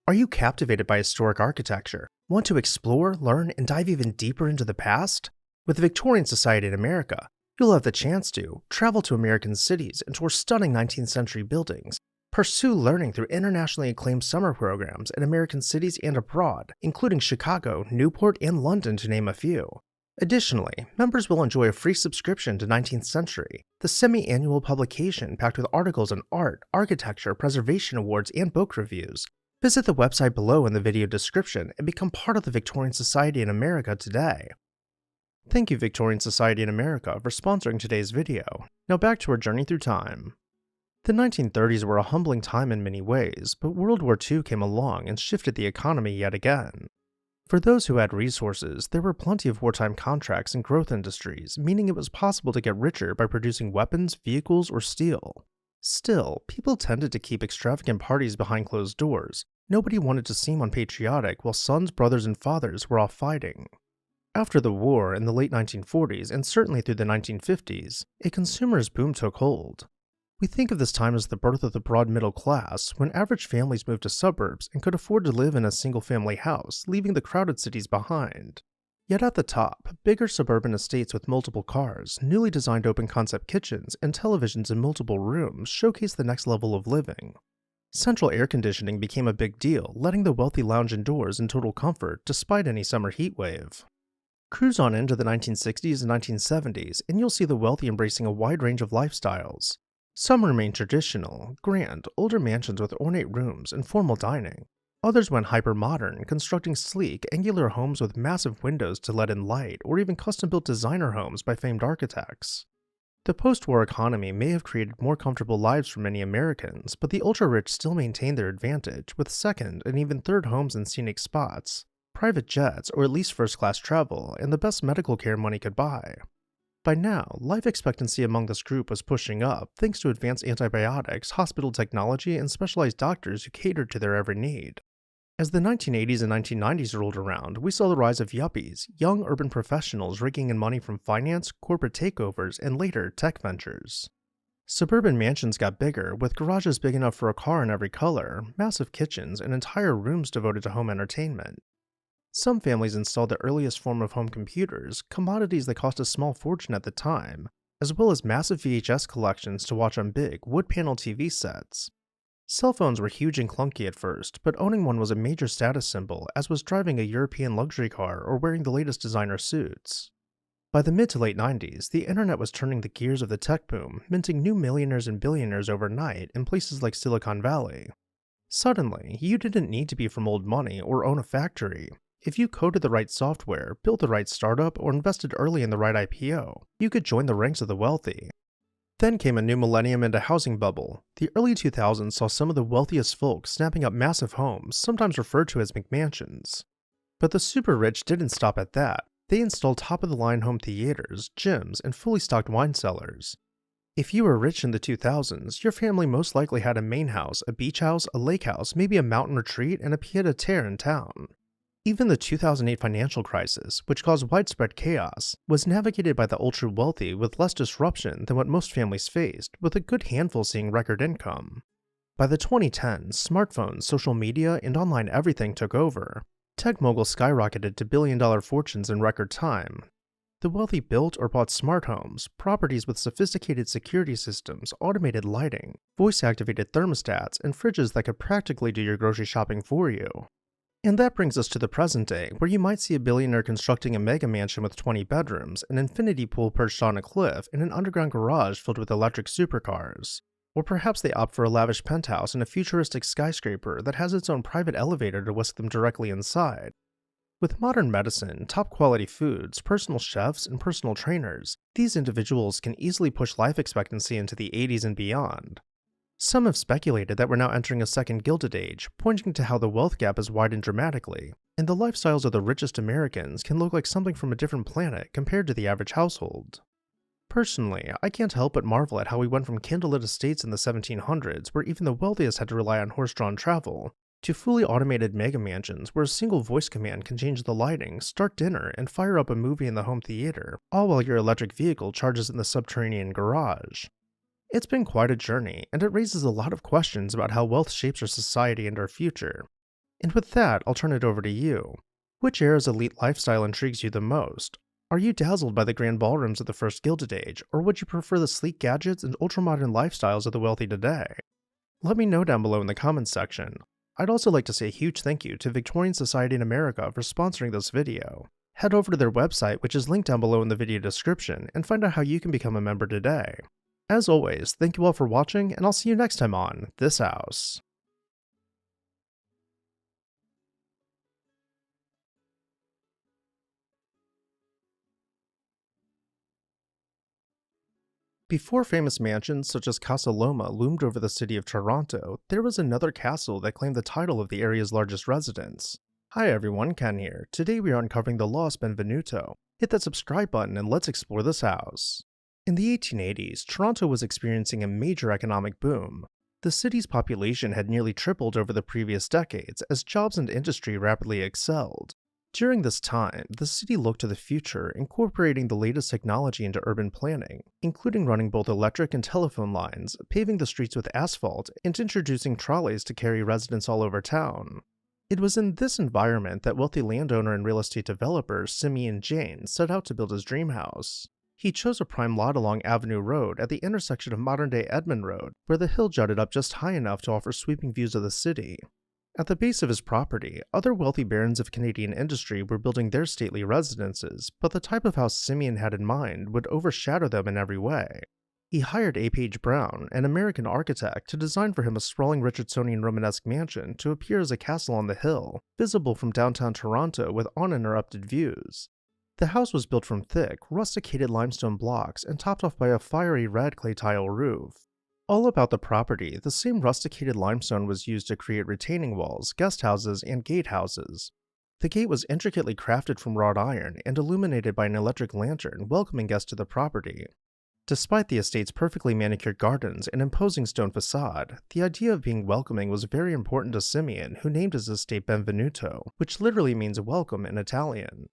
Are you captivated by historic architecture? Want to explore, learn, and dive even deeper into the past? With the Victorian Society in America, you'll have the chance to travel to American cities and tour stunning 19th century buildings, pursue learning through internationally acclaimed summer programs in American cities and abroad, including Chicago, Newport, and London to name a few. Additionally, members will enjoy a free subscription to 19th Century, the semi-annual publication packed with articles on art, architecture, preservation awards, and book reviews. Visit the website below in the video description and become part of the Victorian Society in America today. Thank you, Victorian Society in America, for sponsoring today's video. Now back to our journey through time. The 1930s were a humbling time in many ways, but World War II came along and shifted the economy yet again. For those who had resources, there were plenty of wartime contracts and growth industries, meaning it was possible to get richer by producing weapons, vehicles, or steel. Still, people tended to keep extravagant parties behind closed doors. Nobody wanted to seem unpatriotic while sons, brothers, and fathers were off fighting. After the war, in the late 1940s and certainly through the 1950s, a consumerist boom took hold. We think of this time as the birth of the broad middle class, when average families moved to suburbs and could afford to live in a single-family house, leaving the crowded cities behind. Yet at the top, bigger suburban estates with multiple cars, newly designed open-concept kitchens, and televisions in multiple rooms showcased the next level of living. Central air conditioning became a big deal, letting the wealthy lounge indoors in total comfort despite any summer heat wave. Cruise on into the 1960s and 1970s, and you'll see the wealthy embracing a wide range of lifestyles. Some remained traditional, grand, older mansions with ornate rooms and formal dining. Others went hyper-modern, constructing sleek, angular homes with massive windows to let in light, or even custom-built designer homes by famed architects. The post-war economy may have created more comfortable lives for many Americans, but the ultra-rich still maintained their advantage with second and even third homes in scenic spots, private jets, or at least first-class travel, and the best medical care money could buy. By now, life expectancy among this group was pushing up thanks to advanced antibiotics, hospital technology, and specialized doctors who catered to their every need. As the 1980s and 1990s rolled around, we saw the rise of yuppies, young urban professionals raking in money from finance, corporate takeovers, and later tech ventures. Suburban mansions got bigger, with garages big enough for a car in every color, massive kitchens, and entire rooms devoted to home entertainment. Some families installed the earliest form of home computers, commodities that cost a small fortune at the time, as well as massive VHS collections to watch on big, wood-panel TV sets. Cell phones were huge and clunky at first, but owning one was a major status symbol, as was driving a European luxury car or wearing the latest designer suits. By the mid to late 90s, the internet was turning the gears of the tech boom, minting new millionaires and billionaires overnight in places like Silicon Valley. Suddenly, you didn't need to be from old money or own a factory. If you coded the right software, built the right startup, or invested early in the right IPO, you could join the ranks of the wealthy. Then came a new millennium and a housing bubble. The early 2000s saw some of the wealthiest folks snapping up massive homes, sometimes referred to as McMansions. But the super rich didn't stop at that. They installed top-of-the-line home theaters, gyms, and fully stocked wine cellars. If you were rich in the 2000s, your family most likely had a main house, a beach house, a lake house, maybe a mountain retreat, and a pied-à-terre in town. Even the 2008 financial crisis, which caused widespread chaos, was navigated by the ultra-wealthy with less disruption than what most families faced, with a good handful seeing record income. By the 2010s, smartphones, social media, and online everything took over. Tech moguls skyrocketed to billion-dollar fortunes in record time. The wealthy built or bought smart homes, properties with sophisticated security systems, automated lighting, voice-activated thermostats, and fridges that could practically do your grocery shopping for you. And that brings us to the present day, where you might see a billionaire constructing a mega mansion with 20 bedrooms, an infinity pool perched on a cliff, and an underground garage filled with electric supercars. Or perhaps they opt for a lavish penthouse in a futuristic skyscraper that has its own private elevator to whisk them directly inside. With modern medicine, top-quality foods, personal chefs, and personal trainers, these individuals can easily push life expectancy into the 80s and beyond. Some have speculated that we're now entering a second Gilded Age, pointing to how the wealth gap has widened dramatically, and the lifestyles of the richest Americans can look like something from a different planet compared to the average household. Personally, I can't help but marvel at how we went from candlelit estates in the 1700s, where even the wealthiest had to rely on horse-drawn travel, to fully automated mega mansions where a single voice command can change the lighting, start dinner, and fire up a movie in the home theater, all while your electric vehicle charges in the subterranean garage. It's been quite a journey, and it raises a lot of questions about how wealth shapes our society and our future. And with that, I'll turn it over to you. Which era's elite lifestyle intrigues you the most? Are you dazzled by the grand ballrooms of the first Gilded Age, or would you prefer the sleek gadgets and ultramodern lifestyles of the wealthy today? Let me know down below in the comments section. I'd also like to say a huge thank you to Victorian Society in America for sponsoring this video. Head over to their website, which is linked down below in the video description, and find out how you can become a member today. As always, thank you all for watching, and I'll see you next time on This House. Before famous mansions such as Casa Loma loomed over the city of Toronto, there was another castle that claimed the title of the area's largest residence. Hi everyone, Ken here. Today we are uncovering the Lost Benvenuto. Hit that subscribe button and let's explore this house. In the 1880s, Toronto was experiencing a major economic boom. The city's population had nearly tripled over the previous decades as jobs and industry rapidly excelled. During this time, the city looked to the future, incorporating the latest technology into urban planning, including running both electric and telephone lines, paving the streets with asphalt, and introducing trolleys to carry residents all over town. It was in this environment that wealthy landowner and real estate developer Simeon Janes set out to build his dream house. He chose a prime lot along Avenue Road at the intersection of modern-day Edmund Road, where the hill jutted up just high enough to offer sweeping views of the city. At the base of his property, other wealthy barons of Canadian industry were building their stately residences, but the type of house Simeon had in mind would overshadow them in every way. He hired A. Page Brown, an American architect, to design for him a sprawling Richardsonian Romanesque mansion to appear as a castle on the hill, visible from downtown Toronto with uninterrupted views. The house was built from thick, rusticated limestone blocks and topped off by a fiery red clay tile roof. All about the property, the same rusticated limestone was used to create retaining walls, guest houses, and gatehouses. The gate was intricately crafted from wrought iron and illuminated by an electric lantern welcoming guests to the property. Despite the estate's perfectly manicured gardens and imposing stone facade, the idea of being welcoming was very important to Simeon, who named his estate Benvenuto, which literally means welcome in Italian.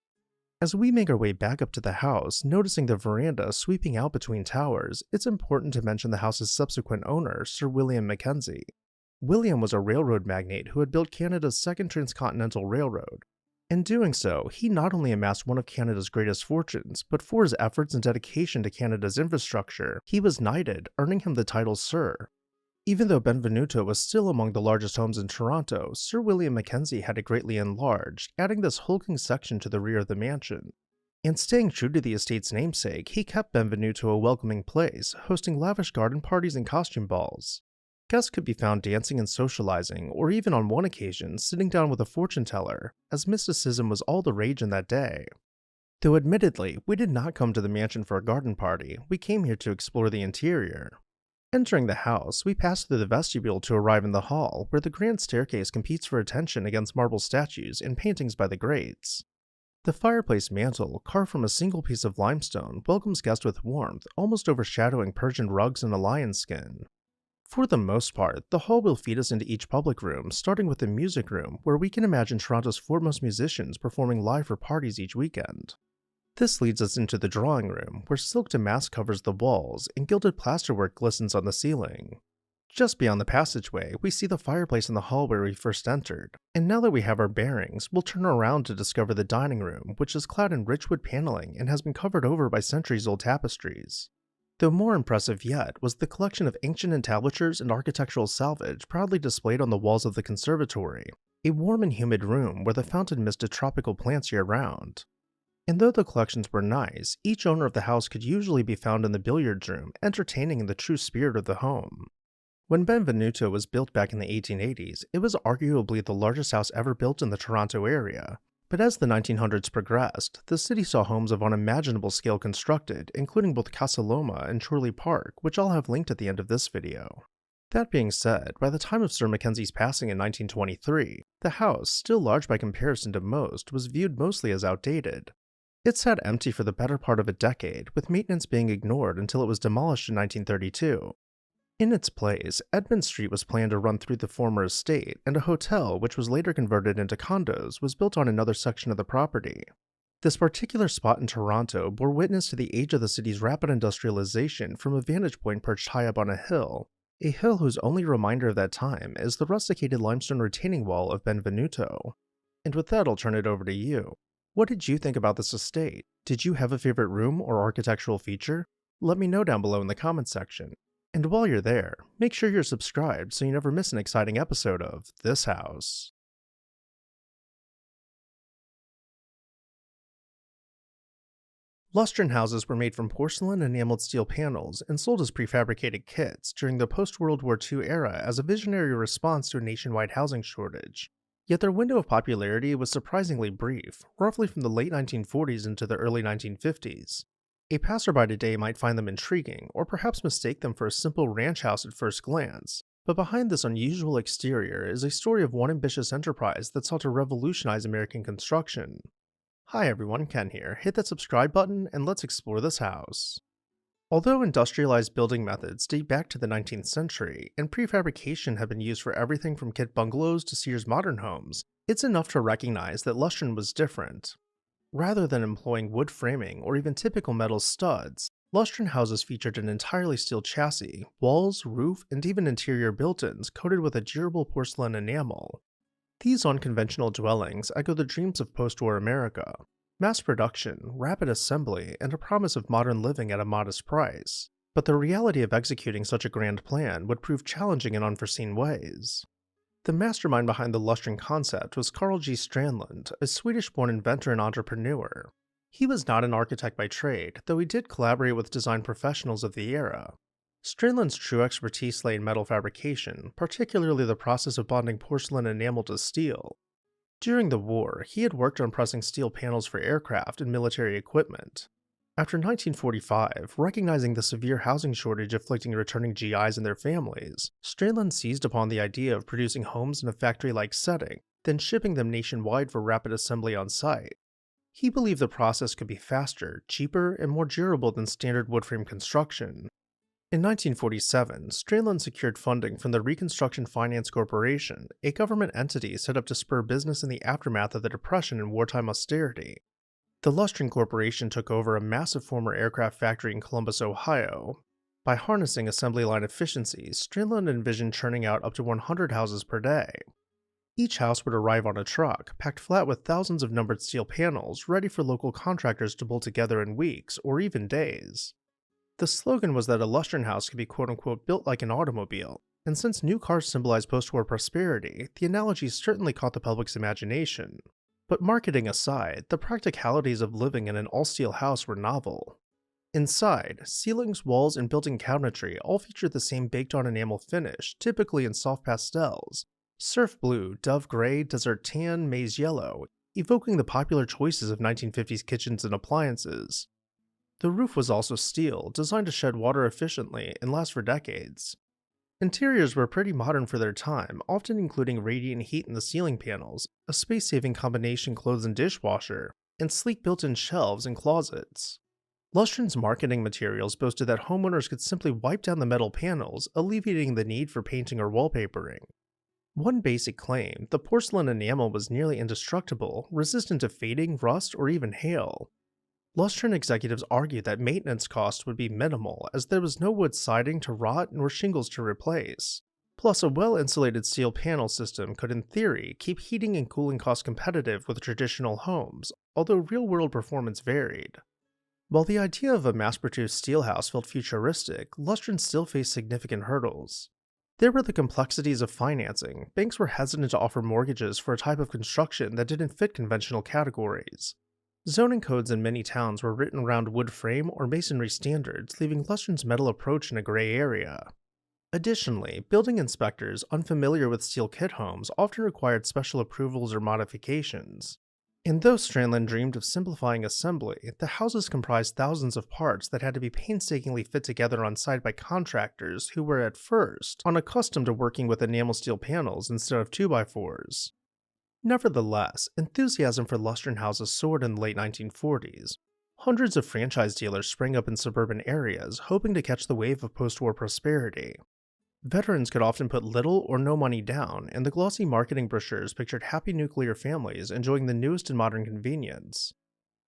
As we make our way back up to the house, noticing the veranda sweeping out between towers, it's important to mention the house's subsequent owner, Sir William Mackenzie. William was a railroad magnate who had built Canada's second transcontinental railroad. In doing so, he not only amassed one of Canada's greatest fortunes, but for his efforts and dedication to Canada's infrastructure, he was knighted, earning him the title Sir. Even though Benvenuto was still among the largest homes in Toronto, Sir William Mackenzie had it greatly enlarged, adding this hulking section to the rear of the mansion. And staying true to the estate's namesake, he kept Benvenuto a welcoming place, hosting lavish garden parties and costume balls. Guests could be found dancing and socializing, or even on one occasion, sitting down with a fortune teller, as mysticism was all the rage in that day. Though admittedly, we did not come to the mansion for a garden party, we came here to explore the interior. Entering the house, we pass through the vestibule to arrive in the hall, where the grand staircase competes for attention against marble statues and paintings by the greats. The fireplace mantel, carved from a single piece of limestone, welcomes guests with warmth, almost overshadowing Persian rugs and a lion's skin. For the most part, the hall will feed us into each public room, starting with the music room, where we can imagine Toronto's foremost musicians performing live for parties each weekend. This leads us into the drawing room, where silk damask covers the walls and gilded plasterwork glistens on the ceiling. Just beyond the passageway, we see the fireplace in the hall where we first entered, and now that we have our bearings, we'll turn around to discover the dining room, which is clad in rich wood paneling and has been covered over by centuries-old tapestries. Though more impressive yet was the collection of ancient entablatures and architectural salvage proudly displayed on the walls of the conservatory, a warm and humid room where the fountain misted tropical plants year-round. And though the collections were nice, each owner of the house could usually be found in the billiards room, entertaining in the true spirit of the home. When Benvenuto was built back in the 1880s, it was arguably the largest house ever built in the Toronto area. But as the 1900s progressed, the city saw homes of unimaginable scale constructed, including both Casa Loma and Chorley Park, which I'll have linked at the end of this video. That being said, by the time of Sir Mackenzie's passing in 1923, the house, still large by comparison to most, was viewed mostly as outdated. It sat empty for the better part of a decade, with maintenance being ignored until it was demolished in 1932. In its place, Edmund Street was planned to run through the former estate, and a hotel, which was later converted into condos, was built on another section of the property. This particular spot in Toronto bore witness to the age of the city's rapid industrialization from a vantage point perched high up on a hill whose only reminder of that time is the rusticated limestone retaining wall of Benvenuto. And with that, I'll turn it over to you. What did you think about this estate? Did you have a favorite room or architectural feature? Let me know down below in the comments section. And while you're there, make sure you're subscribed so you never miss an exciting episode of This House. Lustron houses were made from porcelain enameled steel panels and sold as prefabricated kits during the post-World War II era as a visionary response to a nationwide housing shortage. Yet their window of popularity was surprisingly brief, roughly from the late 1940s into the early 1950s. A passerby today might find them intriguing, or perhaps mistake them for a simple ranch house at first glance, but behind this unusual exterior is a story of one ambitious enterprise that sought to revolutionize American construction. Hi everyone, Ken here. Hit that subscribe button and let's explore this house. Although industrialized building methods date back to the 19th century, and prefabrication have been used for everything from kit bungalows to Sears modern homes, it's enough to recognize that Lustron was different. Rather than employing wood framing or even typical metal studs, Lustron houses featured an entirely steel chassis, walls, roof, and even interior built-ins coated with a durable porcelain enamel. These unconventional dwellings echo the dreams of post-war America: mass production, rapid assembly, and a promise of modern living at a modest price. But the reality of executing such a grand plan would prove challenging in unforeseen ways. The mastermind behind the Lustron concept was Carl G. Strandland, a Swedish-born inventor and entrepreneur. He was not an architect by trade, though he did collaborate with design professionals of the era. Strandland's true expertise lay in metal fabrication, particularly the process of bonding porcelain enamel to steel. During the war, he had worked on pressing steel panels for aircraft and military equipment. After 1945, recognizing the severe housing shortage afflicting returning GIs and their families, Strandland seized upon the idea of producing homes in a factory-like setting, then shipping them nationwide for rapid assembly on site. He believed the process could be faster, cheaper, and more durable than standard wood frame construction. In 1947, Strandland secured funding from the Reconstruction Finance Corporation, a government entity set up to spur business in the aftermath of the Depression and wartime austerity. The Lustron Corporation took over a massive former aircraft factory in Columbus, Ohio. By harnessing assembly line efficiencies, Strandland envisioned churning out up to 100 houses per day. Each house would arrive on a truck, packed flat with thousands of numbered steel panels, ready for local contractors to bolt together in weeks, or even days. The slogan was that a Lustron house could be quote-unquote built like an automobile, and since new cars symbolize post-war prosperity, the analogy certainly caught the public's imagination. But marketing aside, the practicalities of living in an all-steel house were novel. Inside, ceilings, walls, and built-in cabinetry all featured the same baked-on enamel finish, typically in soft pastels: surf blue, dove gray, desert tan, maize yellow, evoking the popular choices of 1950s kitchens and appliances. The roof was also steel, designed to shed water efficiently and last for decades. Interiors were pretty modern for their time, often including radiant heat in the ceiling panels, a space-saving combination clothes and dishwasher, and sleek built-in shelves and closets. Lustron's marketing materials boasted that homeowners could simply wipe down the metal panels, alleviating the need for painting or wallpapering. One basic claim, the porcelain enamel was nearly indestructible, resistant to fading, rust, or even hail. Lustron executives argued that maintenance costs would be minimal as there was no wood siding to rot nor shingles to replace. Plus, a well-insulated steel panel system could, in theory, keep heating and cooling costs competitive with traditional homes, although real-world performance varied. While the idea of a mass-produced steel house felt futuristic, Lustron still faced significant hurdles. There were the complexities of financing. Banks were hesitant to offer mortgages for a type of construction that didn't fit conventional categories. Zoning codes in many towns were written around wood frame or masonry standards, leaving Lustron's metal approach in a gray area. Additionally, building inspectors unfamiliar with steel kit homes often required special approvals or modifications. And though Strandland dreamed of simplifying assembly, the houses comprised thousands of parts that had to be painstakingly fit together on site by contractors who were at first unaccustomed to working with enamel steel panels instead of 2x4s. Nevertheless, enthusiasm for Lustron houses soared in the late 1940s. Hundreds of franchise dealers sprang up in suburban areas, hoping to catch the wave of post-war prosperity. Veterans could often put little or no money down, and the glossy marketing brochures pictured happy nuclear families enjoying the newest and modern convenience.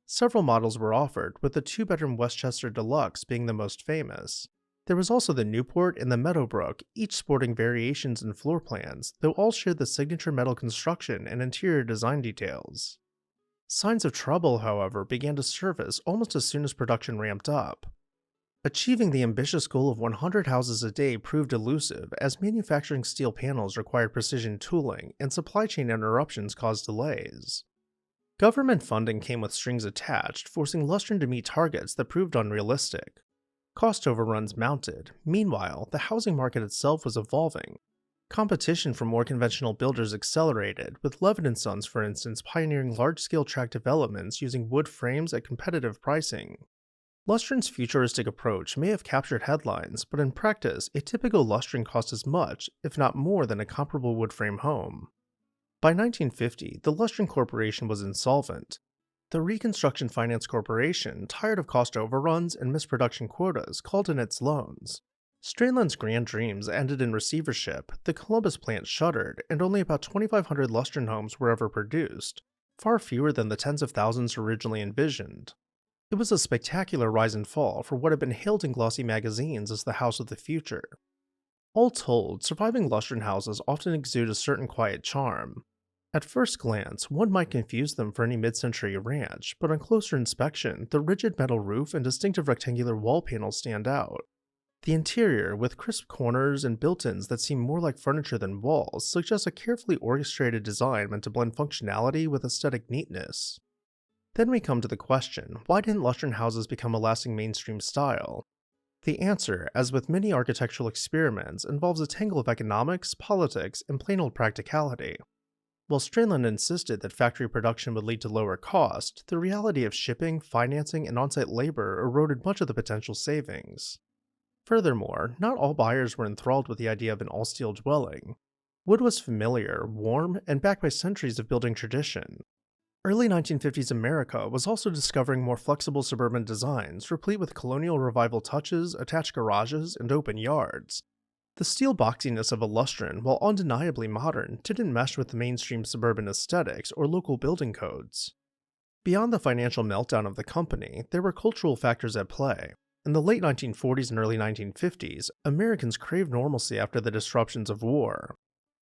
Several models were offered, with the two-bedroom Westchester Deluxe being the most famous. There was also the Newport and the Meadowbrook, each sporting variations in floor plans, though all shared the signature metal construction and interior design details. Signs of trouble, however, began to surface almost as soon as production ramped up. Achieving the ambitious goal of 100 houses a day proved elusive, as manufacturing steel panels required precision tooling, and supply chain interruptions caused delays. Government funding came with strings attached, forcing Lustron to meet targets that proved unrealistic. Cost overruns mounted. Meanwhile, the housing market itself was evolving. Competition from more conventional builders accelerated, with Levin & Sons, for instance, pioneering large-scale tract developments using wood frames at competitive pricing. Lustron's futuristic approach may have captured headlines, but in practice, a typical Lustron cost as much, if not more, than a comparable wood frame home. By 1950, the Lustron Corporation was insolvent. The Reconstruction Finance Corporation, tired of cost overruns and missed production quotas, called in its loans. Strandland's grand dreams ended in receivership, the Columbus plant shuttered, and only about 2,500 Lustron homes were ever produced, far fewer than the tens of thousands originally envisioned. It was a spectacular rise and fall for what had been hailed in glossy magazines as the house of the future. All told, surviving Lustron houses often exude a certain quiet charm. At first glance, one might confuse them for any mid-century ranch, but on closer inspection, the rigid metal roof and distinctive rectangular wall panels stand out. The interior, with crisp corners and built-ins that seem more like furniture than walls, suggests a carefully orchestrated design meant to blend functionality with aesthetic neatness. Then we come to the question, why didn't Lustron houses become a lasting mainstream style? The answer, as with many architectural experiments, involves a tangle of economics, politics, and plain old practicality. While Strandland insisted that factory production would lead to lower cost, the reality of shipping, financing, and on-site labor eroded much of the potential savings. Furthermore, not all buyers were enthralled with the idea of an all-steel dwelling. Wood was familiar, warm, and backed by centuries of building tradition. Early 1950s America was also discovering more flexible suburban designs, replete with colonial revival touches, attached garages, and open yards. The steel boxiness of a Lustron, while undeniably modern, didn't mesh with the mainstream suburban aesthetics or local building codes. Beyond the financial meltdown of the company, there were cultural factors at play. In the late 1940s and early 1950s, Americans craved normalcy after the disruptions of war.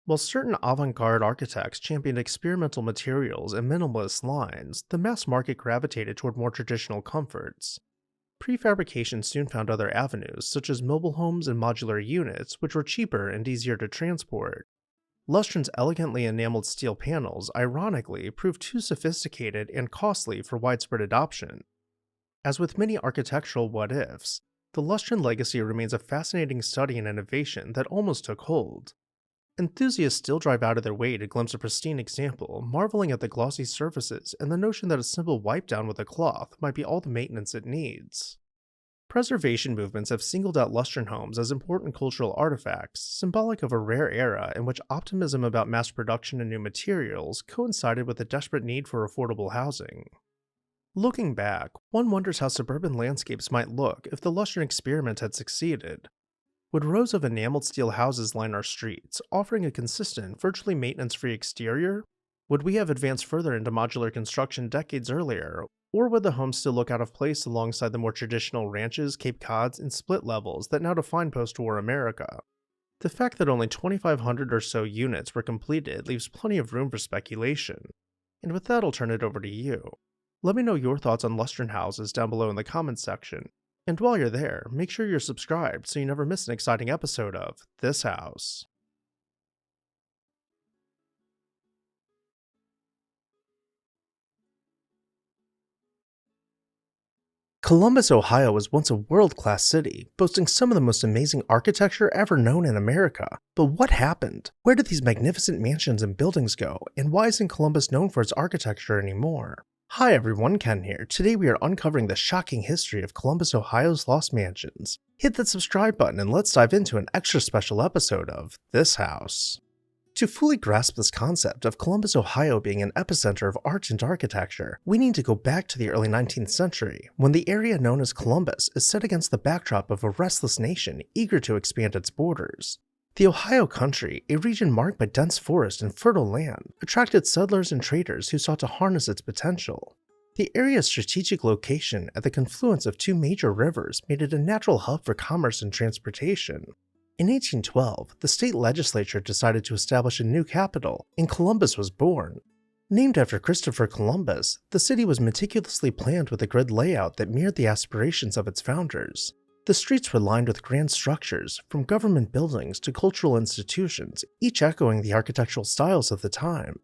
While certain avant-garde architects championed experimental materials and minimalist lines, the mass market gravitated toward more traditional comforts. Prefabrication soon found other avenues, such as mobile homes and modular units, which were cheaper and easier to transport. Lustron's elegantly enameled steel panels, ironically, proved too sophisticated and costly for widespread adoption. As with many architectural what-ifs, the Lustron legacy remains a fascinating study in innovation that almost took hold. Enthusiasts still drive out of their way to glimpse a pristine example, marveling at the glossy surfaces and the notion that a simple wipe down with a cloth might be all the maintenance it needs. Preservation movements have singled out Lustern homes as important cultural artifacts, symbolic of a rare era in which optimism about mass production and new materials coincided with a desperate need for affordable housing. Looking back, one wonders how suburban landscapes might look if the Lustern experiment had succeeded. Would rows of enameled steel houses line our streets, offering a consistent, virtually maintenance-free exterior? Would we have advanced further into modular construction decades earlier, or would the homes still look out of place alongside the more traditional ranches, Cape Cods, and split levels that now define post-war America? The fact that only 2,500 or so units were completed leaves plenty of room for speculation. And with that, I'll turn it over to you. Let me know your thoughts on Lustern houses down below in the comments section. And while you're there, make sure you're subscribed so you never miss an exciting episode of This House. Columbus, Ohio was once a world-class city, boasting some of the most amazing architecture ever known in America. But what happened? Where did these magnificent mansions and buildings go, and why isn't Columbus known for its architecture anymore? Hi everyone, Ken here. Today we are uncovering the shocking history of Columbus, Ohio's lost mansions. Hit that subscribe button and let's dive into an extra special episode of This House. To fully grasp this concept of Columbus, Ohio being an epicenter of art and architecture, we need to go back to the early 19th century, when the area known as Columbus is set against the backdrop of a restless nation eager to expand its borders. The Ohio country, a region marked by dense forest and fertile land, attracted settlers and traders who sought to harness its potential. The area's strategic location at the confluence of two major rivers made it a natural hub for commerce and transportation. In 1812, the state legislature decided to establish a new capital, and Columbus was born. Named after Christopher Columbus, the city was meticulously planned with a grid layout that mirrored the aspirations of its founders. The streets were lined with grand structures, from government buildings to cultural institutions, each echoing the architectural styles of the time.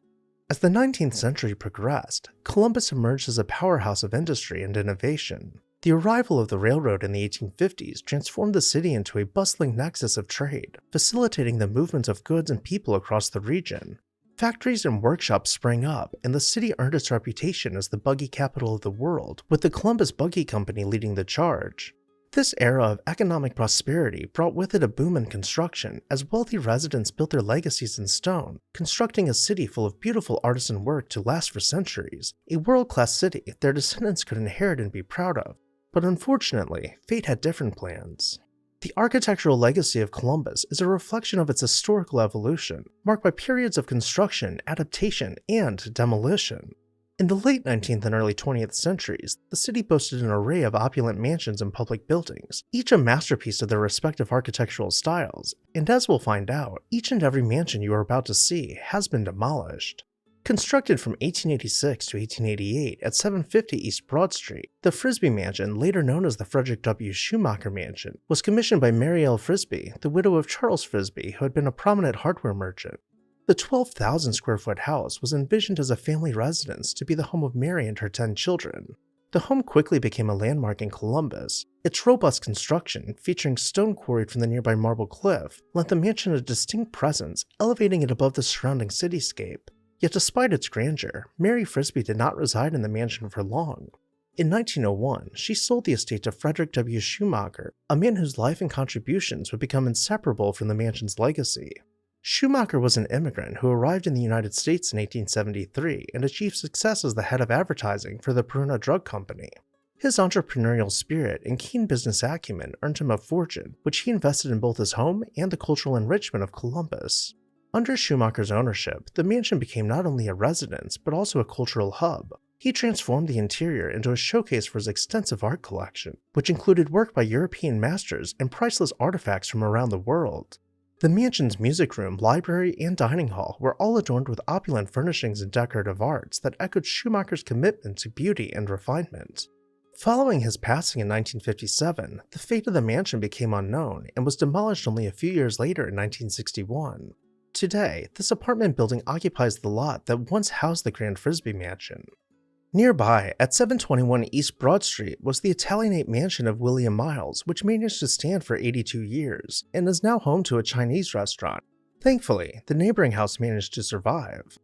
As the 19th century progressed, Columbus emerged as a powerhouse of industry and innovation. The arrival of the railroad in the 1850s transformed the city into a bustling nexus of trade, facilitating the movement of goods and people across the region. Factories and workshops sprang up, and the city earned its reputation as the buggy capital of the world, with the Columbus Buggy Company leading the charge. This era of economic prosperity brought with it a boom in construction, as wealthy residents built their legacies in stone, constructing a city full of beautiful artisan work to last for centuries, a world-class city their descendants could inherit and be proud of. But unfortunately, fate had different plans. The architectural legacy of Columbus is a reflection of its historical evolution, marked by periods of construction, adaptation, and demolition. In the late 19th and early 20th centuries, the city boasted an array of opulent mansions and public buildings, each a masterpiece of their respective architectural styles, and as we'll find out, each and every mansion you are about to see has been demolished. Constructed from 1886 to 1888 at 750 East Broad Street, the Frisbee Mansion, later known as the Frederick W. Schumacher Mansion, was commissioned by Mary L. Frisbee, the widow of Charles Frisbee, who had been a prominent hardware merchant. The 12,000 square foot house was envisioned as a family residence to be the home of Mary and her 10 children. The home quickly became a landmark in Columbus. Its robust construction, featuring stone quarried from the nearby marble cliff, lent the mansion a distinct presence, elevating it above the surrounding cityscape. Yet despite its grandeur, Mary Frisbee did not reside in the mansion for long. In 1901, she sold the estate to Frederick W. Schumacher, a man whose life and contributions would become inseparable from the mansion's legacy. Schumacher was an immigrant who arrived in the United States in 1873 and achieved success as the head of advertising for the Peruna Drug Company. His entrepreneurial spirit and keen business acumen earned him a fortune, which he invested in both his home and the cultural enrichment of Columbus. Under Schumacher's ownership, the mansion became not only a residence but also a cultural hub. He transformed the interior into a showcase for his extensive art collection, which included work by European masters and priceless artifacts from around the world. The mansion's music room, library, and dining hall were all adorned with opulent furnishings and decorative arts that echoed Schumacher's commitment to beauty and refinement. Following his passing in 1957, the fate of the mansion became unknown and was demolished only a few years later in 1961. Today, this apartment building occupies the lot that once housed the Grand Frisbee Mansion. Nearby, at 721 East Broad Street, was the Italianate mansion of William Miles, which managed to stand for 82 years, and is now home to a Chinese restaurant. Thankfully, the neighboring house managed to survive.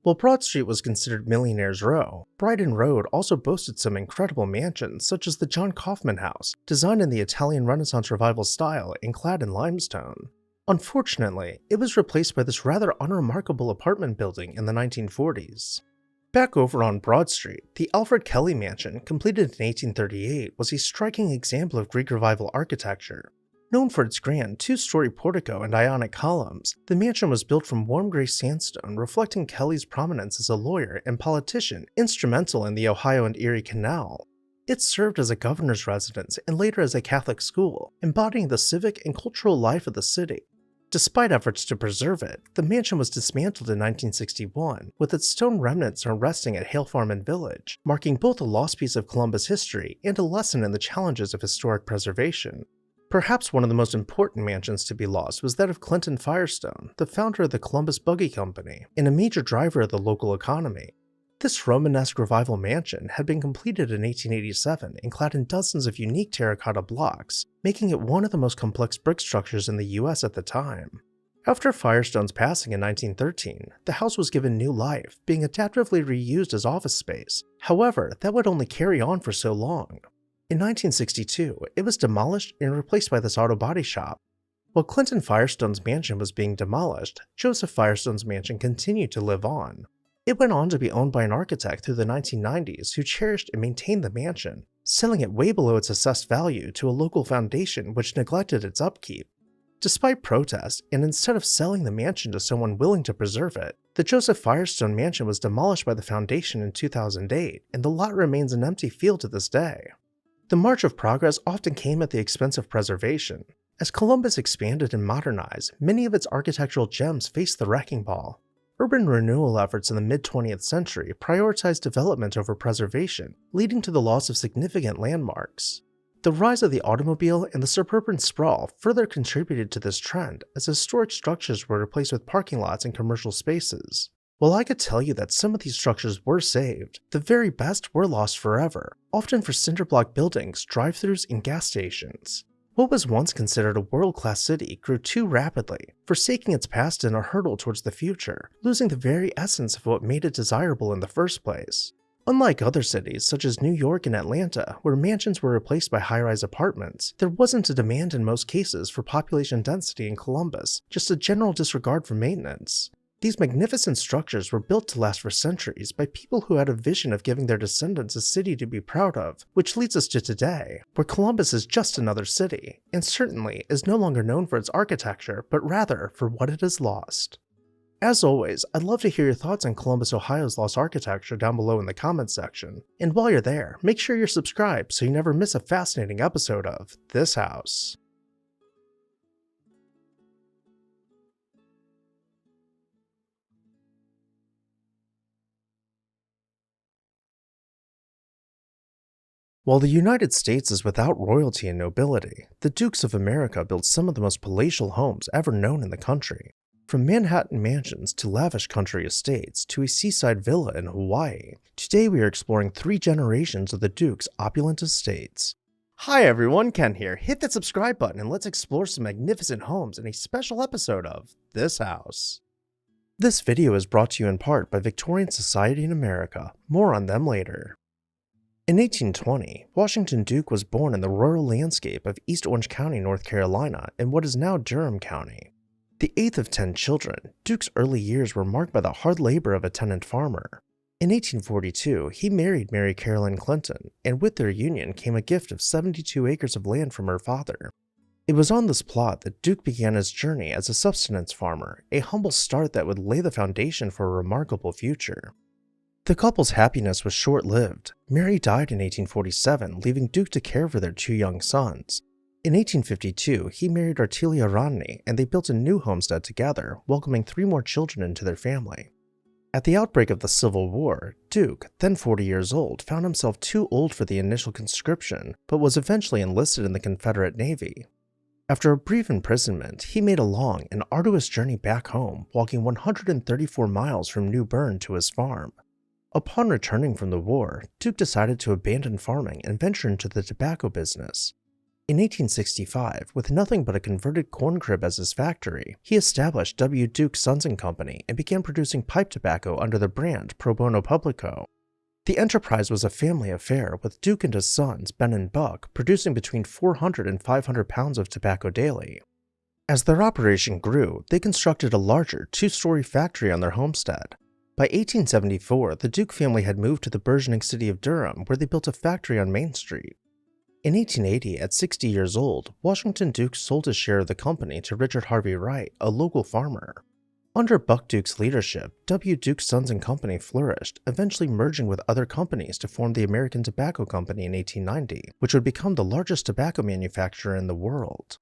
While Broad Street was considered Millionaires Row, Brighton Road also boasted some incredible mansions such as the John Kaufman House, designed in the Italian Renaissance Revival style and clad in limestone. Unfortunately, it was replaced by this rather unremarkable apartment building in the 1940s. Back over on Broad Street, the Alfred Kelly Mansion, completed in 1838, was a striking example of Greek Revival architecture. Known for its grand two-story portico and Ionic columns, the mansion was built from warm gray sandstone, reflecting Kelly's prominence as a lawyer and politician instrumental in the Ohio and Erie Canal. It served as a governor's residence and later as a Catholic school, embodying the civic and cultural life of the city. Despite efforts to preserve it, the mansion was dismantled in 1961, with its stone remnants now resting at Hale Farm and Village, marking both a lost piece of Columbus history and a lesson in the challenges of historic preservation. Perhaps one of the most important mansions to be lost was that of Clinton Firestone, the founder of the Columbus Buggy Company, and a major driver of the local economy. This Romanesque revival mansion had been completed in 1887 and clad in dozens of unique terracotta blocks, making it one of the most complex brick structures in the US at the time. After Firestone's passing in 1913, the house was given new life, being adaptively reused as office space. However, that would only carry on for so long. In 1962, it was demolished and replaced by this auto body shop. While Clinton Firestone's mansion was being demolished, Joseph Firestone's mansion continued to live on. It went on to be owned by an architect through the 1990s who cherished and maintained the mansion, selling it way below its assessed value to a local foundation which neglected its upkeep. Despite protest, and instead of selling the mansion to someone willing to preserve it, the Joseph Firestone mansion was demolished by the foundation in 2008, and the lot remains an empty field to this day. The march of progress often came at the expense of preservation. As Columbus expanded and modernized, many of its architectural gems faced the wrecking ball. Urban renewal efforts in the mid-20th century prioritized development over preservation, leading to the loss of significant landmarks. The rise of the automobile and the suburban sprawl further contributed to this trend, as historic structures were replaced with parking lots and commercial spaces. While I could tell you that some of these structures were saved, the very best were lost forever, often for cinderblock buildings, drive-thrus, and gas stations. What was once considered a world-class city grew too rapidly, forsaking its past in a hurdle towards the future, losing the very essence of what made it desirable in the first place. Unlike other cities such as New York and Atlanta, where mansions were replaced by high-rise apartments, there wasn't a demand in most cases for population density in Columbus, just a general disregard for maintenance. These magnificent structures were built to last for centuries by people who had a vision of giving their descendants a city to be proud of, which leads us to today, where Columbus is just another city, and certainly is no longer known for its architecture, but rather for what it has lost. As always, I'd love to hear your thoughts on Columbus, Ohio's lost architecture down below in the comments section, and while you're there, make sure you're subscribed so you never miss a fascinating episode of This House. While the United States is without royalty and nobility, the Dukes of America built some of the most palatial homes ever known in the country. From Manhattan mansions to lavish country estates to a seaside villa in Hawaii, today we are exploring 3 generations of the Duke's opulent estates. Hi everyone, Ken here. Hit that subscribe button and let's explore some magnificent homes in a special episode of This House. This video is brought to you in part by Victorian Society in America. More on them later. In 1820, Washington Duke was born in the rural landscape of East Orange County, North Carolina, in what is now Durham County. The 8th of 10 children, Duke's early years were marked by the hard labor of a tenant farmer. In 1842, he married Mary Caroline Clinton, and with their union came a gift of 72 acres of land from her father. It was on this plot that Duke began his journey as a subsistence farmer, a humble start that would lay the foundation for a remarkable future. The couple's happiness was short-lived. Mary died in 1847, leaving Duke to care for their 2 young sons. In 1852, he married Artelia Rodney, and they built a new homestead together, welcoming 3 more children into their family. At the outbreak of the Civil War, Duke, then 40 years old, found himself too old for the initial conscription, but was eventually enlisted in the Confederate Navy. After a brief imprisonment, he made a long and arduous journey back home, walking 134 miles from New Bern to his farm. Upon returning from the war, Duke decided to abandon farming and venture into the tobacco business. In 1865, with nothing but a converted corn crib as his factory, he established W. Duke Sons and Company and began producing pipe tobacco under the brand Pro Bono Publico. The enterprise was a family affair, with Duke and his sons, Ben and Buck, producing between 400 and 500 pounds of tobacco daily. As their operation grew, they constructed a larger, two-story factory on their homestead. By 1874, the Duke family had moved to the burgeoning city of Durham, where they built a factory on Main Street. In 1880, at 60 years old, Washington Duke sold his share of the company to Richard Harvey Wright, a local farmer. Under Buck Duke's leadership, W. Duke Sons and Company flourished, eventually merging with other companies to form the American Tobacco Company in 1890, which would become the largest tobacco manufacturer in the world.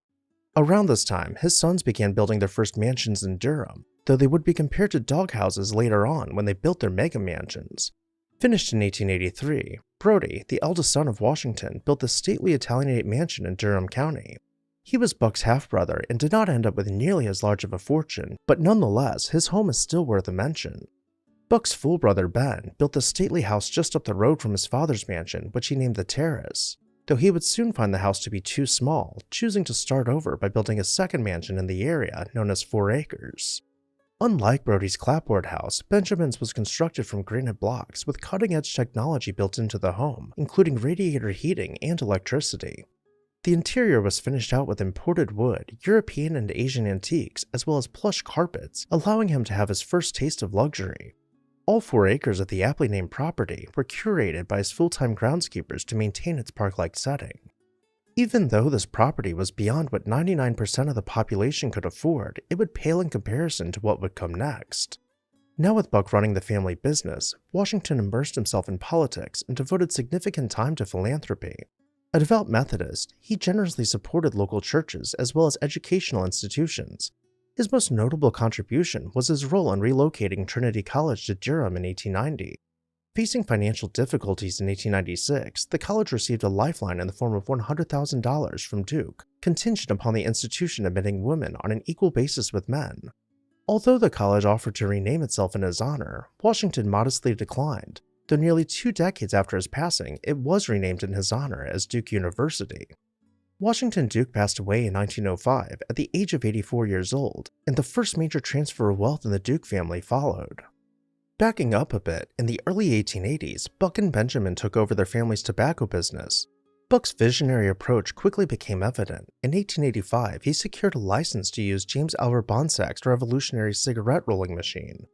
Around this time, his sons began building their first mansions in Durham, though they would be compared to doghouses later on when they built their mega mansions. Finished in 1883, Brodie, the eldest son of Washington, built the stately Italianate mansion in Durham County. He was Buck's half-brother and did not end up with nearly as large of a fortune, but nonetheless, his home is still worth a mention. Buck's full brother Ben built the stately house just up the road from his father's mansion, which he named the Terrace, though he would soon find the house to be too small, choosing to start over by building a second mansion in the area known as 4 Acres. Unlike Brodie's clapboard house, Benjamin's was constructed from granite blocks with cutting-edge technology built into the home, including radiator heating and electricity. The interior was finished out with imported wood, European and Asian antiques, as well as plush carpets, allowing him to have his first taste of luxury. All 4 acres of the aptly named property were curated by his full-time groundskeepers to maintain its park-like setting. Even though this property was beyond what 99% of the population could afford, it would pale in comparison to what would come next. Now with Buck running the family business, Washington immersed himself in politics and devoted significant time to philanthropy. A devout Methodist, he generously supported local churches as well as educational institutions. His most notable contribution was his role in relocating Trinity College to Durham in 1890. Facing financial difficulties in 1896, the college received a lifeline in the form of $100,000 from Duke, contingent upon the institution admitting women on an equal basis with men. Although the college offered to rename itself in his honor, Washington modestly declined, though nearly 2 decades after his passing, it was renamed in his honor as Duke University. Washington Duke passed away in 1905 at the age of 84 years old, and the first major transfer of wealth in the Duke family followed. Backing up a bit, in the early 1880s, Buck and Benjamin took over their family's tobacco business. Buck's visionary approach quickly became evident. In 1885, he secured a license to use James Albert Bonsack's revolutionary cigarette rolling machine.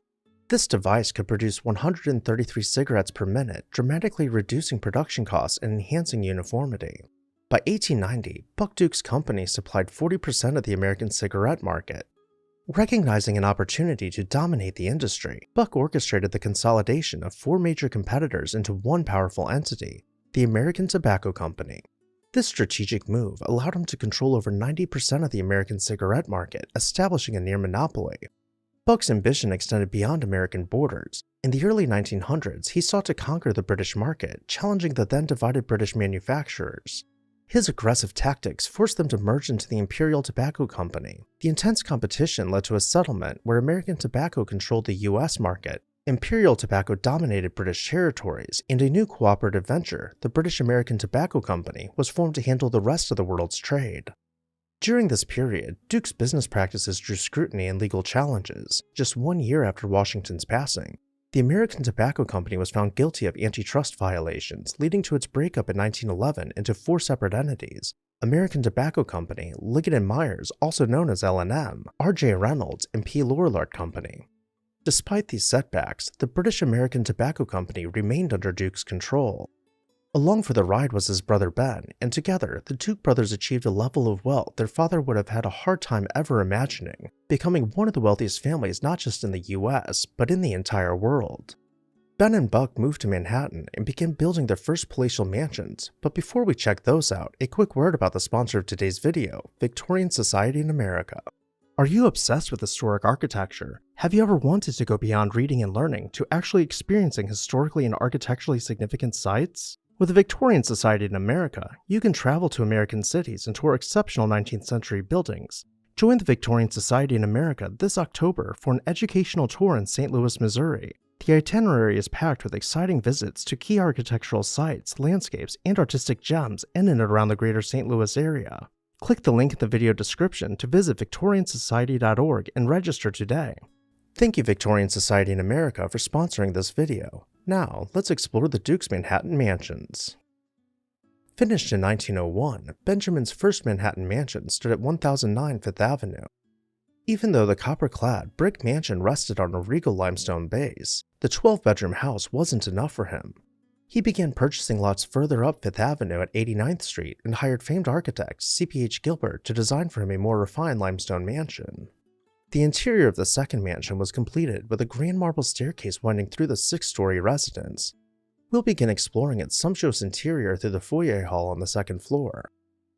This device could produce 133 cigarettes per minute, dramatically reducing production costs and enhancing uniformity. By 1890, Buck Duke's company supplied 40% of the American cigarette market. Recognizing an opportunity to dominate the industry, Buck orchestrated the consolidation of 4 major competitors into one powerful entity, the American Tobacco Company. This strategic move allowed him to control over 90% of the American cigarette market, establishing a near monopoly. Buck's ambition extended beyond American borders. In the early 1900s, he sought to conquer the British market, challenging the then divided British manufacturers. His aggressive tactics forced them to merge into the Imperial Tobacco Company. The intense competition led to a settlement where American Tobacco controlled the U.S. market, Imperial Tobacco dominated British territories, and a new cooperative venture, the British American Tobacco Company, was formed to handle the rest of the world's trade. During this period, Duke's business practices drew scrutiny and legal challenges. Just 1 year after Washington's passing, the American Tobacco Company was found guilty of antitrust violations, leading to its breakup in 1911 into 4 separate entities: American Tobacco Company, Liggett & Myers, also known as L&M, R.J. Reynolds, and P. Lorillard Company. Despite these setbacks, the British American Tobacco Company remained under Duke's control. Along for the ride was his brother Ben, and together, the Duke brothers achieved a level of wealth their father would have had a hard time ever imagining, becoming one of the wealthiest families not just in the US, but in the entire world. Ben and Buck moved to Manhattan and began building their first palatial mansions, but before we check those out, a quick word about the sponsor of today's video, Victorian Society in America. Are you obsessed with historic architecture? Have you ever wanted to go beyond reading and learning to actually experiencing historically and architecturally significant sites? With the Victorian Society in America, you can travel to American cities and tour exceptional 19th century buildings. Join the Victorian Society in America this October for an educational tour in St. Louis, Missouri. The itinerary is packed with exciting visits to key architectural sites, landscapes, and artistic gems in and around the greater St. Louis area. Click the link in the video description to visit victoriansociety.org and register today. Thank you, Victorian Society in America, for sponsoring this video. Now, let's explore the Duke's Manhattan mansions. Finished in 1901, Benjamin's first Manhattan mansion stood at 1009 Fifth Avenue. Even though the copper-clad brick mansion rested on a regal limestone base, the 12-bedroom house wasn't enough for him. He began purchasing lots further up Fifth Avenue at 89th Street and hired famed architect C.P.H. Gilbert to design for him a more refined limestone mansion. The interior of the second mansion was completed with a grand marble staircase winding through the 6-story residence. We'll begin exploring its sumptuous interior through the foyer hall on the second floor.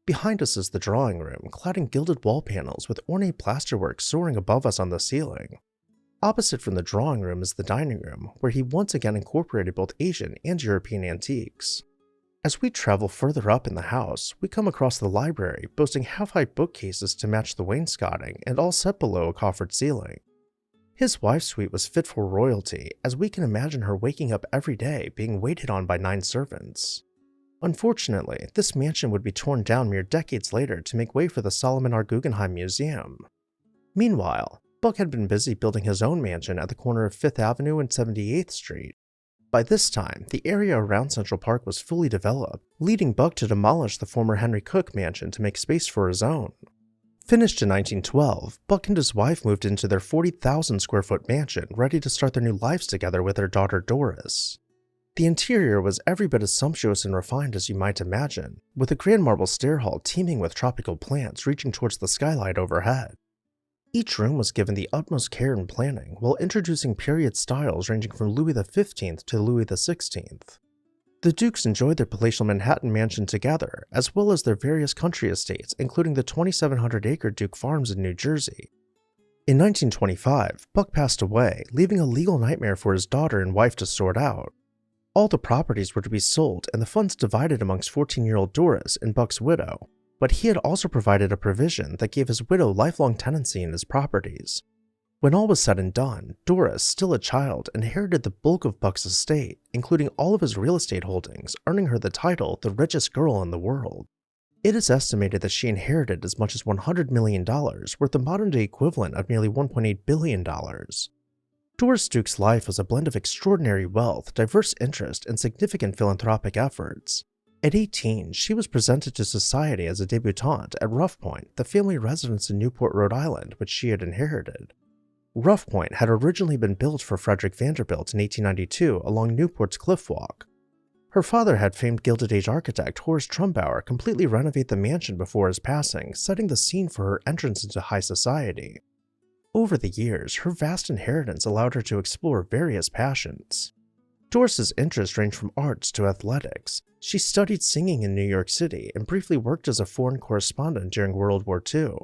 Behind us is the drawing room, clad in gilded wall panels with ornate plasterwork soaring above us on the ceiling. Opposite from the drawing room is the dining room, where he once again incorporated both Asian and European antiques. As we travel further up in the house, we come across the library, boasting half-height bookcases to match the wainscoting and all set below a coffered ceiling. His wife's suite was fit for royalty, as we can imagine her waking up every day being waited on by 9 servants. Unfortunately, this mansion would be torn down mere decades later to make way for the Solomon R. Guggenheim Museum. Meanwhile, Buck had been busy building his own mansion at the corner of 5th Avenue and 78th Street. By this time, the area around Central Park was fully developed, leading Buck to demolish the former Henry Cook mansion to make space for his own. Finished in 1912, Buck and his wife moved into their 40,000 square foot mansion, ready to start their new lives together with their daughter Doris. The interior was every bit as sumptuous and refined as you might imagine, with a grand marble stair hall teeming with tropical plants reaching towards the skylight overhead. Each room was given the utmost care and planning, while introducing period styles ranging from Louis XV to Louis XVI. The Dukes enjoyed their palatial Manhattan mansion together, as well as their various country estates, including the 2,700-acre Duke Farms in New Jersey. In 1925, Buck passed away, leaving a legal nightmare for his daughter and wife to sort out. All the properties were to be sold and the funds divided amongst 14-year-old Doris and Buck's widow, but he had also provided a provision that gave his widow lifelong tenancy in his properties. When all was said and done, Doris, still a child, inherited the bulk of Buck's estate, including all of his real estate holdings, earning her the title the richest girl in the world. It is estimated that she inherited as much as $100 million, worth the modern-day equivalent of nearly $1.8 billion. Doris Duke's life was a blend of extraordinary wealth, diverse interest, and significant philanthropic efforts. At 18, she was presented to society as a debutante at Rough Point, the family residence in Newport, Rhode Island, which she had inherited. Rough Point had originally been built for Frederick Vanderbilt in 1892 along Newport's cliff walk. Her father had famed Gilded Age architect Horace Trumbauer completely renovate the mansion before his passing, setting the scene for her entrance into high society. Over the years, her vast inheritance allowed her to explore various passions. Doris's interests ranged from arts to athletics. She studied singing in New York City and briefly worked as a foreign correspondent during World War II.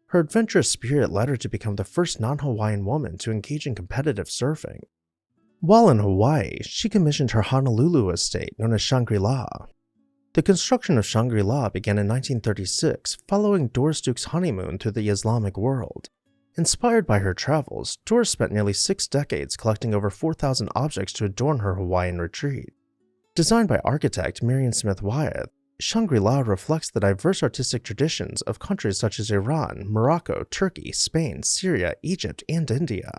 Her adventurous spirit led her to become the first non-Hawaiian woman to engage in competitive surfing. While in Hawaii, she commissioned her Honolulu estate, known as Shangri-La. The construction of Shangri-La began in 1936, following Doris Duke's honeymoon through the Islamic world. Inspired by her travels, Doris spent nearly 6 decades collecting over 4,000 objects to adorn her Hawaiian retreat. Designed by architect Marion Smith Wyeth, Shangri-La reflects the diverse artistic traditions of countries such as Iran, Morocco, Turkey, Spain, Syria, Egypt, and India.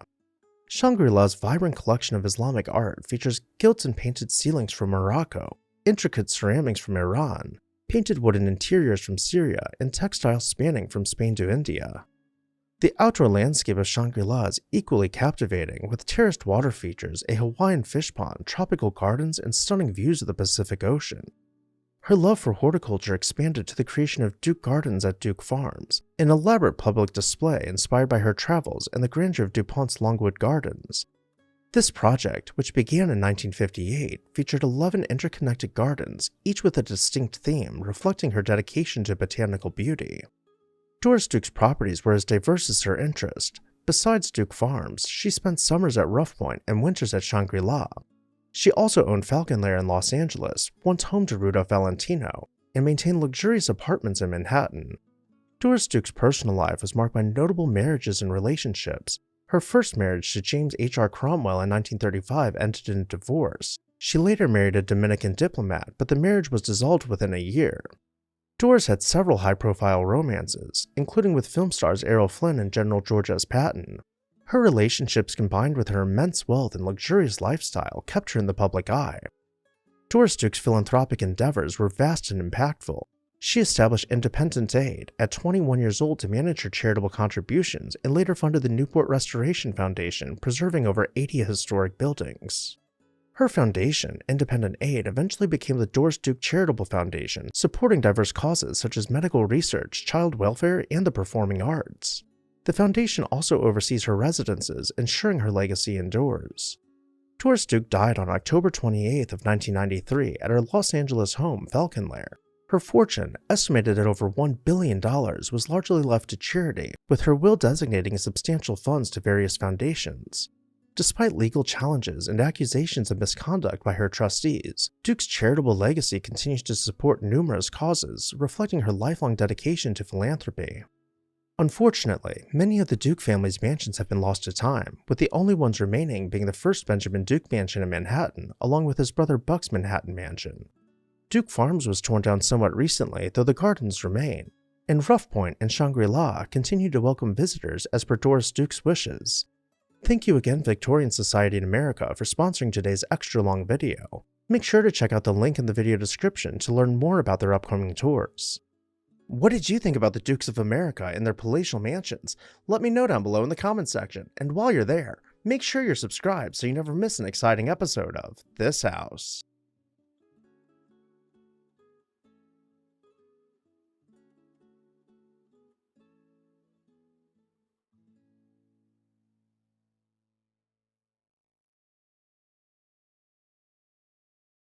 Shangri-La's vibrant collection of Islamic art features gilt and painted ceilings from Morocco, intricate ceramics from Iran, painted wooden interiors from Syria, and textiles spanning from Spain to India. The outdoor landscape of Shangri-La is equally captivating, with terraced water features, a Hawaiian fish pond, tropical gardens, and stunning views of the Pacific Ocean. Her love for horticulture expanded to the creation of Duke Gardens at Duke Farms, an elaborate public display inspired by her travels and the grandeur of DuPont's Longwood Gardens. This project, which began in 1958, featured 11 interconnected gardens, each with a distinct theme, reflecting her dedication to botanical beauty. Doris Duke's properties were as diverse as her interest. Besides Duke Farms, she spent summers at Rough Point and winters at Shangri-La. She also owned Falcon Lair in Los Angeles, once home to Rudolph Valentino, and maintained luxurious apartments in Manhattan. Doris Duke's personal life was marked by notable marriages and relationships. Her first marriage to James H.R. Cromwell in 1935 ended in divorce. She later married a Dominican diplomat, but the marriage was dissolved within a year. Doris had several high-profile romances, including with film stars Errol Flynn and General George S. Patton. Her relationships combined with her immense wealth and luxurious lifestyle kept her in the public eye. Doris Duke's philanthropic endeavors were vast and impactful. She established Independent Aid at 21 years old to manage her charitable contributions and later funded the Newport Restoration Foundation, preserving over 80 historic buildings. Her foundation, Independent Aid, eventually became the Doris Duke Charitable Foundation, supporting diverse causes such as medical research, child welfare, and the performing arts. The foundation also oversees her residences, ensuring her legacy endures. Doris Duke died on October 28 of 1993 at her Los Angeles home, Falcon Lair. Her fortune, estimated at over $1 billion, was largely left to charity, with her will designating substantial funds to various foundations. Despite legal challenges and accusations of misconduct by her trustees, Duke's charitable legacy continues to support numerous causes, reflecting her lifelong dedication to philanthropy. Unfortunately, many of the Duke family's mansions have been lost to time, with the only ones remaining being the first Benjamin Duke mansion in Manhattan, along with his brother Buck's Manhattan mansion. Duke Farms was torn down somewhat recently, though the gardens remain, and Rough Point and Shangri-La continue to welcome visitors as per Doris Duke's wishes. Thank you again, Victorian Society in America, for sponsoring today's extra-long video. Make sure to check out the link in the video description to learn more about their upcoming tours. What did you think about the Dukes of America and their palatial mansions? Let me know down below in the comments section, and while you're there, make sure you're subscribed so you never miss an exciting episode of This House.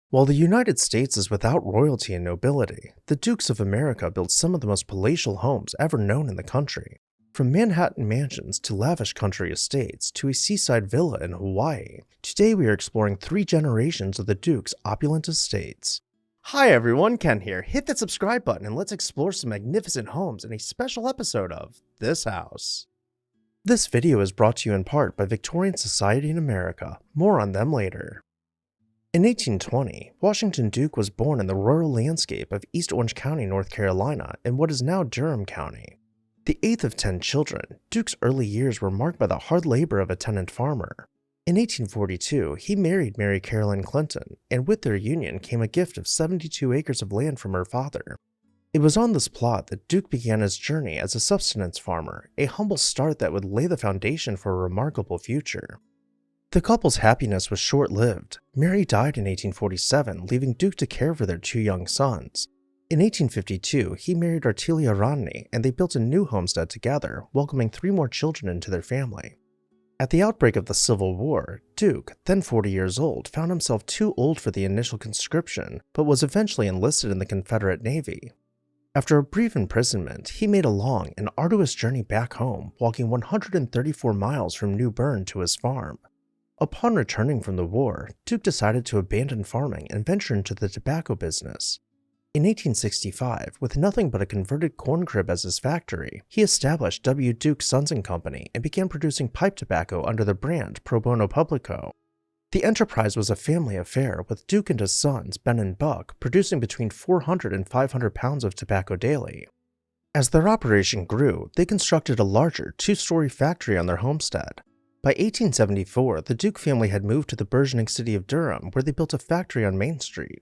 While the United States is without royalty and nobility, the Dukes of America built some of the most palatial homes ever known in the country. From Manhattan mansions to lavish country estates to a seaside villa in Hawaii, today we are exploring 3 generations of the Duke's opulent estates. Hi everyone, Ken here. Hit that subscribe button and let's explore some magnificent homes in a special episode of This House. This video is brought to you in part by Victorian Society in America. More on them later. In 1820, Washington Duke was born in the rural landscape of East Orange County, North Carolina, in what is now Durham County. The 8th of 10 children, Duke's early years were marked by the hard labor of a tenant farmer. In 1842, he married Mary Caroline Clinton, and with their union came a gift of 72 acres of land from her father. It was on this plot that Duke began his journey as a subsistence farmer, a humble start that would lay the foundation for a remarkable future. The couple's happiness was short-lived. Mary died in 1847, leaving Duke to care for their 2 young sons. In 1852, he married Artelia Rodney, and they built a new homestead together, welcoming 3 more children into their family. At the outbreak of the Civil War, Duke, then 40 years old, found himself too old for the initial conscription, but was eventually enlisted in the Confederate Navy. After a brief imprisonment, he made a long and arduous journey back home, walking 134 miles from New Bern to his farm. Upon returning from the war, Duke decided to abandon farming and venture into the tobacco business. In 1865, with nothing but a converted corn crib as his factory, he established W. Duke Sons & Company and began producing pipe tobacco under the brand Pro Bono Publico. The enterprise was a family affair, with Duke and his sons, Ben and Buck, producing between 400 and 500 pounds of tobacco daily. As their operation grew, they constructed a larger 2-story factory on their homestead. By 1874, the Duke family had moved to the burgeoning city of Durham, where they built a factory on Main Street.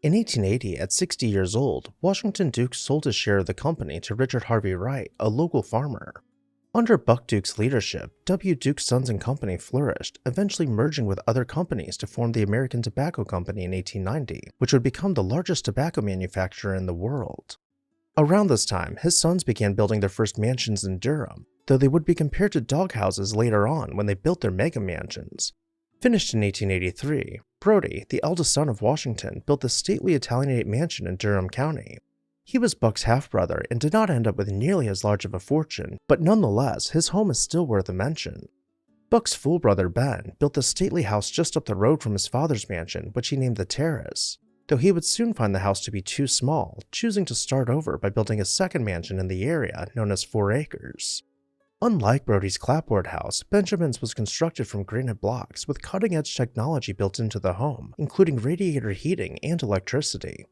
In 1880, at 60 years old, Washington Duke sold his share of the company to Richard Harvey Wright, a local farmer. Under Buck Duke's leadership, W. Duke Sons & Company flourished, eventually merging with other companies to form the American Tobacco Company in 1890, which would become the largest tobacco manufacturer in the world. Around this time, his sons began building their first mansions in Durham, though they would be compared to doghouses later on when they built their mega mansions. Finished in 1883, Brody, the eldest son of Washington, built the stately Italianate mansion in Durham County. He was Buck's half-brother and did not end up with nearly as large of a fortune, but nonetheless, his home is still worth a mention. Buck's full brother Ben built the stately house just up the road from his father's mansion, which he named the Terrace, though he would soon find the house to be too small, choosing to start over by building a second mansion in the area known as 4 Acres. Unlike Brody's clapboard house, Benjamin's was constructed from granite blocks with cutting-edge technology built into the home, including radiator heating and electricity.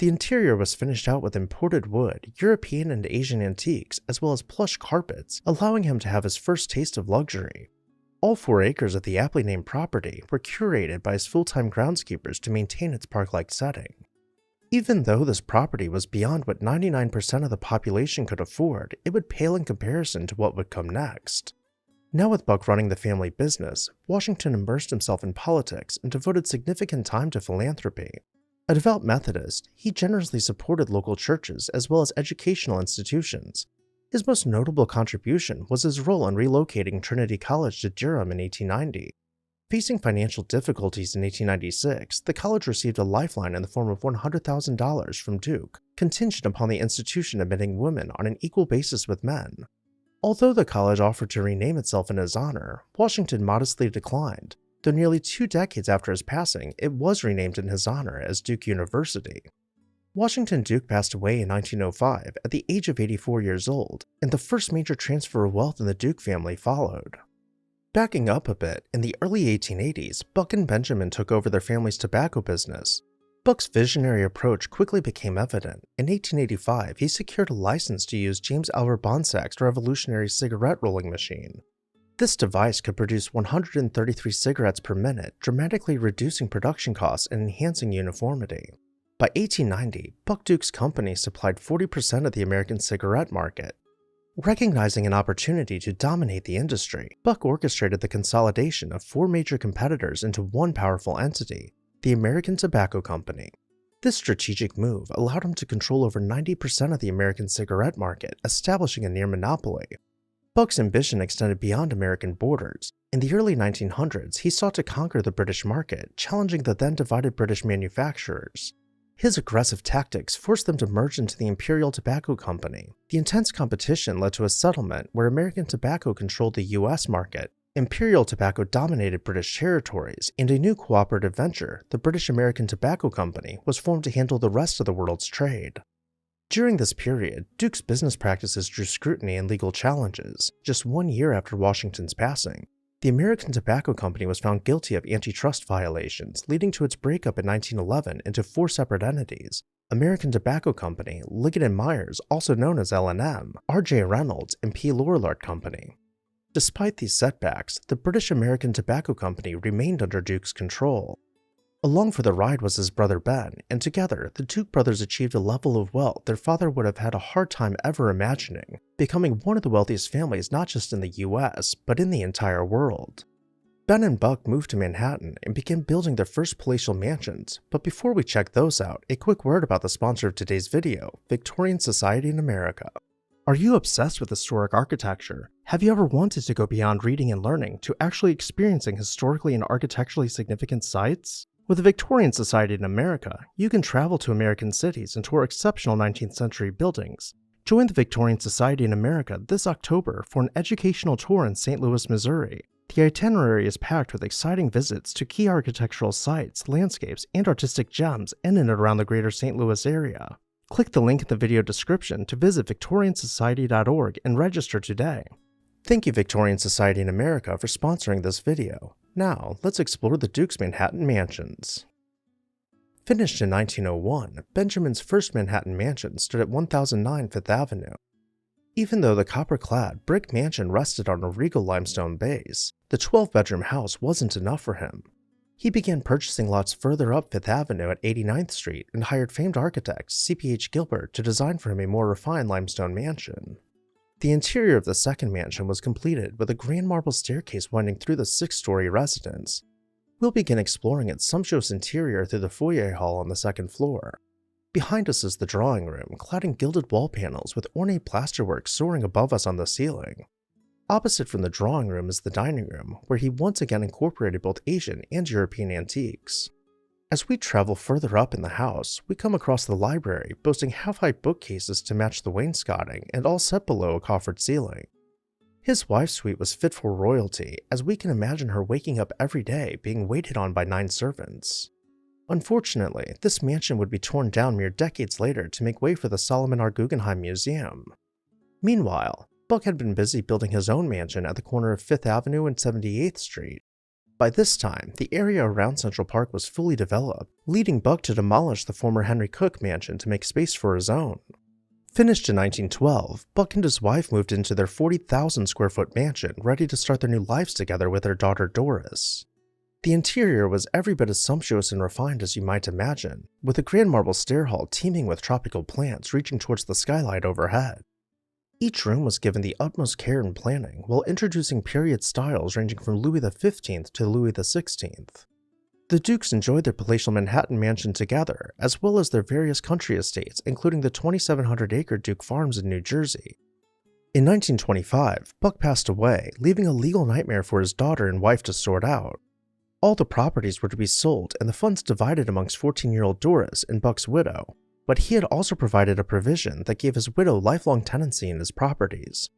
The interior was finished out with imported wood, European and Asian antiques, as well as plush carpets, allowing him to have his first taste of luxury. All 4 acres of the aptly named property were curated by his full-time groundskeepers to maintain its park-like setting. Even though this property was beyond what 99% of the population could afford, it would pale in comparison to what would come next. Now with Buck running the family business, Washington immersed himself in politics and devoted significant time to philanthropy. A devout Methodist, he generously supported local churches as well as educational institutions. His most notable contribution was his role in relocating Trinity College to Durham in 1890. Facing financial difficulties in 1896, the college received a lifeline in the form of $100,000 from Duke, contingent upon the institution admitting women on an equal basis with men. Although the college offered to rename itself in his honor, Washington modestly declined, though nearly 2 decades after his passing, it was renamed in his honor as Duke University. Washington Duke passed away in 1905 at the age of 84 years old, and the first major transfer of wealth in the Duke family followed. Backing up a bit, in the early 1880s, Buck and Benjamin took over their family's tobacco business. Buck's visionary approach quickly became evident. In 1885, he secured a license to use James Albert Bonsack's revolutionary cigarette rolling machine. This device could produce 133 cigarettes per minute, dramatically reducing production costs and enhancing uniformity. By 1890, Buck Duke's company supplied 40% of the American cigarette market. Recognizing an opportunity to dominate the industry, Buck orchestrated the consolidation of 4 major competitors into one powerful entity, the American Tobacco Company. This strategic move allowed him to control over 90% of the American cigarette market, establishing a near monopoly. Buck's ambition extended beyond American borders. In the early 1900s, he sought to conquer the British market, challenging the then divided British manufacturers. His aggressive tactics forced them to merge into the Imperial Tobacco Company. The intense competition led to a settlement where American Tobacco controlled the US market, Imperial Tobacco dominated British territories, and a new cooperative venture, the British American Tobacco Company, was formed to handle the rest of the world's trade. During this period, Duke's business practices drew scrutiny and legal challenges. Just 1 year after Washington's passing, the American Tobacco Company was found guilty of antitrust violations, leading to its breakup in 1911 into 4 separate entities: American Tobacco Company, Liggett & Myers, also known as L&M, R.J. Reynolds, and P. Lorillard Company. Despite these setbacks, the British American Tobacco Company remained under Duke's control. Along for the ride was his brother Ben, and together, the Duke brothers achieved a level of wealth their father would have had a hard time ever imagining, becoming one of the wealthiest families not just in the US, but in the entire world. Ben and Buck moved to Manhattan and began building their first palatial mansions, but before we check those out, a quick word about the sponsor of today's video, Victorian Society in America. Are you obsessed with historic architecture? Have you ever wanted to go beyond reading and learning to actually experiencing historically and architecturally significant sites? With the Victorian Society in America, you can travel to American cities and tour exceptional 19th century buildings. Join the Victorian Society in America this October for an educational tour in St. Louis, Missouri. The itinerary is packed with exciting visits to key architectural sites, landscapes, and artistic gems in and around the greater St. Louis area. Click the link in the video description to visit victoriansociety.org and register today. Thank you, Victorian Society in America, for sponsoring this video. Now, let's explore the Duke's Manhattan mansions. Finished in 1901, Benjamin's first Manhattan mansion stood at 1009 Fifth Avenue. Even though the copper-clad brick mansion rested on a regal limestone base, the 12-bedroom house wasn't enough for him. He began purchasing lots further up Fifth Avenue at 89th Street and hired famed architect C.P.H. Gilbert to design for him a more refined limestone mansion. The interior of the second mansion was completed with a grand marble staircase winding through the 6-story residence. We'll begin exploring its sumptuous interior through the foyer hall on the second floor. Behind us is the drawing room, clad in gilded wall panels with ornate plasterwork soaring above us on the ceiling. Opposite from the drawing room is the dining room, where he once again incorporated both Asian and European antiques. As we travel further up in the house, we come across the library, boasting half-height bookcases to match the wainscoting and all set below a coffered ceiling. His wife's suite was fit for royalty, as we can imagine her waking up every day being waited on by 9 servants. Unfortunately, this mansion would be torn down mere decades later to make way for the Solomon R. Guggenheim Museum. Meanwhile, Buck had been busy building his own mansion at the corner of 5th Avenue and 78th Street. By this time, the area around Central Park was fully developed, leading Buck to demolish the former Henry Cook mansion to make space for his own. Finished in 1912, Buck and his wife moved into their 40,000 square foot mansion, ready to start their new lives together with their daughter Doris. The interior was every bit as sumptuous and refined as you might imagine, with a grand marble stair hall teeming with tropical plants reaching towards the skylight overhead. Each room was given the utmost care and planning, while introducing period styles ranging from Louis XV to Louis XVI. The Dukes enjoyed their palatial Manhattan mansion together, as well as their various country estates, including the 2,700-acre Duke Farms in New Jersey. In 1925, Buck passed away, leaving a legal nightmare for his daughter and wife to sort out. All the properties were to be sold and the funds divided amongst 14-year-old Doris and Buck's widow, but he had also provided a provision that gave his widow lifelong tenancy in his properties.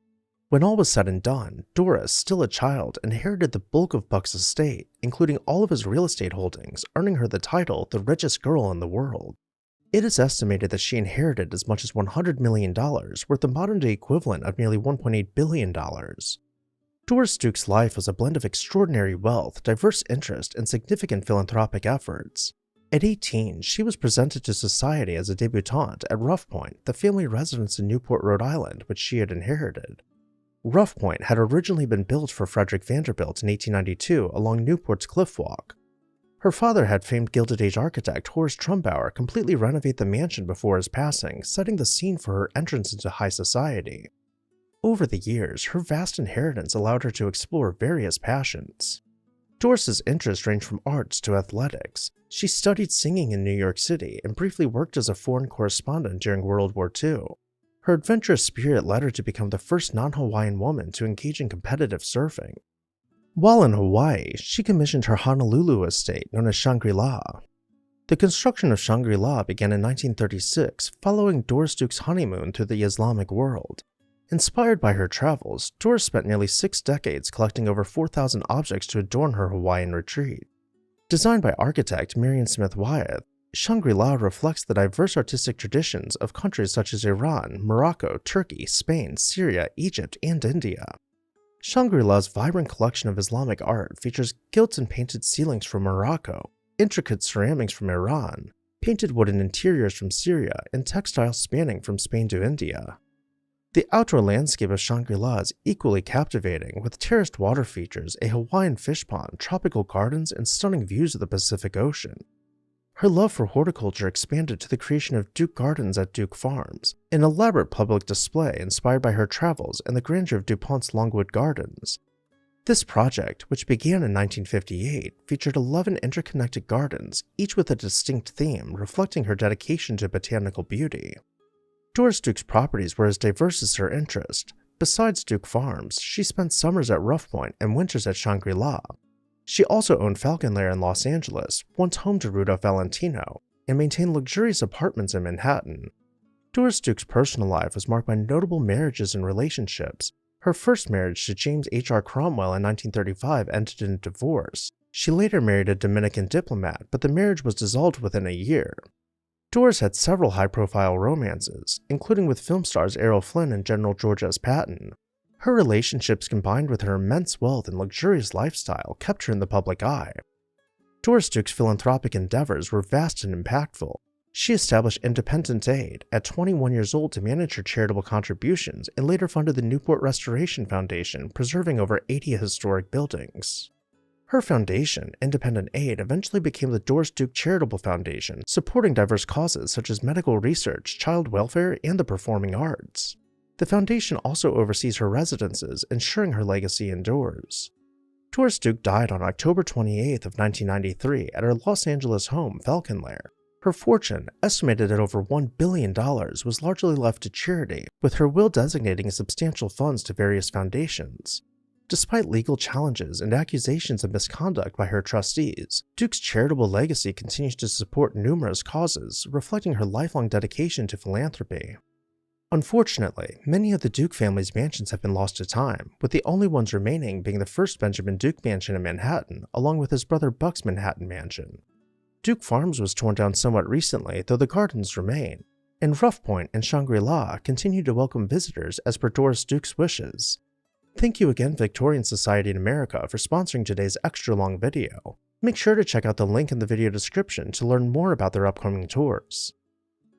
When all was said and done, Doris, still a child, inherited the bulk of Buck's estate, including all of his real estate holdings, earning her the title the richest girl in the world. It is estimated that she inherited as much as $100 million, worth the modern-day equivalent of nearly $1.8 billion. Doris Duke's life was a blend of extraordinary wealth, diverse interest, and significant philanthropic efforts. At 18, she was presented to society as a debutante at Rough Point, the family residence in Newport, Rhode Island, which she had inherited. Rough Point had originally been built for Frederick Vanderbilt in 1892 along Newport's cliff walk. Her father had famed Gilded Age architect Horace Trumbauer completely renovate the mansion before his passing, setting the scene for her entrance into high society. Over the years, her vast inheritance allowed her to explore various passions. Doris's interests ranged from arts to athletics. She studied singing in New York City and briefly worked as a foreign correspondent during World War II. Her adventurous spirit led her to become the first non-Hawaiian woman to engage in competitive surfing. While in Hawaii, she commissioned her Honolulu estate known as Shangri-La. The construction of Shangri-La began in 1936, following Doris Duke's honeymoon through the Islamic world. Inspired by her travels, Doris spent nearly 6 decades collecting over 4,000 objects to adorn her Hawaiian retreat. Designed by architect Marion Smith Wyeth, Shangri-La reflects the diverse artistic traditions of countries such as Iran, Morocco, Turkey, Spain, Syria, Egypt, and India. Shangri-La's vibrant collection of Islamic art features gilt and painted ceilings from Morocco, intricate ceramics from Iran, painted wooden interiors from Syria, and textiles spanning from Spain to India. The outdoor landscape of Shangri-La is equally captivating, with terraced water features, a Hawaiian fish pond, tropical gardens, and stunning views of the Pacific Ocean. Her love for horticulture expanded to the creation of Duke Gardens at Duke Farms, an elaborate public display inspired by her travels and the grandeur of DuPont's Longwood Gardens. This project, which began in 1958, featured 11 interconnected gardens, each with a distinct theme, reflecting her dedication to botanical beauty. Doris Duke's properties were as diverse as her interest. Besides Duke Farms, she spent summers at Rough Point and winters at Shangri-La. She also owned Falcon Lair in Los Angeles, once home to Rudolph Valentino, and maintained luxurious apartments in Manhattan. Doris Duke's personal life was marked by notable marriages and relationships. Her first marriage to James H.R. Cromwell in 1935 ended in divorce. She later married a Dominican diplomat, but the marriage was dissolved within a year. Doris had several high-profile romances, including with film stars Errol Flynn and General George S. Patton. Her relationships combined with her immense wealth and luxurious lifestyle kept her in the public eye. Doris Duke's philanthropic endeavors were vast and impactful. She established Independent Aid at 21 years old to manage her charitable contributions and later funded the Newport Restoration Foundation, preserving over 80 historic buildings. Her foundation, Independent Aid, eventually became the Doris Duke Charitable Foundation, supporting diverse causes such as medical research, child welfare, and the performing arts. The foundation also oversees her residences, ensuring her legacy endures. Doris Duke died on October 28 of 1993 at her Los Angeles home, Falcon Lair. Her fortune, estimated at over $1 billion, was largely left to charity, with her will designating substantial funds to various foundations. Despite legal challenges and accusations of misconduct by her trustees, Duke's charitable legacy continues to support numerous causes, reflecting her lifelong dedication to philanthropy. Unfortunately, many of the Duke family's mansions have been lost to time, with the only ones remaining being the first Benjamin Duke mansion in Manhattan, along with his brother Buck's Manhattan mansion. Duke Farms was torn down somewhat recently, though the gardens remain. and Rough Point and Shangri-La continue to welcome visitors as per Doris Duke's wishes. Thank you again, Victorian Society in America, for sponsoring today's extra-long video. Make sure to check out the link in the video description to learn more about their upcoming tours.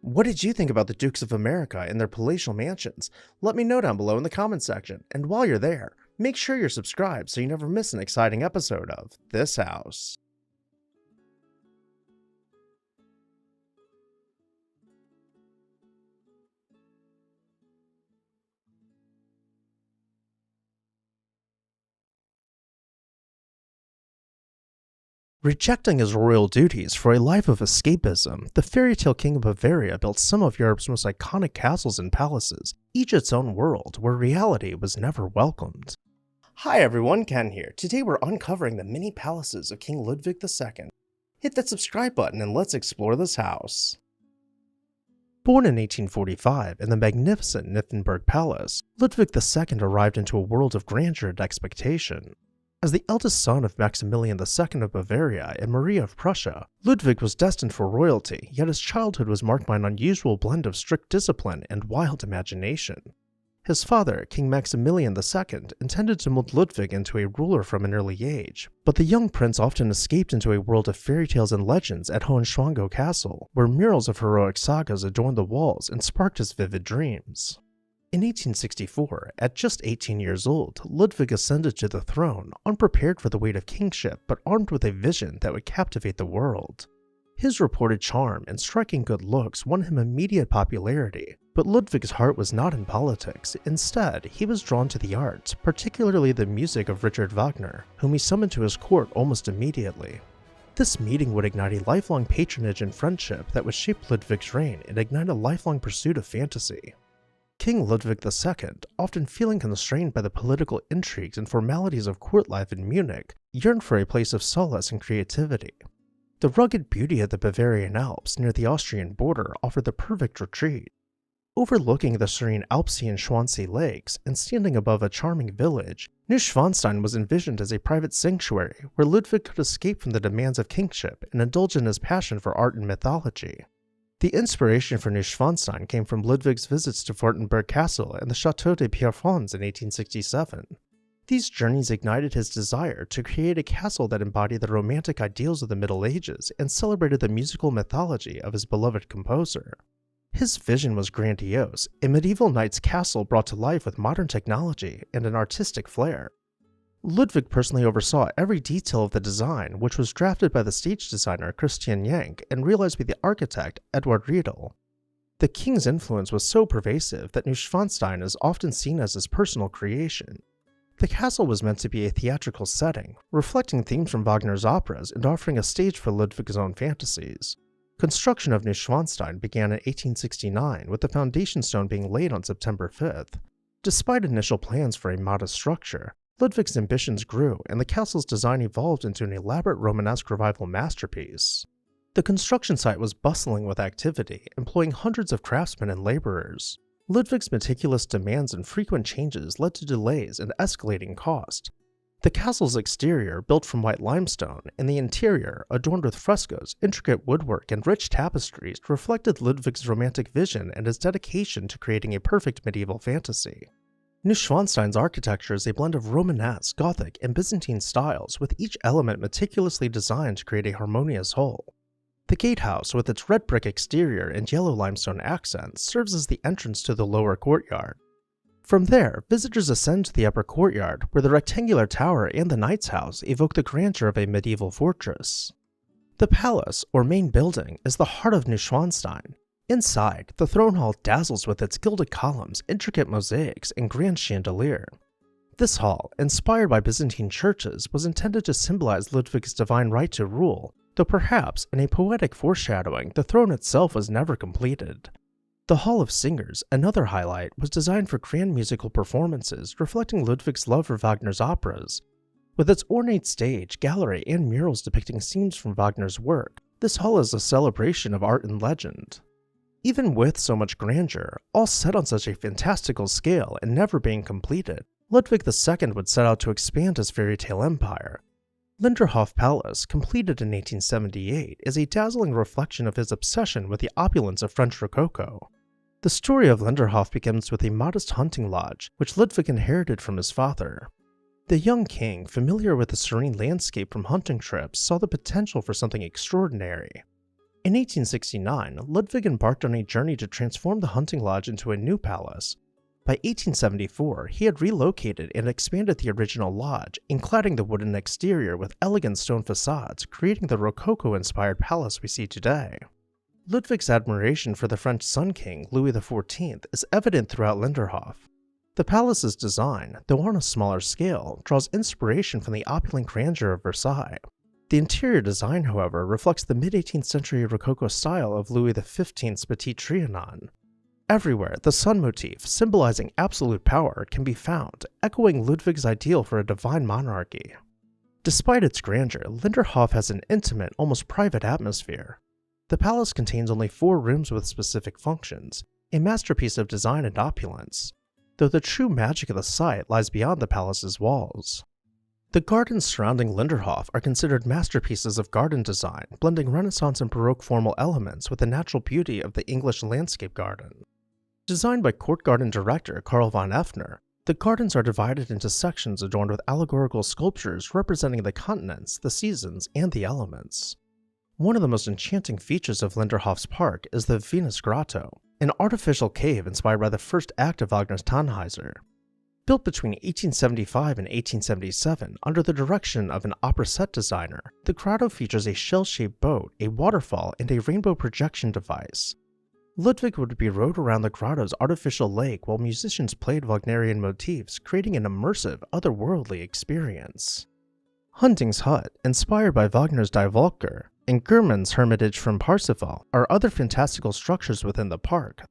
What did you think about the Dukes of America and their palatial mansions? Let me know down below in the comments section, and while you're there, make sure you're subscribed so you never miss an exciting episode of This House. Rejecting his royal duties for a life of escapism, the fairy tale king of Bavaria built some of Europe's most iconic castles and palaces, each its own world where reality was never welcomed. Hi everyone, Ken here. Today we're uncovering the many palaces of King Ludwig II. Hit that subscribe button and let's explore this house. Born in 1845 in the magnificent Nymphenburg Palace, Ludwig II arrived into a world of grandeur and expectation. As the eldest son of Maximilian II of Bavaria and Maria of Prussia, Ludwig was destined for royalty, yet his childhood was marked by an unusual blend of strict discipline and wild imagination. His father, King Maximilian II, intended to mold Ludwig into a ruler from an early age, but the young prince often escaped into a world of fairy tales and legends at Hohenschwangau Castle, where murals of heroic sagas adorned the walls and sparked his vivid dreams. In 1864, at just 18 years old, Ludwig ascended to the throne, unprepared for the weight of kingship but armed with a vision that would captivate the world. His reported charm and striking good looks won him immediate popularity, but Ludwig's heart was not in politics. Instead, he was drawn to the arts, particularly the music of Richard Wagner, whom he summoned to his court almost immediately. This meeting would ignite a lifelong patronage and friendship that would shape Ludwig's reign and ignite a lifelong pursuit of fantasy. King Ludwig II, often feeling constrained by the political intrigues and formalities of court life in Munich, yearned for a place of solace and creativity. The rugged beauty of the Bavarian Alps near the Austrian border offered the perfect retreat. Overlooking the serene Alpsee and Schwansee lakes and standing above a charming village, Neuschwanstein was envisioned as a private sanctuary where Ludwig could escape from the demands of kingship and indulge in his passion for art and mythology. The inspiration for Neuschwanstein came from Ludwig's visits to Wartenberg Castle and the Château de Pierrefonds in 1867. These journeys ignited his desire to create a castle that embodied the romantic ideals of the Middle Ages and celebrated the musical mythology of his beloved composer. His vision was grandiose, a medieval knight's castle brought to life with modern technology and an artistic flair. Ludwig personally oversaw every detail of the design, which was drafted by the stage designer Christian Jank and realized by the architect Eduard Riedel. The king's influence was so pervasive that Neuschwanstein is often seen as his personal creation. The castle was meant to be a theatrical setting, reflecting themes from Wagner's operas and offering a stage for Ludwig's own fantasies. Construction of Neuschwanstein began in 1869, with the foundation stone being laid on September 5th. Despite initial plans for a modest structure, Ludwig's ambitions grew and the castle's design evolved into an elaborate Romanesque revival masterpiece. The construction site was bustling with activity, employing hundreds of craftsmen and laborers. Ludwig's meticulous demands and frequent changes led to delays and escalating cost. The castle's exterior, built from white limestone, and the interior, adorned with frescoes, intricate woodwork, and rich tapestries, reflected Ludwig's romantic vision and his dedication to creating a perfect medieval fantasy. Neuschwanstein's architecture is a blend of Romanesque, Gothic, and Byzantine styles, with each element meticulously designed to create a harmonious whole. The gatehouse, with its red brick exterior and yellow limestone accents, serves as the entrance to the lower courtyard. From there, visitors ascend to the upper courtyard, where the rectangular tower and the knight's house evoke the grandeur of a medieval fortress. The palace, or main building, is the heart of Neuschwanstein. Inside, the throne hall dazzles with its gilded columns, intricate mosaics, and grand chandelier. This hall, inspired by Byzantine churches, was intended to symbolize Ludwig's divine right to rule, though perhaps, in a poetic foreshadowing, the throne itself was never completed. The Hall of Singers, another highlight, was designed for grand musical performances, reflecting Ludwig's love for Wagner's operas. With its ornate stage, gallery, and murals depicting scenes from Wagner's work, this hall is a celebration of art and legend. Even with so much grandeur, all set on such a fantastical scale and never being completed, Ludwig II would set out to expand his fairy tale empire. Linderhof Palace, completed in 1878, is a dazzling reflection of his obsession with the opulence of French Rococo. The story of Linderhof begins with a modest hunting lodge, which Ludwig inherited from his father. The young king, familiar with the serene landscape from hunting trips, saw the potential for something extraordinary. In 1869, Ludwig embarked on a journey to transform the hunting lodge into a new palace. By 1874, he had relocated and expanded the original lodge, cladding the wooden exterior with elegant stone facades, creating the Rococo-inspired palace we see today. Ludwig's admiration for the French Sun King, Louis XIV, is evident throughout Linderhof. The palace's design, though on a smaller scale, draws inspiration from the opulent grandeur of Versailles. The interior design, however, reflects the mid-18th century Rococo style of Louis XV's Petit Trianon. Everywhere, the sun motif, symbolizing absolute power, can be found, echoing Ludwig's ideal for a divine monarchy. Despite its grandeur, Linderhof has an intimate, almost private atmosphere. The palace contains only 4 rooms with specific functions, a masterpiece of design and opulence, though the true magic of the site lies beyond the palace's walls. The gardens surrounding Linderhof are considered masterpieces of garden design, blending Renaissance and Baroque formal elements with the natural beauty of the English landscape garden. Designed by court garden director Karl von Effner, the gardens are divided into sections adorned with allegorical sculptures representing the continents, the seasons, and the elements. One of the most enchanting features of Linderhof's park is the Venus Grotto, an artificial cave inspired by the first act of Wagner's Tannhäuser. Built between 1875 and 1877 under the direction of an opera set designer, the grotto features a shell-shaped boat, a waterfall, and a rainbow projection device. Ludwig would be rowed around the grotto's artificial lake while musicians played Wagnerian motifs, creating an immersive, otherworldly experience. Hunting's Hut, inspired by Wagner's Die Walküre, and German's Hermitage from Parsifal are other fantastical structures within the park.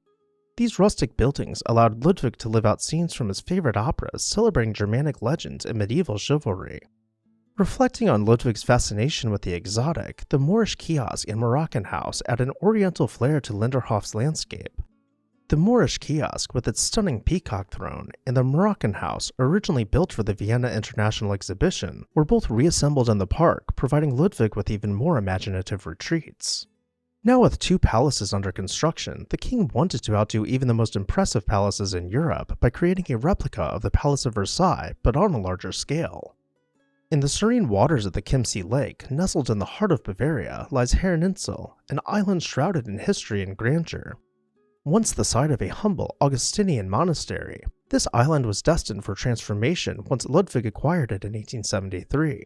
These rustic buildings allowed Ludwig to live out scenes from his favorite operas celebrating Germanic legends and medieval chivalry. Reflecting on Ludwig's fascination with the exotic, the Moorish kiosk and Moroccan house add an oriental flair to Linderhof's landscape. The Moorish kiosk, with its stunning peacock throne, and the Moroccan house, originally built for the Vienna International Exhibition, were both reassembled in the park, providing Ludwig with even more imaginative retreats. Now with 2 palaces under construction, the king wanted to outdo even the most impressive palaces in Europe by creating a replica of the Palace of Versailles, but on a larger scale. In the serene waters of the Chiemsee Lake, nestled in the heart of Bavaria, lies Herreninsel, an island shrouded in history and grandeur. Once the site of a humble Augustinian monastery, this island was destined for transformation once Ludwig acquired it in 1873.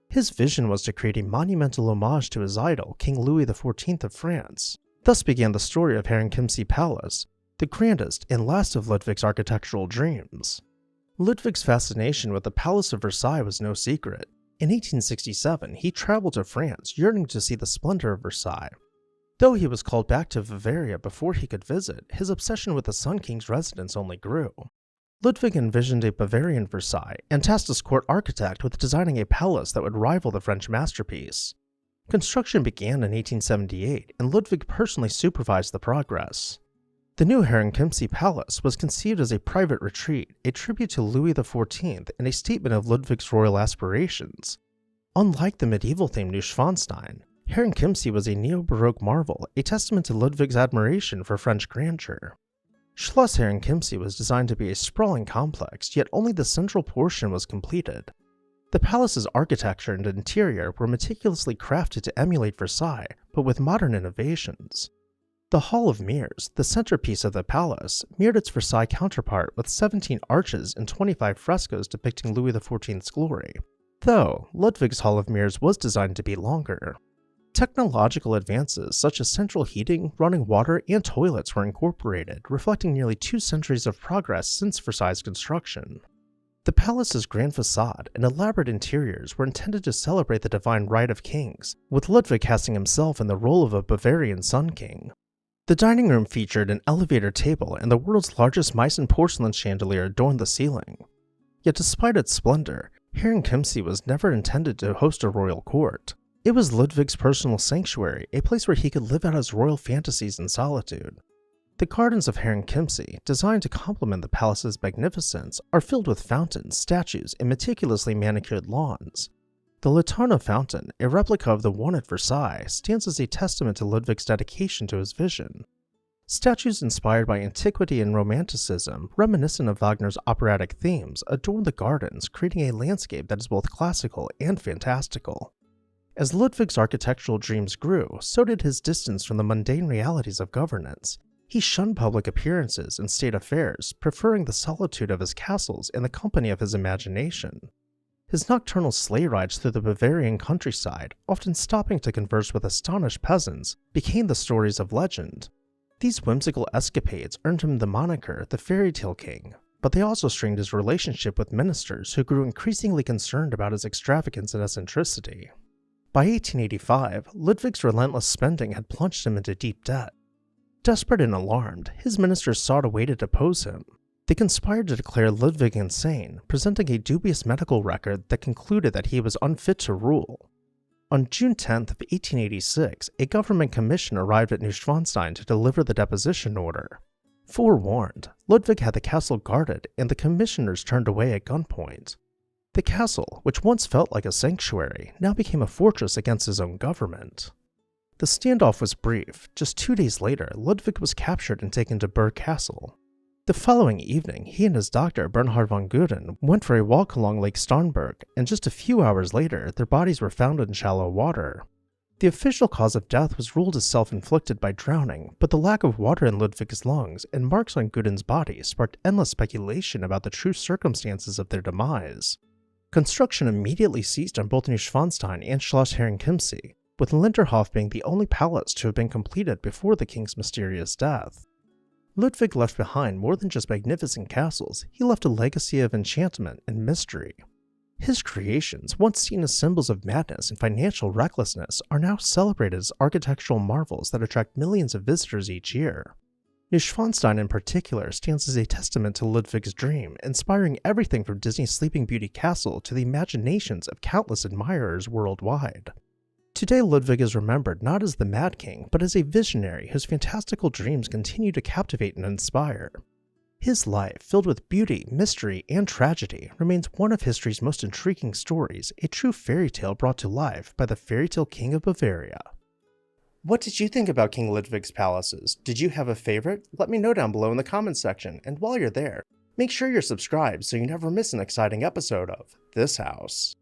His vision was to create a monumental homage to his idol, King Louis XIV of France. Thus began the story of Herrenchiemsee Palace, the grandest and last of Ludwig's architectural dreams. Ludwig's fascination with the Palace of Versailles was no secret. In 1867, he traveled to France, yearning to see the splendor of Versailles. Though he was called back to Bavaria before he could visit, his obsession with the Sun King's residence only grew. Ludwig envisioned a Bavarian Versailles and tasked his court architect with designing a palace that would rival the French masterpiece. Construction began in 1878, and Ludwig personally supervised the progress. The new Herrenchiemsee Palace was conceived as a private retreat, a tribute to Louis XIV, and a statement of Ludwig's royal aspirations. Unlike the medieval-themed Neuschwanstein, Herrenchiemsee was a neo-Baroque marvel, a testament to Ludwig's admiration for French grandeur. Schloss Herrenchiemsee was designed to be a sprawling complex, yet only the central portion was completed. The palace's architecture and interior were meticulously crafted to emulate Versailles, but with modern innovations. The Hall of Mirrors, the centerpiece of the palace, mirrored its Versailles counterpart with 17 arches and 25 frescoes depicting Louis XIV's glory, though Ludwig's Hall of Mirrors was designed to be longer. Technological advances such as central heating, running water, and toilets were incorporated, reflecting nearly 2 centuries of progress since Versailles' construction. The palace's grand facade and elaborate interiors were intended to celebrate the divine right of kings, with Ludwig casting himself in the role of a Bavarian Sun King. The dining room featured an elevator table, and the world's largest Meissen porcelain chandelier adorned the ceiling. Yet despite its splendor, Herrenchiemsee was never intended to host a royal court. It was Ludwig's personal sanctuary, a place where he could live out his royal fantasies in solitude. The gardens of Herrenchiemsee, designed to complement the palace's magnificence, are filled with fountains, statues, and meticulously manicured lawns. The Latona Fountain, a replica of the one at Versailles, stands as a testament to Ludwig's dedication to his vision. Statues inspired by antiquity and romanticism, reminiscent of Wagner's operatic themes, adorn the gardens, creating a landscape that is both classical and fantastical. As Ludwig's architectural dreams grew, so did his distance from the mundane realities of governance. He shunned public appearances and state affairs, preferring the solitude of his castles and the company of his imagination. His nocturnal sleigh rides through the Bavarian countryside, often stopping to converse with astonished peasants, became the stories of legend. These whimsical escapades earned him the moniker the Fairy Tale King, but they also strained his relationship with ministers who grew increasingly concerned about his extravagance and eccentricity. By 1885, Ludwig's relentless spending had plunged him into deep debt. Desperate and alarmed, his ministers sought a way to depose him. They conspired to declare Ludwig insane, presenting a dubious medical record that concluded that he was unfit to rule. On June 10, 1886, a government commission arrived at Neuschwanstein to deliver the deposition order. Forewarned, Ludwig had the castle guarded and the commissioners turned away at gunpoint. The castle, which once felt like a sanctuary, now became a fortress against his own government. The standoff was brief. Just 2 days later, Ludwig was captured and taken to Burg Castle. The following evening, he and his doctor, Bernhard von Guden, went for a walk along Lake Starnberg, and just a few hours later, their bodies were found in shallow water. The official cause of death was ruled as self-inflicted by drowning, but the lack of water in Ludwig's lungs and marks on Guden's body sparked endless speculation about the true circumstances of their demise. Construction immediately ceased on both Neuschwanstein and Schloss Herrenchiemsee, with Linderhof being the only palace to have been completed before the king's mysterious death. Ludwig left behind more than just magnificent castles, he left a legacy of enchantment and mystery. His creations, once seen as symbols of madness and financial recklessness, are now celebrated as architectural marvels that attract millions of visitors each year. Neuschwanstein in particular stands as a testament to Ludwig's dream, inspiring everything from Disney's Sleeping Beauty Castle to the imaginations of countless admirers worldwide. Today, Ludwig is remembered not as the Mad King, but as a visionary whose fantastical dreams continue to captivate and inspire. His life, filled with beauty, mystery, and tragedy, remains one of history's most intriguing stories, a true fairy tale brought to life by the Fairy Tale King of Bavaria. What did you think about King Ludwig's palaces? Did you have a favorite? Let me know down below in the comments section, and while you're there, make sure you're subscribed so you never miss an exciting episode of This House.